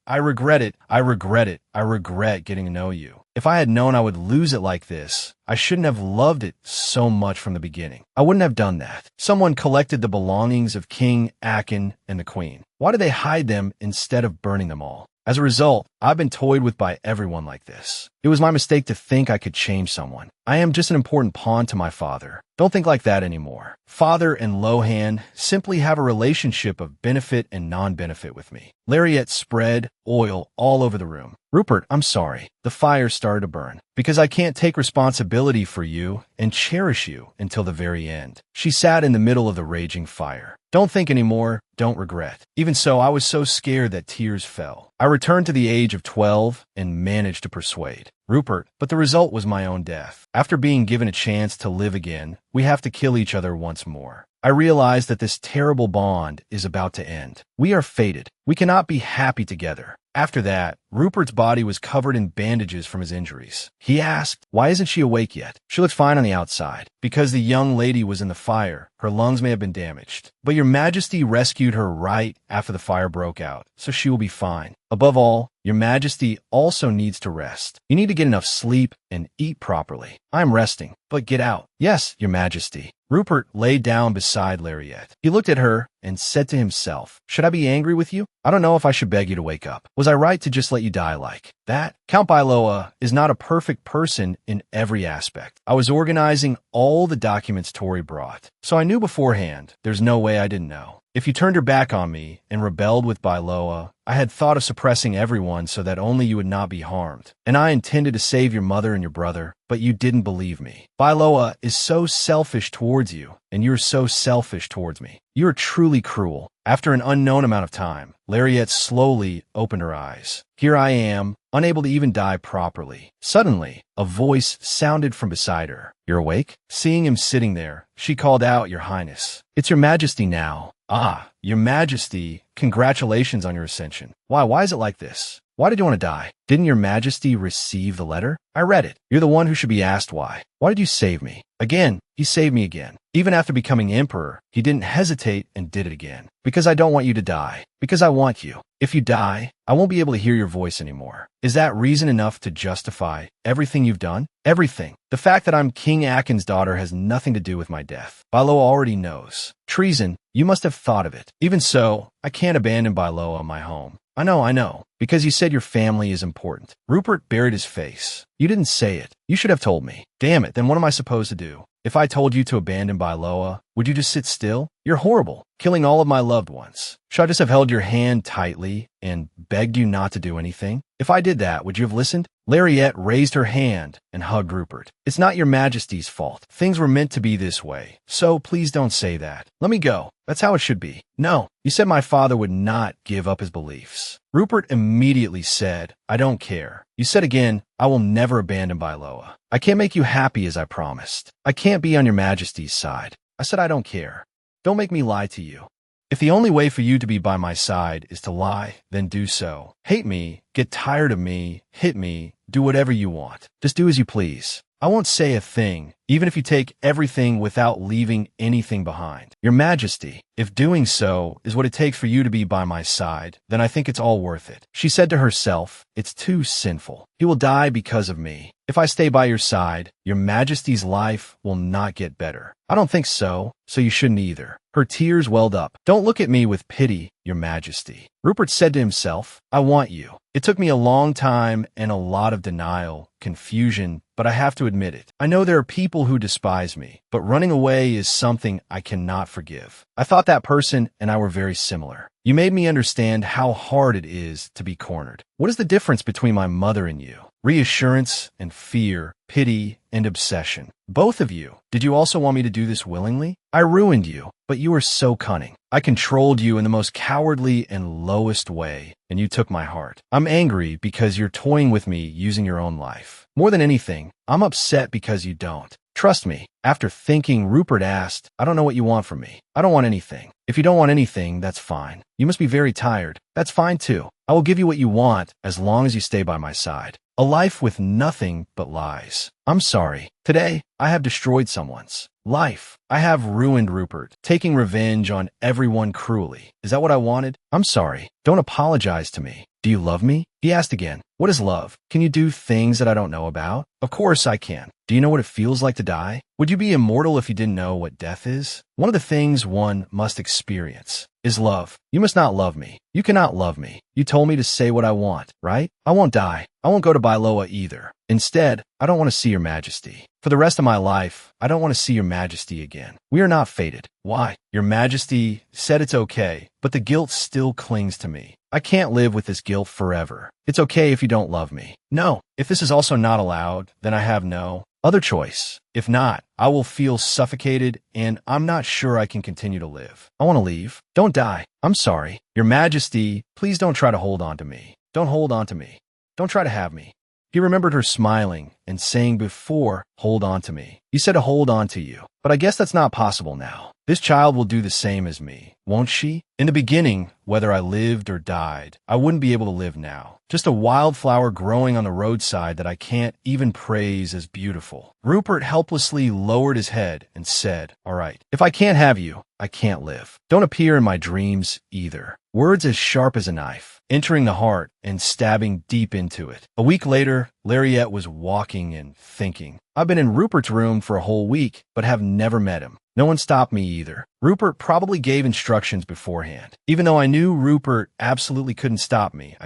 I regret it. I regret it. I regret getting to know you. If I had known I would lose it like this, I shouldn't have loved it so much from the beginning. I wouldn't have done that. Someone collected the belongings of King Akin and the Queen. Why did they hide them instead of burning them all? As a result, I've been toyed with by everyone like this. It was my mistake to think I could change someone. I am just an important pawn to my father. Don't think like that anymore. Father and Lohan simply have a relationship of benefit and non-benefit with me. Lariette spread oil all over the room. Rupert, I'm sorry. The fire started to burn. Because I can't take responsibility for you and cherish you until the very end. She sat in the middle of the raging fire. Don't think anymore. Don't regret. Even so, I was so scared that tears fell. I returned to the age age of 12 and managed to persuade Rupert, but the result was my own death. After being given a chance to live again, we have to kill each other once more. I realize that this terrible bond is about to end. We are fated. We cannot be happy together. After that, Rupert's body was covered in bandages from his injuries. He asked, "Why isn't she awake yet?" "She looks fine on the outside." "Because the young lady was in the fire. Her lungs may have been damaged. But your Majesty rescued her right after the fire broke out, so she will be fine. Above all, your Majesty also needs to rest. You need to get enough sleep and eat properly." "I am resting, but get out." "Yes, your Majesty." Rupert lay down beside Lariette. He looked at her and said to himself, "Should I be angry with you? I don't know if I should beg you to wake up. Was I right to just let you die like that?" Count Bailoa is not a perfect person in every aspect. I was organizing all the documents Tori brought, so I knew beforehand. There's no way I didn't know. If you turned your back on me and rebelled with Bailoa, I had thought of suppressing everyone so that only you would not be harmed. And I intended to save your mother and your brother, but you didn't believe me. Bailoa is so selfish towards you, and you're so selfish towards me. You are truly cruel. After an unknown amount of time, Lariette slowly opened her eyes. Here I am, unable to even die properly. Suddenly, a voice sounded from beside her. "You're awake?" Seeing him sitting there, she called out, "Your Highness." "It's your Majesty now." "Ah, your Majesty, congratulations on your ascension. Why is it like this? Why did you want to die? Didn't your Majesty receive the letter?" "I read it." "You're the one who should be asked why. Why did you save me?" "Again, he saved me again. Even after becoming emperor, he didn't hesitate and did it again. Because I don't want you to die. Because I want you. If you die, I won't be able to hear your voice anymore." "Is that reason enough to justify everything you've done?" "Everything. The fact that I'm King Akin's daughter has nothing to do with my death. Bailoa already knows. Treason, you must have thought of it. Even so, I can't abandon Bailoa, my home." I know. Because you said your family is important." Rupert buried his face. "You didn't say it. You should have told me." "Damn it, then what am I supposed to do? If I told you to abandon Bailoa, would you just sit still? You're horrible, killing all of my loved ones. Should I just have held your hand tightly and begged you not to do anything? If I did that, would you have listened?" Lariette raised her hand and hugged Rupert. "It's not your Majesty's fault. Things were meant to be this way, so please don't say that. Let me go. That's how it should be." "No, you said my father would not give up his beliefs." Rupert immediately said, "I don't care. You said again, I will never abandon Bailoa. I can't make you happy as I promised. I can't be on your Majesty's side. I said I don't care. Don't make me lie to you. If the only way for you to be by my side is to lie, then do so. Hate me, get tired of me, hit me, do whatever you want. Just do as you please. I won't say a thing, even if you take everything without leaving anything behind. Your Majesty, if doing so is what it takes for you to be by my side, then I think it's all worth it." She said to herself, "It's too sinful. He will die because of me. If I stay by your side, your Majesty's life will not get better." "I don't think so, so you shouldn't either." Her tears welled up. "Don't look at me with pity, your Majesty." Rupert said to himself, "I want you. It took me a long time and a lot of denial, confusion, but I have to admit it. I know there are people who despise me, but running away is something I cannot forgive. I thought that person and I were very similar. You made me understand how hard it is to be cornered. What is the difference between my mother and you? Reassurance and fear, pity and obsession. Both of you. Did you also want me to do this willingly? I ruined you, but you were so cunning. I controlled you in the most cowardly and lowest way, and you took my heart. I'm angry because you're toying with me using your own life. More than anything, I'm upset because you don't. Trust me." After thinking, Rupert asked, "I don't know what you want from me." "I don't want anything." "If you don't want anything, that's fine. You must be very tired." "That's fine too. I will give you what you want as long as you stay by my side. A life with nothing but lies. I'm sorry. Today, I have destroyed someone's life. I have ruined Rupert, taking revenge on everyone cruelly. Is that what I wanted? I'm sorry. Don't apologize to me. Do you love me?" He asked again. "What is love? Can you do things that I don't know about?" "Of course I can. Do you know what it feels like to die? Would you be immortal if you didn't know what death is? One of the things one must experience is love. You must not love me. You cannot love me. You told me to say what I want, right? I won't die. I won't go to Bailoa either. Instead, I don't want to see your Majesty. For the rest of my life, I don't want to see your Majesty again. We are not fated." "Why?" "Your Majesty said it's okay, but the guilt still clings to me. I can't live with this guilt forever. It's okay if you don't love me." "No. If this is also not allowed, then I have no other choice. If not, I will feel suffocated and I'm not sure I can continue to live. I want to leave." "Don't die. I'm sorry. Your Majesty, please don't try to hold on to me. Don't hold on to me. Don't try to have me. He remembered her smiling and saying before, hold on to me. You said to hold on to you, but I guess that's not possible now. This child will do the same as me, won't she? In the beginning, whether I lived or died, I wouldn't be able to live now. Just a wildflower growing on the roadside that I can't even praise as beautiful. Rupert helplessly lowered his head and said, all right, if I can't have you, I can't live. Don't appear in my dreams either. Words as sharp as a knife, entering the heart and stabbing deep into it. A week later, Lariette was walking and thinking, I've been in Rupert's room for a whole week, but have never met him. No one stopped me either. Rupert probably gave instructions beforehand. Even though I knew Rupert absolutely couldn't stop me,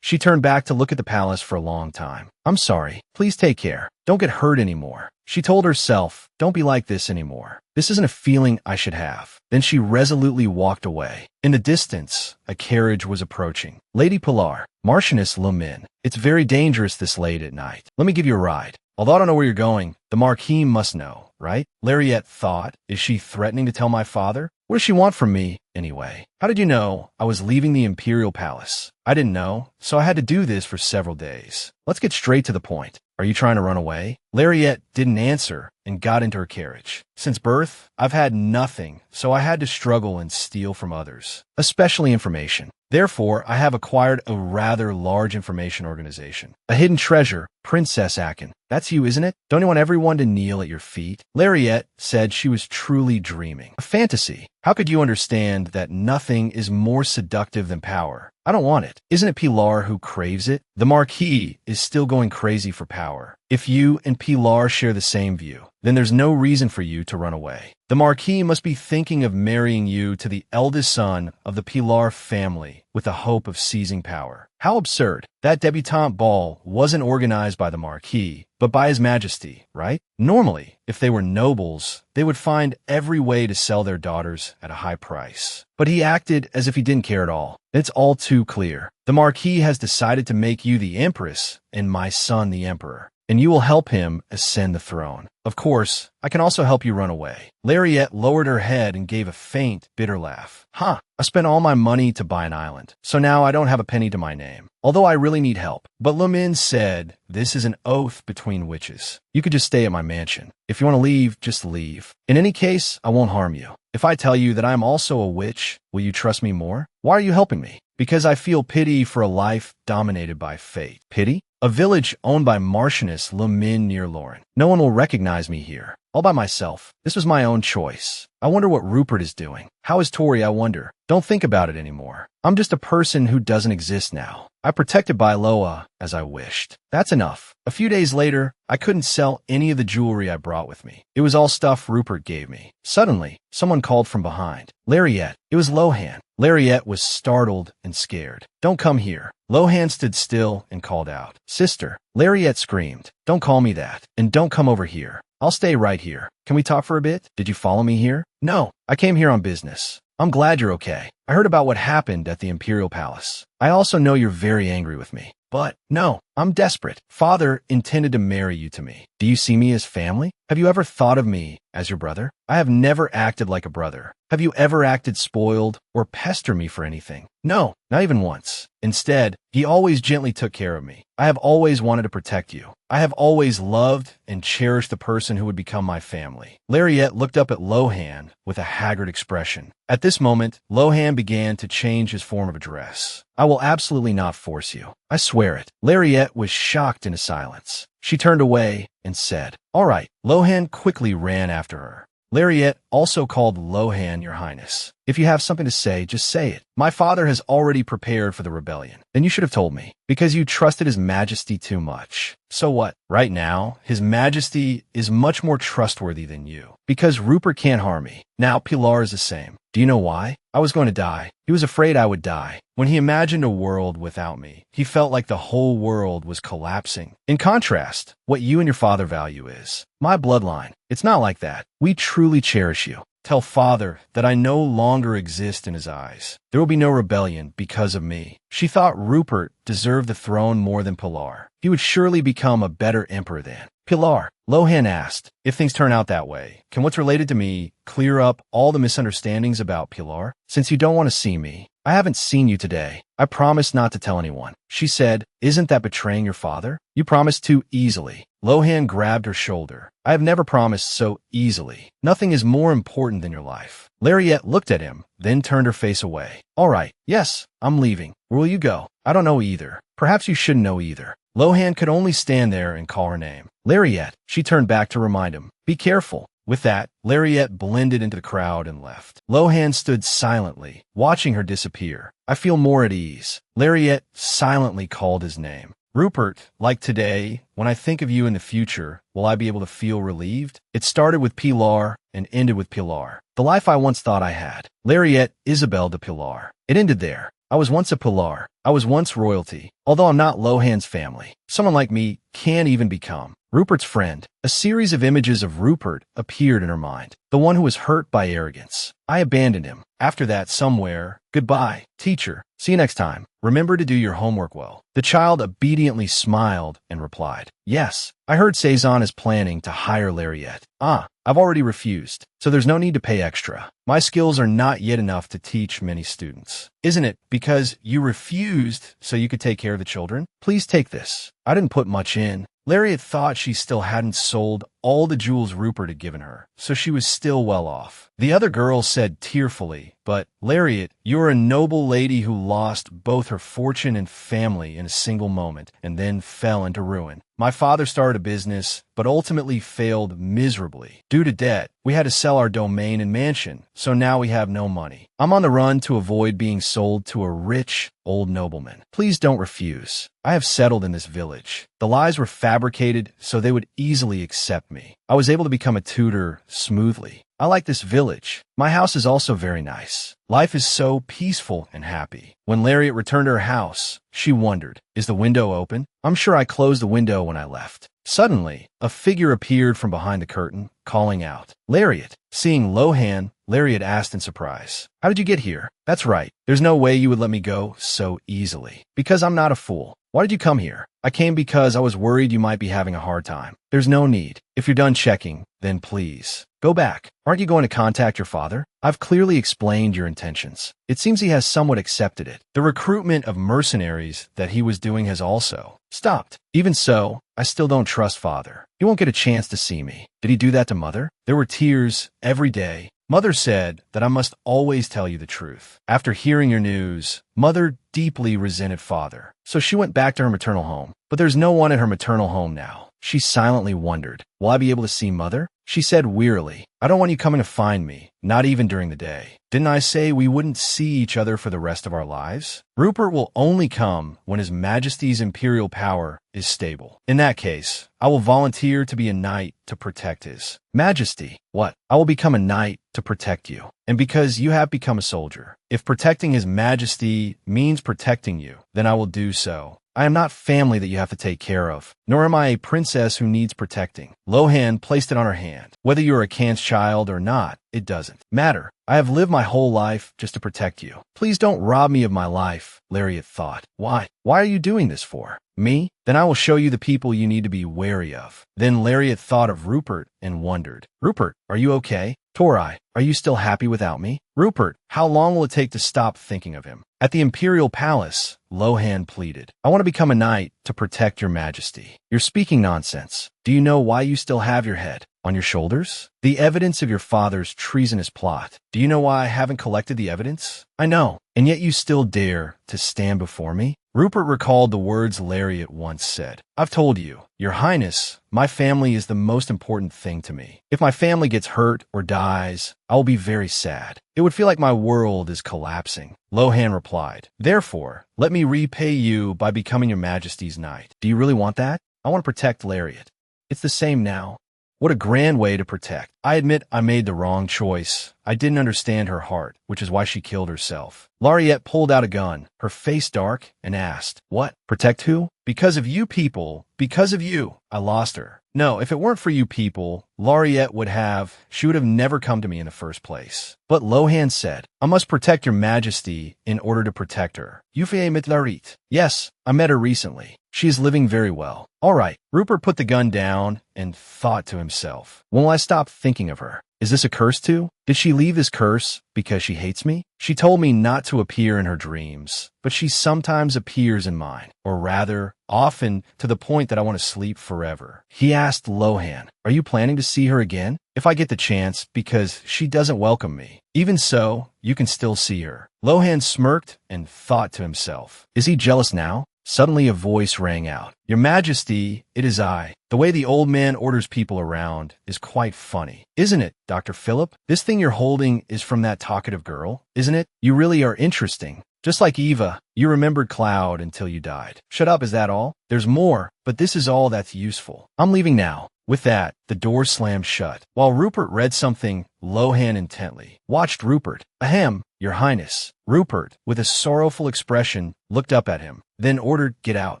She turned back to look at the palace for a long time. I'm sorry. Please take care. Don't get hurt anymore. She told herself, don't be like this anymore. This isn't a feeling I should have. Then she resolutely walked away. In the distance, a carriage was approaching. Lady Pilar, Marchioness Lumin, it's very dangerous this late at night. Let me give you a ride. Although I don't know where you're going, the Marquis must know, right? Lariette thought, is she threatening to tell my father? What does she want from me, anyway? How did you know I was leaving the Imperial Palace? I didn't know, so I had to do this for several days. Let's get straight to the point. Are you trying to run away? Lariette didn't answer and got into her carriage. Since birth, I've had nothing, so I had to struggle and steal from others, especially information. Therefore, I have acquired a rather large information organization. A hidden treasure, Princess Akin. That's you, isn't it? Don't you want everyone to kneel at your feet? Lariette said she was truly dreaming. A fantasy. How could you understand that nothing is more seductive than power? I don't want it. Isn't it Pilar who craves it? The Marquis is still going crazy for power. If you and Pilar share the same view, then there's no reason for you to run away. The Marquis must be thinking of marrying you to the eldest son of the Pilar family with the hope of seizing power. How absurd. That debutante ball wasn't organized by the Marquis, but by His Majesty, right? Normally, if they were nobles, they would find every way to sell their daughters at a high price. But he acted as if he didn't care at all. It's all too clear. The Marquis has decided to make you the Empress and my son the Emperor, and you will help him ascend the throne. Of course, I can also help you run away. Lariette lowered her head and gave a faint, bitter laugh. I spent all my money to buy an island, so now I don't have a penny to my name, although I really need help. But Lumin said, this is an oath between witches. You could just stay at my mansion. If you want to leave, just leave. In any case, I won't harm you. If I tell you that I am also a witch, will you trust me more? Why are you helping me? Because I feel pity for a life dominated by fate. Pity? A village owned by Marchioness Lumin near Lauren. No one will recognize me here. All by myself. This was my own choice. I wonder what Rupert is doing. How is Tori, I wonder? Don't think about it anymore. I'm just a person who doesn't exist now. I protected by Loa as I wished. That's enough. A few days later, I couldn't sell any of the jewelry I brought with me. It was all stuff Rupert gave me. Suddenly, someone called from behind. Lariette. It was Lohan. Lariette was startled and scared. Don't come here. Lohan stood still and called out. Sister. Lariette screamed. Don't call me that. And don't come over here. I'll stay right here. Can we talk for a bit? Did you follow me here? No, I came here on business. I'm glad you're okay. I heard about what happened at the Imperial Palace. I also know you're very angry with me. But no, I'm desperate. Father intended to marry you to me. Do you see me as family? Have you ever thought of me as your brother? I have never acted like a brother. Have you ever acted spoiled or pester me for anything? No, not even once. Instead, he always gently took care of me. I have always wanted to protect you. I have always loved and cherished the person who would become my family. Lariette looked up at Lohan with a haggard expression. At this moment, Lohan began to change his form of address. I will absolutely not force you. I swear it. Lariette was shocked into silence. She turned away and said, all right. Lohan quickly ran after her. Lariette also called Lohan, Your Highness. If you have something to say, just say it. My father has already prepared for the rebellion. Then you should have told me, because you trusted His Majesty too much. So what? Right now, His Majesty is much more trustworthy than you, because Rupert can't harm me. Now Pilar is the same. Do you know why? I was going to die. He was afraid I would die. When he imagined a world without me, he felt like the whole world was collapsing. In contrast, what you and your father value is my bloodline. It's not like that. We truly cherish you. Tell Father that I no longer exist in his eyes. There will be no rebellion because of me. She thought Rupert deserved the throne more than Pilar. He would surely become a better emperor than Pilar. Lohan asked, if things turn out that way, can what's related to me clear up all the misunderstandings about Pilar? Since you don't want to see me, I I haven't seen you today. I promise not to tell anyone. She said, isn't that betraying your father? You promised too easily. Lohan grabbed her shoulder. I have never promised so easily. Nothing is more important than your life. Lariette looked at him, then turned her face away. All right, yes, I'm leaving. Where will you go? I don't know either. Perhaps you shouldn't know either. Lohan could only stand there and call her name. Lariette. She turned back to remind him. Be careful. With that, Lariette blended into the crowd and left. Lohan stood silently, watching her disappear. I feel more at ease. Lariette silently called his name. Rupert, like today, when I think of you in the future, will I be able to feel relieved? It started with Pilar and ended with Pilar. The life I once thought I had. Lariette Isabelle de Pilar. It ended there. I was once a Pilar. I was once royalty. Although I'm not Lohan's family, someone like me can't even become Rupert's friend. A series of images of Rupert appeared in her mind. The one who was hurt by arrogance. I abandoned him. After that, somewhere, goodbye, teacher. See you next time. Remember to do your homework well. The child obediently smiled and replied, yes. I heard Cezanne is planning to hire Lariette. I've already refused, so there's no need to pay extra. My skills are not yet enough to teach many students. Isn't it because you refused so you could take care of the children? Please take this. I didn't put much in. Lariette thought she still hadn't sold all the jewels Rupert had given her, so she was still well off. The other girl said tearfully, but Lariette, you're a noble lady who lost both her fortune and family in a single moment and then fell into ruin. My father started a business, but ultimately failed miserably. Due to debt, we had to sell our domain and mansion, so now we have no money. I'm on the run to avoid being sold to a rich, old nobleman. Please don't refuse. I have settled in this village. The lies were fabricated so they would easily accept me. I was able to become a tutor smoothly. I like this village. My house is also very nice. Life is so peaceful and happy. When Lariette returned to her house, she wondered, is the window open? I'm sure I closed the window when I left. Suddenly, a figure appeared from behind the curtain, calling out, Lariette. Seeing Lohan, Lariette asked in surprise, how did you get here? That's right. There's no way you would let me go so easily. Because I'm not a fool. Why did you come here? I came because I was worried you might be having a hard time. There's no need. If you're done checking, then please go back. Aren't you going to contact your father? I've clearly explained your intentions. It seems he has somewhat accepted it. The recruitment of mercenaries that he was doing has also stopped. Even so, I still don't trust father. He won't get a chance to see me. Did he do that to mother? There were tears every day. Mother said that I must always tell you the truth. After hearing your news, mother deeply resented father, so she went back to her maternal home. But there's no one at her maternal home now. She silently wondered, will I be able to see mother? She said wearily, I don't want you coming to find me, not even during the day. Didn't I say we wouldn't see each other for the rest of our lives? Rupert will only come when His Majesty's imperial power is stable. In that case, I will volunteer to be a knight to protect His Majesty. What? I will become a knight to protect you. And because you have become a soldier, if protecting His Majesty means protecting you, then I will do so. I am not family that you have to take care of, nor am I a princess who needs protecting. Lohan placed it on her hand. Whether you are a Khan's child or not, it doesn't matter. I have lived my whole life just to protect you. Please don't rob me of my life, Lariette thought. Why? Why are you doing this for? Me? Then I will show you the people you need to be wary of. Then Lariette thought of Rupert and wondered. Rupert, are you okay? Torai, are you still happy without me? Rupert, how long will it take to stop thinking of him? At the imperial palace, Lohan pleaded. I want to become a knight to protect your majesty. You're speaking nonsense. Do you know why you still have your head on your shoulders? The evidence of your father's treasonous plot. Do you know why I haven't collected the evidence? I know, and yet you still dare to stand before me? Rupert recalled the words Lariette once said. I've told you, Your Highness, my family is the most important thing to me. If my family gets hurt or dies, I will be very sad. It would feel like my world is collapsing. Lohan replied, Therefore, let me repay you by becoming your majesty's knight. Do you really want that? I want to protect Lariette. It's the same now. What a grand way to protect. I admit I made the wrong choice. I didn't understand her heart, which is why she killed herself. Lariette pulled out a gun, her face dark, and asked, What? Protect who? Because of you people. Because of you. I lost her. No, if it weren't for you people, Lariette would have never come to me in the first place. But Lohan said, I must protect your majesty in order to protect her. You met Lariette? Yes, I met her recently. She is living very well. All right. Rupert put the gun down and thought to himself, when will I stop thinking of her? Is this a curse too? Did she leave this curse because she hates me? She told me not to appear in her dreams, but she sometimes appears in mine, or rather, often to the point that I want to sleep forever. He asked Lohan, are you planning to see her again? If I get the chance, because she doesn't welcome me. Even so, you can still see her. Lohan smirked and thought to himself, is he jealous now? Suddenly a voice rang out. Your Majesty, it is I. The way the old man orders people around is quite funny. Isn't it, Dr. Philip? This thing you're holding is from that talkative girl, isn't it? You really are interesting. Just like Eva, you remembered Cloud until you died. Shut up, is that all? There's more, but this is all that's useful. I'm leaving now. With that, the door slammed shut. While Rupert read something, Lohan intently watched Rupert. Ahem, Your Highness. Rupert, with a sorrowful expression, looked up at him, then ordered, get out.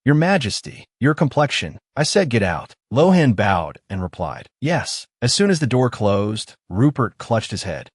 Your Majesty, your complexion. I said get out. Lohan bowed and replied, yes. As soon as the door closed, Rupert clutched his head.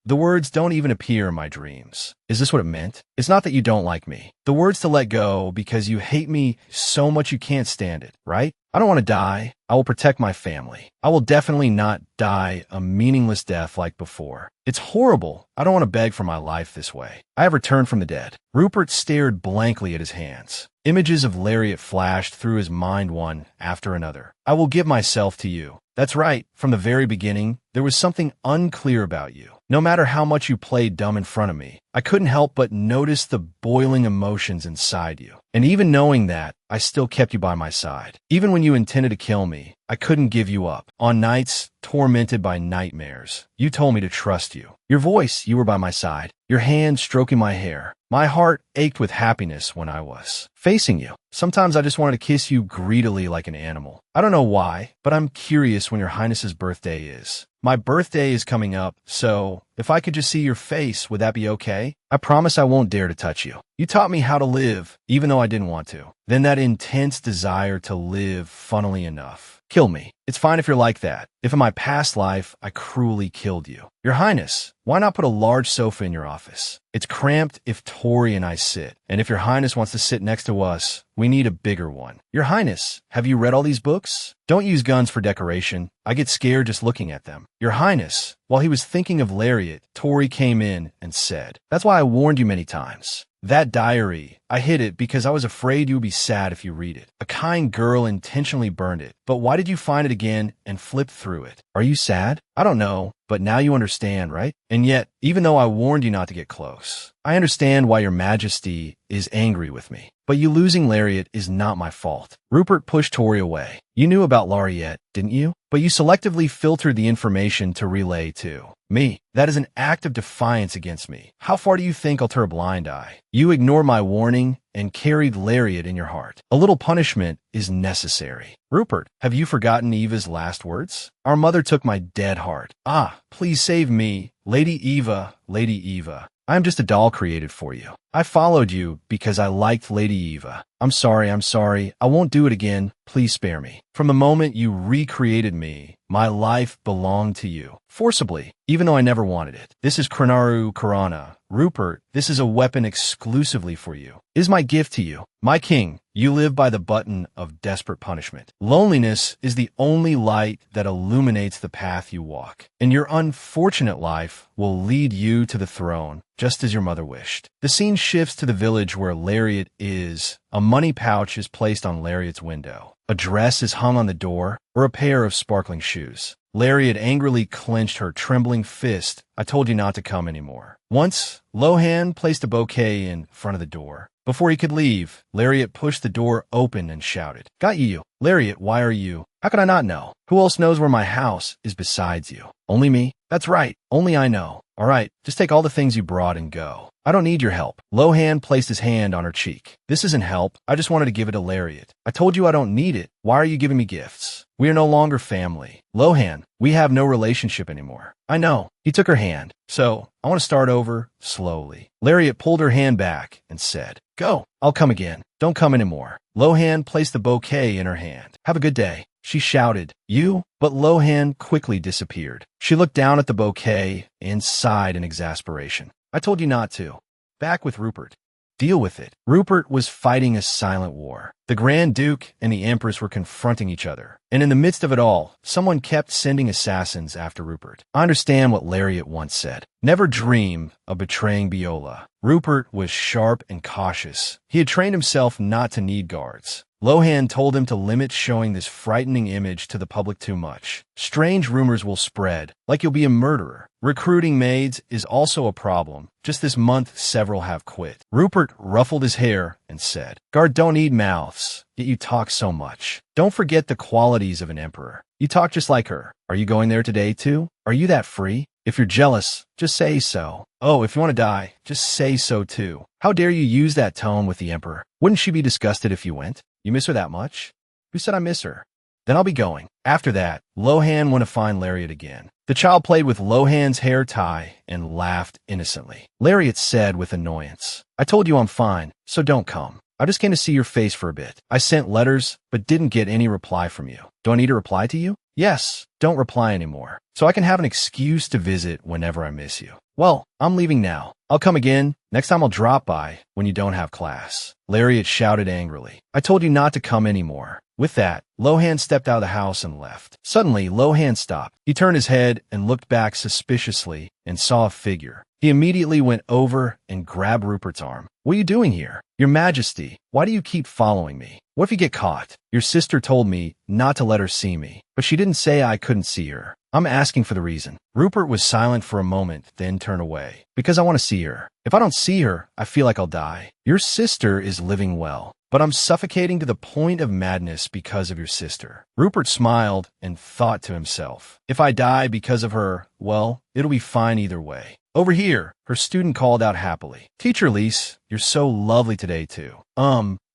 The words don't even appear in my dreams. Is this what it meant? It's not that you don't like me. The words to let go because you hate me so much you can't stand it, right? I don't want to die. I will protect my family. I will definitely not die a meaningless death like before. It's horrible. I don't want to beg for my life this way. I have returned from the dead. Rupert stared blankly at his hands. Images of Lariat flashed through his mind one after another. I will give myself to you. That's right. From the very beginning, there was something unclear about you. No matter how much you played dumb in front of me, I couldn't help but notice the boiling emotions inside you. And even knowing that, I still kept you by my side. Even when you intended to kill me, I couldn't give you up. On nights tormented by nightmares, you told me to trust you. Your voice, you were by my side. Your hand stroking my hair. My heart ached with happiness when I was facing you. Sometimes I just wanted to kiss you greedily like an animal. I don't know why, but I'm curious when your Highness's birthday is. My birthday is coming up, so if I could just see your face, would that be okay? I promise I won't dare to touch you. You taught me how to live, even though I didn't want to. Then that intense desire to live, funnily enough. Kill me. It's fine if you're like that. If in my past life, I cruelly killed you. Your Highness, why not put a large sofa in your office? It's cramped if Tori and I sit, and if your Highness wants to sit next to us, we need a bigger one. Your Highness, have you read all these books? Don't use guns for decoration. I get scared just looking at them. Your Highness, while he was thinking of Lariat, Tori came in and said, that's why I warned you many times. That diary, I hid it because I was afraid you would be sad if you read it. A kind girl intentionally burned it. But why did you find it again and flip through it? Are you sad? I don't know, but now you understand, right? And yet, even though I warned you not to get close, I understand why your Majesty is angry with me. But you losing Lariat is not my fault. Rupert pushed Tori away. You knew about Lariat, didn't you? But you selectively filtered the information to relay to me. That is an act of defiance against me. How far do you think I'll turn a blind eye? You ignored my warning and carried Lariat in your heart. A little punishment is necessary. Rupert, have you forgotten Eva's last words? Our mother took my dead heart. Please save me. Lady Eva, Lady Eva. I am just a doll created for you. I followed you because I liked Lady Eva. I'm sorry. I won't do it again. Please spare me. From the moment you recreated me, my life belonged to you. Forcibly, even though I never wanted it. This is Kranaru Karana. Rupert, this is a weapon exclusively for you. It is my gift to you. My king, you live by the button of desperate punishment. Loneliness is the only light that illuminates the path you walk. And your unfortunate life will lead you to the throne, just as your mother wished. The scene shifts to the village where Lariat is. A money pouch is placed on Lariat's window. A dress is hung on the door, or a pair of sparkling shoes. Lariat angrily clenched her trembling fist. I told you not to come anymore. Once, Lohan placed a bouquet in front of the door. Before he could leave, Lariat pushed the door open and shouted, Got you! Lariat, why are you? How could I not know? Who else knows where my house is besides you? Only me? That's right, only I know. All right, just take all the things you brought and go. I don't need your help. Lohan placed his hand on her cheek. This isn't help. I just wanted to give it to Lariat. I told you I don't need it. Why are you giving me gifts? We are no longer family. Lohan, we have no relationship anymore. I know. He took her hand. So, I want to start over slowly. Lariat pulled her hand back and said, Go. I'll come again. Don't come anymore. Lohan placed the bouquet in her hand. Have a good day. She shouted, You? But Lohan quickly disappeared. She looked down at the bouquet and sighed in exasperation. I told you not to. Back with Rupert. Deal with it. Rupert was fighting a silent war. The Grand Duke and the Empress were confronting each other. And in the midst of it all, someone kept sending assassins after Rupert. I understand what Lariat once said. Never dream of betraying Biola. Rupert was sharp and cautious. He had trained himself not to need guards. Lohan told him to limit showing this frightening image to the public too much. Strange rumors will spread, like you'll be a murderer. Recruiting maids is also a problem. Just this month, several have quit. Rupert ruffled his hair and said, Guard don't need mouths, yet you talk so much. Don't forget the qualities of an emperor. You talk just like her. Are you going there today too? Are you that free? If you're jealous, just say so. Oh, if you want to die, just say so too. How dare you use that tone with the emperor? Wouldn't she be disgusted if you went? You miss her that much? Who said I miss her? Then I'll be going. After that, Lohan went to find Lariat again. The child played with Lohan's hair tie and laughed innocently. Lariat said with annoyance, I told you I'm fine, so don't come. I just came to see your face for a bit. I sent letters, but didn't get any reply from you. Do I need to reply to you? Yes, don't reply anymore, so I can have an excuse to visit whenever I miss you. Well, I'm leaving now. I'll come again. Next time I'll drop by when you don't have class. Lariat shouted angrily. I told you not to come anymore. With that, Lohan stepped out of the house and left. Suddenly, Lohan stopped. He turned his head and looked back suspiciously and saw a figure. He immediately went over and grabbed Rupert's arm. What are you doing here? Your Majesty, why do you keep following me? What if you get caught? Your sister told me not to let her see me, but she didn't say I couldn't see her. I'm asking for the reason. Rupert was silent for a moment, then turned away. Because I want to see her. If I don't see her, I feel like I'll die. Your sister is living well, but I'm suffocating to the point of madness because of your sister. Rupert smiled and thought to himself, if I die because of her, well, it'll be fine either way. Over here, her student called out happily. Teacher Lise, you're so lovely today too.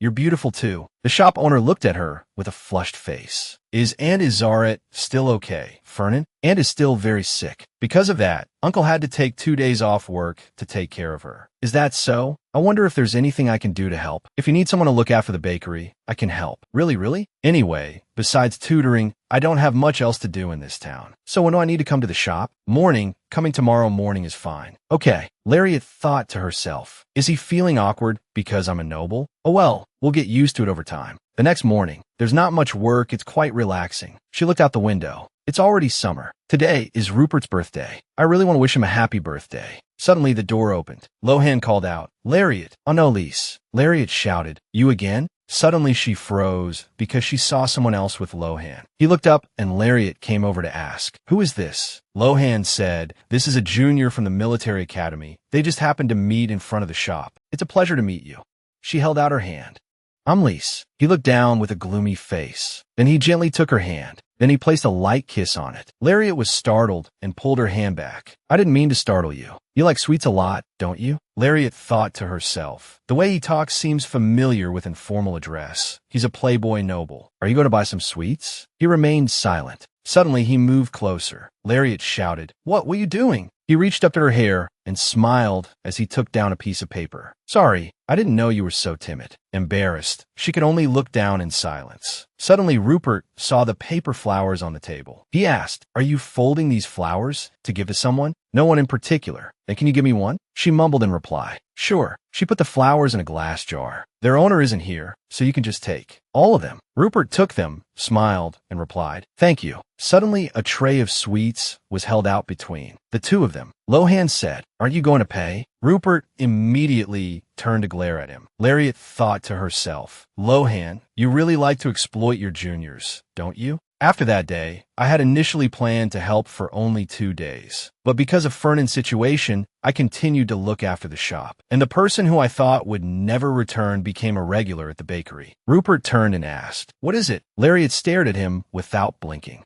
You're beautiful too. The shop owner looked at her with a flushed face. Is Aunt Izaret still okay? Fernan? Aunt is still very sick. Because of that, Uncle had to take 2 days off work to take care of her. Is that so? I wonder if there's anything I can do to help. If you need someone to look after the bakery, I can help. Really? Anyway, besides tutoring, I don't have much else to do in this town. So when do I need to come to the shop? Morning. Coming tomorrow morning is fine. Okay. Lariat thought to herself. Is he feeling awkward because I'm a noble? Oh well, we'll get used to it over time. The next morning, there's not much work. It's quite relaxing. She looked out the window. It's already summer. Today is Rupert's birthday. I really want to wish him a happy birthday. Suddenly, the door opened. Lohan called out, Lariat. Oh no, Lise. Lariat shouted, You again? Suddenly she froze because she saw someone else with Lohan. He looked up and Lariat came over to ask, Who is this? Lohan said, This is a junior from the military academy. They just happened to meet in front of the shop. It's a pleasure to meet you. She held out her hand. I'm Lise. He looked down with a gloomy face. Then he gently took her hand. Then he placed a light kiss on it. Lariat was startled and pulled her hand back. I didn't mean to startle you. You like sweets a lot, don't you? Lariat thought to herself. The way he talks seems familiar with informal address. He's a playboy noble. Are you going to buy some sweets? He remained silent. Suddenly, he moved closer. Lariat shouted, What are you doing? He reached up to her hair and smiled as he took down a piece of paper. Sorry, I didn't know you were so timid. Embarrassed, she could only look down in silence. Suddenly, Rupert saw the paper flowers on the table. He asked, Are you folding these flowers to give to someone? No one in particular. Then can you give me one? She mumbled in reply. Sure. She put the flowers in a glass jar. Their owner isn't here, so you can just take all of them. Rupert took them, smiled, and replied, Thank you. Suddenly, a tray of sweets was held out between the two of them. Lohan said, Aren't you going to pay? Rupert immediately turned to glare at him. Lariat thought to herself, Lohan, you really like to exploit your juniors, don't you? After that day, I had initially planned to help for only 2 days. But because of Fernand's situation, I continued to look after the shop. And the person who I thought would never return became a regular at the bakery. Rupert turned and asked, What is it? Lariat stared at him without blinking.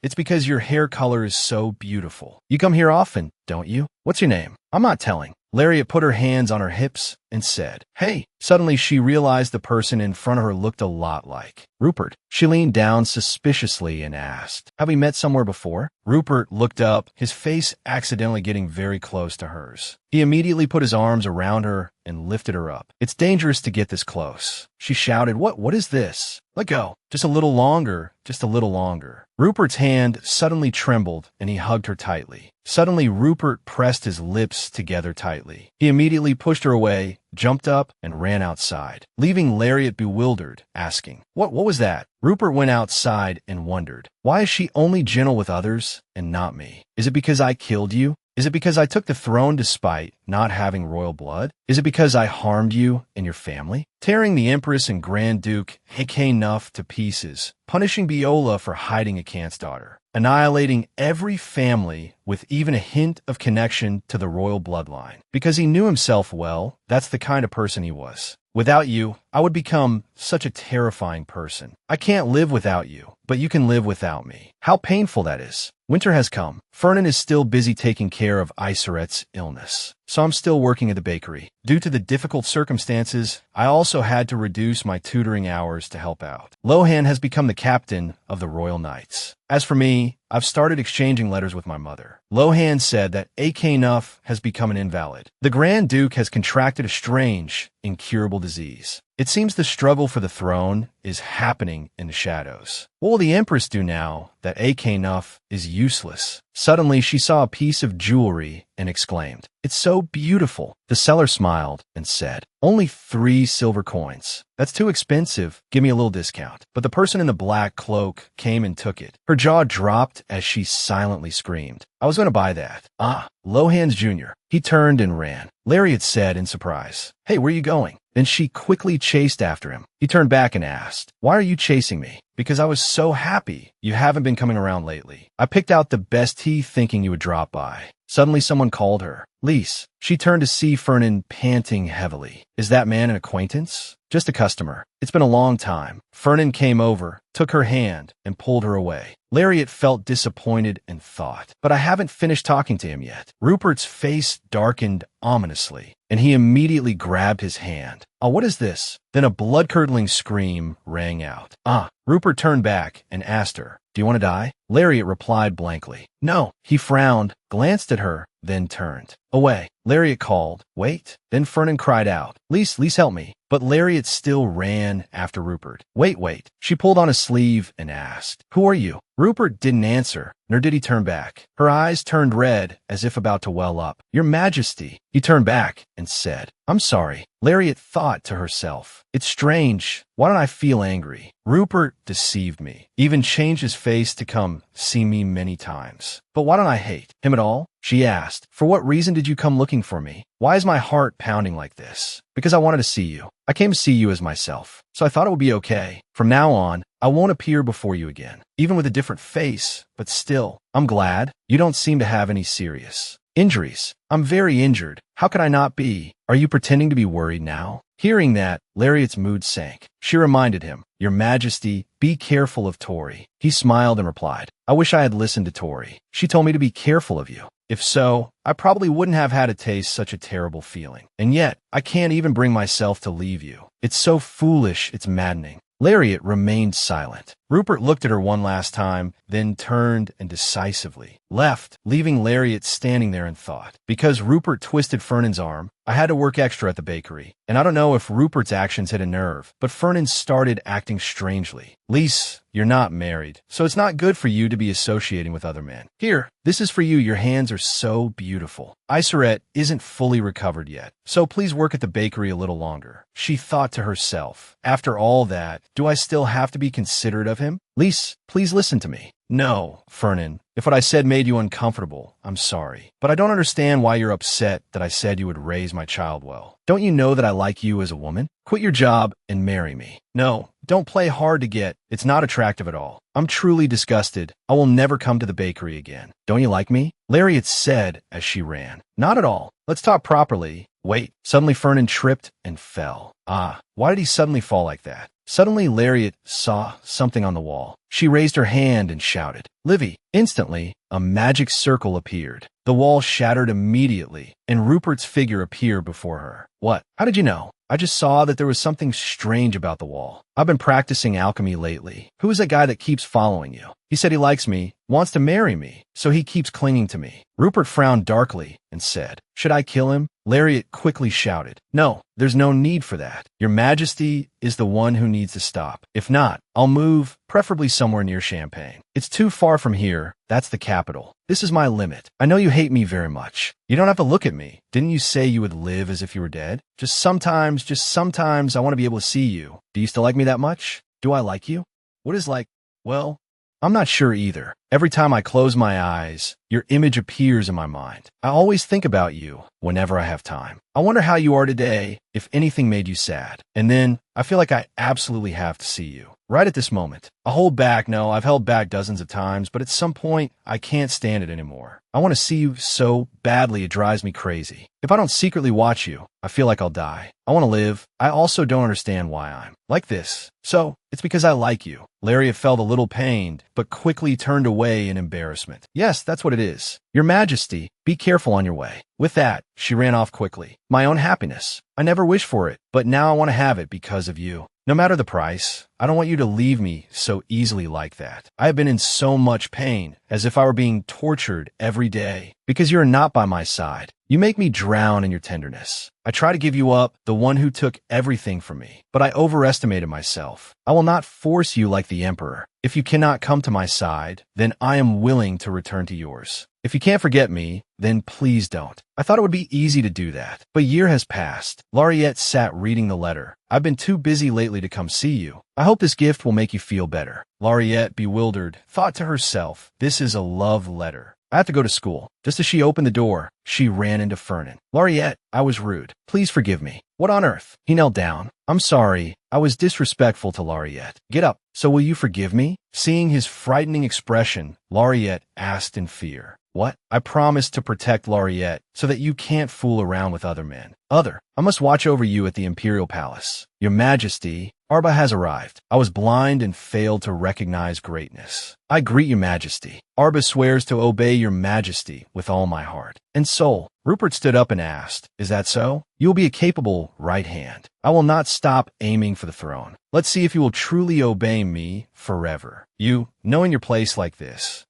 It's because your hair color is so beautiful. You come here often, don't you? What's your name? I'm not telling. Lariat put her hands on her hips and said, Hey. Suddenly she realized the person in front of her looked a lot like Rupert. She leaned down suspiciously and asked, Have we met somewhere before? Rupert looked up, his face accidentally getting very close to hers. He immediately put his arms around her and lifted her up. It's dangerous to get this close. She shouted, What is this? Let go. Just a little longer. Just a little longer. Rupert's hand suddenly trembled and he hugged her tightly. Suddenly, Rupert pressed his lips together tightly. He immediately pushed her away, jumped up, and ran outside, leaving Lariat bewildered, asking, What was that? Rupert went outside and wondered, why is she only gentle with others and not me? Is it because I killed you? Is it because I took the throne despite not having royal blood? Is it because I harmed you and your family? Tearing the Empress and Grand Duke Nuff to pieces, punishing Biola for hiding Akan's daughter, annihilating every family with even a hint of connection to the royal bloodline. Because he knew himself well, that's the kind of person he was. Without you, I would become such a terrifying person. I can't live without you, but you can live without me. How painful that is. Winter has come. Fernan is still busy taking care of Iseret's illness, so I'm still working at the bakery. Due to the difficult circumstances, I also had to reduce my tutoring hours to help out. Lohan has become the captain of the Royal Knights. As for me, I've started exchanging letters with my mother. Lohan said that Nuff has become an invalid. The Grand Duke has contracted a strange, incurable disease. It seems the struggle for the throne is happening in the shadows. What will the Empress do now that Nuff is useless? Suddenly, she saw a piece of jewelry and exclaimed, It's so beautiful. The seller smiled and said, Only 3 silver coins. That's too expensive. Give me a little discount. But the person in the black cloak came and took it. Her jaw dropped as she silently screamed, I was going to buy that. Ah, Lohans Jr. He turned and ran. Lariat said in surprise, Hey, where are you going? Then she quickly chased after him. He turned back and asked, Why are you chasing me? Because I was so happy. You haven't been coming around lately. I picked out the best tea thinking you would drop by. Suddenly someone called her. Lise. She turned to see Fernan panting heavily. Is that man an acquaintance? Just a customer. It's been a long time. Fernan came over, took her hand, and pulled her away. Lariat felt disappointed and thought, but I haven't finished talking to him yet. Rupert's face darkened ominously, and he immediately grabbed his hand. Oh, what is this? Then a blood-curdling scream rang out. Rupert turned back and asked her, Do you want to die? Lariat replied blankly. No. He frowned, glanced at her, then turned away. Lariat called, Wait. Then Fernan cried out, Lise, help me. But Lariat still ran after Rupert. Wait. She pulled on his sleeve and asked, Who are you? Rupert didn't answer, nor did he turn back. Her eyes turned red as if about to well up. Your Majesty. He turned back and said, I'm sorry. Lariat thought to herself, It's strange. Why don't I feel angry? Rupert deceived me, even changed his face to come see me many times. But why don't I hate him at all? She asked, For what reason did you come looking for me? Why is my heart pounding like this? Because I wanted to see you. I came to see you as myself, so I thought it would be okay. From now on, I won't appear before you again, even with a different face, but still, I'm glad you don't seem to have any serious injuries. I'm very injured. How could I not be? Are you pretending to be worried now? Hearing that, Lariat's mood sank. She reminded him, Your Majesty, be careful of Tori. He smiled and replied, I wish I had listened to Tori. She told me to be careful of you. If so, I probably wouldn't have had to taste such a terrible feeling. And yet, I can't even bring myself to leave you. It's so foolish, it's maddening. Lariat remained silent. Rupert looked at her one last time, then turned and decisively left, leaving Lariat standing there in thought. Because Rupert twisted Fernan's arm, I had to work extra at the bakery, and I don't know if Rupert's actions hit a nerve, but Fernan started acting strangely. Lise, you're not married, so it's not good for you to be associating with other men. Here, this is for you. Your hands are so beautiful. Iseret isn't fully recovered yet, so please work at the bakery a little longer. She thought to herself, after all that, do I still have to be considerate of him? Lise, please listen to me. No, Fernan. If what I said made you uncomfortable, I'm sorry. But I don't understand why you're upset that I said you would raise my child well. Don't you know that I like you as a woman? Quit your job and marry me. No, don't play hard to get. It's not attractive at all. I'm truly disgusted. I will never come to the bakery again. Don't you like me? Lariat said as she ran. Not at all. Let's talk properly. Wait. Suddenly Fernan tripped and fell. Why did he suddenly fall like that? Suddenly Lariat saw something on the wall. She raised her hand and shouted, Livy. Instantly, a magic circle appeared. The wall shattered immediately, and Rupert's figure appeared before her. What? How did you know? I just saw that there was something strange about the wall. I've been practicing alchemy lately. Who is that guy that keeps following you? He said he likes me, wants to marry me, so he keeps clinging to me. Rupert frowned darkly and said, should I kill him? Lariat quickly shouted, no, there's no need for that. Your Majesty is the one who needs to stop. If not, I'll move, preferably somewhere near Champagne. It's too far from here. That's the capital. This is my limit. I know you hate me very much. You don't have to look at me. Didn't you say you would live as if you were dead? Just sometimes I want to be able to see you. Do you still like me that much? Do I like you? What is like? Well, I'm not sure either. Every time I close my eyes, your image appears in my mind. I always think about you whenever I have time. I wonder how you are today, if anything made you sad. And then I feel like I absolutely have to see you. Right at this moment. I hold back. No, I've held back dozens of times, but at some point, I can't stand it anymore. I want to see you so badly it drives me crazy. If I don't secretly watch you, I feel like I'll die. I want to live. I also don't understand why I'm like this. So, it's because I like you. Lariat felt a little pained, but quickly turned away in embarrassment. Yes, that's what it is. Your Majesty, be careful on your way. With that, she ran off quickly. My own happiness. I never wished for it, but now I want to have it because of you. No matter the price, I don't want you to leave me so easily like that. I have been in so much pain, as if I were being tortured every day, because you are not by my side. You make me drown in your tenderness. I try to give you up, the one who took everything from me, but I overestimated myself. I will not force you like the Emperor. If you cannot come to my side, then I am willing to return to yours. If you can't forget me, then please don't. I thought it would be easy to do that, but a year has passed. Lariat sat reading the letter. I've been too busy lately to come see you. I hope this gift will make you feel better. Lariat, bewildered, thought to herself, this is a love letter. I have to go to school. Just as she opened the door, she ran into Fernan. Lariat, I was rude. Please forgive me. What on earth? He knelt down. I'm sorry. I was disrespectful to Lariat. Get up. So will you forgive me? Seeing his frightening expression, Lariat asked in fear. What? I promised to protect Lariat so that you can't fool around with other men. I must watch over you at the Imperial Palace. Your Majesty, Arba has arrived. I was blind and failed to recognize greatness. I greet your Majesty. Arba swears to obey your Majesty with all my heart and soul. Rupert stood up and asked, is that so? You will be a capable right hand. I will not stop aiming for the throne. Let's see if you will truly obey me forever. You, knowing your place like this.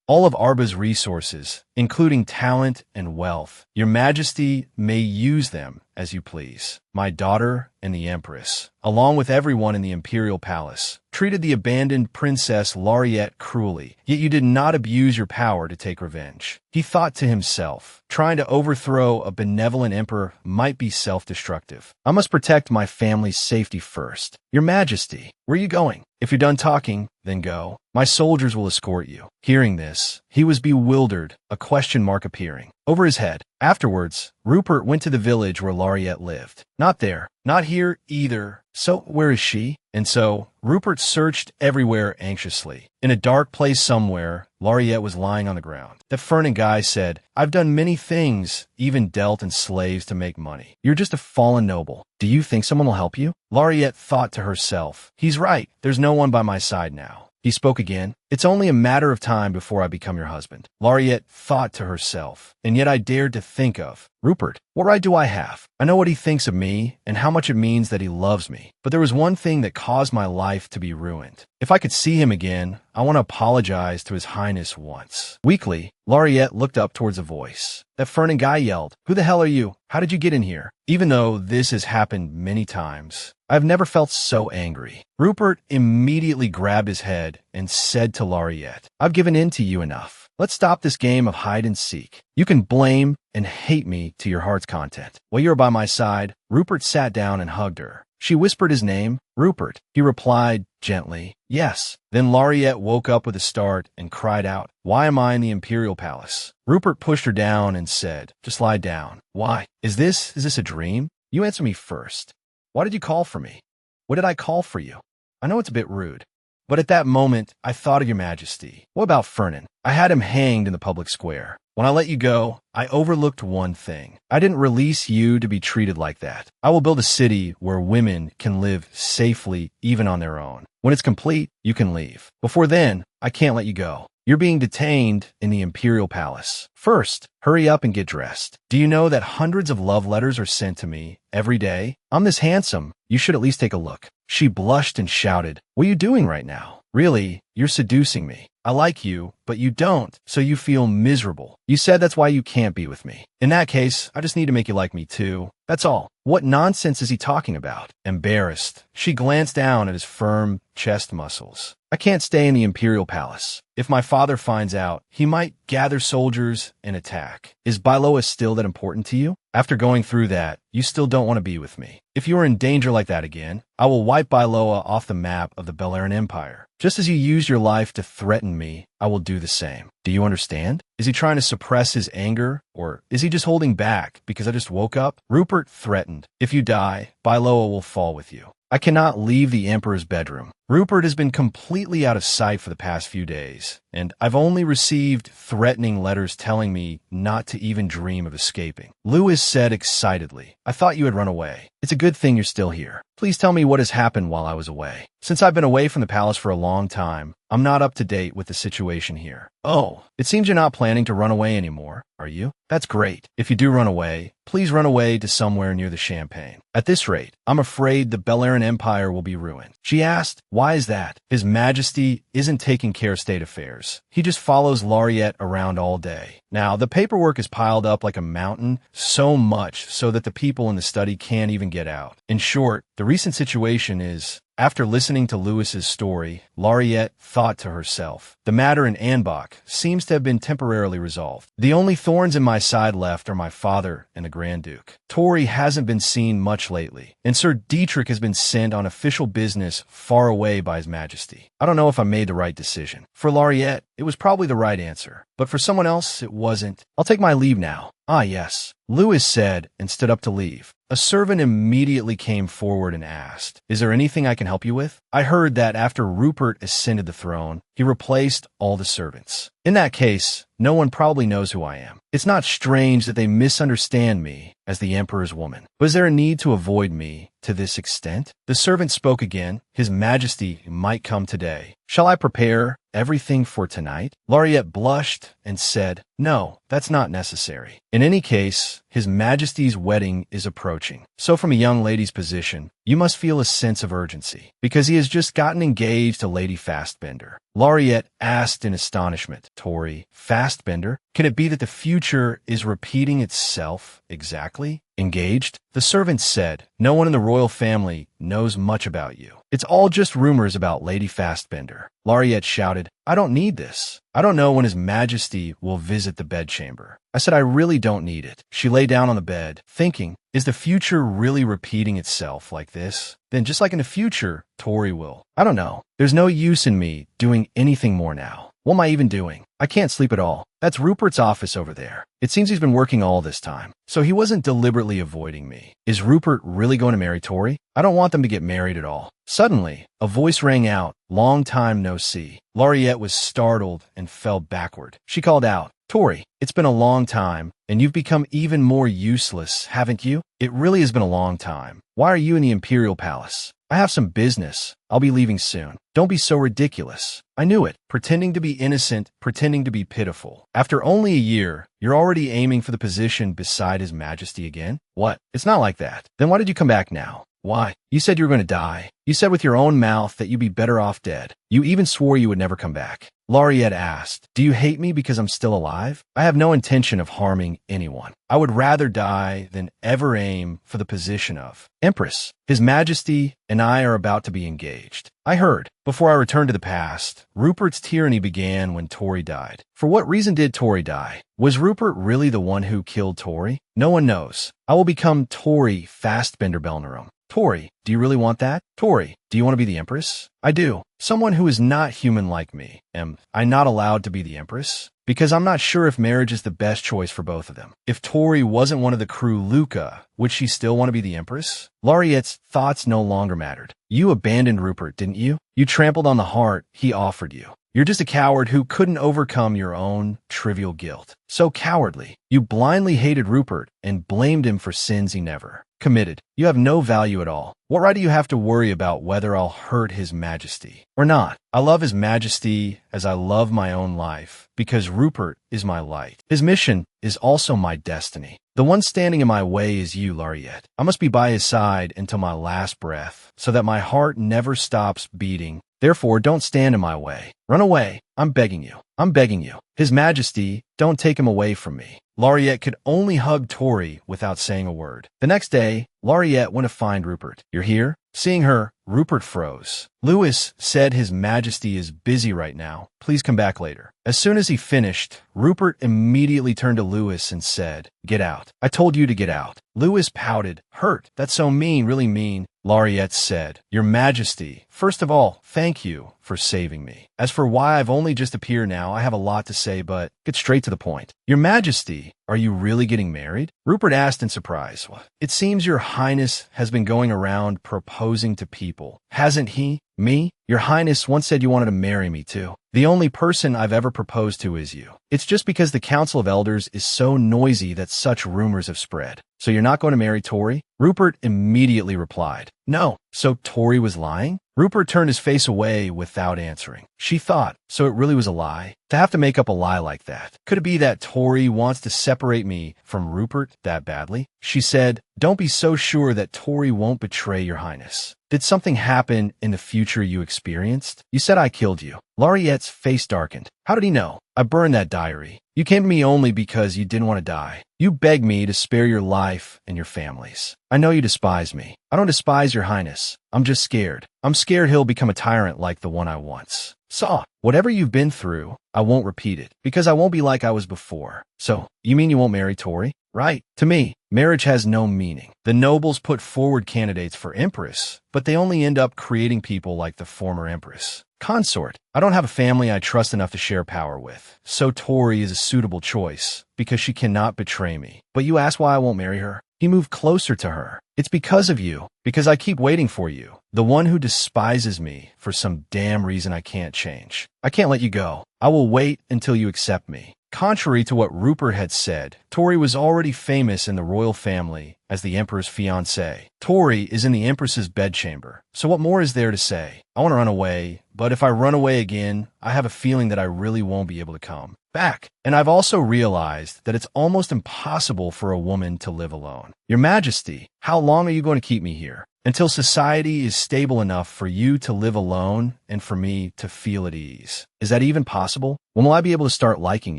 All of Arba's resources, including talent and wealth. Your Majesty may use them as you please. My daughter and the Empress, along with everyone in the Imperial Palace, treated the abandoned Princess Lariat cruelly, yet you did not abuse your power to take revenge. He thought to himself, trying to overthrow a benevolent emperor might be self-destructive. I must protect my family's safety first. Your Majesty, where are you going? If you're done talking, then go. My soldiers will escort you. Hearing this, he was bewildered, a question mark appearing over his head. Afterwards, Rupert went to the village where Lariat lived. Not there. Not here either. So, where is she? And so, Rupert searched everywhere anxiously. In a dark place somewhere, Lariat was lying on the ground. The Fernan guy said, I've done many things, even dealt in slaves to make money. You're just a fallen noble. Do you think someone will help you? Lariat thought to herself, he's right. There's no one by my side now. He spoke again. It's only a matter of time before I become your husband. Lariat thought to herself, and yet I dared to think of, Rupert, what right do I have? I know what he thinks of me and how much it means that he loves me. But there was one thing that caused my life to be ruined. If I could see him again, I want to apologize to His Highness once. Weakly, Lariat looked up towards a voice. That Fernan guy yelled, who the hell are you? How did you get in here? Even though this has happened many times, I've never felt so angry. Rupert immediately grabbed his head and said to Lariat, I've given in to you enough. Let's stop this game of hide and seek. You can blame and hate me to your heart's content. While you're by my side, Rupert sat down and hugged her. She whispered his name, Rupert. He replied gently, yes. Then Lariat woke up with a start and cried out, why am I in the Imperial Palace? Rupert pushed her down and said, just lie down. Why? Is this a dream? You answer me first. Why did you call for me? What did I call for you? I know it's a bit rude, but at that moment, I thought of your Majesty. What about Fernan? I had him hanged in the public square. When I let you go, I overlooked one thing. I didn't release you to be treated like that. I will build a city where women can live safely even on their own. When it's complete, you can leave. Before then, I can't let you go. You're being detained in the Imperial Palace. First, hurry up and get dressed. Do you know that hundreds of love letters are sent to me every day? I'm this handsome. You should at least take a look. She blushed and shouted, "What are you doing right now? Really, you're seducing me. I like you, but you don't, so you feel miserable. You said that's why you can't be with me. In that case, I just need to make you like me too. That's all." What nonsense is he talking about? Embarrassed, she glanced down at his firm chest muscles. "I can't stay in the Imperial Palace. If my father finds out, he might gather soldiers and attack. Is Bailoa still that important to you? After going through that, you still don't want to be with me. If you are in danger like that again, I will wipe Bailoa off the map of the Belaran Empire. Just as you used your life to threaten me, I will do the same. Do you understand?" Is he trying to suppress his anger, or is he just holding back because I just woke up? Rupert threatened, "If you die, Bailoa will fall with you. I cannot leave the Emperor's bedroom." Rupert has been completely out of sight for the past few days, and I've only received threatening letters telling me not to even dream of escaping. Lewis said excitedly, "I thought you had run away. It's a good thing you're still here. Please tell me what has happened while I was away. Since I've been away from the palace for a long time, I'm not up to date with the situation here." "Oh, it seems you're not planning to run away anymore, are you? That's great. If you do run away, please run away to somewhere near the Champagne. At this rate, I'm afraid the Belaran Empire will be ruined." She asked, "Why is that?" "His Majesty isn't taking care of state affairs. He just follows Lariette around all day. Now, the paperwork is piled up like a mountain, so much so that the people in the study can't even get out. In short, the recent situation is..." After listening to Lewis's story, Lariette thought to herself, "The matter in Anbach seems to have been temporarily resolved. The only thorns in my side left are my father and the Grand Duke. Tori hasn't been seen much lately, and Sir Dietrich has been sent on official business far away by His Majesty. I don't know if I made the right decision. For Lariette, it was probably the right answer, but for someone else, it wasn't. I'll take my leave now." "Ah, yes," Lewis said and stood up to leave. A servant immediately came forward and asked, "Is there anything I can help you with?" I heard that after Rupert ascended the throne, he replaced all the servants. In that case, no one probably knows who I am. It's not strange that they misunderstand me as the Emperor's woman. But is there a need to avoid me to this extent? The servant spoke again. "His Majesty might come today. Shall I prepare everything for tonight?" Lariette blushed and said, "No, that's not necessary. In any case, His Majesty's wedding is approaching. So from a young lady's position, you must feel a sense of urgency, because he has just gotten engaged to Lady Fastbender." Lariette asked in astonishment, "Tori, Fastbender? Can it be that the future is repeating itself exactly? Engaged?" The servant said, "No one in the royal family knows much about you. It's all just rumors about Lady Fastbender." Lariette shouted, "I don't need this. I don't know when His Majesty will visit the bedchamber." I said I really don't need it. She lay down on the bed, thinking, is the future really repeating itself like this? Then just like in the future, Tori will. I don't know. There's no use in me doing anything more now. What am I even doing? I can't sleep at all. That's Rupert's office over there. It seems he's been working all this time. So he wasn't deliberately avoiding me. Is Rupert really going to marry Tori? I don't want them to get married at all. Suddenly, a voice rang out, "Long time no see." Lariette was startled and fell backward. She called out, "Tori, it's been a long time, and you've become even more useless, haven't you? It really has been a long time. Why are you in the Imperial Palace? I have some business. I'll be leaving soon. Don't be so ridiculous." I knew it. Pretending to be innocent, pretending to be pitiful. After only a year, you're already aiming for the position beside His Majesty again? What? It's not like that. Then why did you come back now? Why? You said you were going to die. You said with your own mouth that you'd be better off dead. You even swore you would never come back. Lariette asked, "Do you hate me because I'm still alive?" I have no intention of harming anyone. I would rather die than ever aim for the position of Empress. His Majesty and I are about to be engaged. I heard. Before I return to the past, Rupert's tyranny began when Tori died. For what reason did Tori die? Was Rupert really the one who killed Tori? No one knows. I will become Tori Fastbender Belnerum. Tori, do you really want that? Tori, do you want to be the Empress? I do. Someone who is not human like me. Am I not allowed to be the Empress? Because I'm not sure if marriage is the best choice for both of them. If Tori wasn't one of the crew Luca, would she still want to be the Empress? Lariette's thoughts no longer mattered. You abandoned Rupert, didn't you? You trampled on the heart he offered you. You're just a coward who couldn't overcome your own trivial guilt. So cowardly. You blindly hated Rupert and blamed him for sins he never committed. You have no value at all. What right do you have to worry about whether I'll hurt His Majesty or not? I love His Majesty as I love my own life because Rupert is my light. His mission is also my destiny. The one standing in my way is you, Lariette. I must be by his side until my last breath, so that my heart never stops beating. Therefore, don't stand in my way. Run away. I'm begging you. I'm begging you. His Majesty, don't take him away from me. Lariette could only hug Tori without saying a word. The next day, Lariette went to find Rupert. You're here? Seeing her, Rupert froze. Lewis said His Majesty is busy right now. Please come back later. As soon as he finished, Rupert immediately turned to Lewis and said, Get out. I told you to get out. Lewis pouted. Hurt. That's so mean, really mean. Lariette said, Your Majesty, first of all, thank you for saving me. As for why I've only just appeared now, I have a lot to say, but get straight to the point. Your Majesty, are you really getting married? Rupert asked in surprise. It seems Your Highness has been going around proposing to people, hasn't he? Me? Your Highness once said you wanted to marry me too. The only person I've ever proposed to is you. It's just because the Council of Elders is so noisy that such rumors have spread. So you're not going to marry Tori? Rupert immediately replied, No. So Tori was lying? Rupert turned his face away without answering. She thought, so it really was a lie? To have to make up a lie like that. Could it be that Tori wants to separate me from Rupert that badly? She said, Don't be so sure that Tori won't betray Your Highness. Did something happen in the future you experienced? You said I killed you. Lariette's face darkened. How did he know? I burned that diary. You came to me only because you didn't want to die. You begged me to spare your life and your family's. I know you despise me. I don't despise Your Highness. I'm just scared. I'm scared he'll become a tyrant like the one I once saw. Whatever you've been through, I won't repeat it, because I won't be like I was before. So, you mean you won't marry Tori? Right. To me, marriage has no meaning. The nobles put forward candidates for empress, but they only end up creating people like the former empress. Consort. I don't have a family I trust enough to share power with, so Tori is a suitable choice, because she cannot betray me. But you ask why I won't marry her? He moved closer to her. It's because of you, because I keep waiting for you, the one who despises me for some damn reason I can't change. I can't let you go. I will wait until you accept me. Contrary to what Rupert had said, Tori was already famous in the royal family as the Emperor's fiancée. Tori is in the Empress's bedchamber, so what more is there to say? I want to run away, but if I run away again, I have a feeling that I really won't be able to come back. And I've also realized that it's almost impossible for a woman to live alone. Your Majesty, how long are you going to keep me here? Until society is stable enough for you to live alone and for me to feel at ease. Is that even possible? When will I be able to start liking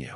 you?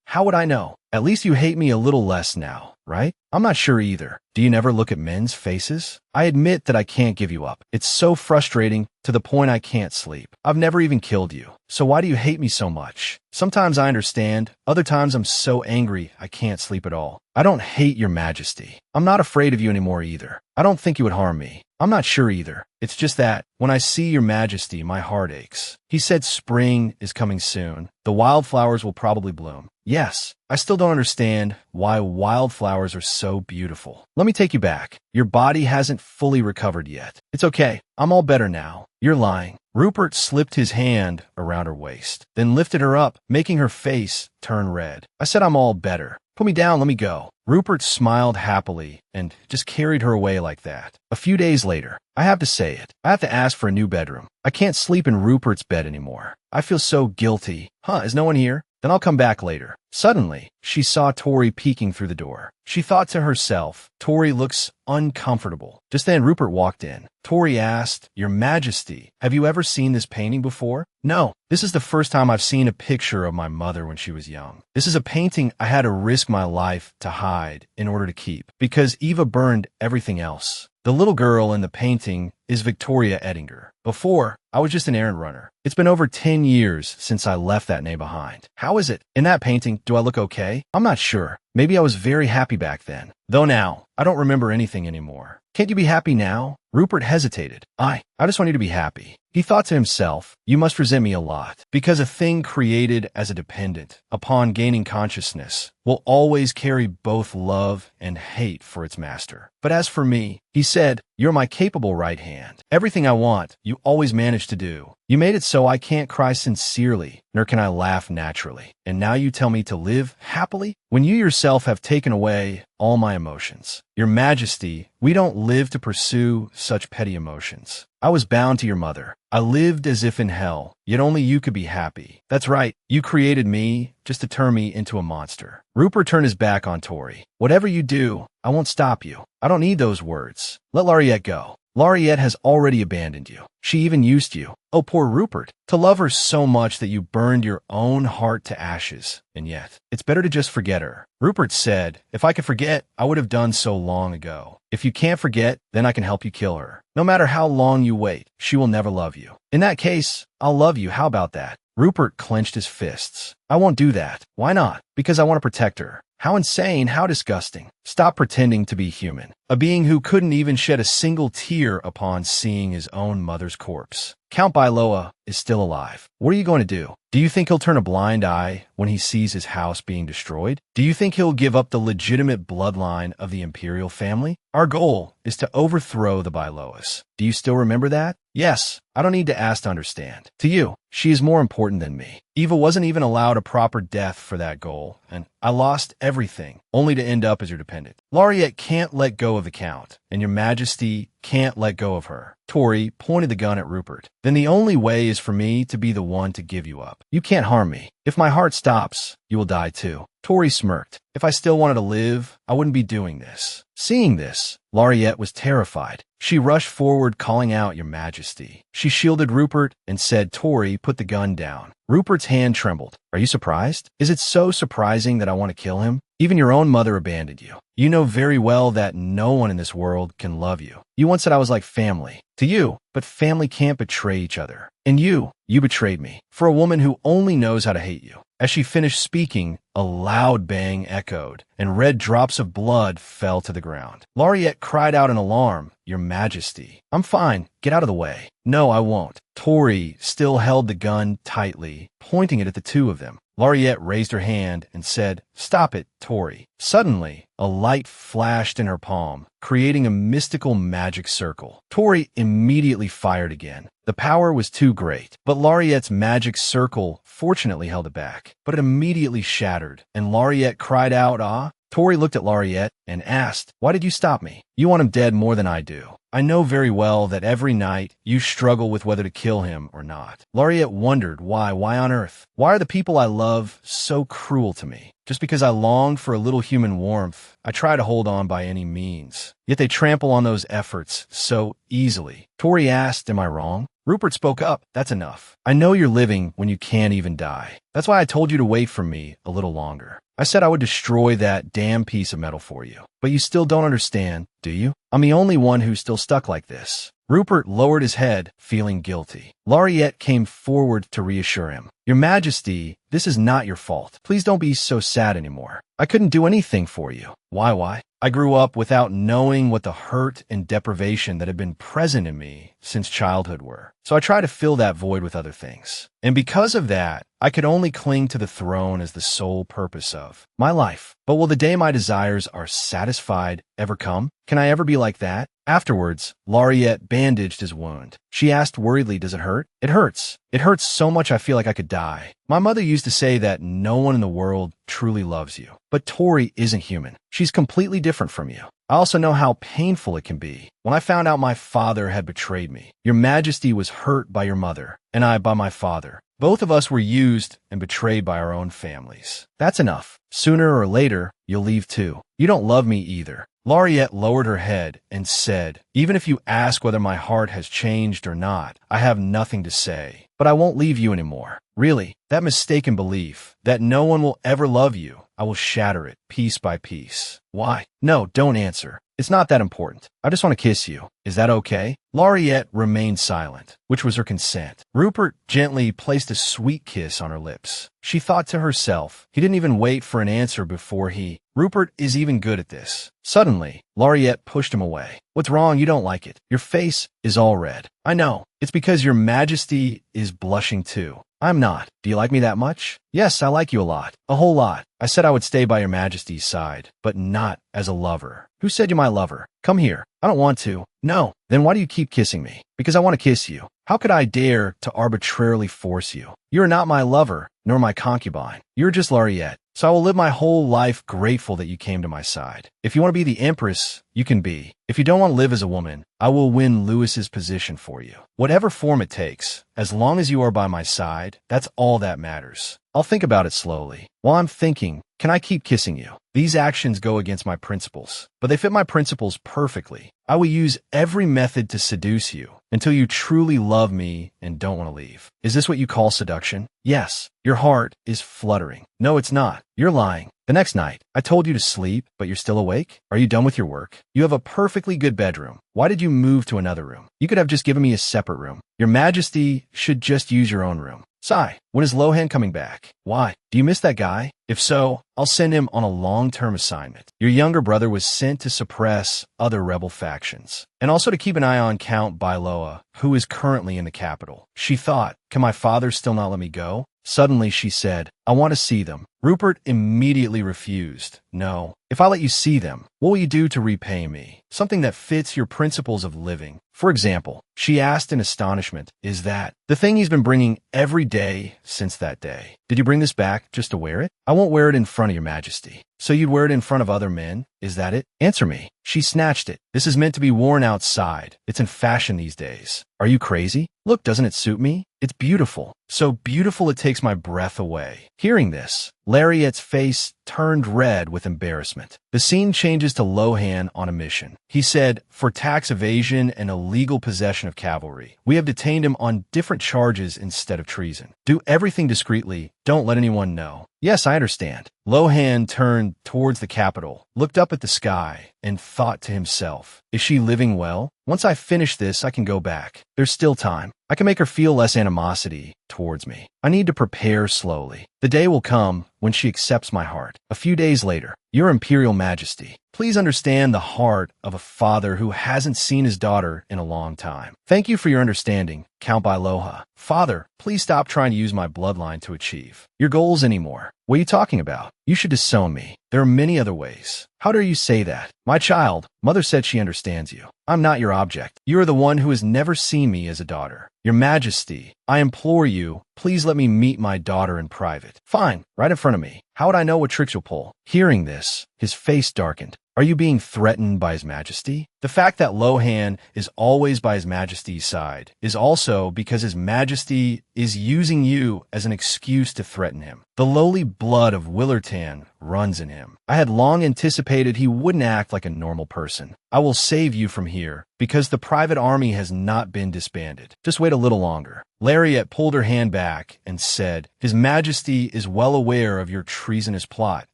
How would I know? At least you hate me a little less now, right? I'm not sure either. Do you never look at men's faces? I admit that I can't give you up. It's so frustrating to the point I can't sleep. I've never even killed you. So why do you hate me so much? Sometimes I understand. Other times I'm so angry I can't sleep at all. I don't hate Your Majesty. I'm not afraid of you anymore either. I don't think you would harm me. I'm not sure either. It's just that, when I see Your Majesty, my heart aches. He said spring is coming soon. The wildflowers will probably bloom. Yes, I still don't understand why wildflowers are so beautiful. Let me take you back. Your body hasn't fully recovered yet. It's okay. I'm all better now. You're lying. Rupert slipped his hand around her waist, then lifted her up, making her face turn red. I said I'm all better. Put me down, let me go. Rupert smiled happily and just carried her away like that. A few days later, I have to say it, I have to ask for a new bedroom. I can't sleep in Rupert's bed anymore. I feel so guilty. Is no one here? Then I'll come back later. Suddenly, she saw Tori peeking through the door. She thought to herself, Tori looks uncomfortable. Just then, Rupert walked in. Tori asked, Your Majesty, have you ever seen this painting before? No, this is the first time I've seen a picture of my mother when she was young. This is a painting I had to risk my life to hide in order to keep, because Eva burned everything else. The little girl in the painting is Victoria Ettinger. Before, I was just an errand runner. It's been over 10 years since I left that name behind. How is it? In that painting, do I look okay? I'm not sure. Maybe I was very happy back then. Though now, I don't remember anything anymore. Can't you be happy now? Rupert hesitated. I just want you to be happy. He thought to himself, you must resent me a lot, because a thing created as a dependent, upon gaining consciousness, will always carry both love and hate for its master. But as for me, He said, "You're my capable right hand. Everything I want, you always manage to do. You made it so I can't cry sincerely, nor can I laugh naturally. And now you tell me to live happily? When you yourself have taken away all my emotions. Your Majesty, we don't live to pursue such petty emotions. I was bound to your mother. I lived as if in hell, yet only you could be happy. That's right, you created me just to turn me into a monster." Rupert turned his back on Tori. "Whatever you do, I won't stop you. I don't need those words. Let Lariette go. Lariette has already abandoned you. She even used you. Oh, poor Rupert. To love her so much that you burned your own heart to ashes. And yet, it's better to just forget her." Rupert said, "If I could forget, I would have done so long ago. If you can't forget, then I can help you kill her. No matter how long you wait, she will never love you. In that case, I'll love you. How about that?" Rupert clenched his fists. "I won't do that." "Why not?" "Because I want to protect her." How insane, how disgusting. Stop pretending to be human. A being who couldn't even shed a single tear upon seeing his own mother's corpse. Count Bailoa is still alive. What are you going to do? Do you think he'll turn a blind eye when he sees his house being destroyed? Do you think he'll give up the legitimate bloodline of the imperial family? Our goal is to overthrow the Bailoas. Do you still remember that? Yes, I don't need to ask to understand. To you, she is more important than me. Eva wasn't even allowed a proper death for that goal, and I lost everything, only to end up as your dependent. Lariette can't let go of the Count, and your Majesty can't let go of her. Tori pointed the gun at Rupert. Then the only way is for me to be the one to give you up. You can't harm me. If my heart stops, you will die too. Tori smirked. If I still wanted to live, I wouldn't be doing this. Seeing this, Lariette was terrified. She rushed forward, calling out, "Your Majesty." She shielded Rupert and said, "Tori, put the gun down." Rupert's hand trembled. "Are you surprised? Is it so surprising that I want to kill him? Even your own mother abandoned you. You know very well that no one in this world can love you. You once said I was like family to you, but family can't betray each other. And you betrayed me for a woman who only knows how to hate you." As she finished speaking, a loud bang echoed, and red drops of blood fell to the ground. Lariette cried out in alarm, "Your Majesty." "I'm fine. Get out of the way." "No, I won't." Tori still held the gun tightly, pointing it at the two of them. Lariette raised her hand and said, "Stop it, Tori." Suddenly, a light flashed in her palm, creating a mystical magic circle. Tori immediately fired again. The power was too great, but Lariette's magic circle fortunately held it back. But it immediately shattered, and Lariette cried out, "Ah!" Tori looked at Lariette and asked, "Why did you stop me? You want him dead more than I do. I know very well that every night you struggle with whether to kill him or not." Lariette wondered why on earth? Why are the people I love so cruel to me? Just because I long for a little human warmth, I try to hold on by any means. Yet they trample on those efforts so easily. Tori asked, "Am I wrong?" Rupert spoke up. "That's enough. I know you're living when you can't even die. That's why I told you to wait for me a little longer. I said I would destroy that damn piece of metal for you. But you still don't understand, do you? I'm the only one who's still stuck like this." Rupert lowered his head, feeling guilty. Lariette came forward to reassure him. "Your Majesty, this is not your fault. Please don't be so sad anymore. I couldn't do anything for you." Why? I grew up without knowing what the hurt and deprivation that had been present in me since childhood were. So I try to fill that void with other things. And because of that, I could only cling to the throne as the sole purpose of my life. But will the day my desires are satisfied ever come? Can I ever be like that? Afterwards, Lariette bandaged his wound. She asked worriedly, "Does it hurt?" "It hurts. It hurts so much I feel like I could die. My mother used to say that no one in the world truly loves you. But Tori isn't human. She's completely different from you. I also know how painful it can be. When I found out my father had betrayed me, your Majesty was hurt by your mother, and I by my father. Both of us were used and betrayed by our own families. That's enough. Sooner or later, you'll leave too. You don't love me either." Lariette lowered her head and said, "Even if you ask whether my heart has changed or not, I have nothing to say. But I won't leave you anymore. Really, that mistaken belief that no one will ever love you, I will shatter it piece by piece." "Why?" "No, don't answer. It's not that important. I just want to kiss you. Is that okay?" Lariette remained silent, which was her consent. Rupert gently placed a sweet kiss on her lips. She thought to herself, he didn't even wait for an answer before Rupert is even good at this. Suddenly, Lariette pushed him away. "What's wrong? You don't like it. Your face is all red." "I know. It's because your Majesty is blushing too." "I'm not. Do you like me that much?" "Yes, I like you a lot. A whole lot. I said I would stay by your Majesty's side, but not as a lover. Who said you're my lover? Come here. I don't want to. No. Then why do you keep kissing me? Because I want to kiss you. How could I dare to arbitrarily force you? You are not my lover, nor my concubine. You're just Lariette. So I will live my whole life grateful that you came to my side. If you want to be the empress, you can be. If you don't want to live as a woman, I will win Louis's position for you. Whatever form it takes, as long as you are by my side, that's all that matters. I'll think about it slowly. While I'm thinking, can I keep kissing you? These actions go against my principles, but they fit my principles perfectly. I will use every method to seduce you until you truly love me and don't want to leave. Is this what you call seduction? Yes. Your heart is fluttering. No, it's not. You're lying. The next night, I told you to sleep, but you're still awake? Are you done with your work? You have a perfectly good bedroom. Why did you move to another room? You could have just given me a separate room. Your Majesty should just use your own room. Sigh, when is Lohan coming back? Why? Do you miss that guy? If so, I'll send him on a long-term assignment. Your younger brother was sent to suppress other rebel factions, and also to keep an eye on Count Bailoa, who is currently in the capital. She thought, can my father still not let me go? Suddenly she said, I want to see them. Rupert immediately refused. No. If I let you see them, what will you do to repay me? Something that fits your principles of living. For example, she asked in astonishment, is that the thing he's been bringing every day since that day? Did you bring this back just to wear it? I won't wear it in front of your Majesty. So you'd wear it in front of other men? Is that it? Answer me. She snatched it. This is meant to be worn outside. It's in fashion these days. Are you crazy? Look, doesn't it suit me? It's beautiful. So beautiful it takes my breath away. Hearing this, Lariette's face turned red with embarrassment. The scene changes to Lohan on a mission. He said, for tax evasion and illegal possession of cavalry, we have detained him on different charges instead of treason. Do everything discreetly. Don't let anyone know. Yes, I understand. Lohan turned towards the capital, looked up at the sky, and thought to himself, is she living well? Once I finish this, I can go back. There's still time. I can make her feel less animosity towards me. I need to prepare slowly. The day will come when she accepts my heart. A few days later, Your Imperial Majesty, please understand the heart of a father who hasn't seen his daughter in a long time. Thank you for your understanding, Count Bailoa. Father, please stop trying to use my bloodline to achieve your goals anymore. What are you talking about? You should disown me. There are many other ways. How dare you say that? My child, Mother said she understands you. I'm not your object. You are the one who has never seen me as a daughter. Your Majesty, I implore you, please let me meet my daughter in private. Fine, right in front of me. How would I know what tricks you'll pull? Hearing this, his face darkened. Are you being threatened by His Majesty? The fact that Lohan is always by His Majesty's side is also because His Majesty is using you as an excuse to threaten him. The lowly blood of Willertan runs in him. I had long anticipated he wouldn't act like a normal person. I will save you from here, because the private army has not been disbanded. Just wait a little longer. Lariette pulled her hand back and said, His Majesty is well aware of your treasonous plot,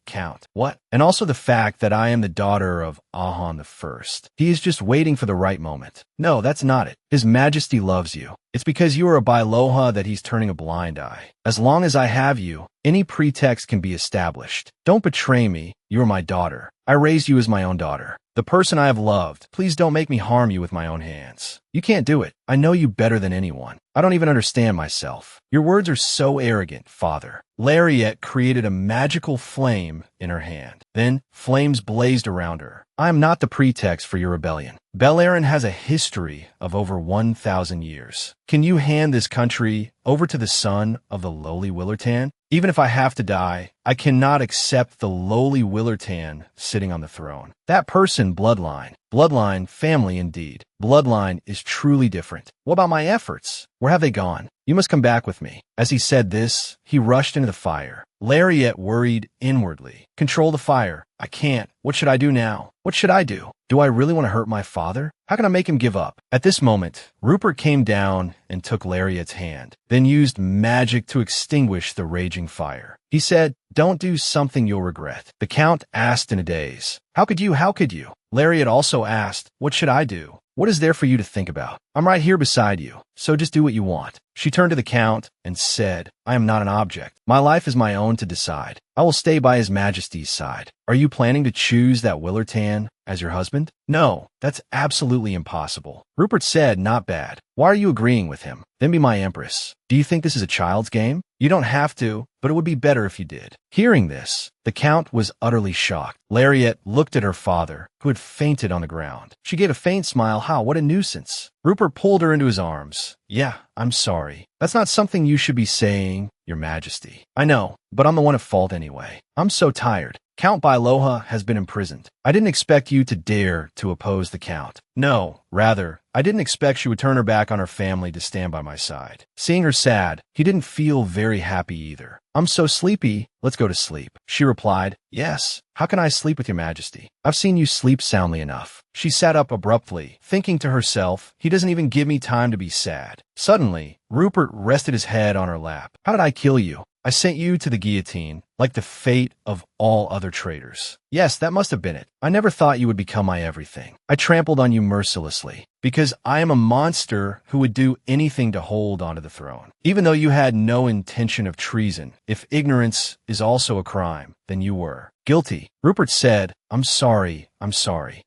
Count. What? And also the fact that I am the daughter of Ahan I. He is just waiting for the right moment. No, that's not it. His Majesty loves you. It's because you are a Bailoa that he's turning a blind eye. As long as I have you, any pretext can be established. Don't betray me. You are my daughter. I raised you as my own daughter. The person I have loved. Please don't make me harm you with my own hands. You can't do it. I know you better than anyone. I don't even understand myself. Your words are so arrogant, Father. Lariette created a magical flame in her hand. Then flames blazed around her. I am not the pretext for your rebellion. Beleren has a history of over 1,000 years. Can you hand this country over to the son of the lowly Willertan? Even if I have to die, I cannot accept the lowly Willertan sitting on the throne. That person, bloodline. Bloodline, family indeed. Bloodline is truly different. What about my efforts? Where have they gone? You must come back with me. As he said this, he rushed into the fire. Lariette worried inwardly. Control the fire. I can't. What should I do now? What should I do? Do I really want to hurt my father? How can I make him give up? At this moment, Rupert came down and took Lariette's hand, then used magic to extinguish the raging fire. He said, Don't do something you'll regret. The Count asked in a daze, How could you? How could you? Lariette also asked, What should I do? What is there for you to think about? I'm right here beside you. so just do what you want. She turned to the Count and said, I am not an object. My life is my own to decide. I will stay by His Majesty's side. Are you planning to choose that Willertan as your husband? No, that's absolutely impossible. Rupert said, not bad. Why are you agreeing with him? Then be my empress. Do you think this is a child's game? You don't have to, but it would be better if you did. Hearing this, the Count was utterly shocked. Lariat looked at her father, who had fainted on the ground. She gave a faint smile. How? What a nuisance. Rupert pulled her into his arms. Yeah, I'm sorry. That's not something you should be saying, Your Majesty. I know, but I'm the one at fault anyway. I'm so tired. Count Byloha has been imprisoned. I didn't expect you to dare to oppose the Count. No, rather, I didn't expect she would turn her back on her family to stand by my side. Seeing her sad, he didn't feel very happy either. I'm so sleepy, let's go to sleep. She replied, Yes, how can I sleep with Your Majesty? I've seen you sleep soundly enough. She sat up abruptly, thinking to herself, he doesn't even give me time to be sad. Suddenly, Rupert rested his head on her lap. How did I kill you? I sent you to the guillotine, like the fate of all other traitors. Yes, that must have been it. I never thought you would become my everything. I trampled on you mercilessly, because I am a monster who would do anything to hold onto the throne. Even though you had no intention of treason, if ignorance is also a crime, then you were guilty. Rupert said, I'm sorry.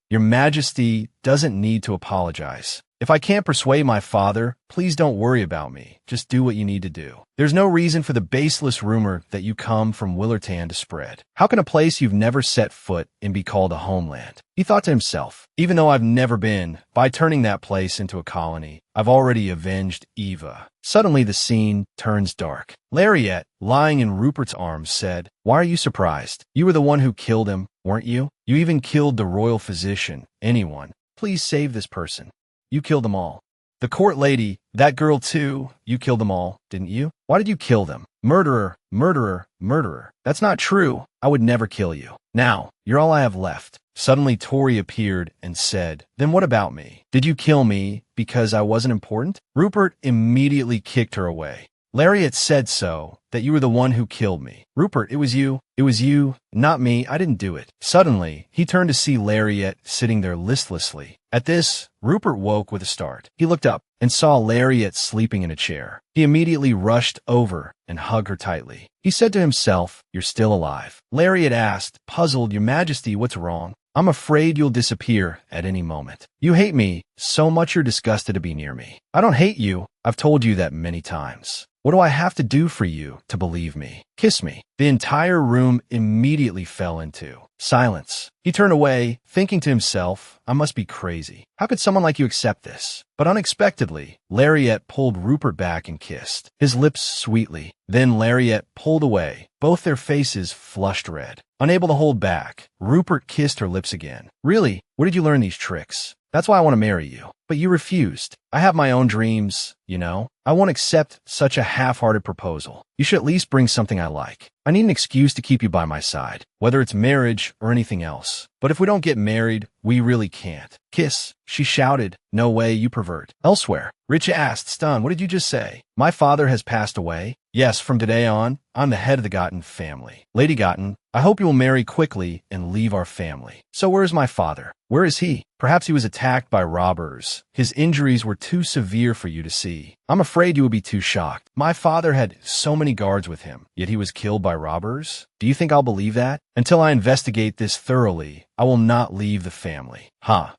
Your Majesty doesn't need to apologize. If I can't persuade my father, please don't worry about me. Just do what you need to do. There's no reason for the baseless rumor that you come from Willertan to spread. How can a place you've never set foot in be called a homeland? He thought to himself, even though I've never been, by turning that place into a colony, I've already avenged Eva. Suddenly the scene turns dark. Lariat, lying in Rupert's arms, said, Why are you surprised? You were the one who killed him, weren't you? You even killed the royal physician. Anyone. Please save this person. You killed them all. The court lady, that girl too, you killed them all, didn't you? Why did you kill them? Murderer, murderer, murderer. That's not true. I would never kill you. Now, you're all I have left. Suddenly Tori appeared and said, Then what about me? Did you kill me because I wasn't important? Rupert immediately kicked her away. Lariat said so, that you were the one who killed me. Rupert, it was you. It was you, not me. I didn't do it. Suddenly, he turned to see Lariat sitting there listlessly. At this, Rupert woke with a start. He looked up and saw Lariat sleeping in a chair. He immediately rushed over and hugged her tightly. He said to himself, You're still alive. Lariat asked, puzzled, Your Majesty, what's wrong? I'm afraid you'll disappear at any moment. You hate me so much you're disgusted to be near me. I don't hate you. I've told you that many times. What do I have to do for you to believe me? Kiss me. The entire room immediately fell into silence. He turned away, thinking to himself, I must be crazy. How could someone like you accept this? But unexpectedly, Lariat pulled Rupert back and kissed his lips sweetly. Then Lariat pulled away, both their faces flushed red. Unable to hold back, Rupert kissed her lips again. Really? Where did you learn these tricks? That's why I want to marry you. But you refused. I have my own dreams, you know. I won't accept such a half-hearted proposal. You should at least bring something I like. I need an excuse to keep you by my side, whether it's marriage or anything else. But if we don't get married, we really can't. Kiss, she shouted. No way, you pervert. Elsewhere. Rich asked, stunned, what did you just say? My father has passed away? Yes, from today on, I'm the head of the Gotten family. Lady Gotten, I hope you will marry quickly and leave our family. So where is my father? Where is he? Perhaps he was attacked by robbers. His injuries were too severe for you to see. I'm afraid you would be too shocked. My father had so many guards with him, yet he was killed by robbers? Do you think I'll believe that? Until I investigate this thoroughly, I will not leave the family.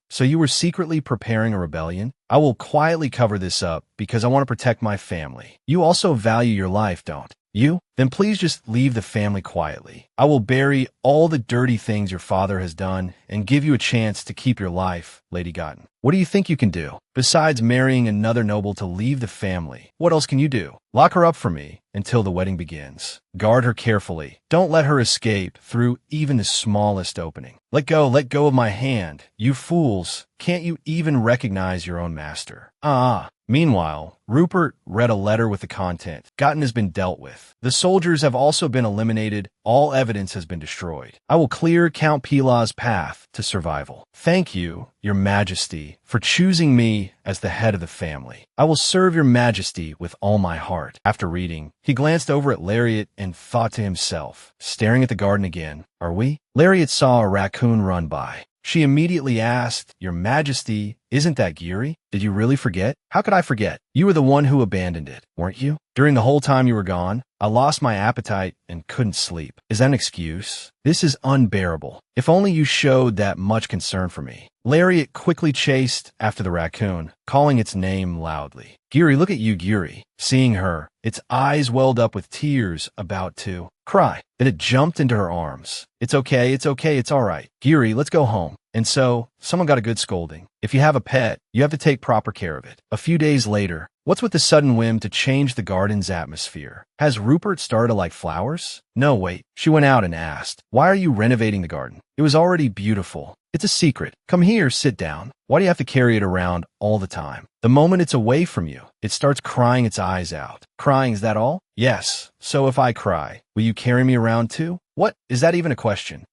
So you were secretly preparing a rebellion? I will quietly cover this up because I want to protect my family. You also value your life, don't you? Then please just leave the family quietly. I will bury all the dirty things your father has done and give you a chance to keep your life, Lady Gotten. What do you think you can do? Besides marrying another noble to leave the family, what else can you do? Lock her up for me until the wedding begins. Guard her carefully. Don't let her escape through even the smallest opening. Let go of my hand. You fools, can't you even recognize your own master? Meanwhile, Rupert read a letter with the content. Gotten has been dealt with. The soldiers have also been eliminated. All evidence has been destroyed. I will clear Count Pila's path to survival. Thank you, Your Majesty, for choosing me as the head of the family. I will serve Your Majesty with all my heart. After reading, he glanced over at Lariat and thought to himself, staring at the garden again, are we? Lariat saw a raccoon run by. She immediately asked, "Your Majesty, isn't that Giri? Did you really forget?" "How could I forget? You were the one who abandoned it, weren't you? During the whole time you were gone, I lost my appetite and couldn't sleep. Is that an excuse? This is unbearable. If only you showed that much concern for me." Lariat quickly chased after the raccoon, calling its name loudly. "Giri, look at you, Giri." Seeing her, its eyes welled up with tears, about to cry. Then it jumped into her arms. It's okay, it's all right. Giri, let's go home." And so, someone got a good scolding. If you have a pet, you have to take proper care of it. A few days later, what's with the sudden whim to change the garden's atmosphere? Has Rupert started to like flowers? No, wait. She went out and asked, "Why are you renovating the garden? It was already beautiful." "It's a secret. Come here, sit down. Why do you have to carry it around all the time? The moment it's away from you, it starts crying its eyes out." "Crying, is that all?" "Yes. So if I cry, will you carry me around too?" "What? Is that even a question?"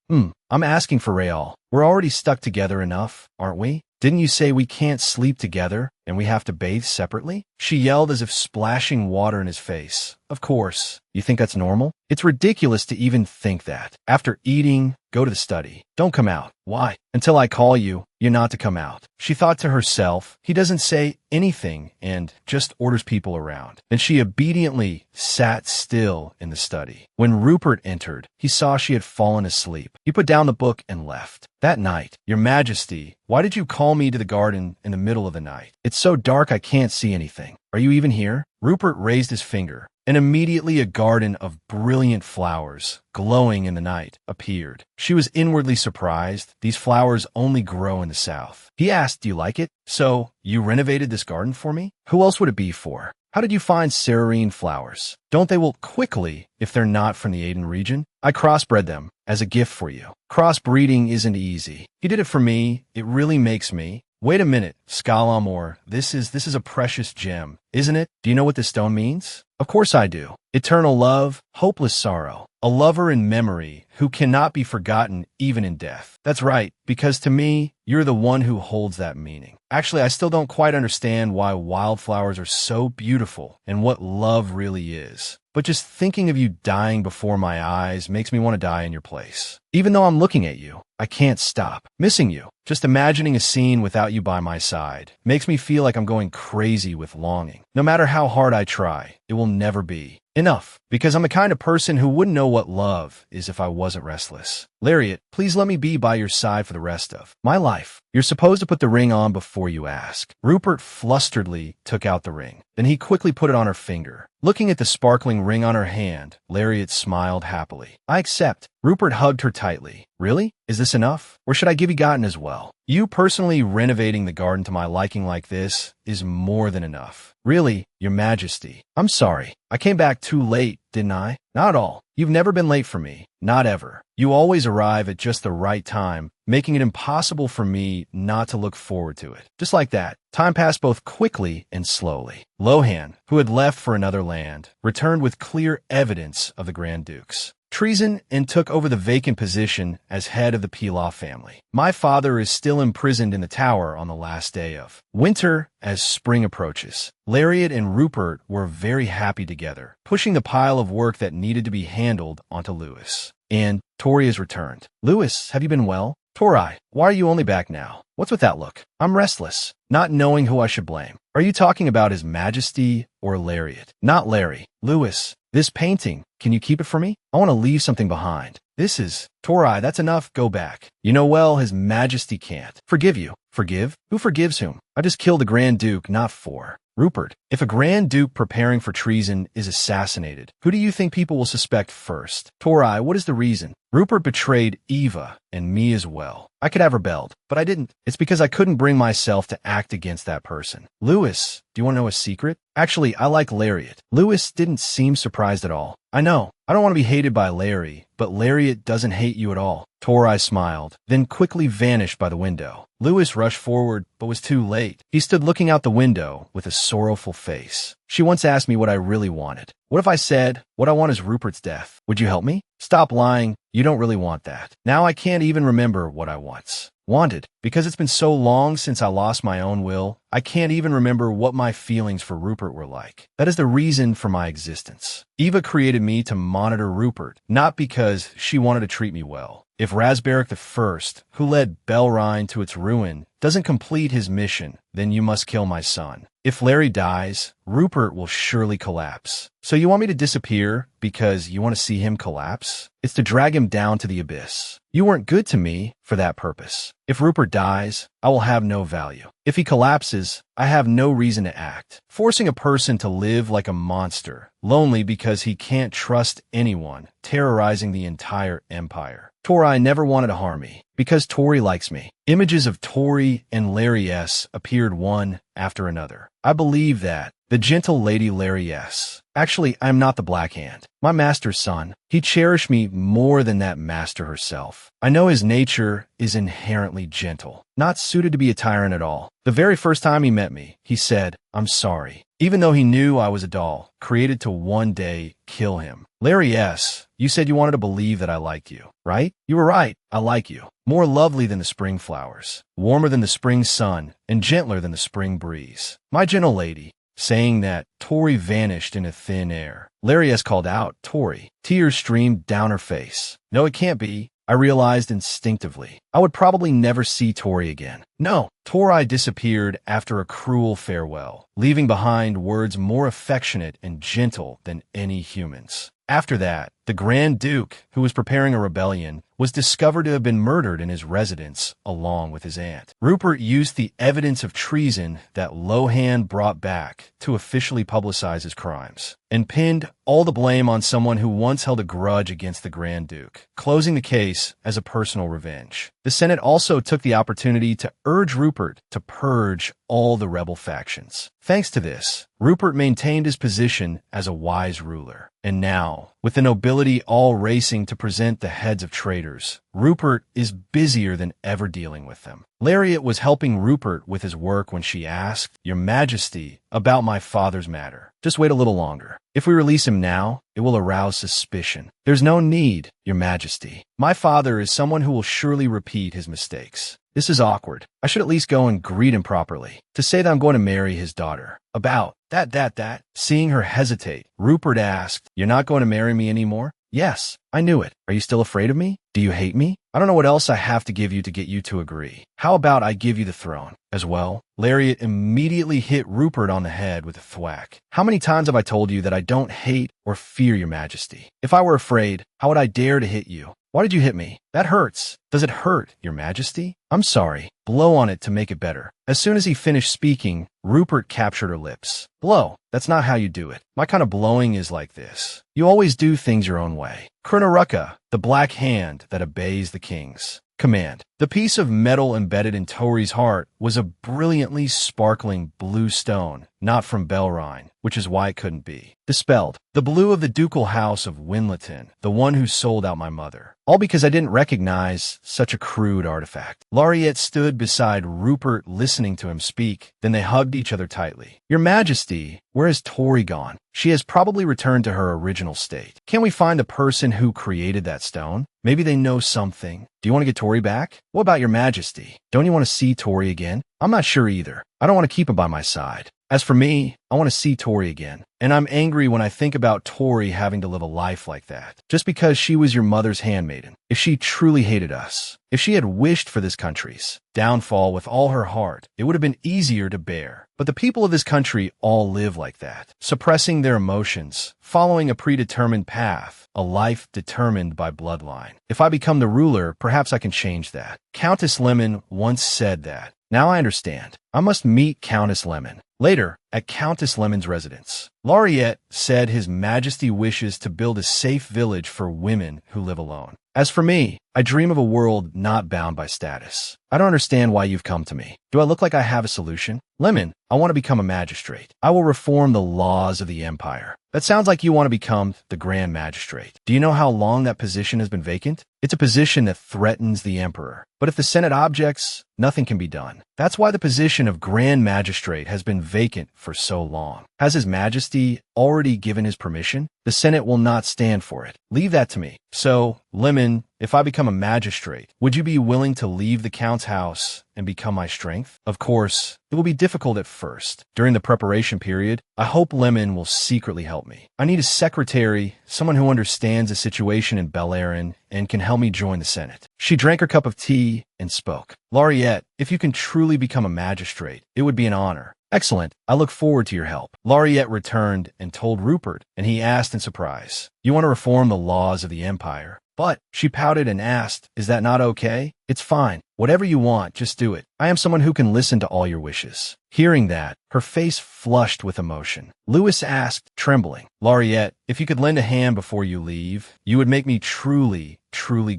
I'm asking for Rael. We're already stuck together enough, aren't we? Didn't you say we can't sleep together and we have to bathe separately?" She yelled as if splashing water in his face. "Of course. You think that's normal? It's ridiculous to even think that. After eating, go to the study. Don't come out." "Why?" "Until I call you, you're not to come out." She thought to herself, he doesn't say anything and just orders people around. Then she obediently sat still in the study. When Rupert entered, he saw she had fallen asleep. He put down the book and left. That night, "Your Majesty, why did you call me to the garden in the middle of the night? It's so dark I can't see anything. Are you even here?" Rupert raised his finger, and immediately a garden of brilliant flowers, glowing in the night, appeared. She was inwardly surprised. These flowers only grow in the south. He asked, "Do you like it?" "So, you renovated this garden for me? Who else would it be for? How did you find serene flowers? Don't they wilt quickly if they're not from the Aden region? I crossbred them as a gift for you." "Crossbreeding isn't easy. He did it for me. It really makes me—" "Wait a minute, Skalamor. This is a precious gem, isn't it? Do you know what this stone means?" "Of course I do. Eternal love, hopeless sorrow. A lover in memory who cannot be forgotten even in death." "That's right, because to me, you're the one who holds that meaning." "Actually, I still don't quite understand why wildflowers are so beautiful and what love really is. But just thinking of you dying before my eyes makes me want to die in your place. Even though I'm looking at you, I can't stop missing you. Just imagining a scene without you by my side makes me feel like I'm going crazy with longing. No matter how hard I try, it will never be enough, because I'm the kind of person who wouldn't know what love is if I wasn't restless. Lariat, please let me be by your side for the rest of my life." "You're supposed to put the ring on before you ask." Rupert flusteredly took out the ring. Then he quickly put it on her finger. Looking at the sparkling ring on her hand, Lariat smiled happily. "I accept." Rupert hugged her tightly. "Really? Is this enough? Or should I give you Gotten as well? You personally renovating the garden to my liking like this is more than enough. Really, Your Majesty. I'm sorry. I came back too late, didn't I?" "Not at all. You've never been late for me. Not ever. You always arrive at just the right time, making it impossible for me not to look forward to it." Just like that, time passed both quickly and slowly. Lohan, who had left for another land, returned with clear evidence of the Grand Duke's treason and took over the vacant position as head of the Pilaf family. My father is still imprisoned in the tower on the last day of winter as spring approaches. Lariat and Rupert were very happy together, pushing the pile of work that needed to be handled onto Lewis. And Tori has returned. "Lewis, have you been well?" "Tori, why are you only back now? What's with that look?" "I'm restless, not knowing who I should blame." "Are you talking about His Majesty or Lariat?" "Not Larry. Lewis, this painting, can you keep it for me? I want to leave something behind." "This is—" "Tori, that's enough. Go back. You know well His Majesty can't forgive you." "Forgive? Who forgives whom? I just killed the Grand Duke, not four." "Rupert, if a Grand Duke preparing for treason is assassinated, who do you think people will suspect first?" "Tori, what is the reason?" "Rupert betrayed Eva and me as well. I could have rebelled, but I didn't. It's because I couldn't bring myself to act against that person." "Lewis, do you want to know a secret? Actually, I like Lariat." Lewis didn't seem surprised at all. "I know. I don't want to be hated by Larry, but Lariat doesn't hate you at all." Tori smiled, then quickly vanished by the window. Lewis rushed forward, but was too late. He stood looking out the window with a sorrowful face. "She once asked me what I really wanted. What if I said, what I want is Rupert's death? Would you help me?" "Stop lying. You don't really want that." "Now I can't even remember what I want." Wanted. Because it's been so long since I lost my own will, I can't even remember what my feelings for Rupert were like. That is the reason for my existence. Eva created me to monitor Rupert, not because she wanted to treat me well. If Razbarek I, who led Belrine to its ruin, doesn't complete his mission, then you must kill my son. If Larry dies, Rupert will surely collapse. So you want me to disappear because you want to see him collapse? It's to drag him down to the abyss. You weren't good to me for that purpose. If Rupert dies, I will have no value. If he collapses, I have no reason to act. Forcing a person to live like a monster, lonely because he can't trust anyone, terrorizing the entire empire. Tori never wanted to harm me, because Tori likes me. Images of Tori and Larry S. appeared one after another. I believe that. The gentle Lady Larry S. Actually, I'm not the Black Hand. My master's son. He cherished me more than that master herself. I know his nature is inherently gentle, not suited to be a tyrant at all. The very first time he met me, he said, "I'm sorry," even though he knew I was a doll, created to one day kill him. Larry S., you said you wanted to believe that I liked you, right? You were right. I like you. More lovely than the spring flowers, warmer than the spring sun, and gentler than the spring breeze. My gentle lady. Saying that, Tori vanished into thin air. Larry S. called out, "Tori." Tears streamed down her face. No, it can't be. I realized instinctively. I would probably never see Tori again. No, Tori disappeared after a cruel farewell, leaving behind words more affectionate and gentle than any humans. After that, the Grand Duke, who was preparing a rebellion, was discovered to have been murdered in his residence along with his aunt. Rupert used the evidence of treason that Lohan brought back to officially publicize his crimes, and pinned all the blame on someone who once held a grudge against the Grand Duke, closing the case as a personal revenge. The Senate also took the opportunity to urge Rupert to purge all the rebel factions. Thanks to this, Rupert maintained his position as a wise ruler. And now, with the nobility all racing to present the heads of traitors, Rupert is busier than ever dealing with them. Lariat was helping Rupert with his work when she asked, "Your Majesty, about my father's matter. Just wait a little longer. If we release him now, it will arouse suspicion. There's no need, Your Majesty. My father is someone who will surely repeat his mistakes. This is awkward. I should at least go and greet him properly. To say that I'm going to marry his daughter. About that. Seeing her hesitate, Rupert asked, "You're not going to marry me anymore?" "Yes, I knew it. Are you still afraid of me? Do you hate me? I don't know what else I have to give you to get you to agree. How about I give you the throne as well?" Lariat immediately hit Rupert on the head with a thwack. "How many times have I told you that I don't hate or fear Your Majesty? If I were afraid, how would I dare to hit you? Why did you hit me? That hurts. Does it hurt, Your Majesty? I'm sorry. Blow on it to make it better." As soon as he finished speaking, Rupert captured her lips. "Blow. That's not how you do it. My kind of blowing is like this. You always do things your own way. Kurnaruka, the Black Hand that obeys the king's command." The piece of metal embedded in Tori's heart was a brilliantly sparkling blue stone, not from Belrine, which is why it couldn't be. Dispelled. The blue of the ducal house of Winleton, the one who sold out my mother. All because I didn't recognize such a crude artifact. Lariat stood beside Rupert listening to him speak, then they hugged each other tightly. "Your Majesty, where has Tori gone? She has probably returned to her original state. Can we find the person who created that stone? Maybe they know something. Do you want to get Tori back? What about Your Majesty? Don't you want to see Tori again? I'm not sure either. I don't want to keep him by my side. As for me, I want to see Tori again. And I'm angry when I think about Tori having to live a life like that, just because she was your mother's handmaiden. If she truly hated us, if she had wished for this country's downfall with all her heart, it would have been easier to bear. But the people of this country all live like that, suppressing their emotions, following a predetermined path, a life determined by bloodline. If I become the ruler, perhaps I can change that. Countess Lemon once said that. Now I understand. I must meet Countess Lemon. Later, at Countess Lemon's residence, Lariat said His Majesty wishes to build a safe village for women who live alone. As for me, I dream of a world not bound by status. I don't understand why you've come to me. Do I look like I have a solution? Lemon, I want to become a magistrate. I will reform the laws of the empire. That sounds like you want to become the Grand Magistrate. Do you know how long that position has been vacant? It's a position that threatens the emperor. But if the Senate objects, nothing can be done. That's why the position of Grand Magistrate has been vacant for so long. Has His Majesty already given his permission? The Senate will not stand for it. Leave that to me. So, Lemon, if I become a magistrate, would you be willing to leave the Count's house and become my strength? Of course, it will be difficult at first. During the preparation period, I hope Lemon will secretly help me. I need a secretary, someone who understands the situation in Beleren and can help me join the Senate. She drank her cup of tea and spoke. Laureate, if you can truly become a magistrate, it would be an honor. Excellent. I look forward to your help. Laureate returned and told Rupert, and he asked in surprise, You want to reform the laws of the Empire? But she pouted and asked, Is that not okay? It's fine. Whatever you want, just do it. I am someone who can listen to all your wishes. Hearing that, her face flushed with emotion. Lewis asked, trembling, Laureate, if you could lend a hand before you leave, you would make me truly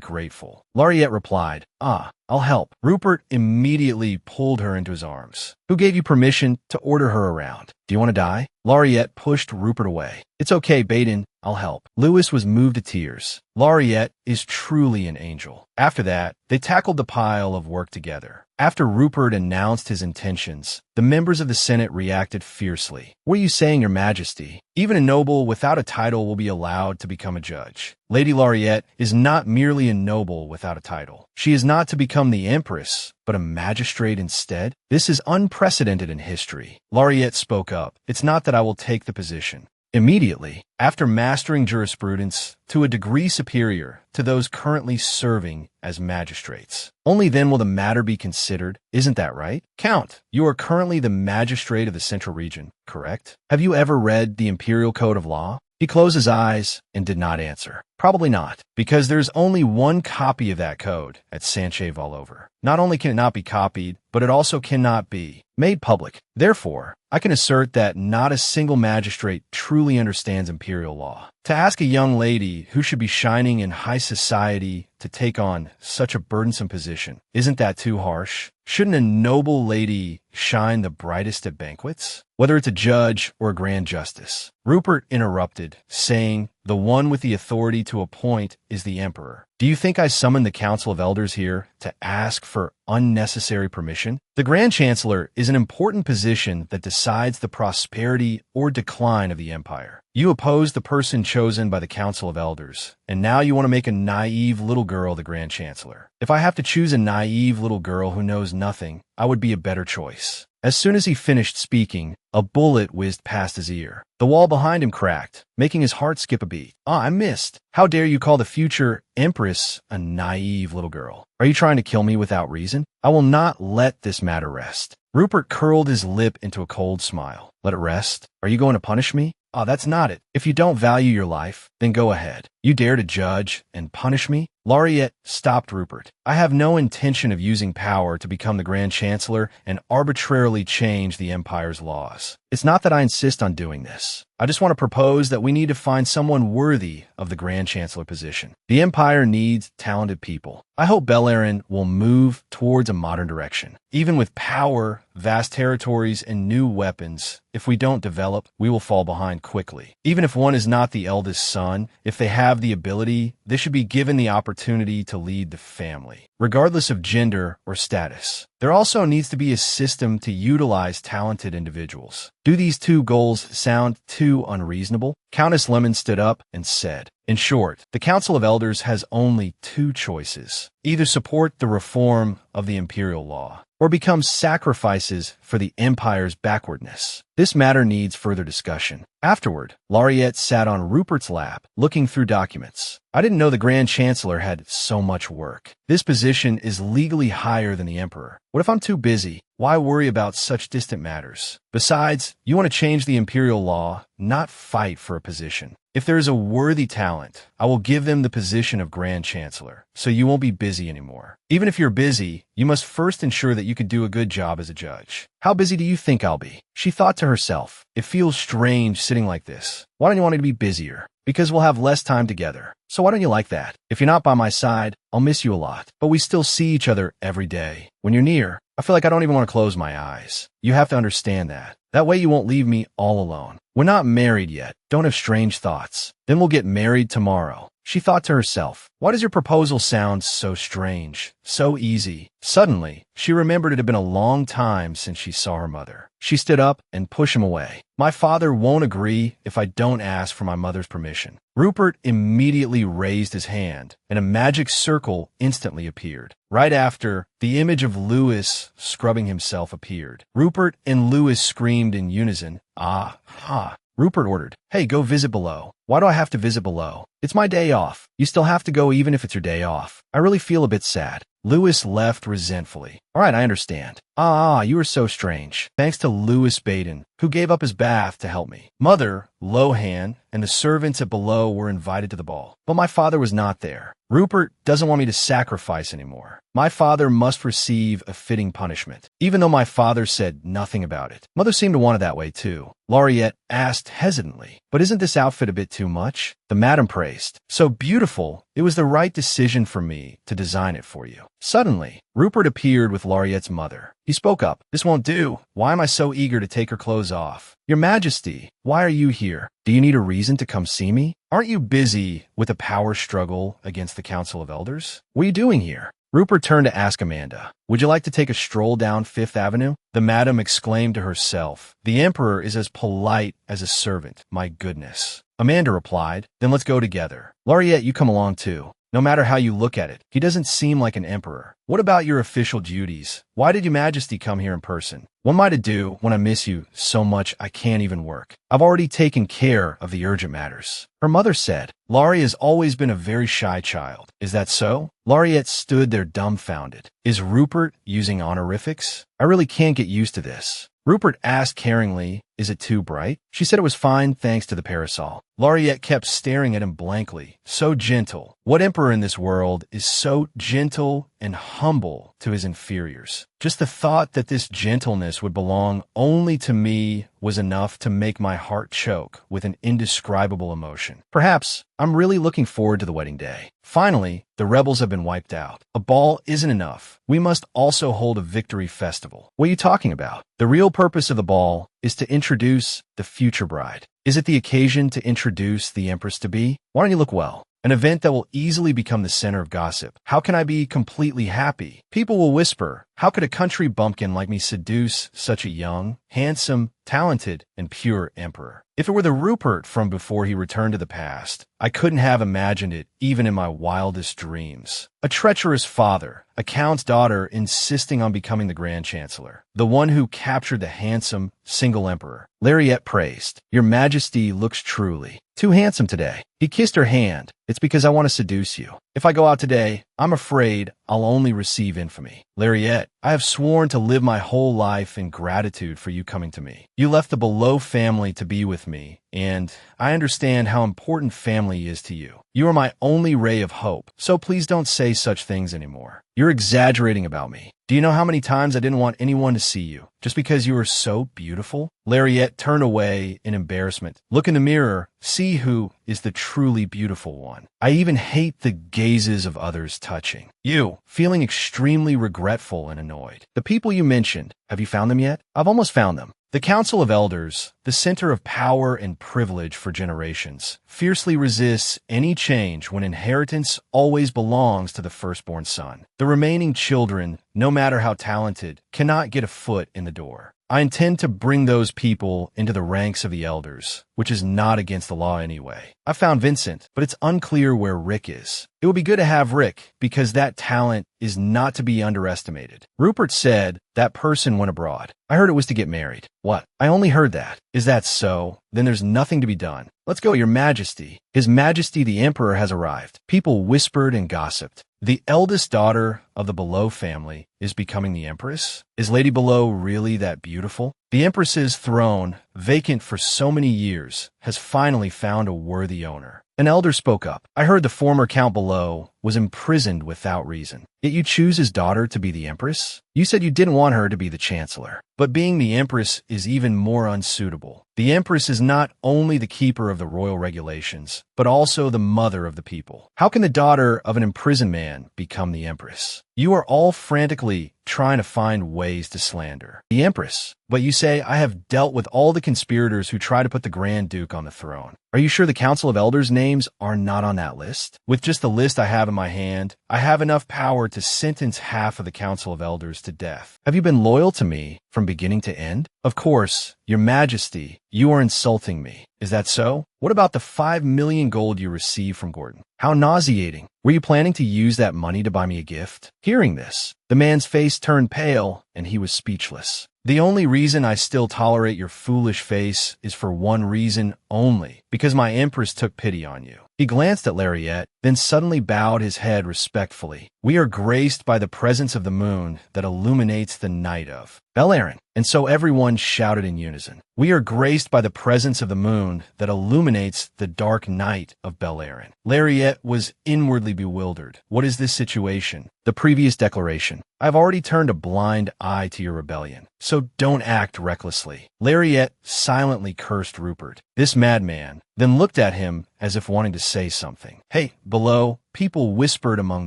grateful. Laureate replied, I'll help. Rupert immediately pulled her into his arms. Who gave you permission to order her around? Do you want to die? Laureate pushed Rupert away. It's okay, Baden. I'll help. Lewis was moved to tears. Laureate is truly an angel. After that, they tackled the pile of work together. After Rupert announced his intentions, the members of the Senate reacted fiercely. What are you saying, Your Majesty? Even a noble without a title will be allowed to become a judge. Lady Laureate is not merely a noble without a title. She is not to become the Empress, but a magistrate instead? This is unprecedented in history. Laureate spoke up. It's not that I will take the position. Immediately, after mastering jurisprudence to a degree superior to those currently serving as magistrates. Only then will the matter be considered, isn't that right? Count, you are currently the magistrate of the Central Region, correct? Have you ever read the Imperial Code of Law? He closed his eyes and did not answer. Probably not, because there's only one copy of that code at Sanchev all over. Not only can it not be copied, but it also cannot be made public. Therefore, I can assert that not a single magistrate truly understands imperial law. To ask a young lady who should be shining in high society to take on such a burdensome position, isn't that too harsh? Shouldn't a noble lady shine the brightest at banquets? Whether it's a judge or a grand justice. Rupert interrupted, saying, The one with the authority to appoint is the Emperor. Do you think I summoned the Council of Elders here to ask for unnecessary permission? The Grand Chancellor is an important position that decides the prosperity or decline of the Empire. You opposed the person chosen by the Council of Elders, and now you want to make a naive little girl the Grand Chancellor. If I have to choose a naive little girl who knows nothing, I would be a better choice. As soon as he finished speaking, a bullet whizzed past his ear. The wall behind him cracked, making his heart skip a beat. I missed. How dare you call the future Empress a naive little girl? Are you trying to kill me without reason? I will not let this matter rest. Rupert curled his lip into a cold smile. Let it rest? Are you going to punish me? That's not it. If you don't value your life, then go ahead. You dare to judge and punish me? Laureate stopped Rupert. I have no intention of using power to become the Grand Chancellor and arbitrarily change the Empire's laws. It's not that I insist on doing this. I just want to propose that we need to find someone worthy of the Grand Chancellor position. The Empire needs talented people. I hope Beleren will move towards a modern direction. Even with power, vast territories, and new weapons, if we don't develop, we will fall behind quickly. Even if one is not the eldest son, if they have the ability, they should be given the opportunity to lead the family, regardless of gender or status. There also needs to be a system to utilize talented individuals. Do these two goals sound too unreasonable? Countess Lemon stood up and said, In short, the Council of Elders has only two choices. Either support the reform of the imperial law, or become sacrifices for the Empire's backwardness. This matter needs further discussion. Afterward, Laureate sat on Rupert's lap, looking through documents. I didn't know the Grand Chancellor had so much work. This position is legally higher than the Emperor. What if I'm too busy? Why worry about such distant matters? Besides, you want to change the imperial law, not fight for a position. If there is a worthy talent, I will give them the position of Grand Chancellor, so you won't be busy anymore. Even if you're busy, you must first ensure that you can do a good job as a judge. How busy do you think I'll be? She thought to herself, it feels strange sitting like this. Why don't you want me to be busier? Because we'll have less time together. So why don't you like that? If you're not by my side, I'll miss you a lot. But we still see each other every day. When you're near, I feel like I don't even want to close my eyes. You have to understand that. That way you won't leave me all alone. We're not married yet. Don't have strange thoughts. Then we'll get married tomorrow. She thought to herself, why does your proposal sound so strange, so easy? Suddenly, she remembered it had been a long time since she saw her mother. She stood up and pushed him away. My father won't agree if I don't ask for my mother's permission. Rupert immediately raised his hand, and a magic circle instantly appeared. Right after, the image of Louis scrubbing himself appeared. Rupert and Louis screamed in unison, "Ah, ha." Rupert ordered, hey, go visit below. Why do I have to visit below? It's my day off. You still have to go even if it's your day off. I really feel a bit sad. Louis left resentfully. All right, I understand. You were so strange. Thanks to Louis Baden, who gave up his bath to help me. Mother, Lohan, and the servants at below were invited to the ball, but my father was not there. Rupert doesn't want me to sacrifice anymore. My father must receive a fitting punishment, even though my father said nothing about it. Mother seemed to want it that way too. Laureate asked hesitantly, but isn't this outfit a bit too much? The madam praised. So beautiful, it was the right decision for me to design it for you. Suddenly, Rupert appeared with Laureate's mother. He spoke up. This won't do. Why am I so eager to take her clothes off? Your Majesty, why are you here? Do you need a reason to come see me? Aren't you busy with a power struggle against the Council of Elders? What are you doing here? Rupert turned to ask Amanda, would you like to take a stroll down Fifth Avenue? The madam exclaimed to herself, the Emperor is as polite as a servant, my goodness. Amanda replied, then let's go together. Laureate, you come along too. No matter how you look at it, he doesn't seem like an emperor. What about your official duties? Why did your Majesty come here in person? What am I to do when I miss you so much I can't even work? I've already taken care of the urgent matters. Her mother said, Laurie has always been a very shy child. Is that so? Laureate stood there dumbfounded. Is Rupert using honorifics? I really can't get used to this. Rupert asked caringly, is it too bright? She said it was fine thanks to the parasol. Laureate kept staring at him blankly. So gentle. What emperor in this world is so gentle and humble to his inferiors? Just the thought that this gentleness would belong only to me was enough to make my heart choke with an indescribable emotion. Perhaps I'm really looking forward to the wedding day. Finally, the rebels have been wiped out. A ball isn't enough. We must also hold a victory festival. What are you talking about? The real purpose of the ball is to introduce the future bride. Is it the occasion to introduce the Empress-to-be? Why don't you look well? An event that will easily become the center of gossip. How can I be completely happy? People will whisper, how could a country bumpkin like me seduce such a young, handsome, talented, and pure emperor? If it were the Rupert from before he returned to the past, I couldn't have imagined it even in my wildest dreams. A treacherous father, a count's daughter insisting on becoming the Grand Chancellor, the one who captured the handsome, single emperor. Laureate praised, Your Majesty looks truly too handsome today. He kissed her hand. It's because I want to seduce you. If I go out today, I'm afraid I'll only receive infamy. Laureate, I have sworn to live my whole life in gratitude for you coming to me. You left the below family to be with me, and I understand how important family is to you. You are my only ray of hope, so please don't say such things anymore. You're exaggerating about me. Do you know how many times I didn't want anyone to see you, just because you were so beautiful? Laureate turned away in embarrassment. Look in the mirror, see who is the truly beautiful one. I even hate the gazes of others touching. You, feeling extremely regretful and annoyed. The people you mentioned, have you found them yet? I've almost found them. The Council of Elders, the center of power and privilege for generations, fiercely resists any change when inheritance always belongs to the firstborn son. The remaining children, no matter how talented, cannot get a foot in the door. I intend to bring those people into the ranks of the elders, which is not against the law anyway. I found Vincent, but it's unclear where Rick is. It would be good to have Rick, because that talent is not to be underestimated. Rupert said that person went abroad. I heard it was to get married. What? I only heard that. Is that so? Then there's nothing to be done. Let's go, Your Majesty. His Majesty the Emperor has arrived. People whispered and gossiped. The eldest daughter of the Below family is becoming the Empress? Is Lady Below really that beautiful? The Empress's throne, vacant for so many years, has finally found a worthy owner. An elder spoke up. I heard the former Count Below was imprisoned without reason. Yet you choose his daughter to be the Empress? You said you didn't want her to be the Chancellor. But being the Empress is even more unsuitable. The Empress is not only the keeper of the royal regulations, but also the mother of the people. How can the daughter of an imprisoned man become the Empress? You are all frantically trying to find ways to slander the Empress. But you say, I have dealt with all the conspirators who try to put the Grand Duke on the throne. Are you sure the Council of Elders' names are not on that list? With just the list I have in my hand, I have enough power to sentence half of the Council of Elders to death. Have you been loyal to me from beginning to end? Of course, Your Majesty, you are insulting me. Is that so? What about the 5 million gold you received from Gordon? How nauseating. Were you planning to use that money to buy me a gift? Hearing this, the man's face turned pale and he was speechless. The only reason I still tolerate your foolish face is for one reason only, because my Empress took pity on you. He glanced at Lariette, then suddenly bowed his head respectfully. We are graced by the presence of the moon that illuminates the night of Beleriand. And so everyone shouted in unison. We are graced by the presence of the moon that illuminates the dark night of Beleriand. Lariette was inwardly bewildered. What is this situation? The previous declaration. I've already turned a blind eye to your rebellion, so don't act recklessly. Lariette silently cursed Rupert, this madman, then looked at him as if wanting to say something. Hey, below, people whispered among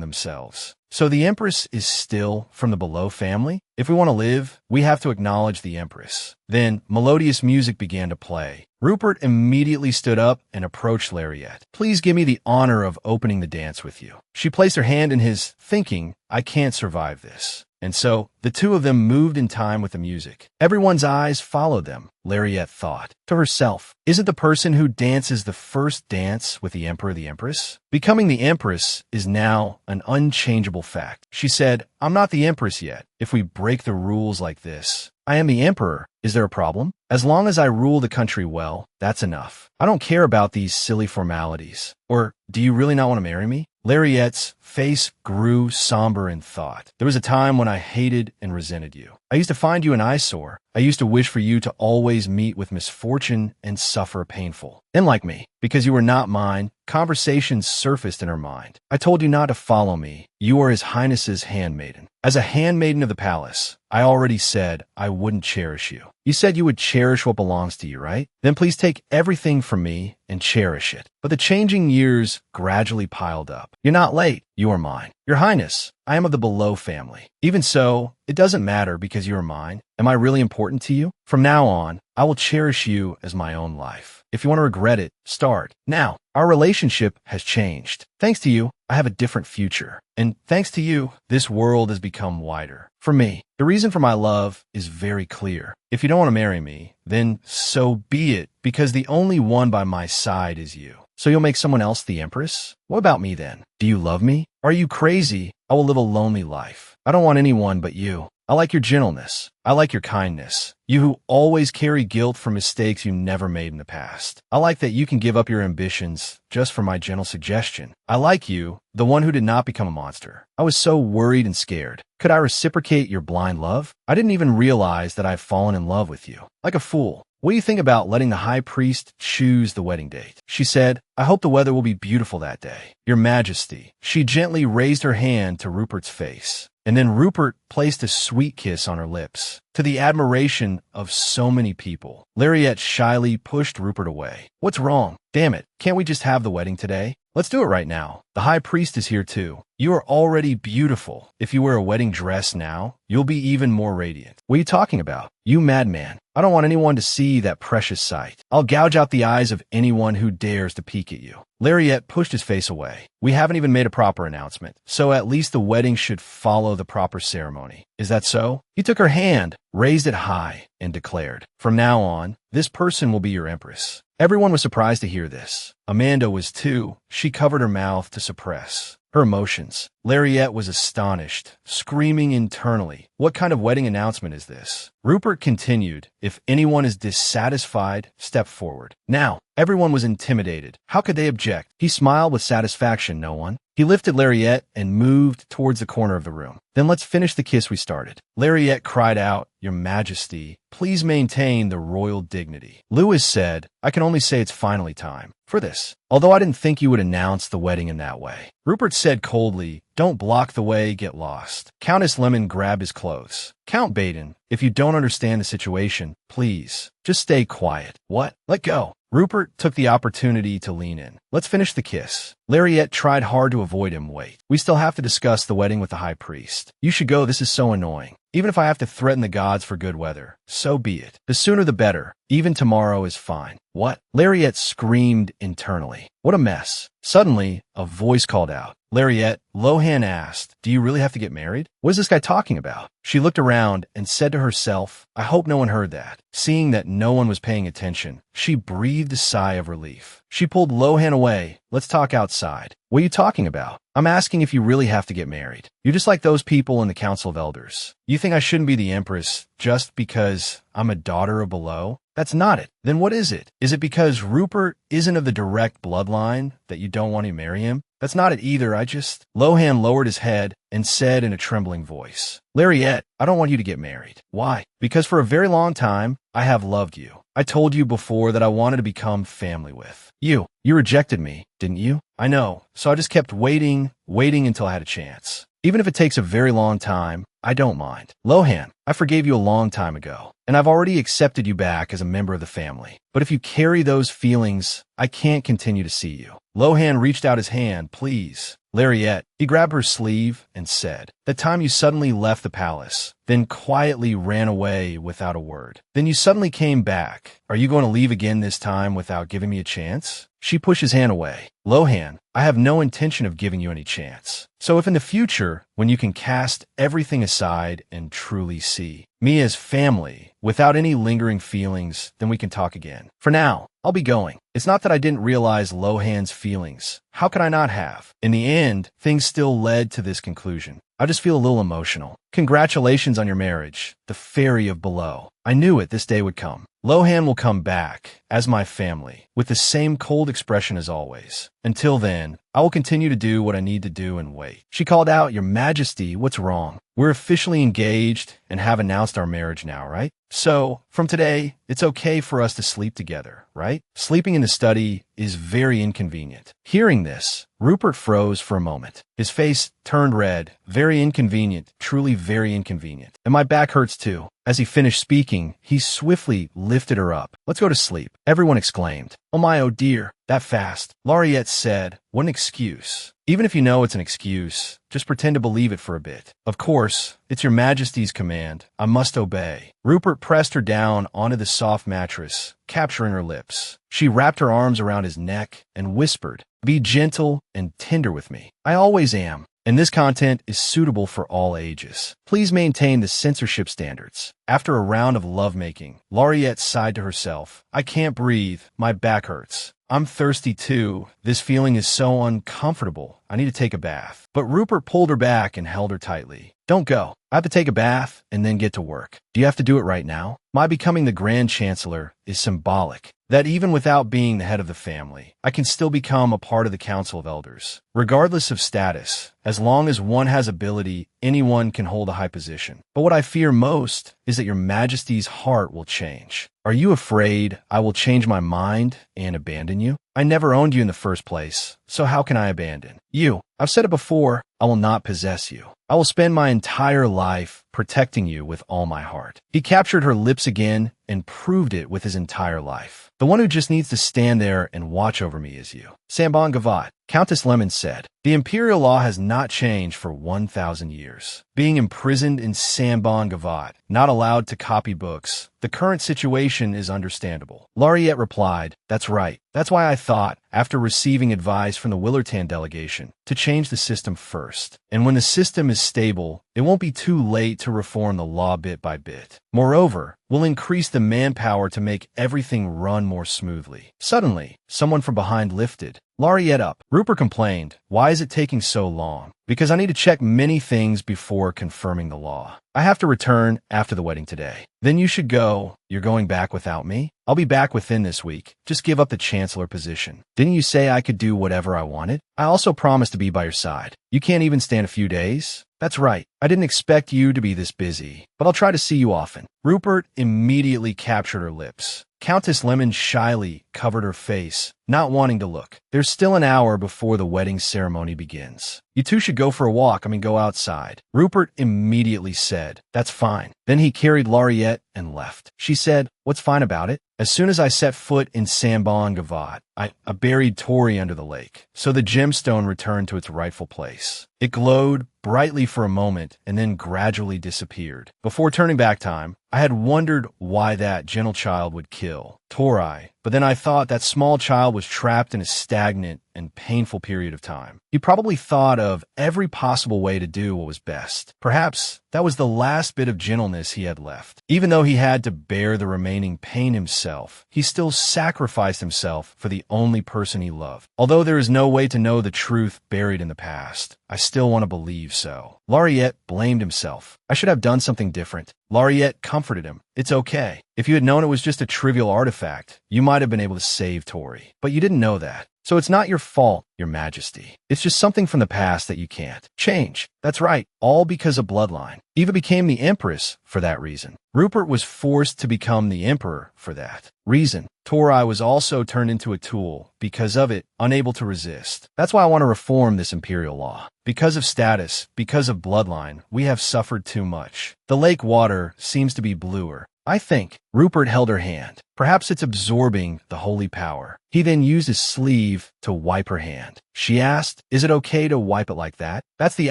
themselves. So the Empress is still from the Below family? If we want to live, we have to acknowledge the Empress. Then melodious music began to play. Rupert immediately stood up and approached Lariette. Please give me the honor of opening the dance with you. She placed her hand in his, thinking, I can't survive this. And so, the two of them moved in time with the music. Everyone's eyes followed them, Lariette thought. To herself, isn't the person who dances the first dance with the Emperor the Empress? Becoming the Empress is now an unchangeable fact. She said, I'm not the Empress yet. If we break the rules like this, I am the Emperor. Is there a problem? As long as I rule the country well, that's enough. I don't care about these silly formalities. Or, do you really not want to marry me? Lariette's face grew somber in thought. There was a time when I hated and resented you. I used to find you an eyesore. I used to wish for you to always meet with misfortune and suffer painful. Then like me, because you were not mine, conversations surfaced in her mind. I told you not to follow me. You are His Highness's handmaiden. As a handmaiden of the palace, I already said I wouldn't cherish you. You said you would cherish what belongs to you, right? Then please take everything from me and cherish it. But the changing years gradually piled up. You're not late. You are mine. Your Highness, I am of the Below family. Even so, it doesn't matter because you are mine. Am I really important to you? From now on, I will cherish you as my own life. If you want to regret it, start now. Our relationship has changed. Thanks to you, I have a different future. And thanks to you, this world has become wider. For me, the reason for my love is very clear. If you don't want to marry me, then so be it, because the only one by my side is you. So you'll make someone else the Empress? What about me then? Do you love me? Are you crazy? I will live a lonely life. I don't want anyone but you. I like your gentleness. I like your kindness. You who always carry guilt for mistakes you never made in the past. I like that you can give up your ambitions just for my gentle suggestion. I like you, the one who did not become a monster. I was so worried and scared. Could I reciprocate your blind love? I didn't even realize that I've fallen in love with you. Like a fool. What do you think about letting the high priest choose the wedding date? She said, I hope the weather will be beautiful that day. Your Majesty. She gently raised her hand to Rupert's face. And then Rupert placed a sweet kiss on her lips. To the admiration of so many people, Lariette shyly pushed Rupert away. What's wrong? Damn it, can't we just have the wedding today? Let's do it right now. The high priest is here too. You are already beautiful. If you wear a wedding dress now, you'll be even more radiant. What are you talking about? You madman. I don't want anyone to see that precious sight. I'll gouge out the eyes of anyone who dares to peek at you. Lariette pushed his face away. We haven't even made a proper announcement, so at least the wedding should follow the proper ceremony. Is that so? He took her hand, raised it high, and declared, from now on, this person will be your Empress. Everyone was surprised to hear this. Amanda was too. She covered her mouth to suppress her emotions. Lariette was astonished, screaming internally. What kind of wedding announcement is this? Rupert continued, if anyone is dissatisfied, step forward. Now, everyone was intimidated. How could they object? He smiled with satisfaction, no one. He lifted Lariette and moved towards the corner of the room. Then let's finish the kiss we started. Lariette cried out, Your Majesty, please maintain the royal dignity. Lewis said, I can only say it's finally time for this. Although I didn't think you would announce the wedding in that way. Rupert said coldly, Don't block the way, get lost. Countess Lemon grabbed his clothes. Count Baden, If you don't understand the situation, please, just stay quiet. What? Let go. Rupert took the opportunity to lean in. Let's finish the kiss. Lariette tried hard to avoid him. Wait. We still have to discuss the wedding with the high priest. You should go. This is so annoying. Even if I have to threaten the gods for good weather, so be it. The sooner the better. Even tomorrow is fine. What? Lariette screamed internally. What a mess. Suddenly, a voice called out. Lariette, Lohan asked, do you really have to get married? What is this guy talking about? She looked around and said to herself, I hope no one heard that. Seeing that no one was paying attention, she breathed a sigh of relief. She pulled Lohan away. Let's talk outside. What are you talking about? I'm asking if you really have to get married. You're just like those people in the Council of Elders. You think I shouldn't be the Empress just because I'm a daughter of below? That's not it. Then what is it? Is it because Rupert isn't of the direct bloodline that you don't want to marry him? That's not it either. Lohan lowered his head and said in a trembling voice, Lariette, I don't want you to get married. Why? Because for a very long time, I have loved you. I told you before that I wanted to become family with you. You rejected me, didn't you? I know. So I just kept waiting until I had a chance. Even if it takes a very long time, I don't mind. Lohan, I forgave you a long time ago, and I've already accepted you back as a member of the family. But if you carry those feelings, I can't continue to see you. Lohan reached out his hand. Please. Lariette, he grabbed her sleeve and said, that time you suddenly left the palace, then quietly ran away without a word. Then you suddenly came back. Are you going to leave again this time without giving me a chance? She pushed his hand away. Lohan, I have no intention of giving you any chance. So if in the future, when you can cast everything aside and truly see me as family, without any lingering feelings, then we can talk again. For now, I'll be going. It's not that I didn't realize Lohan's feelings. How could I not have? In the end, things still led to this conclusion. I just feel a little emotional. Congratulations on your marriage, the fairy of below. I knew it, this day would come. Lohan will come back, as my family, with the same cold expression as always. Until then, I will continue to do what I need to do and wait. She called out, Your Majesty, what's wrong? We're officially engaged and have announced our marriage now, right? So, from today, it's okay for us to sleep together, right? Sleeping in the study is very inconvenient. Hearing this, Rupert froze for a moment. His face turned red. Very inconvenient, truly very inconvenient. And my back hurts too. As he finished speaking, he swiftly lifted her up. Let's go to sleep, everyone exclaimed. Oh my, oh dear, that fast. Lariette said, what an excuse. Even if you know it's an excuse, just pretend to believe it for a bit. Of course, it's your Majesty's command. I must obey. Rupert pressed her down onto the soft mattress, capturing her lips. She wrapped her arms around his neck and whispered, Be gentle and tender with me. I always am. And this content is suitable for all ages. Please maintain the censorship standards. After a round of lovemaking, Lariette sighed to herself. I can't breathe. My back hurts. I'm thirsty too. This feeling is so uncomfortable. I need to take a bath. But Rupert pulled her back and held her tightly. Don't go. I have to take a bath and then get to work. Do you have to do it right now? My becoming the Grand Chancellor is symbolic. That even without being the head of the family, I can still become a part of the Council of Elders. Regardless of status, as long as one has ability, anyone can hold a high position. But what I fear most is that your Majesty's heart will change. Are you afraid I will change my mind and abandon you? I never owned you in the first place, so how can I abandon you? I've said it before, I will not possess you. I will spend my entire life protecting you with all my heart. He captured her lips again and proved it with his entire life. The one who just needs to stand there and watch over me is you. Samban Gavat, Countess Lemon said, the imperial law has not changed for 1,000 years. Being imprisoned in Samban Gavat, not allowed to copy books, the current situation is understandable. Lariette replied, that's right. That's why I thought, after receiving advice from the Willertan delegation, to change the system first. And when the system is stable, it won't be too late to reform the law bit by bit. Moreover, we'll increase the manpower to make everything run more smoothly. Suddenly, someone from behind lifted Lariette up. Rupert complained, why is it taking so long? Because I need to check many things before confirming the law. I have to return after the wedding today. Then you should go. You're going back without me? I'll be back within this week. Just give up the chancellor position. Didn't you say I could do whatever I wanted? I also promised to be by your side. You can't even stand a few days? That's right. I didn't expect you to be this busy, but I'll try to see you often. Rupert immediately captured her lips. Countess Lemon shyly covered her face, not wanting to look. There's still an hour before the wedding ceremony begins. You two should go for a walk, go outside. Rupert immediately said, that's fine. Then he carried Laureate and left. She said, what's fine about it? As soon as I set foot in Sambon Gavad, I buried Tori under the lake, so the gemstone returned to its rightful place. It glowed brightly for a moment and then gradually disappeared. Before turning back time, I had wondered why that gentle child would kill Tori, but then I thought that small child was trapped in a stagnant and painful period of time. He probably thought of every possible way to do what was best. Perhaps that was the last bit of gentleness he had left. Even though he had to bear the remaining pain himself, he still sacrificed himself for the only person he loved. Although there is no way to know the truth buried in the past, I still want to believe so. Laureate blamed himself. I should have done something different. Laureate comforted him. It's okay. If you had known it was just a trivial artifact, you might have been able to save Tori. But you didn't know that. So it's not your fault, Your Majesty. It's just something from the past that you can't change. That's right, all because of bloodline. Eva became the Empress for that reason. Rupert was forced to become the Emperor for that reason. Tori was also turned into a tool, because of it, unable to resist. That's why I want to reform this imperial law. Because of status, because of bloodline, we have suffered too much. The lake water seems to be bluer. I think. Rupert held her hand. Perhaps it's absorbing the holy power. He then used his sleeve to wipe her hand. She asked, is it okay to wipe it like that? That's the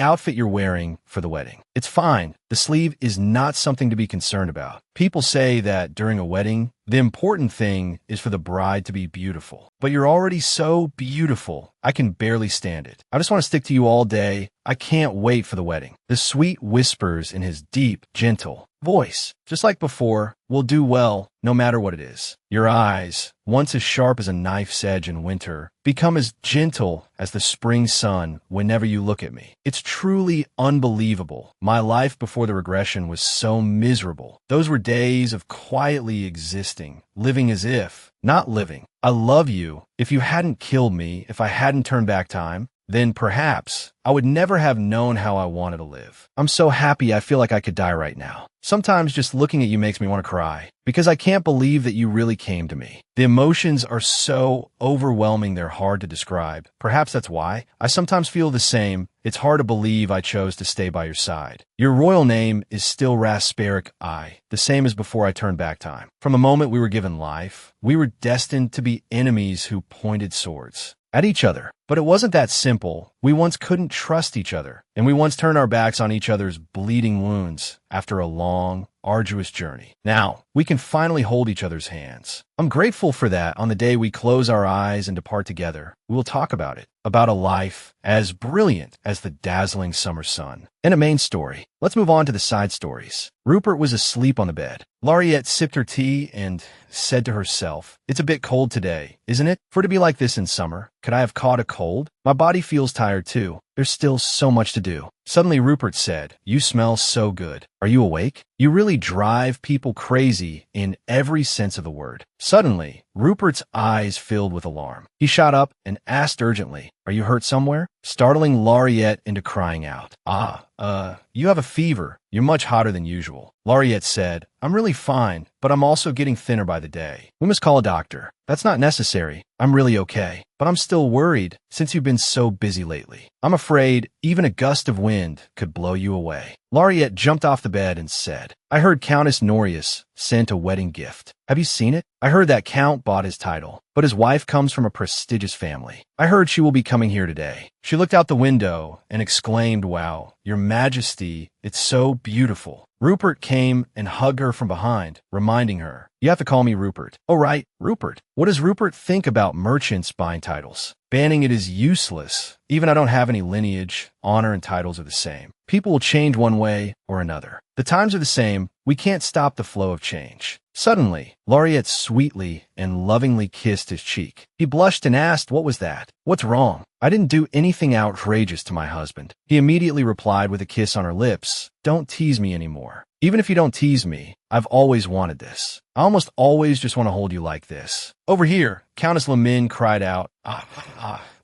outfit you're wearing for the wedding. It's fine. The sleeve is not something to be concerned about. People say that during a wedding, the important thing is for the bride to be beautiful. But you're already so beautiful, I can barely stand it. I just want to stick to you all day. I can't wait for the wedding. The sweet whispers in his deep, gentle voice. Just like before, we'll do well no matter what it is. Your eyes, once as sharp as a knife's edge in winter, become as gentle as the spring sun whenever you look at me. It's truly unbelievable. My life before the regression was so miserable. Those were days of quietly existing, living as if, not living. I love you. If you hadn't killed me, if I hadn't turned back time, then perhaps I would never have known how I wanted to live. I'm so happy I feel like I could die right now. Sometimes just looking at you makes me want to cry, because I can't believe that you really came to me. The emotions are so overwhelming they're hard to describe. Perhaps that's why. I sometimes feel the same. It's hard to believe I chose to stay by your side. Your royal name is still Rasperic I, the same as before I turned back time. From the moment we were given life, we were destined to be enemies who pointed swords at each other. But it wasn't that simple. We once couldn't trust each other, and we once turned our backs on each other's bleeding wounds after a long, arduous journey. Now, we can finally hold each other's hands. I'm grateful for that. On the day we close our eyes and depart together, we will talk about it, about a life as brilliant as the dazzling summer sun. And a main story. Let's move on to the side stories. Rupert was asleep on the bed. Laureate sipped her tea and said to herself, it's a bit cold today, isn't it? For it to be like this in summer, could I have caught a cold? My body feels tired too. There's still so much to do. Suddenly Rupert said, you smell so good. Are you awake? You really drive people crazy in every sense of the word. Suddenly, Rupert's eyes filled with alarm. He shot up and asked urgently, are you hurt somewhere? Startling Laureate into crying out. You have a fever. You're much hotter than usual. Laureate said, I'm really fine, but I'm also getting thinner by the day. We must call a doctor. That's not necessary. I'm really okay. But I'm still worried since you've been so busy lately. I'm afraid even a gust of wind could blow you away. Laureate jumped off the bed and said, I heard Countess Norius sent a wedding gift. Have you seen it? I heard that Count bought his title, but his wife comes from a prestigious family. I heard she will be coming here today. She looked out the window and exclaimed, wow, Your Majesty, it's so beautiful. Rupert came and hugged her from behind, reminding her, you have to call me Rupert. Oh, right, Rupert. What does Rupert think about merchants buying titles? Banning it is useless. Even I don't have any lineage, honor and titles are the same. People will change one way or another. The times are the same. We can't stop the flow of change. Suddenly, Laureate sweetly and lovingly kissed his cheek. He blushed and asked, what was that? What's wrong? I didn't do anything outrageous to my husband. He immediately replied with a kiss on her lips, don't tease me anymore. Even if you don't tease me, I've always wanted this. I almost always just want to hold you like this. Over here, Countess Lemin cried out,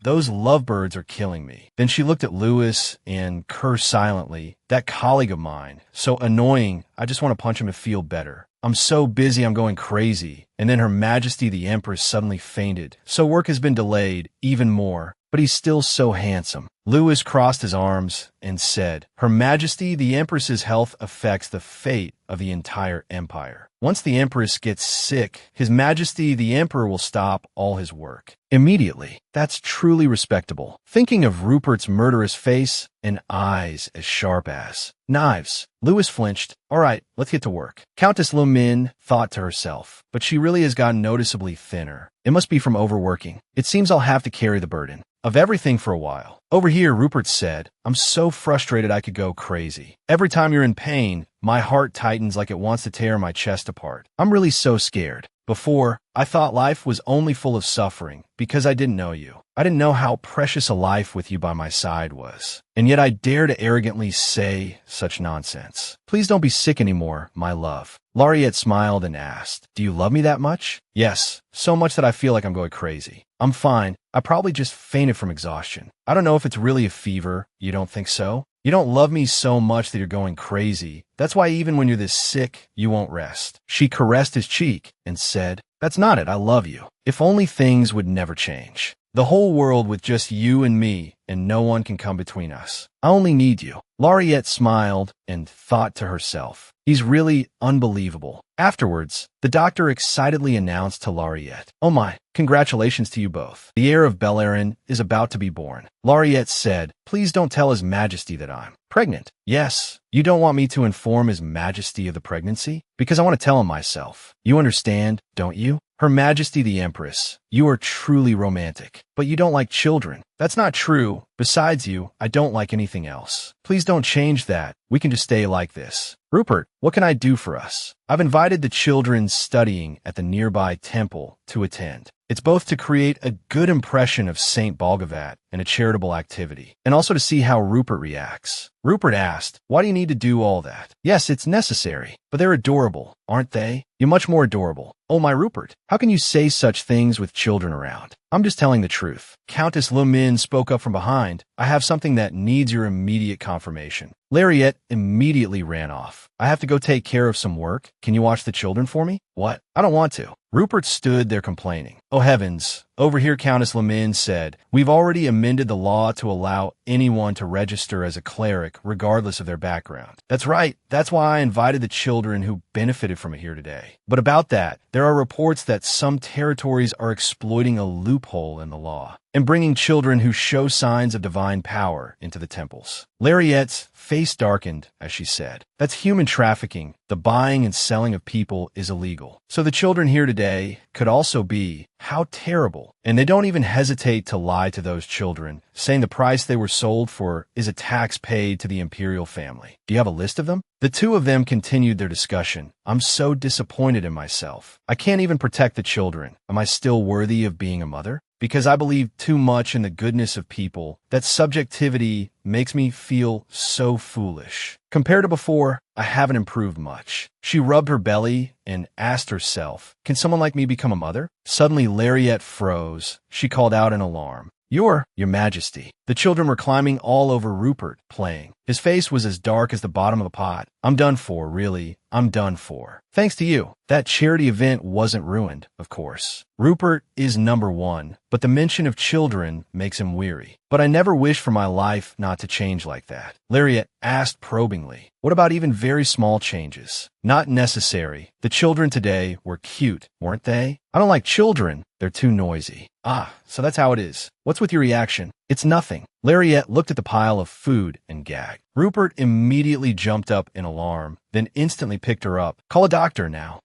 those lovebirds are killing me. Then she looked at Louis and cursed silently. That colleague of mine, so annoying, I just want to punch him to feel better. I'm so busy, I'm going crazy. And then Her Majesty the Empress suddenly fainted. So work has been delayed even more, but he's still so handsome. Louis crossed his arms and said, Her Majesty the Empress's health affects the fate of the entire empire. Once the Empress gets sick, His Majesty the Emperor will stop all his work immediately. That's truly respectable. Thinking of Rupert's murderous face and eyes as sharp as knives, Louis flinched. All right, let's get to work. Countess Lemin thought to herself, but she really has gotten noticeably thinner. It must be from overworking. It seems I'll have to carry the burden of everything for a while. Over here, Rupert said, I'm so frustrated I could go crazy. Every time you're in pain, my heart tightens like it wants to tear my chest apart. I'm really so scared. Before, I thought life was only full of suffering because I didn't know you. I didn't know how precious a life with you by my side was. And yet I dare to arrogantly say such nonsense. Please don't be sick anymore, my love. Laureate smiled and asked, Do you love me that much? Yes, so much that I feel like I'm going crazy. I'm fine. I probably just fainted from exhaustion. I don't know if it's really a fever. You don't think so? You don't love me so much that you're going crazy. That's why even when you're this sick, you won't rest. She caressed his cheek and said, That's not it. I love you. If only things would never change. The whole world with just you and me, and no one can come between us. I only need you. Laureate smiled and thought to herself, He's really unbelievable. Afterwards, the doctor excitedly announced to Laureate, Oh my, congratulations to you both. The heir of Bellerin is about to be born. Laureate said, Please don't tell His Majesty that I'm pregnant. Yes, you don't want me to inform His Majesty of the pregnancy? Because I want to tell him myself. You understand, don't you? Her Majesty the Empress, you are truly romantic, but you don't like children. That's not true. Besides you, I don't like anything else. Please don't change that. We can just stay like this. Rupert, what can I do for us? I've invited the children studying at the nearby temple to attend. It's both to create a good impression of Saint Balgavat and a charitable activity, and also to see how Rupert reacts. Rupert asked, Why do you need to do all that? Yes, it's necessary, but they're adorable, aren't they? You're much more adorable. Oh my Rupert, how can you say such things with children around? I'm just telling the truth. Countess Lemin spoke up from behind. I have something that needs your immediate confirmation. Laureate immediately ran off. I have to go take care of some work. Can you watch the children for me? What? I don't want to. Rupert stood there complaining. Oh heavens. Over here, Countess Lemin said, We've already amended the law to allow anyone to register as a cleric regardless of their background. That's right. That's why I invited the children who benefited from it here today. But about that, there are reports that some territories are exploiting a loophole in the law and bringing children who show signs of divine power into the temples. Laureate's face darkened as she said, That's human trafficking. The buying and selling of people is illegal. So the children here today could also be. How terrible. And they don't even hesitate to lie to those children, saying the price they were sold for is a tax paid to the imperial family. Do you have a list of them? The two of them continued their discussion. I'm so disappointed in myself. I can't even protect the children. Am I still worthy of being a mother? Because I believe too much in the goodness of people, that subjectivity makes me feel so foolish. Compared to before, I haven't improved much. She rubbed her belly and asked herself, Can someone like me become a mother? Suddenly, Laureate froze. She called out in alarm. Your Majesty. The children were climbing all over Rupert, playing. His face was as dark as the bottom of a pot. I'm done for, really. I'm done for. Thanks to you. That charity event wasn't ruined, of course. Rupert is number one, but the mention of children makes him weary. But I never wish for my life not to change like that. Laureate asked probingly, What about even very small changes? Not necessary. The children today were cute, weren't they? I don't like children. They're too noisy. So that's how it is. What's with your reaction? It's nothing. Laureate looked at the pile of food and gagged. Rupert immediately jumped up in alarm, then instantly picked her up. Call a doctor now.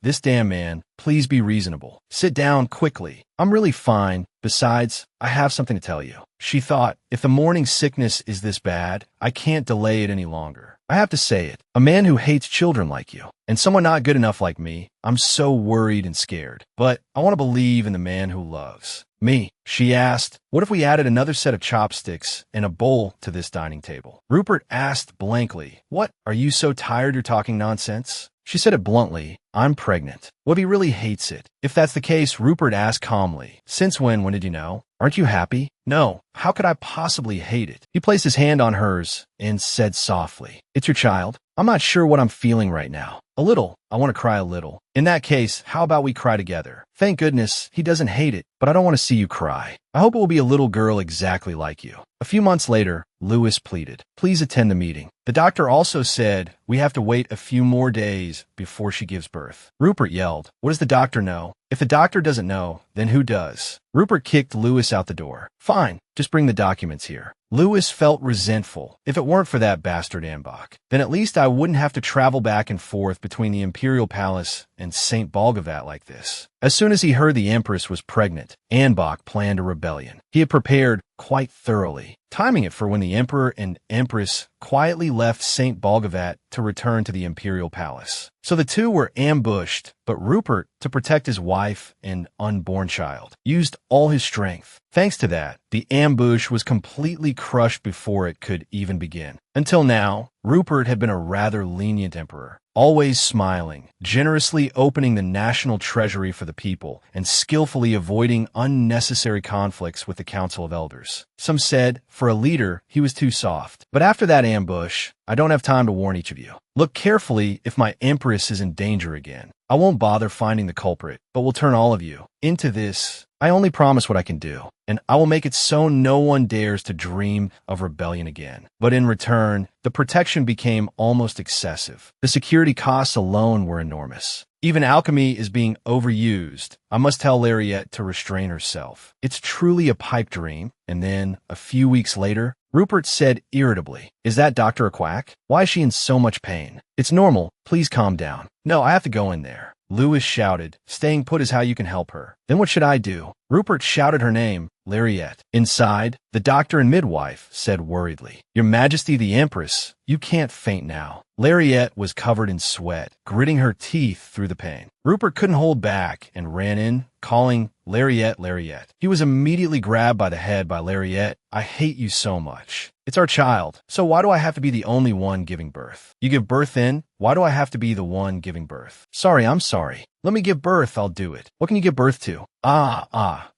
This damn man. Please be reasonable. Sit down quickly. I'm really fine. Besides, I have something to tell you. She thought, if the morning sickness is this bad, I can't delay it any longer. I have to say it. A man who hates children like you, and someone not good enough like me, I'm so worried and scared. But I want to believe in the man who loves. Me, she asked. What if we added another set of chopsticks and a bowl to this dining table? Rupert asked blankly. What? Are you so tired you're talking nonsense? She said it bluntly. I'm pregnant. What if he really hates it? If that's the case, Rupert asked calmly. Since when? When did you know? Aren't you happy? No. How could I possibly hate it? He placed his hand on hers and said softly, It's your child. I'm not sure what I'm feeling right now. A little. I want to cry a little. In that case, how about we cry together? Thank goodness he doesn't hate it, but I don't want to see you cry. I hope it will be a little girl exactly like you. A few months later, Lewis pleaded, Please attend the meeting. The doctor also said, We have to wait a few more days before she gives birth. Rupert yelled, What does the doctor know? If the doctor doesn't know, then who does? Rupert kicked Lewis out the door. Fine, just bring the documents here. Lewis felt resentful. If it weren't for that bastard Ambach, then at least I wouldn't have to travel back and forth between the Imperial Palace and St. Balgavat like this. As soon as he heard the Empress was pregnant, Anbach planned a rebellion. He had prepared quite thoroughly, timing it for when the Emperor and Empress quietly left St. Balgavat to return to the Imperial Palace. So the two were ambushed, but Rupert, to protect his wife and unborn child, used all his strength. Thanks to that, the ambush was completely crushed before it could even begin. Until now, Rupert had been a rather lenient emperor, always smiling, generously opening the national treasury for the people, and skillfully avoiding unnecessary conflicts with the Council of Elders. Some said, for a leader, he was too soft. But after that ambush, I don't have time to warn each of you. Look carefully if my Empress is in danger again. I won't bother finding the culprit, but will turn all of you into this. I only promise what I can do, and I will make it so no one dares to dream of rebellion again. But in return, the protection became almost excessive. The security costs alone were enormous. Even alchemy is being overused. I must tell Lariette to restrain herself. It's truly a pipe dream. And then, a few weeks later, Rupert said irritably, Is that doctor a quack? Why is she in so much pain? It's normal. Please calm down. No, I have to go in there. Lewis shouted, Staying put is how you can help her. Then what should I do? Rupert shouted her name, Lariette. Inside, the doctor and midwife said worriedly, Your Majesty the Empress, you can't faint now. Lariette was covered in sweat, gritting her teeth through the pain. Rupert couldn't hold back and ran in, calling, Lariette, Lariette. He was immediately grabbed by the head by Lariette. I hate you so much. It's our child, so why do I have to be the only one giving birth? You give birth in, why do I have to be the one giving birth? Sorry, I'm sorry. Let me give birth, I'll do it. What can you give birth to?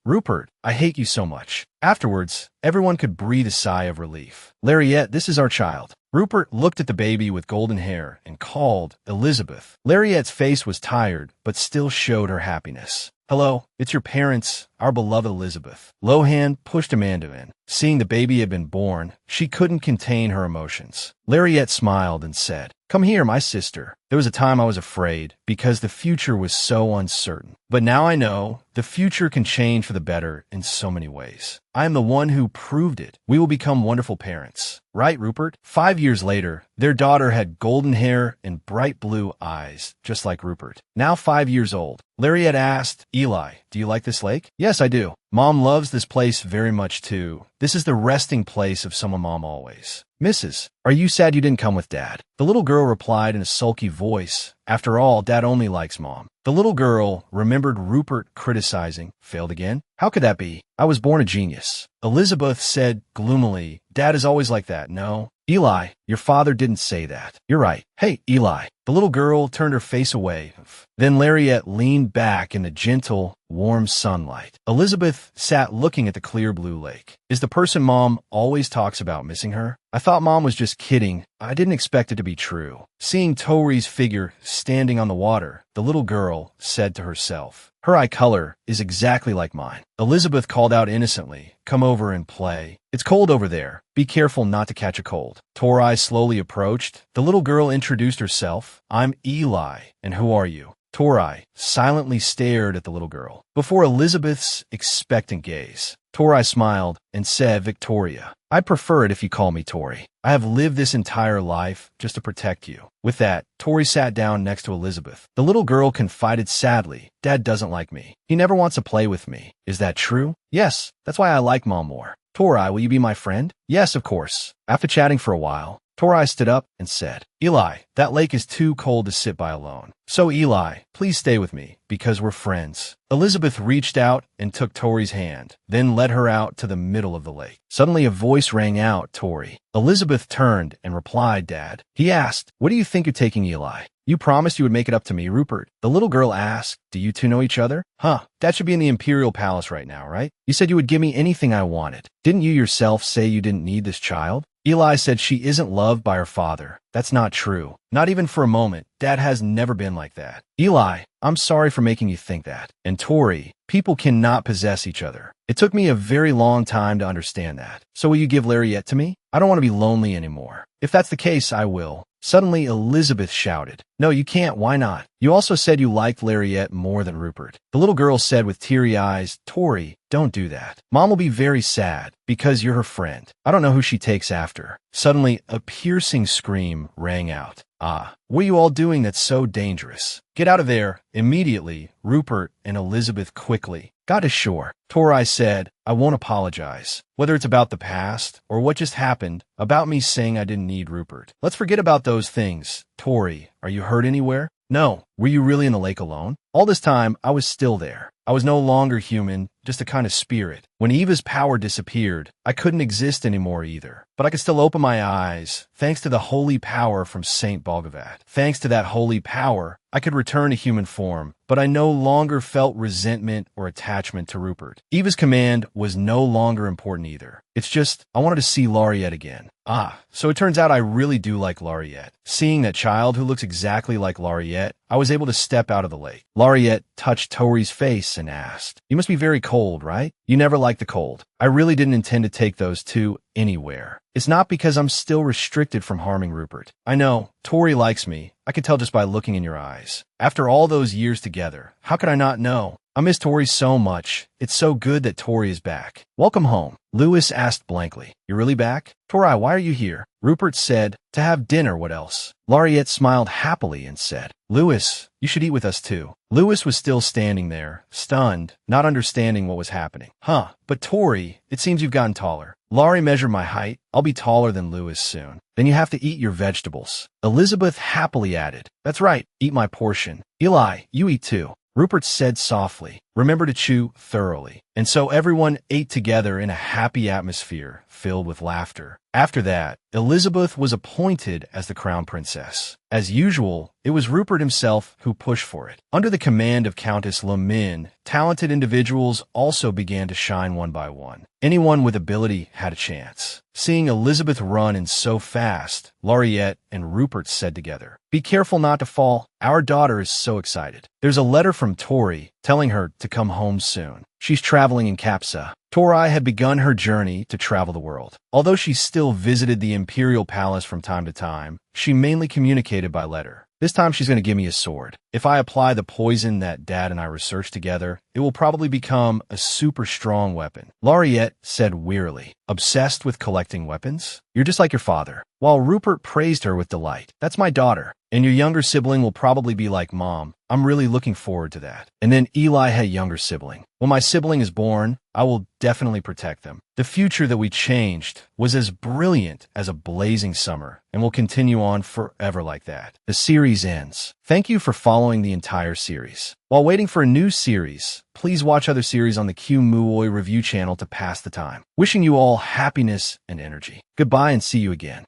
Rupert, I hate you so much. Afterwards, everyone could breathe a sigh of relief. Lariette, this is our child. Rupert looked at the baby with golden hair and called Elizabeth. Lariette's face was tired, but still showed her happiness. Hello, it's your parents, our beloved Elizabeth. Lohan pushed Amanda in. Seeing the baby had been born, she couldn't contain her emotions. Lariette smiled and said, Come here, my sister. There was a time I was afraid, because the future was so uncertain. But now I know the future can change for the better in so many ways. I am the one who proved it. We will become wonderful parents. Right, Rupert? 5 years later, their daughter had golden hair and bright blue eyes, just like Rupert. Now 5 years old, Lariette asked, Eli, do you like this lake? Yes, I do. Mom loves this place very much too. This is the resting place of someone Mom always misses. Are you sad you didn't come with Dad? The little girl replied in a sulky voice. After all, Dad only likes Mom. The little girl remembered Rupert criticizing. Failed again? How could that be? I was born a genius. Elizabeth said gloomily, Dad is always like that, no? Eli, your father didn't say that. You're right. Hey, Eli. The little girl turned her face away. Then Lariette leaned back in the gentle, warm sunlight. Elizabeth sat looking at the clear blue lake. Is the person Mom always talks about missing her? I thought Mom was just kidding. I didn't expect it to be true. Seeing Tori's figure standing on the water, the little girl said to herself, Her eye color is exactly like mine. Elizabeth called out innocently, Come over and play. It's cold over there. Be careful not to catch a cold. Tori slowly approached. The little girl introduced herself. I'm Eli. And who are you? Tori silently stared at the little girl. Before Elizabeth's expectant gaze, Tori smiled and said, Victoria. I prefer it if you call me Tori. I have lived this entire life just to protect you. With that, Tori sat down next to Elizabeth. The little girl confided sadly, Dad doesn't like me. He never wants to play with me. Is that true? Yes, that's why I like Mom more. Tori, will you be my friend? Yes, of course. After chatting for a while, Tori stood up and said, Eli, that lake is too cold to sit by alone. So Eli, please stay with me, because we're friends. Elizabeth reached out and took Tori's hand, then led her out to the middle of the lake. Suddenly a voice rang out, Tori. Elizabeth turned and replied, Dad. He asked, what do you think you're taking, Eli? You promised you would make it up to me, Rupert. The little girl asked, do you two know each other? Huh, that should be in the Imperial Palace right now, right? You said you would give me anything I wanted. Didn't you yourself say you didn't need this child? Eli said she isn't loved by her father. That's not true. Not even for a moment. Dad has never been like that. Eli, I'm sorry for making you think that. And Tori, people cannot possess each other. It took me a very long time to understand that. So will you give Lariette to me? I don't want to be lonely anymore. If that's the case, I will. Suddenly, Elizabeth shouted, No, you can't. Why not? You also said you liked Lariette more than Rupert. The little girl said with teary eyes, Tori, don't do that. Mom will be very sad because you're her friend. I don't know who she takes after. Suddenly, a piercing scream rang out. Ah, what are you all doing that's so dangerous? Get out of there. Immediately, Rupert and Elizabeth quickly got ashore. Tori said, I won't apologize. Whether it's about the past or what just happened, about me saying I didn't need Rupert. Let's forget about those things. Tori, are you hurt anywhere? No. Were you really in the lake alone? All this time, I was still there. I was no longer human, just a kind of spirit. When Eva's power disappeared, I couldn't exist anymore either. But I could still open my eyes, thanks to the holy power from Saint Bhagavat. Thanks to that holy power, I could return to human form, but I no longer felt resentment or attachment to Rupert. Eva's command was no longer important either. It's just, I wanted to see Lariette again. Ah, so it turns out I really do like Lariette. Seeing that child who looks exactly like Lariette, I was able to step out of the lake. Lariette touched Tori's face and asked, You must be very cold, right? You never liked the cold. I really didn't intend to take those two anywhere. It's not because I'm still restricted from harming Rupert. I know, Tori likes me. I could tell just by looking in your eyes. After all those years together, how could I not know? I miss Tori so much. It's so good that Tori is back. Welcome home. Lewis asked blankly. You're really back? Tori, why are you here? Rupert said, to have dinner, what else? Lariette smiled happily and said, Lewis, you should eat with us too. Lewis was still standing there, stunned, not understanding what was happening. Huh, but Tori, it seems you've gotten taller. Laurie measured my height. I'll be taller than Lewis soon. Then you have to eat your vegetables. Elizabeth happily added, That's right, eat my portion. Eli, you eat too. Rupert said softly, Remember to chew thoroughly. And so everyone ate together in a happy atmosphere filled with laughter. After that, Elizabeth was appointed as the crown princess. As usual, it was Rupert himself who pushed for it. Under the command of Countess Lemin, talented individuals also began to shine one by one. Anyone with ability had a chance. Seeing Elizabeth run in so fast, Lariette and Rupert said together, Be careful not to fall. Our daughter is so excited. There's a letter from Tori telling her to come home soon. She's traveling in Capsa. Tori had begun her journey to travel the world. Although she still visited the Imperial Palace from time to time, she mainly communicated by letter. This time she's going to give me a sword. If I apply the poison that Dad and I researched together, it will probably become a super strong weapon. Lariette said wearily, Obsessed with collecting weapons? You're just like your father. While Rupert praised her with delight. That's my daughter. And your younger sibling will probably be like Mom. I'm really looking forward to that. And then Eli had a younger sibling. When my sibling is born, I will definitely protect them. The future that we changed was as brilliant as a blazing summer and will continue on forever like that. The series ends. Thank you for following the entire series. While waiting for a new series, please watch other series on the Q Muoi review channel to pass the time. Wishing you all happiness and energy. Goodbye and see you again.